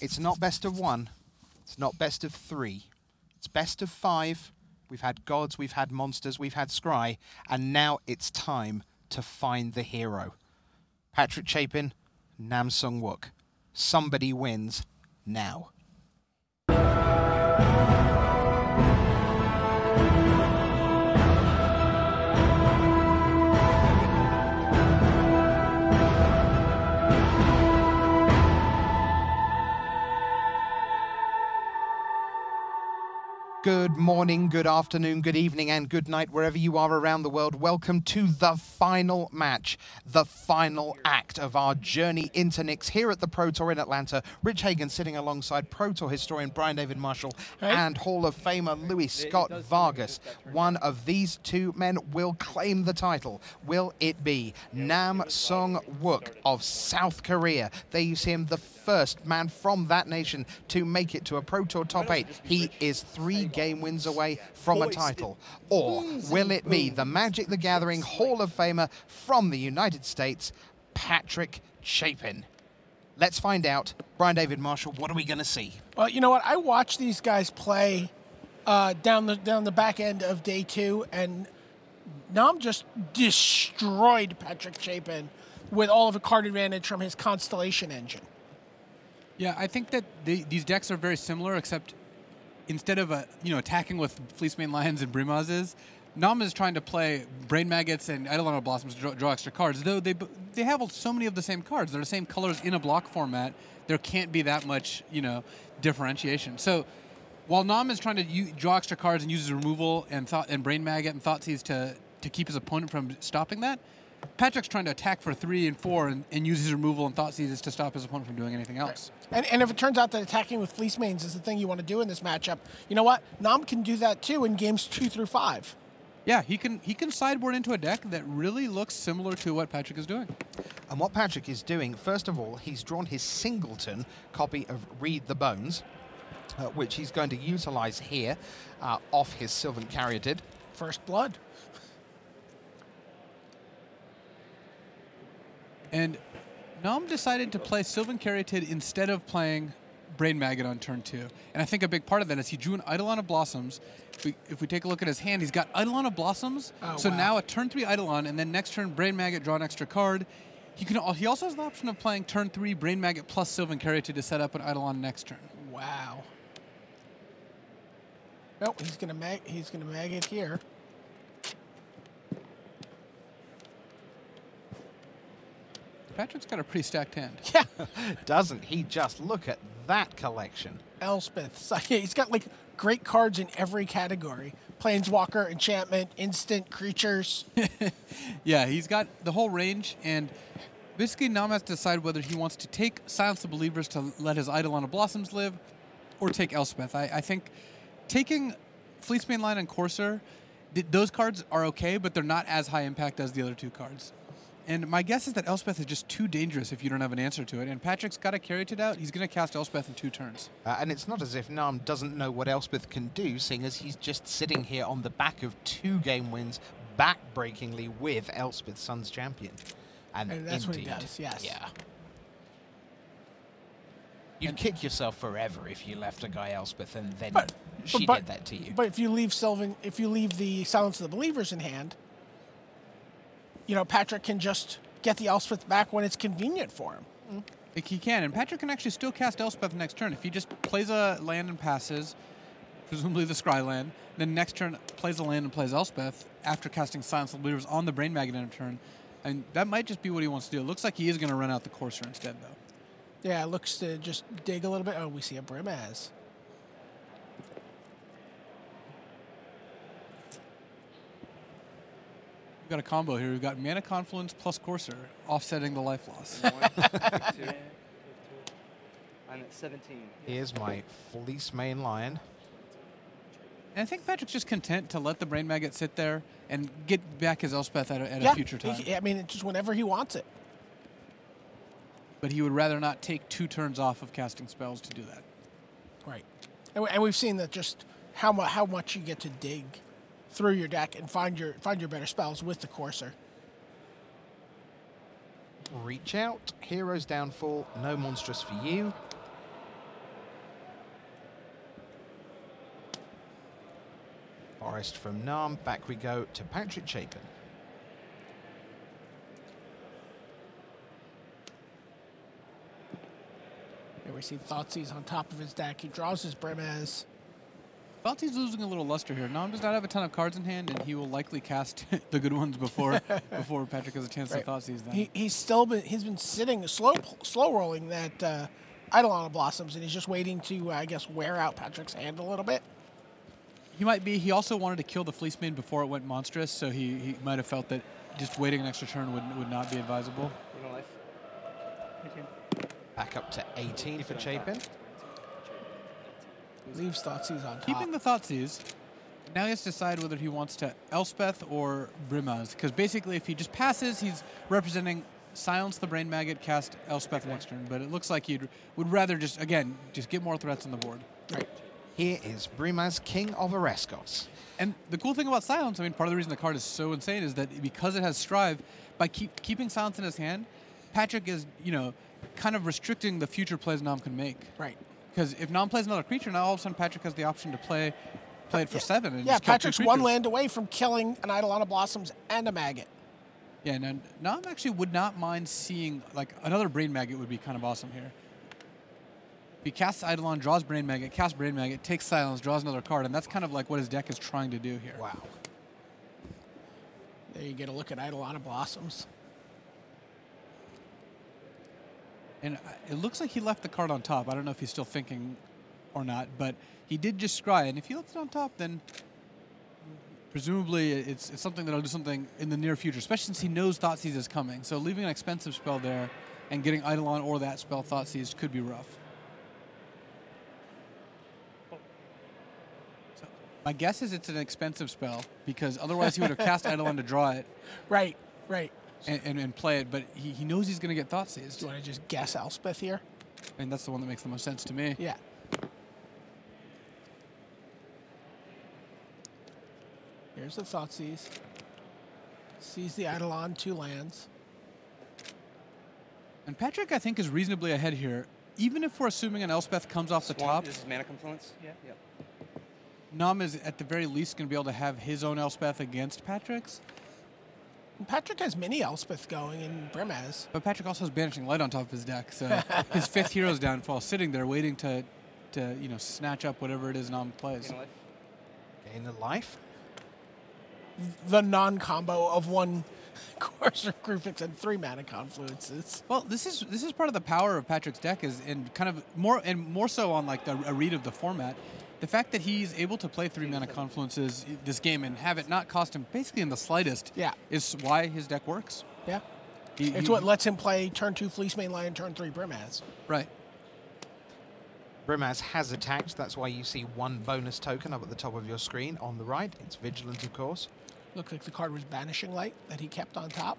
I: It's not best of 1. It's not best of 3. It's best of 5. We've had gods, we've had monsters, we've had scry, and now it's time to find the hero. Patrick Chapin, Nam Sung Wook. Somebody wins now. Good morning, good afternoon, good evening, and good night, wherever you are around the world. Welcome to the final match, the final act of our journey into Nyx here at the Pro Tour in Atlanta. Rich Hagan sitting alongside Pro Tour historian Brian David Marshall and Hall of Famer Luis Scott Vargas. One of these two men will claim the title. Will it be Nam Sung Wook of South Korea? There you see him, the first man from that nation to make it to a Pro Tour top 8. He is 3 game wins away from a title. Or will it be the Magic the Gathering Hall of Famer from the United States, Patrick Chapin? Let's find out. Brian David Marshall, what are we going to see?
P: Well, you know what? I watched these guys play down the back end of day 2, and Nam just destroyed Patrick Chapin with all of a card advantage from his Constellation engine.
E: Yeah, I think that these decks are very similar, except instead of attacking with Fleecemane Lions and Brimazes, Nam is trying to play Brain Maggots and Eidolon Blossoms to draw extra cards. Though they have so many of the same cards, they're the same colors in a block format. There can't be that much differentiation. So while Nam is trying to draw extra cards and uses removal and Brain Maggot and Thoughtseize to keep his opponent from stopping that, Patrick's trying to attack for 3 and 4 and use his removal and Thoughtseizes to stop his opponent from doing anything else.
P: And if it turns out that attacking with Fleecemanes is the thing you want to do in this matchup, you know what? Nam can do that too in games 2 through 5.
E: Yeah, he can sideboard into a deck that really looks similar to what Patrick is doing.
I: And what Patrick is doing, first of all, he's drawn his singleton copy of Read the Bones, which he's going to utilize here off his Sylvan Caryatid.
P: First blood.
E: And Nam decided to play Sylvan Caryatid instead of playing Brain Maggot on turn 2. And I think a big part of that is he drew an Eidolon of Blossoms. If we take a look at his hand, he's got Eidolon of Blossoms. So now a turn 3 Eidolon, and then next turn Brain Maggot, draw an extra card. He also has the option of playing turn 3 Brain Maggot plus Sylvan Caryatid to set up an Eidolon next turn.
C: Wow. Nope, he's gonna maggot here.
E: Patrick's got a pretty stacked hand.
C: Yeah.
I: Doesn't he just look at that collection?
C: Elspeth. So, yeah, he's got like great cards in every category. Planeswalker, enchantment, instant creatures.
E: Yeah, he's got the whole range, and basically Nam has to decide whether he wants to take Silence the Believers to let his Eidolon of Blossoms live, or take Elspeth. I think taking Fleece Mainline and Courser, those cards are okay, but they're not as high impact as the other 2 cards. And my guess is that Elspeth is just too dangerous if you don't have an answer to it. And Patrick's got a Caryatid out. He's going to cast Elspeth in 2 turns.
I: And it's not as if Nam doesn't know what Elspeth can do, seeing as he's just sitting here on the back of 2 game wins, back-breakingly with Elspeth, Sun's champion. And
C: that's what he does, yes.
I: Yeah. You'd kick yourself forever if you left a guy Elspeth and then she did that to you.
C: But if you leave the Silence of the Believers in hand, you know, Patrick can just get the Elspeth back when it's convenient for him.
E: He can, and Patrick can actually still cast Elspeth next turn. If he just plays a land and passes, presumably the Scry land, then next turn plays a land and plays Elspeth after casting Silence of the Believers on the Brain Maggot in a turn. And that might just be what he wants to do. It looks like he is going to run out the Courser instead, though.
C: Yeah, it looks to just dig a little bit. Oh, we see a Brimaz.
E: We've got a combo here. We've got Mana Confluence plus Courser, offsetting the life loss.
K: 1, 2. I'm at 17.
I: Here's my Fleece Main Lion.
E: And I think Patrick's just content to let the Brain Maggot sit there and get back his Elspeth at a future time.
C: I mean, just whenever he wants it.
E: But he would rather not take 2 turns off of casting spells to do that.
C: Right. And we've seen that just how much you get to dig through your deck and find your better spells with the Courser.
I: Reach out, Hero's Downfall, no Monstrous for you. Forest from Nam, back we go to Patrick Chapin.
C: Here we see Thoughtseize on top of his deck. He draws his Brimaz.
E: Thoughtseiz's losing a little luster here. Nam does not have a ton of cards in hand, and he will likely cast the good ones before Patrick has a chance to Thoughtseize them.
C: He's been sitting slow rolling that Eidolon of Blossoms, and he's just waiting to I guess wear out Patrick's hand a little bit.
E: He might be. He also wanted to kill the Fleece Main before it went monstrous, so he might have felt that just waiting an extra turn would not be advisable.
I: Back up to 18 for Chapin.
C: Leaves Thoughtseize on top.
E: Keeping the Thoughtseize, now he has to decide whether he wants to Elspeth or Brimaz, because basically if he just passes, he's representing Silence the Brain Maggot, cast Elspeth next turn, but it looks like he would rather just get more threats on the board.
C: Right.
I: Here is Brimaz, King of Ereskos.
E: And the cool thing about Silence, I mean, part of the reason the card is so insane is that because it has Strive, by keeping Silence in his hand, Patrick is, kind of restricting the future plays Nam can make.
C: Right.
E: Because if Nam plays another creature, now all of a sudden Patrick has the option to play it for 7. And just
C: Patrick's
E: kill 2
C: one
E: creatures.
C: land away from killing an Eidolon of Blossoms and a Maggot.
E: Yeah, now Nam actually would not mind seeing, another Brain Maggot would be kind of awesome here. If he casts Eidolon, draws Brain Maggot, casts Brain Maggot, takes Silence, draws another card, and that's kind of like what his deck is trying to do here.
I: Wow.
C: There you get a look at Eidolon of Blossoms.
E: And it looks like he left the card on top. I don't know if he's still thinking or not, but he did just scry. And if he left it on top, then presumably it's something that'll do something in the near future, especially since he knows Thoughtseize is coming. So leaving an expensive spell there and getting Eidolon or that spell Thoughtseize could be rough. So my guess is it's an expensive spell, because otherwise he would have cast Eidolon to draw it.
C: Right.
E: And play it, but he knows he's going to get Thoughtseized.
C: Do you want to just guess Elspeth here?
E: I mean, that's the one that makes the most sense to me.
C: Yeah. Here's the Thoughtseize. Sees the Eidolon, 2 lands.
E: And Patrick, I think, is reasonably ahead here. even if we're assuming an Elspeth comes off the top,
K: This is Mana Confluence?
J: Yeah.
E: Nam is at the very least going to be able to have his own Elspeth against Patrick's.
C: Patrick has mini Elspeth going in Brimaz.
E: But Patrick also has Banishing Light on top of his deck, so his 5th Hero's Downfall sitting there waiting to snatch up whatever it is Nam plays.
A: Gain a life.
C: The non-combo of 1 Courser Crucifix and 3 Mana Confluences.
E: Well, this is part of the power of Patrick's deck, is and kind of more so on like a read of the format. The fact that he's able to play 3 Mana Confluences this game and have it not cost him basically in the slightest is why his deck works.
C: Yeah. It's what lets him play turn 2 Fleece Mainline and turn 3 Brimaz.
E: Right.
A: Brimaz has attacked. That's why you see 1 bonus token up at the top of your screen on the right. It's Vigilant, of course.
C: Looks like the card was Banishing Light that he kept on top.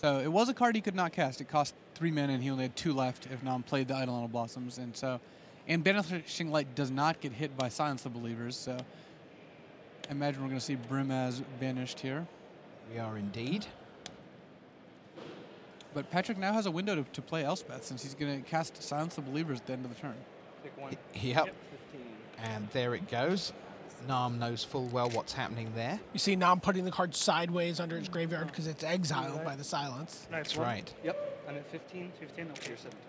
E: So it was a card he could not cast. It cost 3 mana and he only had 2 left if Nam played the Eidolon of Blossoms. And Banishing Light does not get hit by Silence the Believers, so I imagine we're going to see Brimaz banished here.
A: We are indeed.
E: But Patrick now has a window to play Elspeth, since he's going to cast Silence the Believers at the end of the turn.
K: Pick 1.
A: Yep. And there it goes. Nam knows full well what's happening there.
C: You see Nam putting the card sideways under his graveyard because it's exiled by the Silence.
A: That's right.
K: Yep, I'm at 15. 15, okay, you're 17.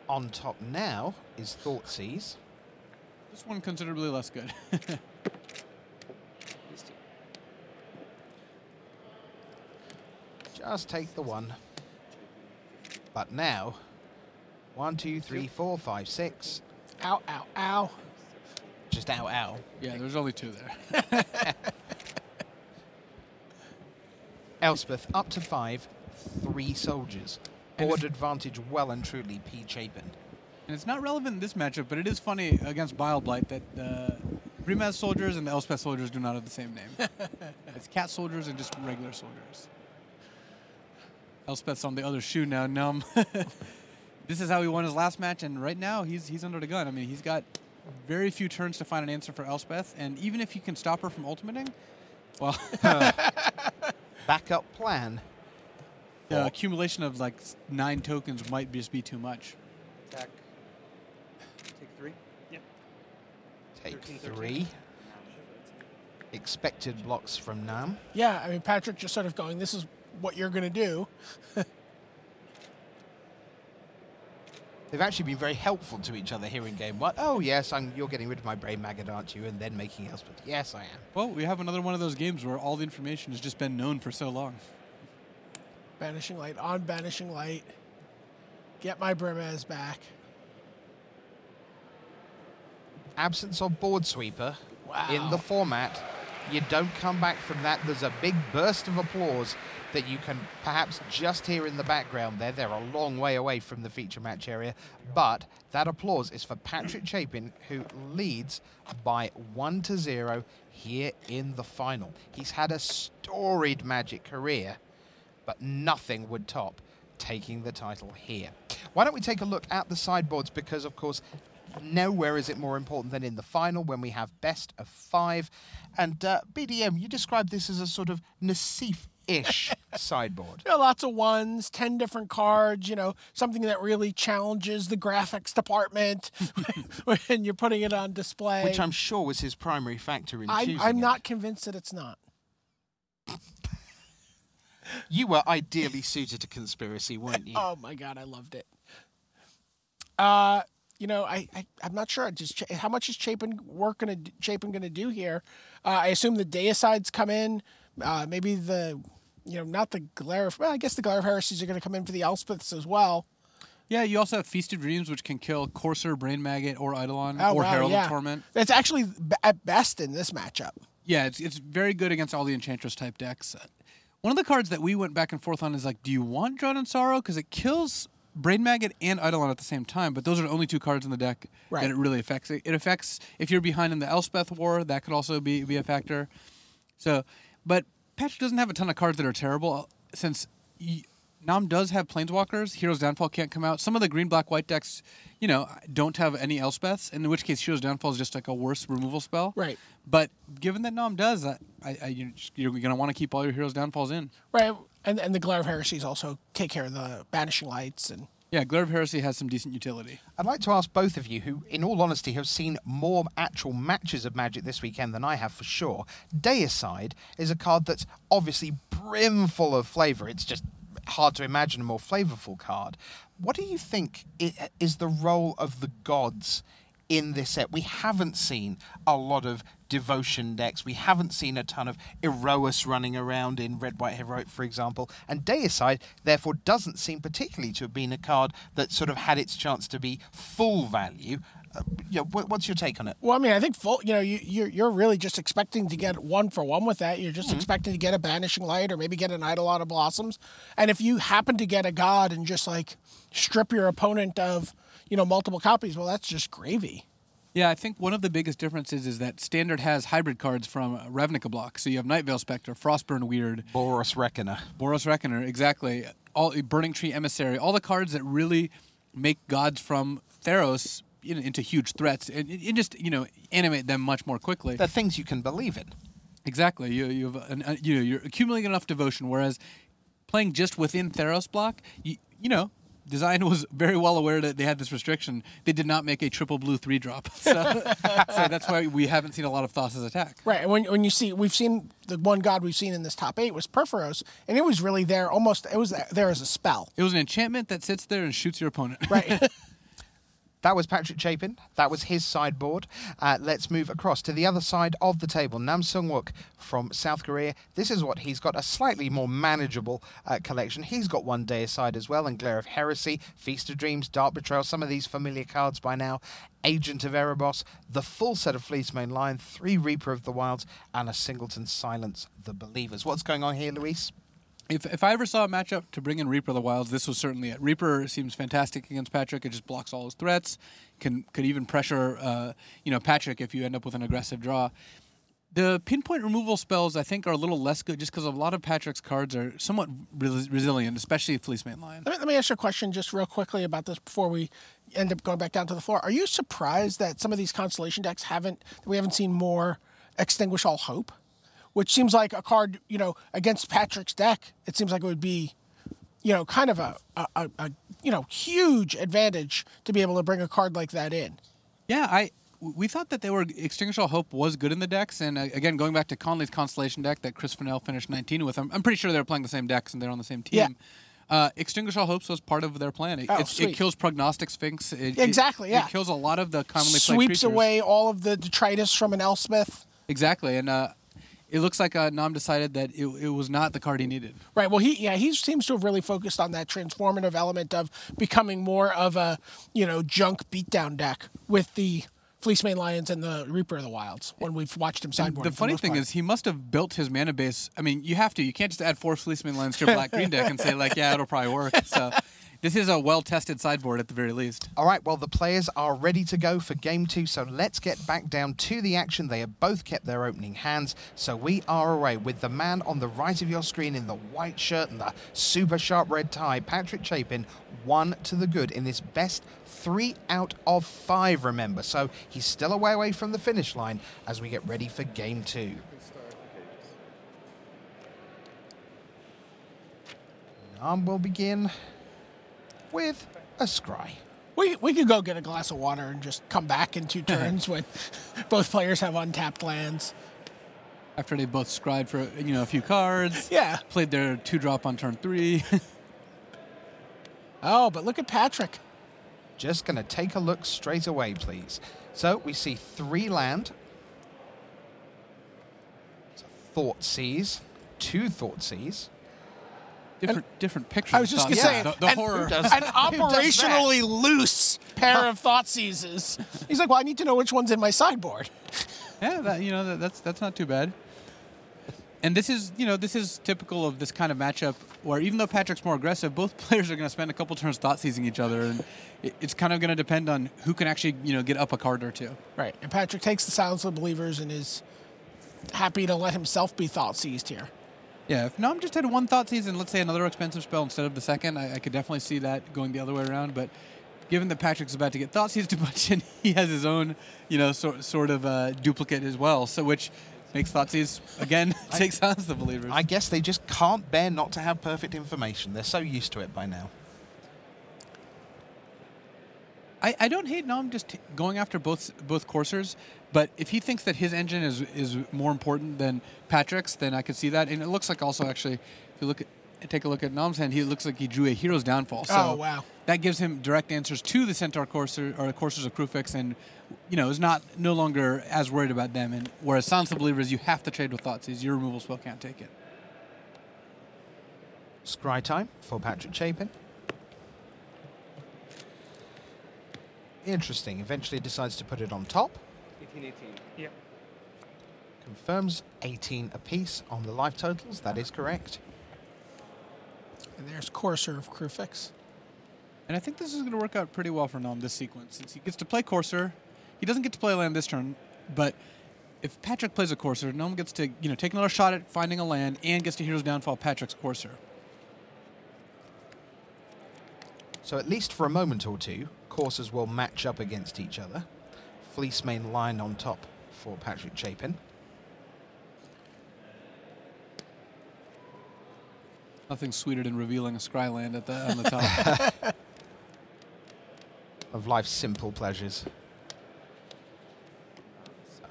A: On top now is Thoughtseize.
E: This one considerably less good.
A: Just take the 1. But now, 1, 2, 3, 4, 5, 6.
C: Ow, ow, ow.
A: Just ow, ow.
E: Yeah, there's only 2 there.
A: Elspeth up to 5, 3 soldiers. Board advantage well and truly P. Chapin.
E: And it's not relevant in this matchup, but it is funny against Bile Blight that the Brimaz soldiers and the Elspeth soldiers do not have the same name. It's cat soldiers and just regular soldiers. Elspeth's on the other shoe now. Numb. This is how he won his last match, and right now he's under the gun. I mean, he's got very few turns to find an answer for Elspeth, and even if you can stop her from ultimating, well,
A: backup plan.
E: The accumulation of like 9 tokens might just be too much.
K: Attack. Take 3.
J: Yep.
A: Take
K: 13,
A: 3. Expected blocks from Nam.
C: Yeah, I mean, Patrick just sort of going, this is what you're going to do.
A: They've actually been very helpful to each other here in game 1. Oh, yes, you're getting rid of my Brain Maggot, aren't you? And then making Elspeth. Yes, I am.
E: Well, we have another one of those games where all the information has just been known for so long.
C: Banishing Light on Banishing Light. Get my Brimaz back.
A: Absence of Board Sweeper in the format. You don't come back from that. There's a big burst of applause that you can perhaps just hear in the background there. They're a long way away from the feature match area, but that applause is for Patrick Chapin, who leads by 1-0 here in the final. He's had a storied Magic career, but nothing would top taking the title here. Why don't we take a look at the sideboards, because of course nowhere is it more important than in the final when we have best of 5. And BDM, you described this as a sort of Nassif-ish sideboard.
C: You know, lots of 1s, 10 different cards, you know, something that really challenges the graphics department when you're putting it on display.
A: Which I'm sure was his primary factor in choosing
C: I'm
A: it.
C: not convinced that it's not.
A: You were ideally suited to conspiracy, weren't you?
C: Oh my God, I loved it. You know, I'm not sure. Just how much is Chapin gonna do here? I assume the Deicides come in. Maybe the, you know, not the Glare. Well, I guess the Glare of Heresies are gonna come in for the Elspeths as well.
E: Yeah, you also have Feast of Dreams, which can kill Courser, Brain Maggot, or Eidolon, or
C: wow,
E: Herald of Torment.
C: That's actually at best in this matchup.
E: Yeah, it's very good against all the Enchantress type decks. One of the cards that we went back and forth on is like, do you want Drown in Sorrow? Because it kills Brain Maggot and Eidolon at the same time, but those are the only 2 cards in the deck that it really affects. It affects if you're behind in the Elspeth War, that could also be a factor. So, but Patrick doesn't have a ton of cards that are terrible, since Nam does have Planeswalkers. Hero's Downfall can't come out. Some of the green, black, white decks, you know, don't have any Elspeths, in which case Hero's Downfall is just like a worse removal spell.
C: Right.
E: But given that Nam does, you're going to want to keep all your Hero's Downfalls in.
C: Right. And the Glare of Heresies also take care of the Banishing Lights. And
E: yeah, Glare of Heresy has some decent utility.
I: I'd like to ask both of you, who, in all honesty, have seen more actual matches of Magic this weekend than I have for sure. Deicide is a card that's obviously brimful of flavour. It's just hard to imagine a more flavourful card. What do you think is the role of the gods in this set? We haven't seen a lot of devotion decks. We haven't seen a ton of Erois running around in Red White Heroic, for example. And Deicide, therefore, doesn't seem particularly to have been a card that sort of had its chance to be full value. What's your take on it?
C: Well, I mean, I think you're really just expecting to get 1-for-1 with that. You're just expecting to get a Banishing Light or maybe get an Eidolon of Blossoms. And if you happen to get a god and just like strip your opponent of, multiple copies, well, that's just gravy.
E: Yeah, I think one of the biggest differences is that Standard has hybrid cards from Ravnica block. So you have Nightveil Spectre, Frostburn Weird,
I: Boros Reckoner,
E: exactly. All Burning Tree Emissary, all the cards that really make gods from Theros into huge threats and just animate them much more quickly.
I: They're things you can believe in.
E: Exactly. You're accumulating enough devotion, whereas playing just within Theros block, Design was very well aware that they had this restriction. They did not make a triple blue 3-drop. So that's why we haven't seen a lot of Thassa's attack.
C: Right, and when you see, we've seen the one god we've seen in this top 8 was Perforos, and it was really there it was there as a spell.
E: It was an enchantment that sits there and shoots your opponent.
C: Right.
I: That was Patrick Chapin. That was his sideboard. Let's move across to the other side of the table. Nam Sung-wook from South Korea. This is what he's got, a slightly more manageable collection. He's got one Deicide as well, and Glare of Heresy, Feast of Dreams, Dark Betrayal, some of these familiar cards by now. Agent of Erebos, the full set of Fleecemane Lion, 3 Reaper of the Wilds, and a Singleton Silence the Believers. What's going on here, Luis?
E: If I ever saw a matchup to bring in Reaper of the Wilds, this was certainly it. Reaper seems fantastic against Patrick. It just blocks all his threats. Could even pressure Patrick if you end up with an aggressive draw. The pinpoint removal spells, I think, are a little less good just because a lot of Patrick's cards are somewhat resilient, especially Fleecemane Lion.
C: Let me ask you a question just real quickly about this before we end up going back down to the floor. Are you surprised that some of these Constellation decks we haven't seen more Extinguish All Hope? Which seems like a card, against Patrick's deck, it seems like it would be, kind of a huge advantage to be able to bring a card like that in.
E: Yeah, we thought that Extinguish All Hope was good in the decks, and again, going back to Conley's Constellation deck that Chris Fennell finished 19 with, I'm pretty sure they were playing the same decks and they're on the same team. Yeah. Extinguish All Hopes was part of their plan. It kills Prognostic Sphinx.
C: Exactly,
E: It kills a lot of the commonly played
C: Sweeps
E: creatures.
C: away all of the detritus from an Elspeth.
E: Exactly, and it looks like Nam decided that it was not the card he needed.
C: Right. Well, he seems to have really focused on that transformative element of becoming more of a junk beatdown deck with the Fleecemane Lions and the Reaper of the Wilds when we've watched him sideboard.
E: The funny thing is he must have built his mana base. I mean, you can't just add 4 Fleecemane Lions to your black green deck and say it'll probably work. So this is a well-tested sideboard at the very least.
I: All right, well, the players are ready to go for Game 2, so let's get back down to the action. They have both kept their opening hands, so we are away with the man on the right of your screen in the white shirt and the super sharp red tie, Patrick Chapin, 1 to the good in this best 3 out of 5, remember. So he's still a way away from the finish line as we get ready for Game 2. Nam will begin with a scry.
C: We could go get a glass of water and just come back in 2 turns when both players have untapped lands.
E: After they both scried for a few cards.
C: Yeah.
E: Played their 2-drop on turn 3.
C: Oh, but look at Patrick.
I: Just going to take a look straight away, please. So we see 3 land. It's a Thoughtseize, 2 Thoughtseize.
E: Different pictures.
C: I was just going to say,
E: the horror.
C: An operationally loose pair of Thoughtseizes. He's like, well, I need to know which one's in my sideboard.
E: Yeah, that's not too bad. And this is typical of this kind of matchup where even though Patrick's more aggressive, both players are going to spend a couple turns Thoughtseizing each other, and it's kind of going to depend on who can actually get up a card or 2.
C: Right, and Patrick takes the Silence of the Believers and is happy to let himself be Thoughtseized here.
E: Yeah, if Nom just had one Thoughtseize and let's say another expensive spell instead of the second, I could definitely see that going the other way around. But given that Patrick's about to get Thoughtseized too much and he has his own, you know, sort of duplicate as well, so which makes Thoughtseize, again, take Silence the Believers.
I: I guess they just can't bear not to have perfect information. They're so used to it by now.
E: I don't hate Nom just going after both coursers, but if he thinks that his engine is more important than Patrick's, then I could see that. And it looks like also actually, if you take a look at Nom's hand, he looks like he drew a Hero's Downfall. So
C: oh, wow.
E: That gives him direct answers to the Centaur courser or the coursers of Krufix, and you know is no longer as worried about them. And whereas Silence the Believers, you have to trade with Thoughtseize. Your removal spell can't take it.
I: Scry time for Patrick Chapin. Interesting. Eventually decides to put it on top.
M: 18-18.
J: Yeah.
I: Confirms 18 apiece on the life totals. That is correct.
C: And there's Courser of Krufix.
E: And I think this is going to work out pretty well for Nom, this sequence. Since he gets to play Courser, he doesn't get to play a land this turn, but if Patrick plays a Courser, Nom gets to take another shot at finding a land and gets to Hero's Downfall Patrick's Courser.
I: So at least for a moment or two, coursers will match up against each other. Fleece Mane Lion on top for Patrick Chapin.
E: Nothing sweeter than revealing a Scryland on the top.
I: Of life's simple pleasures.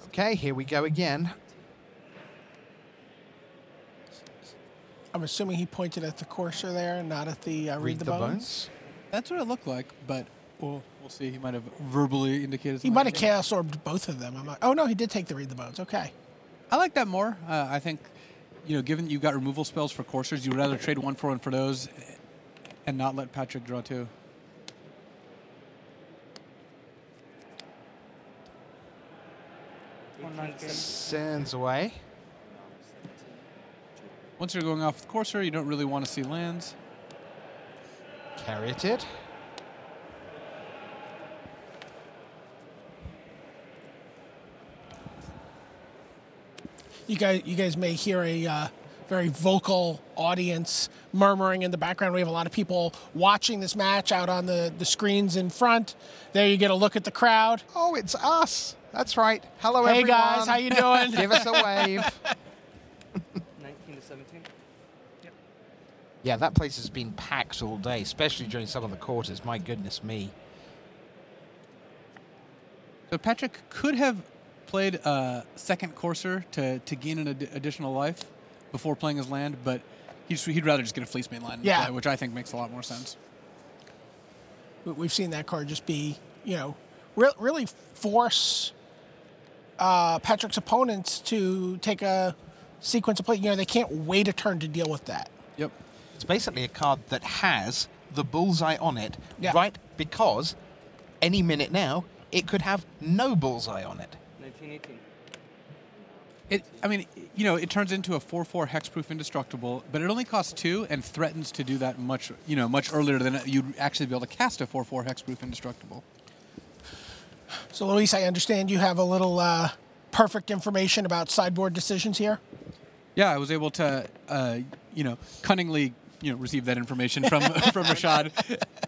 I: Okay, here we go again.
C: I'm assuming he pointed at the Courser there, not at the Read the Bones.
E: That's what it looked like, but we'll see. He might have verbally indicated something.
C: He might have Chaos Orbed both of them. Oh, no, he did take the Read the Bones. Okay.
E: I like that more. I think, given you've got removal spells for coursers, you would rather trade 1 for 1 for those and not let Patrick draw 2.
I: Sends away.
E: Once you're going off with Courser, you don't really want to see lands.
I: Carroted.
C: You guys may hear a very vocal audience murmuring in the background. We have a lot of people watching this match out on the screens in front. There you get a look at the crowd.
I: Oh, it's us. That's right. Hello,
C: hey
I: everyone.
C: Hey guys, how you doing?
I: Give us a wave.
M: 19 to 17. Yep.
I: Yeah, that place has been packed all day, especially during some of the quarters. My goodness me.
E: So Patrick could have played a second Courser to gain an additional life before playing his land, but he'd rather just get a Fleece Mane Lion, play, which I think makes a lot more sense.
C: We've seen that card just be, really force Patrick's opponents to take a sequence of play. They can't wait a turn to deal with that.
E: Yep.
I: It's basically a card that has the bullseye on it, right? Because any minute now, it could have no bullseye on it.
M: 1918.
E: It turns into a 4/4 hexproof indestructible, but it only costs 2 and threatens to do that much earlier than you'd actually be able to cast a 4/4 hexproof indestructible.
C: So, Luis, I understand you have a little perfect information about sideboard decisions here.
E: Yeah, I was able to, cunningly, receive that information from Rashad.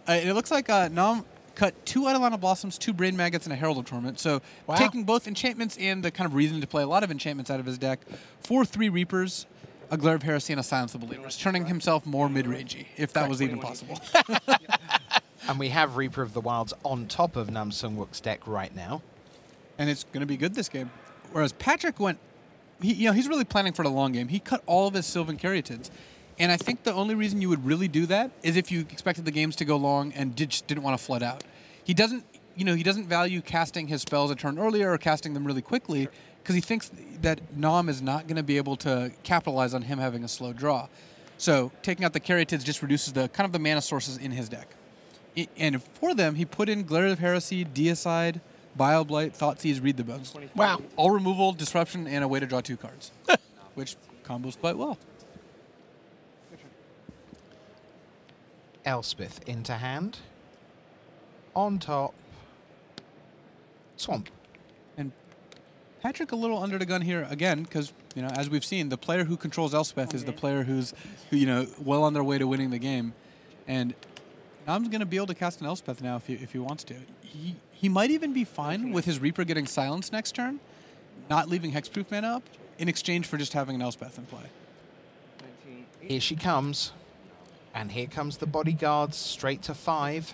E: It looks like Nom cut 2 Eidolon Blossoms, 2 Brain Maggots, and a Herald of Torment. So taking both enchantments and the kind of reason to play a lot of enchantments out of his deck, 3 Reapers, a Glare of Heresy, and a Silence of Believers, turning himself more mid-rangey, if that was even possible.
I: And we have Reaper of the Wilds on top of Nam Sung-wook's deck right now.
E: And it's going to be good this game. Whereas Patrick went, he's really planning for the long game. He cut all of his Sylvan Caryatids. And I think the only reason you would really do that is if you expected the games to go long and just didn't want to flood out. He doesn't value casting his spells a turn earlier or casting them really quickly because he thinks that Nom is not going to be able to capitalize on him having a slow draw. So taking out the Caryatids just reduces the mana sources in his deck. And for them, he put in Glare of Heresy, Deicide, Bile-Blight, Thoughtseize, Read the Bones.
C: Wow.
E: All removal, disruption, and a way to draw 2 cards, which combos quite well.
I: Elspeth into hand. On top, Swamp.
E: And Patrick a little under the gun here again, because as we've seen, the player who controls Elspeth is the player who well on their way to winning the game, and Nam's going to be able to cast an Elspeth now if he wants to. He might even be fine with his Reaper getting silenced next turn, not leaving hexproof mana up, in exchange for just having an Elspeth in play.
I: Here she comes, and here comes the bodyguards straight to 5.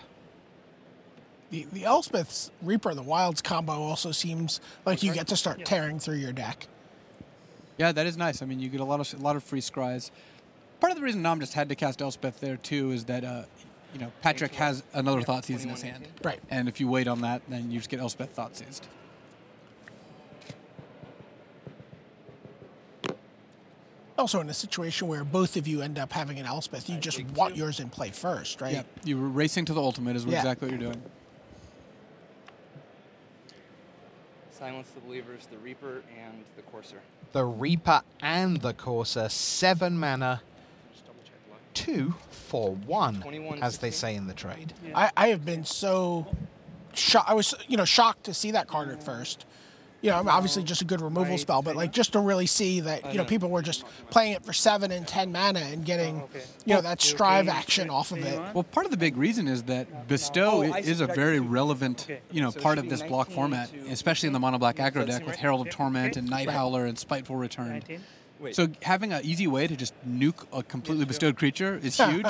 C: The Elspeth's Reaper of the Wilds combo also seems like you get to start tearing through your deck.
E: Yeah, that is nice. I mean, you get a lot of free scries. Part of the reason Nam just had to cast Elspeth there too is that Patrick has another Thoughtseize in his hand.
C: Right.
E: And if you wait on that, then you just get Elspeth Thoughtseized.
C: Also, in a situation where both of you end up having an Elspeth, you just want yours in play first, right?
E: Yeah, you were racing to the ultimate is exactly what you're doing.
K: Silence the Believers, the Reaper, and the Courser.
I: The Reaper and the Courser, 7 mana, 2 for 1, as they say in the trade.
C: I have been so shocked. I was, shocked to see that card at first. I mean, obviously just a good removal spell, but like just to really see that people were just playing it for 7 and 10 mana and getting that strive action off of it.
E: Well, part of the big reason is that Bestow is a very relevant part of this block format, especially in the mono black aggro deck with Herald of Torment and Night Howler and Spiteful Return. So having an easy way to just nuke a completely bestowed creature is huge.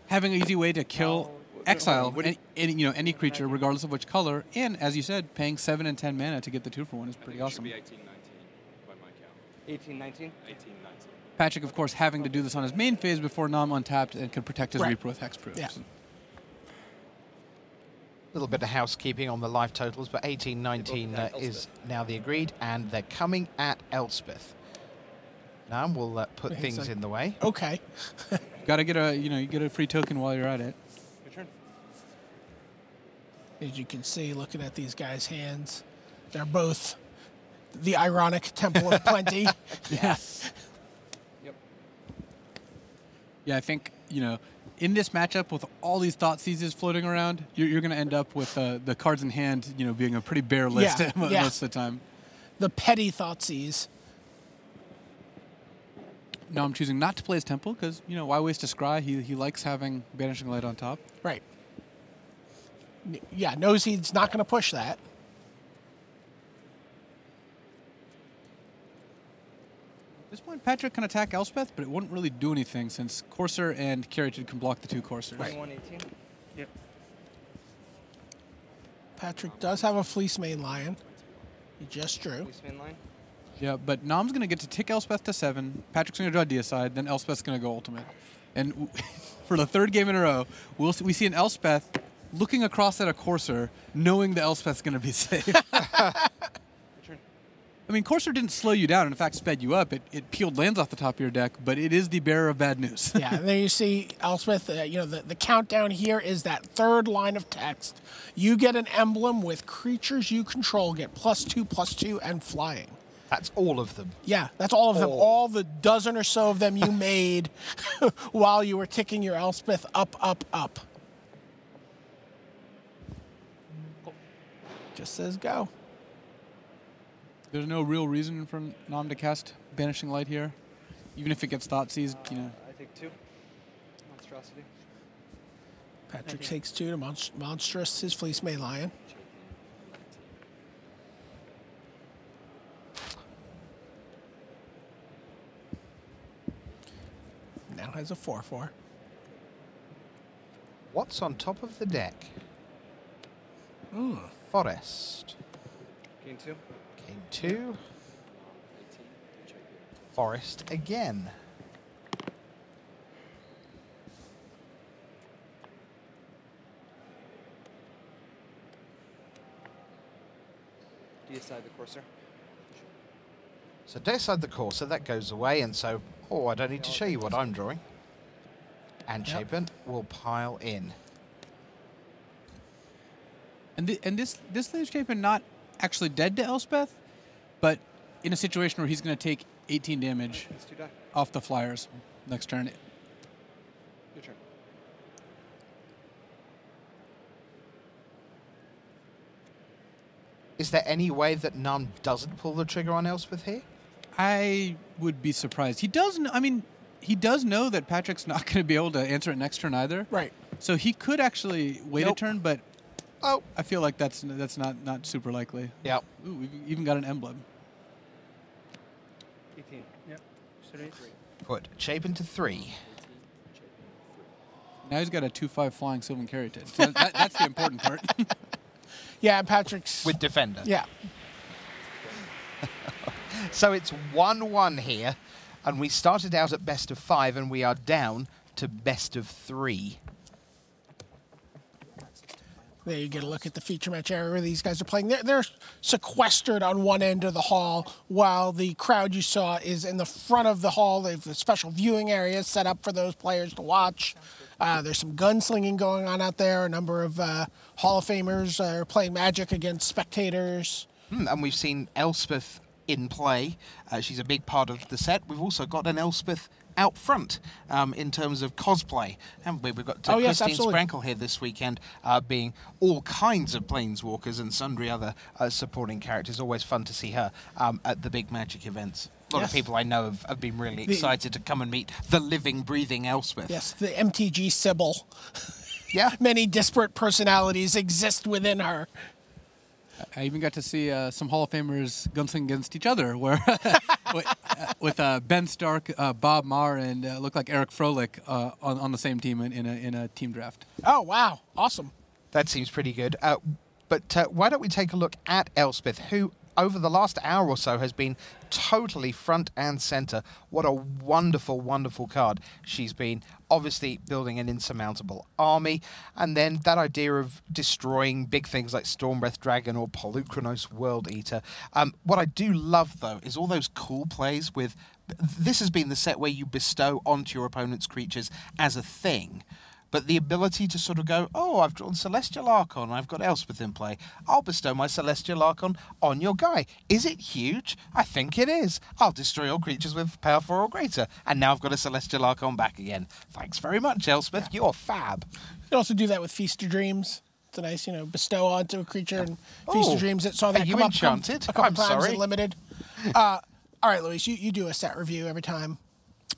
E: Having an easy way to kill exile any creature, regardless of which color, and as you said, paying 7 and 10 mana to get the 2 for 1 is pretty awesome.
K: 18-19 by my count. 18-19? 18-19.
E: Patrick, of course, having to do this on his main phase before Nam untapped and could protect his Reaper with hexproof.
I: Yeah. A little bit of housekeeping on the life totals, but 18-19 is now the agreed, and they're coming at Elspeth. Nam will put things in the way.
C: Okay.
E: Got to get you get a free token while you're at it.
C: As you can see, looking at these guys' hands, they're both the ironic Temple of Plenty.
E: Yes. Yep. Yeah, I think, in this matchup with all these Thoughtseizes floating around, you're going to end up with the cards in hand, being a pretty bare list most of the time.
C: The petty Thoughtseize.
E: No, I'm choosing not to play his Temple because, why waste a scry? He likes having Banishing Light on top.
C: Right. Yeah, knows he's not going to push that.
E: At this point, Patrick can attack Elspeth, but it wouldn't really do anything since Courser and Carriage can block the 2 Coursers.
K: 21-18?
J: Yep.
C: Patrick does have a Fleece Mane Lion. He just drew.
K: Fleece Mane Lion?
E: Yeah, but Nam's going to get to tick Elspeth to 7, Patrick's going to draw Deicide, then Elspeth's going to go Ultimate. And for the 3rd game in a row, we see an Elspeth looking across at a Courser, knowing the Elspeth's going to be safe. I mean, Courser didn't slow you down, and in fact sped you up. It peeled lands off the top of your deck, but it is the bearer of bad news.
C: Yeah, and there you see Elspeth, the countdown here is that 3rd line of text. You get an emblem with creatures you control get +2/+2 and flying.
I: That's all of them.
C: Yeah, that's all of them. All the dozen or so of them you made while you were ticking your Elspeth up, up, up. Just says go.
E: There's no real reason for Nam to cast Banishing Light here, even if it gets Thoughtseized.
K: I take 2. Monstrosity.
C: Patrick takes 2 to Monstrous, his Fleece Mane Lion. Now has a 4/4.
I: What's on top of the deck?
C: Ooh.
I: Forest.
K: Game 2.
I: Game 2. Forest again.
K: Deicide the Courser.
I: So Deicide the Courser, that goes away, and so, I don't need to show you what I'm drawing. And Chapin will pile in.
E: And this leaves Chapin not actually dead to Elspeth, but in a situation where he's going to take 18 damage off the Flyers next turn.
K: Your turn.
I: Is there any way that Nam doesn't pull the trigger on Elspeth here?
E: I would be surprised. He does. I mean, he does know that Patrick's not going to be able to answer it next turn either.
C: Right.
E: So he could actually wait a turn, but I feel like that's not super likely.
I: Yeah.
E: Ooh, we've even got an emblem.
J: 18. Yep. 3.
I: Put Chapin to 3.
E: Now he's got a 2/5 flying Sylvan Caryatid. So that's the important part.
C: Yeah, Patrick's
I: with defender.
C: Yeah.
I: So it's 1-1 here, and we started out at best of 5, and we are down to best of 3.
C: There you get a look at the feature match area where these guys are playing. They're sequestered on one end of the hall, while the crowd you saw is in the front of the hall. They have a special viewing area set up for those players to watch. There's some gunslinging going on out there. A number of Hall of Famers are playing Magic against spectators.
I: And we've seen Elspeth in play. She's a big part of the set. We've also got an Elspeth out front in terms of cosplay. And we've got Christine Sprankle here this weekend being all kinds of Planeswalkers and sundry other supporting characters. Always fun to see her at the big Magic events. A lot of people I know have been really excited to come and meet the living, breathing Elspeth.
C: Yes, the MTG Sybil.
I: Yeah.
C: Many disparate personalities exist within her.
E: I even got to see some Hall of Famers gunsling against each other, where with Ben Stark, Bob Maher, and looked like Eric Froelich on the same team in a team draft.
C: Oh, wow. Awesome.
I: That seems pretty good. But why don't we take a look at Elspeth, who over the last hour or so has been totally front and center. What a wonderful, wonderful card she's been. Obviously building an insurmountable army, and then that idea of destroying big things like Stormbreath Dragon or Polukranos World Eater. What I do love, though, is all those cool plays with... This has been the set where you bestow onto your opponent's creatures as a thing. But the ability to sort of go, oh, I've drawn Celestial Archon, I've got Elspeth in play. I'll bestow my Celestial Archon on your guy. Is it huge? I think it is. I'll destroy all creatures with power 4 or greater. And now I've got a Celestial Archon back again. Thanks very much, Elspeth. Yeah. You're fab.
C: You can also do that with Feast of Dreams. It's a nice, bestow onto a creature and Feast of Dreams. It saw that come up a couple times in Limited. All right, Luis, you do a set review every time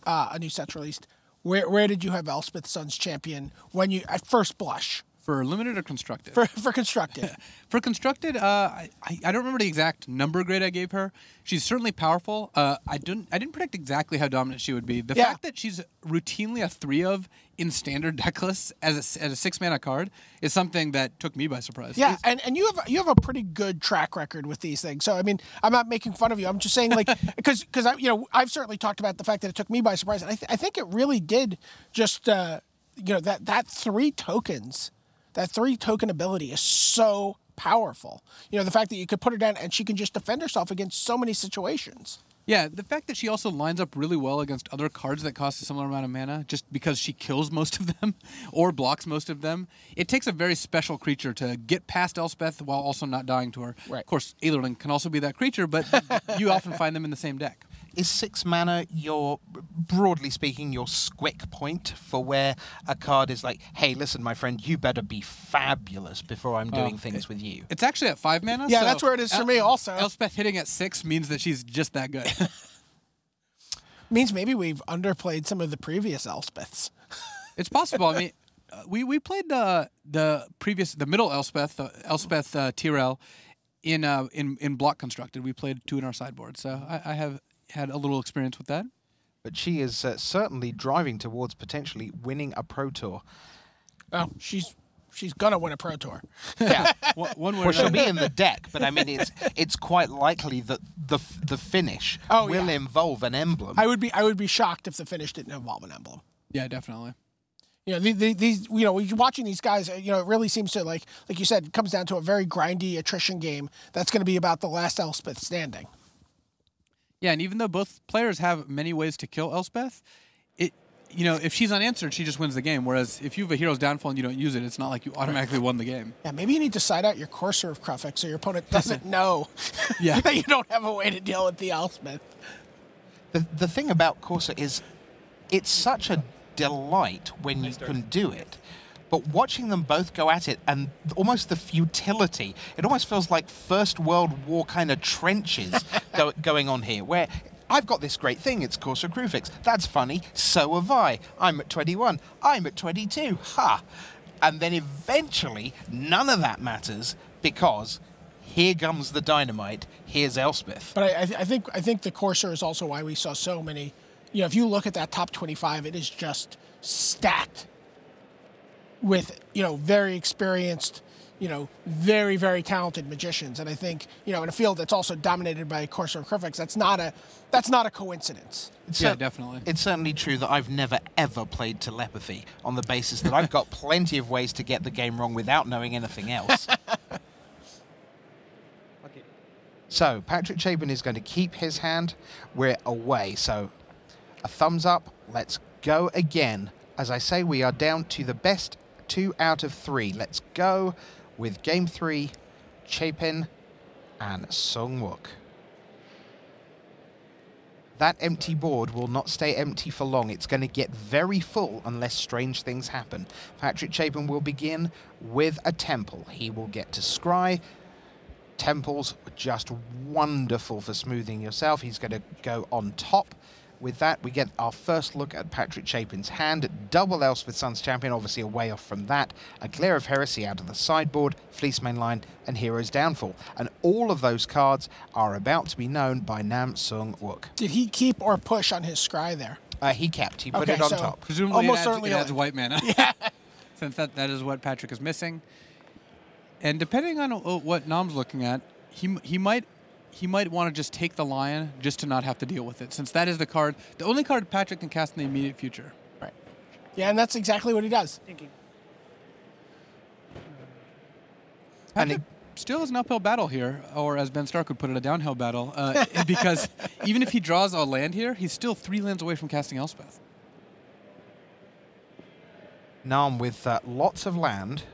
C: a new set's released. Where did you have Elspeth Sun's Champion when you at first blush?
E: For Limited or Constructed?
C: For Constructed.
E: For Constructed, I don't remember the exact number grade I gave her. She's certainly powerful. I didn't predict exactly how dominant she would be. The fact that she's routinely a 3 of in standard deck lists as a 6-mana card is something that took me by surprise.
C: Yeah, and you have a pretty good track record with these things. So I mean, I'm not making fun of you. I'm just saying, like, because I've certainly talked about the fact that it took me by surprise, and I think it really did just that 3 tokens. That 3 token ability is so powerful. The fact that you could put her down and she can just defend herself against so many situations.
E: Yeah, the fact that she also lines up really well against other cards that cost a similar amount of mana, just because she kills most of them or blocks most of them. It takes a very special creature to get past Elspeth while also not dying to her.
C: Right.
E: Of course, Aetherling can also be that creature, but you often find them in the same deck.
I: Is 6 mana broadly speaking, your squick point for where a card is like, hey, listen, my friend, you better be fabulous before I'm doing things with you?
E: It's actually at 5 mana.
C: Yeah,
E: so
C: that's where it is for me also.
E: Elspeth hitting at 6 means that she's just that good.
C: Means maybe we've underplayed some of the previous Elspeths.
E: It's possible. I mean, we played the middle Elspeth, Tyrell, in Block Constructed. We played 2 in our sideboard, so I have had a little experience with that.
I: But she is certainly driving towards potentially winning a Pro Tour.
C: Oh, she's gonna win a Pro Tour.
I: Yeah,
E: one way.
I: Well, she'll be in the deck, but I mean, it's quite likely that the finish will involve an emblem.
C: I would be shocked if the finish didn't involve an emblem.
E: Yeah, definitely.
C: These watching these guys, it really seems to like you said, it comes down to a very grindy attrition game that's going to be about the last Elspeth standing.
E: Yeah, and even though both players have many ways to kill Elspeth, if she's unanswered, she just wins the game. Whereas if you have a Hero's Downfall and you don't use it, it's not like you automatically won the game.
C: Yeah, maybe you need to side out your Courser of Krufix so your opponent doesn't know that you don't have a way to deal with the Elspeth.
I: The thing about Courser is it's such a delight when you can do it. But watching them both go at it and almost the futility, it almost feels like First World War kind of trenches going on here, where I've got this great thing, it's Corsair Crewfix. That's funny, so have I. I'm at 21, I'm at 22, ha! And then eventually, none of that matters because here comes the dynamite, here's Elspeth.
C: But I think the Corsair is also why we saw so many. You know, if you look at that top 25, it is just stacked with, you know, very experienced, you know, very, very talented magicians. And I think, you know, in a field that's also dominated by Corsair Crewfix, that's not a coincidence.
E: Yeah, definitely.
I: It's certainly true that I've never, ever played telepathy on the basis that I've got plenty of ways to get the game wrong without knowing anything else. So, Patrick Chapin is going to keep his hand. We're away. So, a thumbs up. Let's go again. As I say, we are down to the best 2 out of 3. Let's go with game 3, Chapin and Sung-wook. That empty board will not stay empty for long. It's going to get very full unless strange things happen. Patrick Chapin will begin with a temple. He will get to scry. Temples are just wonderful for smoothing yourself. He's going to go on top. With that, we get our first look at Patrick Chapin's hand. Double Elspeth Suns Champion, obviously a way off from that. A Glare of Heresy out of the sideboard, Fleece Mainline, and Hero's Downfall. And all of those cards are about to be known by Nam Sung-wook.
C: Did he keep or push on his scry there?
I: He kept. He put it on top.
E: Presumably
C: almost
E: it
C: certainly
E: adds white mana.
C: Yeah.
E: Since that is what Patrick is missing. And depending on what Nam's looking at, he might want to just take the lion just to not have to deal with it, since that is the only card Patrick can cast in the immediate future.
C: Right. Yeah, and that's exactly what he does.
E: Patrick still has an uphill battle here, or as Ben Stark would put it, a downhill battle, because even if he draws a land here, he's still 3 lands away from casting Elspeth.
I: Nam with lots of land,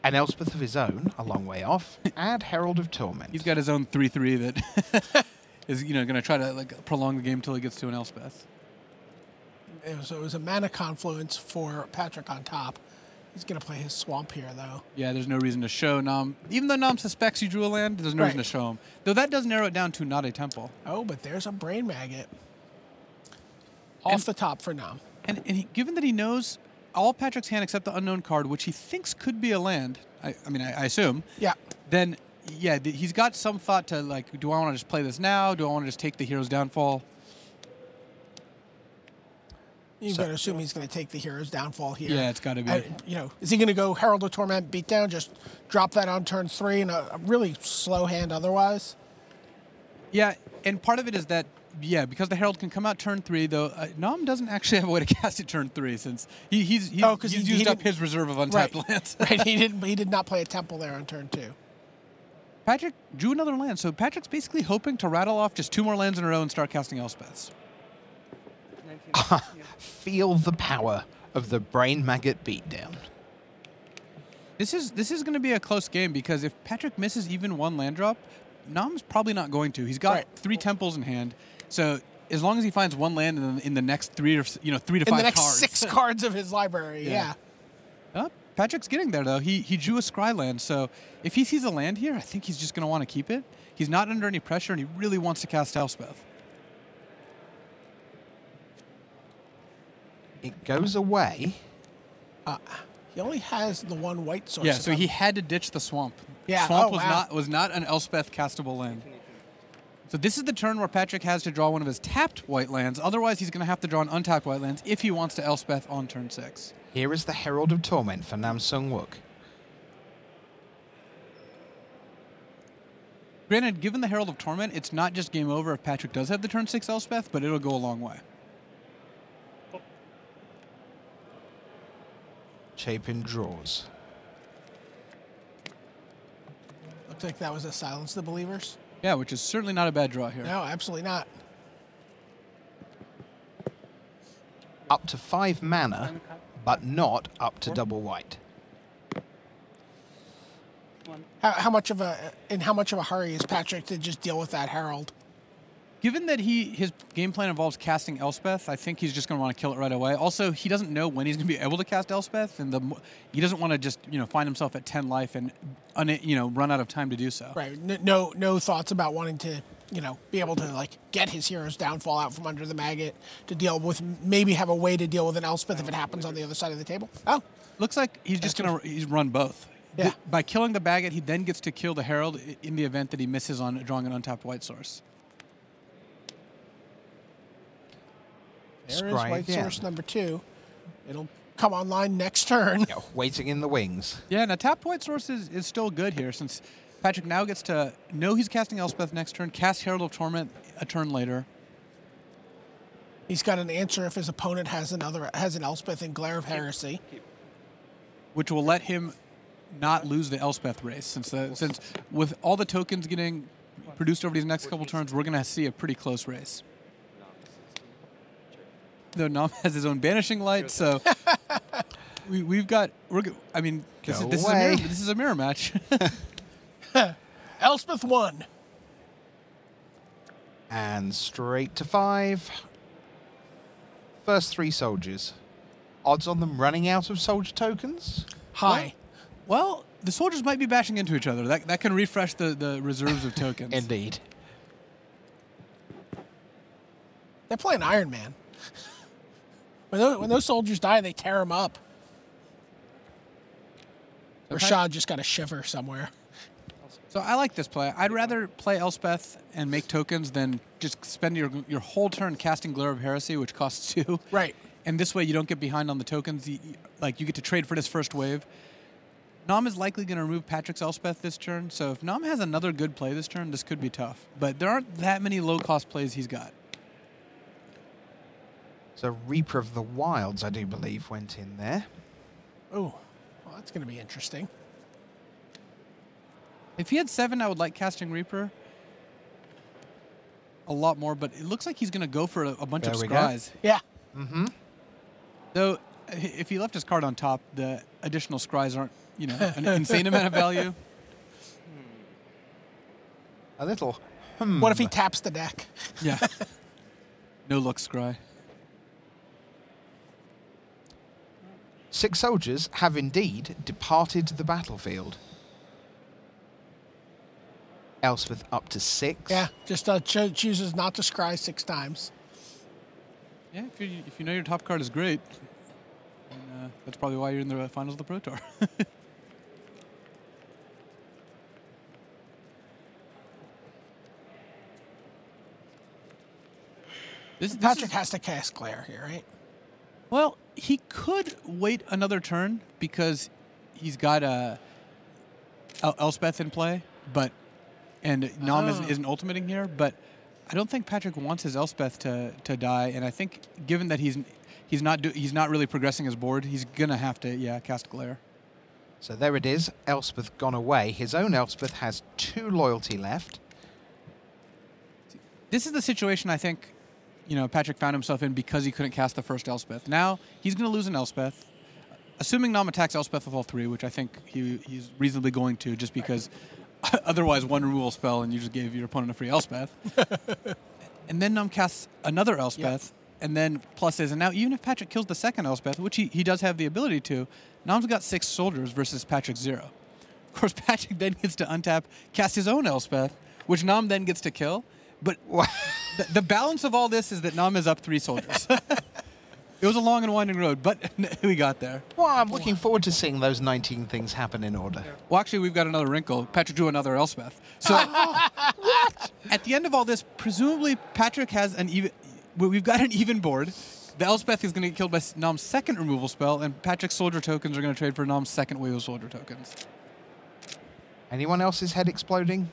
I: and Elspeth of his own, a long way off, and Herald of Torment.
E: He's got his own 3/3 that is, going to try to prolong the game until he gets to an Elspeth.
C: So it was a mana confluence for Patrick on top. He's going to play his swamp here, though.
E: Yeah, there's no reason to show Nam. Even though Nam suspects you drew a land, there's no reason to show him. Though that does narrow it down to not a temple.
C: Oh, but there's a Brain Maggot. Off the top for Nam.
E: And given that he knows all Patrick's hand except the unknown card, which he thinks could be a land, I assume.
C: Yeah.
E: Then, yeah, he's got some thought to, do I want to just play this now? Do I want to just take the Hero's Downfall?
C: You've got to assume he's going to take the Hero's Downfall here.
E: Yeah, it's got to be.
C: Is he going to go Herald of Torment, beatdown, just drop that on turn 3 in a really slow hand otherwise?
E: Yeah, and part of it is that, yeah, because the Herald can come out turn 3, though, Nam doesn't actually have a way to cast it turn 3, since he's used up his reserve of untapped lands.
C: Right, he did not play a temple there on turn 2.
E: Patrick drew another land, so Patrick's basically hoping to rattle off just 2 more lands in a row and start casting Elspeths.
I: Feel the power of the Brain Maggot beatdown.
E: This is going to be a close game, because if Patrick misses even 1 land drop, Nam's probably not going to. He's got 3 temples in hand, so as long as he finds 1 land in the next 3 to 5 cards.
C: In the next 6 cards of his library, yeah.
E: Patrick's getting there, though. He drew a scry land, so if he sees a land here, I think he's just going to want to keep it. He's not under any pressure, and he really wants to cast Elspeth.
I: It goes away.
C: He only has the 1 white source.
E: Yeah, so he had to ditch the swamp.
C: Yeah.
E: Swamp was not an Elspeth castable land. So this is the turn where Patrick has to draw one of his tapped white lands. Otherwise, he's going to have to draw an untapped white lands if he wants to Elspeth on turn 6.
I: Here is the Herald of Torment for Nam Sung-wook.
E: Granted, given the Herald of Torment, it's not just game over if Patrick does have the turn 6 Elspeth, but it'll go a long way.
I: Chapin draws.
C: Looks like that was a Silence the Believers.
E: Yeah, which is certainly not a bad draw here.
C: No, absolutely not.
I: Up to 5 mana, but not up to double white.
C: How much of a hurry is Patrick to just deal with that Herald?
E: Given that his game plan involves casting Elspeth, I think he's just going to want to kill it right away. Also, he doesn't know when he's going to be able to cast Elspeth, and he doesn't want to just find himself at 10 life and run out of time to do so.
C: Right. No thoughts about wanting to be able to get his hero's downfall out from under the maggot to deal with, maybe have a way to deal with an Elspeth if it happens on the other side of the table. Oh,
E: looks like he's just going to run both.
C: Yeah.
E: By killing the Baggett, he then gets to kill the Herald in the event that he misses on drawing an untapped white source.
C: There is white source number 2. It'll come online next turn.
I: Yeah, waiting in the wings.
E: Yeah, and a tapped white source is still good here, since Patrick now gets to know he's casting Elspeth next turn, cast Herald of Torment a turn later.
C: He's got an answer if his opponent has an Elspeth in Glare of Heresy,
E: which will let him not lose the Elspeth race, since with all the tokens getting produced over these next couple turns, we're going to see a pretty close race. Though Nam has his own banishing light, so we've got. I mean, this is a mirror match.
C: Elspeth won.
I: And straight to 5. First 3 soldiers. Odds on them running out of soldier tokens?
C: High.
E: Well, the soldiers might be bashing into each other. That can refresh the reserves of tokens.
I: Indeed.
C: They're playing Iron Man. When those soldiers die, they tear them up. Rashad just got a shiver somewhere.
E: So I like this play. I'd rather play Elspeth and make tokens than just spend your whole turn casting Glare of Heresy, which costs 2.
C: Right.
E: And this way you don't get behind on the tokens. You get to trade for this first wave. Nam is likely going to remove Patrick's Elspeth this turn, so if Nam has another good play this turn, this could be tough. But there aren't that many low-cost plays he's got.
I: So Reaper of the Wilds, I do believe, went in there.
C: Oh, well, that's going to be interesting.
E: If he had 7, I would like casting Reaper a lot more, but it looks like he's going to go for a bunch of scries.
C: Yeah.
I: Mm-hmm.
E: Though, if he left his card on top, the additional scries aren't, an insane amount of value.
I: A little.
C: What if he taps the deck?
E: Yeah. No luck scry.
I: 6 soldiers have indeed departed the battlefield. Elspeth up to 6.
C: Yeah, just chooses not to scry 6 times.
E: Yeah, if you know your top card is great, then, that's probably why you're in the finals of the Pro Tour.
C: Patrick has to cast Glare here, right?
E: Well, he could wait another turn because he's got Elspeth in play, and Nam isn't ultimating here, but I don't think Patrick wants his Elspeth to die, and I think given that he's not really progressing his board, he's gonna have to cast Glare.
I: So there it is, Elspeth gone away. His own Elspeth has 2 loyalty left.
E: This is the situation I think Patrick found himself in because he couldn't cast the first Elspeth. Now he's going to lose an Elspeth, assuming Nam attacks Elspeth with all 3, which I think he's reasonably going to, just because otherwise one removal spell and you just gave your opponent a free Elspeth. And then Nam casts another Elspeth, and then pluses. And now even if Patrick kills the second Elspeth, which he does have the ability to, Nam's got 6 soldiers versus Patrick's 0. Of course, Patrick then gets to untap, cast his own Elspeth, which Nam then gets to kill. But the balance of all this is that Nam is up 3 soldiers. It was a long and winding road, but we got there.
I: Well, I'm looking forward to seeing those 19 things happen in order.
E: Well, actually, we've got another wrinkle. Patrick drew another Elspeth. So what? At the end of all this, presumably Patrick has an even... We've got an even board. The Elspeth is going to get killed by Nam's second removal spell, and Patrick's soldier tokens are going to trade for Nam's second wave of soldier tokens.
I: Anyone else's head exploding?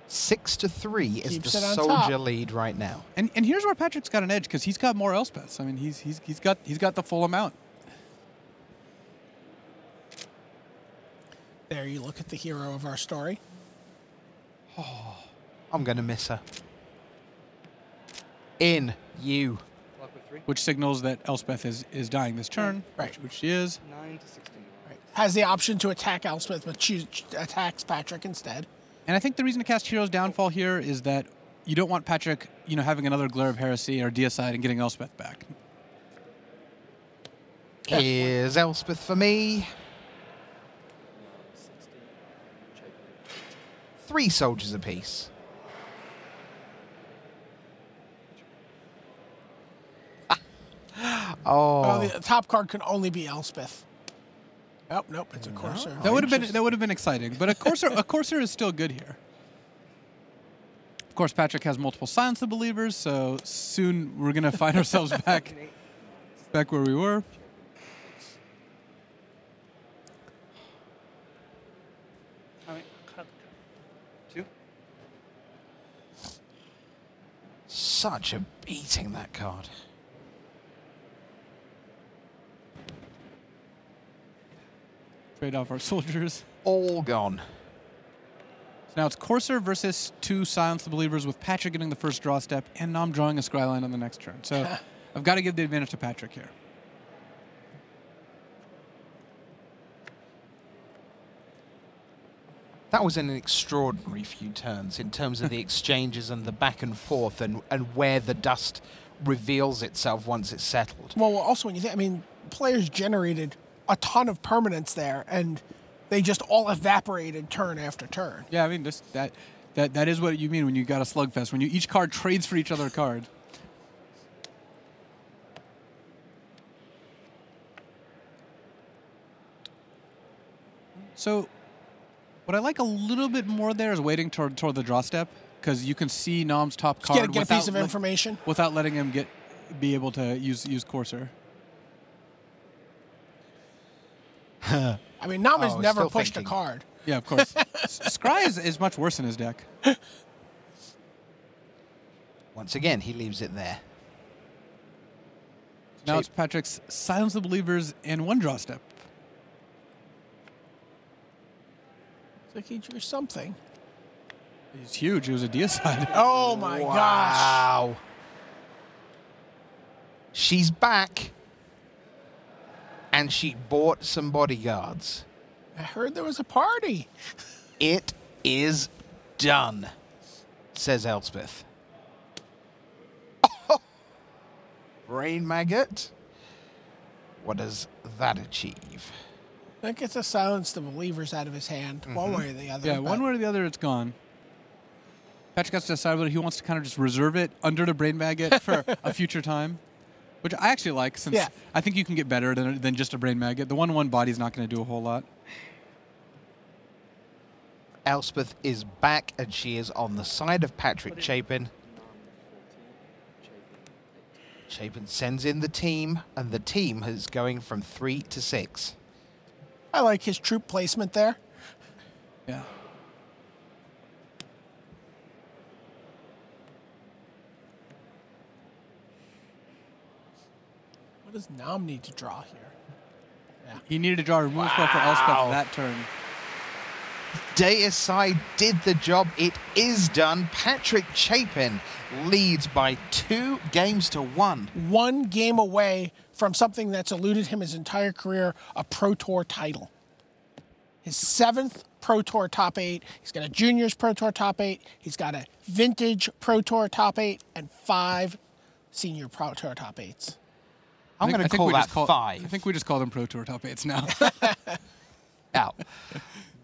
I: 6-3 is the soldier lead right now.
E: And here's where Patrick's got an edge, because he's got more Elspeths. I mean, he's got the full amount.
C: There you look at the hero of our story.
I: Oh, I'm going to miss her. In you.
E: Which signals that Elspeth is dying this turn,
C: right?
E: Which she is.
K: 9 to 16.
C: Right. has the option to attack Elspeth, but attacks Patrick instead.
E: And I think the reason to cast Hero's Downfall here is that you don't want Patrick, having another Glare of Heresy or Deicide and getting Elspeth back.
I: Here's Elspeth for me. 3 soldiers apiece.
C: Oh, the top card can only be Elspeth. Oh, nope, it's a Courser.
E: That would have been exciting, but a Courser is still good here. Of course, Patrick has multiple Silence the Believers, so soon we're gonna find ourselves back where we were.
I: Such a beating, that card.
E: Trade off our soldiers.
I: All gone.
E: So now it's Courser versus 2 Silence the Believers with Patrick getting the first draw step and Nom drawing a Scryline on the next turn. So I've got to give the advantage to Patrick here.
I: That was an extraordinary few turns in terms of the exchanges and the back and forth and where the dust reveals itself once it's settled.
C: Well, also when you think, I mean, players generated a ton of permanents there, and they just all evaporated turn after turn.
E: Yeah, I mean, that is what you mean when you got a slugfest, when each card trades for each other card. So what I like a little bit more there is waiting toward the draw step, because you can see Nom's top card
C: Get a piece of information
E: without letting him be able to use Courser.
C: I mean, Nom has never pushed a card.
E: Yeah, of course. Scry is much worse in his deck.
I: Once again, he leaves it there.
E: Now it's Patrick's Silence the Believers and 1 draw step.
C: It's like he drew something.
E: He's huge. It was a Deicide.
C: Oh my gosh.
I: Wow. She's back. And she bought some bodyguards.
C: I heard there was a party.
I: It is done, says Elspeth. Oh, Brain Maggot. What does that achieve?
C: That gets a Silence the Believers out of his hand, one way or the other.
E: Yeah, one way or the other, it's gone. Patrick has to decide whether he wants to kind of just reserve it under the Brain Maggot for a future time, which I actually like, since I think you can get better than just a Brain Maggot. The 1/1 body's not going to do a whole lot.
I: Elspeth is back, and she is on the side of Patrick Chapin. Chapin sends in the team, and the team is going from 3 to 6.
C: I like his troop placement there.
E: Yeah.
C: What does Nom need to draw here? Yeah.
E: He needed to draw a remove spell for Elspeth that turn.
I: Deicide did the job. It is done. Patrick Chapin leads by 2 games to 1.
C: 1 game away from something that's eluded him his entire career, a Pro Tour title. His 7th Pro Tour top 8. He's got a Juniors Pro Tour top 8. He's got a Vintage Pro Tour top 8 and 5 Senior Pro Tour top 8s.
I: I'm going to call that 5.
E: I think we just call them Pro Tour top 8s now.
I: Now,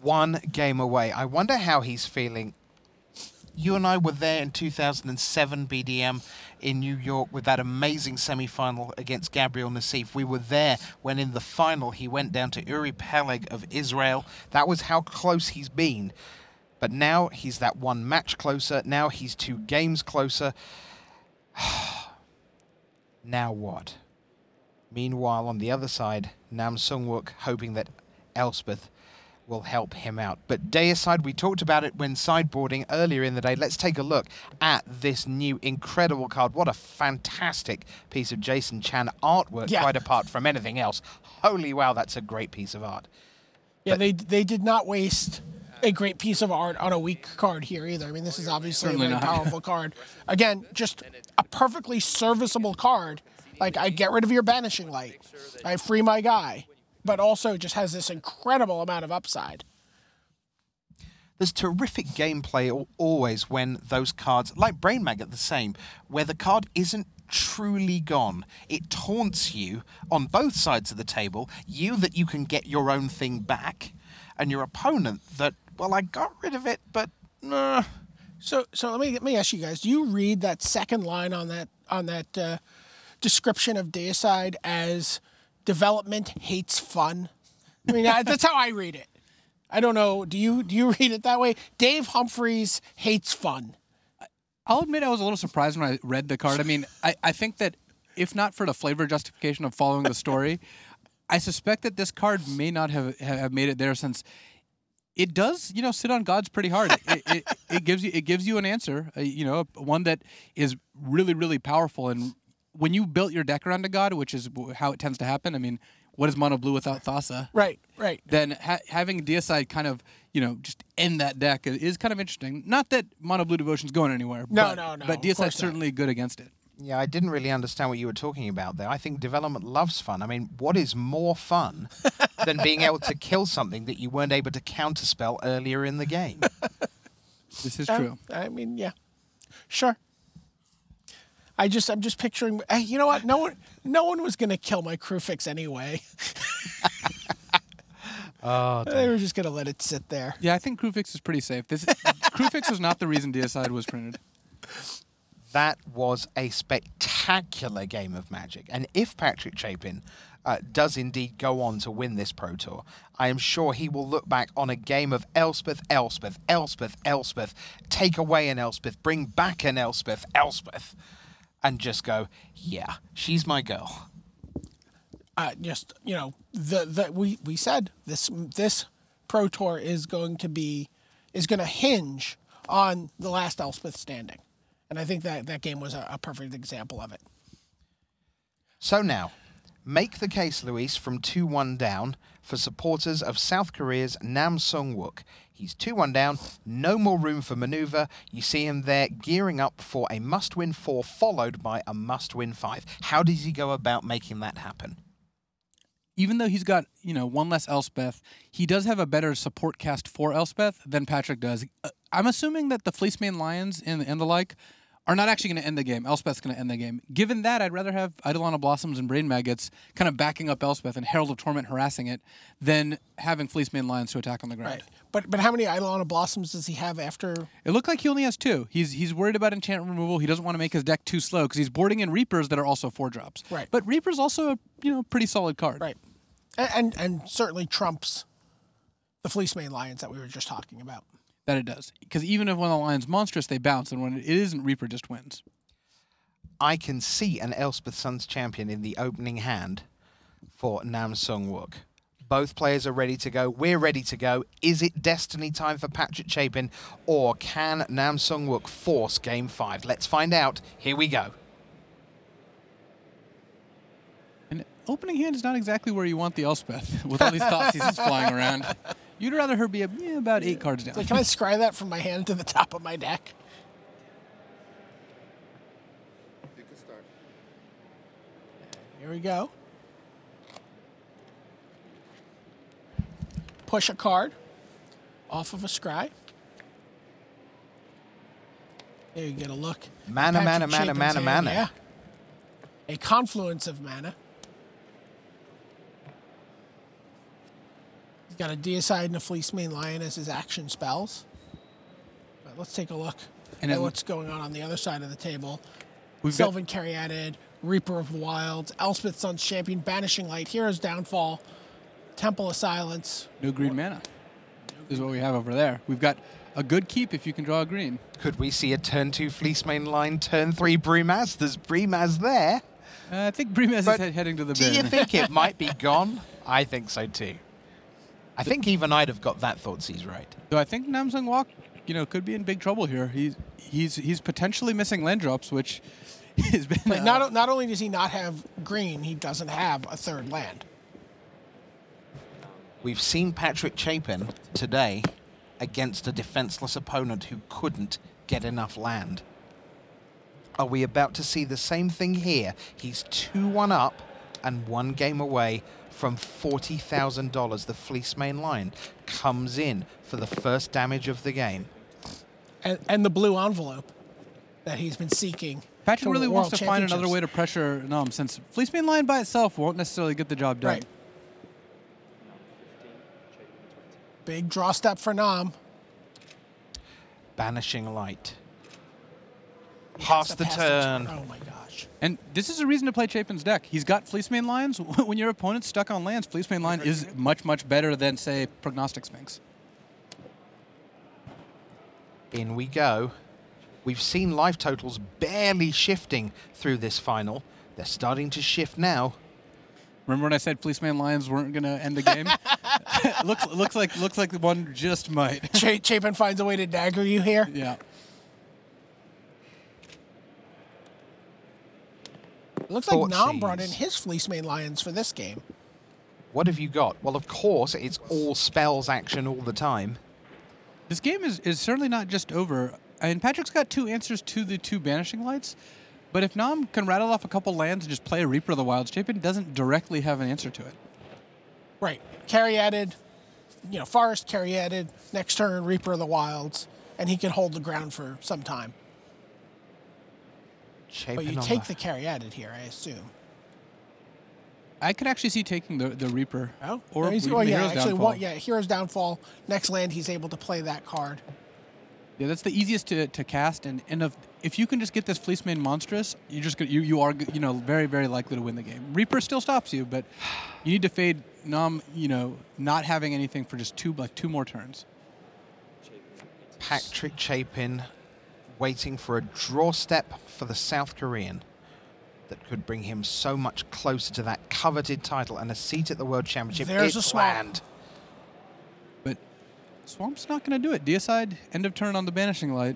I: 1 game away. I wonder how he's feeling. You and I were there in 2007 BDM in New York with that amazing semi-final against Gabriel Nassif. We were there when in the final he went down to Uri Peleg of Israel. That was how close he's been. But now he's that 1 match closer. Now he's 2 games closer. Now what? Meanwhile, on the other side, Nam Sungwook hoping that Elspeth will help him out. But Deicide, we talked about it when sideboarding earlier in the day. Let's take a look at this new incredible card. What a fantastic piece of Jason Chan artwork, quite apart from anything else. Holy wow, that's a great piece of art.
C: Yeah, they did not waste a great piece of art on a weak card here either. I mean, this is obviously a very powerful card. Again, just a perfectly serviceable card. Like, I get rid of your Banishing Light. I free my guy. but also just has this incredible amount of upside.
I: There's terrific gameplay always when those cards, like Brain Maggot the same, where the card isn't truly gone. It taunts you on both sides of the table, you that you can get your own thing back, and your opponent that, well, I got rid of it, but nah.
C: So let me ask you guys, do you read that second line on that description of Deicide as development hates fun? I mean, that's how I read it. I don't know. Do you read it that way? Dave Humphreys hates fun.
E: I'll admit I was a little surprised when I read the card. I mean, I think that if not for the flavor justification of following the story, I suspect that this card may not have made it there, since it does, sit on gods pretty hard. It gives you an answer, one that is really, really powerful. And when you built your deck around a god, which is how it tends to happen, I mean, what is mono blue without Thassa?
C: Right.
E: Then having Deicide kind of, just end that deck is kind of interesting. Not that mono blue devotion's going anywhere.
C: No.
E: But Deicide's certainly good against it.
I: Yeah, I didn't really understand what you were talking about there. I think development loves fun. I mean, what is more fun than being able to kill something that you weren't able to counterspell earlier in the game?
E: This is true.
C: I mean, yeah, sure. I'm just picturing. Hey, you know what? No one was gonna kill my Crufix anyway. They were just gonna let it sit there.
E: Yeah, I think Crufix is pretty safe. Crufix was not the reason Deicide was printed.
I: That was a spectacular game of Magic. And if Patrick Chapin does indeed go on to win this Pro Tour, I am sure he will look back on a game of Elspeth, take away an Elspeth, bring back an Elspeth, and just go, yeah, she's my girl.
C: We said this Pro Tour is going to hinge on the last Elspeth standing. And I think that game was a perfect example of it.
I: So now, make the case, Luis, from 2-1 down for supporters of South Korea's Nam Sung-wook. He's 2-1 down, no more room for maneuver. You see him there gearing up for a must-win 4 followed by a must-win 5. How does he go about making that happen?
E: Even though he's got, one less Elspeth, he does have a better support cast for Elspeth than Patrick does. I'm assuming that the Fleecemane Lions and the like are not actually going to end the game. Elspeth's going to end the game. Given that, I'd rather have Eidolon Blossoms and Brain Maggots kind of backing up Elspeth and Herald of Torment harassing it than having Fleecemane Lions to attack on the ground.
C: Right. But how many Eidolon Blossoms does he have after?
E: It looked like he only has 2. He's worried about enchantment removal. He doesn't want to make his deck too slow because he's boarding in Reapers that are also 4-drops.
C: Right.
E: But Reaper's also a pretty solid card.
C: Right. And certainly trumps the Fleecemane Lions that we were just talking about.
E: That it does. Because even if when the Lion's monstrous, they bounce, and when it isn't, Reaper just wins.
I: I can see an Elspeth Suns champion in the opening hand for Nam Sung-wook. Both players are ready to go. We're ready to go. Is it destiny time for Patrick Chapin, or can Nam Sung-wook force Game 5? Let's find out. Here we go.
E: An opening hand is not exactly where you want the Elspeth, with all these Thoughtseize flying around. You'd rather her be about 8 cards down.
C: So can I scry that from my hand to the top of my deck?
V: You can start.
C: Here we go. Push a card off of a scry. There you get a look.
I: Mana.
C: Yeah. A confluence of mana. He's got a Deicide and a Fleecemane Lion as his action spells. But let's take a look at what's going on the other side of the table. Sylvan Caryatid, Reaper of Wilds, Elspeth Suns Champion, Banishing Light, Hero's Downfall, Temple of Silence.
E: No green mana is what we have over there. We've got a good keep if you can draw a green.
I: Could we see a turn 2 Fleecemane Line, turn 3 Brumaz? There's Brumaz there.
E: I think Brumaz is heading to the bin.
I: Do you think it might be gone? I think so too. I think even I'd have got that Thoughtseize right.
E: So I think Nam Sung-wook, could be in big trouble here. He's potentially missing land drops, which has been.
C: But not only does he not have green, he doesn't have a third land.
I: We've seen Patrick Chapin today against a defenseless opponent who couldn't get enough land. Are we about to see the same thing here? He's 2-1 up and one game away from $40,000. The Fleece Main Lion comes in for the first damage of the game.
C: And the blue envelope that he's been seeking.
E: Patrick really wants
C: World
E: to find another
C: Championships.
E: way to pressure Nom, since Fleece Main Lion by itself won't necessarily get the job done.
C: Right. Big draw step for Nom.
I: Banishing Light. Pass the turn.
C: Oh my gosh.
E: And this is a reason to play Chapin's deck. He's got Fleece Main Lions. When your opponent's stuck on lands, Fleece Main Lion is much, much better than, say, Prognostic Sphinx.
I: In we go. We've seen life totals barely shifting through this final. They're starting to shift now.
E: Remember when I said Fleece Main Lions weren't going to end the game? looks like the one just might.
C: Chapin finds a way to dagger you here.
E: Yeah.
C: It looks like Nom brought in his Fleece Main Lions for this game.
I: What have you got? Well, of course, it's all spells action all the time.
E: This game is certainly not just over. I mean, Patrick's got 2 answers to the 2 Banishing Lights, but if Nom can rattle off a couple lands and just play a Reaper of the Wilds, Chapin doesn't directly have an answer to it.
C: Right. Caryatid, Forest Caryatid, next turn Reaper of the Wilds, and he can hold the ground for some time. But you take the Caryatid here, I assume.
E: I could actually see taking the Reaper.
C: Oh,
E: or
C: Hero's
E: Downfall.
C: Hero's Downfall. Next land, he's able to play that card.
E: Yeah, that's the easiest to cast, and if you can just get this Fleece Main Monstrous, you are very, very likely to win the game. Reaper still stops you, but you need to fade Nom, not having anything for just 2 more turns.
I: Patrick Chapin waiting for a draw step for the South Korean that could bring him so much closer to that coveted title and a seat at the World Championship.
C: There's
I: it's
C: a swamp.
I: land.
E: But Swamp's not going to do it. Deicide, end of turn on the Banishing Light.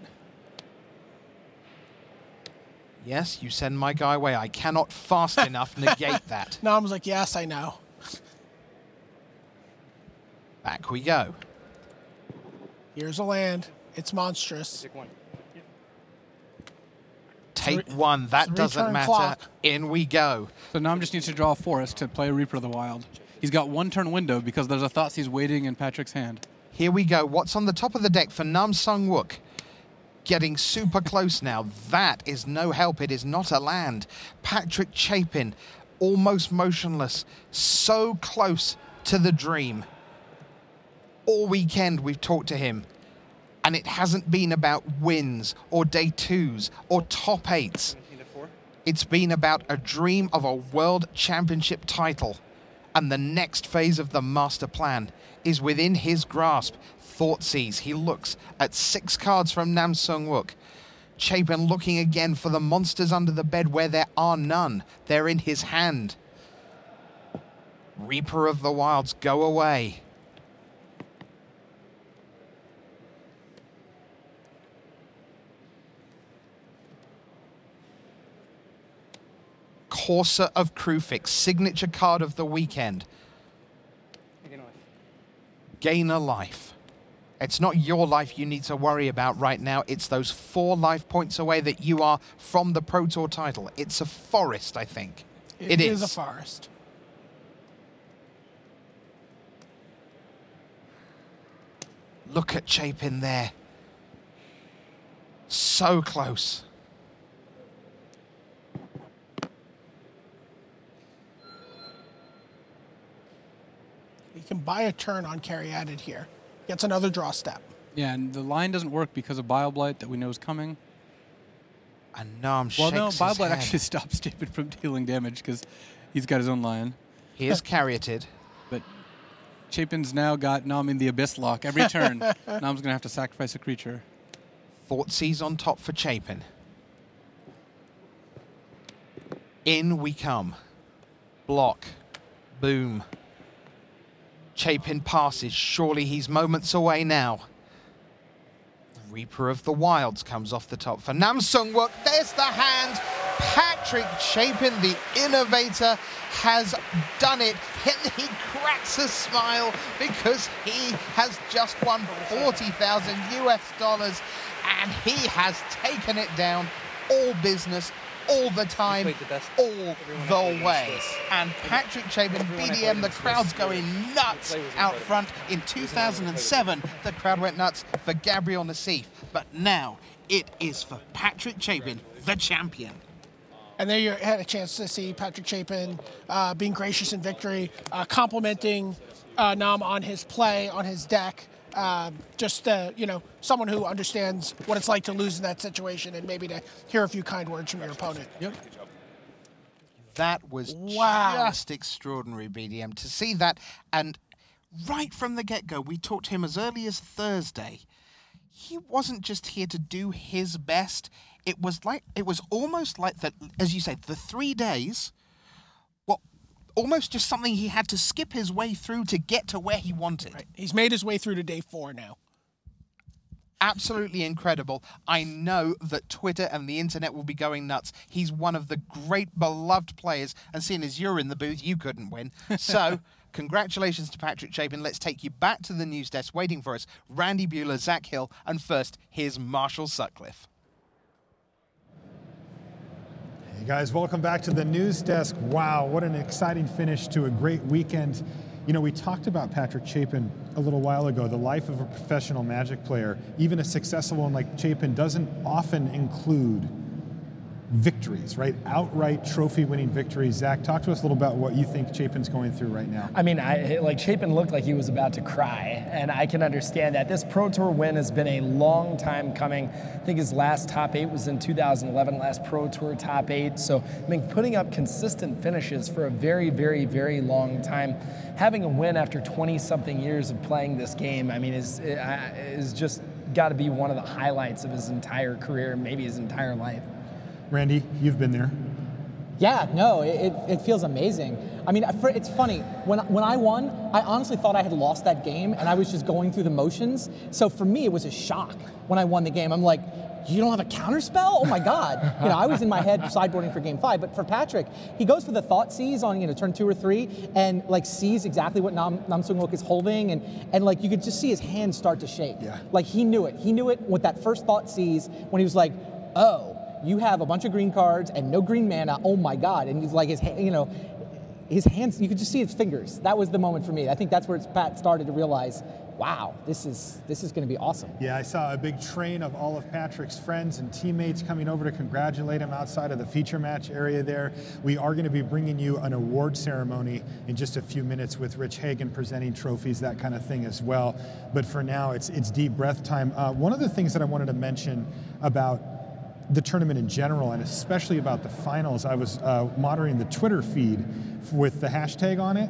I: Yes, you send my guy away. I cannot fast enough negate that.
C: Nom's like, yes, I know.
I: Back we go.
C: Here's a land. It's monstrous.
M: Take 1.
I: Take 1. That doesn't matter.
C: Clock.
I: In we go.
E: So Nom just needs to draw a Forest to play a Reaper of the Wild. He's got 1 turn window because there's a Thoughtseize waiting in Patrick's hand.
I: Here we go. What's on the top of the deck for Nam Sung Wook? Getting super close now. That is no help. It is not a land. Patrick Chapin, almost motionless. So close to the dream. All weekend we've talked to him. And it hasn't been about wins or day 2s or top 8s. It's been about a dream of a World Championship title. And the next phase of the master plan is within his grasp. Thoughtseize. He looks at 6 cards from Nam Sung Wook. Chapin looking again for the monsters under the bed where there are none. They're in his hand. Reaper of the Wilds, go away. Courser of Krufix, signature card of the weekend. Gain a life. It's not your life you need to worry about right now. It's those 4 life points away that you are from the Pro Tour title. It's a forest, I think. It is
C: a forest.
I: Look at Chapin there. So close.
C: He can buy a turn on Caryatid here. Gets another draw step.
E: Yeah, and the line doesn't work because of Bile-Blight that we know is coming.
I: And Nom
E: Well,
I: shakes
E: no,
I: his
E: Bile-Blight
I: head.
E: actually stops Chapin from dealing damage because he's got his own lion.
I: He is Caryatid.
E: But Chapin's now got Nom in the Abyss lock every turn. Nom's going to have to sacrifice a creature.
I: Thoughtseize on top for Chapin. In we come. Block. Boom. Chapin passes. Surely he's moments away now. Reaper of the Wilds comes off the top for Nam Sung Wook. There's the hand. Patrick Chapin, the innovator, has done it. And he cracks a smile because he has just won $40,000 US, and he has taken it down all business, all the time, all the way. And Patrick Chapin, BDM, the crowd's going nuts out front. In 2007, the crowd went nuts for Gabriel Nassif. But now it is for Patrick Chapin, the champion.
C: And there you had a chance to see Patrick Chapin being gracious in victory, complimenting Nam on his play, on his deck. You know, someone who understands what it's like to lose in that situation and maybe to hear a few kind words from your opponent.
I: Yep. That was just extraordinary, BDM, to see that. And right from the get-go, we talked to him as early as Thursday. He wasn't just here to do his best. It was almost like that, as you said, the 3 days, well, almost just something he had to skip his way through to get to where he wanted.
C: Right. He's made his way through to day 4 now.
I: Absolutely incredible. I know that Twitter and the internet will be going nuts. He's one of the great beloved players, and seeing as you're in the booth, you couldn't win. So, congratulations to Patrick Chapin. Let's take you back to the news desk. Waiting for us, Randy Buehler, Zach Hill, and first, here's Marshall Sutcliffe.
U: Hey guys, welcome back to the news desk. Wow, what an exciting finish to a great weekend. You know, we talked about Patrick Chapin a little while ago, the life of a professional Magic player. Even a successful one like Chapin doesn't often include victories, right? Outright trophy-winning victories. Zach, talk to us a little about what you think Chapin's going through right now.
S: I mean, Chapin looked like he was about to cry, and I can understand that. This Pro Tour win has been a long time coming. I think his last top 8 was in 2011, last Pro Tour top 8. So, I mean, putting up consistent finishes for a very, very, very long time. Having a win after 20-something years of playing this game, I mean, is just got to be one of the highlights of his entire career, maybe his entire life.
U: Randy, you've been there.
B: Yeah, no, it feels amazing. I mean, it's funny. When I won, I honestly thought I had lost that game, and I was just going through the motions. So for me, it was a shock when I won the game. I'm like, you don't have a counterspell? Oh my God. You know, I was in my head sideboarding for game 5, but for Patrick, he goes for the thought seize on, you know, turn 2 or 3 and like sees exactly what Nam Sung Wook is holding and like you could just see his hands start to shake. Yeah. Like he knew it. He knew it with that first thought seize when he was like, oh, you have a bunch of green cards and no green mana, oh my God. And he's like, his hands, you could just see his fingers. That was the moment for me. I think that's where Pat started to realize, wow, this is going to be awesome.
U: Yeah, I saw a big train of all of Patrick's friends and teammates coming over to congratulate him outside of the feature match area there. We are going to be bringing you an award ceremony in just a few minutes with Rich Hagan presenting trophies, that kind of thing as well. But for now, it's deep breath time. One of the things that I wanted to mention about the tournament in general, and especially about the finals, I was monitoring the Twitter feed with the hashtag on it,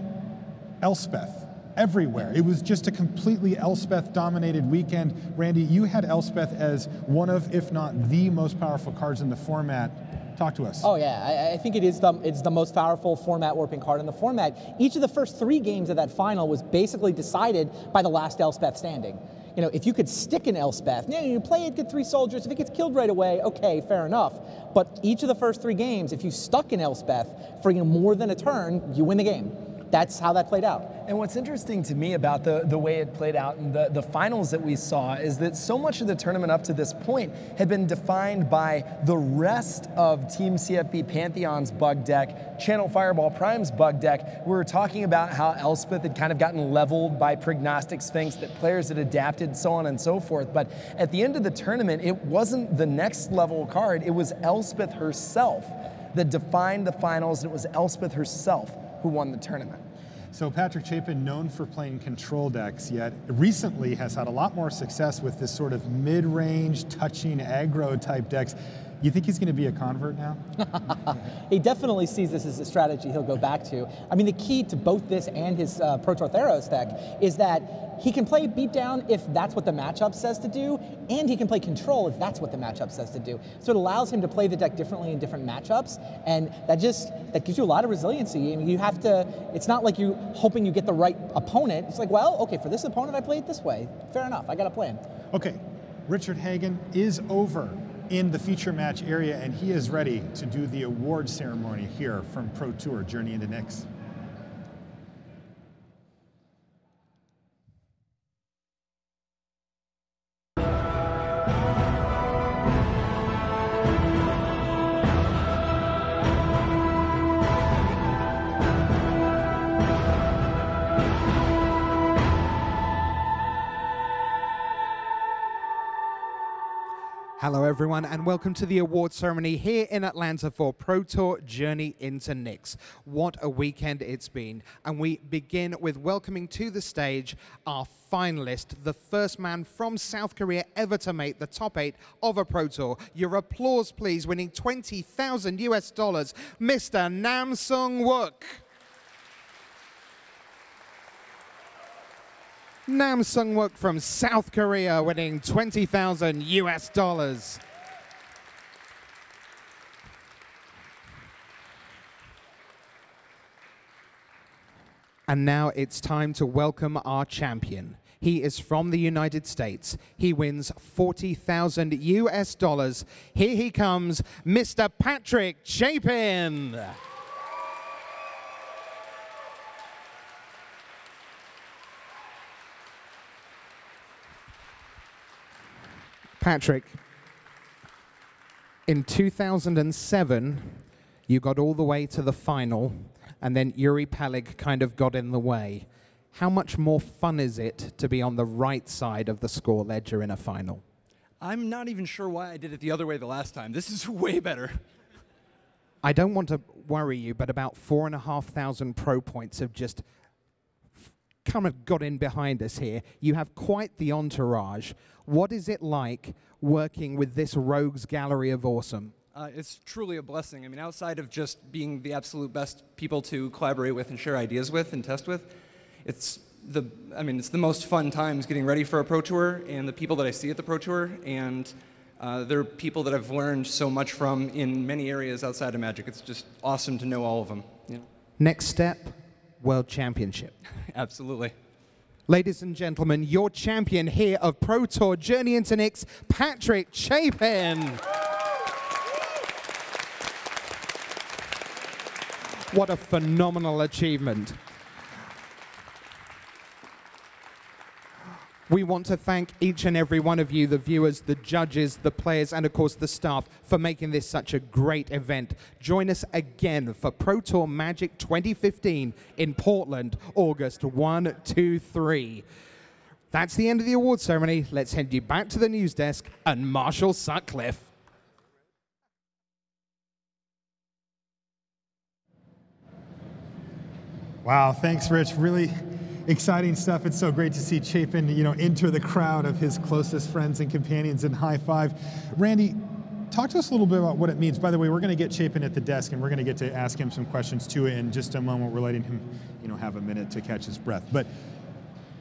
U: Elspeth, everywhere. It was just a completely Elspeth-dominated weekend. Randy, you had Elspeth as one of, if not the most powerful cards in the format. Talk to us.
B: Oh yeah, I think it's the most powerful format warping card in the format. Each of the first 3 games of that final was basically decided by the last Elspeth standing. You know, if you could stick an Elspeth, you play it, get 3 soldiers. If it gets killed right away, okay, fair enough. But each of the first 3 games, if you stuck an Elspeth for more than a turn, you win the game. That's how that played out.
S: And what's interesting to me about the way it played out and the finals that we saw is that so much of the tournament up to this point had been defined by the rest of Team CFB Pantheon's bug deck, Channel Fireball Prime's bug deck. We were talking about how Elspeth had kind of gotten leveled by Prognostic Sphinx, that players had adapted, so on and so forth. But at the end of the tournament, it wasn't the next level card, it was Elspeth herself that defined the finals, and it was Elspeth herself who won the tournament.
U: So Patrick Chapin, known for playing control decks, yet recently has had a lot more success with this sort of mid-range, touching aggro type decks. You think he's going to be a convert now?
B: He definitely sees this as a strategy he'll go back to. I mean, the key to both this and his Pro Tour Theros deck is that he can play beatdown if that's what the matchup says to do, and he can play control if that's what the matchup says to do. So it allows him to play the deck differently in different matchups, and that gives you a lot of resiliency. I mean, you have to, it's not like you hoping you get the right opponent. It's like, well, okay, for this opponent I play it this way. Fair enough, I got a plan.
U: Okay, Richard Hagan is over in the feature match area, and he is ready to do the award ceremony here from Pro Tour Journey into Nyx.
A: Hello everyone and welcome to the award ceremony here in Atlanta for Pro Tour Journey into Nyx. What a weekend it's been, and we begin with welcoming to the stage our finalist, the first man from South Korea ever to make the top 8 of a Pro Tour. Your applause please, winning $20,000 US, Mr. Nam Sung-wook. Nam Sung-wook from South Korea winning $20,000 US. And now it's time to welcome our champion. He is from the United States. He wins $40,000 US. Here he comes, Mr. Patrick Chapin. Patrick, in 2007, you got all the way to the final, and then Yuri Pelig kind of got in the way. How much more fun is it to be on the right side of the score ledger in a final?
K: I'm not even sure why I did it the other way the last time. This is way better.
A: I don't want to worry you, but about 4,500 pro points have just kind of got in behind us here. You have quite the entourage. What is it like working with this rogues gallery of awesome?
K: It's truly a blessing. I mean, outside of just being the absolute best people to collaborate with and share ideas with and test with, it's the most fun times getting ready for a Pro Tour, and the people that I see at the Pro Tour, and they're people that I've learned so much from in many areas outside of Magic. It's just awesome to know all of them. You know?
A: Next step, World Championship.
K: Absolutely.
A: Ladies and gentlemen, your champion here of Pro Tour Journey into Nyx, Patrick Chapin. What a phenomenal achievement. We want to thank each and every one of you, the viewers, the judges, the players, and of course the staff for making this such a great event. Join us again for Pro Tour Magic 2015 in Portland, August 1, 2, 3. That's the end of the award ceremony. Let's head you back to the news desk and Marshall Sutcliffe.
U: Wow, thanks, Rich. Really exciting stuff. It's so great to see Chapin, enter the crowd of his closest friends and companions and high five. Randy, talk to us a little bit about what it means. By the way, we're going to get Chapin at the desk, and we're going to get to ask him some questions too in just a moment. We're letting him, have a minute to catch his breath. But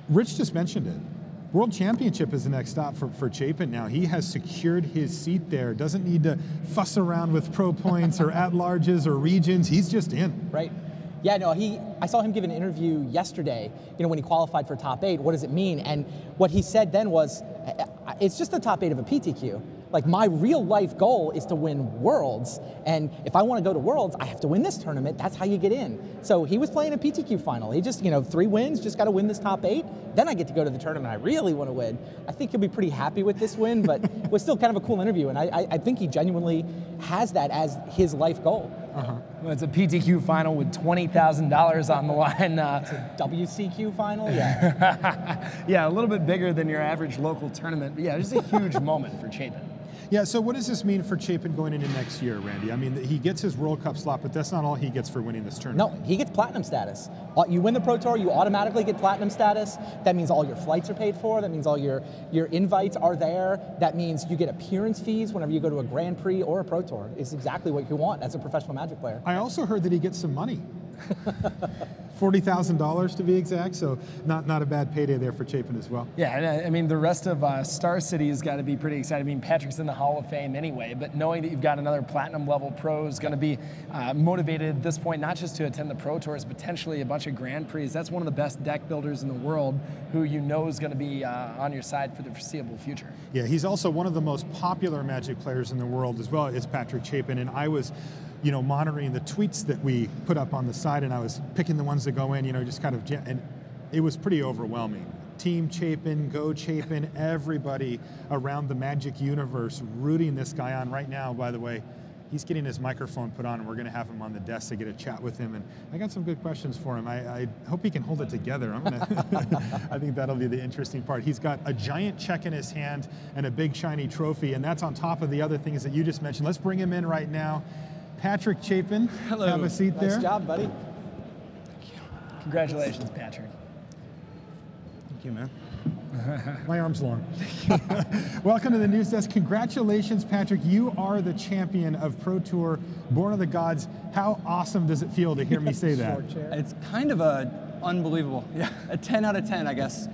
U: Rich just mentioned it. World Championship is the next stop for Chapin now. He has secured his seat there. Doesn't need to fuss around with pro points or at-larges or regions. He's just in.
B: Right. Yeah, no, I saw him give an interview yesterday, when he qualified for top 8, what does it mean? And what he said then was, it's just the top 8 of a PTQ. Like, my real life goal is to win Worlds, and if I want to go to Worlds, I have to win this tournament. That's how you get in. So he was playing a PTQ final. He just, 3 wins, just got to win this top 8. Then I get to go to the tournament I really want to win. I think he'll be pretty happy with this win, but it was still kind of a cool interview, and I think he genuinely has that as his life goal.
S: Well, it's a PTQ final with $20,000 on the line.
B: It's a WCQ final, yeah.
S: Yeah, a little bit bigger than your average local tournament. But yeah, it's a huge moment for Chapin.
U: Yeah, so what does this mean for Chapin going into next year, Randy? I mean, he gets his World Cup slot, but that's not all he gets for winning this tournament.
B: No, he gets platinum status. You win the Pro Tour, you automatically get platinum status. That means all your flights are paid for. That means all your invites are there. That means you get appearance fees whenever you go to a Grand Prix or a Pro Tour. It's exactly what you want as a professional Magic player.
U: I also heard that he gets some money. $40,000 to be exact, so not a bad payday there for Chapin as well.
S: Yeah, and I mean, the rest of Star City has got to be pretty excited. I mean, Patrick's in the Hall of Fame anyway, but knowing that you've got another platinum level pro is going to be motivated at this point, not just to attend the Pro Tours, potentially a bunch of Grand Prix. That's one of the best deck builders in the world who is going to be on your side for the foreseeable future.
U: Yeah, he's also one of the most popular Magic players in the world as well as Patrick Chapin, and I was monitoring the tweets that we put up on the side, and I was picking the ones that go in, just kind of, and it was pretty overwhelming. Team Chapin, Go Chapin, everybody around the Magic universe rooting this guy on right now, by the way. He's getting his microphone put on, and we're going to have him on the desk to get a chat with him. And I got some good questions for him. I hope he can hold it together. I think that'll be the interesting part. He's got a giant check in his hand and a big shiny trophy, and that's on top of the other things that you just mentioned. Let's bring him in right now. Patrick Chapin,
N: hello.
U: Have a seat there.
N: Nice job, buddy.
S: Congratulations, Patrick.
N: Thank you, man.
U: My arm's long. Welcome to the news desk. Congratulations, Patrick. You are the champion of Pro Tour Born of the Gods. How awesome does it feel to hear me say that?
N: It's kind of unbelievable. Yeah, a 10 out of 10, I guess.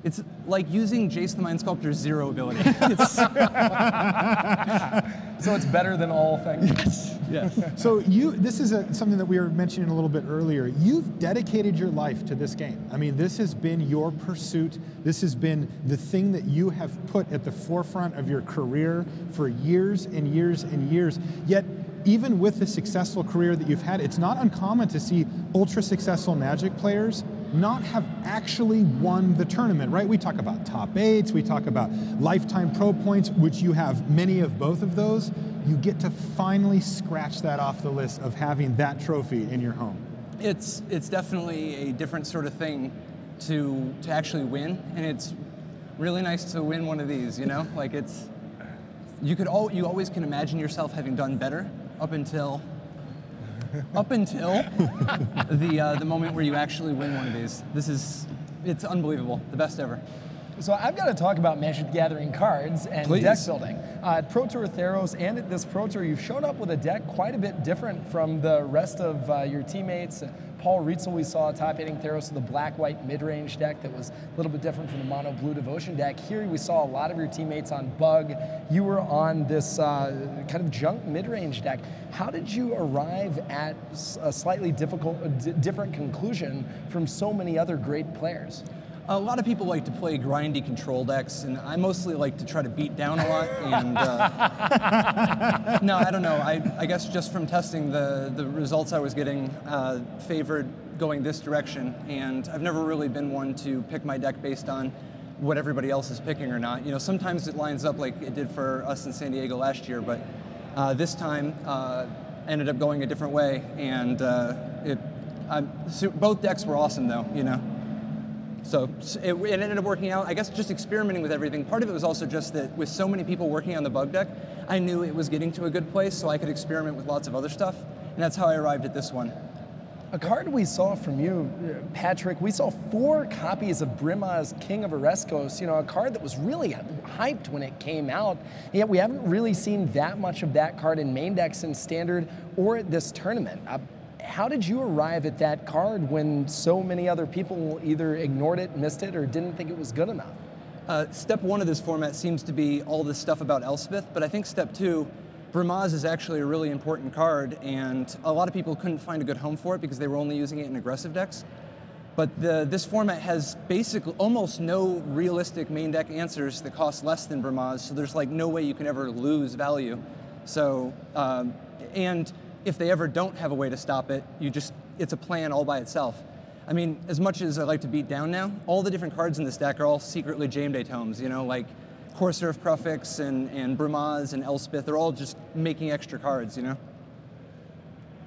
N: It's like using Jace the Mind Sculptor's zero ability.
S: So it's better than all things.
N: Yes.
U: So this is something that we were mentioning a little bit earlier. You've dedicated your life to this game. I mean, this has been your pursuit. This has been the thing that you have put at the forefront of your career for years and years and years. Yet, even with the successful career that you've had, it's not uncommon to see ultra successful Magic players not have actually won the tournament, right? We talk about top 8s, we talk about lifetime pro points, which you have many of both of those. You get to finally scratch that off the list of having that trophy in your home.
N: It's definitely a different sort of thing to actually win, and it's really nice to win one of these, you know? Like you always can imagine yourself having done better up until the moment where you actually win one of these. It's unbelievable, the best ever.
S: So I've got to talk about Magic the Gathering cards and deck building. At Pro Tour Theros and at this Pro Tour, you've shown up with a deck quite a bit different from the rest of your teammates. Paul Rietzel, we saw top-hitting Theros with a black-white mid-range deck that was a little bit different from the mono-blue Devotion deck. Here we saw a lot of your teammates on Bug. You were on this kind of junk mid-range deck. How did you arrive at a slightly different conclusion from so many other great players?
N: A lot of people like to play grindy control decks, and I mostly like to try to beat down a lot. And no, I don't know. I guess just from testing the results I was getting favored going this direction, and I've never really been one to pick my deck based on what everybody else is picking or not. You know, sometimes it lines up like it did for us in San Diego last year, but this time ended up going a different way, and both decks were awesome though, you know. So it ended up working out, I guess, just experimenting with everything. Part of it was also just that with so many people working on the Bug deck, I knew it was getting to a good place, so I could experiment with lots of other stuff, and that's how I arrived at this one.
S: A card we saw from you, Patrick, we saw 4 copies of Brimaz King of Oreskos, you know, a card that was really hyped when it came out, yet we haven't really seen that much of that card in main decks in Standard or at this tournament. How did you arrive at that card when so many other people either ignored it, missed it, or didn't think it was good enough?
N: Step 1 of this format seems to be all this stuff about Elspeth, but I think step 2, Brimaz is actually a really important card, and a lot of people couldn't find a good home for it because they were only using it in aggressive decks. But this format has basically almost no realistic main deck answers that cost less than Brimaz, so there's like no way you can ever lose value. So, and if they ever don't have a way to stop it, it's a plan all by itself. I mean, as much as I like to beat down now, all the different cards in this deck are all secretly Jameday tomes, you know, like Courser of Prefix and Brimaz and Elspeth, they're all just making extra cards, you know?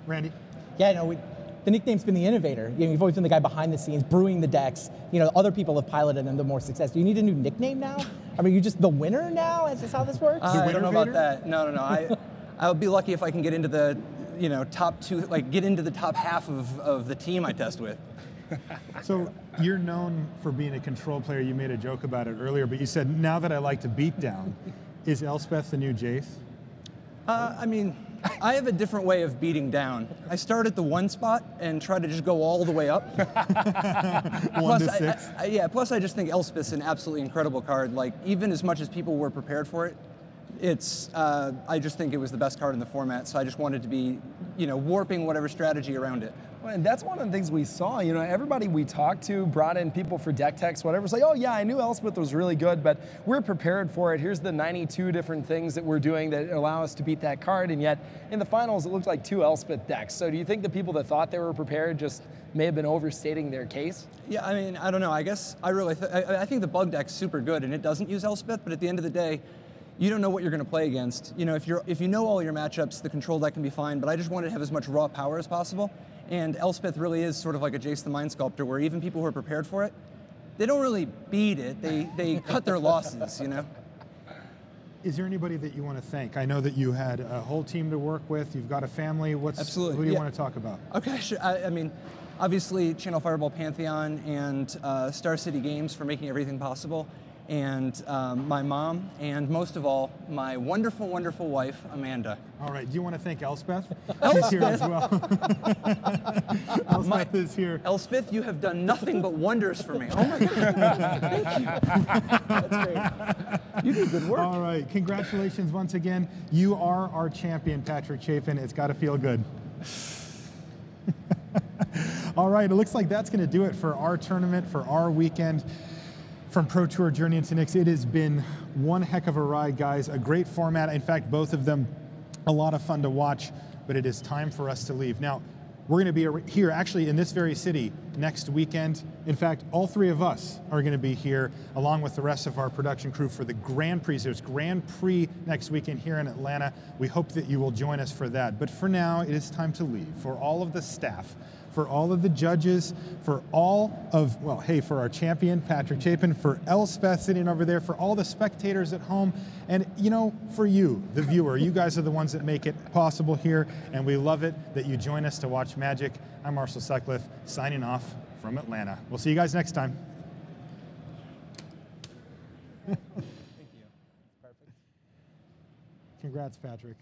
U: Randy?
B: Yeah, no, the nickname's been the innovator. You know, you've always been the guy behind the scenes, brewing the decks. You know, other people have piloted them to more success. Do you need a new nickname now? I mean, are you just the winner now? Is this how this works?
N: I don't know about that. No. I would be lucky if I can get into the, you know, top 2, like get into the top half of the team I test with.
U: So you're known for being a control player. You made a joke about it earlier, but you said, now that I like to beat down, is Elspeth the new Jace?
N: I mean, I have a different way of beating down. I start at the 1 spot and try to just go all the way up.
U: 1 to 6?
N: Plus I just think Elspeth's an absolutely incredible card. Like, even as much as people were prepared for it, I just think it was the best card in the format, so I just wanted to be, you know, warping whatever strategy around it.
S: Well, and that's one of the things we saw. You know, everybody we talked to brought in people for deck techs, whatever. It's like, oh yeah, I knew Elspeth was really good, but we're prepared for it. Here's the 92 different things that we're doing that allow us to beat that card, and yet in the finals it looked like 2 Elspeth decks. So do you think the people that thought they were prepared just may have been overstating their case?
N: Yeah, I mean, I don't know. I guess I think the Bug deck's super good, and it doesn't use Elspeth, but at the end of the day, you don't know what you're going to play against. You know, if you know all your matchups, the control deck can be fine, but I just wanted to have as much raw power as possible. And Elspeth really is sort of like a Jace the Mind Sculptor, where even people who are prepared for it, they don't really beat it. They cut their losses, you know?
U: Is there anybody that you want to thank? I know that you had a whole team to work with. You've got a family.
N: Absolutely.
U: Who do you want to talk about?
N: Okay, sure. I mean, obviously Channel Fireball Pantheon and Star City Games for making everything possible, and my mom, and most of all, my wonderful, wonderful wife, Amanda.
U: All right. Do you want to thank Elspeth?
N: Elspeth?
U: She's here as well. Elspeth is here.
N: Elspeth, you have done nothing but wonders for me. Oh my God. Thank you. That's great. You do good work.
U: All right. Congratulations once again. You are our champion, Patrick Chapin. It's got to feel good. All right. It looks like that's going to do it for our tournament, for our weekend. From Pro Tour Journey into Nyx, it has been one heck of a ride, guys. A great format. In fact, both of them a lot of fun to watch, but it is time for us to leave. Now, we're going to be here actually in this very city next weekend. In fact, all three of us are going to be here along with the rest of our production crew for the Grand Prix. There's Grand Prix next weekend here in Atlanta. We hope that you will join us for that. But for now, it is time to leave. For all of the staff, for all of the judges, for all of, well, hey, for our champion, Patrick Chapin, for Elspeth sitting over there, for all the spectators at home, and, you know, for you, the viewer. You guys are the ones that make it possible here, and we love it that you join us to watch Magic. I'm Marshall Sutcliffe, signing off from Atlanta. We'll see you guys next time. Thank you. Perfect. Congrats, Patrick.